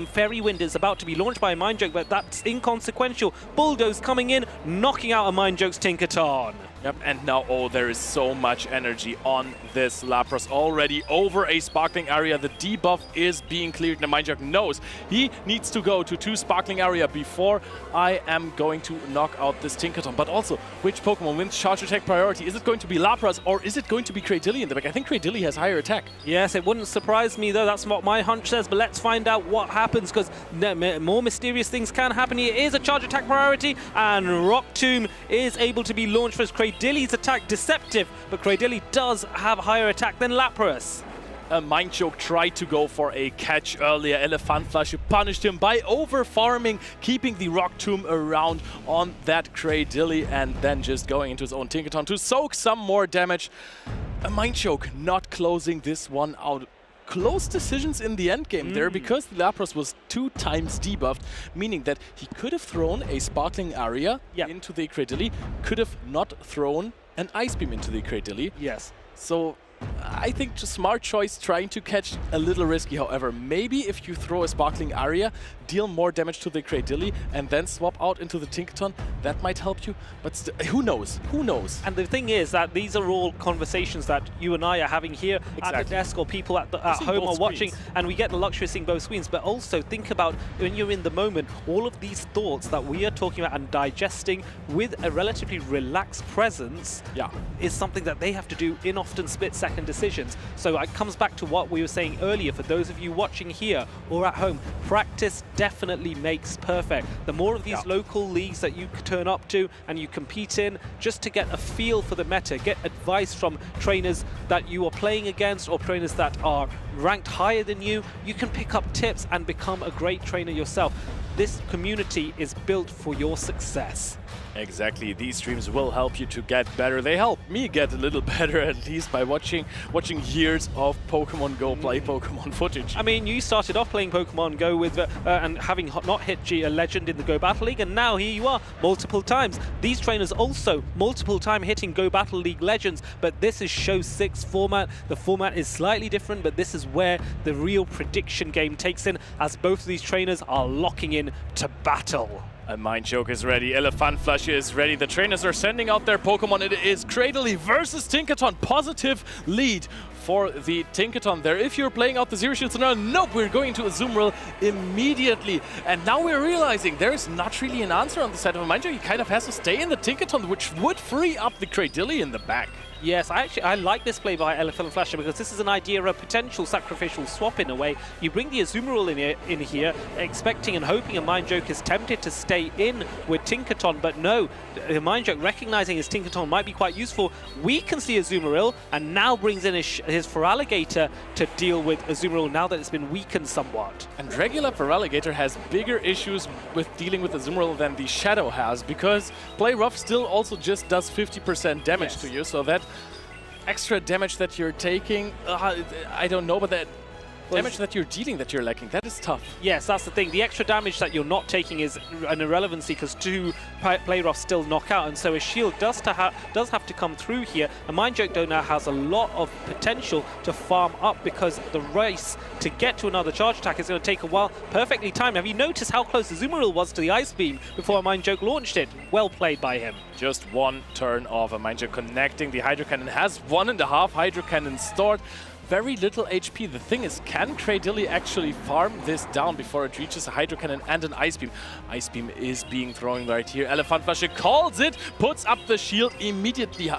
Speaker 4: Fairy Wind is about to be launched by a Mind Joke, but that's inconsequential. Bulldoze coming in, knocking out a Mind Joke's Tinkaton.
Speaker 12: Yep, and now, oh, there is so much energy on this Lapras already over a Sparkling area. The debuff is being cleared. The Mindjug knows he needs to go to 2 Sparkling area before I am going to knock out this Tinkaton. But also, which Pokemon wins Charge Attack priority? Is it going to be Lapras or is it going to be Cradily in the back? I think Cradily has higher attack.
Speaker 4: Yes, it wouldn't surprise me though. That's what my hunch says. But let's find out what happens, because more mysterious things can happen here. It is a Charge Attack priority, and Rock Tomb is able to be launched for Cradily's attack. Deceptive, but Cradily does have higher attack than Lapras.
Speaker 12: A Mind Choke tried to go for a catch earlier. Elefantflasche punished him by over-farming, keeping the Rock Tomb around on that Cradily, and then just going into his own Tinkaton to soak some more damage. A Mind Choke not closing this one out. Close decisions in the end game there, because the Lapras was 2 times debuffed, meaning that he could have thrown a Sparkling area into the Cradily, could have not thrown an Ice Beam into the Cradily.
Speaker 4: Yes.
Speaker 12: So I think just smart choice, trying to catch a little risky. However, maybe if you throw a Sparkling area, deal more damage to the Cradily, and then swap out into the Tinkaton, that might help you. But who knows? Who knows?
Speaker 4: And the thing is that these are all conversations that you and I are having here at the desk, or people at home are watching, and we get the luxury of seeing both screens. But also think about, when you're in the moment, all of these thoughts that we are talking about and digesting with a relatively relaxed presence is something that they have to do in often split-second decisions. So it comes back to what we were saying earlier. For those of you watching here or at home, practice definitely makes perfect. The more of these local leagues that you turn up to and you compete in, just to get a feel for the meta, get advice from trainers that you are playing against or trainers that are ranked higher than you, you can pick up tips and become a great trainer yourself. This community is built for your success.
Speaker 12: Exactly, these streams will help you to get better. They help me get a little better, at least by watching years of Pokemon Go play Pokemon footage.
Speaker 4: I mean, you started off playing Pokemon Go with and having not hit a legend in the Go Battle League, and now here you are multiple times. These trainers also multiple time hitting Go Battle League legends, but this is Show 6 format. The format is slightly different, but this is where the real prediction game takes in, as both of these trainers are locking in to battle.
Speaker 12: A Mind Choke is ready, Elefantflasche is ready, the trainers are sending out their Pokemon. It is Cradily versus Tinkaton. Positive lead for the Tinkaton there. If you're playing out the Zero Shields, nope, we're going to a Azumarill immediately. And now we're realizing there's not really an answer on the side of a Mind Choke. He kind of has to stay in the Tinkaton, which would free up the Cradily in the back.
Speaker 4: Yes, I like this play by Elefantflasche, because this is an idea of a potential sacrificial swap in a way. You bring the Azumarill in here, expecting and hoping a Mind Joke is tempted to stay in with Tinkaton, but no, the Mind Joke, recognizing his Tinkaton might be quite useful, weakens the Azumarill and now brings in his Feraligatr to deal with Azumarill now that it's been weakened somewhat.
Speaker 12: And regular Feraligatr has bigger issues with dealing with Azumarill than the Shadow has, because Play Rough still also just does 50% damage to you, so that extra damage that you're taking, I don't know, but that damage that you're dealing, that you're lacking, that is tough.
Speaker 4: Yes, that's the thing. The extra damage that you're not taking is an irrelevancy, because 2 Play Rough still knock out, and so a shield does have to come through here. A Mind Joke though now has a lot of potential to farm up, because the race to get to another charge attack is going to take a while. Perfectly timed. Have you noticed how close the Azumarill was to the Ice Beam before a Mind Joke launched it? Well played by him.
Speaker 12: Just one turn of a Mind Joke connecting. The Hydro Cannon has 1.5 Hydro Cannon stored. Very little HP. The thing is, can Cradily actually farm this down before it reaches a Hydro Cannon and an Ice Beam? Ice Beam is being thrown right here. Elefantflasche calls it, puts up the shield immediately.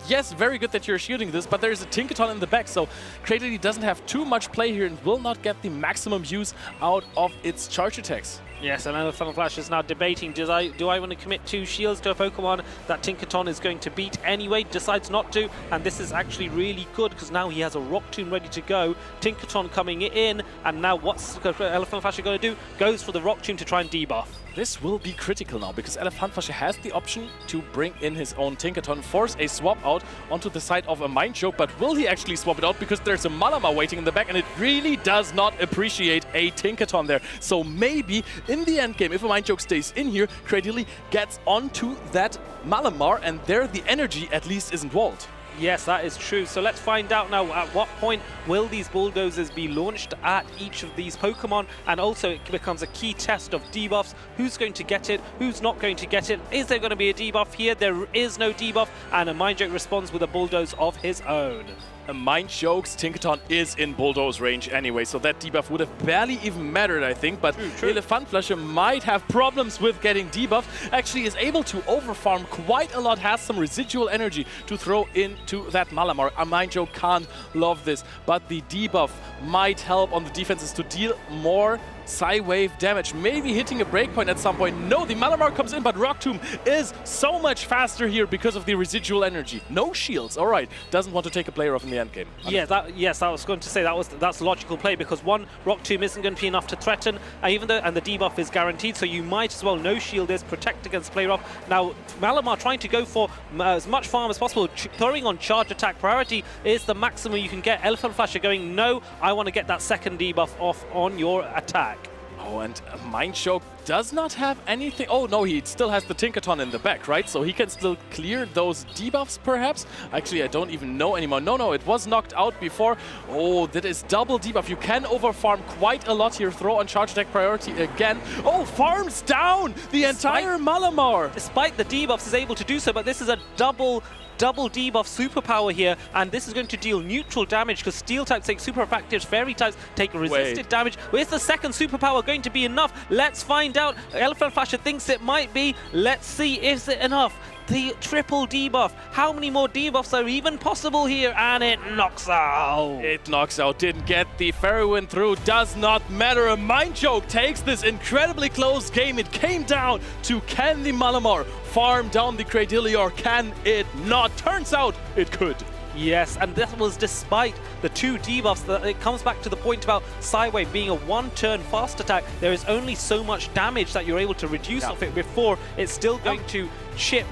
Speaker 12: Yes, very good that you're shielding this, but there's a Tinkaton in the back, so Cradily doesn't have too much play here and will not get the maximum use out of its charge attacks.
Speaker 4: Yes, and Elefantflasche is now debating, do I want to commit 2 shields to a Pokemon that Tinkaton is going to beat anyway? Decides not to, and this is actually really good, because now he has a Rock Tomb ready to go. Tinkaton coming in, and now what's Elefantflasche going to do? Goes for the Rock Tomb to try and debuff.
Speaker 12: This will be critical now, because Elefantflasche has the option to bring in his own Tinkaton, force a swap out onto the side of a Mind Choke, but will he actually swap it out? Because there's a Malamar waiting in the back, and it really does not appreciate a Tinkaton there. So maybe in the end game, if a Mind Choke stays in here, Cradily gets onto that Malamar, and there the energy at least isn't walled.
Speaker 4: Yes, that is true. So let's find out now at what point will these bulldozers be launched at each of these Pokemon, and also it becomes a key test of debuffs. Who's going to get it? Who's not going to get it? Is there going to be a debuff here? There is no debuff, and a Mind Joke responds with a bulldoze of his own.
Speaker 12: A Mind Joke's Tinkaton is in Bulldoze range anyway, so that debuff would have barely even mattered, I think. But Elefantflasche might have problems with getting debuffed. Actually is able to overfarm quite a lot, has some residual energy to throw into that Malamar. A Mind Joke can't love this, but the debuff might help on the defenses to deal more Psy-Wave damage, maybe hitting a breakpoint at some point. No, the Malamar comes in, but Rock Tomb is so much faster here because of the residual energy. No shields, all right. Doesn't want to take a player off in the end game.
Speaker 4: Yeah, I was going to say that's logical play, because one, Rock Tomb isn't going to be enough to threaten, and the debuff is guaranteed, so you might as well no shield is protect against player off. Now, Malamar trying to go for as much farm as possible, throwing on charge attack priority is the maximum you can get. Elefantflasche going, no, I want to get that second debuff off on your attack.
Speaker 12: Oh, and Mind Joke does not have anything. Oh, no, he still has the Tinkaton in the back, right? So he can still clear those debuffs, perhaps? Actually, I don't even know anymore. No, it was knocked out before. Oh, that is double debuff. You can overfarm quite a lot here. Throw on charge attack priority again. Oh, farms down the entire Malamar.
Speaker 4: Despite the debuffs, is able to do so, but this is a double debuff superpower here, and this is going to deal neutral damage because steel types take super effective, fairy types take resisted damage. Is the second superpower going to be enough? Let's find out. Elefantflasche thinks it might be. Let's see, is it enough? The triple debuff. How many more debuffs are even possible here? And it knocks out.
Speaker 12: It knocks out. Didn't get the Fairy Wind through. Does not matter. A Mind Joke takes this incredibly close game. It came down to, can the Malamar farm down the Cradily, or can it not? Turns out it could.
Speaker 4: Yes, and that was despite the two debuffs. It comes back to the point about Psy-Wave being a one-turn fast attack. There is only so much damage that you're able to reduce off it before it's still going to chip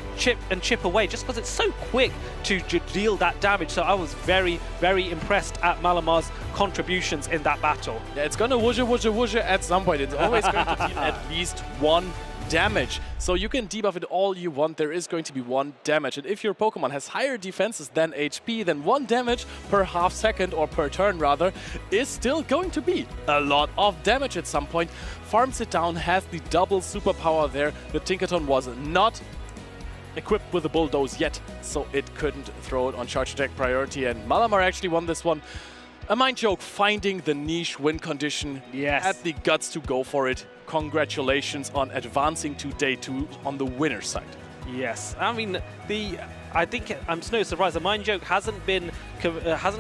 Speaker 4: away, just because it's so quick to deal that damage. So I was very, very impressed at Malamar's contributions in that battle.
Speaker 12: Yeah, it's going to whoosha at some point. It's always going to deal at least one damage. So you can debuff it all you want, there is going to be one damage. And if your Pokemon has higher defenses than HP, then one damage per half second, or per turn rather, is still going to be a lot of damage at some point. Farms it down, has the double superpower there. The Tinkaton was not equipped with a Bulldoze yet, so it couldn't throw it on charge attack priority, and Malamar actually won this one. A Mind Joke finding the niche win condition, had the guts to go for it. Congratulations on advancing to day 2 on the winner's side.
Speaker 4: Yes, I mean, I think I'm no surprise. The Mind Joke hasn't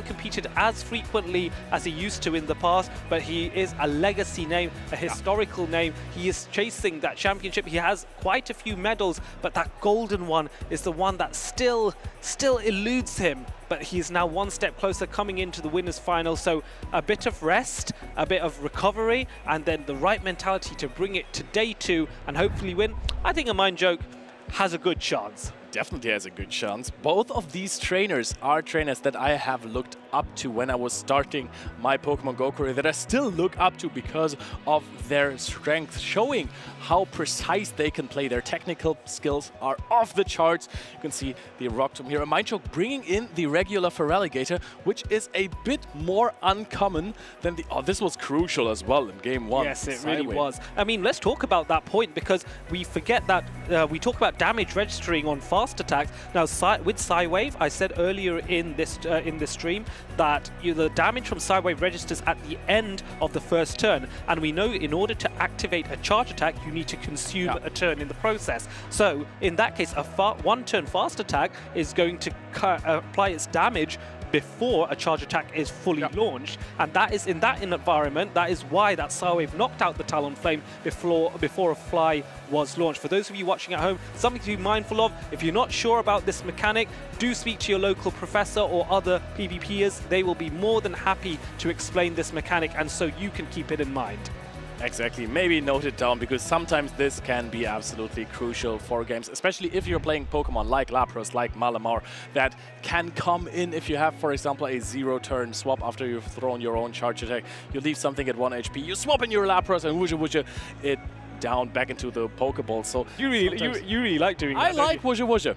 Speaker 4: competed as frequently as he used to in the past, but he is a legacy name, a historical name. He is chasing that championship. He has quite a few medals, but that golden one is the one that still eludes him. But he's now one step closer, coming into the winners' final. So a bit of rest, a bit of recovery, and then the right mentality to bring it to day 2 and hopefully win. I think a Mind Joke has a good chance.
Speaker 12: Definitely has a good chance. Both of these trainers are trainers that I have looked up to when I was starting my Pokemon GO career, that I still look up to because of their strength, showing how precise they can play. Their technical skills are off the charts. You can see the Rock Tomb here. A Mind Joke bringing in the regular Feraligatr, which is a bit more uncommon than the... Oh, this was crucial as well in game 1.
Speaker 4: Yes, it really was. I mean, let's talk about that point, because we forget that we talk about damage registering on fast attacks. Now, with Psy-Wave, I said earlier in this stream that the damage from Psy-Wave registers at the end of the first turn, and we know in order to activate a charge attack, you need to consume a turn in the process. So in that case, a one-turn fast attack is going to apply its damage before a charge attack is fully launched, and that is in that environment. That is why that Psy-Wave knocked out the Talonflame before a Fly was launched. For those of you watching at home, something to be mindful of. If you're not sure about this mechanic, do speak to your local professor or other PvPers. They will be more than happy to explain this mechanic, and so you can keep it in mind.
Speaker 12: Exactly, maybe note it down, because sometimes this can be absolutely crucial for games, especially if you're playing Pokemon like Lapras, like Malamar, that can come in if you have, for example, a 0-turn swap after you've thrown your own charge attack. You leave something at 1 HP, you swap in your Lapras, and whoosha, it down back into the Pokeball. So
Speaker 4: you really like doing that.
Speaker 12: I like whoosha.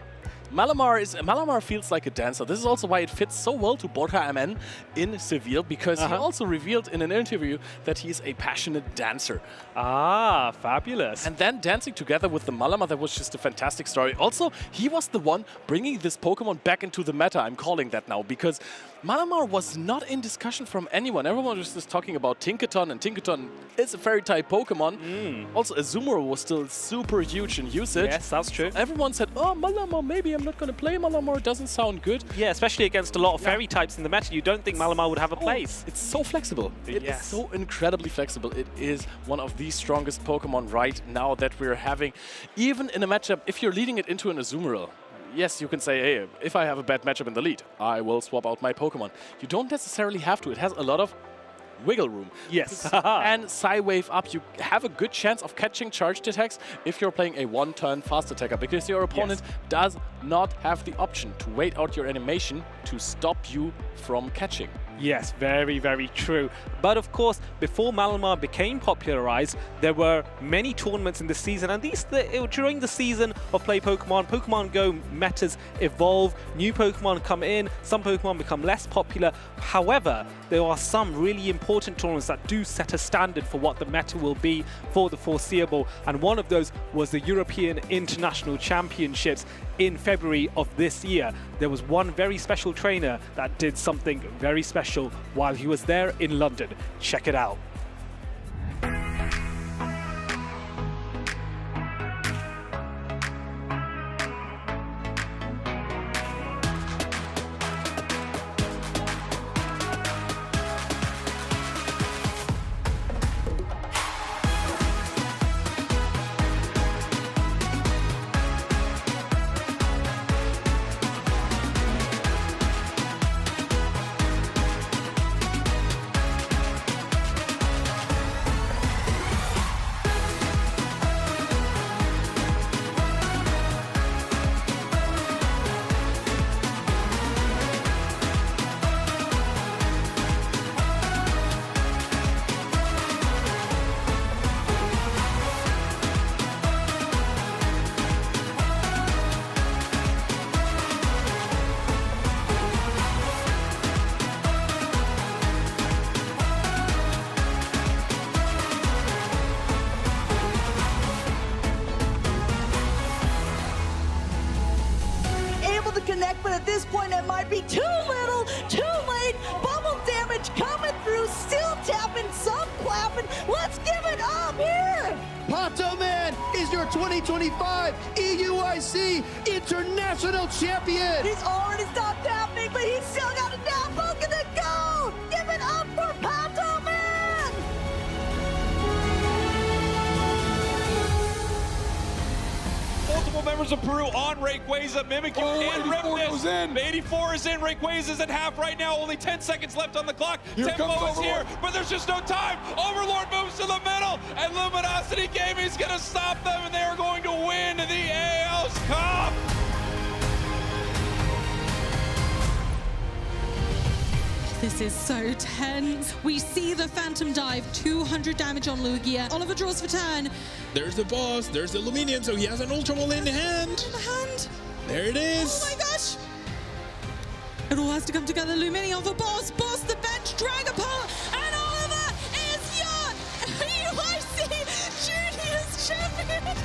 Speaker 12: Malamar feels like a dancer. This is also why it fits so well to Borja MN in Seville, because he also revealed in an interview that he's a passionate dancer.
Speaker 4: Ah, fabulous.
Speaker 12: And then dancing together with the Malamar, that was just a fantastic story. Also, he was the one bringing this Pokemon back into the meta, I'm calling that now, because Malamar was not in discussion from anyone. Everyone was just talking about Tinkaton, and Tinkaton is a fairy-type Pokemon. Also, Azumarill was still super huge in usage.
Speaker 4: Yes, that's true.
Speaker 12: Everyone said, oh, Malamar, maybe I'm not going to play Malamar, it doesn't sound good.
Speaker 4: Yeah, especially against a lot of fairy types in the meta. You don't think Malamar would have a place.
Speaker 12: It's so flexible. It is so incredibly flexible. It is one of the strongest Pokemon right now that we're having. Even in a matchup, if you're leading it into an Azumarill, yes, you can say, hey, if I have a bad matchup in the lead, I will swap out my Pokemon. You don't necessarily have to. It has a lot of wiggle room.
Speaker 4: Yes.
Speaker 12: And Psywave up, you have a good chance of catching charged attacks if you're playing a one-turn fast attacker, because your opponent does not have the option to wait out your animation to stop you from catching.
Speaker 4: Yes, very, very true. But of course, before Malamar became popularized, there were many tournaments in the season, and during the season of Play Pokemon, Pokemon Go metas evolve, new Pokemon come in, some Pokemon become less popular. However, there are some really important tournaments that do set a standard for what the meta will be for the foreseeable, and one of those was the European International Championships in February of this year. There was one very special trainer that did something very special while he was there in London. Check it out.
Speaker 6: Connect, but at this point it might be too little, too late. Bubble damage coming through, still tapping, some clapping. Let's give it up here.
Speaker 8: Pato Man is your 2025 EUIC International Champion.
Speaker 6: He's already stopped tapping, but he's still got a down poke in the go. Give it up for Pato Man.
Speaker 9: Multiple members of Peru on Rayquaza, Mimikyu and Ripness. 84 is in, Rayquaza's at half right now, only 10 seconds left on the clock. Tempo is here, but there's just no time. Overlord moves to the middle, and Luminosity Gaming is going to stop them, and they are going to win the AL's Cup.
Speaker 10: This is so tense. We see the Phantom Dive, 200 damage on Lugia. Oliver draws for turn.
Speaker 23: There's the boss, there's the Luminion, so he has an Ultra Ball in hand. There it is.
Speaker 10: Oh my gosh. It all has to come together. Luminion for boss, boss the bench, Dragapult, and Oliver is your UIC Juniors champion.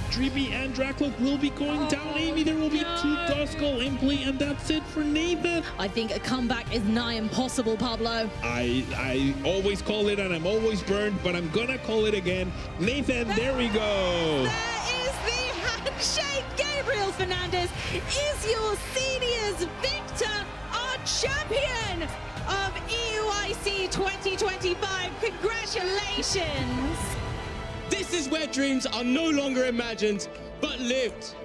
Speaker 23: Dreamy and Dracloak will be going down. Amy, there will be two Duskull in play, and that's it for Nathan.
Speaker 10: I think a comeback is nigh impossible, Pablo.
Speaker 23: I always call it, and I'm always burned, but I'm gonna call it again. Nathan, there we go.
Speaker 10: There is the handshake. Gabriel Fernandez is your seniors victor, our champion of EUIC 2025. Congratulations.
Speaker 23: This is where dreams are no longer imagined, but lived.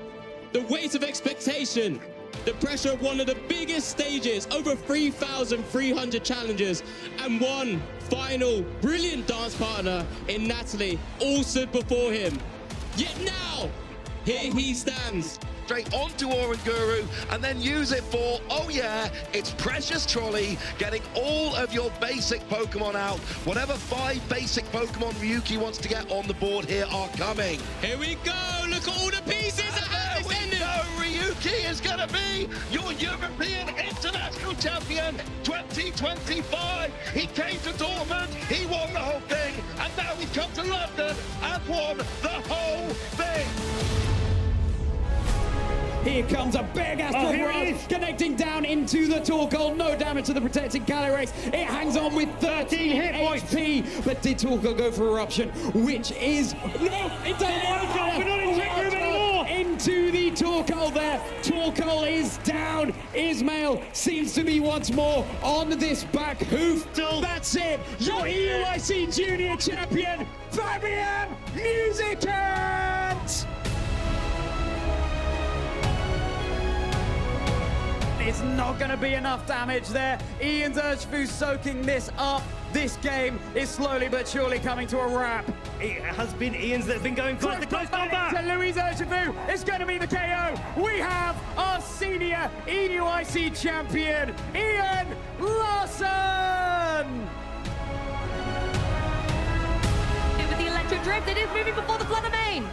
Speaker 23: The weight of expectation, the pressure of one of the biggest stages, over 3,300 challenges, and one final brilliant dance partner in Natalie, all stood before him. Yet now, here he stands,
Speaker 11: straight onto Oranguru and then use it for, oh yeah, it's Precious Trolley, getting all of your basic Pokemon out. Whatever 5 basic Pokemon Ryuki wants to get on the board here are coming.
Speaker 23: Here we go, look at all the pieces.
Speaker 11: There we go, Ryuki is going to be your European International Champion 2025. He came to Dortmund, he won the whole thing, and now he's come to London and won the whole thing.
Speaker 8: Here comes a big Astro Rod connecting down into the Torkoal. No damage to the protecting Calyrex. It hangs on with 13 hit HP. But did Torkoal go for Eruption? Which is... No! It doesn't want to go! We're not in check room anymore! Into the Torkoal there. Torkoal is down. Ismail seems to be once more on this back hoof. That's it. Your EUIC Junior Champion, Fabian Musicant! It's not going to be enough damage there. Ian's Urshifu soaking this up. This game is slowly but surely coming to a wrap.
Speaker 13: It has been Ian's that's been going fast. The close combat.
Speaker 8: To Luis Urshifu. It's going to be the KO. We have our senior EUIC champion, Ian Larson.
Speaker 14: With the electric drift, it is moving before the Flutter Mane.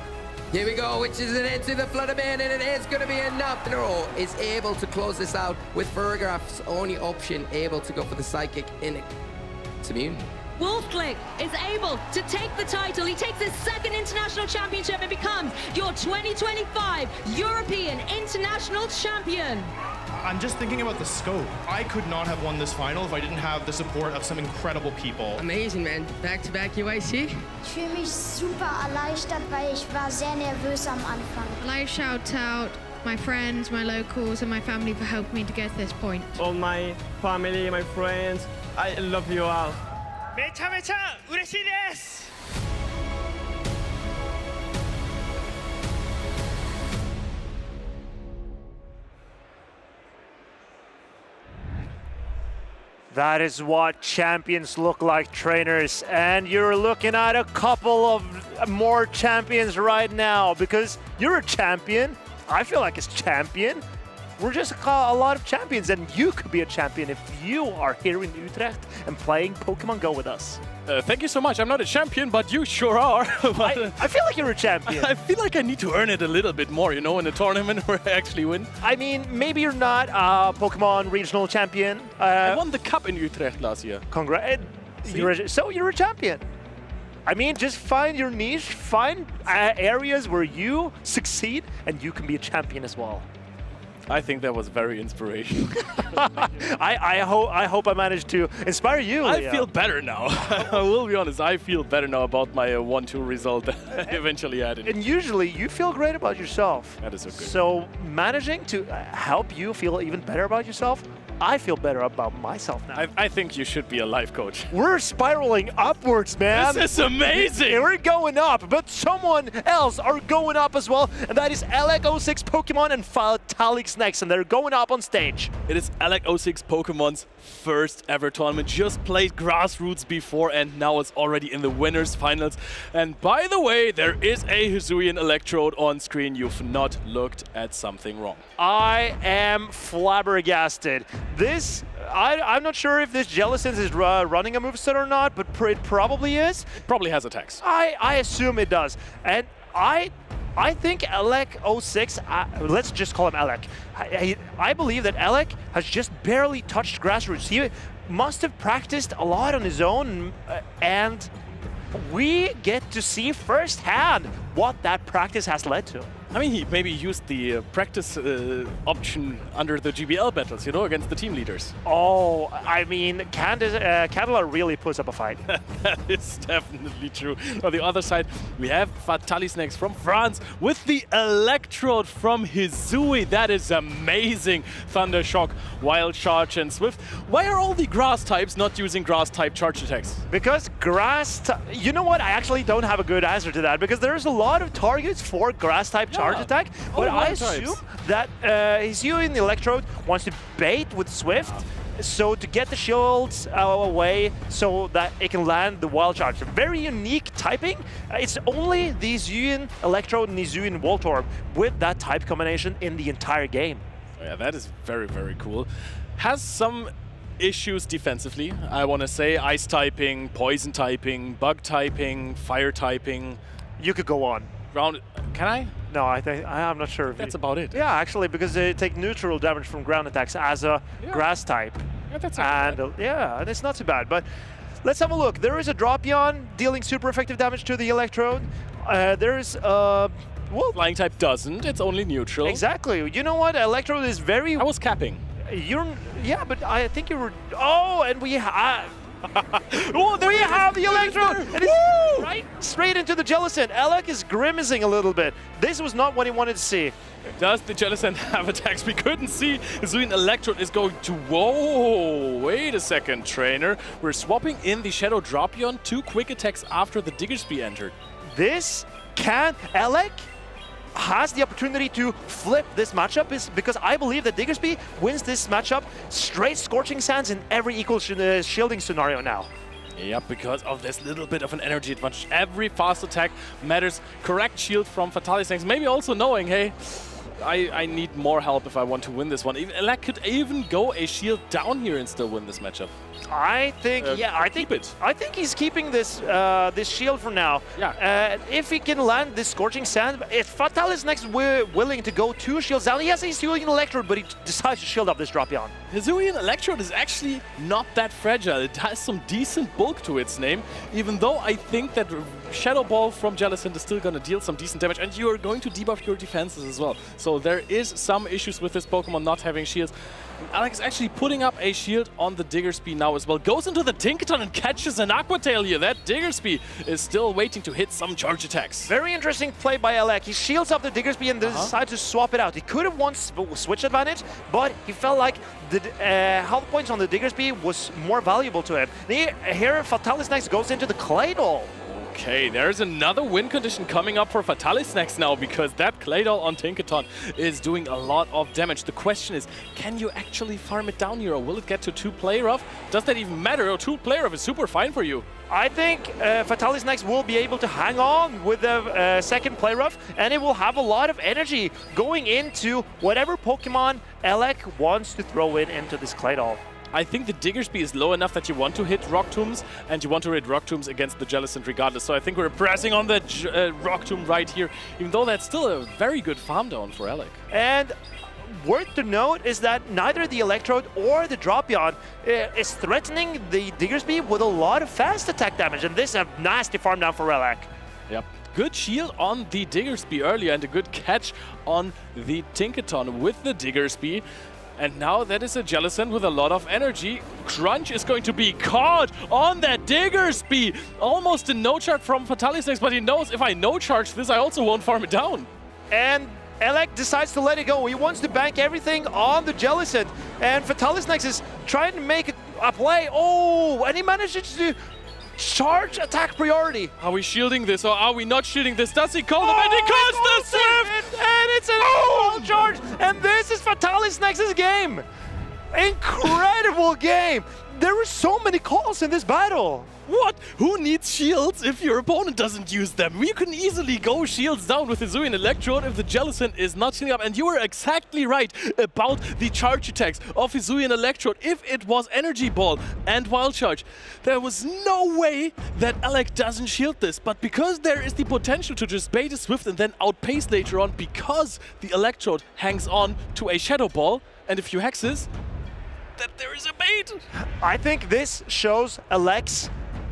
Speaker 15: Here we go, which is an into the Flutter Mane, and it is going to be enough. Nero is able to close this out with Ferrograph's only option, able to go for the Psychic in Immune.
Speaker 14: Wolfclick is able to take the title. He takes his second international championship and becomes your 2025 European International Champion.
Speaker 25: I'm just thinking about the scope. I could not have won this final if I didn't have the support of some incredible people.
Speaker 15: Amazing, man. Back-to-back UIC.
Speaker 26: Ich fühle mich super erleichtert, weil ich war sehr nervös am Anfang.
Speaker 27: I'd shout out my friends, my locals, and my family for helping me to get to this point.
Speaker 28: All my family, my friends, I love you all.
Speaker 13: めちゃめちゃ嬉しいです。
Speaker 5: That is what champions look like, trainers. And you're looking at a couple of more champions right now because you're a champion. I feel like it's champion. We're just a lot of champions, and you could be a champion if you are here in Utrecht and playing Pokemon Go with us.
Speaker 12: Thank you so much. I'm not a champion, but you sure are.
Speaker 5: I feel like you're a champion.
Speaker 12: I feel like I need to earn it a little bit more, you know, in a tournament where I actually win.
Speaker 5: I mean, maybe you're not a Pokemon regional champion.
Speaker 12: I won the cup in Utrecht last year.
Speaker 5: Congrats. So you're a champion. I mean, just find your niche, find areas where you succeed, and you can be a champion as well.
Speaker 12: I think that was very inspirational.
Speaker 5: I hope I managed to inspire you.
Speaker 12: I feel better now. I will be honest, I feel better now about my 1-2 result that I eventually had.
Speaker 5: And usually you feel great about yourself.
Speaker 12: That is so good.
Speaker 5: So managing to help you feel even better about yourself, I feel better about myself now.
Speaker 12: I think you should be a life coach.
Speaker 5: We're spiraling upwards, man.
Speaker 12: This is amazing.
Speaker 5: We're going up, but someone else are going up as well, and that is Alec06 Pokemon and Vitalix next, and they're going up on stage.
Speaker 12: It is Alec06 Pokemon's first ever tournament. Just played grassroots before, and now it's already in the winners finals. And by the way, there is a Hisuian Electrode on screen. You've not looked at something wrong.
Speaker 5: I am flabbergasted. This, I'm not sure if this Jellicent is running a moveset or not, but it probably is.
Speaker 12: Probably has attacks.
Speaker 5: I assume it does. And I think Alec06, let's just call him Alec. I believe that Alec has just barely touched grassroots. He must have practiced a lot on his own, and we get to see firsthand what that practice has led to.
Speaker 12: I mean, he maybe used the practice option under the GBL battles, you know, against the team leaders.
Speaker 5: Oh, I mean, Candela really puts up a fight.
Speaker 12: That is definitely true. On the other side, we have Vitalix next from France with the Electrode from Hisui. That is amazing. Thunder Shock, Wild Charge, and Swift. Why are all the grass types not using grass type charge attacks?
Speaker 5: Because you know what? I actually don't have a good answer to that, because there's a lot of targets for grass type charge attack, but I assume that Hisui in the Electrode wants to bait with Swift, so to get the shields away so that it can land the wild charge. Very unique typing. It's only the Hisuian Electrode and the Hisuian Voltorb with that type combination in the entire game.
Speaker 12: Yeah, that is very, very cool. Has some issues defensively, I want to say. Ice typing, poison typing, bug typing, fire typing.
Speaker 5: You could go on.
Speaker 12: Ground, can I?
Speaker 5: No, I'm not sure.
Speaker 12: That's about it.
Speaker 5: Yeah, actually, because they take neutral damage from ground attacks as a grass type.
Speaker 12: Yeah, that's not bad.
Speaker 5: Yeah, and it's not too bad. But let's have a look. There is a Dropion dealing super effective damage to the Electrode. There's well,
Speaker 12: flying type doesn't. It's only neutral.
Speaker 5: Exactly. You know what? Electrode is very.
Speaker 12: I was capping.
Speaker 5: Yeah, but I think you were. Oh, and we have. Oh, we have the Electrode! And it's right straight into the Jellicent. Alec is grimacing a little bit. This was not what he wanted to see.
Speaker 12: Does the Jellicent have attacks? We couldn't see. Hisuian Electrode is going to... Whoa! Wait a second, trainer. We're swapping in the Shadow Dropion. 2 quick attacks after the Diggersby entered.
Speaker 5: This can... Alec has the opportunity to flip this matchup because I believe that Diggersby wins this matchup straight Scorching Sands in every equal shielding scenario now.
Speaker 12: Yep, because of this little bit of an energy advantage. Every fast attack matters. Correct shield from Fatalisnix. Maybe also knowing, hey, I need more help if I want to win this one. Alec could even go a shield down here and still win this matchup.
Speaker 5: I think, I think he's keeping this this shield for now.
Speaker 12: Yeah.
Speaker 5: If he can land this Scorching Sand, if Fatalisnix willing to go 2 shields down, he has a Hisuian Electrode, but he decides to shield up this Dropion.
Speaker 12: Hisuian Electrode is actually not that fragile. It has some decent bulk to its name, even though I think that Shadow Ball from Jellicent is still going to deal some decent damage, and you are going to debuff your defenses as well. So there is some issues with this Pokemon not having shields. Alex is actually putting up a shield on the Diggersby now as well. Goes into the Tinkaton and catches an Aqua Tail here. That Diggersby is still waiting to hit some charge attacks.
Speaker 5: Very interesting play by Alec. He shields up the Diggersby and decides to swap it out. He could have won switch advantage, but he felt like the health points on the Diggersby was more valuable to him. Here, Fatalisnix goes into the Claydol.
Speaker 12: Okay, there's another win condition coming up for Fatalisnix now, because that Claydol on Tinkaton is doing a lot of damage. The question is, can you actually farm it down here, or will it get to 2 play rough? Does that even matter? 2 play rough is super fine for you.
Speaker 5: I think Fatalisnix will be able to hang on with the second play rough, and it will have a lot of energy going into whatever Pokemon Alec wants to throw into this Claydol.
Speaker 12: I think the Diggersby is low enough that you want to hit Rock Tombs, and you want to hit Rock Tombs against the Jellicent regardless. So I think we're pressing on the Rock Tomb right here, even though that's still a very good farm down for Alec.
Speaker 5: And worth to note is that neither the Electrode or the Dropion is threatening the Diggersby with a lot of fast attack damage, and this is a nasty farm down for Alec.
Speaker 12: Yep. Good shield on the Diggersby earlier, and a good catch on the Tinkaton with the Diggersby. And now that is a Jellicent with a lot of energy. Crunch is going to be caught on that Diggersby. Almost a no-charge from Fatalisnix, but he knows if I no-charge this, I also won't farm it down.
Speaker 5: And Alec decides to let it go. He wants to bank everything on the Jellicent. And Fatalisnix is trying to make a play. Oh, and he manages to charge attack priority.
Speaker 12: Are we shielding this or are we not shielding this? Does he call them? And he calls the Swift!
Speaker 5: And it's a full charge! And this is Fatalisnix's game! Incredible game! There were so many calls in this battle.
Speaker 12: What? Who needs shields if your opponent doesn't use them? You can easily go shields down with Hisuian Electrode if the Jellicent is not shielding up. And you were exactly right about the charge attacks of Hisuian Electrode. If it was Energy Ball and Wild Charge, there was no way that Alec doesn't shield this. But because there is the potential to just bait a Swift and then outpace later on, because the Electrode hangs on to a Shadow Ball and a few hexes, that there is a bait.
Speaker 5: I think this shows Alec's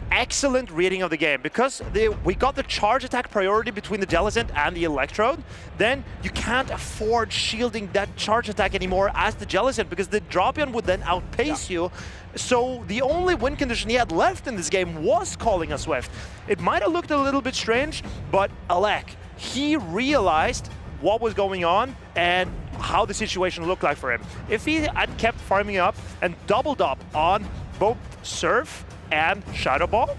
Speaker 5: excellent reading of the game, because we got the charge attack priority between the Jellicent and the Electrode. Then you can't afford shielding that charge attack anymore as the Jellicent, because the Dropion would then outpace you. So the only win condition he had left in this game was calling a Swift. It might have looked a little bit strange, but Alec, he realized what was going on and how the situation looked like for him. If he had kept farming up and doubled up on both Surf and Shadow Ball,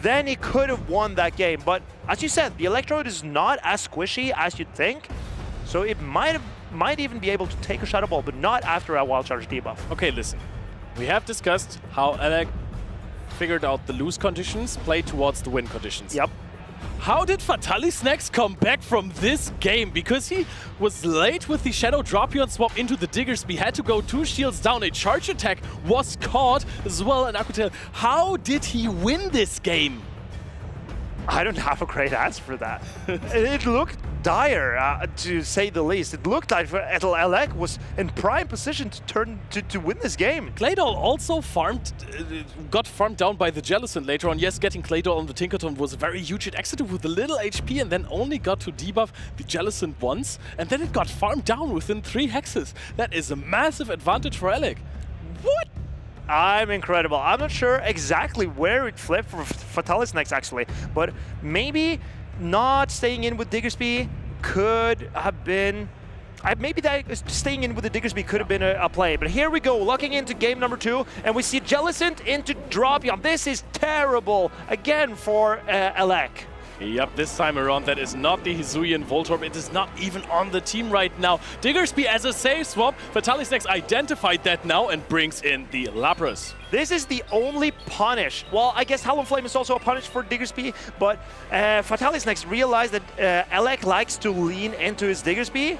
Speaker 5: then he could have won that game. But as you said, the Electrode is not as squishy as you'd think, so it might have might even be able to take a Shadow Ball, but not after a Wild Charge debuff.
Speaker 12: Okay, listen. We have discussed how Alec figured out the lose conditions, played towards the win conditions.
Speaker 5: Yep.
Speaker 12: How did Fatalisnex come back from this game? Because he was late with the Shadow Dropion swap into the Diggersby, had to go 2 shields down, a charge attack was caught as well, and Aqua Tail. How did he win this game?
Speaker 5: I don't have a great answer for that. It looked dire, to say the least. It looked like Alec was in prime position to win this game.
Speaker 12: Claydol also got farmed down by the Jellicent later on. Yes, getting Claydol on the Tinkaton was very huge. It exited with a little HP and then only got to debuff the Jellicent once, and then it got farmed down within 3 hexes. That is a massive advantage for Alec. What?
Speaker 5: I'm incredible. I'm not sure exactly where it flipped for Fatalisnex actually, but maybe not staying in with Diggersby could have been... maybe that staying in with the Diggersby could have been a play, but here we go, locking into game number 2, and we see Jellicent into Dropion. This is terrible again for Alec.
Speaker 12: Yep, this time around, that is not the Hisuian Voltorb. It is not even on the team right now. Diggersby as a safe swap. Fatalisnex identified that now and brings in the Lapras.
Speaker 5: This is the only punish. Well, I guess Talonflame is also a punish for Diggersby, but Fatalisnex realized that Alec likes to lean into his Diggersby.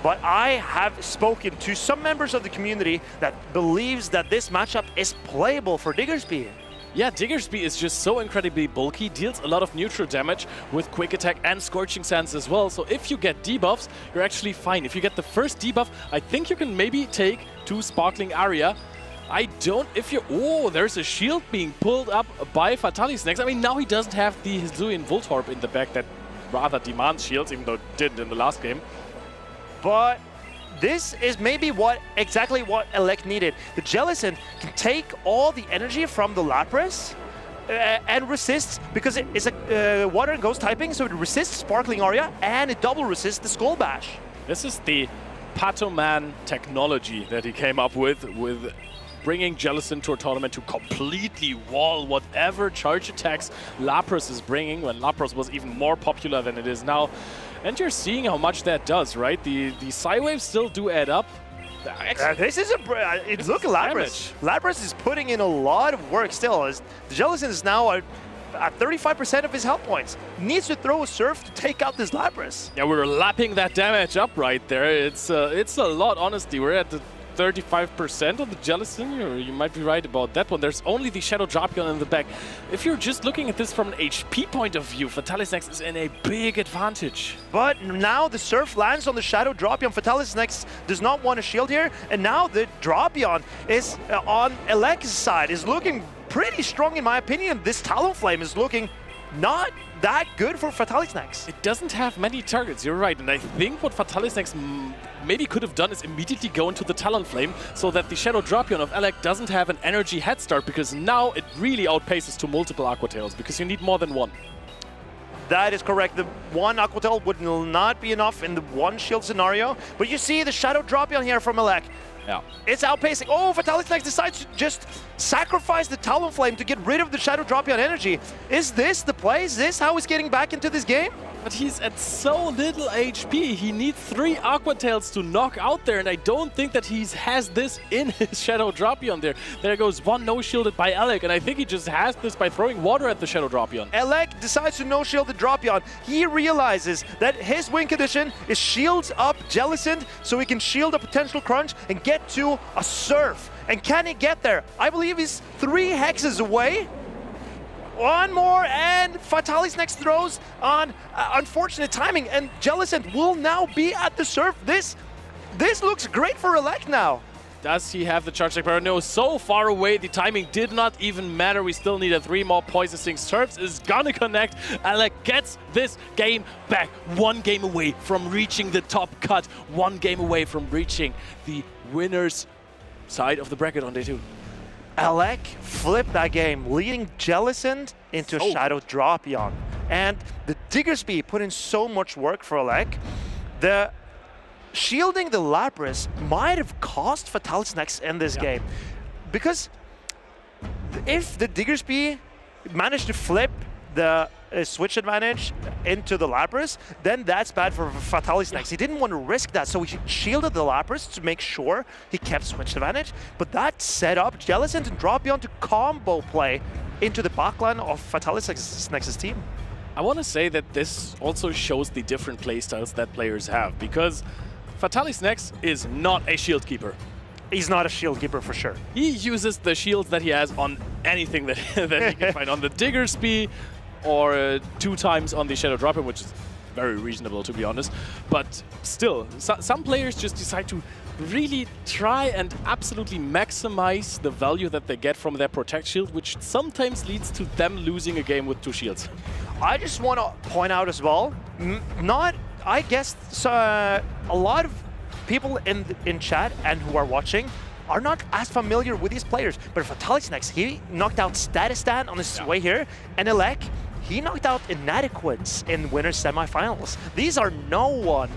Speaker 5: But I have spoken to some members of the community that believes that this matchup is playable for Diggersby.
Speaker 12: Yeah, Diggersby is just so incredibly bulky, deals a lot of neutral damage with Quick Attack and Scorching Sands as well. So if you get debuffs, you're actually fine. If you get the first debuff, I think you can maybe take 2 Sparkling Aria. I don't, if you, oh, there's a shield being pulled up by Fatalisnex. I mean, now he doesn't have the Hisuian Voltorb in the back that rather demands shields, even though it didn't in the last game.
Speaker 5: But this is maybe exactly what Alec needed. The Jellicent can take all the energy from the Lapras and resists, because it's a Water and Ghost typing, so it resists Sparkling Aria and it double resists the Skull Bash.
Speaker 12: This is the Patoman technology that he came up with bringing Jellicent to a tournament to completely wall whatever charge attacks Lapras is bringing, when Lapras was even more popular than it is now. And you're seeing how much that does, right? The Psywaves still do add up.
Speaker 5: This is look at Lapras. Lapras is putting in a lot of work still. The Jellicent is now at 35% of his health points. Needs to throw a Surf to take out this Lapras.
Speaker 12: Yeah, we're lapping that damage up right there. It's a lot, honestly. We're at the 35% of the Jellicent, you might be right about that one. There's only the Shadow Dropion in the back. If you're just looking at this from an HP point of view, Fatalisnex is in a big advantage.
Speaker 5: But now the Surf lands on the Shadow Dropion. Fatalisnex does not want a shield here, and now the Dropion is on Alec's side, is looking pretty strong in my opinion. This Talonflame is looking not that good for Fatalisnex.
Speaker 12: It doesn't have many targets, you're right, and I think what Fatalisnex maybe could have done is immediately go into the Talonflame so that the Shadow Dropion of Alec doesn't have an energy head start, because now it really outpaces to multiple Aqua Tails, because you need more than one.
Speaker 5: That is correct. The one Aqua Tail would not be enough in the one shield scenario, but you see the Shadow Dropion here from Alec.
Speaker 12: Yeah.
Speaker 5: It's outpacing. Oh, Fatalisnex decides to just sacrifice the Talonflame to get rid of the Shadow Dropion energy. Is this the play? Is this how he's getting back into this game?
Speaker 12: But he's at so little HP. He needs 3 Aqua Tails to knock out there, and I don't think that he has this in his Shadow Dropion there. There goes one no-shielded by Alec, and I think he just has this by throwing water at the Shadow Dropion.
Speaker 5: Alec decides to no-shield the Dropion. He realizes that his win condition is shields up Jellicent so he can shield a potential crunch and get to a Surf. And can he get there? I believe he's 3 hexes away. One more, and Fatalisnex throws on unfortunate timing, and Jellicent will now be at the Surf. This looks great for Alec now.
Speaker 12: Does he have the charge attack power? No, so far away, the timing did not even matter. We still needed 3 more Poison Sting. Surfs is gonna connect. Alec gets this game back. 1 game away from reaching the top cut. 1 game away from reaching the winner's side of the bracket on day 2.
Speaker 5: Alec flipped that game, leading Jellicent into Shadow Dropion. And the Diggersby put in so much work for Alec. The shielding the Lapras might have cost Fatalisnex in this game. Because if the Diggersby managed to flip the switch advantage into the Lapras, then that's bad for Fatalis next. He didn't want to risk that, so he shielded the Lapras to make sure he kept switch advantage. But that set up Jellicent and Drapion to combo play into the backline of Fatalis Nex's team.
Speaker 12: I want to say that this also shows the different playstyles that players have, because Fatalis Nex is not a shield keeper.
Speaker 5: He's not a shield keeper for sure.
Speaker 12: He uses the shields that he has on anything that, that he can find, on the Diggersby or 2 times on the Shadow Dropper, which is very reasonable to be honest. But still, some players just decide to really try and absolutely maximize the value that they get from their Protect Shield, which sometimes leads to them losing a game with 2 shields.
Speaker 5: I just want to point out as well, I guess a lot of people in chat and who are watching are not as familiar with these players. But Fatalis Nex, he knocked out Statistan on his way here, and Elec, he knocked out Inadequates in winner's semifinals. These are no one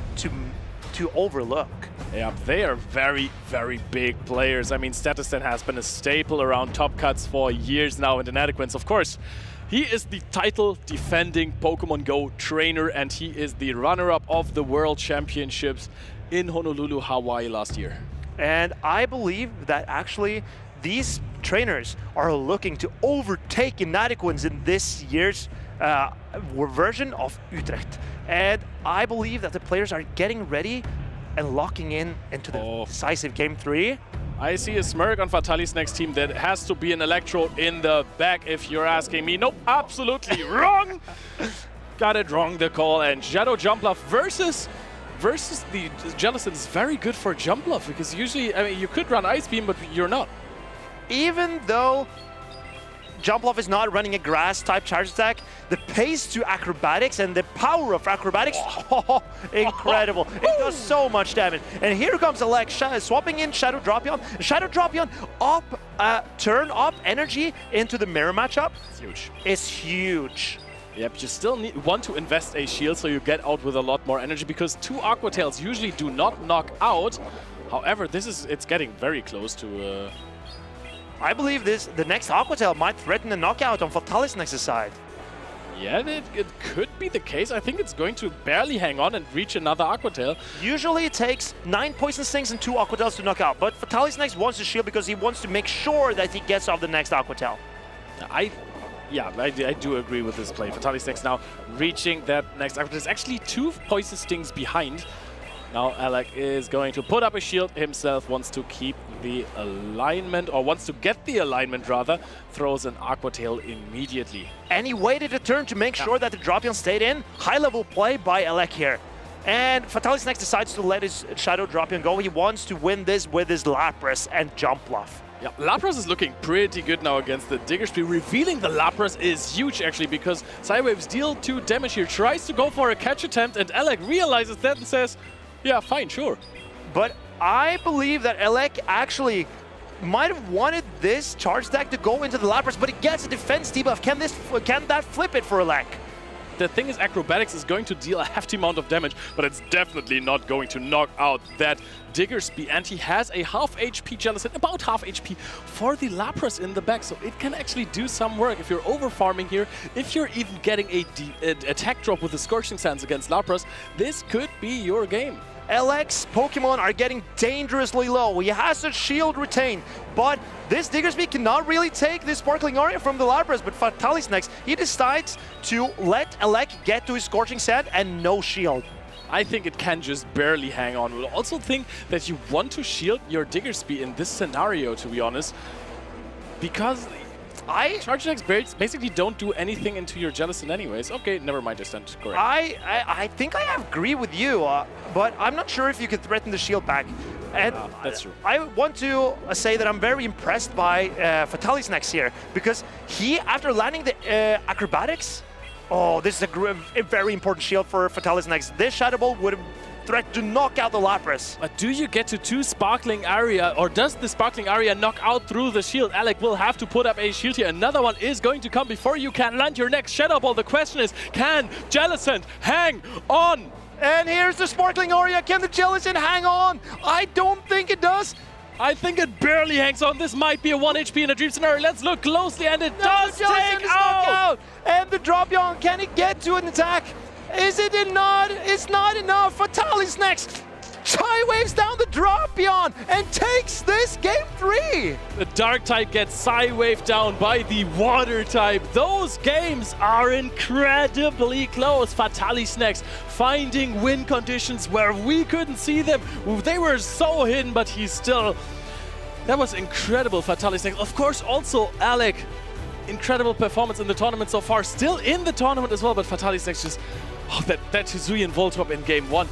Speaker 5: to overlook.
Speaker 12: Yeah, they are very, very big players. I mean, Statistan has been a staple around Top Cuts for years now, and Inadequates, of course. He is the title-defending Pokémon GO trainer, and he is the runner-up of the World Championships in Honolulu, Hawaii last year.
Speaker 5: And I believe that actually these trainers are looking to overtake Inadequates in this year's version of Utrecht. And I believe that the players are getting ready and locking in into the decisive Game 3.
Speaker 12: I see a smirk on Fatalis Next team. That has to be an Electrode in the back if you're asking me. Nope, absolutely wrong. Got it wrong, the call. And Shadow Jumpluff versus the Jellicent is very good for Jumpluff, because usually, I mean, you could run Ice Beam, but you're not.
Speaker 5: Even though Jumpluff is not running a grass-type charge attack, the pace to acrobatics and the power of acrobatics, incredible. It does so much damage. And here comes Elec swapping in Shadow Drapion. Shadow Drapion up, turn up energy into the mirror matchup.
Speaker 12: It's huge.
Speaker 5: It's huge.
Speaker 12: Yep, you still want to invest a shield so you get out with a lot more energy, because 2 Aqua Tails usually do not knock out. However, it's getting very close to...
Speaker 5: I believe the next Aqua Tail might threaten a knockout on Fatalis Nex's side.
Speaker 12: Yeah, it could be the case. I think it's going to barely hang on and reach another Aqua Tail.
Speaker 5: Usually it takes 9 Poison Stings and 2 Aqua Tails to knock out, but Fatalis Nex wants to shield because he wants to make sure that he gets off the next Aqua Tail.
Speaker 12: I do agree with this play. Fatalis Nex now reaching that next Aqua Tail. There's actually 2 Poison Stings behind. Now Alec is going to put up a shield himself, wants to keep the alignment, or wants to get the alignment rather, throws an Aqua Tail immediately.
Speaker 5: And he waited a turn to make sure that the Drapion stayed in. High level play by Elec here. And Fatalis Nex decides to let his Shadow Drapion go. He wants to win this with his Lapras and Jumpluff.
Speaker 12: Yeah, Lapras is looking pretty good now against the Diggersby. Revealing the Lapras is huge actually, because Psywaves deal 2 damage here, tries to go for a catch attempt, and Elec realizes that and says, yeah, fine, sure.
Speaker 5: But I believe that Elec actually might have wanted this charge stack to go into the Lapras, but it gets a defense debuff. Can that flip it for Elec?
Speaker 12: The thing is, Acrobatics is going to deal a hefty amount of damage, but it's definitely not going to knock out that Diggersby. And he has a half HP Jellicent, about half HP, for the Lapras in the back. So it can actually do some work if you're over farming here. If you're even getting a attack drop with the Scorching Sands against Lapras, this could be your game.
Speaker 5: Elec's Pokemon are getting dangerously low. He has a shield retained, but this Diggersby cannot really take this Sparkling Aria from the Lapras. But Fatalis Nex, he decides to let Elec get to his Scorching Sand and no shield.
Speaker 12: I think it can just barely hang on. We'll also think that you want to shield your Diggersby in this scenario, to be honest, because Charge attacks basically don't do anything into your Jellicent anyways. Okay, never mind, I stand correct.
Speaker 5: I think I agree with you, but I'm not sure if you could threaten the shield back. And
Speaker 12: that's true.
Speaker 5: I want to say that I'm very impressed by Fatalis Nex here, because he, after landing the Acrobatics, this is a very important shield for Fatalis Nex. This Shadow Ball would have threat to knock out the Lapras.
Speaker 12: But do you get to 2 Sparkling Aria, or does the Sparkling Aria knock out through the shield? Alec will have to put up a shield here. Another one is going to come before you can land your next Shadow Ball. The question is, can Jellicent hang on?
Speaker 5: And here's the Sparkling Aria. Can the Jellicent hang on? I don't think it does.
Speaker 12: I think it barely hangs on. This might be a 1 HP in a dream scenario. Let's look closely, and it does take out!
Speaker 5: And the drop-on, can he get to an attack? Is it not? It's not enough. Fatalis next. Psy-waves down the drop-on and takes this game 3.
Speaker 12: The dark type gets Psy-waved down by the water type. Those games are incredibly close. Fatalis next finding win conditions where we couldn't see them. They were so hidden, but he's still... That was incredible, Fatalis next. Of course, also Alec. Incredible performance in the tournament so far. Still in the tournament as well, but Fatalis next just... Oh, that Hisuian Voltorb in game 1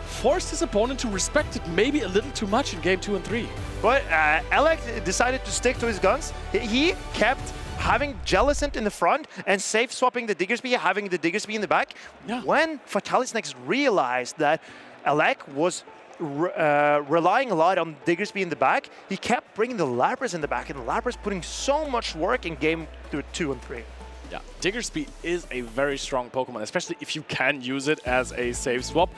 Speaker 12: forced his opponent to respect it maybe a little too much in game 2 and 3.
Speaker 5: But Alec decided to stick to his guns. He kept having Jellicent in the front and safe swapping the Diggersby, having the Diggersby in the back. Yeah. When Fatalis next realized that Alec was relying a lot on Diggersby in the back, he kept bringing the Lapras in the back, and Lapras putting so much work in game 2 and 3.
Speaker 12: Yeah, Diggersby is a very strong Pokemon, especially if you can use it as a safe swap.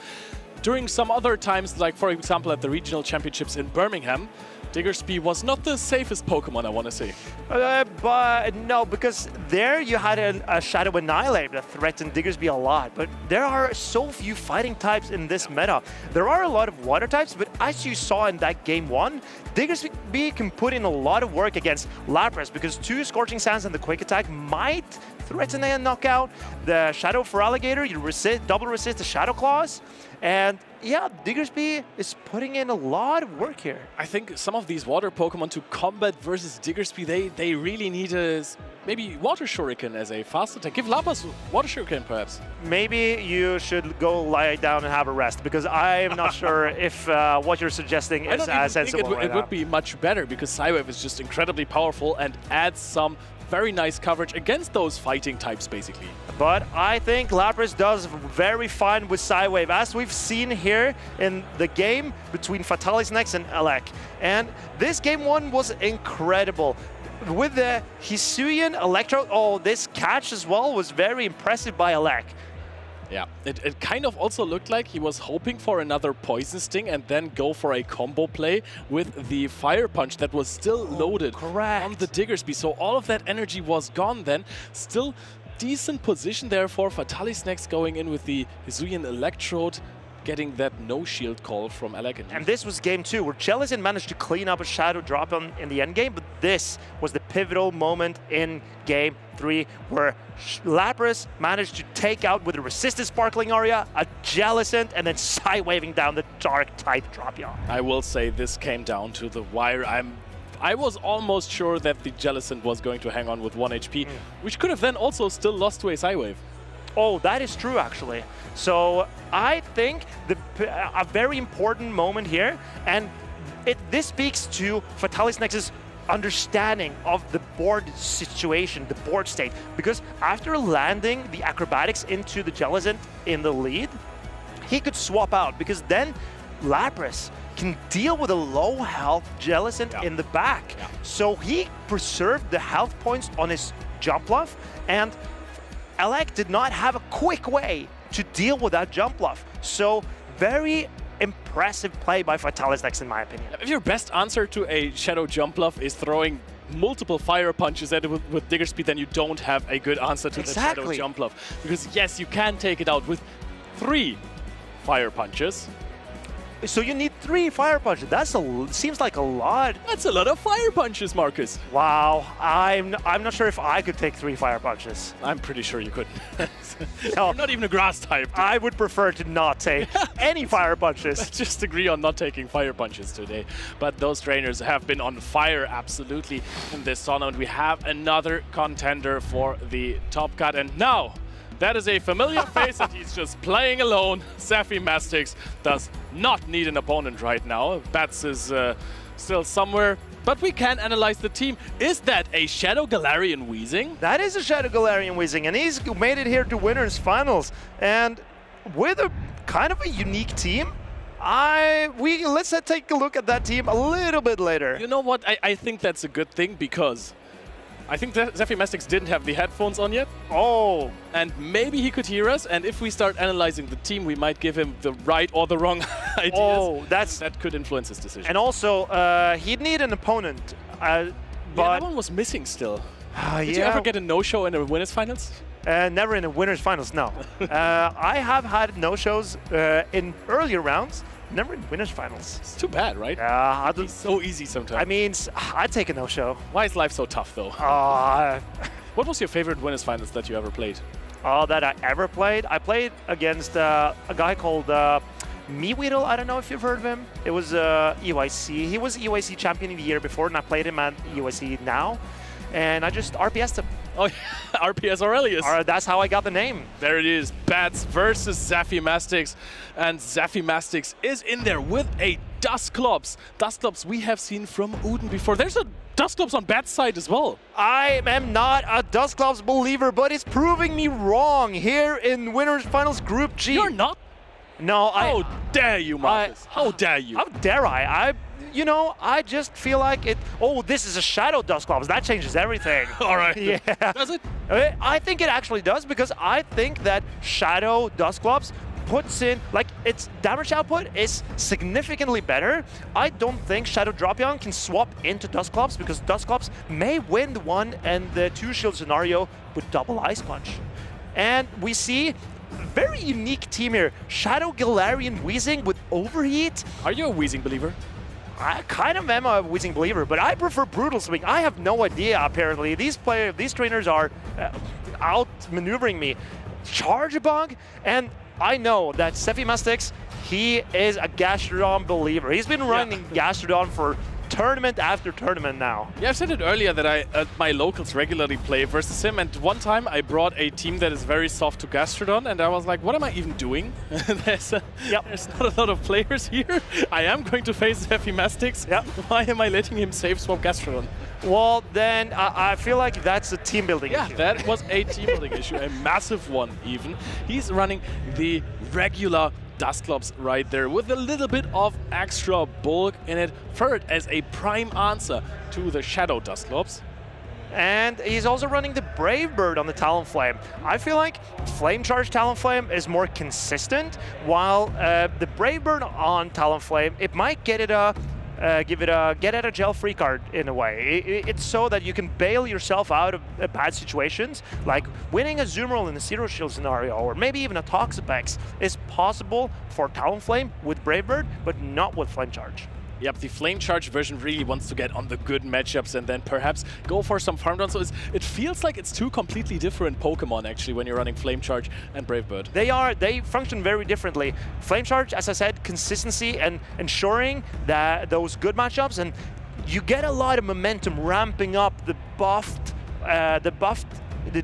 Speaker 12: During some other times, like for example at the regional championships in Birmingham, Diggersby was not the safest Pokemon, I want to say.
Speaker 5: But no, because there you had a Shadow Annihilate that threatened Diggersby a lot. But there are so few fighting types in this meta. There are a lot of water types, but as you saw in that game 1, Diggersby can put in a lot of work against Lapras because 2 Scorching Sands and the Quick Attack might threaten a knockout. The Shadow for Alligator, you double resist the Shadow Claws. And yeah, Diggersby is putting in a lot of work here.
Speaker 12: I think some of these water Pokemon to combat versus Diggersby, they really need a maybe Water Shuriken as a fast attack. Give Lapras Water Shuriken, perhaps.
Speaker 5: Maybe you should go lie down and have a rest, because I'm not sure if what you're suggesting is sensible.
Speaker 12: It would be much better, because Psywave is just incredibly powerful and adds some very nice coverage against those fighting types, basically.
Speaker 5: But I think Lapras does very fine with Psywave, as we've seen here in the game between Fatalis next and Alec. And this game 1 was incredible. With the Hisuian Electro, this catch as well was very impressive by Alec.
Speaker 12: Yeah, it kind of also looked like he was hoping for another Poison Sting and then go for a combo play with the Fire Punch that was still loaded on the Diggersby. So all of that energy was gone then. Still decent position there for Fatalis next, going in with the Hisuian Electrode, getting that no shield call from Alec.
Speaker 5: And this was game 2, where Jellicent managed to clean up a Shadow drop in the end game, but this was the pivotal moment in game 3, where Lapras managed to take out with a resisted Sparkling Aria, a Jellicent, and then Psy-waving down the Dark type drop-yaw.
Speaker 12: I will say this came down to the wire. I was almost sure that the Jellicent was going to hang on with 1 HP, which could have then also still lost to a Psy-wave.
Speaker 5: Oh, that is true, actually. So I think a very important moment here, and this speaks to Fatalis Nex's understanding of the board situation, the board state, because after landing the acrobatics into the Jellicent in the lead, he could swap out, because then Lapras can deal with a low health Jellicent in the back. So he preserved the health points on his jump bluff, and Alec did not have a quick way to deal with that jump bluff. So very impressive play by Fatalis next, in my opinion.
Speaker 12: If your best answer to a Shadow jump bluff is throwing multiple Fire Punches at it with Diggersby, then you don't have a good answer to the Shadow jump bluff. Because yes, you can take it out with 3 Fire Punches.
Speaker 5: So you need 3 Fire Punches. Seems like a lot.
Speaker 12: That's a lot of Fire Punches, Marcus.
Speaker 5: Wow, I'm not sure if I could take 3 Fire Punches.
Speaker 12: I'm pretty sure you couldn't.
Speaker 5: No,
Speaker 12: you're not even a Grass type.
Speaker 5: I would prefer to not take any Fire Punches.
Speaker 12: Let's just agree on not taking Fire Punches today. But those trainers have been on fire, absolutely, in this tournament. We have another contender for the top cut, and now that is a familiar face, and he's just playing alone. Safi Mastix does not need an opponent right now. Bats is still somewhere, but we can analyze the team. Is that a Shadow Galarian Weezing?
Speaker 5: That is a Shadow Galarian Weezing, and he's made it here to winners finals. And with a kind of a unique team, let's take a look at that team a little bit later.
Speaker 12: You know what? I think that's a good thing, because I think that Zephyr didn't have the headphones on yet.
Speaker 5: Oh.
Speaker 12: And maybe he could hear us. And if we start analyzing the team, we might give him the right or the wrong ideas.
Speaker 5: Oh,
Speaker 12: that could influence his decision.
Speaker 5: And also, he'd need an opponent. But
Speaker 12: that one was missing still. Did you ever get a no-show in the winners finals?
Speaker 5: Never in the winners finals, no. I have had no-shows in earlier rounds. Never in winners finals.
Speaker 12: It's too bad, right?
Speaker 5: Yeah,
Speaker 12: it's so easy sometimes.
Speaker 5: I mean, I'd take a no-show.
Speaker 12: Why is life so tough, though? What was your favorite winners finals that you ever played?
Speaker 5: That I ever played? I played against a guy called Meweedle. I don't know if you've heard of him. It was EYC. He was EYC champion of the year before, and I played him at EYC now. And I just RPS'd him.
Speaker 12: Oh, RPS Aurelius.
Speaker 5: That's how I got the name.
Speaker 12: There it is. Bats versus Zephyr. And Zephyr is in there with a Dusclops. Dusclops we have seen from Uden before. There's a Dusclops on Bat's side as well.
Speaker 5: I am not a Dusclops believer, but it's proving me wrong here in Winners Finals Group G.
Speaker 12: You're not?
Speaker 5: No,
Speaker 12: How dare you, Marcus? How dare you?
Speaker 5: How dare I? You know, I just feel like it. Oh, this is a Shadow Dusclops. That changes everything.
Speaker 12: All right.
Speaker 5: Yeah.
Speaker 12: Does it?
Speaker 5: I think it actually does, because I think that Shadow Dusclops puts in, like, its damage output is significantly better. I don't think Shadow Dropion can swap into Dusclops, because Dusclops may win the 1 and the 2 shield scenario with double Ice Punch. And we see a very unique team here. Shadow Galarian Weezing with Overheat.
Speaker 12: Are you a Weezing believer?
Speaker 5: I kind of am a Weezing believer, but I prefer Brutal Swing. I have no idea, apparently. These trainers are out-maneuvering me. Charjabug, and I know that Zephyr, he is a Gastrodon believer. He's been running Gastrodon for tournament after tournament now.
Speaker 12: Yeah, I've said it earlier that I, my locals regularly play versus him, and one time I brought a team that is very soft to Gastrodon, and I was like, what am I even doing? there's not a lot of players here. I am going to face Zephyr. Why am I letting him save swap Gastrodon?
Speaker 5: Well, then I feel like that's a team building issue.
Speaker 12: Yeah, that was a team building issue, a massive one even. He's running the regular Dusclops right there with a little bit of extra bulk in it for it as a prime answer to the Shadow Dusclops.
Speaker 5: And he's also running the Brave Bird on the Talonflame. I feel like Flame Charge Talonflame is more consistent, while the Brave Bird on Talonflame, it might get it a get out of jail free card in a way. It's so that you can bail yourself out of bad situations, like winning a Zoomerl in a Zero Shield scenario, or maybe even a Toxapex is possible for Talonflame with Brave Bird, but not with Flame Charge.
Speaker 12: Yep, the Flame Charge version really wants to get on the good matchups and then perhaps go for some farm down. So it feels like it's two completely different Pokemon, actually, when you're running Flame Charge and Brave Bird.
Speaker 5: They function very differently. Flame Charge, as I said, consistency and ensuring that those good matchups, and you get a lot of momentum ramping up the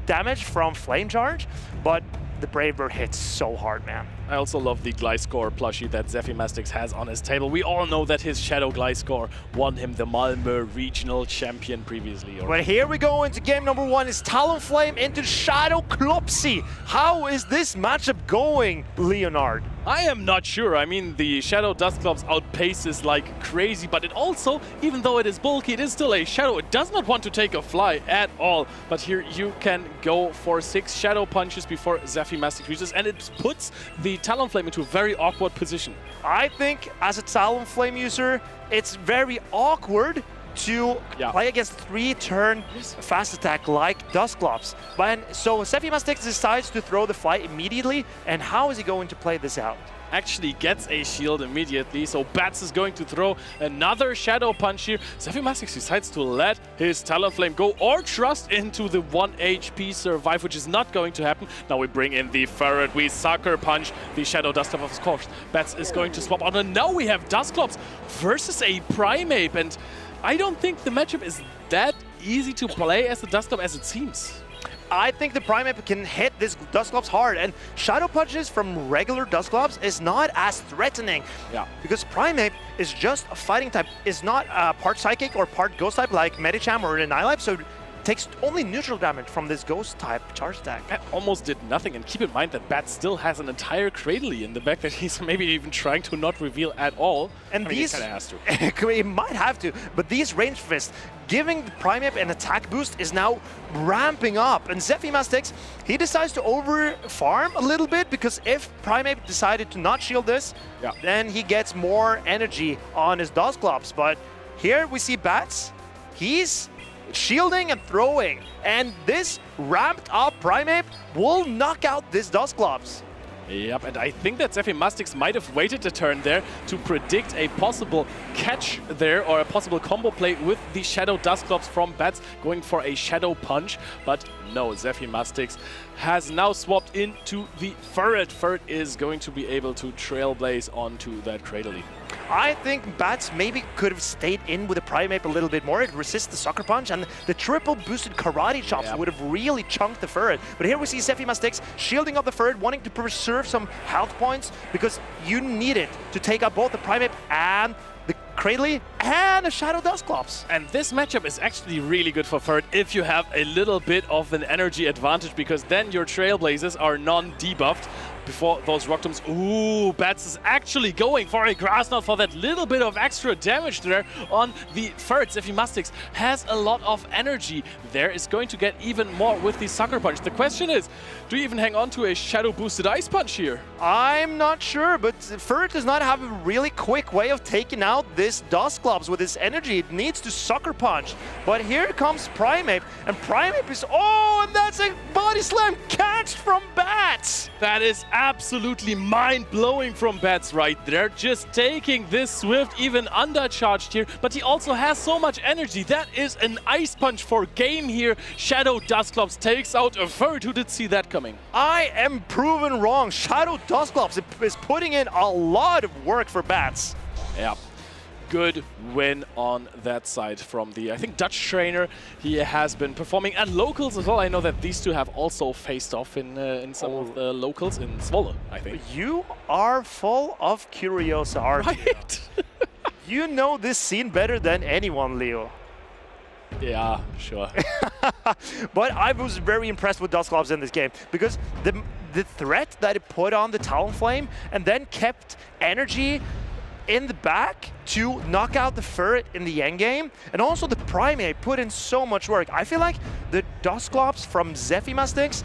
Speaker 5: damage from Flame Charge, but the Brave Bird hits so hard, man.
Speaker 12: I also love the Gliscor plushie that Zephyr has on his table. We all know that his Shadow Gliscor won him the Malmö regional champion previously.
Speaker 5: But here we go into game number 1. It's Talonflame into Shadow Clopsy. How is this matchup going, Leonard?
Speaker 12: I am not sure. I mean, the Shadow Dusclops outpaces like crazy, but it also, even though it is bulky, it is still a Shadow. It does not want to take a fly at all. But here you can go for 6 Shadow Punches before Zephyr reaches, and it puts the Talonflame into a very awkward position.
Speaker 5: I think as a Talonflame user, it's very awkward to play against 3-turn fast attack like Dusclops. So Zephyr decides to throw the fly immediately, and how is he going to play this out?
Speaker 12: Actually gets a shield immediately, so Bats is going to throw another Shadow Punch here. Zephyr decides to let his Talonflame go or trust into the 1 HP survive, which is not going to happen. Now we bring in the Ferret, we Sucker Punch the Shadow Dusclops, of course. Bats is going to swap out, and now we have Dusclops versus a Primeape, and I don't think the matchup is that easy to play as the Dusclops as it seems.
Speaker 5: I think the Primeape can hit this Dusclops hard, and Shadow Punches from regular Dusclops is not as threatening.
Speaker 12: Yeah.
Speaker 5: Because Primeape is just a fighting type, is not part Psychic or part Ghost type like Medicham or Annihilape, so takes only neutral damage from this ghost type charge attack.
Speaker 12: Bat almost did nothing, and keep in mind that Bat still has an entire Cradley in the back that he's maybe even trying to not reveal at all.
Speaker 5: And
Speaker 12: I mean,
Speaker 5: these,
Speaker 12: he kind of has to.
Speaker 5: he might have to, but these range fists giving the Primeape an attack boost is now ramping up. And Zephymastix, he decides to over farm a little bit, because if Primeape decided to not shield this, then he gets more energy on his Dusclops. But here we see Bats, he's shielding and throwing, and this ramped up Primeape will knock out this Dusclops.
Speaker 12: Yep, and I think that Zephymastix might have waited a turn there to predict a possible catch there, or a possible combo play with the Shadow Dusclops from Bats, going for a Shadow Punch. But no, Zephymastix has now swapped into the Ferret. Ferret is going to be able to trailblaze onto that Cradley.
Speaker 5: I think Bats maybe could have stayed in with the Primeape a little bit more. It resists the Sucker Punch, and the triple boosted Karate Chops would have really chunked the Ferret. But here we see Zephymastix shielding up the Ferret, wanting to preserve some health points, because you need it to take out both the Primeape and the Cradley and a Shadow Dusclops.
Speaker 12: And this matchup is actually really good for Ferret if you have a little bit of an energy advantage, because then your Trailblazers are non-debuffed before those Rock Tombs. Ooh, Bats is actually going for a Grass Knot for that little bit of extra damage there on the Ferret. Zephymastix has a lot of energy there, is going to get even more with the Sucker Punch. The question is, do you even hang on to a Shadow Boosted Ice Punch here?
Speaker 5: I'm not sure, but Ferret does not have a really quick way of taking out this Dusclops with his energy. It needs to Sucker Punch. But here comes Primeape, and Primeape is... Oh, and that's a Body Slam catch from Bats!
Speaker 12: That is absolutely mind-blowing from Bats right there. Just taking this Swift, even undercharged here, but he also has so much energy. That is an Ice Punch for game here. Shadow Dusclops takes out a Ferret. Who did see that coming?
Speaker 5: I am proven wrong. Shadow Dusclops is putting in a lot of work for Bats.
Speaker 12: Yeah. Good win on that side from the, I think, Dutch trainer. He has been performing at locals as well. I know that these two have also faced off in some of the locals in Zwolle, I think.
Speaker 5: You are full of curiosity, aren't you? You know this scene better than anyone, Leo.
Speaker 12: Yeah, sure.
Speaker 5: But I was very impressed with Dusclops in this game, because the threat that it put on the Talonflame and then kept energy in the back to knock out the Ferret in the endgame, and also the Primeape put in so much work. I feel like the Dusclops from Zephymastix,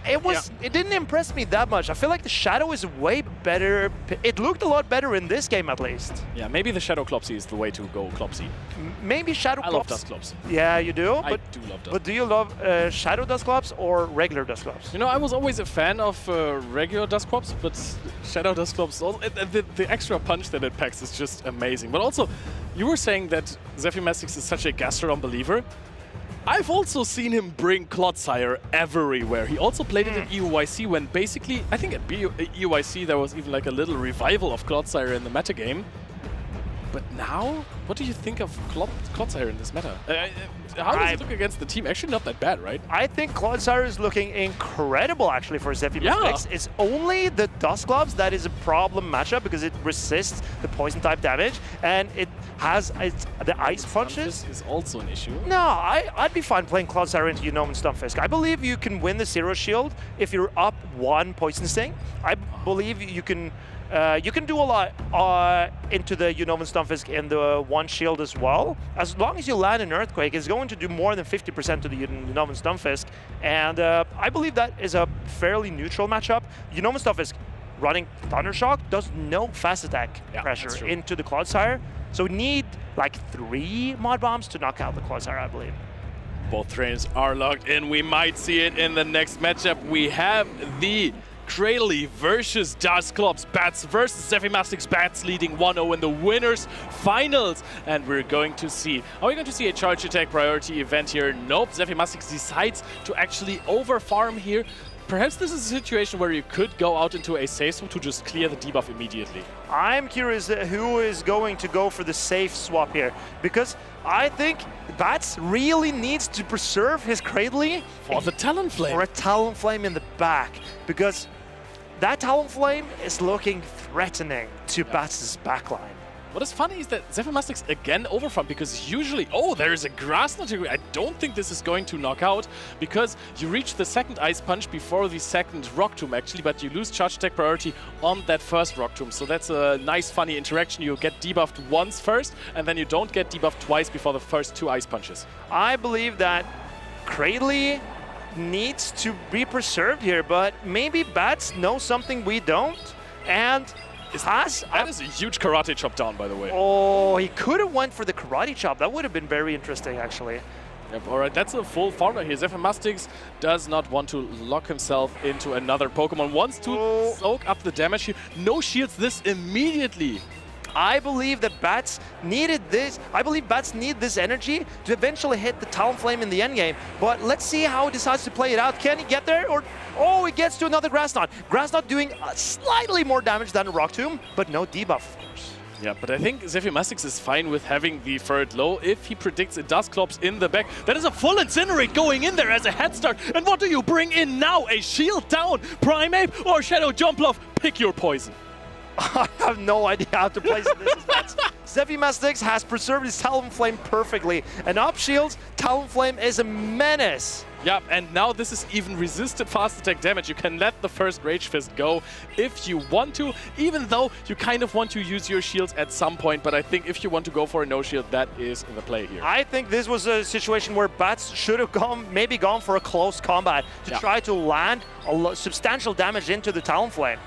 Speaker 5: it didn't impress me that much. I feel like the Shadow is way better. It looked a lot better in this game, at least.
Speaker 12: Yeah, maybe the Shadow Clopsy is the way to go, Clopsy.
Speaker 5: Maybe Shadow Clops.
Speaker 12: I love Dusclops.
Speaker 5: Yeah, you do?
Speaker 12: I do love Dusclops.
Speaker 5: But do you love Shadow Dusclops or regular Dusclops?
Speaker 12: You know, I was always a fan of regular Dusclops, but Shadow Dusclops, the extra punch that it packs is just amazing. But also, you were saying that Zephymastix is such a Gastrodon believer. I've also seen him bring Clodsire everywhere. He also played it in EUIC when basically, I think at EUIC there was even like a little revival of Clodsire in the metagame. But now, what do you think of Clodsire in this meta? How does it look against the team? Actually not that bad, right?
Speaker 5: I think Clodsire is looking incredible, actually, for Zephymastix.
Speaker 12: Yeah.
Speaker 5: It's only the Dusclops that is a problem matchup, because it resists the poison-type damage, and it has the Ice Punches.
Speaker 12: Is also an issue.
Speaker 5: No, I'd be fine playing Clodsire into Unova Stunfisk. I believe you can win the Zero Shield if you're up one Poison Sting. I believe you can do a lot into the Unova Stunfisk in the one shield as well. As long as you land an Earthquake, it's going to do more than 50% to the Unova Stunfisk. And I believe that is a fairly neutral matchup. Unova Stunfisk running Thundershock does no fast attack pressure into the Clodsire. So we need like 3 Mod Bombs to knock out the Clodsire, I believe.
Speaker 12: Both trainers are locked in. We might see it in the next matchup. We have the Cradley versus Dusclops, Bats versus Zephymastix, Bats leading 1-0 in the winners finals. And we're going to see, are we going to see a charge attack priority event here? Nope, Zephymastix decides to actually overfarm here. Perhaps this is a situation where you could go out into a safe swap to just clear the debuff immediately.
Speaker 5: I'm curious who is going to go for the safe swap here, because I think Bats really needs to preserve his Cradley
Speaker 12: for the Talonflame.
Speaker 5: For a Talonflame in the back, because that Talonflame is looking threatening to Bats' backline.
Speaker 12: What is funny is that Zephyrmastix again overfarmed, because usually, oh, there is a Grass Knot. I don't think this is going to knock out, because you reach the second Ice Punch before the second Rock Tomb actually, but you lose charge attack priority on that first Rock Tomb. So that's a nice funny interaction. You get debuffed once first, and then you don't get debuffed twice before the first 2 Ice Punches.
Speaker 5: I believe that Cradley needs to be preserved here, but maybe Bats know something we don't, and
Speaker 12: that is a huge karate chop down, by the way.
Speaker 5: Oh, he could have went for the karate chop. That would have been very interesting, actually.
Speaker 12: Yep, all right, that's a full farmer here. Zephyrmastix does not want to lock himself into another Pokemon. Wants to soak up the damage here. No shields this immediately.
Speaker 5: I believe that Bats needed this. I believe Bats need this energy to eventually hit the Talonflame in the endgame. But let's see how he decides to play it out. Can he get there? Or oh, he gets to another Grass Knot. Grass Knot doing slightly more damage than a Rock Tomb, but no debuff, of course.
Speaker 12: Yeah, but I think Zephyrmastix is fine with having the third low if he predicts a Dusclops in the back. That is a full Incinerate going in there as a head start. And what do you bring in now? A shield down, Primeape or Shadow Jumpluff? Pick your poison.
Speaker 5: I have no idea how to place this as Bats. Zephyrmastix has preserved his Talonflame perfectly. And up shields, Talonflame is a menace.
Speaker 12: Yeah, and now this is even resisted fast attack damage. You can let the first Rage Fist go if you want to, even though you kind of want to use your shields at some point. But I think if you want to go for a no shield, that is the play here.
Speaker 5: I think this was a situation where Bats should have maybe gone for a close combat to try to land substantial damage into the Talonflame.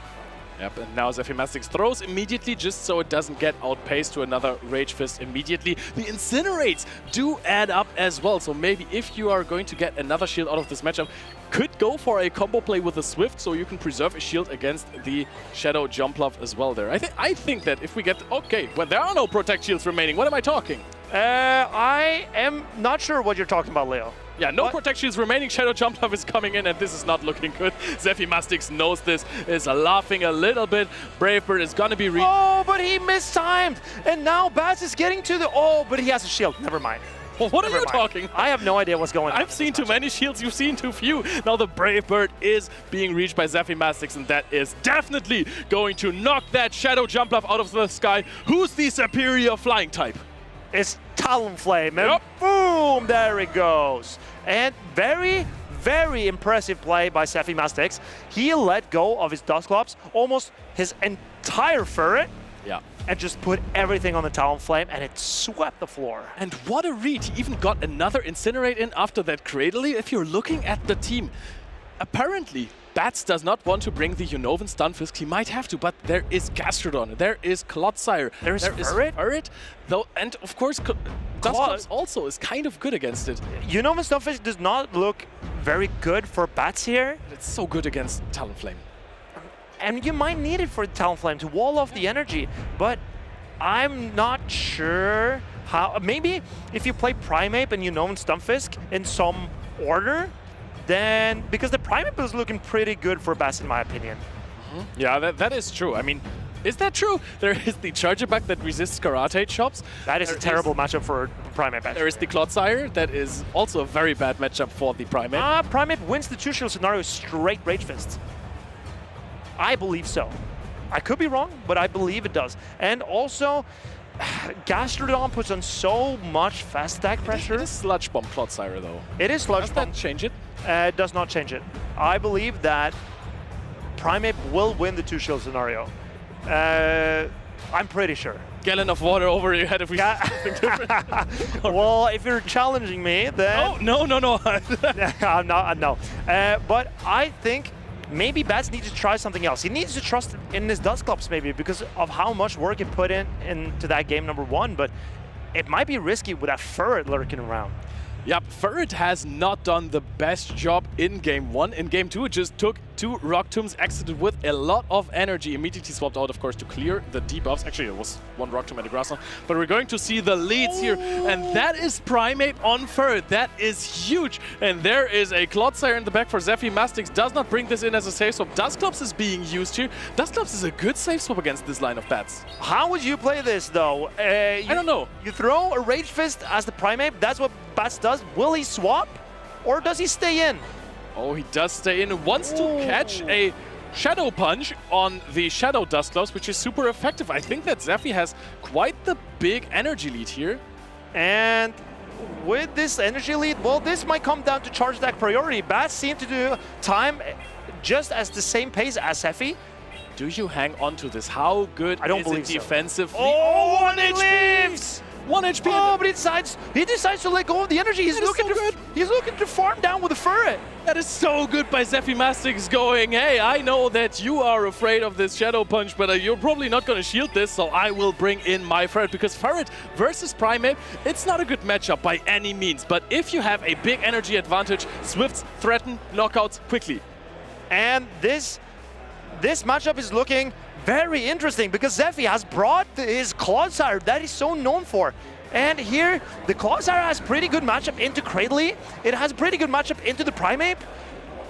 Speaker 12: Yep, and now Zephyrmastix throws immediately just so it doesn't get outpaced to another Rage Fist immediately. The Incinerates do add up as well, so maybe if you are going to get another shield out of this matchup, could go for a combo play with a Swift so you can preserve a shield against the Shadow Jumpluff as well there. I think that if we get... Okay, well, there are no Protect Shields remaining. What am I talking?
Speaker 5: I am not sure what you're talking about, Leo.
Speaker 12: Yeah, no Protect Shields remaining. Shadow Jumpluff is coming in, and this is not looking good. Zephyrmastix knows this, is laughing a little bit. Brave Bird is going to be...
Speaker 5: Oh, but he mistimed! And now Bats is getting to the... Oh, but he has a shield. Never mind.
Speaker 12: Well, what are you talking?
Speaker 5: I have no idea what's going on.
Speaker 12: I've seen too many shields, you've seen too few. Now the Brave Bird is being reached by Zephyrmastix, and that is definitely going to knock that Shadow Jumpluff out of the sky. Who's the superior flying type?
Speaker 5: It's Talonflame, and boom, there it goes. And very, very impressive play by Zephyrmastix. He let go of his Dusclops, almost his entire Ferret, and just put everything on the Talonflame, and it swept the floor.
Speaker 12: And what a read. He even got another Incinerate in after that Cradley. If you're looking at the team, apparently Bats does not want to bring the Unnovan Stunfisk. He might have to, but there is Gastrodon, there is Clodsire, there is Ferret, though, and of course Dusclops also is kind of good against it.
Speaker 5: Unnovan Stunfisk does not look very good for Bats here.
Speaker 12: It's so good against Talonflame.
Speaker 5: And you might need it for Talonflame to wall off the energy, but I'm not sure how. Maybe if you play Primeape and Unnovan Stunfisk in some order, then, because the Primeape is looking pretty good for Bats in my opinion.
Speaker 12: Yeah, that is true. I mean, is that true? There is the Charger Bug that resists Karate Chops.
Speaker 5: That is a terrible matchup for Primeape, actually.
Speaker 12: There is the Clodsire. That is also a very bad matchup for the Primeape.
Speaker 5: Primeape wins the two-shield scenario straight Rage Fist. I believe so. I could be wrong, but I believe it does. And also, Gastrodon puts on so much fast attack pressure.
Speaker 12: It is Sludge Bomb Clodsire, though.
Speaker 5: It is Sludge Bomb.
Speaker 12: Does that change it?
Speaker 5: It does not change it. I believe that Primeape will win the two-shield scenario. I'm pretty sure.
Speaker 12: Gallon of water over your head if we say something different.
Speaker 5: Well, if you're challenging me, then...
Speaker 12: No.
Speaker 5: I'm not, no. But I think maybe Bats needs to try something else. He needs to trust in his Dusclops maybe because of how much work he put into that game number 1, but it might be risky with that Ferret lurking around.
Speaker 12: Yep, Ferret has not done the best job in Game 1. In Game 2, it just took 2 Rock Tombs, exited with a lot of energy, immediately swapped out, of course, to clear the debuffs. Actually, it was 1 Rock Tomb and a Grass Knot. But we're going to see the leads here, and that is Primeape on Ferret. That is huge. And there is a Clodsire in the back for Zephyrmastix. Does not bring this in as a safe swap. Dusclops is being used here. Dusclops is a good safe swap against this line of Bats.
Speaker 5: How would you play this, though? I
Speaker 12: don't know.
Speaker 5: You throw a Rage Fist as the Primeape. That's what Bats does. Will he swap, or does he stay in?
Speaker 12: Oh, he does stay in. Wants to catch a Shadow Punch on the Shadow Dustclops, which is super effective. I think that Zephy has quite the big energy lead here.
Speaker 5: And with this energy lead, well, this might come down to charge attack priority. Bats seem to do time just as the same pace as Zephy.
Speaker 12: Do you hang on to this? How good
Speaker 5: I don't
Speaker 12: is
Speaker 5: believe
Speaker 12: it
Speaker 5: so.
Speaker 12: defensively?
Speaker 5: Oh, 1
Speaker 12: HP!
Speaker 5: lives!
Speaker 12: 1 HP!
Speaker 5: Oh, but he decides to let go of the energy. He's looking to farm down with the Furret.
Speaker 12: That is so good by Zephy Mastix going, hey, I know that you are afraid of this Shadow Punch, but you're probably not going to shield this, so I will bring in my Ferret. Because Ferret versus Primeape, it's not a good matchup by any means. But if you have a big energy advantage, Swifts threaten knockouts quickly.
Speaker 5: And this matchup is looking very interesting because Zephy has brought his Clodsire that he's so known for. And here, the Clodsire has pretty good matchup into Cradley. It has pretty good matchup into the Primeape.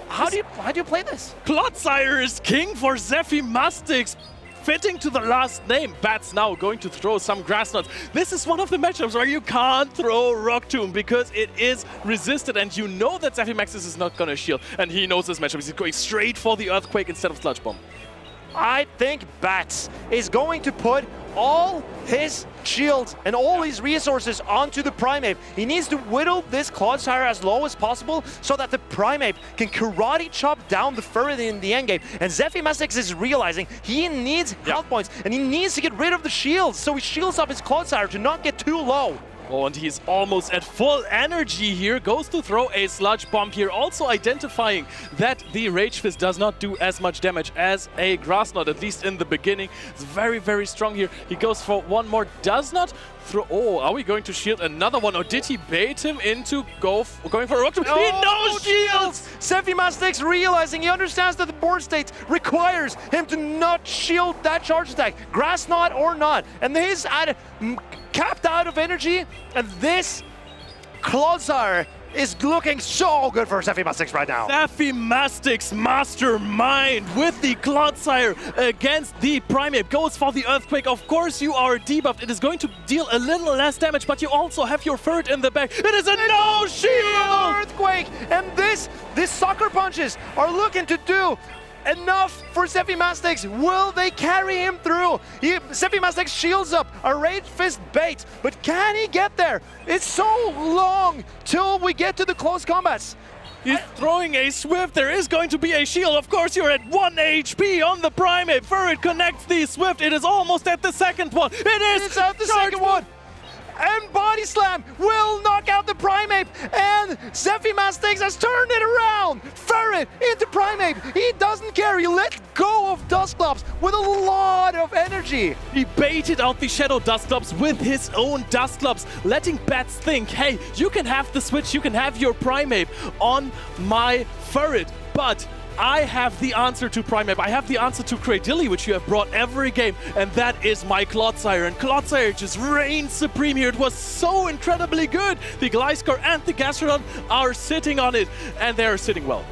Speaker 5: How do you play this?
Speaker 12: Clodsire is king for Zephy Mastix. Fitting to the last name. Bats now going to throw some Grass Nuts. This is one of the matchups where you can't throw Rock Tomb because it is resisted, and you know that Zephy Mastix is not going to shield. And he knows this matchup. He's going straight for the Earthquake instead of Sludge Bomb.
Speaker 5: I think Bats is going to put all his shields and all his resources onto the Primeape. He needs to whittle this Clodsire as low as possible so that the Primeape can karate chop down the Furret in the endgame. And Zephy Mastix is realizing he needs health points and he needs to get rid of the shields, so he shields up his Clodsire to not get too low.
Speaker 12: Oh, and he's almost at full energy here. Goes to throw a Sludge Bomb here. Also identifying that the Rage Fist does not do as much damage as a Grass Knot, at least in the beginning. It's very, very strong here. He goes for one more. Does not throw. Oh, are we going to shield another one? Or did he bait him into going for a Rock Tomb?
Speaker 5: Oh,
Speaker 12: He no shields!
Speaker 5: Zephy Mastix realizing he understands that the board state requires him to not shield that charge attack. Grass Knot or not. And he's capped out of energy, and this Clodsire is looking so good for Zephy Mastix right now.
Speaker 12: Zephy Mastix mastermind with the Clodsire against the Primeape. Goes for the Earthquake. Of course you are debuffed. It is going to deal a little less damage, but you also have your Ferret in the back. It is a no shield!
Speaker 5: Earthquake! And these Sucker Punches are looking to do enough for Zephy Mastix. Will they carry him through? Zephy Mastix shields up a Rage Fist bait, but can he get there? It's so long till we get to the close combats.
Speaker 12: He's throwing a Swift. There is going to be a shield. Of course, you're at 1 HP on the Primeape. Ferret connects the Swift. It is almost at the second one.
Speaker 5: It's at the second one. And Body Slam will knock out the Primeape, and Zephy Mastix has turned it around. Ferret into Primeape. He doesn't care. He let go of Dustclops with a lot of energy.
Speaker 12: He baited out the Shadow Dustclops with his own Dustclops, letting Bats think, hey, you can have the switch, you can have your Primeape on my Ferret, but I have the answer to Primeape. I have the answer to Cradilly, which you have brought every game, and that is my Clodsire. And Clodsire just reigns supreme here. It was so incredibly good. The Gliscor and the Gastrodon are sitting on it, and they're sitting well.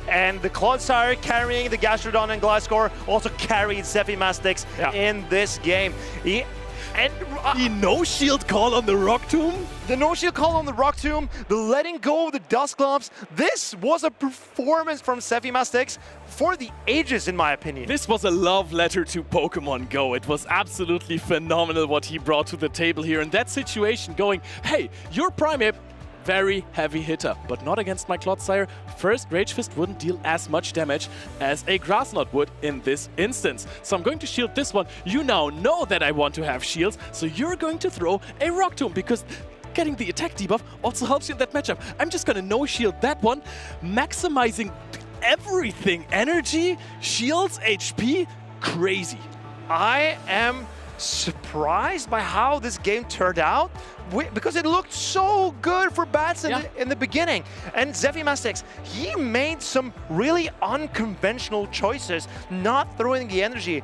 Speaker 5: And the Clodsire carrying the Gastrodon and Gliscor also carried Zephy Mastix in this game.
Speaker 12: The no-shield call on the Rock Tomb?
Speaker 5: The no-shield call on the Rock Tomb, the letting go of the Dustclops. This was a performance from Zephy Mastix for the ages, in my opinion.
Speaker 12: This was a love letter to Pokémon GO. It was absolutely phenomenal what he brought to the table here in that situation, going, hey, your Primeape, very heavy hitter, but not against my Clodsire. First, Rage Fist wouldn't deal as much damage as a Grass Knot would in this instance. So I'm going to shield this one. You now know that I want to have shields, so you're going to throw a Rock Tomb, because getting the attack debuff also helps you in that matchup. I'm just gonna no-shield that one, maximizing everything. Energy, shields, HP, crazy.
Speaker 5: I am surprised by how this game turned out, because it looked so good for Bats in the beginning. And Zephy Mastix, he made some really unconventional choices, not throwing the energy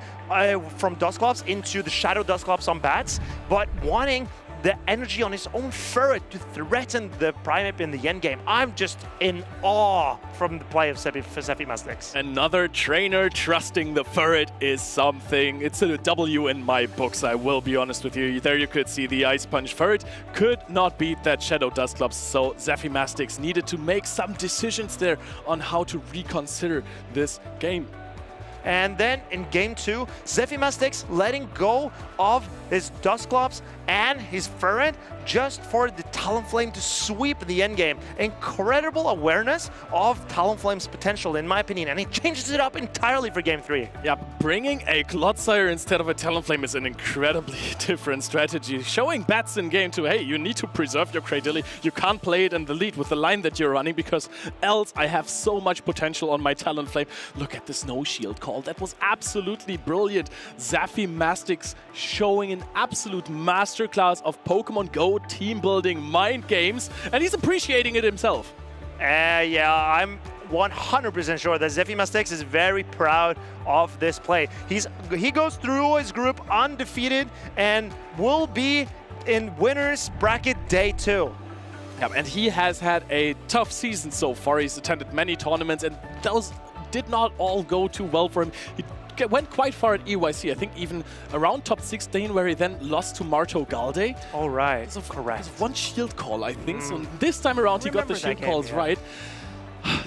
Speaker 5: from Dustclops into the Shadow Dustclops on Bats, but wanting the energy on his own Ferret to threaten the Primeape in the endgame. I'm just in awe from the play of Zephy Mastix.
Speaker 12: Another trainer trusting the Ferret is something. It's a W in my books, I will be honest with you. There you could see the Ice Punch. Ferret could not beat that Shadow Dustclops, so Zephy Mastix needed to make some decisions there on how to reconsider this game.
Speaker 5: And then in game 2, Zephymastix letting go of his Dusclops and his Ferret just for the Talonflame to sweep the endgame. Incredible awareness of Talonflame's potential, in my opinion, and he changes it up entirely for game 3.
Speaker 12: Yeah, bringing a Clodsire instead of a Talonflame is an incredibly different strategy. Showing Bats in game 2, hey, you need to preserve your Cradily. You can't play it in the lead with the line that you're running because else I have so much potential on my Talonflame. Look at the Snow Shield call. That was absolutely brilliant. Zephymastix showing an absolute masterclass of Pokémon GO team building mind games, and he's appreciating it himself.
Speaker 5: Yeah, I'm 100% sure that Zephymastix is very proud of this play. He goes through his group undefeated and will be in winners bracket day 2.
Speaker 12: Yeah, and he has had a tough season so far. He's attended many tournaments, and those did not all go too well for him. He went quite far at EYC, I think even around top 16, where he then lost to Marto Galde.
Speaker 5: All right, correct.
Speaker 12: One shield call, I think. So this time around, he got the shield calls right.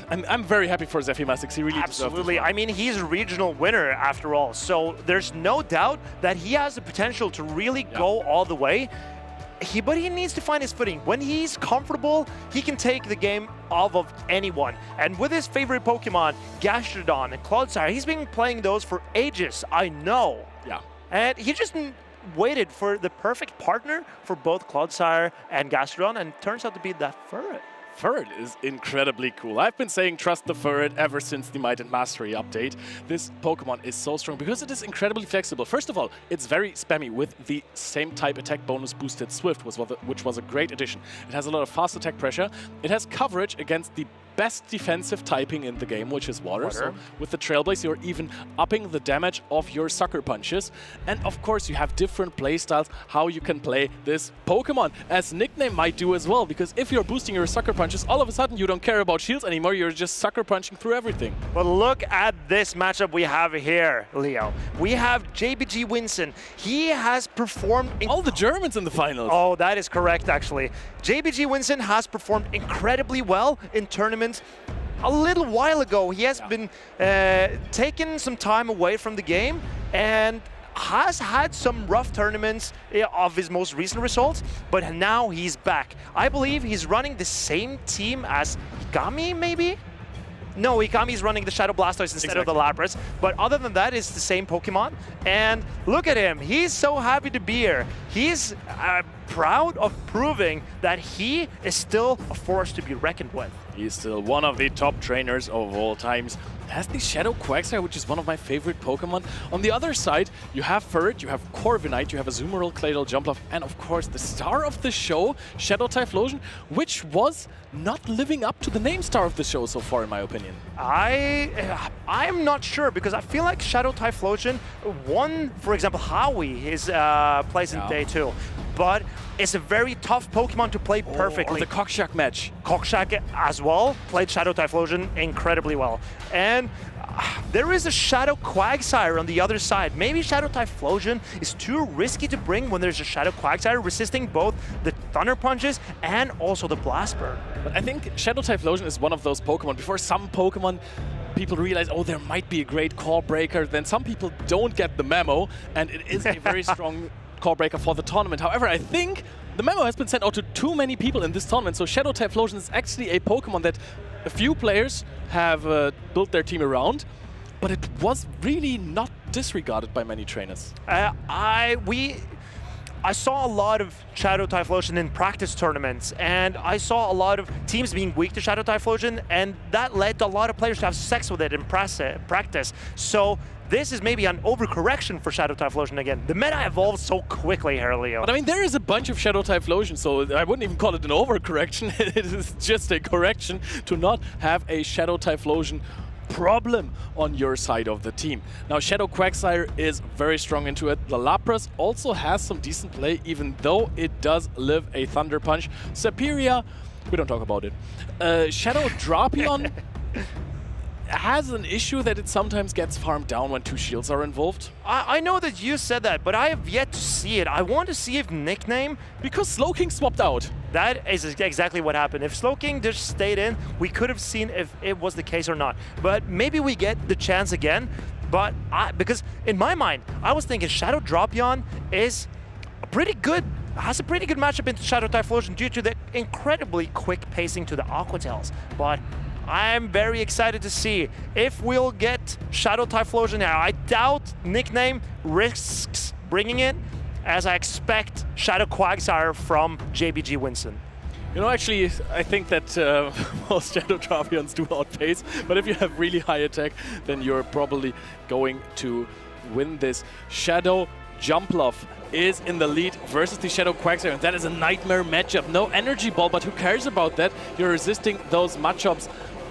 Speaker 12: I'm very happy for Zephymastix. He really
Speaker 5: absolutely. I mean, he's a regional winner after all, so there's no doubt that he has the potential to really go all the way. But he needs to find his footing. When he's comfortable, he can take the game off of anyone. And with his favorite Pokemon, Gastrodon and Clodsire, he's been playing those for ages, I know.
Speaker 12: Yeah.
Speaker 5: And he just waited for the perfect partner for both Clodsire and Gastrodon, and turns out to be that Ferret.
Speaker 12: Ferret is incredibly cool. I've been saying trust the Ferret ever since the Might and Mastery update. This Pokemon is so strong because it is incredibly flexible. First of all, it's very spammy with the same type attack bonus boosted Swift, which was a great addition. It has a lot of fast attack pressure. It has coverage against the best defensive typing in the game, which is water. So with the Trailblaze, you're even upping the damage of your Sucker Punches. And of course, you have different playstyles how you can play this Pokemon, as Nickname might do as well, because if you're boosting your Sucker Punches, all of a sudden you don't care about shields anymore, you're just Sucker Punching through everything.
Speaker 5: But look at this matchup we have here, Leo. We have JBG Winston. He has performed...
Speaker 12: all the Germans in the finals.
Speaker 5: Oh, that is correct, actually. JBG Winston has performed incredibly well in tournaments. A little while ago, he has been taking some time away from the game and has had some rough tournaments of his most recent results, but now he's back. I believe he's running the same team as Hikami, maybe? No, Ikami's running the Shadow Blastoise instead of the Lapras. But other than that, it's the same Pokemon. And look at him. He's so happy to be here. He's proud of proving that he is still a force to be reckoned with.
Speaker 12: He's still one of the top trainers of all times. Has the Shadow Quagsire, which is one of my favorite Pokemon. On the other side, you have Ferret, you have Corviknight, you have Azumarill, Claydol, Jumpluff, and of course the star of the show, Shadow Typhlosion, which was not living up to the name star of the show so far, in my opinion.
Speaker 5: I'm not sure, because I feel like Shadow Typhlosion won, for example, Howie, his place in day 2. But it's a very tough Pokemon to play perfectly.
Speaker 12: Or the Cockshark match.
Speaker 5: Cockshark as well played Shadow Typhlosion incredibly well. And there is a Shadow Quagsire on the other side. Maybe Shadow Typhlosion is too risky to bring when there's a Shadow Quagsire resisting both the Thunder Punches and also the Blast Burn.
Speaker 12: But I think Shadow Typhlosion is one of those Pokemon. Before some Pokemon people realize, oh, there might be a great Core Breaker, then some people don't get the memo, and it is a very strong Core Breaker for the tournament. However, I think the memo has been sent out to too many people in this tournament, so Shadow Typhlosion is actually a Pokemon that a few players have built their team around, but it was really not disregarded by many trainers.
Speaker 5: I saw a lot of Shadow Typhlosion in practice tournaments, and I saw a lot of teams being weak to Shadow Typhlosion, and that led to a lot of players to have sex with it in practice. So this is maybe an overcorrection for Shadow Typhlosion again. The meta evolves so quickly here, Leo.
Speaker 12: But I mean, there is a bunch of Shadow Typhlosion, so I wouldn't even call it an overcorrection. It is just a correction to not have a Shadow Typhlosion problem on your side of the team. Now, Shadow Quagsire is very strong into it. The Lapras also has some decent play, even though it does live a Thunder Punch. Serperior, we don't talk about it. Shadow Drapion has an issue that it sometimes gets farmed down when two shields are involved.
Speaker 5: I know that you said that, but I have yet to see it. I want to see if Nickname...
Speaker 12: Because Slowking swapped out.
Speaker 5: That is exactly what happened. If Slowking just stayed in, we could have seen if it was the case or not. But maybe we get the chance again. but because in my mind, I was thinking Shadow Dropion is has a pretty good matchup into Shadow Typhlosion due to the incredibly quick pacing to the Aqua Tails. But I'm very excited to see if we'll get Shadow Typhlosion now. I doubt Nickname risks bringing it, as I expect Shadow Quagsire from JBG Winston.
Speaker 12: You know, actually, I think that most Shadow Dropions do outpace, but if you have really high attack, then you're probably going to win this. Shadow Jumpluff is in the lead versus the Shadow Quagsire, and that is a nightmare matchup. No Energy Ball, but who cares about that? You're resisting those Machops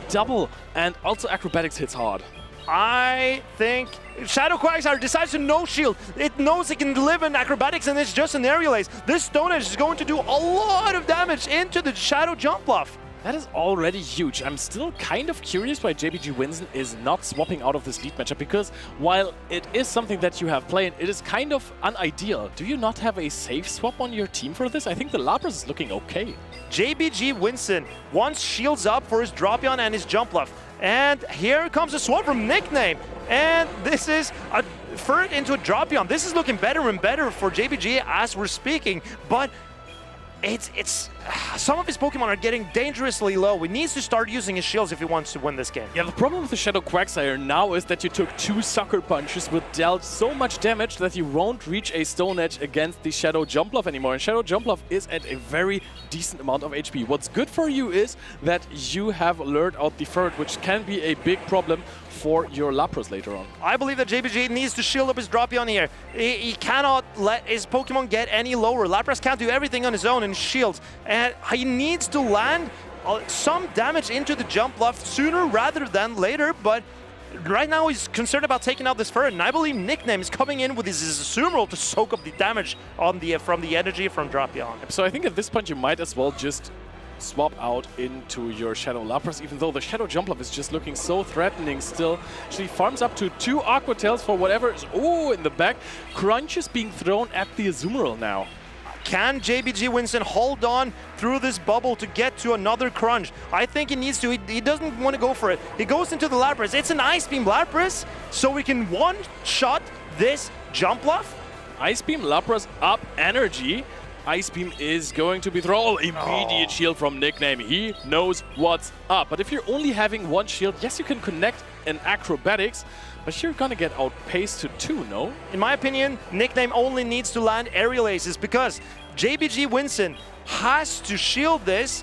Speaker 12: double, and also Acrobatics hits hard.
Speaker 5: I think Shadow Quagsire decides to no shield. It knows it can live in Acrobatics and it's just an Aerial Ace. This Stone Edge is going to do a lot of damage into the Shadow Jumpluff.
Speaker 12: That is already huge. I'm still kind of curious why JBG Winston is not swapping out of this lead matchup, because while it is something that you have played, it is kind of unideal. Do you not have a safe swap on your team for this? I think the Lapras is looking okay.
Speaker 5: JBG Winston wants shields up for his Dropion and his Jumpluff. And here comes a swap from Nickname. And this is a Ferret into a Dropion. This is looking better and better for JBG as we're speaking, but it's some of his Pokemon are getting dangerously low. He needs to start using his shields if he wants to win this game.
Speaker 12: Yeah, the problem with the Shadow Quagsire now is that you took 2 Sucker Punches which dealt so much damage that you won't reach a Stone Edge against the Shadow Jumpluff anymore. And Shadow Jumpluff is at a very decent amount of HP. What's good for you is that you have lured out the Ferret, which can be a big problem for your Lapras later on.
Speaker 5: I believe that JBG needs to shield up his Dropion here. He cannot let his Pokemon get any lower. Lapras can't do everything on his own in shields. And he needs to land some damage into the Jumpluff sooner rather than later. But right now he's concerned about taking out this Ferret. And I believe Nickname is coming in with his Azumarill to soak up the damage on from the energy from Dropion.
Speaker 12: So I think at this point you might as well just swap out into your Shadow Lapras, even though the Shadow Jumpluff is just looking so threatening still. She farms up to 2 Aqua Tails for whatever is in the back. Crunch is being thrown at the Azumarill now.
Speaker 5: Can JBG Winston hold on through this bubble to get to another Crunch? I think he needs to. He doesn't want to go for it. He goes into the Lapras. It's an Ice Beam Lapras, so we can one-shot this Jumpluff.
Speaker 12: Ice Beam Lapras up energy. Ice Beam is going to be thrown. Immediate shield from Nickname. He knows what's up. But if you're only having 1 shield, yes, you can connect an Acrobatics, but you're gonna get outpaced to 2, no?
Speaker 5: In my opinion, Nickname only needs to land Aerial Aces because JBG Winston has to shield this,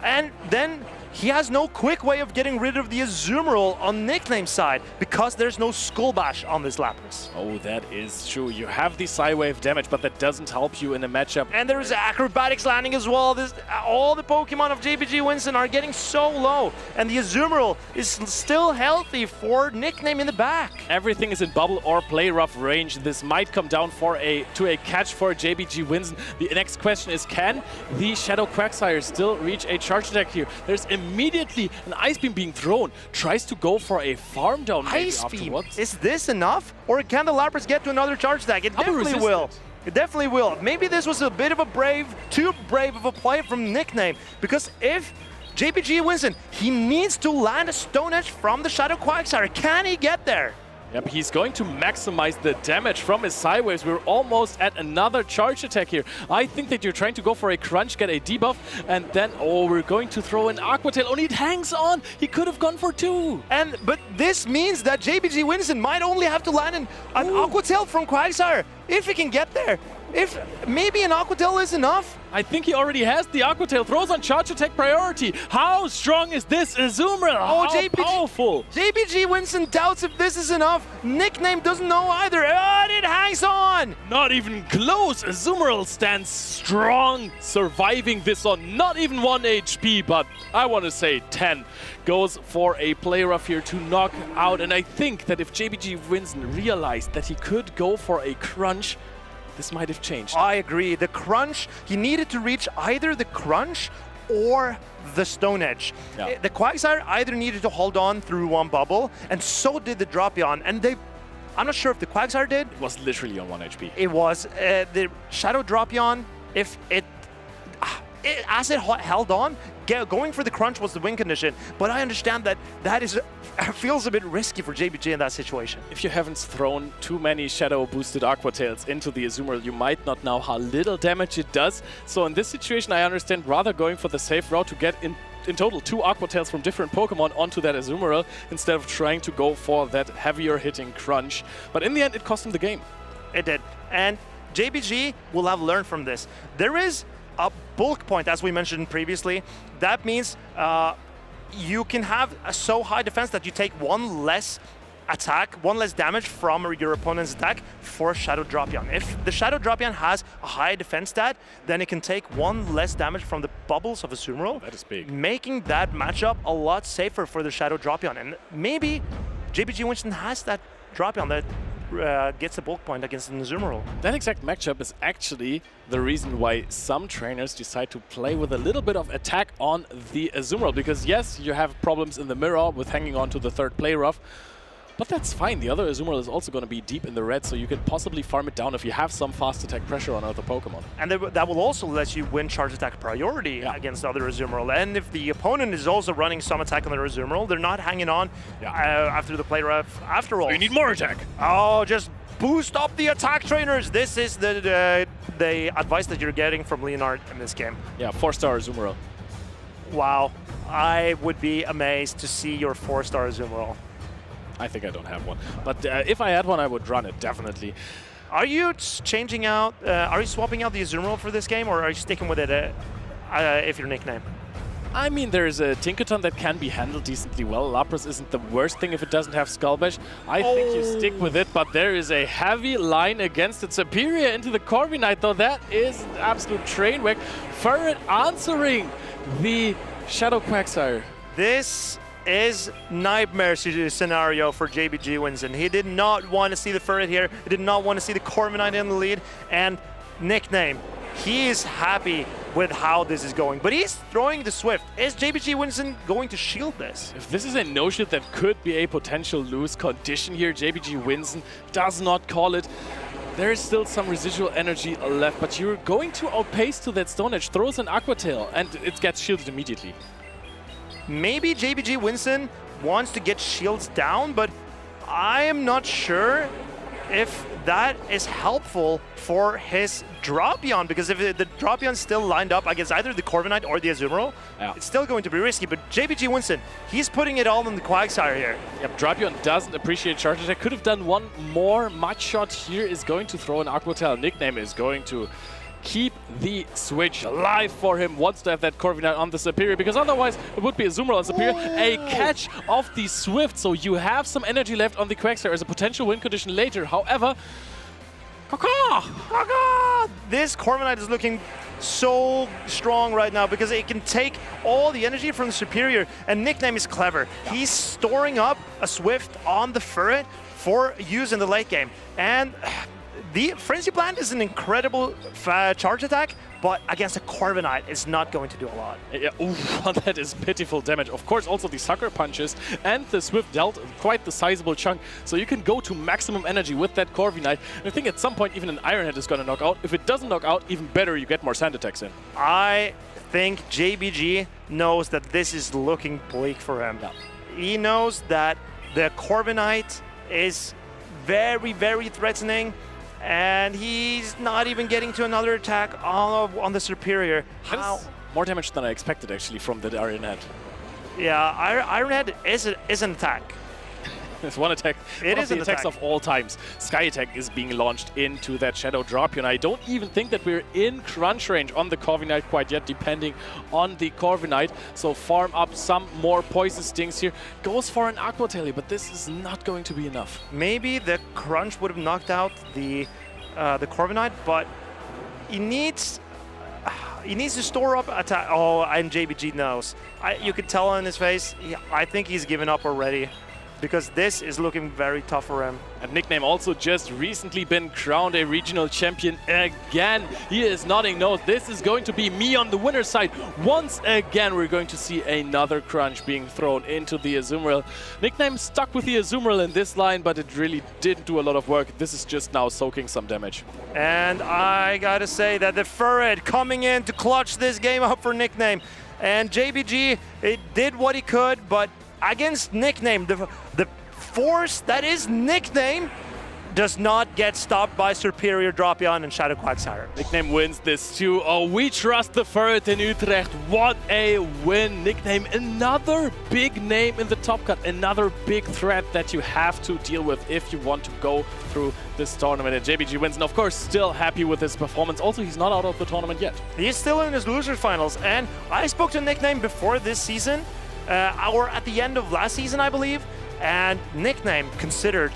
Speaker 5: and then he has no quick way of getting rid of the Azumarill on Nickname's side because there's no Skull Bash on this Lapras.
Speaker 12: Oh, that is true. You have the Psywave damage, but that doesn't help you in a matchup.
Speaker 5: And there's Acrobatics landing as well. All the Pokemon of JBG Winston are getting so low, and the Azumarill is still healthy for Nickname in the back.
Speaker 12: Everything is in bubble or play rough range. This might come down to a catch for JBG Winston. The next question is, can the Shadow Quagsire still reach a charge attack here? There's immediately an Ice Beam being thrown. Tries to go for a farm down
Speaker 5: Ice Beam? Is this enough? Or can the Lapras get to another charge attack? It definitely will. It definitely will. Maybe this was a bit of a too brave of a play from Nickname, because if JBG Winston, he needs to land a Stone Edge from the Shadow Quagsire. Can he get there?
Speaker 12: Yep, he's going to maximize the damage from his Psywaves. We're almost at another charge attack here. I think that you're trying to go for a Crunch, get a debuff, and then, we're going to throw an Aqua Tail. Only it hangs on. He could have gone for 2.
Speaker 5: But this means that JBG Winston might only have to land an Aqua Tail from Quagsire if he can get there. If maybe an Aqua Tail is enough.
Speaker 12: I think he already has the Aqua Tail. Throws on charge attack priority. How strong is this Azumarill? How powerful?
Speaker 5: JBG Winston doubts if this is enough. Nickname doesn't know either. And it hangs on.
Speaker 12: Not even close. Azumarill stands strong, surviving this on not even 1 HP, but I want to say 10. Goes for a play rough here to knock out. And I think that if JBG Winston realized that he could go for a Crunch, this might have changed.
Speaker 5: I agree. The Crunch, he needed to reach either the Crunch or the Stone Edge. Yeah. The Quagsire either needed to hold on through 1 bubble, and so did the Dropion. And I'm not sure if the Quagsire did.
Speaker 12: It was literally on 1 HP.
Speaker 5: It was. The Shadow Dropion, if it... as it held on, going for the crunch was the win condition. But I understand that feels a bit risky for JBG in that situation.
Speaker 12: If you haven't thrown too many Shadow boosted Aqua Tails into the Azumarill, you might not know how little damage it does. So in this situation, I understand rather going for the safe route to get in total 2 Aqua Tails from different Pokemon onto that Azumarill instead of trying to go for that heavier hitting crunch. But in the end, it cost him the game.
Speaker 5: It did. And JBG will have learned from this. There is a bulk point, as we mentioned previously. That means you can have a so high defense that you take 1 less attack, 1 less damage from your opponent's attack for Shadow Dropion. If the Shadow Dropion has a high defense stat, then it can take 1 less damage from the bubbles of Azumarill.
Speaker 12: That is big.
Speaker 5: Making that matchup a lot safer for the Shadow Dropion. And maybe JBG Winston has that Dropion that gets a bulk point against an Azumarill.
Speaker 12: That exact matchup is actually the reason why some trainers decide to play with a little bit of attack on the Azumarill. Because yes, you have problems in the mirror with hanging on to the third play rough, but that's fine. The other Azumarill is also going to be deep in the red, so you can possibly farm it down if you have some fast attack pressure on other Pokemon.
Speaker 5: And that will also let you win charge attack priority against other Azumarill. And if the opponent is also running some attack on their Azumarill, they're not hanging on after the play rough after all.
Speaker 12: So you need more attack.
Speaker 5: Oh, just boost up the attack trainers. This is the advice that you're getting from Leonard in this game.
Speaker 12: Yeah, 4-star Azumarill.
Speaker 5: Wow. I would be amazed to see your 4-star Azumarill.
Speaker 12: I think I don't have one. But if I had one, I would run it, definitely.
Speaker 5: Are you changing out, are you swapping out the Azumarill for this game, or are you sticking with it if your nickname?
Speaker 12: I mean, there's a Tinkaton that can be handled decently well. Lapras isn't the worst thing if it doesn't have Skull Bash. I think you stick with it, but there is a heavy line against it. Superior into the Corviknight, though. That is an absolute train wreck. Ferret answering the Shadow Quagsire.
Speaker 5: This is nightmare scenario for JBG Winston. He did not want to see the Ferret here. He did not want to see the Corviknight in the lead. And nickname, he is happy with how this is going. But he's throwing the Swift. Is JBG Winston going to shield this?
Speaker 12: If this is a no-shield, that could be a potential lose condition here. JBG Winston does not call it. There is still some residual energy left, but you're going to outpace to that Stone Edge. Throws an Aqua Tail, and it gets shielded immediately.
Speaker 5: Maybe JBG Winston wants to get shields down, but I am not sure if that is helpful for his Dropion, because if the Dropion's still lined up against either the Corviknight or the Azumarill, it's still going to be risky. But JBG Winston, he's putting it all on the Quagsire here.
Speaker 12: Yep, Dropion doesn't appreciate charge attack. Could have done one more. Mud Shot here is going to throw an Aqua Tail. Nickname is going to keep the switch alive for him. Wants to have that Corviknight on the Superior, because otherwise it would be Azumarill on Superior. A catch of the Swift, so you have some energy left on the Quagsire as a potential win condition later. However,
Speaker 5: this Corviknight is looking so strong right now because it can take all the energy from the Superior, and Nickname is clever. He's storing up a Swift on the Ferret for use in the late game. And the Frenzy Plant is an incredible charge attack, but against a Corviknight, it's not going to do a lot.
Speaker 12: Yeah, ooh, that is pitiful damage. Of course, also the Sucker Punches and the Swift dealt quite the sizable chunk, so you can go to maximum energy with that Corviknight. And I think at some point even an Iron Head is going to knock out. If it doesn't knock out, even better, you get more Sand Attacks in.
Speaker 5: I think JBG knows that this is looking bleak for him.
Speaker 12: Yeah.
Speaker 5: He knows that the Corviknight is very, very threatening, and he's not even getting to another attack on the Superior.
Speaker 12: How? More damage than I expected, actually, from the Iron Head.
Speaker 5: Yeah, Iron Head is an attack.
Speaker 12: It's one attack.
Speaker 5: It
Speaker 12: one
Speaker 5: is
Speaker 12: of the
Speaker 5: an
Speaker 12: attacks
Speaker 5: attack.
Speaker 12: of all times. Sky Attack is being launched into that Shadow Dropion. I don't even think that we're in crunch range on the Corviknight quite yet, depending on the Corviknight. So farm up some more Poison Stings here. Goes for an Aqua Tail, but this is not going to be enough.
Speaker 5: Maybe the crunch would have knocked out the Corviknight, but he needs to store up attack. Oh, and JBG knows. You could tell on his face. I think he's given up already. because this is looking very tough for him.
Speaker 12: And Nickname also just recently been crowned a regional champion again. He is nodding no. This is going to be me on the winner's side. Once again, we're going to see another crunch being thrown into the Azumarill. Nickname stuck with the Azumarill in this line, but it really didn't do a lot of work. This is just now soaking some damage.
Speaker 5: And I gotta say that the Furret coming in to clutch this game up for Nickname. And JBG, it did what he could, but against Nickname, the force that is Nickname does not get stopped by Superior Drapion and Shadow Quagsire.
Speaker 12: Nickname wins this too. Oh, we trust the Furret in Utrecht. What a win. Nickname, another big name in the top cut, another big threat that you have to deal with if you want to go through this tournament. And JBG wins, and of course, still happy with his performance. Also, he's not out of the tournament yet.
Speaker 5: He's still in his losers finals, and I spoke to Nickname before this season, or at the end of last season, I believe, and Nickname considered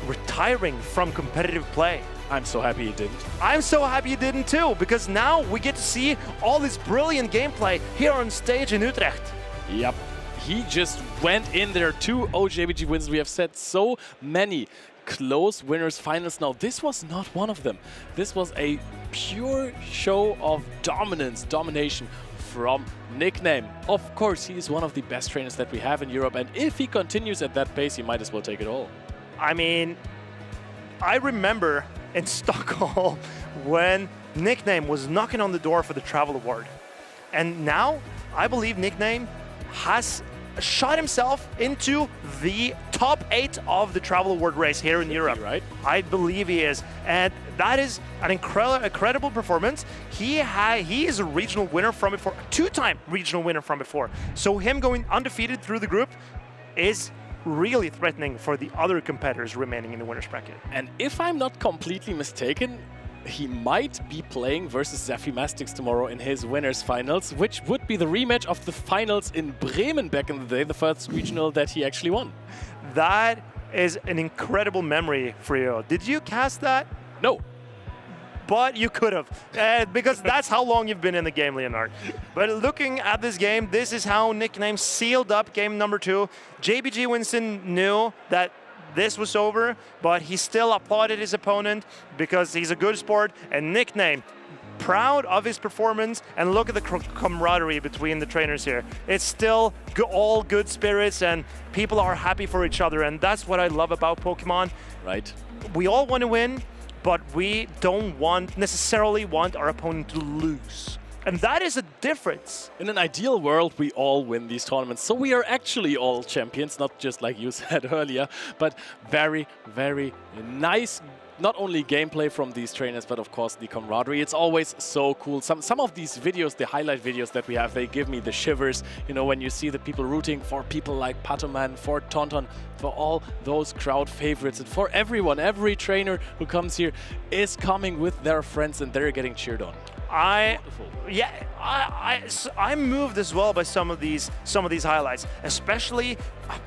Speaker 5: retiring from competitive play.
Speaker 12: I'm so happy he didn't.
Speaker 5: I'm so happy he didn't too, because now we get to see all this brilliant gameplay here on stage in Utrecht.
Speaker 12: Yep. He just went in there. 2 JBG wins. We have said so many close winners finals now. This was not one of them. This was a pure show of domination from Nickname. Of course, he is one of the best trainers that we have in Europe, and if he continues at that pace, he might as well take it all.
Speaker 5: I mean, I remember in Stockholm when Nickname was knocking on the door for the Travel Award. And now, I believe Nickname has shot himself into the top 8 of the Travel Award race here in Europe.
Speaker 12: Right?
Speaker 5: I believe he is. And that is an incredible performance. He is a regional winner from before, a 2-time regional winner from before. So him going undefeated through the group is really threatening for the other competitors remaining in the winner's bracket.
Speaker 12: And if I'm not completely mistaken, he might be playing versus Zephy Mastix tomorrow in his winners finals, which would be the rematch of the finals in Bremen back in the day, the first regional that he actually won.
Speaker 5: That is an incredible memory for you. Did you cast that?
Speaker 12: No.
Speaker 5: But you could have, because that's how long you've been in the game, Leonard. But looking at this game, this is how Nickname sealed up game number 2. JBG Winston knew that this was over, but he still applauded his opponent because he's a good sport. And Nickname, proud of his performance, and look at the camaraderie between the trainers here. It's still all good spirits, and people are happy for each other, and that's what I love about Pokemon.
Speaker 12: Right.
Speaker 5: We all want to win, but we don't necessarily want our opponent to lose. And that is a difference.
Speaker 12: In an ideal world, we all win these tournaments. So we are actually all champions, not just like you said earlier, but very, very nice. Not only gameplay from these trainers, but of course the camaraderie. It's always so cool. Some of these videos, the highlight videos that we have, they give me the shivers. You know, when you see the people rooting for people like Patoman, for Tonton, for all those crowd favorites, and for everyone. Every trainer who comes here is coming with their friends, and they're getting cheered on.
Speaker 5: I'm moved as well by some of these highlights, especially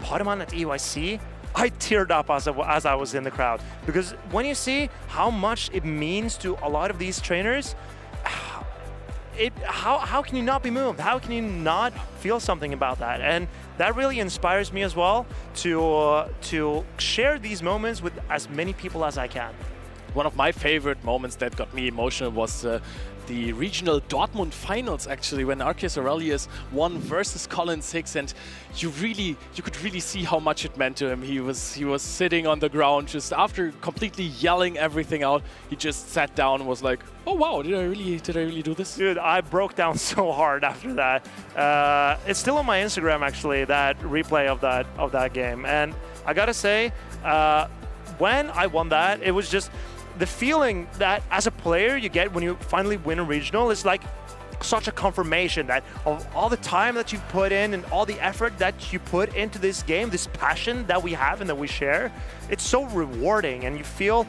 Speaker 5: Patoman at EYC. I teared up as I was in the crowd, because when you see how much it means to a lot of these trainers, how can you not be moved? How can you not feel something about that? And that really inspires me as well to share these moments with as many people as I can.
Speaker 12: One of my favorite moments that got me emotional was the regional Dortmund finals, actually, when Arceus Aurelius won versus Colin 6, and you could really see how much it meant to him. He was sitting on the ground, just after completely yelling everything out, he just sat down and was like, "Oh wow, did I really do this?"
Speaker 5: Dude, I broke down so hard after that. It's still on my Instagram, actually, that replay of that game, and I gotta say, when I won that, it was just the feeling that as a player you get when you finally win a regional is like such a confirmation that of all the time that you've put in and all the effort that you put into this game, this passion that we have and that we share, it's so rewarding and you feel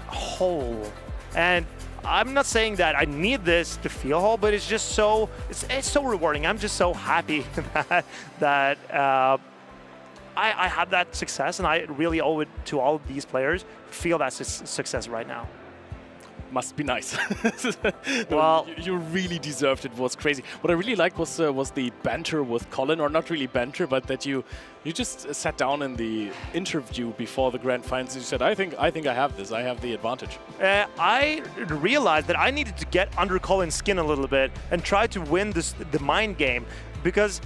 Speaker 5: whole. And I'm not saying that I need this to feel whole, but it's just so, it's so rewarding. I'm just so happy that I had that success, and I really owe it to all of these players who feel that success right now.
Speaker 12: must be nice.
Speaker 5: Well,
Speaker 12: you really deserved it. It was crazy. What I really liked was the banter with Colin, or not really banter, but that you just sat down in the interview before the grand finals. You said, I think I have this. I have the advantage.
Speaker 5: I realized that I needed to get under Colin's skin a little bit and try to win the mind game, because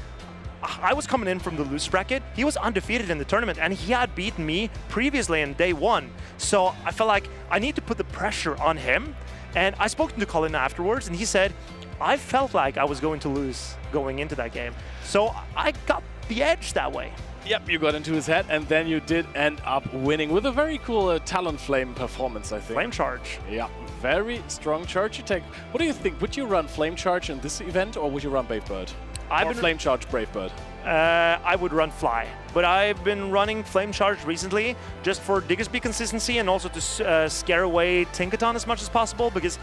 Speaker 5: I was coming in from the loose bracket. He was undefeated in the tournament, and he had beaten me previously in day one. So I felt like I need to put the pressure on him. And I spoke to Colin afterwards, and he said, I felt like I was going to lose going into that game. So I got the edge that way.
Speaker 12: Yep, you got into his head, and then you did end up winning with a very cool Talonflame performance, I think.
Speaker 5: Flame Charge.
Speaker 12: Yeah, very strong charge attack. What do you think? Would you run Flame Charge in this event, or would you run Brave Bird? Or Flame Charge Brave Bird?
Speaker 5: I would run Fly, but I've been running Flame Charge recently just for Diggersby consistency and also to scare away Tinkaton as much as possible, because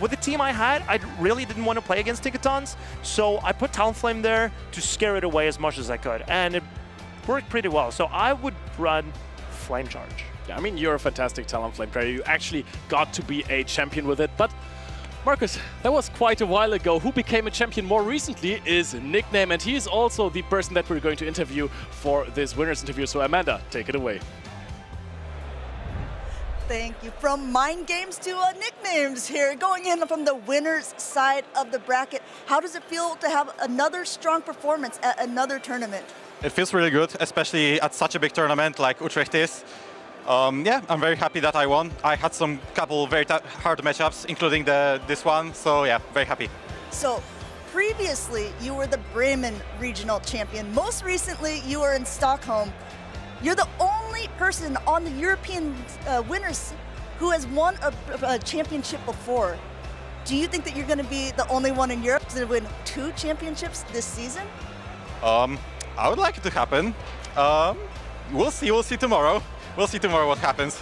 Speaker 5: with the team I had, I really didn't want to play against Tinkatons, so I put Talonflame there to scare it away as much as I could, and it worked pretty well. So I would run Flame Charge.
Speaker 12: Yeah, I mean, you're a fantastic Talonflame player. You actually got to be a champion with it, but Marcus, that was quite a while ago. Who became a champion more recently is Nickname, and he is also the person that we're going to interview for this winner's interview. So Amanda, take it away.
Speaker 6: Thank you. From mind games to nicknames here, going in from the winner's side of the bracket. How does it feel to have another strong performance at another tournament?
Speaker 1: It feels really good, especially at such a big tournament like Utrecht is. Yeah, I'm very happy that I won. I had some couple very hard matchups, including this one, so yeah, very happy.
Speaker 6: So previously you were the Bremen regional champion. Most recently you were in Stockholm. You're the only person on the European winners who has won a championship before. Do you think that you're going to be the only one in Europe to win 2 championships this season?
Speaker 1: I would like it to happen. We'll see tomorrow. We'll see tomorrow what happens.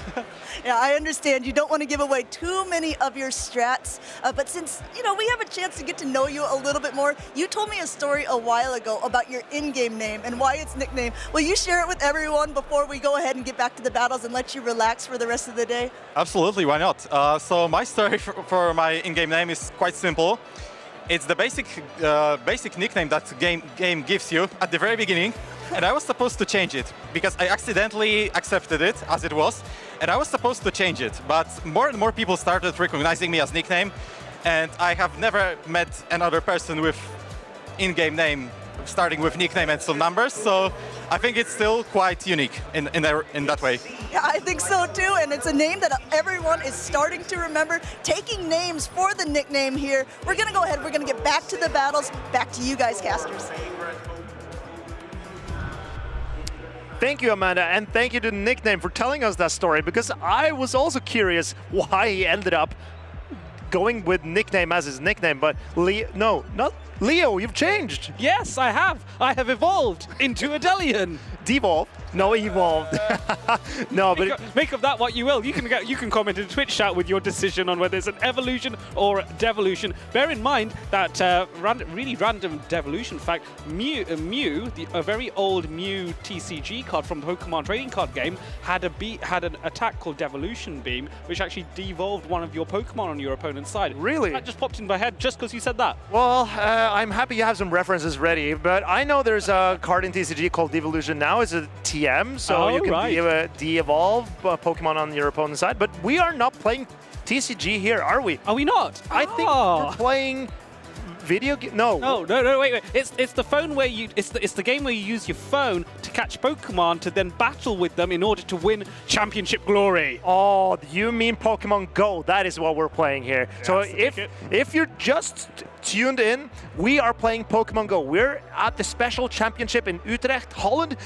Speaker 6: Yeah, I understand you don't want to give away too many of your strats, but since, we have a chance to get to know you a little bit more, you told me a story a while ago about your in-game name and why it's Nickname. Will you share it with everyone before we go ahead and get back to the battles and let you relax for the rest of the day?
Speaker 1: Absolutely, why not? So my story for my in-game name is quite simple. It's the basic nickname that the game gives you at the very beginning, and I was supposed to change it because I accidentally accepted it as it was, and I was supposed to change it, but more and more people started recognizing me as Nickname, and I have never met another person with in-game name starting with nickname and some numbers, so I think it's still quite unique in that way.
Speaker 6: Yeah, I think so too, and it's a name that everyone is starting to remember. Taking names for the nickname here. We're gonna go ahead, we're gonna get back to the battles. Back to you guys, casters.
Speaker 5: Thank you, Amanda, and thank you to Nickname for telling us that story, because I was also curious why he ended up going with Nickname as his nickname, but Leo, you've changed.
Speaker 4: Yes, I have. I have evolved into a Delian.
Speaker 5: Devolved? No, evolved. No, but
Speaker 4: make of that what you will. You can comment in the Twitch chat with your decision on whether it's an evolution or devolution. Bear in mind that really random devolution fact, Mew, a very old Mew TCG card from the Pokemon trading card game, had an attack called Devolution Beam, which actually devolved one of your Pokemon on your opponent's side.
Speaker 5: Really?
Speaker 4: That just popped in my head just because you said that.
Speaker 5: Well, I'm happy you have some references ready, but I know there's a card in TCG called Devolution now. It's a TM, so you can de-evolve Pokemon on your opponent's side. But we are not playing TCG here, are we?
Speaker 4: Are we not?
Speaker 5: I think we're playing video game. No,
Speaker 4: wait. It's the phone where it's the game where you use your phone to catch Pokemon to then battle with them in order to win championship glory.
Speaker 5: Oh, you mean Pokemon GO? That is what we're playing here. Yeah, so if you're just tuned in, we are playing Pokemon GO. We're at the Special Championship in Utrecht, Holland,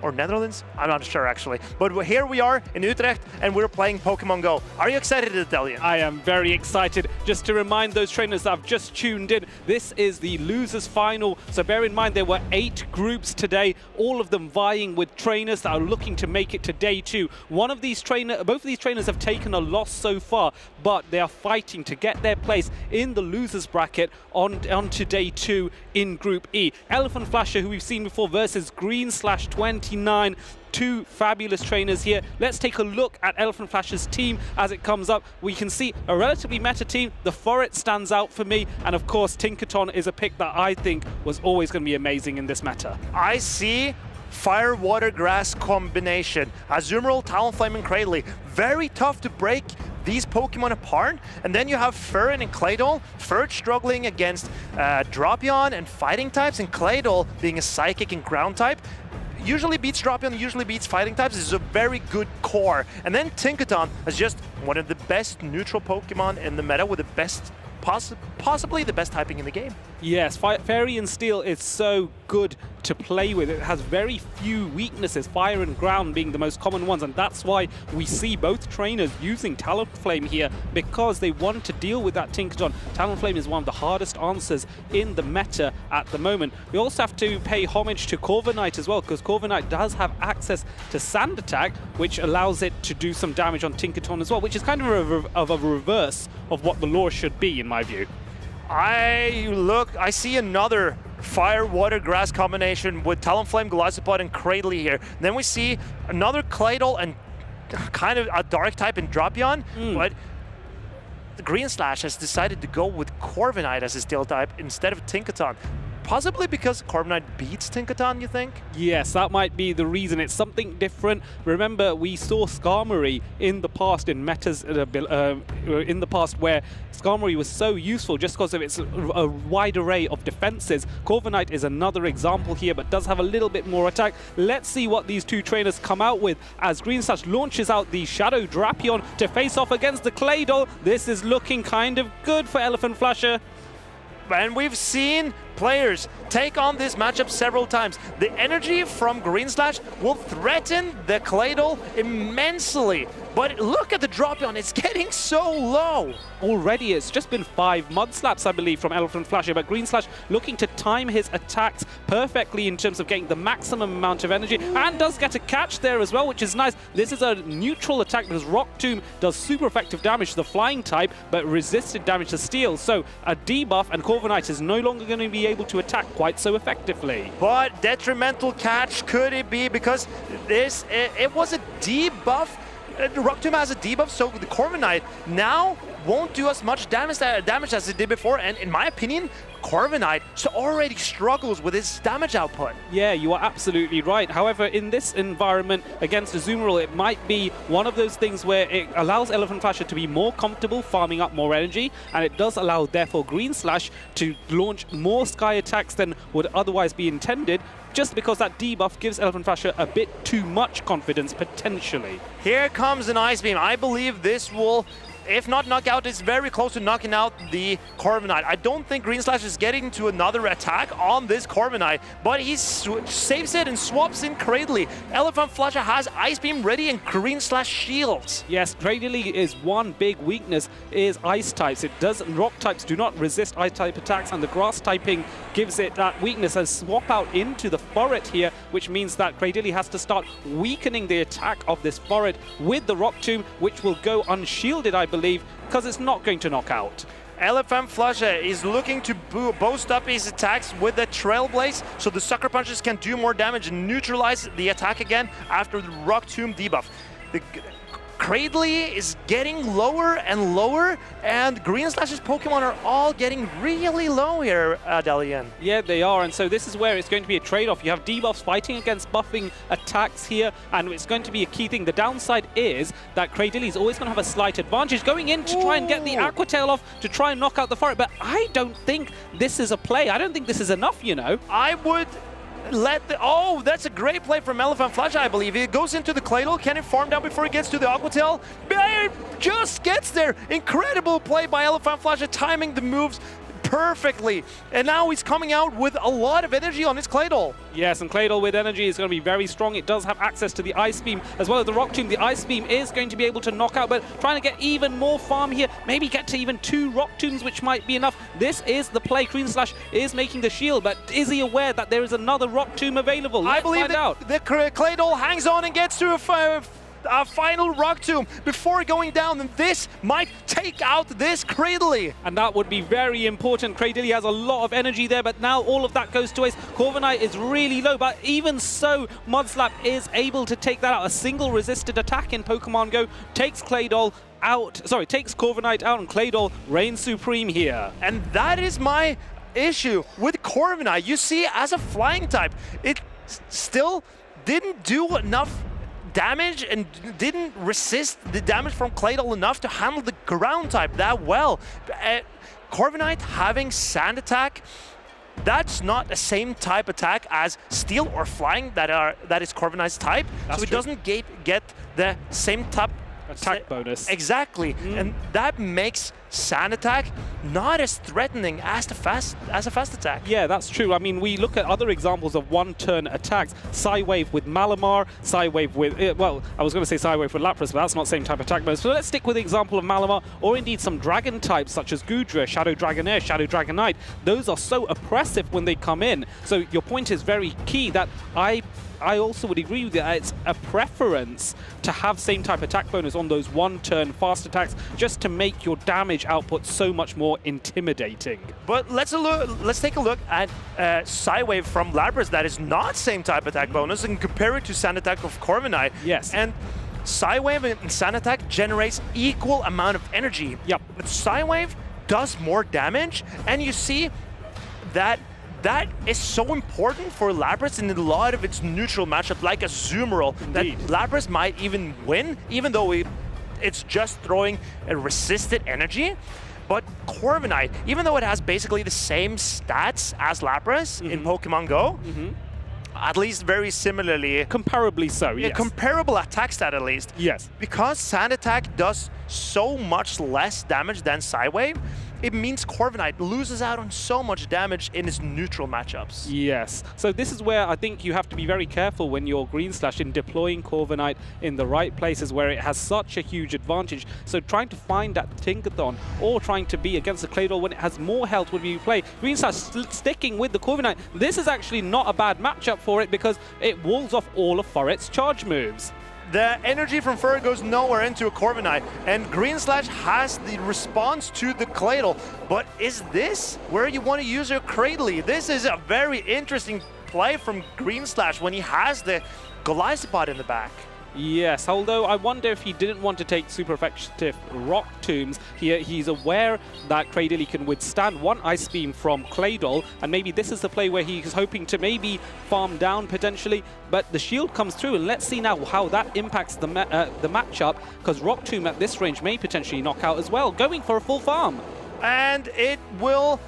Speaker 5: or Netherlands? I'm not sure actually. But here we are in Utrecht and we're playing Pokemon GO. Are you excited, Delian?
Speaker 4: I am very excited. Just to remind those trainers that have just tuned in, this is the losers final. So bear in mind there were 8 groups today, all of them vying with trainers that are looking to make it to day 2. Both of these trainers have taken a loss so far, but they are fighting to get their place in the losers bracket onto day 2 in Group E. Elephant Flasher, who we've seen before, versus Green/20. 99. Two fabulous trainers here. Let's take a look at Elephant Flash's team as it comes up. We can see a relatively meta team. The Forest stands out for me, and of course Tinkaton is a pick that I think was always going to be amazing in this meta.
Speaker 5: I see Fire, Water, Grass combination. Azumarill, Talonflame, and Cradley. Very tough to break these Pokemon apart. And then you have Furret and Claydol. Furret struggling against Dropion and fighting types, and Claydol being a psychic and ground type. Usually beats Dropion, usually beats fighting types. This is a very good core. And then Tinkaton is just one of the best neutral Pokemon in the meta with the best, possibly the best typing in the game.
Speaker 4: Yes, Fairy and Steel is so good to play with. It has very few weaknesses, fire and ground being the most common ones, and that's why we see both trainers using Talonflame here, because they want to deal with that Tinkaton. Talonflame is one of the hardest answers in the meta at the moment. We also have to pay homage to Corviknight as well, because Corviknight does have access to Sand Attack, which allows it to do some damage on Tinkaton as well, which is kind of a reverse of what the lore should be, in my view.
Speaker 5: I see another Fire, Water, Grass combination with Talonflame, Golisopod, and Cradley here. Then we see another Claydol and kind of a Dark type in Dropion, but the Green Slash has decided to go with Corviknight as his Steel type instead of Tinkaton. Possibly because Corviknight beats Tinkaton, you think?
Speaker 4: Yes, that might be the reason. It's something different. Remember, we saw Skarmory in the past in metas in the past where Skarmory was so useful just because of its a wide array of defenses. Corviknight is another example here, but does have a little bit more attack. Let's see what these two trainers come out with as Green Slash launches out the Shadow Drapion to face off against the Claydol. This is looking kind of good for Elephant Flasher.
Speaker 5: And we've seen players take on this matchup several times. The energy from Green Slash will threaten the Claydol immensely. But look at the Dropion, it's getting so low.
Speaker 4: Already, it's just been 5 Mud Slaps, I believe, from Elephant Flasher, but Green Slash looking to time his attacks perfectly in terms of getting the maximum amount of energy, and does get a catch there as well, which is nice. This is a neutral attack because Rock Tomb does super effective damage to the flying type, but resisted damage to steel. So a debuff, and Corviknight is no longer going to be able to attack quite so effectively.
Speaker 5: But detrimental catch could it be, because it was a debuff. Rock Tomb has a debuff, so the Corviknight now won't do as much damage as it did before, and in my opinion, Corviknight already struggles with his damage output.
Speaker 4: Yeah, you are absolutely right. However, in this environment against Azumarill, it might be one of those things where it allows Elephant Flasher to be more comfortable farming up more energy, and it does allow, therefore, Green Slash to launch more Sky attacks than would otherwise be intended, just because that debuff gives Elephant Flasher a bit too much confidence, potentially.
Speaker 5: Here comes an Ice Beam. I believe this will, if not knock out, is very close to knocking out the Corviknight. I don't think Green Slash is getting to another attack on this Corviknight, but he saves it and swaps in Cradley. Elephant Flasher has Ice Beam ready and Green Slash shields.
Speaker 4: Yes, Cradley is one big weakness, is Ice types. Rock types do not resist Ice type attacks, and the Grass typing gives it that weakness. And swap out into the Forret here, which means that Cradley has to start weakening the attack of this Forret with the Rock Tomb, which will go unshielded, I believe, because it's not going to knock out.
Speaker 5: Elephant Flasher is looking to boost up his attacks with the Trailblaze, so the Sucker Punches can do more damage and neutralize the attack again after the Rock Tomb debuff. The Cradley is getting lower and lower, and Green Slash's Pokemon are all getting really low here, Delian.
Speaker 4: Yeah, they are, and so this is where it's going to be a trade-off. You have debuffs fighting against buffing attacks here, and it's going to be a key thing. The downside is that Cradley is always going to have a slight advantage going in to try and get the Aqua Tail off to try and knock out the Forest, but I don't think this is a play. I don't think this is enough, you know.
Speaker 5: I would oh, that's a great play from Elephant Flasher, I believe. It goes into the Claydol. Can it farm down before it gets to the Aqua Tail? It just gets there. Incredible play by Elephant Flasher, timing the moves perfectly. And now he's coming out with a lot of energy on his Claydol.
Speaker 4: Yes, and Claydol with energy is going to be very strong. It does have access to the Ice Beam as well as the Rock Tomb. The Ice Beam is going to be able to knock out, but trying to get even more farm here. Maybe get to even 2 Rock Tombs, which might be enough. This is the play. Green Slash is making the shield, but is he aware that there is another Rock Tomb available?
Speaker 5: I believe that the Claydol hangs on and gets to a final Rock Tomb before going down, and this might take out this Cradily.
Speaker 4: And that would be very important. Cradily has a lot of energy there, but now all of that goes to waste. Corviknight is really low, but even so, Mudslap is able to take that out. A single resisted attack in Pokemon Go takes Claydol out. Sorry, takes Corviknight out, and Claydol reigns supreme here.
Speaker 5: And that is my issue with Corviknight. You see, as a flying type, it still didn't do enough damage and didn't resist the damage from Claydol enough to handle the ground type that well. Corviknight having Sand Attack, that's not the same type attack as Steel or Flying that is Corviknight's type.
Speaker 4: That's
Speaker 5: so it
Speaker 4: true.
Speaker 5: doesn't get the same type
Speaker 4: attack bonus.
Speaker 5: Exactly, and that makes Sand Attack not as threatening as a fast attack.
Speaker 4: Yeah, that's true. I mean, we look at other examples of one-turn attacks. Psywave with Malamar, Psywave with, well, I was going to say Psywave with Lapras, but that's not the same type of attack bonus. So let's stick with the example of Malamar, or indeed some dragon types such as Goodra, Shadow Dragonair, Shadow Dragonite. Those are so oppressive when they come in. So your point is very key that I also would agree with you that it's a preference to have same type attack bonus on those one-turn fast attacks just to make your damage output so much more intimidating.
Speaker 5: But let's take a look at Psywave from Lapras that is not same type attack bonus and compare it to Sand Attack of Corviknight.
Speaker 4: Yes.
Speaker 5: And Psywave and Sand Attack generates equal amount of energy.
Speaker 4: Yep.
Speaker 5: But Psywave does more damage, and you see that is so important for Lapras in a lot of its neutral matchup, like a Azumarill, that Lapras might even win, even though it's just throwing a resisted energy. But Corviknight, even though it has basically the same stats as Lapras in Pokemon Go, at least very similarly.
Speaker 4: Comparably so,
Speaker 5: yeah,
Speaker 4: yes.
Speaker 5: Comparable attack stat at least.
Speaker 4: Yes.
Speaker 5: Because Sand Attack does so much less damage than Psywave, it means Corviknight loses out on so much damage in its neutral matchups.
Speaker 4: Yes. So this is where I think you have to be very careful when you're Green Slash in deploying Corviknight in the right places where it has such a huge advantage. So trying to find that Tinkathon or trying to be against the Claydol when it has more health when you play. Green Slash sticking with the Corviknight. This is actually not a bad matchup for it because it walls off all of Furret's charge moves.
Speaker 5: The energy from Furret goes nowhere into a Corviknight, and Green Slash has the response to the Claydol. But is this where you want to use your Cradily? This is a very interesting play from Green Slash when he has the Golisopod in the back.
Speaker 4: Yes, although I wonder if he didn't want to take super effective Rock Tombs. He's aware that Cradily can withstand one Ice Beam from Claydol, and maybe this is the play where he's hoping to maybe farm down potentially, but the shield comes through, and let's see now how that impacts the matchup, because Rock Tomb at this range may potentially knock out as well, going for a full farm.
Speaker 5: And it will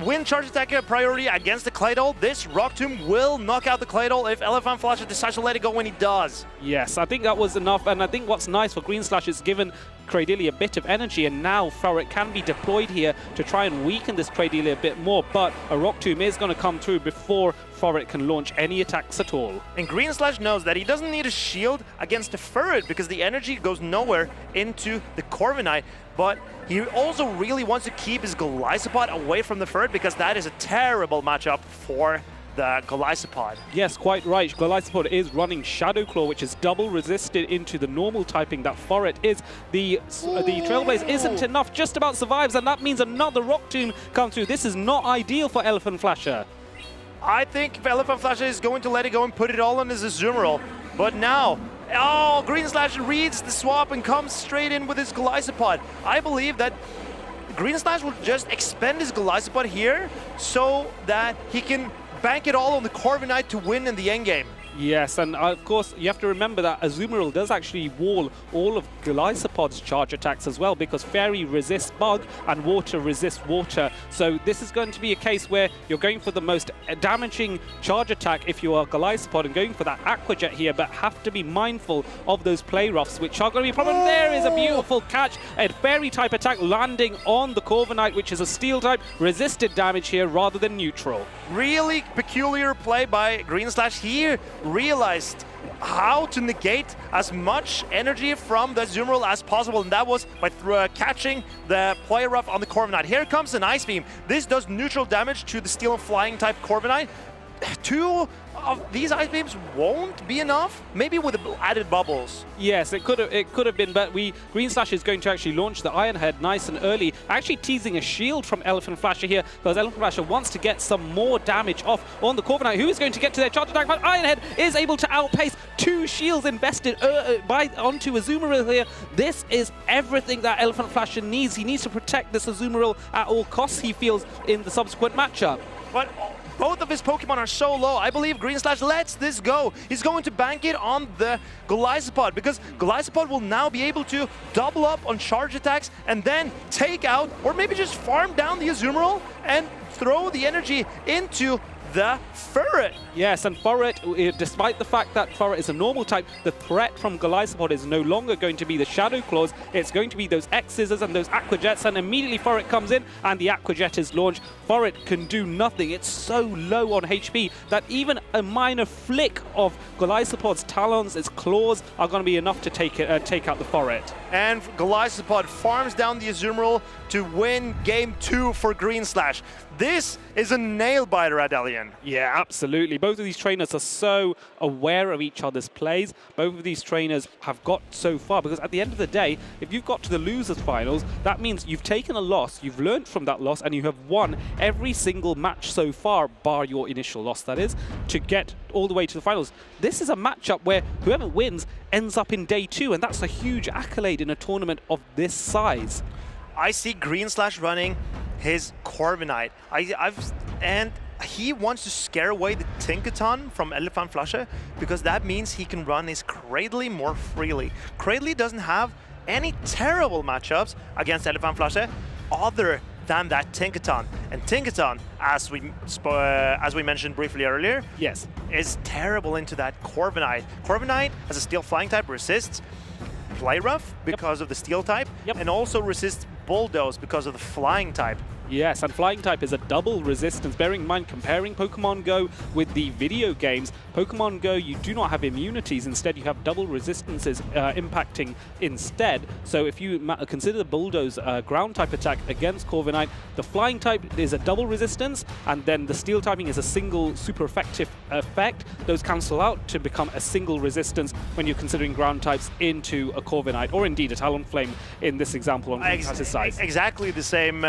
Speaker 5: win charge attack priority against the Claydol. This Rock Tomb will knock out the Claydol if Elephant Flasher decides to let it go when he does.
Speaker 4: Yes, I think that was enough, and I think what's nice for Green Slash is given Cradily a bit of energy, and now Furret can be deployed here to try and weaken this Cradily a bit more, but a Rock Tomb is going to come through before Furret can launch any attacks at all.
Speaker 5: And Green Slash knows that he doesn't need a shield against the Furret because the energy goes nowhere into the Corviknight, but he also really wants to keep his Golisopod away from the Furret because that is a terrible matchup for the Golisopod.
Speaker 4: Yes, quite right. Golisopod is running Shadow Claw, which is double resisted into the normal typing that Furret is. The Trailblaze isn't enough, just about survives, and that means another Rock Tomb comes through. This is not ideal for Elephant Flasher.
Speaker 5: I think Elephant Flasher is going to let it go and put it all on his Azumarill, but now, oh, Green Slash reads the swap and comes straight in with his Golisopod. I believe that Green Slash will just expend his Golisopod here so that he can bank it all on the Corviknight to win in the endgame.
Speaker 4: Yes, and of course, you have to remember that Azumarill does actually wall all of Golisopod's charge attacks as well, because Fairy resists Bug and Water resists Water. So this is going to be a case where you're going for the most damaging charge attack if you are Golisopod and going for that Aqua Jet here, but have to be mindful of those Play Roughs, which are going to be a problem. There is a beautiful catch, a Fairy type attack landing on the Corviknight, which is a Steel type, resisted damage here rather than neutral.
Speaker 5: Really peculiar play by Green Slash here. Realized how to negate as much energy from the Azumarill as possible, and that was by catching the Play Rough on the Corviknight. Here comes an Ice Beam. This does neutral damage to the Steel and Flying type Corviknight, 2 of these ice beams won't be enough. Maybe with the added bubbles.
Speaker 4: Yes, it could have been, but Green Slash is going to actually launch the Iron Head nice and early, actually teasing a shield from Elephant Flasher here, because Elephant Flasher wants to get some more damage off on the Corviknight, who is going to get to their charge attack, but Iron Head is able to outpace 2 shields invested onto Azumarill here. This is everything that Elephant Flasher needs. He needs to protect this Azumarill at all costs, he feels, in the subsequent matchup.
Speaker 5: But both of his Pokemon are so low. I believe Green Slash lets this go. He's going to bank it on the Golisopod, because Golisopod will now be able to double up on charge attacks and then take out, or maybe just farm down the Azumarill and throw the energy into the Furret.
Speaker 4: Yes, and Furret, despite the fact that Furret is a normal type, the threat from Golisopod is no longer going to be the Shadow Claws. It's going to be those X-Scissors and those Aqua Jets, and immediately Furret comes in and the Aqua Jet is launched. Furret can do nothing. It's so low on HP that even a minor flick of Golisopod's talons, its claws, are going to be enough to take out the Furret.
Speaker 5: And Golisopod farms down the Azumarill to win Game 2 for Green Slash. This is a nail-biter, Adelian.
Speaker 4: Yeah, absolutely. Both of these trainers are so aware of each other's plays. Both of these trainers have got so far, because at the end of the day, if you've got to the losers finals, that means you've taken a loss, you've learned from that loss, and you have won every single match so far, bar your initial loss, that is, to get all the way to the finals. This is a matchup where whoever wins ends up in day 2, and that's a huge accolade in a tournament of this size.
Speaker 5: I see Green Slash running his Corviknight. And he wants to scare away the Tinkaton from Elephant Flasher, because that means he can run his Cradily more freely. Cradily doesn't have any terrible matchups against Elephant Flasher other than that Tinkaton. And Tinkaton, as we mentioned briefly earlier,
Speaker 4: yes,
Speaker 5: is terrible into that Corviknight. Corviknight, as a Steel Flying type, resists Play Rough because of the Steel type, and also resists Bulldoze because of the Flying type.
Speaker 4: Yes, and Flying type is a double resistance. Bearing in mind, comparing Pokemon Go with the video games, Pokemon Go, you do not have immunities. Instead, you have double resistances impacting instead. So if you consider the Bulldoze ground type attack against Corviknight, the Flying type is a double resistance, and then the Steel typing is a single super effective effect. Those cancel out to become a single resistance when you're considering ground types into a Corviknight, or indeed a Talonflame in this example on Green Slash's side.
Speaker 5: Exactly the same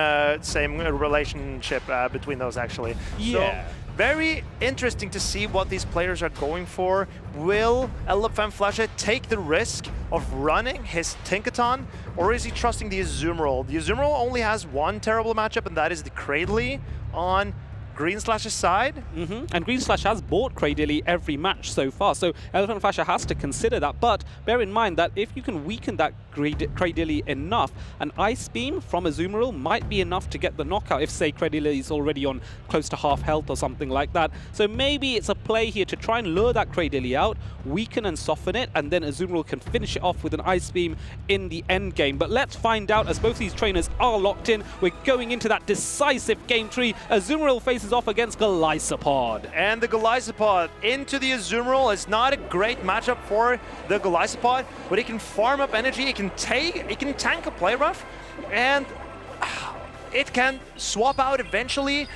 Speaker 5: relationship between those, actually.
Speaker 4: Yeah.
Speaker 5: So, very interesting to see what these players are going for. Will Elephant Flasher take the risk of running his Tinkaton, or is he trusting the Azumarill? The Azumarill only has one terrible matchup, and that is the Cradily on Green Slash's side.
Speaker 4: And Green Slash has bought Cradily every match so far, so Elephant Flasher has to consider that. But bear in mind that if you can weaken that Cradily enough, an Ice Beam from Azumarill might be enough to get the knockout if, say, Cradily is already on close to half health or something like that. So maybe it's a play here to try and lure that Cradily out, weaken and soften it, and then Azumarill can finish it off with an Ice Beam in the end game. But let's find out, as both these trainers are locked in. We're going into that decisive Game 3. Azumarill faces off against Golisopod.
Speaker 5: And the Golisopod into the Azumarill is not a great matchup for the Golisopod, but it can farm up energy, it can tank a Play Rough, and it can swap out eventually,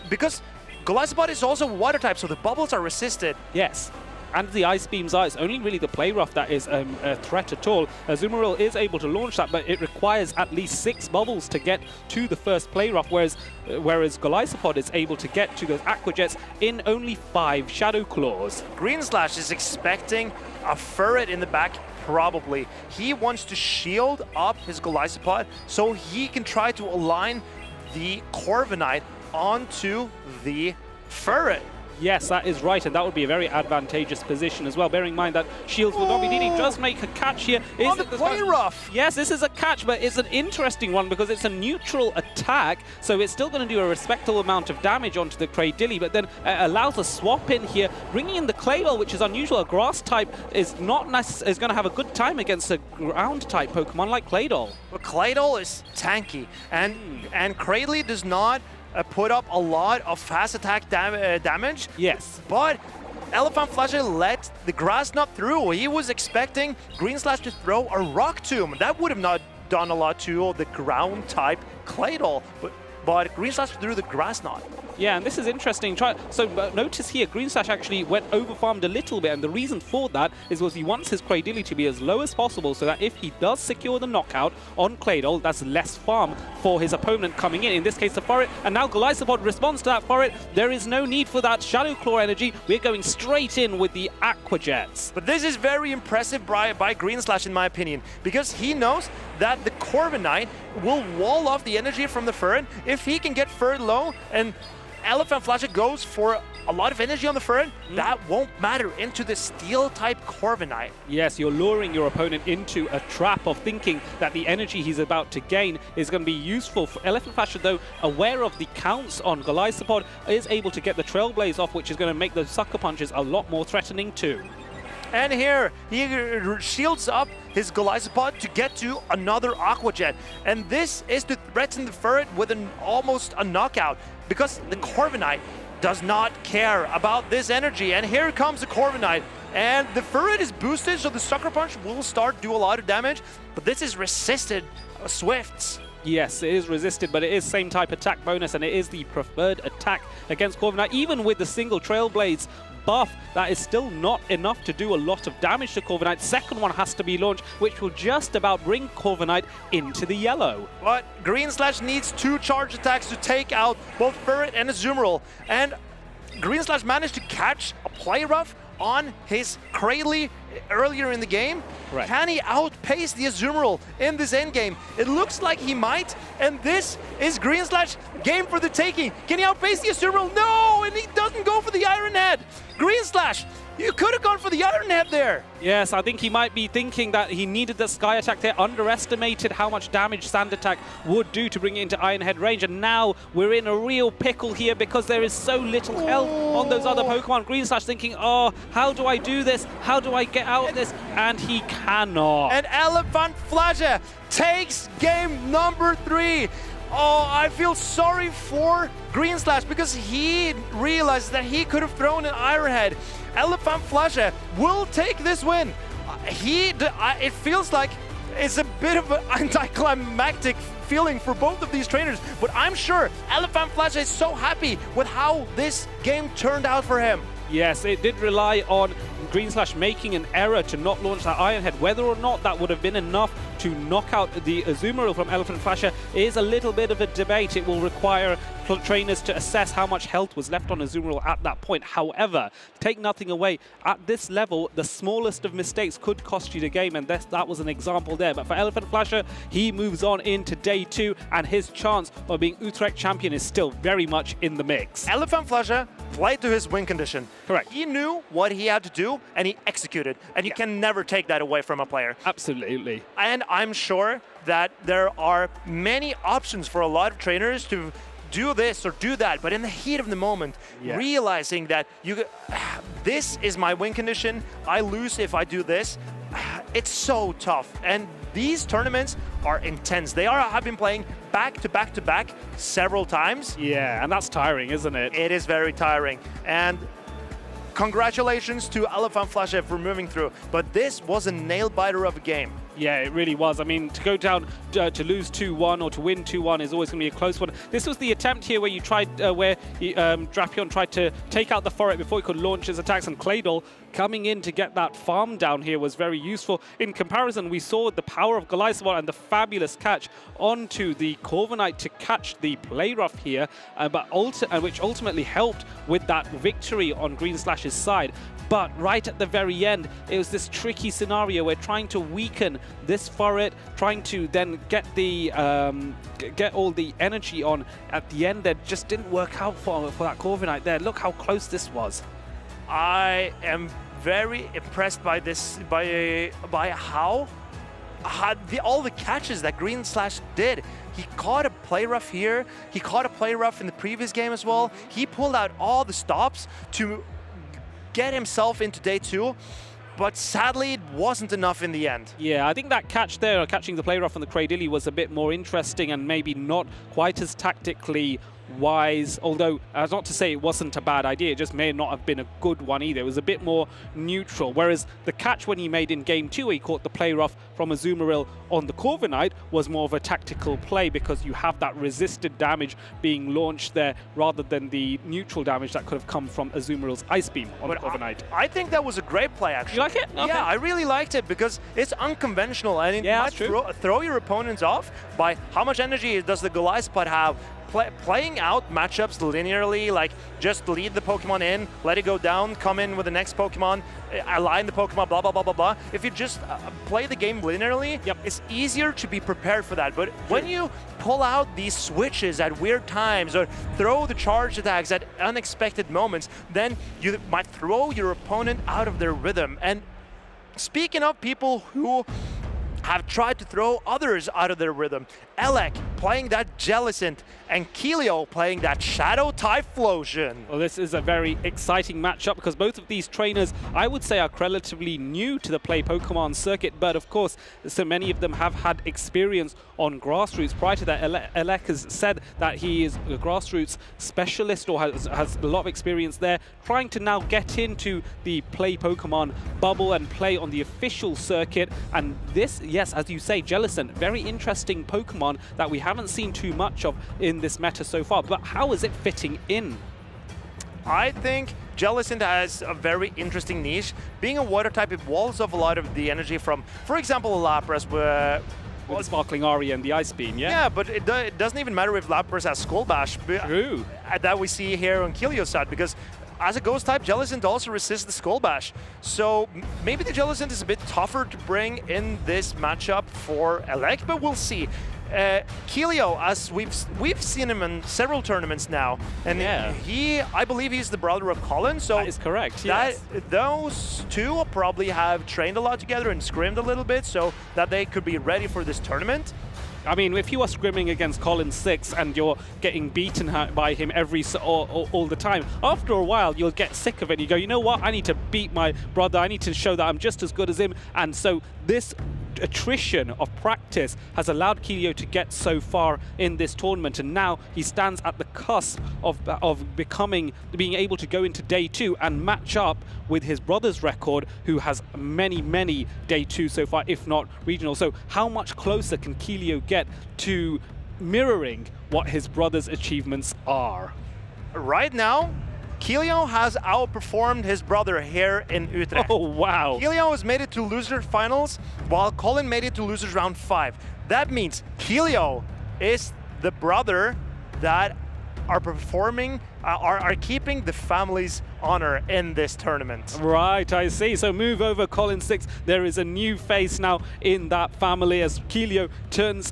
Speaker 5: because Golisopod is also water type, so the bubbles are resisted.
Speaker 4: Yes. And the Ice Beams are. It's only really the Play Rough that is a threat at all. Azumarill is able to launch that, but it requires at least 6 bubbles to get to the first Play Rough, whereas Golisopod is able to get to those Aqua Jets in only 5 Shadow Claws.
Speaker 5: Green Slash is expecting a Furret in the back, probably. He wants to shield up his Golisopod so he can try to align the Corviknight onto the Furret.
Speaker 4: Yes, that is right, and that would be a very advantageous position as well. Bearing in mind that shields will not be needed. He does make a catch here.
Speaker 5: On the Play Rough!
Speaker 4: Yes, this is a catch, but it's an interesting one because it's a neutral attack, so it's still going to do a respectable amount of damage onto the Cradily, but then allows a swap in here, bringing in the Claydol, which is unusual. A grass type is going to have a good time against a ground type Pokemon like Claydol.
Speaker 5: But Claydol is tanky, and Cradily does not put up a lot of fast attack damage.
Speaker 4: Yes.
Speaker 5: But Elephant Flasher let the Grass Knot through. He was expecting Green Slash to throw a Rock Tomb. That would have not done a lot to the ground type Claydol. But Green Slash threw the Grass Knot.
Speaker 4: Yeah, and this is interesting. So notice here, Green Slash actually went over-farmed a little bit, and the reason for that is he wants his Cradily to be as low as possible so that if he does secure the knockout on Claydol, that's less farm for his opponent coming in. In this case, the Furret, and now Golisopod responds to that Furret. There is no need for that Shadow Claw energy. We're going straight in with the Aqua Jets.
Speaker 5: But this is very impressive by Green Slash, in my opinion, because he knows that the Corviknight will wall off the energy from the Furret. If he can get Furret low and Elephant Flasher goes for a lot of energy on the Furret, that won't matter into the Steel-type Corviknight.
Speaker 4: Yes, you're luring your opponent into a trap of thinking that the energy he's about to gain is going to be useful. Elephant Flasher, though, aware of the counts on Golisopod, is able to get the Trailblaze off, which is going to make those Sucker Punches a lot more threatening too.
Speaker 5: And here, he shields up his Golisopod to get to another Aqua Jet. And this is to threaten the Furret with almost a knockout, because the Corviknight does not care about this energy. And here comes the Corviknight. And the Furret is boosted, so the Sucker Punch will start do a lot of damage. But this is resisted Swifts.
Speaker 4: Yes, it is resisted, but it is same type attack bonus, and it is the preferred attack against Corviknight. Even with the single Trailblaze buff, that is still not enough to do a lot of damage to Corviknight. Second one has to be launched, which will just about bring Corviknight into the yellow.
Speaker 5: But Green Slash needs 2 charge attacks to take out both Furret and Azumarill. And Green Slash managed to catch a Play Rough on his Cradily earlier in the game.
Speaker 4: Right.
Speaker 5: Can he outpace the Azumarill in this endgame? It looks like he might, and this is Green Slash game for the taking. Can he outpace the Azumarill? No, and he doesn't go for the Iron Head. Green Slash, you could have gone for the Iron Head there.
Speaker 4: Yes, I think he might be thinking that he needed the Sky Attack there, underestimated how much damage Sand Attack would do to bring it into Iron Head range, and now we're in a real pickle here because there is so little health on those other Pokemon. Green Slash thinking, oh, how do I do this? How do I get out of this? And he cannot.
Speaker 5: And Elephant Flasher takes game number 3. Oh, I feel sorry for Green Slash because he realized that he could have thrown an Iron Head. Elephant Flasher will take this win. It feels like it's a bit of an anticlimactic feeling for both of these trainers, but I'm sure Elephant Flasher is so happy with how this game turned out for him.
Speaker 4: Yes, it did rely on Green Slash making an error to not launch that Iron Head. Whether or not that would have been enough to knock out the Azumarill from Elephant Flasher is a little bit of a debate. It will require trainers to assess how much health was left on Azumarill at that point. However, take nothing away, at this level, the smallest of mistakes could cost you the game, and that was an example there. But for Elephant Flasher, he moves on into day 2, and his chance of being Utrecht champion is still very much in the mix.
Speaker 5: Elephant Flasher played to his win condition.
Speaker 4: Correct.
Speaker 5: He knew what he had to do, and he executed. And you can never take that away from a player.
Speaker 4: Absolutely.
Speaker 5: And I'm sure that there are many options for a lot of trainers to do this or do that, but in the heat of the moment, realizing that this is my win condition, I lose if I do this, it's so tough. And these tournaments are intense. They have been playing back to back to back several times.
Speaker 4: Yeah, and that's tiring, isn't it?
Speaker 5: It is very tiring. And congratulations to Elephant Flasher for moving through, but this was a nail-biter of a game.
Speaker 4: Yeah, it really was. I mean, to go down to lose 2-1 or to win 2-1 is always going to be a close one. This was the attempt here where you tried, Drapion tried to take out the Furret before he could launch his attacks, and Claydol coming in to get that farm down here was very useful. In comparison, we saw the power of Golisopod and the fabulous catch onto the Corviknight to catch the Play Rough here, which ultimately helped with that victory on Green Slash's side. But right at the very end, it was this tricky scenario where trying to weaken this Furret, trying to then get the get all the energy on at the end there, just didn't work out for that Corviknight there. Look how close this was.
Speaker 5: I am very impressed by this, by how all the catches that Green Slash did. He caught a Play Rough here. He caught a Play Rough in the previous game as well. He pulled out all the stops to get himself into day 2. but sadly it wasn't enough in the end.
Speaker 4: Yeah, I think that catch there, catching the player off on the Cradilly, was a bit more interesting and maybe not quite as tactically wise, although that's not to say it wasn't a bad idea, it just may not have been a good one either. It was a bit more neutral, whereas the catch when he made in game 2, he caught the player off from Azumarill on the Corviknight, was more of a tactical play because you have that resisted damage being launched there rather than the neutral damage that could have come from Azumarill's Ice Beam on the Corviknight.
Speaker 5: I think that was a great play, actually.
Speaker 4: You like it? Okay.
Speaker 5: Yeah, I really liked it because it's unconventional and it might throw your opponents off by how much energy does the Golisopod have. Playing out matchups linearly, like just lead the Pokemon in, let it go down, come in with the next Pokemon, align the Pokemon, blah, blah, blah, blah, blah. If you just play the game linearly, it's easier to be prepared for that. But when you pull out these switches at weird times or throw the charge attacks at unexpected moments, then you might throw your opponent out of their rhythm. And speaking of people who have tried to throw others out of their rhythm, Elec playing that Jellicent and Keelio playing that Shadow Typhlosion.
Speaker 4: Well, this is a very exciting matchup because both of these trainers, I would say, are relatively new to the Play Pokemon circuit, but of course, so many of them have had experience on grassroots. Prior to that, Elec has said that he is a grassroots specialist or has a lot of experience there, trying to now get into the Play Pokemon bubble and play on the official circuit. And this, yes, as you say, Jellicent, very interesting Pokemon that we haven't seen too much of in this meta so far, but how is it fitting in?
Speaker 5: I think Jellicent has a very interesting niche. Being a water type, it walls off a lot of the energy from, for example, Lapras, where
Speaker 4: with the Sparkling Aria and the Ice Beam, yeah?
Speaker 5: Yeah, but it doesn't even matter if Lapras has Skull Bash.
Speaker 4: True.
Speaker 5: That we see here on Keelio's side, because as a Ghost type, Jellicent also resists the Skull Bash. So maybe the Jellicent is a bit tougher to bring in this matchup for Elec, but we'll see. Keelio, as we've seen him in several tournaments now, and I believe he's the brother of Colin. So
Speaker 4: that is correct. Yes.
Speaker 5: Those two will probably have trained a lot together and scrimmed a little bit, so that they could be ready for this tournament.
Speaker 4: I mean, if you are scrimming against Colin 6 and you're getting beaten by him all the time, after a while you'll get sick of it. You go, you know what? I need to beat my brother. I need to show that I'm just as good as him. And so this attrition of practice has allowed Keelio to get so far in this tournament, and now he stands at the cusp of being able to go into day 2 and match up with his brother's record, who has many day 2 so far, if not regional. So how much closer can Keelio get to mirroring what his brother's achievements are?
Speaker 5: Right now, Keelio has outperformed his brother here in Utrecht.
Speaker 4: Oh, wow.
Speaker 5: Keelio has made it to loser finals, while Colin made it to losers round 5. That means Keelio is the brother that are performing, are keeping the family's honor in this tournament.
Speaker 4: Right, I see. So move over, Colin 6. There is a new face now in that family as Keelio turns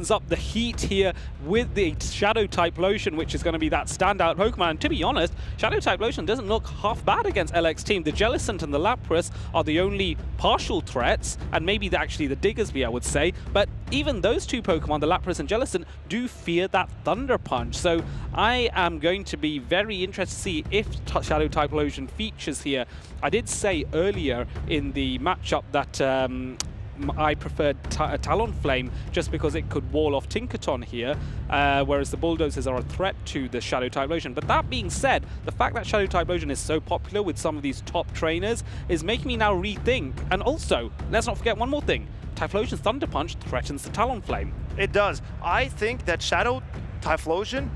Speaker 4: up the heat here with the Shadow Typhlosion, which is going to be that standout Pokemon. And to be honest, Shadow Typhlosion doesn't look half bad against Elec's team. The Jellicent and the Lapras are the only partial threats, and maybe actually the Diggersby, I would say. But even those two Pokemon, the Lapras and Jellicent, do fear that Thunder Punch. So I am going to be very interested to see if Shadow Typhlosion features here. I did say earlier in the matchup that I preferred Talonflame just because it could wall off Tinkaton here, whereas the Bulldozers are a threat to the Shadow Typhlosion. But that being said, the fact that Shadow Typhlosion is so popular with some of these top trainers is making me now rethink. And also, let's not forget one more thing. Typhlosion's Thunder Punch threatens the Talonflame.
Speaker 5: It does. I think that Shadow Typhlosion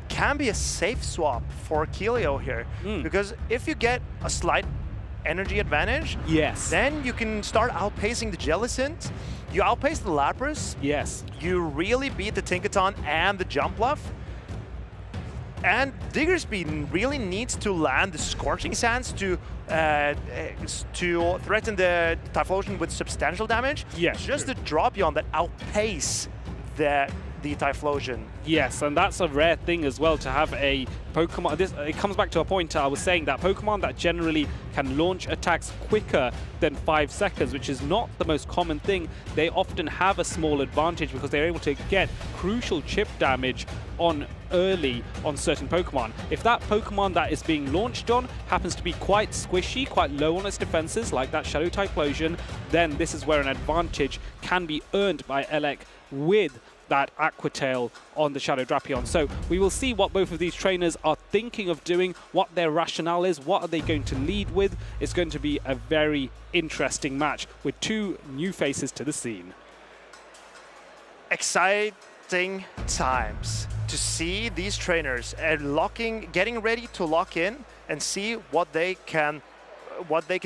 Speaker 5: can be a safe swap for Keelio here, because if you get a slight energy advantage, then you can start outpacing the Jellicent. You outpace the Lapras.
Speaker 4: Yes.
Speaker 5: You really beat the Tinkaton and the Jumpluff. And Diggersby really needs to land the Scorching Sands to threaten the Typhlosion with substantial damage.
Speaker 4: Yes.
Speaker 5: Just the Dropion that outpace the the Typhlosion.
Speaker 4: Yes, and that's a rare thing as well to have a Pokemon. It comes back to a point I was saying that Pokemon that generally can launch attacks quicker than 5 seconds, which is not the most common thing. They often have a small advantage because they're able to get crucial chip damage on early on certain Pokemon. If that Pokemon that is being launched on happens to be quite squishy, quite low on its defenses, like that Shadow Typhlosion, then this is where an advantage can be earned by Elec with that Aqua Tail on the Shadow Drapion. So we will see what both of these trainers are thinking of doing, what their rationale is, what are they going to lead with. It's going to be a very interesting match with two new faces to the scene.
Speaker 5: Exciting times to see these trainers getting ready to lock in and see what they can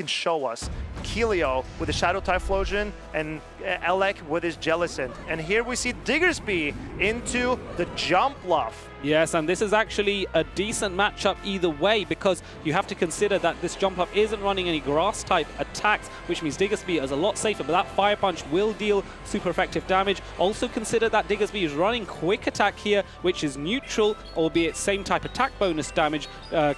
Speaker 5: show us. Keelio with the Shadow Typhlosion and Elec with his Jellicent. And here we see Diggersby into the Jumpluff.
Speaker 4: Yes, and this is actually a decent matchup either way because you have to consider that this Jumpluff isn't running any grass-type attacks, which means Diggersby is a lot safer, but that Fire Punch will deal super effective damage. Also consider that Diggersby is running Quick Attack here, which is neutral, albeit same type attack bonus damage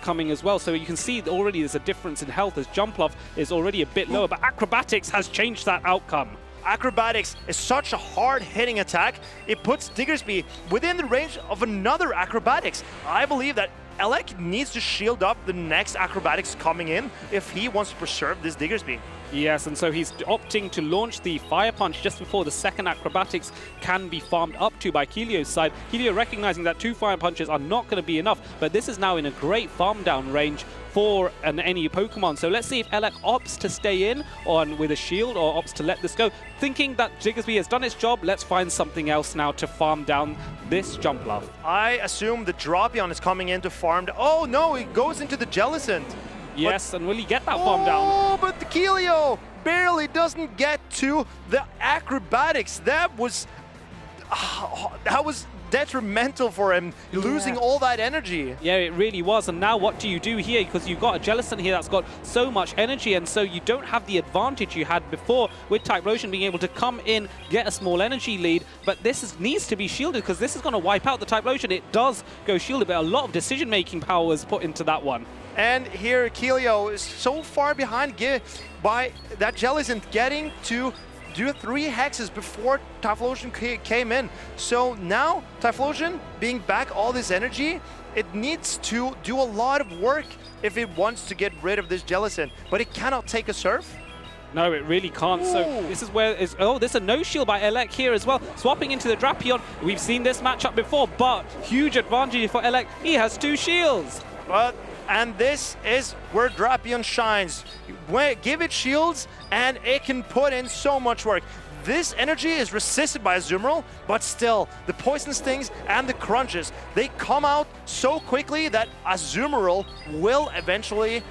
Speaker 4: coming as well. So you can see that already there's a difference in health as Jumpluff is already a bit lower, but Acrobatics has changed that outcome.
Speaker 5: Acrobatics is such a hard-hitting attack. It puts Diggersby within the range of another Acrobatics. I believe that Elec needs to shield up the next Acrobatics coming in if he wants to preserve this Diggersby.
Speaker 4: Yes, and so he's opting to launch the Fire Punch just before the second Acrobatics can be farmed up to by Keelio's side. Keelio recognizing that 2 Fire Punches are not going to be enough, but this is now in a great farm down range for any Pokemon. So let's see if Elec opts to stay in on with a shield or opts to let this go. Thinking that Diggersby has done its job, let's find something else now to farm down this Jumpluff.
Speaker 5: I assume the Drapion is coming in to farm. Oh no, it goes into the Jellicent.
Speaker 4: Yes, and will he get that farm down?
Speaker 5: Oh, but the Keelio barely doesn't get to the Acrobatics. That was detrimental for him, losing all that energy.
Speaker 4: Yeah, it really was. And now what do you do here? Because you've got a Jellicent here that's got so much energy, and so you don't have the advantage you had before with Typhlosion being able to come in, get a small energy lead. But this needs to be shielded because this is going to wipe out the Typhlosion. It does go shielded, but a lot of decision-making power was put into that one.
Speaker 5: And here Keelio is so far behind by that Jellicent getting to do 3 hexes before Typhlosion came in. So now Typhlosion being back all this energy, it needs to do a lot of work if it wants to get rid of this Jellicent, but it cannot take a surf.
Speaker 4: No, it really can't. Ooh. So this is where there's a no shield by Elec here as well. Swapping into the Drapion. We've seen this matchup before, but huge advantage for Elec. He has 2 shields.
Speaker 5: And this is where Drapion shines. Give it shields, and it can put in so much work. This energy is resisted by Azumarill, but still, the Poison Stings and the Crunches, they come out so quickly that Azumarill will eventually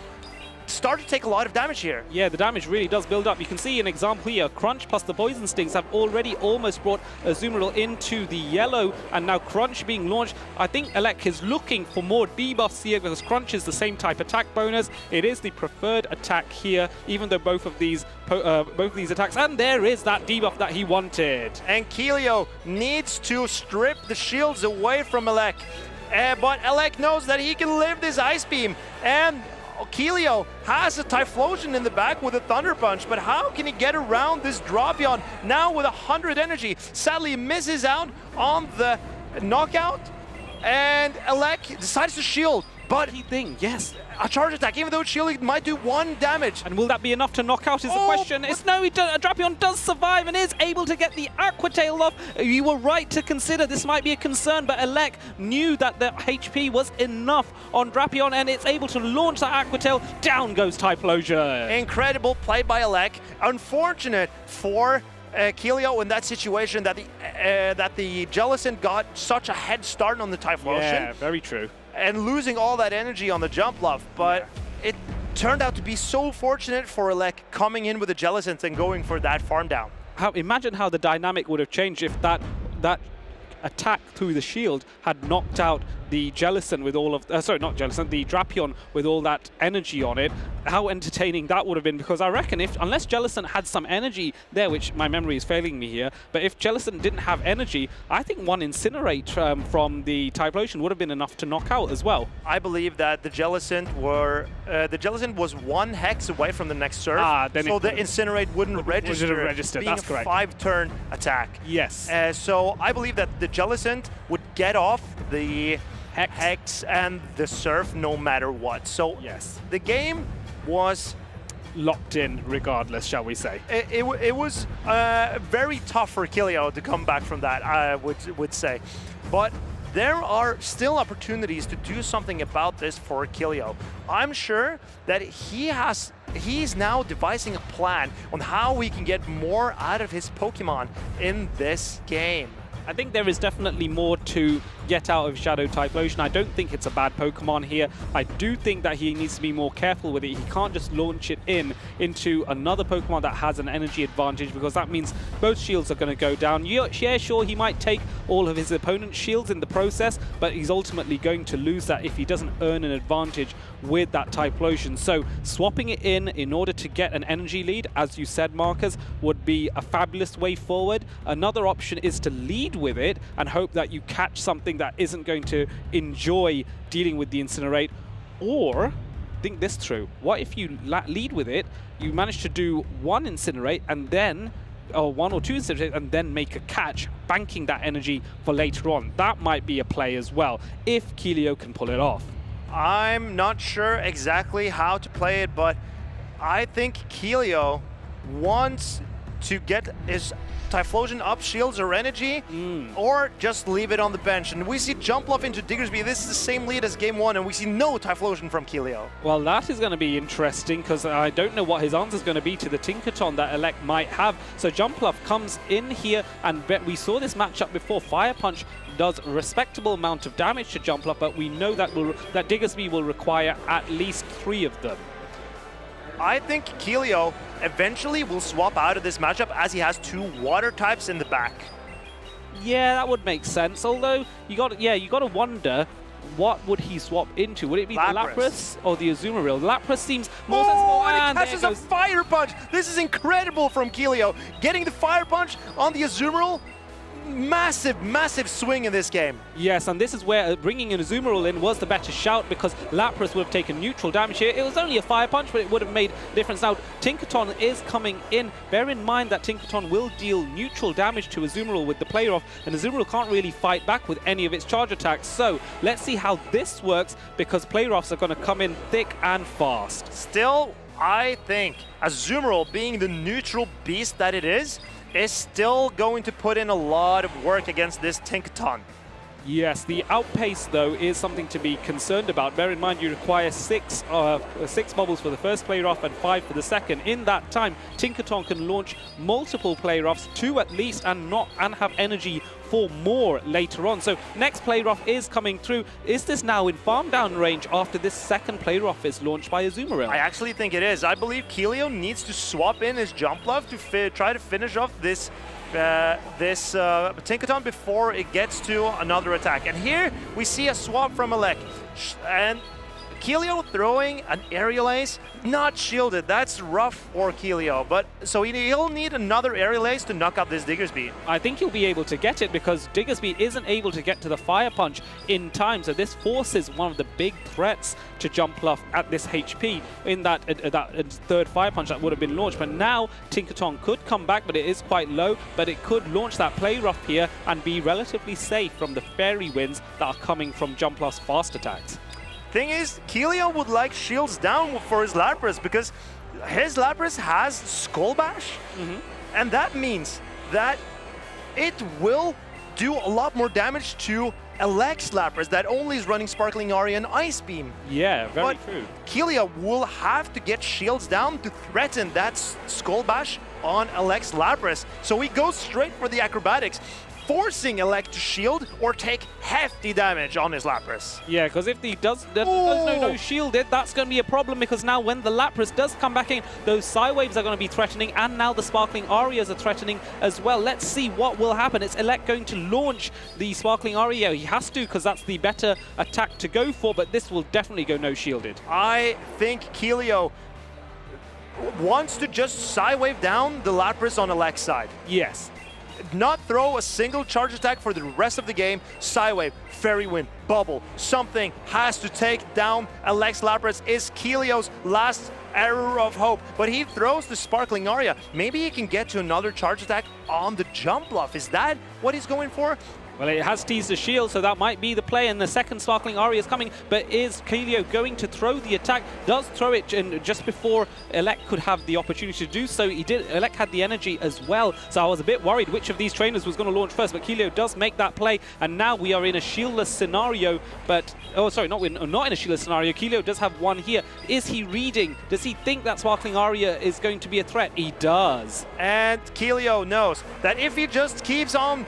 Speaker 5: start to take a lot of damage here.
Speaker 4: Yeah, the damage really does build up. You can see an example here. Crunch plus the Poison Stings have already almost brought Azumarill into the yellow, and now Crunch being launched. I think Elec is looking for more debuffs here because Crunch is the same type attack bonus. It is the preferred attack here, even though both of these attacks, and there is that debuff that he wanted.
Speaker 5: And Keelio needs to strip the shields away from Elec, but Elec knows that he can live this Ice Beam, and Keelio has a Typhlosion in the back with a Thunder Punch, but how can he get around this Drapion now with 100 energy? Sadly, he misses out on the knockout, and Elec decides to shield, but
Speaker 4: yes,
Speaker 5: a charge attack, even though it's shielding, might do 1 damage.
Speaker 4: And will that be enough to knock out is the question. No, Drapion does survive and is able to get the Aqua Tail off. You were right to consider this might be a concern, but Elec knew that the HP was enough on Drapion, and it's able to launch that Aqua Tail. Down goes Typhlosion.
Speaker 5: Incredible play by Elec. Unfortunate for Keelio in that situation that the Jellicent got such a head start on the Typhlosion.
Speaker 4: Yeah, very true.
Speaker 5: And losing all that energy on the Jumpluff, but it turned out to be so fortunate for Elec coming in with the Jellicent and going for that farm down.
Speaker 4: Imagine how the dynamic would have changed if that attack through the shield had knocked out the Jellicent with all of, the Drapion with all that energy on it. how entertaining that would have been, because I reckon unless Jellicent had some energy there, which my memory is failing me here, but if Jellicent didn't have energy, I think one Incinerate from the Typhlosion would have been enough to knock out as well.
Speaker 5: I believe that the Jellicent was 1 hex away from the next serve, so the Incinerate wouldn't register, being
Speaker 4: that's
Speaker 5: a
Speaker 4: correct.
Speaker 5: 5-turn attack.
Speaker 4: Yes.
Speaker 5: So I believe that the Jellicent would get off the Hex and the Surf no matter what. So
Speaker 4: yes,
Speaker 5: the game was
Speaker 4: locked in regardless, shall we say.
Speaker 5: It was very tough for Kilio to come back from that, I would say. But there are still opportunities to do something about this for Kilio. I'm sure that he's now devising a plan on how we can get more out of his Pokemon in this game.
Speaker 4: I think there is definitely more to get out of Shadow Typhlosion. I don't think it's a bad Pokemon here. I do think that he needs to be more careful with it. He can't just launch it into another Pokemon that has an energy advantage, because that means both shields are going to go down. Yeah, sure, he might take all of his opponent's shields in the process, but he's ultimately going to lose that if he doesn't earn an advantage with that Typhlosion. So swapping it in order to get an energy lead, as you said, Marcus, would be a fabulous way forward. Another option is to lead with it and hope that you catch something that isn't going to enjoy dealing with the Incinerate. Or think this through. What if you lead with it, you manage to do 1 Incinerate and then, or 1 or 2 Incinerate, and then make a catch, banking that energy for later on. That might be a play as well, if Kilio can pull it off.
Speaker 5: I'm not sure exactly how to play it, but I think Kilio wants to get his Typhlosion up shields or energy, or just leave it on the bench. And we see Jumpluff into Diggersby. This is the same lead as game 1, and we see no Typhlosion from Kilio.
Speaker 4: Well, that is going to be interesting, because I don't know what his answer is going to be to the Tinkaton that Elec might have. So Jumpluff comes in here, and we saw this matchup before. Fire Punch does a respectable amount of damage to Jumpluff, but we know that Diggersby will require at least 3 of them.
Speaker 5: I think Kilio eventually will swap out of this matchup, as he has 2 water types in the back.
Speaker 4: Yeah, that would make sense. Although you got to wonder, what would he swap into? Would it be the Lapras or the Azumarill? Lapras seems more sensible.
Speaker 5: And it catches a Fire Punch. This is incredible from Kilio. Getting the Fire Punch on the Azumarill. Massive, massive swing in this game.
Speaker 4: Yes, and this is where bringing an Azumarill in was the better shout, because Lapras would have taken neutral damage here. It was only a Fire Punch, but it would have made a difference. Now, Tinkaton is coming in. Bear in mind that Tinkaton will deal neutral damage to Azumarill with the play off, and Azumarill can't really fight back with any of its charge attacks. So let's see how this works, because play offs are going to come in thick and fast.
Speaker 5: Still, I think Azumarill, being the neutral beast that it is still going to put in a lot of work against this Tinkaton.
Speaker 4: Yes, the outpace, though, is something to be concerned about. Bear in mind, you require 6 bubbles for the first player off and 5 for the second. In that time, Tinkaton can launch multiple player offs, 2 at least, and have energy for more later on. So next player off is coming through. Is this now in farm down range after this second player off is launched by Azumarill?
Speaker 5: I actually think it is. I believe Kilio needs to swap in his Jumpluff to try to finish off this Tinkaton before it gets to another attack. And here we see a swap from Elec. And Kilio throwing an Aerial Ace, not shielded. That's rough for Kilio, but so he'll need another Aerial Ace to knock out this Diggersby.
Speaker 4: I think he'll be able to get it, because Diggersby isn't able to get to the Fire Punch in time, so this forces one of the big threats to Jumpluff at this HP in that third Fire Punch that would have been launched. But now Tinkaton could come back, but it is quite low, but it could launch that play rough here and be relatively safe from the Fairy Winds that are coming from Jumpluff's fast attacks.
Speaker 5: Thing is, Kilio would like shields down for his Lapras, because his Lapras has Skull Bash, and that means that it will do a lot more damage to Elec's Lapras that only is running Sparkling Aria and Ice Beam.
Speaker 4: Yeah, very true.
Speaker 5: Kilio will have to get shields down to threaten that Skull Bash on Elec's Lapras, so he goes straight for the acrobatics, forcing Elec to shield or take hefty damage on his Lapras.
Speaker 4: Yeah, because if he does no shielded, that's going to be a problem, because now when the Lapras does come back in, those Psy-Waves are going to be threatening, and now the Sparkling Arias are threatening as well. Let's see what will happen. It's Elec going to launch the Sparkling Aria. He has to, because that's the better attack to go for, but this will definitely go no shielded.
Speaker 5: I think Kilio wants to just Psywave down the Lapras on Elec's side.
Speaker 4: Yes.
Speaker 5: Not throw a single charge attack for the rest of the game. Psywave, Fairy Wind, Bubble, something has to take down Elec's Lapras. Is Keelio's last arrow of hope, but he throws the Sparkling Aria. Maybe he can get to another charge attack on the jump bluff. Is that what he's going for?
Speaker 4: Well, it has teased the shield, so that might be the play, and the second Sparkling Aria is coming, but is Keelio going to throw the attack? Does throw it just before Elec could have the opportunity to do so. He did. Elec had the energy as well, so I was a bit worried which of these trainers was going to launch first, but Keelio does make that play, and now we are in a shieldless scenario, but, oh, sorry, not in a shieldless scenario. Keelio does have one here. Is he reading? Does he think that Sparkling Aria is going to be a threat? He does.
Speaker 5: And Keelio knows that if he just keeps on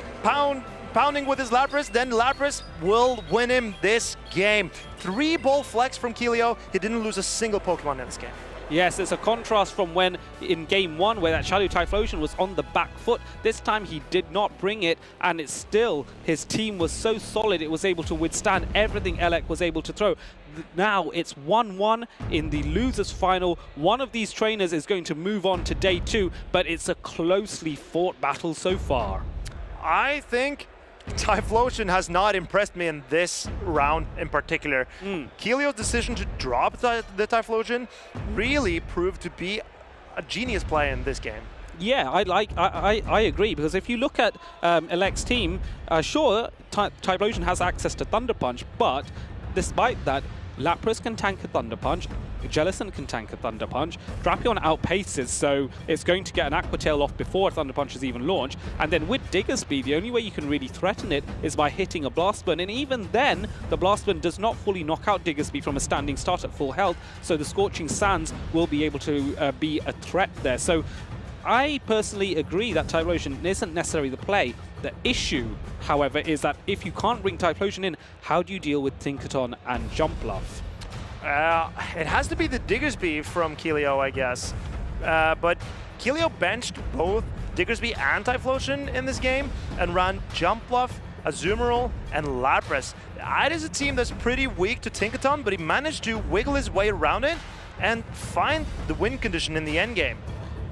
Speaker 5: pounding with his Lapras, then Lapras will win him this game. 3-ball flex from Keelio. He didn't lose a single Pokemon in this game.
Speaker 4: Yes, it's a contrast from when in Game 1 where that Shadow Typhlosion was on the back foot. This time he did not bring it, and it's still, his team was so solid it was able to withstand everything Elec was able to throw. Now it's 1-1 in the losers final. One of these trainers is going to move on to day 2, but it's a closely fought battle so far.
Speaker 5: I think Typhlosion has not impressed me in this round in particular. Keelio's decision to drop the Typhlosion really proved to be a genius play in this game.
Speaker 4: Yeah, I agree, because if you look at Elec's team, sure, Typhlosion has access to Thunder Punch, but despite that, Lapras can tank a Thunder Punch, Jellicent can tank a Thunder Punch, Drapion outpaces, so it's going to get an Aqua Tail off before Thunder Punch is even launched, and then with Diggersby, the only way you can really threaten it is by hitting a Blast Burn, and even then, the Blast Burn does not fully knock out Diggersby from a standing start at full health, so the Scorching Sands will be able to be a threat there. So I personally agree that Typhlosion isn't necessarily the play. The issue, however, is that if you can't bring Typhlosion in, how do you deal with Tinkaton and Jump Bluff?
Speaker 5: It has to be the Diggersby from Keelio, I guess. But Keelio benched both Diggersby and Typhlosion in this game and ran Jump Bluff, Azumarill, and Lapras. That is a team that's pretty weak to Tinkaton, but he managed to wiggle his way around it and find the win condition in the end game.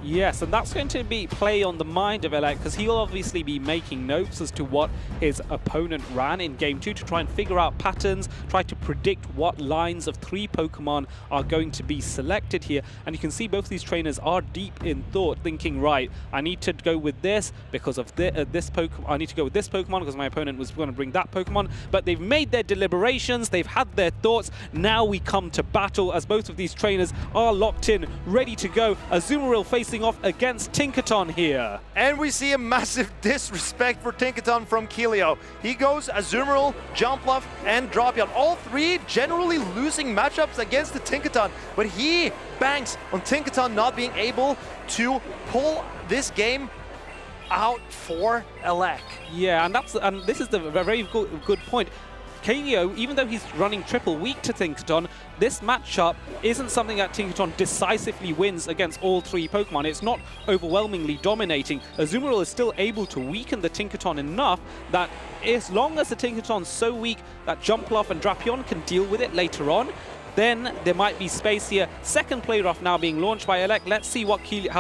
Speaker 4: Yes, and that's going to be play on the mind of Elec, because he'll obviously be making notes as to what his opponent ran in Game 2 to try and figure out patterns, try to predict what lines of 3 Pokemon are going to be selected here. And you can see both these trainers are deep in thought, thinking, right, I need to go with this because of this Pokemon. I need to go with this Pokemon because my opponent was going to bring that Pokemon. But they've made their deliberations, they've had their thoughts. Now we come to battle as both of these trainers are locked in, ready to go. Azumarill facing off against Tinkaton here.
Speaker 5: And we see a massive disrespect for Tinkaton from Keelio. He goes Azumarill, Jump Bluff, and Drapion. All 3 generally losing matchups against the Tinkaton, but he banks on Tinkaton not being able to pull this game out for Elec.
Speaker 4: Yeah, and this is the very good point. Keelio, even though he's running triple weak to Tinkaton, this matchup isn't something that Tinkaton decisively wins against all 3 Pokemon. It's not overwhelmingly dominating. Azumarill is still able to weaken the Tinkaton enough that as long as the Tinkaton's so weak that Jump Bluff and Drapion can deal with it later on, then there might be space here. Second play rough now being launched by Elec. Let's see how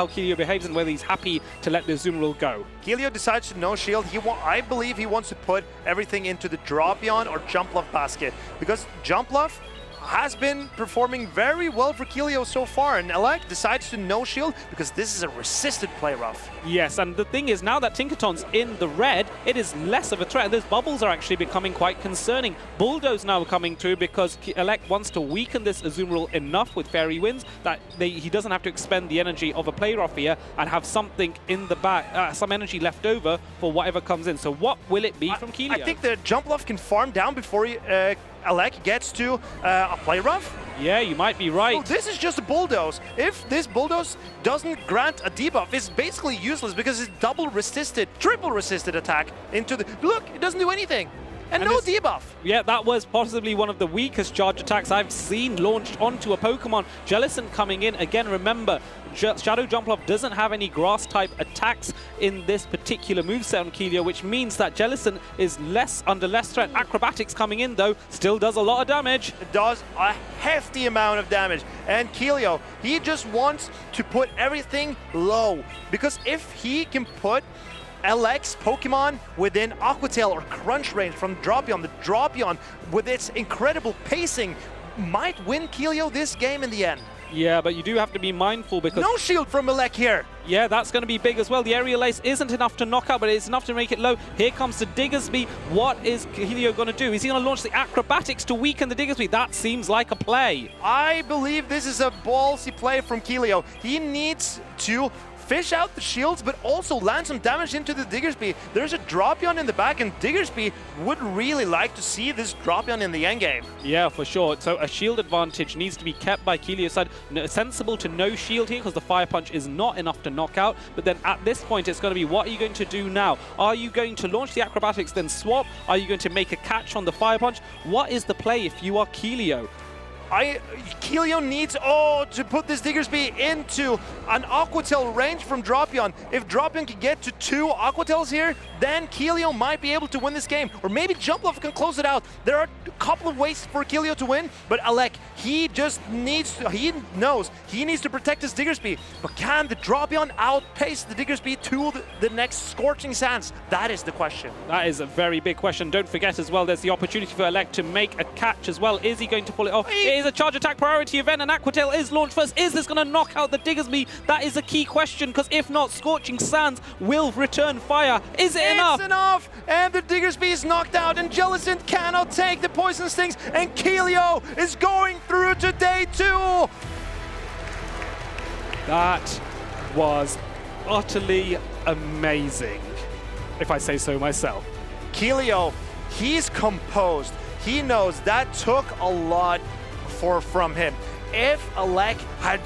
Speaker 4: Keelio behaves and whether he's happy to let the Azumarill go.
Speaker 5: Keelio decides to no shield. I believe he wants to put everything into the Drapion or Jump Bluff basket, because Jump Bluff has been performing very well for Keelio so far, and Elec decides to no shield because this is a resisted play rough.
Speaker 4: Yes, and the thing is, now that Tinkaton's in the red, it is less of a threat. Those bubbles are actually becoming quite concerning. Bulldoze now coming through because Elec wants to weaken this Azumarill enough with Fairy Winds that he doesn't have to expend the energy of a play rough here and have something in the back, some energy left over for whatever comes in. So what will it be from Keelio?
Speaker 5: I think the Jump Bluff can farm down before Elec gets to a play rough.
Speaker 4: Yeah, you might be right.
Speaker 5: So this is just a Bulldoze. If this Bulldoze doesn't grant a debuff, it's basically useless because it's double resisted, triple resisted attack into the... Look, it doesn't do anything. And no debuff.
Speaker 4: Yeah, that was possibly one of the weakest charge attacks I've seen launched onto a Pokemon. Jellison coming in. Again, remember, Shadow Jumpluff doesn't have any grass-type attacks in this particular moveset on Keelio, which means that Jellison is under less threat. Acrobatics coming in, though, still does a lot of damage.
Speaker 5: It does a hefty amount of damage. And Keelio, he just wants to put everything low. Because if he can put LX Pokemon within Aqua Tail or Crunch range from Dropion, the Dropion with its incredible pacing might win Keelio this game in the end.
Speaker 4: Yeah, but you do have to be mindful because...
Speaker 5: No shield from Elec here!
Speaker 4: Yeah, that's going to be big as well. The Aerial Ace isn't enough to knock out, but it's enough to make it low. Here comes the Diggersby. What is Keelio going to do? Is he going to launch the Acrobatics to weaken the Diggersby? That seems like a play.
Speaker 5: I believe this is a ballsy play from Keelio. He needs to fish out the shields, but also land some damage into the Diggersby. There's a Dropion in the back, and Diggersby would really like to see this Dropion in the endgame.
Speaker 4: Yeah, for sure. So a shield advantage needs to be kept by Keelio's side. Sensible to no shield here because the Fire Punch is not enough to knock out. But then at this point, it's going to be, what are you going to do now? Are you going to launch the Acrobatics, then swap? Are you going to make a catch on the Fire Punch? What is the play if you are Keelio?
Speaker 5: Keelio needs to put this Diggersby into an Aqua Tail range from Dropion. If Dropion can get to 2 Aqua Tails here, then Keelio might be able to win this game. Or maybe Jumpluff can close it out. There are a couple of ways for Keelio to win, but Elec, he knows he needs to protect his Diggersby. But can the Dropion outpace the Diggersby to the next Scorching Sands? That is the question.
Speaker 4: That is a very big question. Don't forget as well, there's the opportunity for Elec to make a catch as well. Is he going to pull it off? It is a charge attack priority event, and Aqua Tail is launched first. Is this going to knock out the Diggersby? That is a key question, because if not, Scorching Sands will return fire. Is it enough?
Speaker 5: It's enough! And the Diggersby is knocked out, and Jellison cannot take the Poison Stings, and Keelio is going through to day 2!
Speaker 4: That was utterly amazing, if I say so myself.
Speaker 5: Keelio, he's composed. He knows that took a lot from him. If Elec had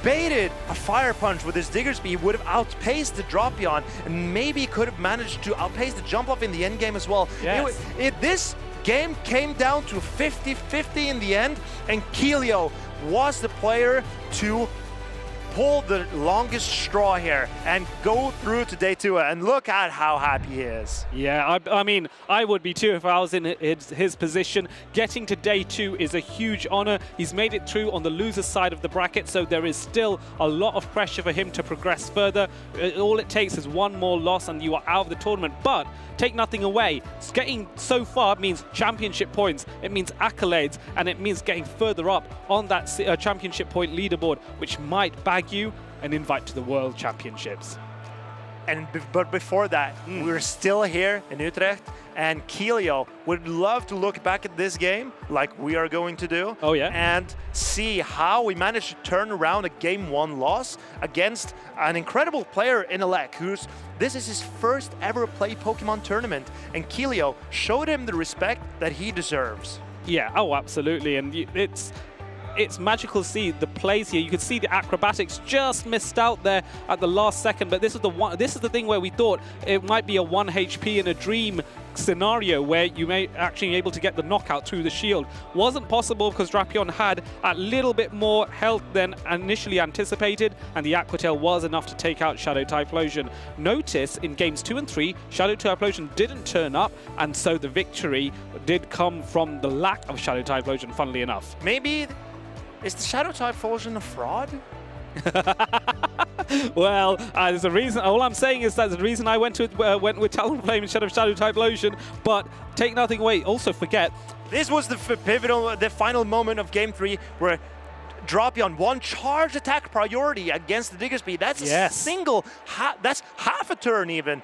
Speaker 5: baited a Fire Punch with his Diggersby, he would have outpaced the Dropion and maybe could have managed to outpace the Jumpluff in the end game as well.
Speaker 4: Yes.
Speaker 5: This game came down to 50-50 in the end, and Keelio was the player to pull the longest straw here and go through to day 2, and look at how happy he is.
Speaker 4: Yeah, I mean, I would be too if I was in his position. Getting to day 2 is a huge honor. He's made it through on the loser's side of the bracket, so there is still a lot of pressure for him to progress further. All it takes is one more loss and you are out of the tournament, but take nothing away. Getting so far means championship points, it means accolades, and it means getting further up on that championship point leaderboard, which might bag you an invite to the World Championships.
Speaker 5: But before that, we're still here in Utrecht, and Keelio would love to look back at this game, like we are going to do, and see how we managed to turn around a Game 1 loss against an incredible player in Elec, this is his first ever play Pokemon tournament, and Keelio showed him the respect that he deserves.
Speaker 4: Yeah, oh, absolutely, and it's magical to see the plays here. You could see the acrobatics just missed out there at the last second, but this is the thing where we thought it might be a 1 HP in a dream scenario where you may actually be able to get the knockout through the shield. Wasn't possible because Drapion had a little bit more health than initially anticipated, and the Aqua Tail was enough to take out Shadow Typhlosion. Notice in games 2 and 3, Shadow Typhlosion didn't turn up, and so the victory did come from the lack of Shadow Typhlosion, funnily enough.
Speaker 5: Maybe is the Shadow Typhlosion a fraud?
Speaker 4: Well, there's a reason. All I'm saying is that the reason I went with Talonflame instead of Shadow Typhlosion, but take nothing away. Also forget,
Speaker 5: this was the final moment of Game 3 where Dropion won charge attack priority against the Diggersby. That's that's half a turn even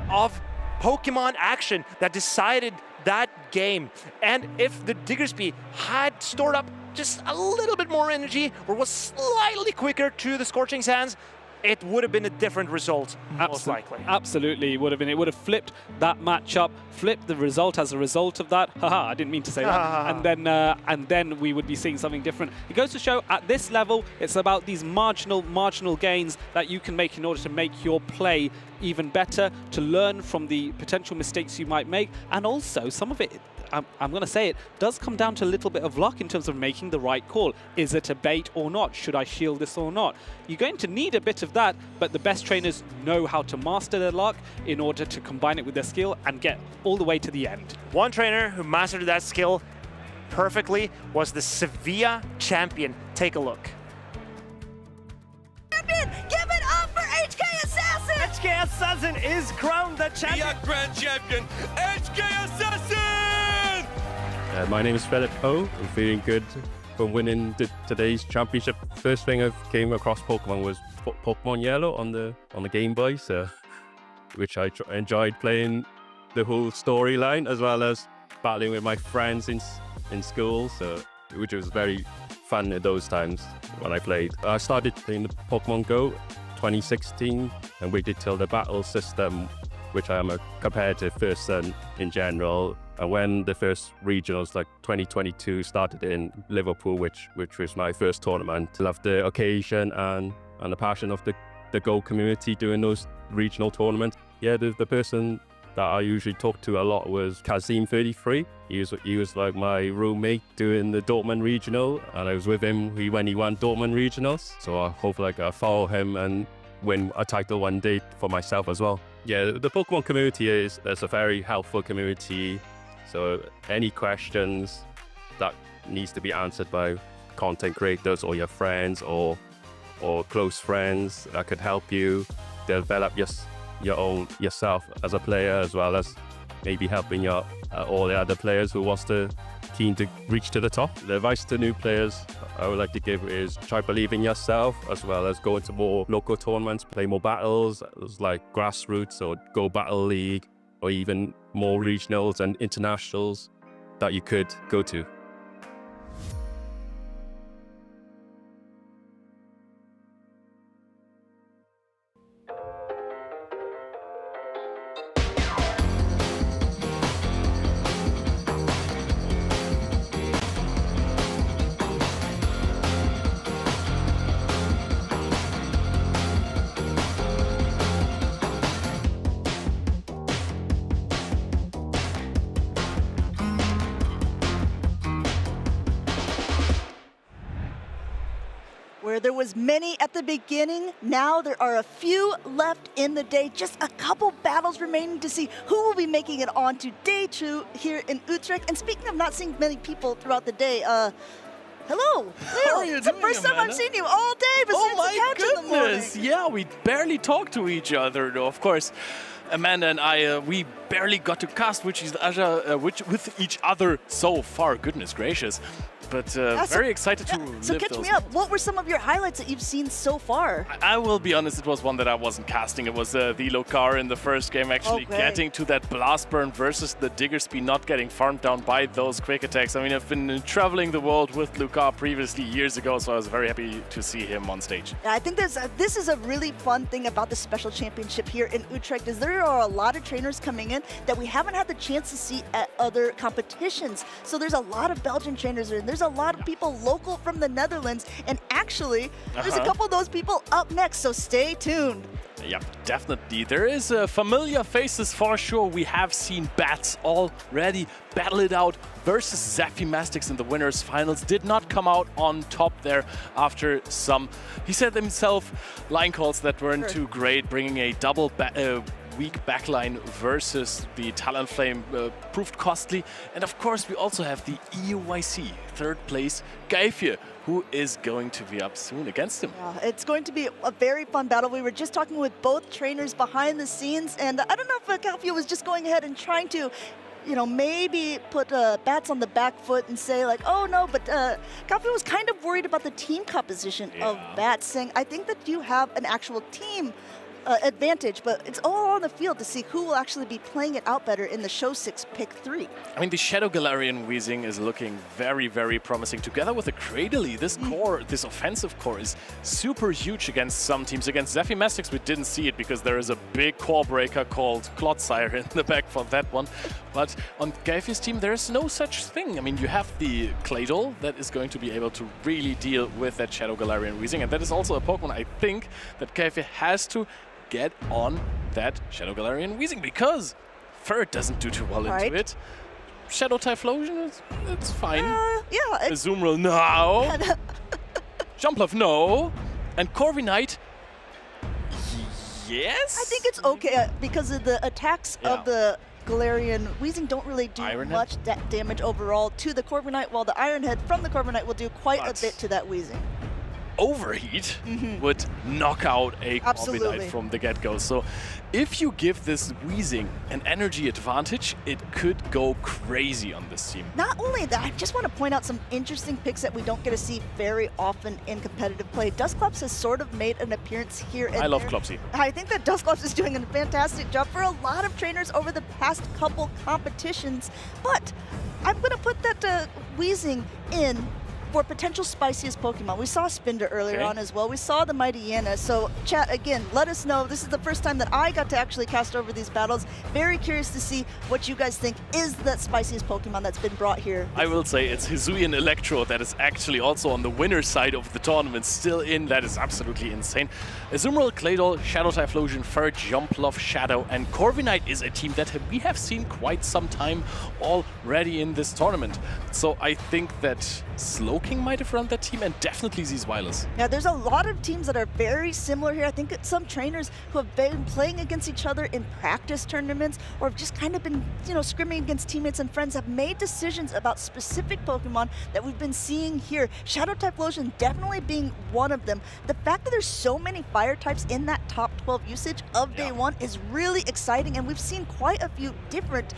Speaker 5: of Pokemon action that decided that game. And if the Diggersby had stored up just a little bit more energy or was slightly quicker to the Scorching Sands, it would have been a different result, most likely.
Speaker 4: Absolutely, it would have been. It would have flipped that matchup, flipped the result as a result of that. Haha, I didn't mean to say that. And then we would be seeing something different. It goes to show at this level, it's about these marginal gains that you can make in order to make your play even better, to learn from the potential mistakes you might make, and also some of it, I'm going to say it, does come down to a little bit of luck in terms of making the right call. Is it a bait or not? Should I shield this or not? You're going to need a bit of that, but the best trainers know how to master their luck in order to combine it with their skill and get all the way to the end.
Speaker 5: One trainer who mastered that skill perfectly was the Sevilla champion. Take a look.
Speaker 6: Champion, give it up for HK Assassin!
Speaker 13: HK Assassin is crowned the champion.
Speaker 9: The Grand Champion, HK Assassin!
Speaker 2: My name is Philip O. I'm feeling good from winning today's championship. First thing I came across Pokemon was Pokemon Yellow on the Game Boy, so which I enjoyed playing the whole storyline as well as battling with my friends in school, so which was very fun at those times when I played. I started playing the Pokémon GO 2016 and waited till the battle system, which I am a competitive person in general. And when the first regionals, like 2022, started in Liverpool, which was my first tournament, I loved the occasion and the passion of the GO community doing those regional tournaments. Yeah, the person that I usually talked to a lot was Kazim33. He was like my roommate doing the Dortmund regional, and I was with him when he won Dortmund regionals. So I hope I follow him and win a title one day for myself as well. Yeah, the Pokemon community is a very helpful community. So any questions that needs to be answered by content creators or your friends or close friends that could help you develop yourself as a player, as well as maybe helping all the other players who keen to reach to the top. The advice to new players I would like to give is try believe in yourself, as well as go into more local tournaments, play more battles like grassroots or Go Battle League, or even more regionals and internationals that you could go to.
Speaker 6: Where there was many at the beginning, now there are a few left in the day. Just a couple battles remaining to see who will be making it on to day 2 here in Utrecht. And speaking of not seeing many people throughout the day, hello.
Speaker 12: How are you
Speaker 6: It's the
Speaker 12: doing,
Speaker 6: first time
Speaker 12: Amanda?
Speaker 6: I've seen you all day besides the couch in the morning.
Speaker 12: Yeah, we barely talk to each other, though. Of course, Amanda and I, we barely got to cast with each other so far. Goodness gracious. But very excited to live
Speaker 6: So catch
Speaker 12: those
Speaker 6: me up. What were some of your highlights that you've seen so far?
Speaker 12: I will be honest, it was one that I wasn't casting. It was the Lokar in the first game, actually getting to that blast burn versus the Diggersby, not getting farmed down by those quick attacks. I mean, I've been traveling the world with Lokar previously years ago, so I was very happy to see him on stage.
Speaker 6: Yeah, I think this is a really fun thing about the Special Championship here in Utrecht, is there are a lot of trainers coming in that we haven't had the chance to see at other competitions. So there's a lot of Belgian trainers there, and there's a lot of people local from the Netherlands, and actually there's a couple of those people up next, so stay tuned.
Speaker 12: Yeah, definitely. There is familiar faces for sure. We have seen Bats already battle it out versus Zaphimastics in the winners finals. Did not come out on top there after some, he said himself, line calls that weren't too great, bringing a double weak backline versus the Talonflame proved costly. And of course, we also have the EUYC third place Gaifir, who is going to be up soon against him.
Speaker 6: Yeah, it's going to be a very fun battle. We were just talking with both trainers behind the scenes, and I don't know if Gaifir was just going ahead and trying to, you know, maybe put Bats on the back foot and say like, oh no, but Gaifir was kind of worried about the team composition of Bats, saying, I think that you have an actual team advantage, but it's all on the field to see who will actually be playing it out better in the Show 6 Pick 3.
Speaker 12: I mean, the Shadow Galarian Weezing is looking very, very promising. Together with the Cradily, this core, this offensive core is super huge against some teams. Against Zaphimastics, we didn't see it because there is a big core breaker called Clodsire in the back for that one. But on Gaifir's team, there is no such thing. I mean, you have the Claydol that is going to be able to really deal with that Shadow Galarian Weezing, and that is also a Pokemon I think that Gaifir has to get on that Shadow Galarian Weezing, because Fur doesn't do too well into it. Shadow Typhlosion, it's fine.
Speaker 6: Yeah.
Speaker 12: Azumarill, no. Jumpluff, no. And Corviknight, yes?
Speaker 6: I think it's okay because of the attacks of the Galarian Weezing don't really do much damage overall to the Corviknight, while the Iron Head from the Corviknight will do quite a bit to that Weezing.
Speaker 12: Overheat would knock out a Corviknight from the get-go. So if you give this Weezing an energy advantage, it could go crazy on this team.
Speaker 6: Not only that, I just want to point out some interesting picks that we don't get to see very often in competitive play. Dusclops has sort of made an appearance here and
Speaker 12: I love Clopsy.
Speaker 6: I think that Dusclops is doing a fantastic job for a lot of trainers over the past couple competitions, but I'm going to put that Weezing in for potential spiciest Pokemon. We saw Spinder earlier on as well. We saw the Mighty Yana. So chat, again, let us know. This is the first time that I got to actually cast over these battles. Very curious to see what you guys think is that spiciest Pokemon that's been brought here.
Speaker 12: I will say it's Hisuian Electro that is actually also on the winner's side of the tournament, still in. That is absolutely insane. Azumarill, Claydol, Shadow Typhlosion, Fur, Jumpluff, Shadow, and Corviknight is a team that we have seen quite some time already in this tournament. So I think that Slowking might have run that team, and definitely Zweilous.
Speaker 6: Yeah, there's a lot of teams that are very similar here. I think that some trainers who have been playing against each other in practice tournaments or have just kind of been, scrimming against teammates and friends have made decisions about specific Pokemon that we've been seeing here. Shadow Typhlosion definitely being one of them. The fact that there's so many fire types in that top 12 usage of day one is really exciting, and we've seen quite a few different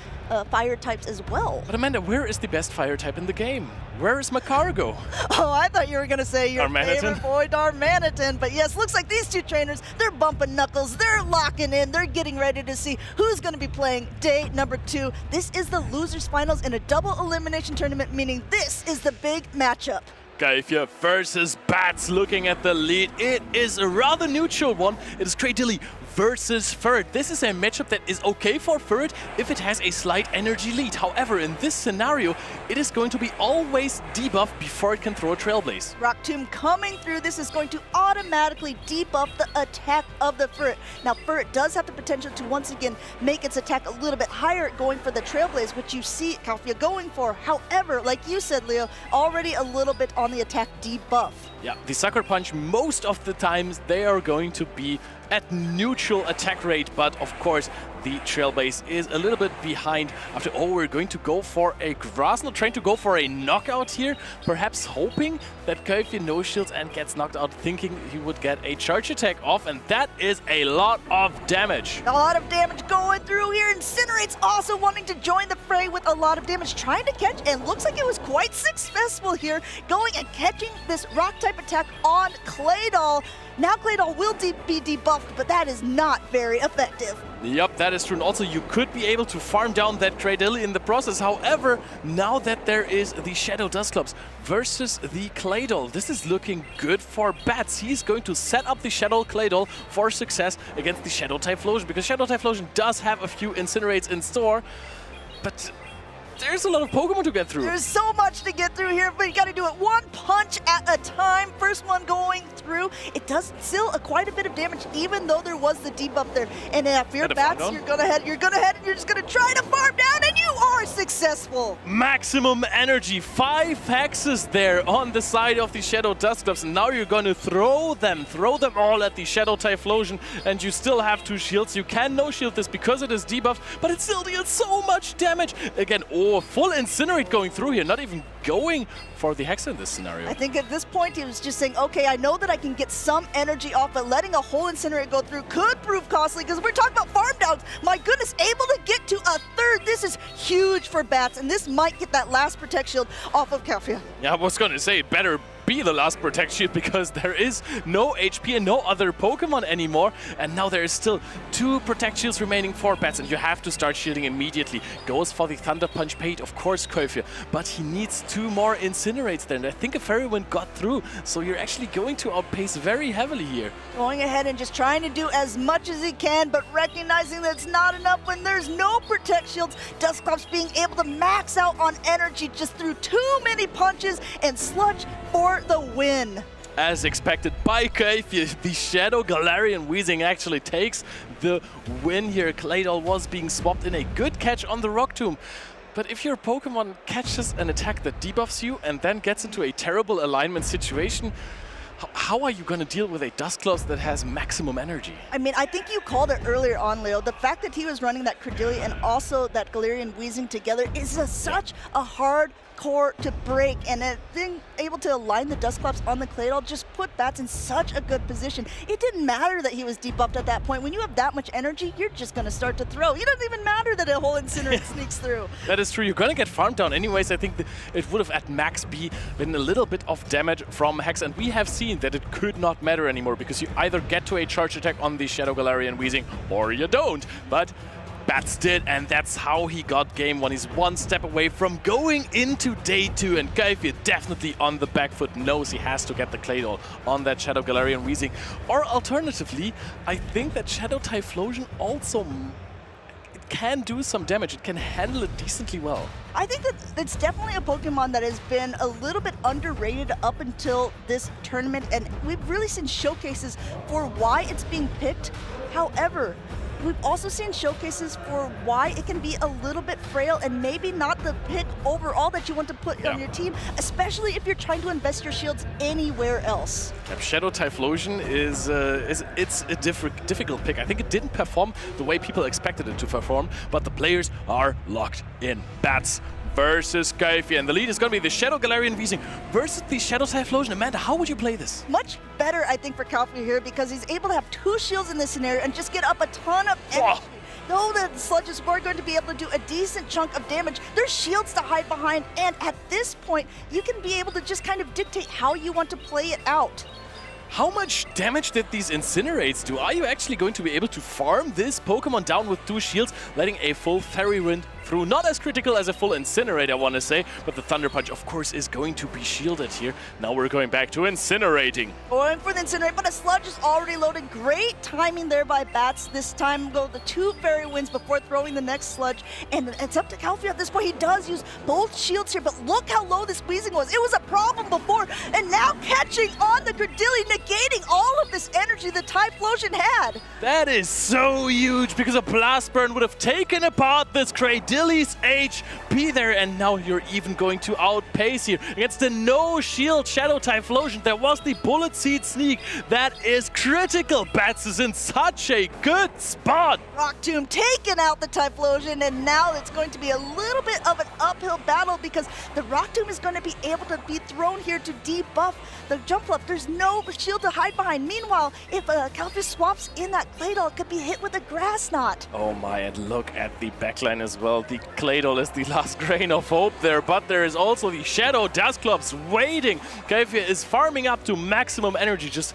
Speaker 6: fire types as well.
Speaker 12: But Amanda, where is the best fire type in the game? Where is Macargo?
Speaker 6: Oh, I thought you were going to say your favorite boy, Darmanitan. But yes, looks like these two trainers, they're bumping knuckles, they're locking in, they're getting ready to see who's going to be playing day number 2. This is the losers finals in a double elimination tournament, meaning this is the big matchup.
Speaker 12: Kaifia versus Bats, looking at the lead. It is a rather neutral one. It is Cradilly versus Furret. This is a matchup that is okay for Furret if it has a slight energy lead. However, in this scenario, it is going to be always debuffed before it can throw a Trailblaze.
Speaker 6: Rock Tomb coming through. This is going to automatically debuff the attack of the Furret. Now, Furret does have the potential to once again make its attack a little bit higher, going for the Trailblaze, which you see Kaifia going for. However, like you said, Leo, already a little bit on the attack debuff.
Speaker 12: Yeah, the Sucker Punch, most of the times they are going to be at neutral attack rate, but of course the Trailblaze is a little bit behind. After all, we're going to go for a Grass Knot, trying to go for a knockout here, perhaps hoping that Kaifia no shields and gets knocked out, thinking he would get a charge attack off, and that is a lot of damage.
Speaker 6: A lot of damage going through here. Incinerate's also wanting to join the fray with a lot of damage, trying to catch, and looks like it was quite successful here, going and catching this rock type attack on Claydol. Now Claydol will be debuffed, but that is not very effective.
Speaker 12: Yep, that is true. And also, you could be able to farm down that Cradilly in the process. However, now that there is the Shadow Dusclops versus the Claydol, this is looking good for Bats. He's going to set up the Shadow Claydol for success against the Shadow Typhlosion, because Shadow Typhlosion does have a few Incinerates in store, but there's a lot of Pokemon to get through.
Speaker 6: There's so much to get through here, but you got to do it one punch at a time. First one going through. It does still quite a bit of damage, even though there was the debuff there. And if you're Bats, you're gonna head and you're just gonna try to farm down, and you are successful.
Speaker 12: Maximum energy, 5 hexes there on the side of the Shadow Dusclops. And now you're gonna throw them all at the Shadow Typhlosion, and you still have 2 shields. You can no shield this because it is debuffed, but it still deals so much damage. Again, full Incinerate going through here, not even going for the Hex in this scenario.
Speaker 6: I think at this point he was just saying, okay, I know that I can get some energy off, but letting a whole Incinerate go through could prove costly, because we're talking about farm downs. My goodness, able to get to a 3rd. This is huge for Bats, and this might get that last Protect Shield off of Kaifia.
Speaker 12: Yeah, I was going to say, it better be the last Protect Shield, because there is no HP and no other Pokemon anymore, and now there is still 2 Protect Shields remaining for Bats, and you have to start shielding immediately. Goes for the Thunder Punch bait, of course, Kaifia, but he needs 2 more Incinerates there, and I think a Fairy Wind got through, so you're actually going to outpace very heavily here.
Speaker 6: Going ahead and just trying to do as much as he can, but recognizing that it's not enough when there's no Protect Shields. Dusclops being able to max out on energy just through too many punches, and Sludge for the win.
Speaker 12: As expected by Kaifia, the Shadow Galarian Weezing actually takes the win here. Claydol was being swapped in a good catch on the Rock Tomb. But if your Pokemon catches an attack that debuffs you and then gets into a terrible alignment situation, how are you going to deal with a Dusclops that has maximum energy?
Speaker 6: I mean, I think you called it earlier on, Leo. The fact that he was running that Credilli and also that Galarian Weezing together is such a hard core to break, and being able to align the Dusclops on the Claydol just put Bats in such a good position. It didn't matter that he was debuffed at that point. When you have that much energy, you're just going to start to throw. It doesn't even matter that a whole Incinerate sneaks through.
Speaker 12: That is true. You're going to get farmed down anyways. I think it would have at max been a little bit of damage from Hex, and we have seen that it could not matter anymore because you either get to a charge attack on the Shadow Galarian Weezing or you don't. But Bats did, and that's how he got game one. He's one step away from going into day two, and Kaifi definitely on the back foot knows he has to get the Claydol on that Shadow Galarian Weezing. Or alternatively, I think that Shadow Typhlosion also can do some damage. It can handle it decently well.
Speaker 6: I think that it's definitely a Pokemon that has been a little bit underrated up until this tournament, and we've really seen showcases for why it's being picked. However, we've also seen showcases for why it can be a little bit frail and maybe not the pick overall that you want to put on your team, especially if you're trying to invest your shields anywhere else.
Speaker 12: Shadow Typhlosion is a difficult pick. I think it didn't perform the way people expected it to perform, but the players are locked in. Bats versus Kaifi, and the lead is going to be the Shadow Galarian Weezing versus the Shadow Typhlosion. Amanda, how would you play this?
Speaker 6: Much better, I think, for Kaifi here because he's able to have 2 shields in this scenario and just get up a ton of energy. Though the Sludges were going to be able to do a decent chunk of damage, there's shields to hide behind, and at this point, you can be able to just kind of dictate how you want to play it out.
Speaker 12: How much damage did these Incinerates do? Are you actually going to be able to farm this Pokemon down with 2 shields, letting a full Fairy Wind through? Not as critical as a full Incinerate, I want to say, but the Thunder Punch, of course, is going to be shielded here. Now we're going back to incinerating.
Speaker 6: Going for the Incinerate, but a Sludge is already loaded. Great timing there by Bats. This time go the 2 Fairy Winds before throwing the next Sludge, and it's up to Kaifi at this point. He does use both shields here, but look how low this Weezing was. It was a problem before, and now catching on the Credilli, negating all of this energy the Typhlosion had.
Speaker 12: That is so huge, because a Blast Burn would have taken apart this Credilli's HP there, and now you're even going to outpace here against the no-shield Shadow Typhlosion. There was the Bullet Seed Sneak. That is critical. Bats is in such a good spot.
Speaker 6: Rock Tomb taking out the Typhlosion, and now it's going to be a little bit of an uphill battle because the Rock Tomb is going to be able to be thrown here to debuff the Jumpluff. There's no shield to hide behind. Meanwhile, if Kaifi swaps in that Claydol, it could be hit with a Grass Knot.
Speaker 12: Oh my, and look at the backline as well. The Claydol is the last grain of hope there, but there is also the Shadow Dusclops waiting. Kaifi is farming up to maximum energy, just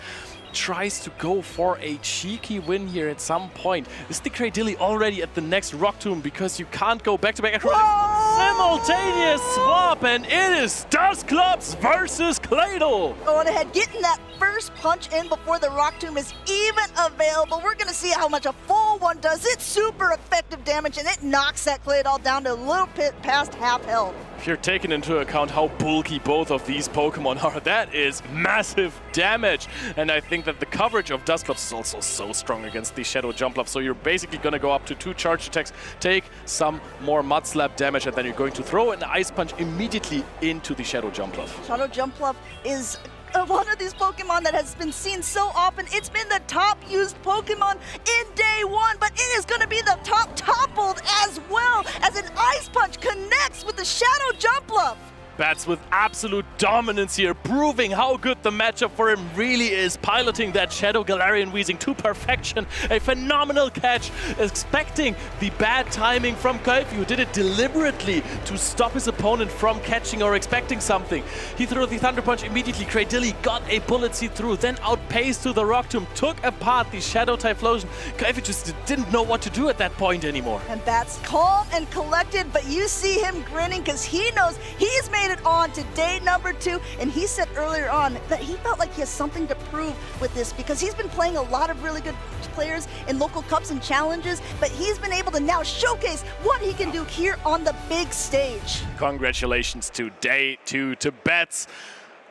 Speaker 12: tries to go for a cheeky win here at some point. Is the Credilli already at the next Rock Tomb, because you can't go back-to-back simultaneous swap, and it is Dusclops versus Claydol.
Speaker 6: Going ahead, getting that first punch in before the Rock Tomb is even available. We're going to see how much a full one does. It's super effective damage, and it knocks that Claydol down to a little bit past half health.
Speaker 12: If you're taking into account how bulky both of these Pokemon are, that is massive damage. And I think that the coverage of Dusclops is also so strong against the Shadow Jumpluff. So you're basically going to go up to 2 charge attacks, take some more Mud Slap damage, and then you're going to throw an Ice Punch immediately into the Shadow Jumpluff.
Speaker 6: Shadow Jumpluff is one of these Pokemon that has been seen so often. It's been the top used Pokemon in day one, but it is going to be the top toppled as well as an Ice Punch connects with the Shadow Jumpluff.
Speaker 12: Bats with absolute dominance here, proving how good the matchup for him really is, piloting that Shadow Galarian Weezing to perfection. A phenomenal catch, expecting the bad timing from Kaifi, who did it deliberately to stop his opponent from catching or expecting something. He threw the Thunder Punch immediately. Credilli got a Bullet Seed through, then outpaced to the Rock Tomb, took apart the Shadow Typhlosion. Kaifi just didn't know what to do at that point anymore.
Speaker 6: And Bats calm and collected, but you see him grinning because he knows he's made it on to day number 2, and he said earlier on that he felt like he has something to prove with this because he's been playing a lot of really good players in local cups and challenges, but he's been able to now showcase what he can do here on the big stage.
Speaker 12: Congratulations to day 2 to Bats.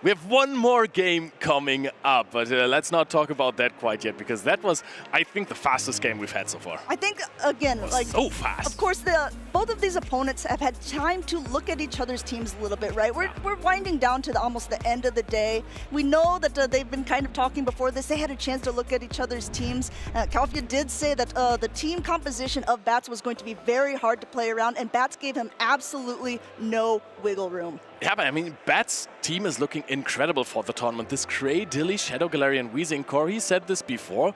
Speaker 12: We have one more game coming up, but let's not talk about that quite yet, because that was, I think, the fastest game we've had so far.
Speaker 6: I think, again, like,
Speaker 12: so fast.
Speaker 6: Of course, both of these opponents have had time to look at each other's teams a little bit, right? We're winding down to almost the end of the day. We know that they've been kind of talking before this. They had a chance to look at each other's teams. Kalfia did say that the team composition of Bats was going to be very hard to play around, and Bats gave him absolutely no wiggle room.
Speaker 12: Yeah, but I mean, Bats' team is looking incredible for the tournament. This Cray, Dilly, Shadow Galarian, Weezing core, he said this before,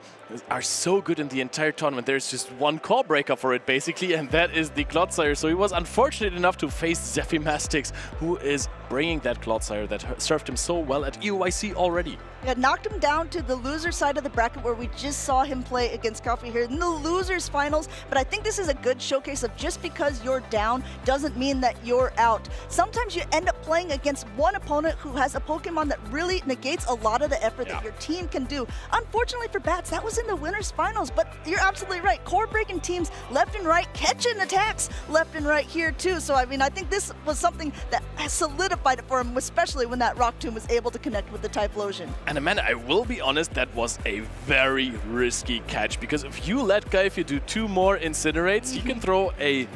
Speaker 12: are so good in the entire tournament. There's just one core breaker for it, basically, and that is the Clodsire. So he was unfortunate enough to face Zephymastix, who is bringing that Clodsire that served him so well at EUIC already.
Speaker 6: Yeah, knocked him down to the loser side of the bracket where we just saw him play against Kalfia here in the losers finals. But I think this is a good showcase of just because you're down doesn't mean that you're out. Sometimes you end up playing against one opponent who has a Pokemon that really negates a lot of the effort that your team can do. Unfortunately for Bats, that was in the winners finals, but you're absolutely right. Core breaking teams left and right, catching attacks left and right here too. So I mean, I think this was something that solidified it for him, especially when that Rock Tomb was able to connect with the Typhlosion.
Speaker 12: And Amanda, I will be honest, that was a very risky catch, because if you let Kalfia do 2 more Incinerates, he can throw a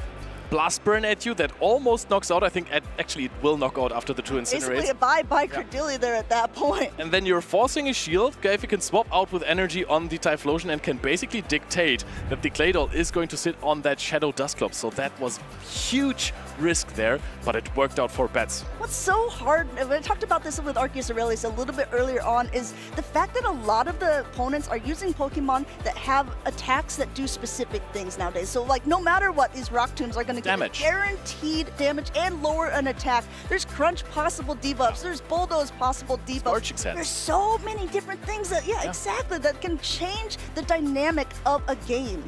Speaker 12: Blast Burn at you that almost knocks out. I think actually it will knock out after the 2 Incinerates.
Speaker 6: Basically a bye-bye Credilli there at that point.
Speaker 12: And then you're forcing a shield. Kalfia can swap out with energy on the Typhlosion and can basically dictate that the Claydol is going to sit on that Shadow Dusclops. So that was huge risk there, but it worked out for Bats.
Speaker 6: What's so hard, and I talked about this with Arceus Aurelius a little bit earlier on, is the fact that a lot of the opponents are using Pokemon that have attacks that do specific things nowadays. So like no matter what, these Rock Tombs are going to get guaranteed damage and lower an attack. There's Crunch possible debuffs, there's Bulldoze possible debuffs. There's so many different things that, exactly, that can change the dynamic of a game.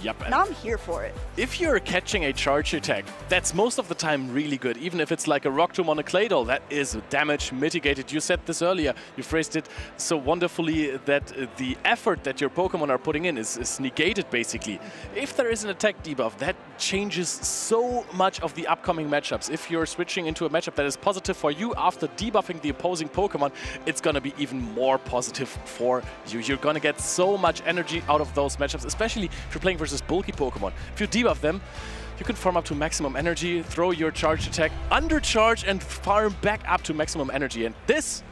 Speaker 12: Yep.
Speaker 6: And I'm here for it.
Speaker 12: If you're catching a charge attack, that's most of the time really good. Even if it's like a Rock Tomb on a Claydol, that is damage mitigated. You said this earlier. You phrased it so wonderfully that the effort that your Pokemon are putting in is negated, basically. If there is an attack debuff, that changes so much of the upcoming matchups. If you're switching into a matchup that is positive for you after debuffing the opposing Pokemon, it's going to be even more positive for you. You're going to get so much energy out of those matchups, especially if you're playing versus bulky Pokemon. If you debuff them, you can farm up to maximum energy, throw your charge attack, undercharge, and farm back up to maximum energy. And this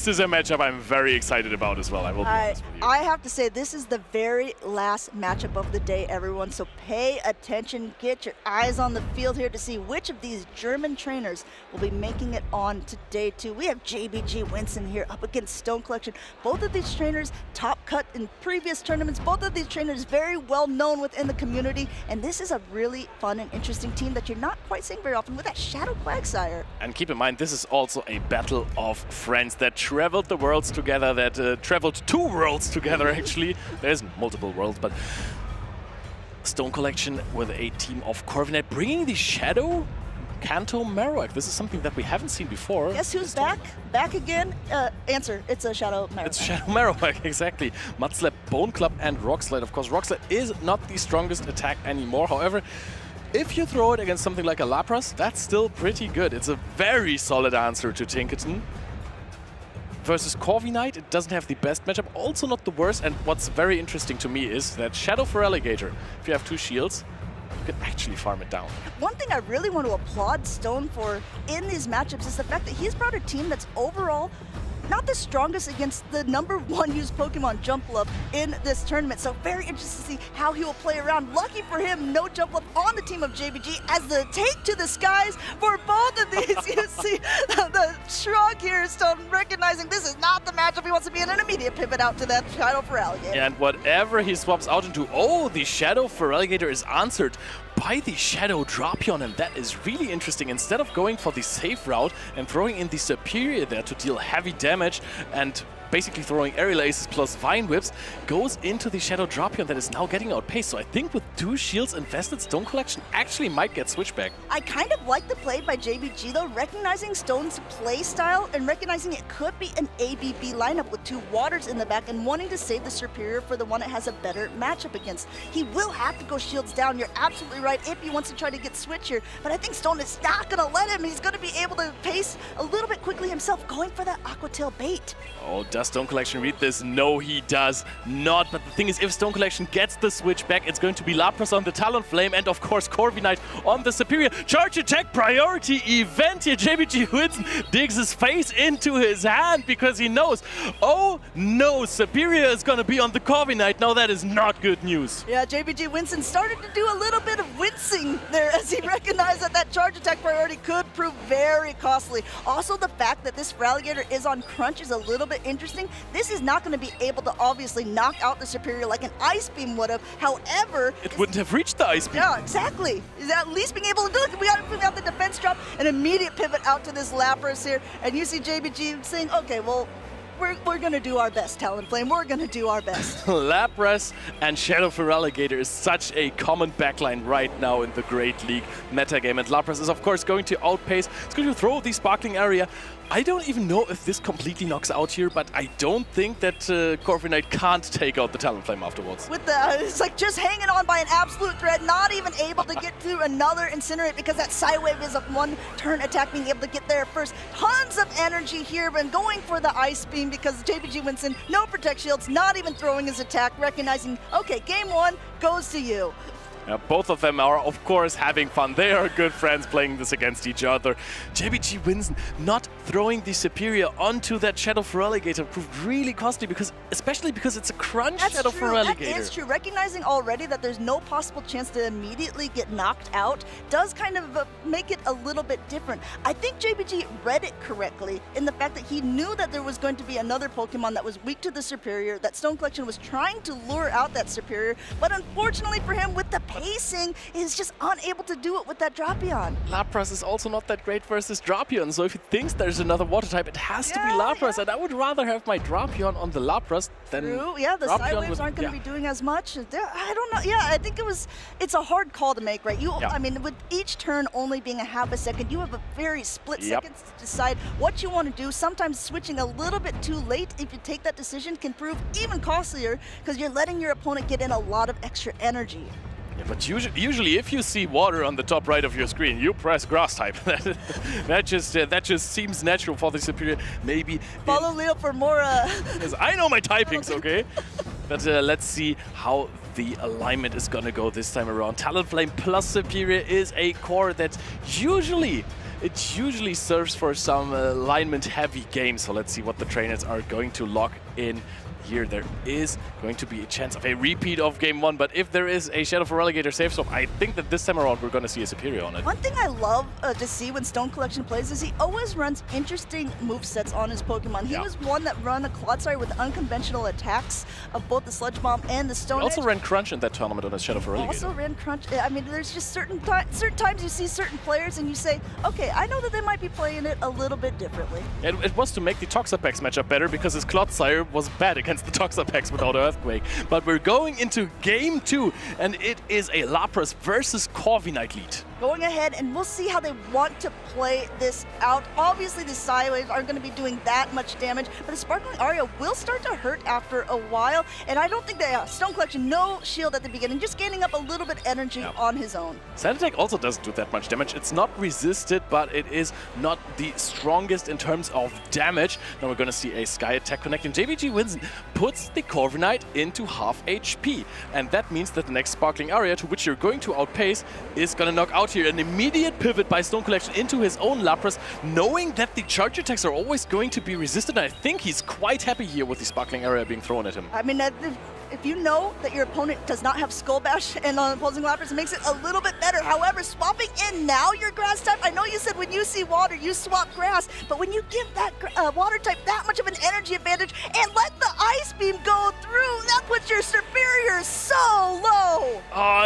Speaker 12: is a matchup I'm very excited about as well, I will be honest with you.
Speaker 6: I have to say, this is the very last matchup of the day, everyone. So pay attention, get your eyes on the field here to see which of these German trainers will be making it on to day 2. We have JBG Winston here up against Stone Collection. Both of these trainers top cut in previous tournaments. Both of these trainers very well known within the community. And this is a really fun and interesting team that you're not quite seeing very often with that Shadow Quagsire.
Speaker 12: And keep in mind, this is also a battle of friends that traveled the worlds together, that traveled 2 worlds together, actually. There's multiple worlds, but Stone Collection with a team of Corviknight bringing the Shadow Kanto Marowak. This is something that we haven't seen before.
Speaker 6: Guess who's back? Back again? Answer, it's a Shadow Marowak.
Speaker 12: It's Shadow Marowak, exactly. Mudslap, Bone Club, and Rock Slide. Of course, Rock Slide is not the strongest attack anymore. However, if you throw it against something like a Lapras, that's still pretty good. It's a very solid answer to Tinkerton. Versus Corviknight, it doesn't have the best matchup, also not the worst. And what's very interesting to me is that Shadow Feraligatr, if you have 2 shields, you can actually farm it down.
Speaker 6: One thing I really want to applaud Stone for in these matchups is the fact that he's brought a team that's overall not the strongest against the #1 used Pokemon Jumpluff in this tournament. So very interested to see how he will play around. Lucky for him, no Jumpluff on the team of JBG as the take to the skies for both of these. You see the shrug here, Stone recognizing this is not the matchup he wants to be in, an immediate pivot out to that Shadow Feraligatr.
Speaker 12: And whatever he swaps out into, the Shadow Feraligatr is answered by the Shadow Drapion, and that is really interesting. Instead of going for the safe route and throwing in the Superior there to deal heavy damage and basically throwing Aerial Aces plus Vine Whips, goes into the Shadow Drapion that is now getting outpaced. So I think with 2 shields invested, Stone Collection actually might get switchback.
Speaker 6: I kind of like the play by JBG though, recognizing Stone's play style and recognizing it could be an ABB lineup with 2 waters in the back and wanting to save the Superior for the one it has a better matchup against. He will have to go shields down. You're absolutely right, if he wants to try to get switch here. But I think Stone is not going to let him. He's going to be able to pace a little bit quickly himself, going for that Aqua Tail bait.
Speaker 12: Oh, does Stone Collection read this? No, he does not. But the thing is, if Stone Collection gets the switch back, it's going to be Lapras on the Talonflame and, of course, Corviknight on the Superior. Charge attack priority event here. JBG Winston digs his face into his hand because he knows, oh no, Superior is going to be on the Corviknight. Now that is not good news.
Speaker 6: Yeah, JBG Winston started to do a little bit of wincing there as he recognized that that charge attack priority could prove very costly. Also, the fact that this Feraligatr is on crunch is a little bit interesting. This is not going to be able to obviously knock out the Superior like an Ice Beam would have. However,
Speaker 12: it wouldn't have reached the Ice Beam.
Speaker 6: Yeah, exactly. Is at least being able to do it. We got the defense drop, an immediate pivot out to this Lapras here, and you see JBG saying, okay, well, we're going to do our best, Talonflame. We're going to do our best.
Speaker 12: Lapras and Shadow Feraligatr is such a common backline right now in the Great League metagame. And Lapras is, of course, going to outpace. It's going to throw the Sparkling Area. I don't even know if this completely knocks out here, but I don't think that Corviknight can't take out the Talonflame afterwards.
Speaker 6: With the, it's like just hanging on by an absolute thread, not even able to get through another Incinerate because that Psywave is a one-turn attack, being able to get there first. Tons of energy here, but going for the Ice Beam because JBG Winston, no Protect Shields, not even throwing his attack, recognizing, okay, game one goes to you.
Speaker 12: Both of them are, of course, having fun. They are good friends playing this against each other. JBG Winston not throwing the Superior onto that Shadow Feraligatr proved really costly, especially because it's a crunch Shadow Feraligatr.
Speaker 6: That is true. Recognizing already that there's no possible chance to immediately get knocked out does kind of make it a little bit different. I think JBG read it correctly in the fact that he knew that there was going to be another Pokemon that was weak to the Superior, that Stone Collection was trying to lure out that Superior, but unfortunately for him, with the pacing, is just unable to do it with that Drapion.
Speaker 12: Lapras is also not that great versus Drapion, so if he thinks there's another water type, it has to be Lapras, and I would rather have my Drapion on the Lapras than
Speaker 6: yeah, the
Speaker 12: Drapion
Speaker 6: Psywaves aren't going to be doing as much. I don't know. Yeah, I think it's a hard call to make, right? I mean, with each turn only being a half a second, you have a very split second to decide what you want to do. Sometimes switching a little bit too late, if you take that decision, can prove even costlier because you're letting your opponent get in a lot of extra energy.
Speaker 12: Yeah, but usually, if you see water on the top right of your screen, you press Grass type. that just seems natural for the Superior. Maybe
Speaker 6: follow Leo for more.
Speaker 12: Yes, I know my typings, okay. But let's see how the alignment is gonna go this time around. Talonflame plus Superior is a core that usually serves for some alignment-heavy games. So let's see what the trainers are going to lock in here. There is going to be a chance of a repeat of game one, but if there is a Shadow Feraligatr safe swap, I think that this time around we're going to see a Superior on it.
Speaker 6: One thing I love to see when Stone Collection plays is he always runs interesting movesets on his Pokemon. He was one that run a Clodsire with unconventional attacks of both the Sludge Bomb and the Stone
Speaker 12: Edge. Also ran Crunch in that tournament on his Shadow Feraligatr.
Speaker 6: Also ran Crunch. I mean, there's just certain times you see certain players and you say, okay, I know that they might be playing it a little bit differently.
Speaker 12: It was to make the Toxapex matchup better because his Clodsire was bad against the Toxapex without Earthquake. But we're going into game two, and it is a Lapras versus Corviknight lead.
Speaker 6: Going ahead, and we'll see how they want to play this out. Obviously, the Psywaves aren't going to be doing that much damage, but the Sparkling Aria will start to hurt after a while, and I don't think that Stone Collection, no shield at the beginning, just gaining up a little bit of energy on his own.
Speaker 12: Sand Attack also doesn't do that much damage. It's not resisted, but it is not the strongest in terms of damage. Now we're going to see a Sky Attack connecting. JBG Winston puts the Corviknight into half HP, and that means that the next Sparkling Aria, to which you're going to outpace, is going to knock out here. An immediate pivot by Stone Collection into his own Lapras, knowing that the charge attacks are always going to be resisted. I think he's quite happy here with the Sparkling Area being thrown at him.
Speaker 6: I mean, if you know that your opponent does not have Skull Bash and on opposing Lapras, it makes it a little bit better. However, swapping in now your Grass type, I know you said when you see water, you swap Grass, but when you give that water type that much of an energy advantage and let the Ice Beam go through, that puts your Superior so low.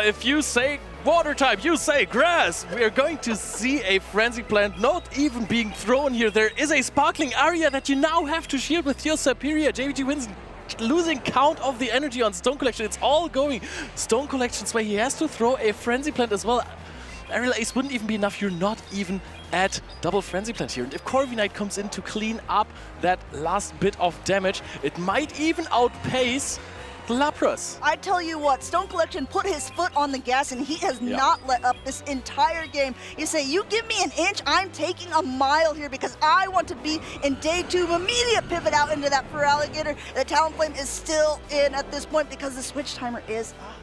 Speaker 12: If you say water type, you say Grass. We are going to see a Frenzy Plant not even being thrown here. There is a Sparkling Area that you now have to shield with your Superior. JBG Winston losing count of the energy on Stone Collection. It's all going Stone Collection's way. He has to throw a Frenzy Plant as well. Aerial Ace wouldn't even be enough. You're not even at double Frenzy Plant here. And if Corviknight comes in to clean up that last bit of damage, it might even outpace Lapras.
Speaker 6: I tell you what, Stone Collection put his foot on the gas and he has not let up this entire game. You say, you give me an inch, I'm taking a mile here because I want to be in day 2. Immediate pivot out into that Feraligatr. The Talonflame is still in at this point because the switch timer is up.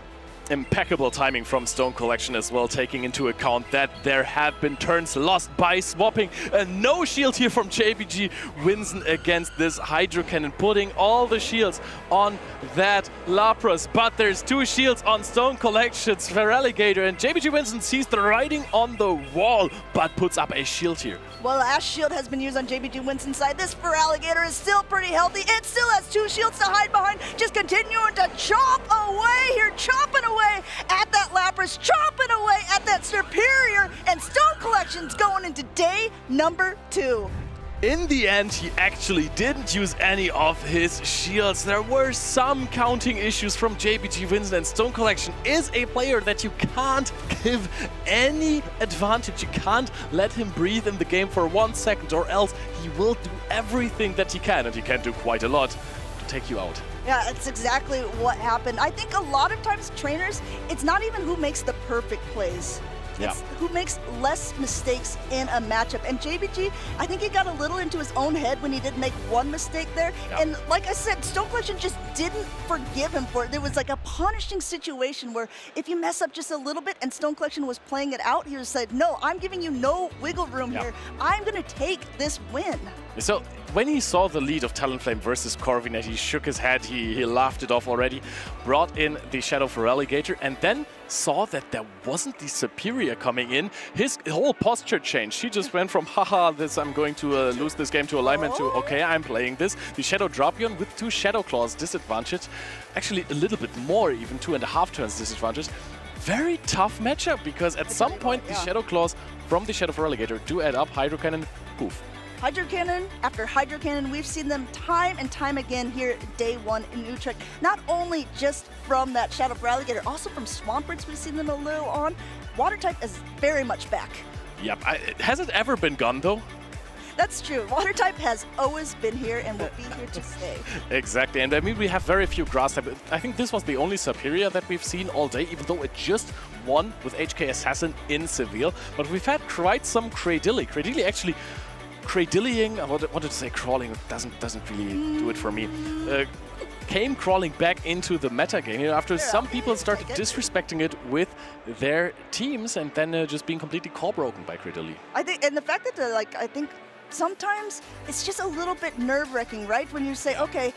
Speaker 12: Impeccable timing from Stone Collection as well, taking into account that there have been turns lost by swapping. No shield here from JBG Winston against this Hydro Cannon, putting all the shields on that Lapras. But there's 2 shields on Stone Collection's Feraligatr, and JBG Winston sees the writing on the wall, but puts up a shield here.
Speaker 6: Well, Ash Shield has been used on JBG Winston's side. This Feraligatr is still pretty healthy. It still has 2 shields to hide behind. Just continuing to chop away here, chopping away at that Lapras, chopping away at that Superior, and Stone Collection's going into day number 2.
Speaker 12: In the end, he actually didn't use any of his shields. There were some counting issues from JBG Winston, and Stone Collection is a player that you can't give any advantage. You can't let him breathe in the game for 1 second, or else he will do everything that he can, and he can do quite a lot to take you out.
Speaker 6: Yeah, that's exactly what happened. I think a lot of times trainers, it's not even who makes the perfect plays. It's who makes less mistakes in a matchup. And JBG, I think he got a little into his own head when he did make 1 mistake there. And like I said, Stone Collection just didn't forgive him for it. There was like a punishing situation where if you mess up just a little bit and Stone Collection was playing it out, he was said, no, I'm giving you no wiggle room here. I'm going to take this win.
Speaker 12: So when he saw the lead of Talonflame versus Corviknight, he shook his head, he laughed it off already, brought in the Shadow Feraligatr, and then saw that there wasn't the Superior coming in. His whole posture changed. He just went from, haha, I'm going to lose this game to alignment to, okay, I'm playing this. The Shadow Drapion with 2 Shadow Claws disadvantage. Actually, a little bit more, even 2.5 turns disadvantage. Very tough matchup, because at some point, the Shadow Claws from the Shadow Feraligatr do add up. Hydro Cannon, poof.
Speaker 6: Hydro Cannon after Hydro Cannon, we've seen them time and time again here day 1 in Utrecht. Not only just from that Shadow Feraligatr, also from Swamperts, we've seen them a little on. Water type is very much back.
Speaker 12: Yep. Has it ever been gone, though?
Speaker 6: That's true. Water type has always been here and will be here to stay.
Speaker 12: Exactly. And I mean, we have very few grass type. I think this was the only Superior that we've seen all day, even though it just won with HK Assassin in Seville. But we've had quite some Cradilly. Cradilly actually Cradillying, I wanted to say crawling, it doesn't really do it for me. Came crawling back into the meta game, you know, after some people started disrespecting it with their teams and then just being completely call broken by Cradilly.
Speaker 6: I think, and the fact that I think sometimes it's just a little bit nerve-wracking, right? When you say, okay,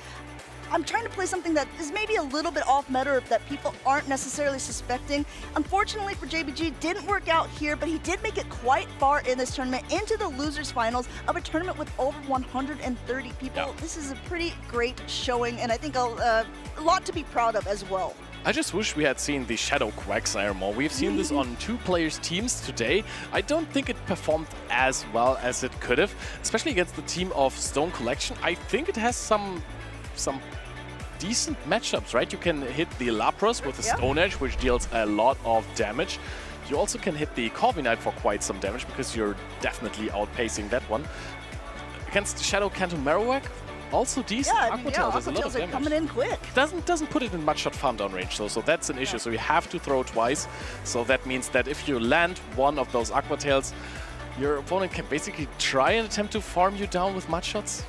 Speaker 6: I'm trying to play something that is maybe a little bit off meta or that people aren't necessarily suspecting. Unfortunately for JBG, didn't work out here, but he did make it quite far in this tournament into the losers finals of a tournament with over 130 people. This is a pretty great showing, and I think a lot to be proud of as well.
Speaker 12: I just wish we had seen the Shadow Quagsire more. We've seen this on 2 players' teams today. I don't think it performed as well as it could have, especially against the team of Stone Collection. I think it has some decent matchups, right? You can hit the Lapras with the Stone Edge, which deals a lot of damage. You also can hit the Corviknight for quite some damage, because you're definitely outpacing that one. Against Shadow Canto Marowak, also decent. Aqua Tail does a lot of damage.
Speaker 6: Coming in quick.
Speaker 12: Doesn't put it in much shot farm down range, though, so that's an issue. So you have to throw twice. So that means that if you land one of those Aqua Tails, your opponent can basically try and attempt to farm you down with mud shots.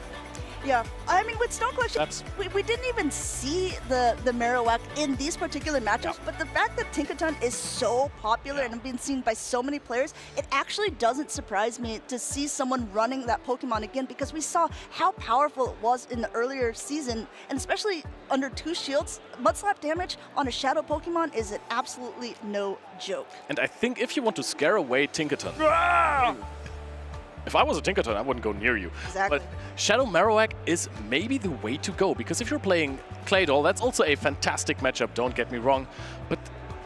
Speaker 6: Yeah, I mean, with Stone Collection, we didn't even see the Marowak in these particular matchups, but the fact that Tinkaton is so popular and being seen by so many players, it actually doesn't surprise me to see someone running that Pokemon again, because we saw how powerful it was in the earlier season, and especially under 2 shields, Mudslap damage on a Shadow Pokemon is absolutely no joke.
Speaker 12: And I think if you want to scare away Tinkaton, if I was a Tinkaton, I wouldn't go near you.
Speaker 6: Exactly.
Speaker 12: But Shadow Marowak is maybe the way to go, because if you're playing Claydol, that's also a fantastic matchup, don't get me wrong, but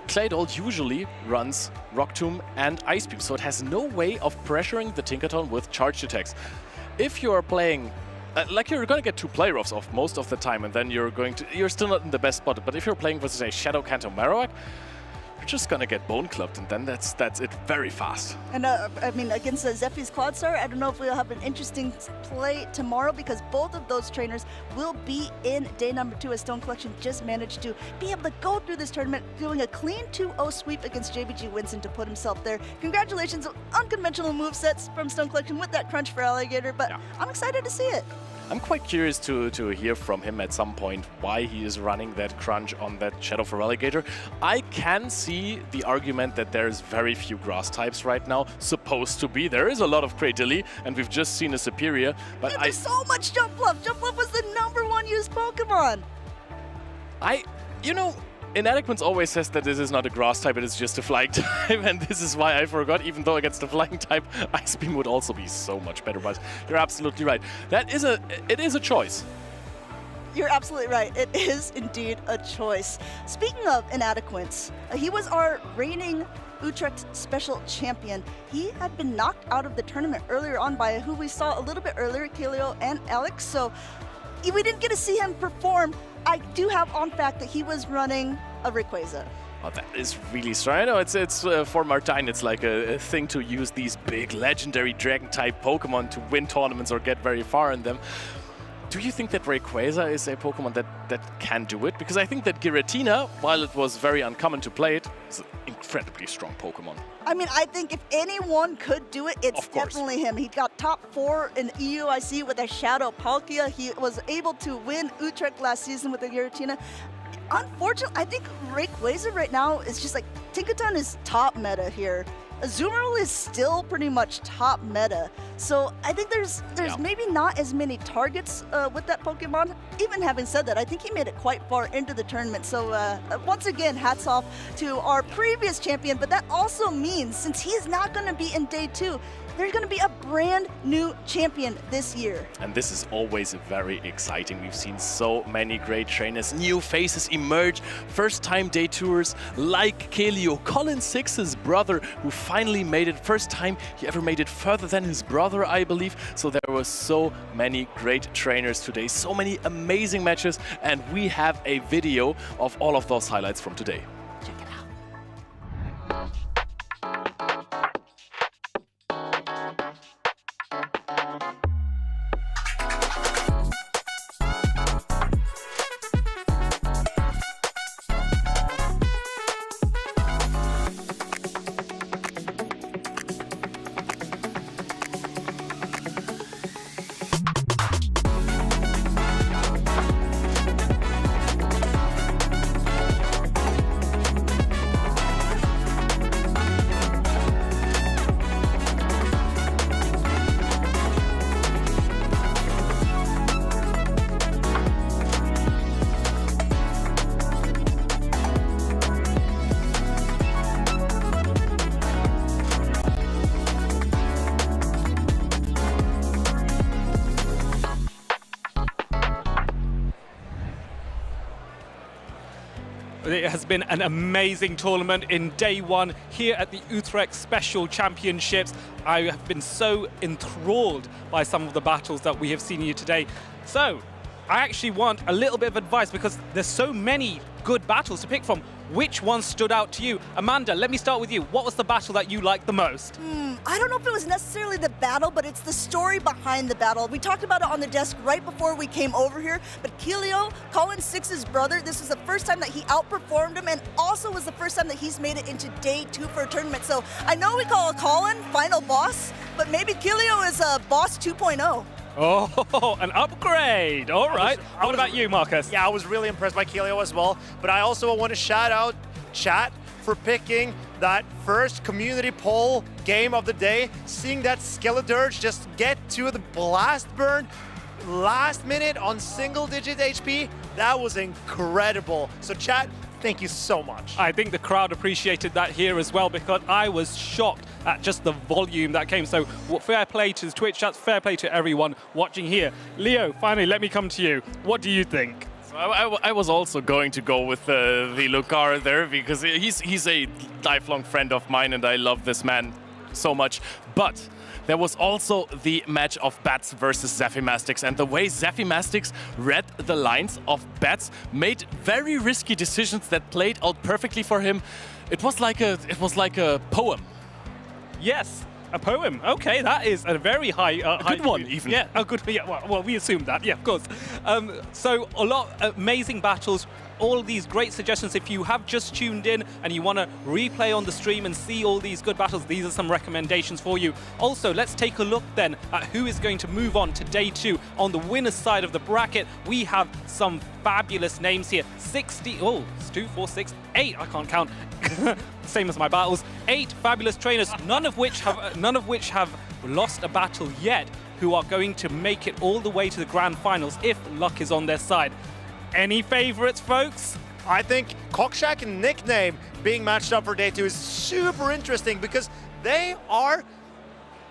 Speaker 12: Claydol usually runs Rock Tomb and Ice Beam, so it has no way of pressuring the Tinkaton with charged attacks. If you're playing, like, you're going to get 2 play roughs off most of the time, and then you're still not in the best spot, but if you're playing versus a Shadow Canto Marowak, you're just gonna get bone clubbed, and then that's it very fast.
Speaker 6: And I mean, against Zephy's Quadstar, I don't know if we'll have an interesting play tomorrow because both of those trainers will be in day number 2 as Stone Collection just managed to be able to go through this tournament doing a clean 2-0 sweep against JBG Winston to put himself there. Congratulations on unconventional movesets from Stone Collection with that crunch for Alligator, but I'm excited to see it.
Speaker 12: I'm quite curious to hear from him at some point why he is running that crunch on that Shadow for Alligator. I can see the argument that there's very few grass types right now, supposed to be. There is a lot of Cradily, and we've just seen a Superior, but
Speaker 6: there's so much Jump Bluff! Jump Bluff was the #1 used Pokemon!
Speaker 12: You know, Inadequance always says that this is not a grass type, it is just a flying type, and this is why I forgot, even though against the flying type, Ice Beam would also be so much better, but you're absolutely right. It is a choice.
Speaker 6: You're absolutely right. It is indeed a choice. Speaking of Inadequance, he was our reigning Utrecht Special Champion. He had been knocked out of the tournament earlier on by who we saw a little bit earlier, Kelio and Alex, so we didn't get to see him perform. I do have on fact that he was running a Rayquaza.
Speaker 12: Oh, that is really strong. I know it's for Martine, it's like a thing to use these big legendary dragon-type Pokemon to win tournaments or get very far in them. Do you think that Rayquaza is a Pokemon that can do it? Because I think that Giratina, while it was very uncommon to play it, is an incredibly strong Pokemon.
Speaker 6: I mean, I think if anyone could do it, it's definitely him. He got top 4 in EUIC with a Shadow Palkia. He was able to win Utrecht last season with a Giratina. Unfortunately, I think Rayquaza right now is just like, Tinkaton is top meta here. Azumarill is still pretty much top meta. So I think there's maybe not as many targets with that Pokemon. Even having said that, I think he made it quite far into the tournament. So once again, hats off to our previous champion. But that also means since he's not going to be in day 2, there's going to be a brand new champion this year.
Speaker 12: And this is always very exciting. We've seen so many great trainers, new faces emerge, first-time day tours like Kelio, Colin Six's brother, who finally made it. First time he ever made it further than his brother, I believe. So there were so many great trainers today, so many amazing matches, and we have a video of all of those highlights from today.
Speaker 6: Check it out.
Speaker 4: It has been an amazing tournament in day 1 here at the Utrecht Special Championships. I have been so enthralled by some of the battles that we have seen here today. So I actually want a little bit of advice because there's so many good battles to pick from. Which one stood out to you? Amanda, let me start with you. What was the battle that you liked the most?
Speaker 6: I don't know if it was necessarily the battle, but it's the story behind the battle. We talked about it on the desk right before we came over here, but Kelio, Colin Six's brother, this was the first time that he outperformed him and also was the first time that he's made it into day 2 for a tournament. So I know we call Colin final boss, but maybe Kelio is a boss 2.0.
Speaker 4: Oh, an upgrade. All right. What about you, Marcus?
Speaker 5: Yeah, I was really impressed by Kelio as well. But I also want to shout out chat for picking that first community poll game of the day. Seeing that Skeledirge just get to the blast burn last minute on single-digit HP, that was incredible. So chat, thank you so much.
Speaker 4: I think the crowd appreciated that here as well because I was shocked at just the volume that came. So fair play to the Twitch chat, fair play to everyone watching here. Leo, finally, let me come to you. What do you think?
Speaker 12: So I was also going to go with the Lucario there because he's a lifelong friend of mine and I love this man so much. But there was also the match of Bats versus Zephymastics. And the way Zephymastics read the lines of Bats, made very risky decisions that played out perfectly for him. It was like a poem.
Speaker 4: Yes. A poem. Okay, that is a very high...
Speaker 12: good one, even.
Speaker 4: Yeah, a good... Yeah, well, we assumed that. Yeah, of course. So a lot of amazing battles. All of these great suggestions. If you have just tuned in and you want to replay on the stream and see all these good battles, these are some recommendations for you. Also, let's take a look then at who is going to move on to day 2. On the winner's side of the bracket, we have some fabulous names here. 60... Oh, it's 2, 4, 6, 8. I can't count. Same as my battles. 8 fabulous trainers, none of which have lost a battle yet, who are going to make it all the way to the grand finals if luck is on their side. Any favorites, folks?
Speaker 5: I think Cockshack and Nickname being matched up for day 2 is super interesting because they are,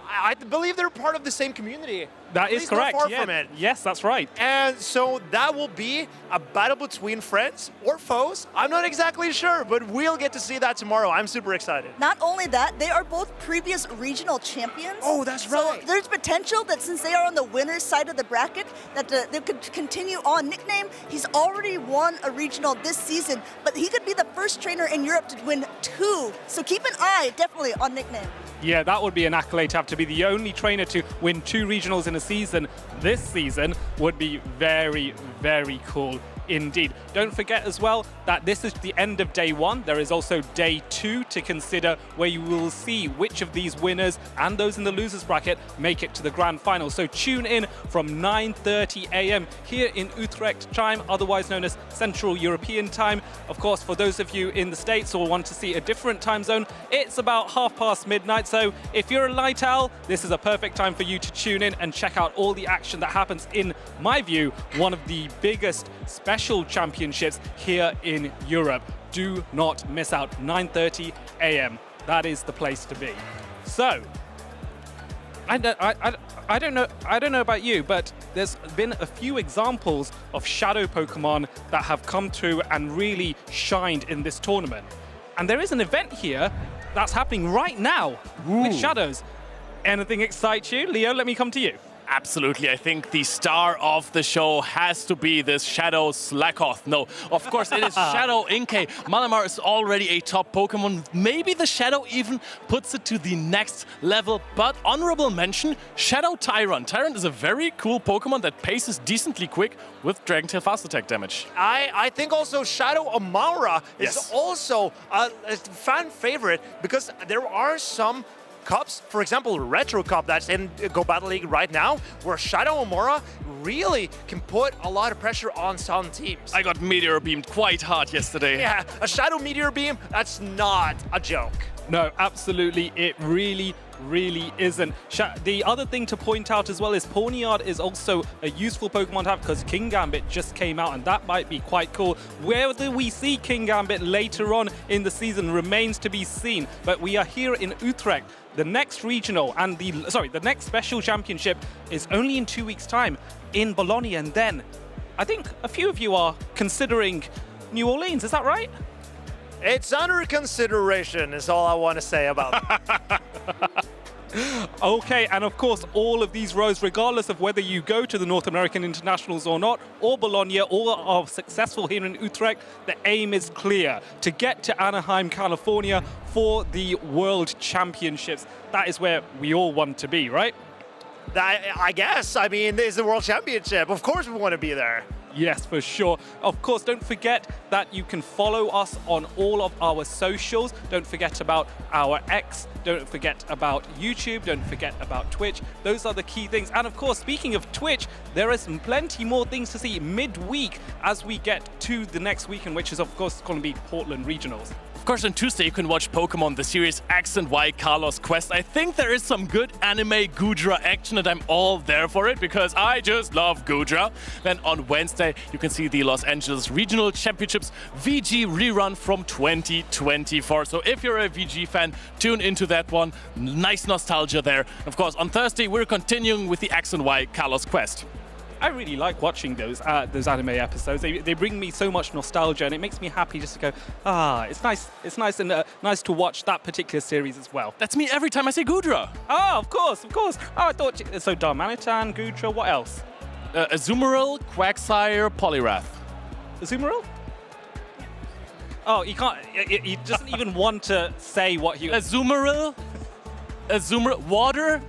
Speaker 5: I believe they're part of the same community.
Speaker 4: That is correct.
Speaker 5: Not far from it.
Speaker 4: Yes, that's right.
Speaker 5: And so that will be a battle between friends or foes. I'm not exactly sure, but we'll get to see that tomorrow. I'm super excited.
Speaker 6: Not only that, they are both previous regional champions.
Speaker 5: Oh, that's right.
Speaker 6: So there's potential that since they are on the winner's side of the bracket, that they could continue on. Nickname, he's already won a regional this season, but he could be the first trainer in Europe to win 2. So keep an eye definitely on Nickname.
Speaker 4: Yeah, that would be an accolade to have. To be the only trainer to win 2 regionals in a season this season would be very, very cool indeed. Don't forget as well that this is the end of day 1. There is also day 2 to consider, where you will see which of these winners and those in the losers bracket make it to the grand final. So tune in from 9:30 a.m. here in Utrecht time, otherwise known as Central European time. Of course, for those of you in the States or want to see a different time zone, it's about midnight. So if you're a light owl, this is a perfect time for you to tune in and check out all the action that happens in my view, one of the biggest special championships here in Europe. Do not miss out. 9:30 a.m. That is the place to be. So, I don't know about you, but there's been a few examples of shadow Pokemon that have come through and really shined in this tournament. And there is an event here that's happening right now with shadows. Anything excite you? Leo, let me come to you.
Speaker 12: Absolutely. I think the star of the show has to be this Shadow Slakoth. No, of course it is Shadow Inkay. Malamar is already a top Pokemon. Maybe the Shadow even puts it to the next level. But honorable mention, Shadow Tyrant. Tyrant is a very cool Pokemon that paces decently quick with Dragon Tail fast attack damage.
Speaker 5: I think also Shadow Amaura is also a fan favorite because there are some cups, for example, Retro Cup that's in Go Battle League right now, where Shadow Amaura really can put a lot of pressure on some teams.
Speaker 12: I got Meteor Beamed quite hard yesterday.
Speaker 5: Yeah, a Shadow Meteor Beam, that's not a joke.
Speaker 4: No, absolutely, it really isn't. The other thing to point out as well is Pawniard is also a useful Pokemon to have because King Gambit just came out and that might be quite cool. Whether we see King Gambit later on in the season remains to be seen, but we are here in Utrecht. The next regional and the next special championship is only in 2 weeks' time in Bologna, and then I think a few of you are considering New Orleans, is that right?
Speaker 5: It's under consideration is all I want to say about it.
Speaker 4: Okay, and of course, all of these rows, regardless of whether you go to the North American Internationals or not, or Bologna, or are successful here in Utrecht, the aim is clear, to get to Anaheim, California for the World Championships. That is where we all want to be, right?
Speaker 5: I guess. I mean, it's the World Championship. Of course we want to be there.
Speaker 4: Yes, for sure. Of course, don't forget that you can follow us on all of our socials. Don't forget about our X. Don't forget about YouTube. Don't forget about Twitch. Those are the key things. And of course, speaking of Twitch, there is plenty more things to see midweek as we get to the next weekend, which is of course going to be Portland Regionals.
Speaker 12: Of course, on Tuesday you can watch Pokemon the series X and Y Carlos Quest. I think there is some good anime Goodra action and I'm all there for it because I just love Goodra. Then on Wednesday you can see the Los Angeles Regional Championships VG rerun from 2024. So if you're a VG fan, tune into that one. Nice nostalgia there. Of course, on Thursday we're continuing with the X and Y Carlos Quest.
Speaker 4: I really like watching those anime episodes. They bring me so much nostalgia, and it makes me happy just to go, it's nice. It's nice and nice to watch that particular series as well.
Speaker 12: That's me every time I say Gudra.
Speaker 4: Oh, of course. Oh, I thought so. Darmanitan, Gudra, what else?
Speaker 12: Azumarill, Quagsire, Poliwrath.
Speaker 4: Azumarill? Oh, he can't. He doesn't even want to say what he.
Speaker 12: Azumarill, water.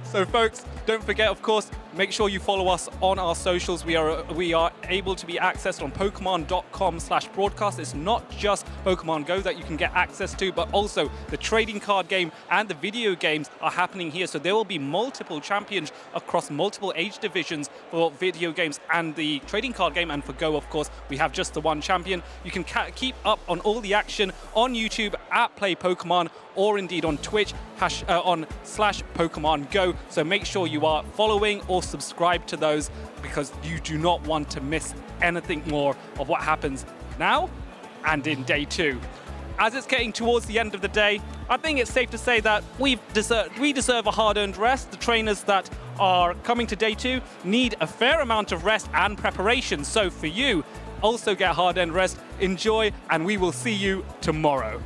Speaker 4: So, folks, don't forget, of course, make sure you follow us on our socials. We are able to be accessed on Pokemon.com/broadcast. It's not just Pokemon Go that you can get access to, but also the trading card game and the video games are happening here. So there will be multiple champions across multiple age divisions for video games and the trading card game. And for Go, of course, we have just the one champion. You can keep up on all the action on YouTube at Play Pokemon, or indeed on Twitch on /Pokemon Go. So make sure you are following or subscribe to those, because you do not want to miss anything more of what happens now and in day 2. As it's getting towards the end of the day, I think it's safe to say that we deserve a hard-earned rest. The trainers that are coming to day 2 need a fair amount of rest and preparation. So for you, also get hard-earned rest, enjoy, and we will see you tomorrow.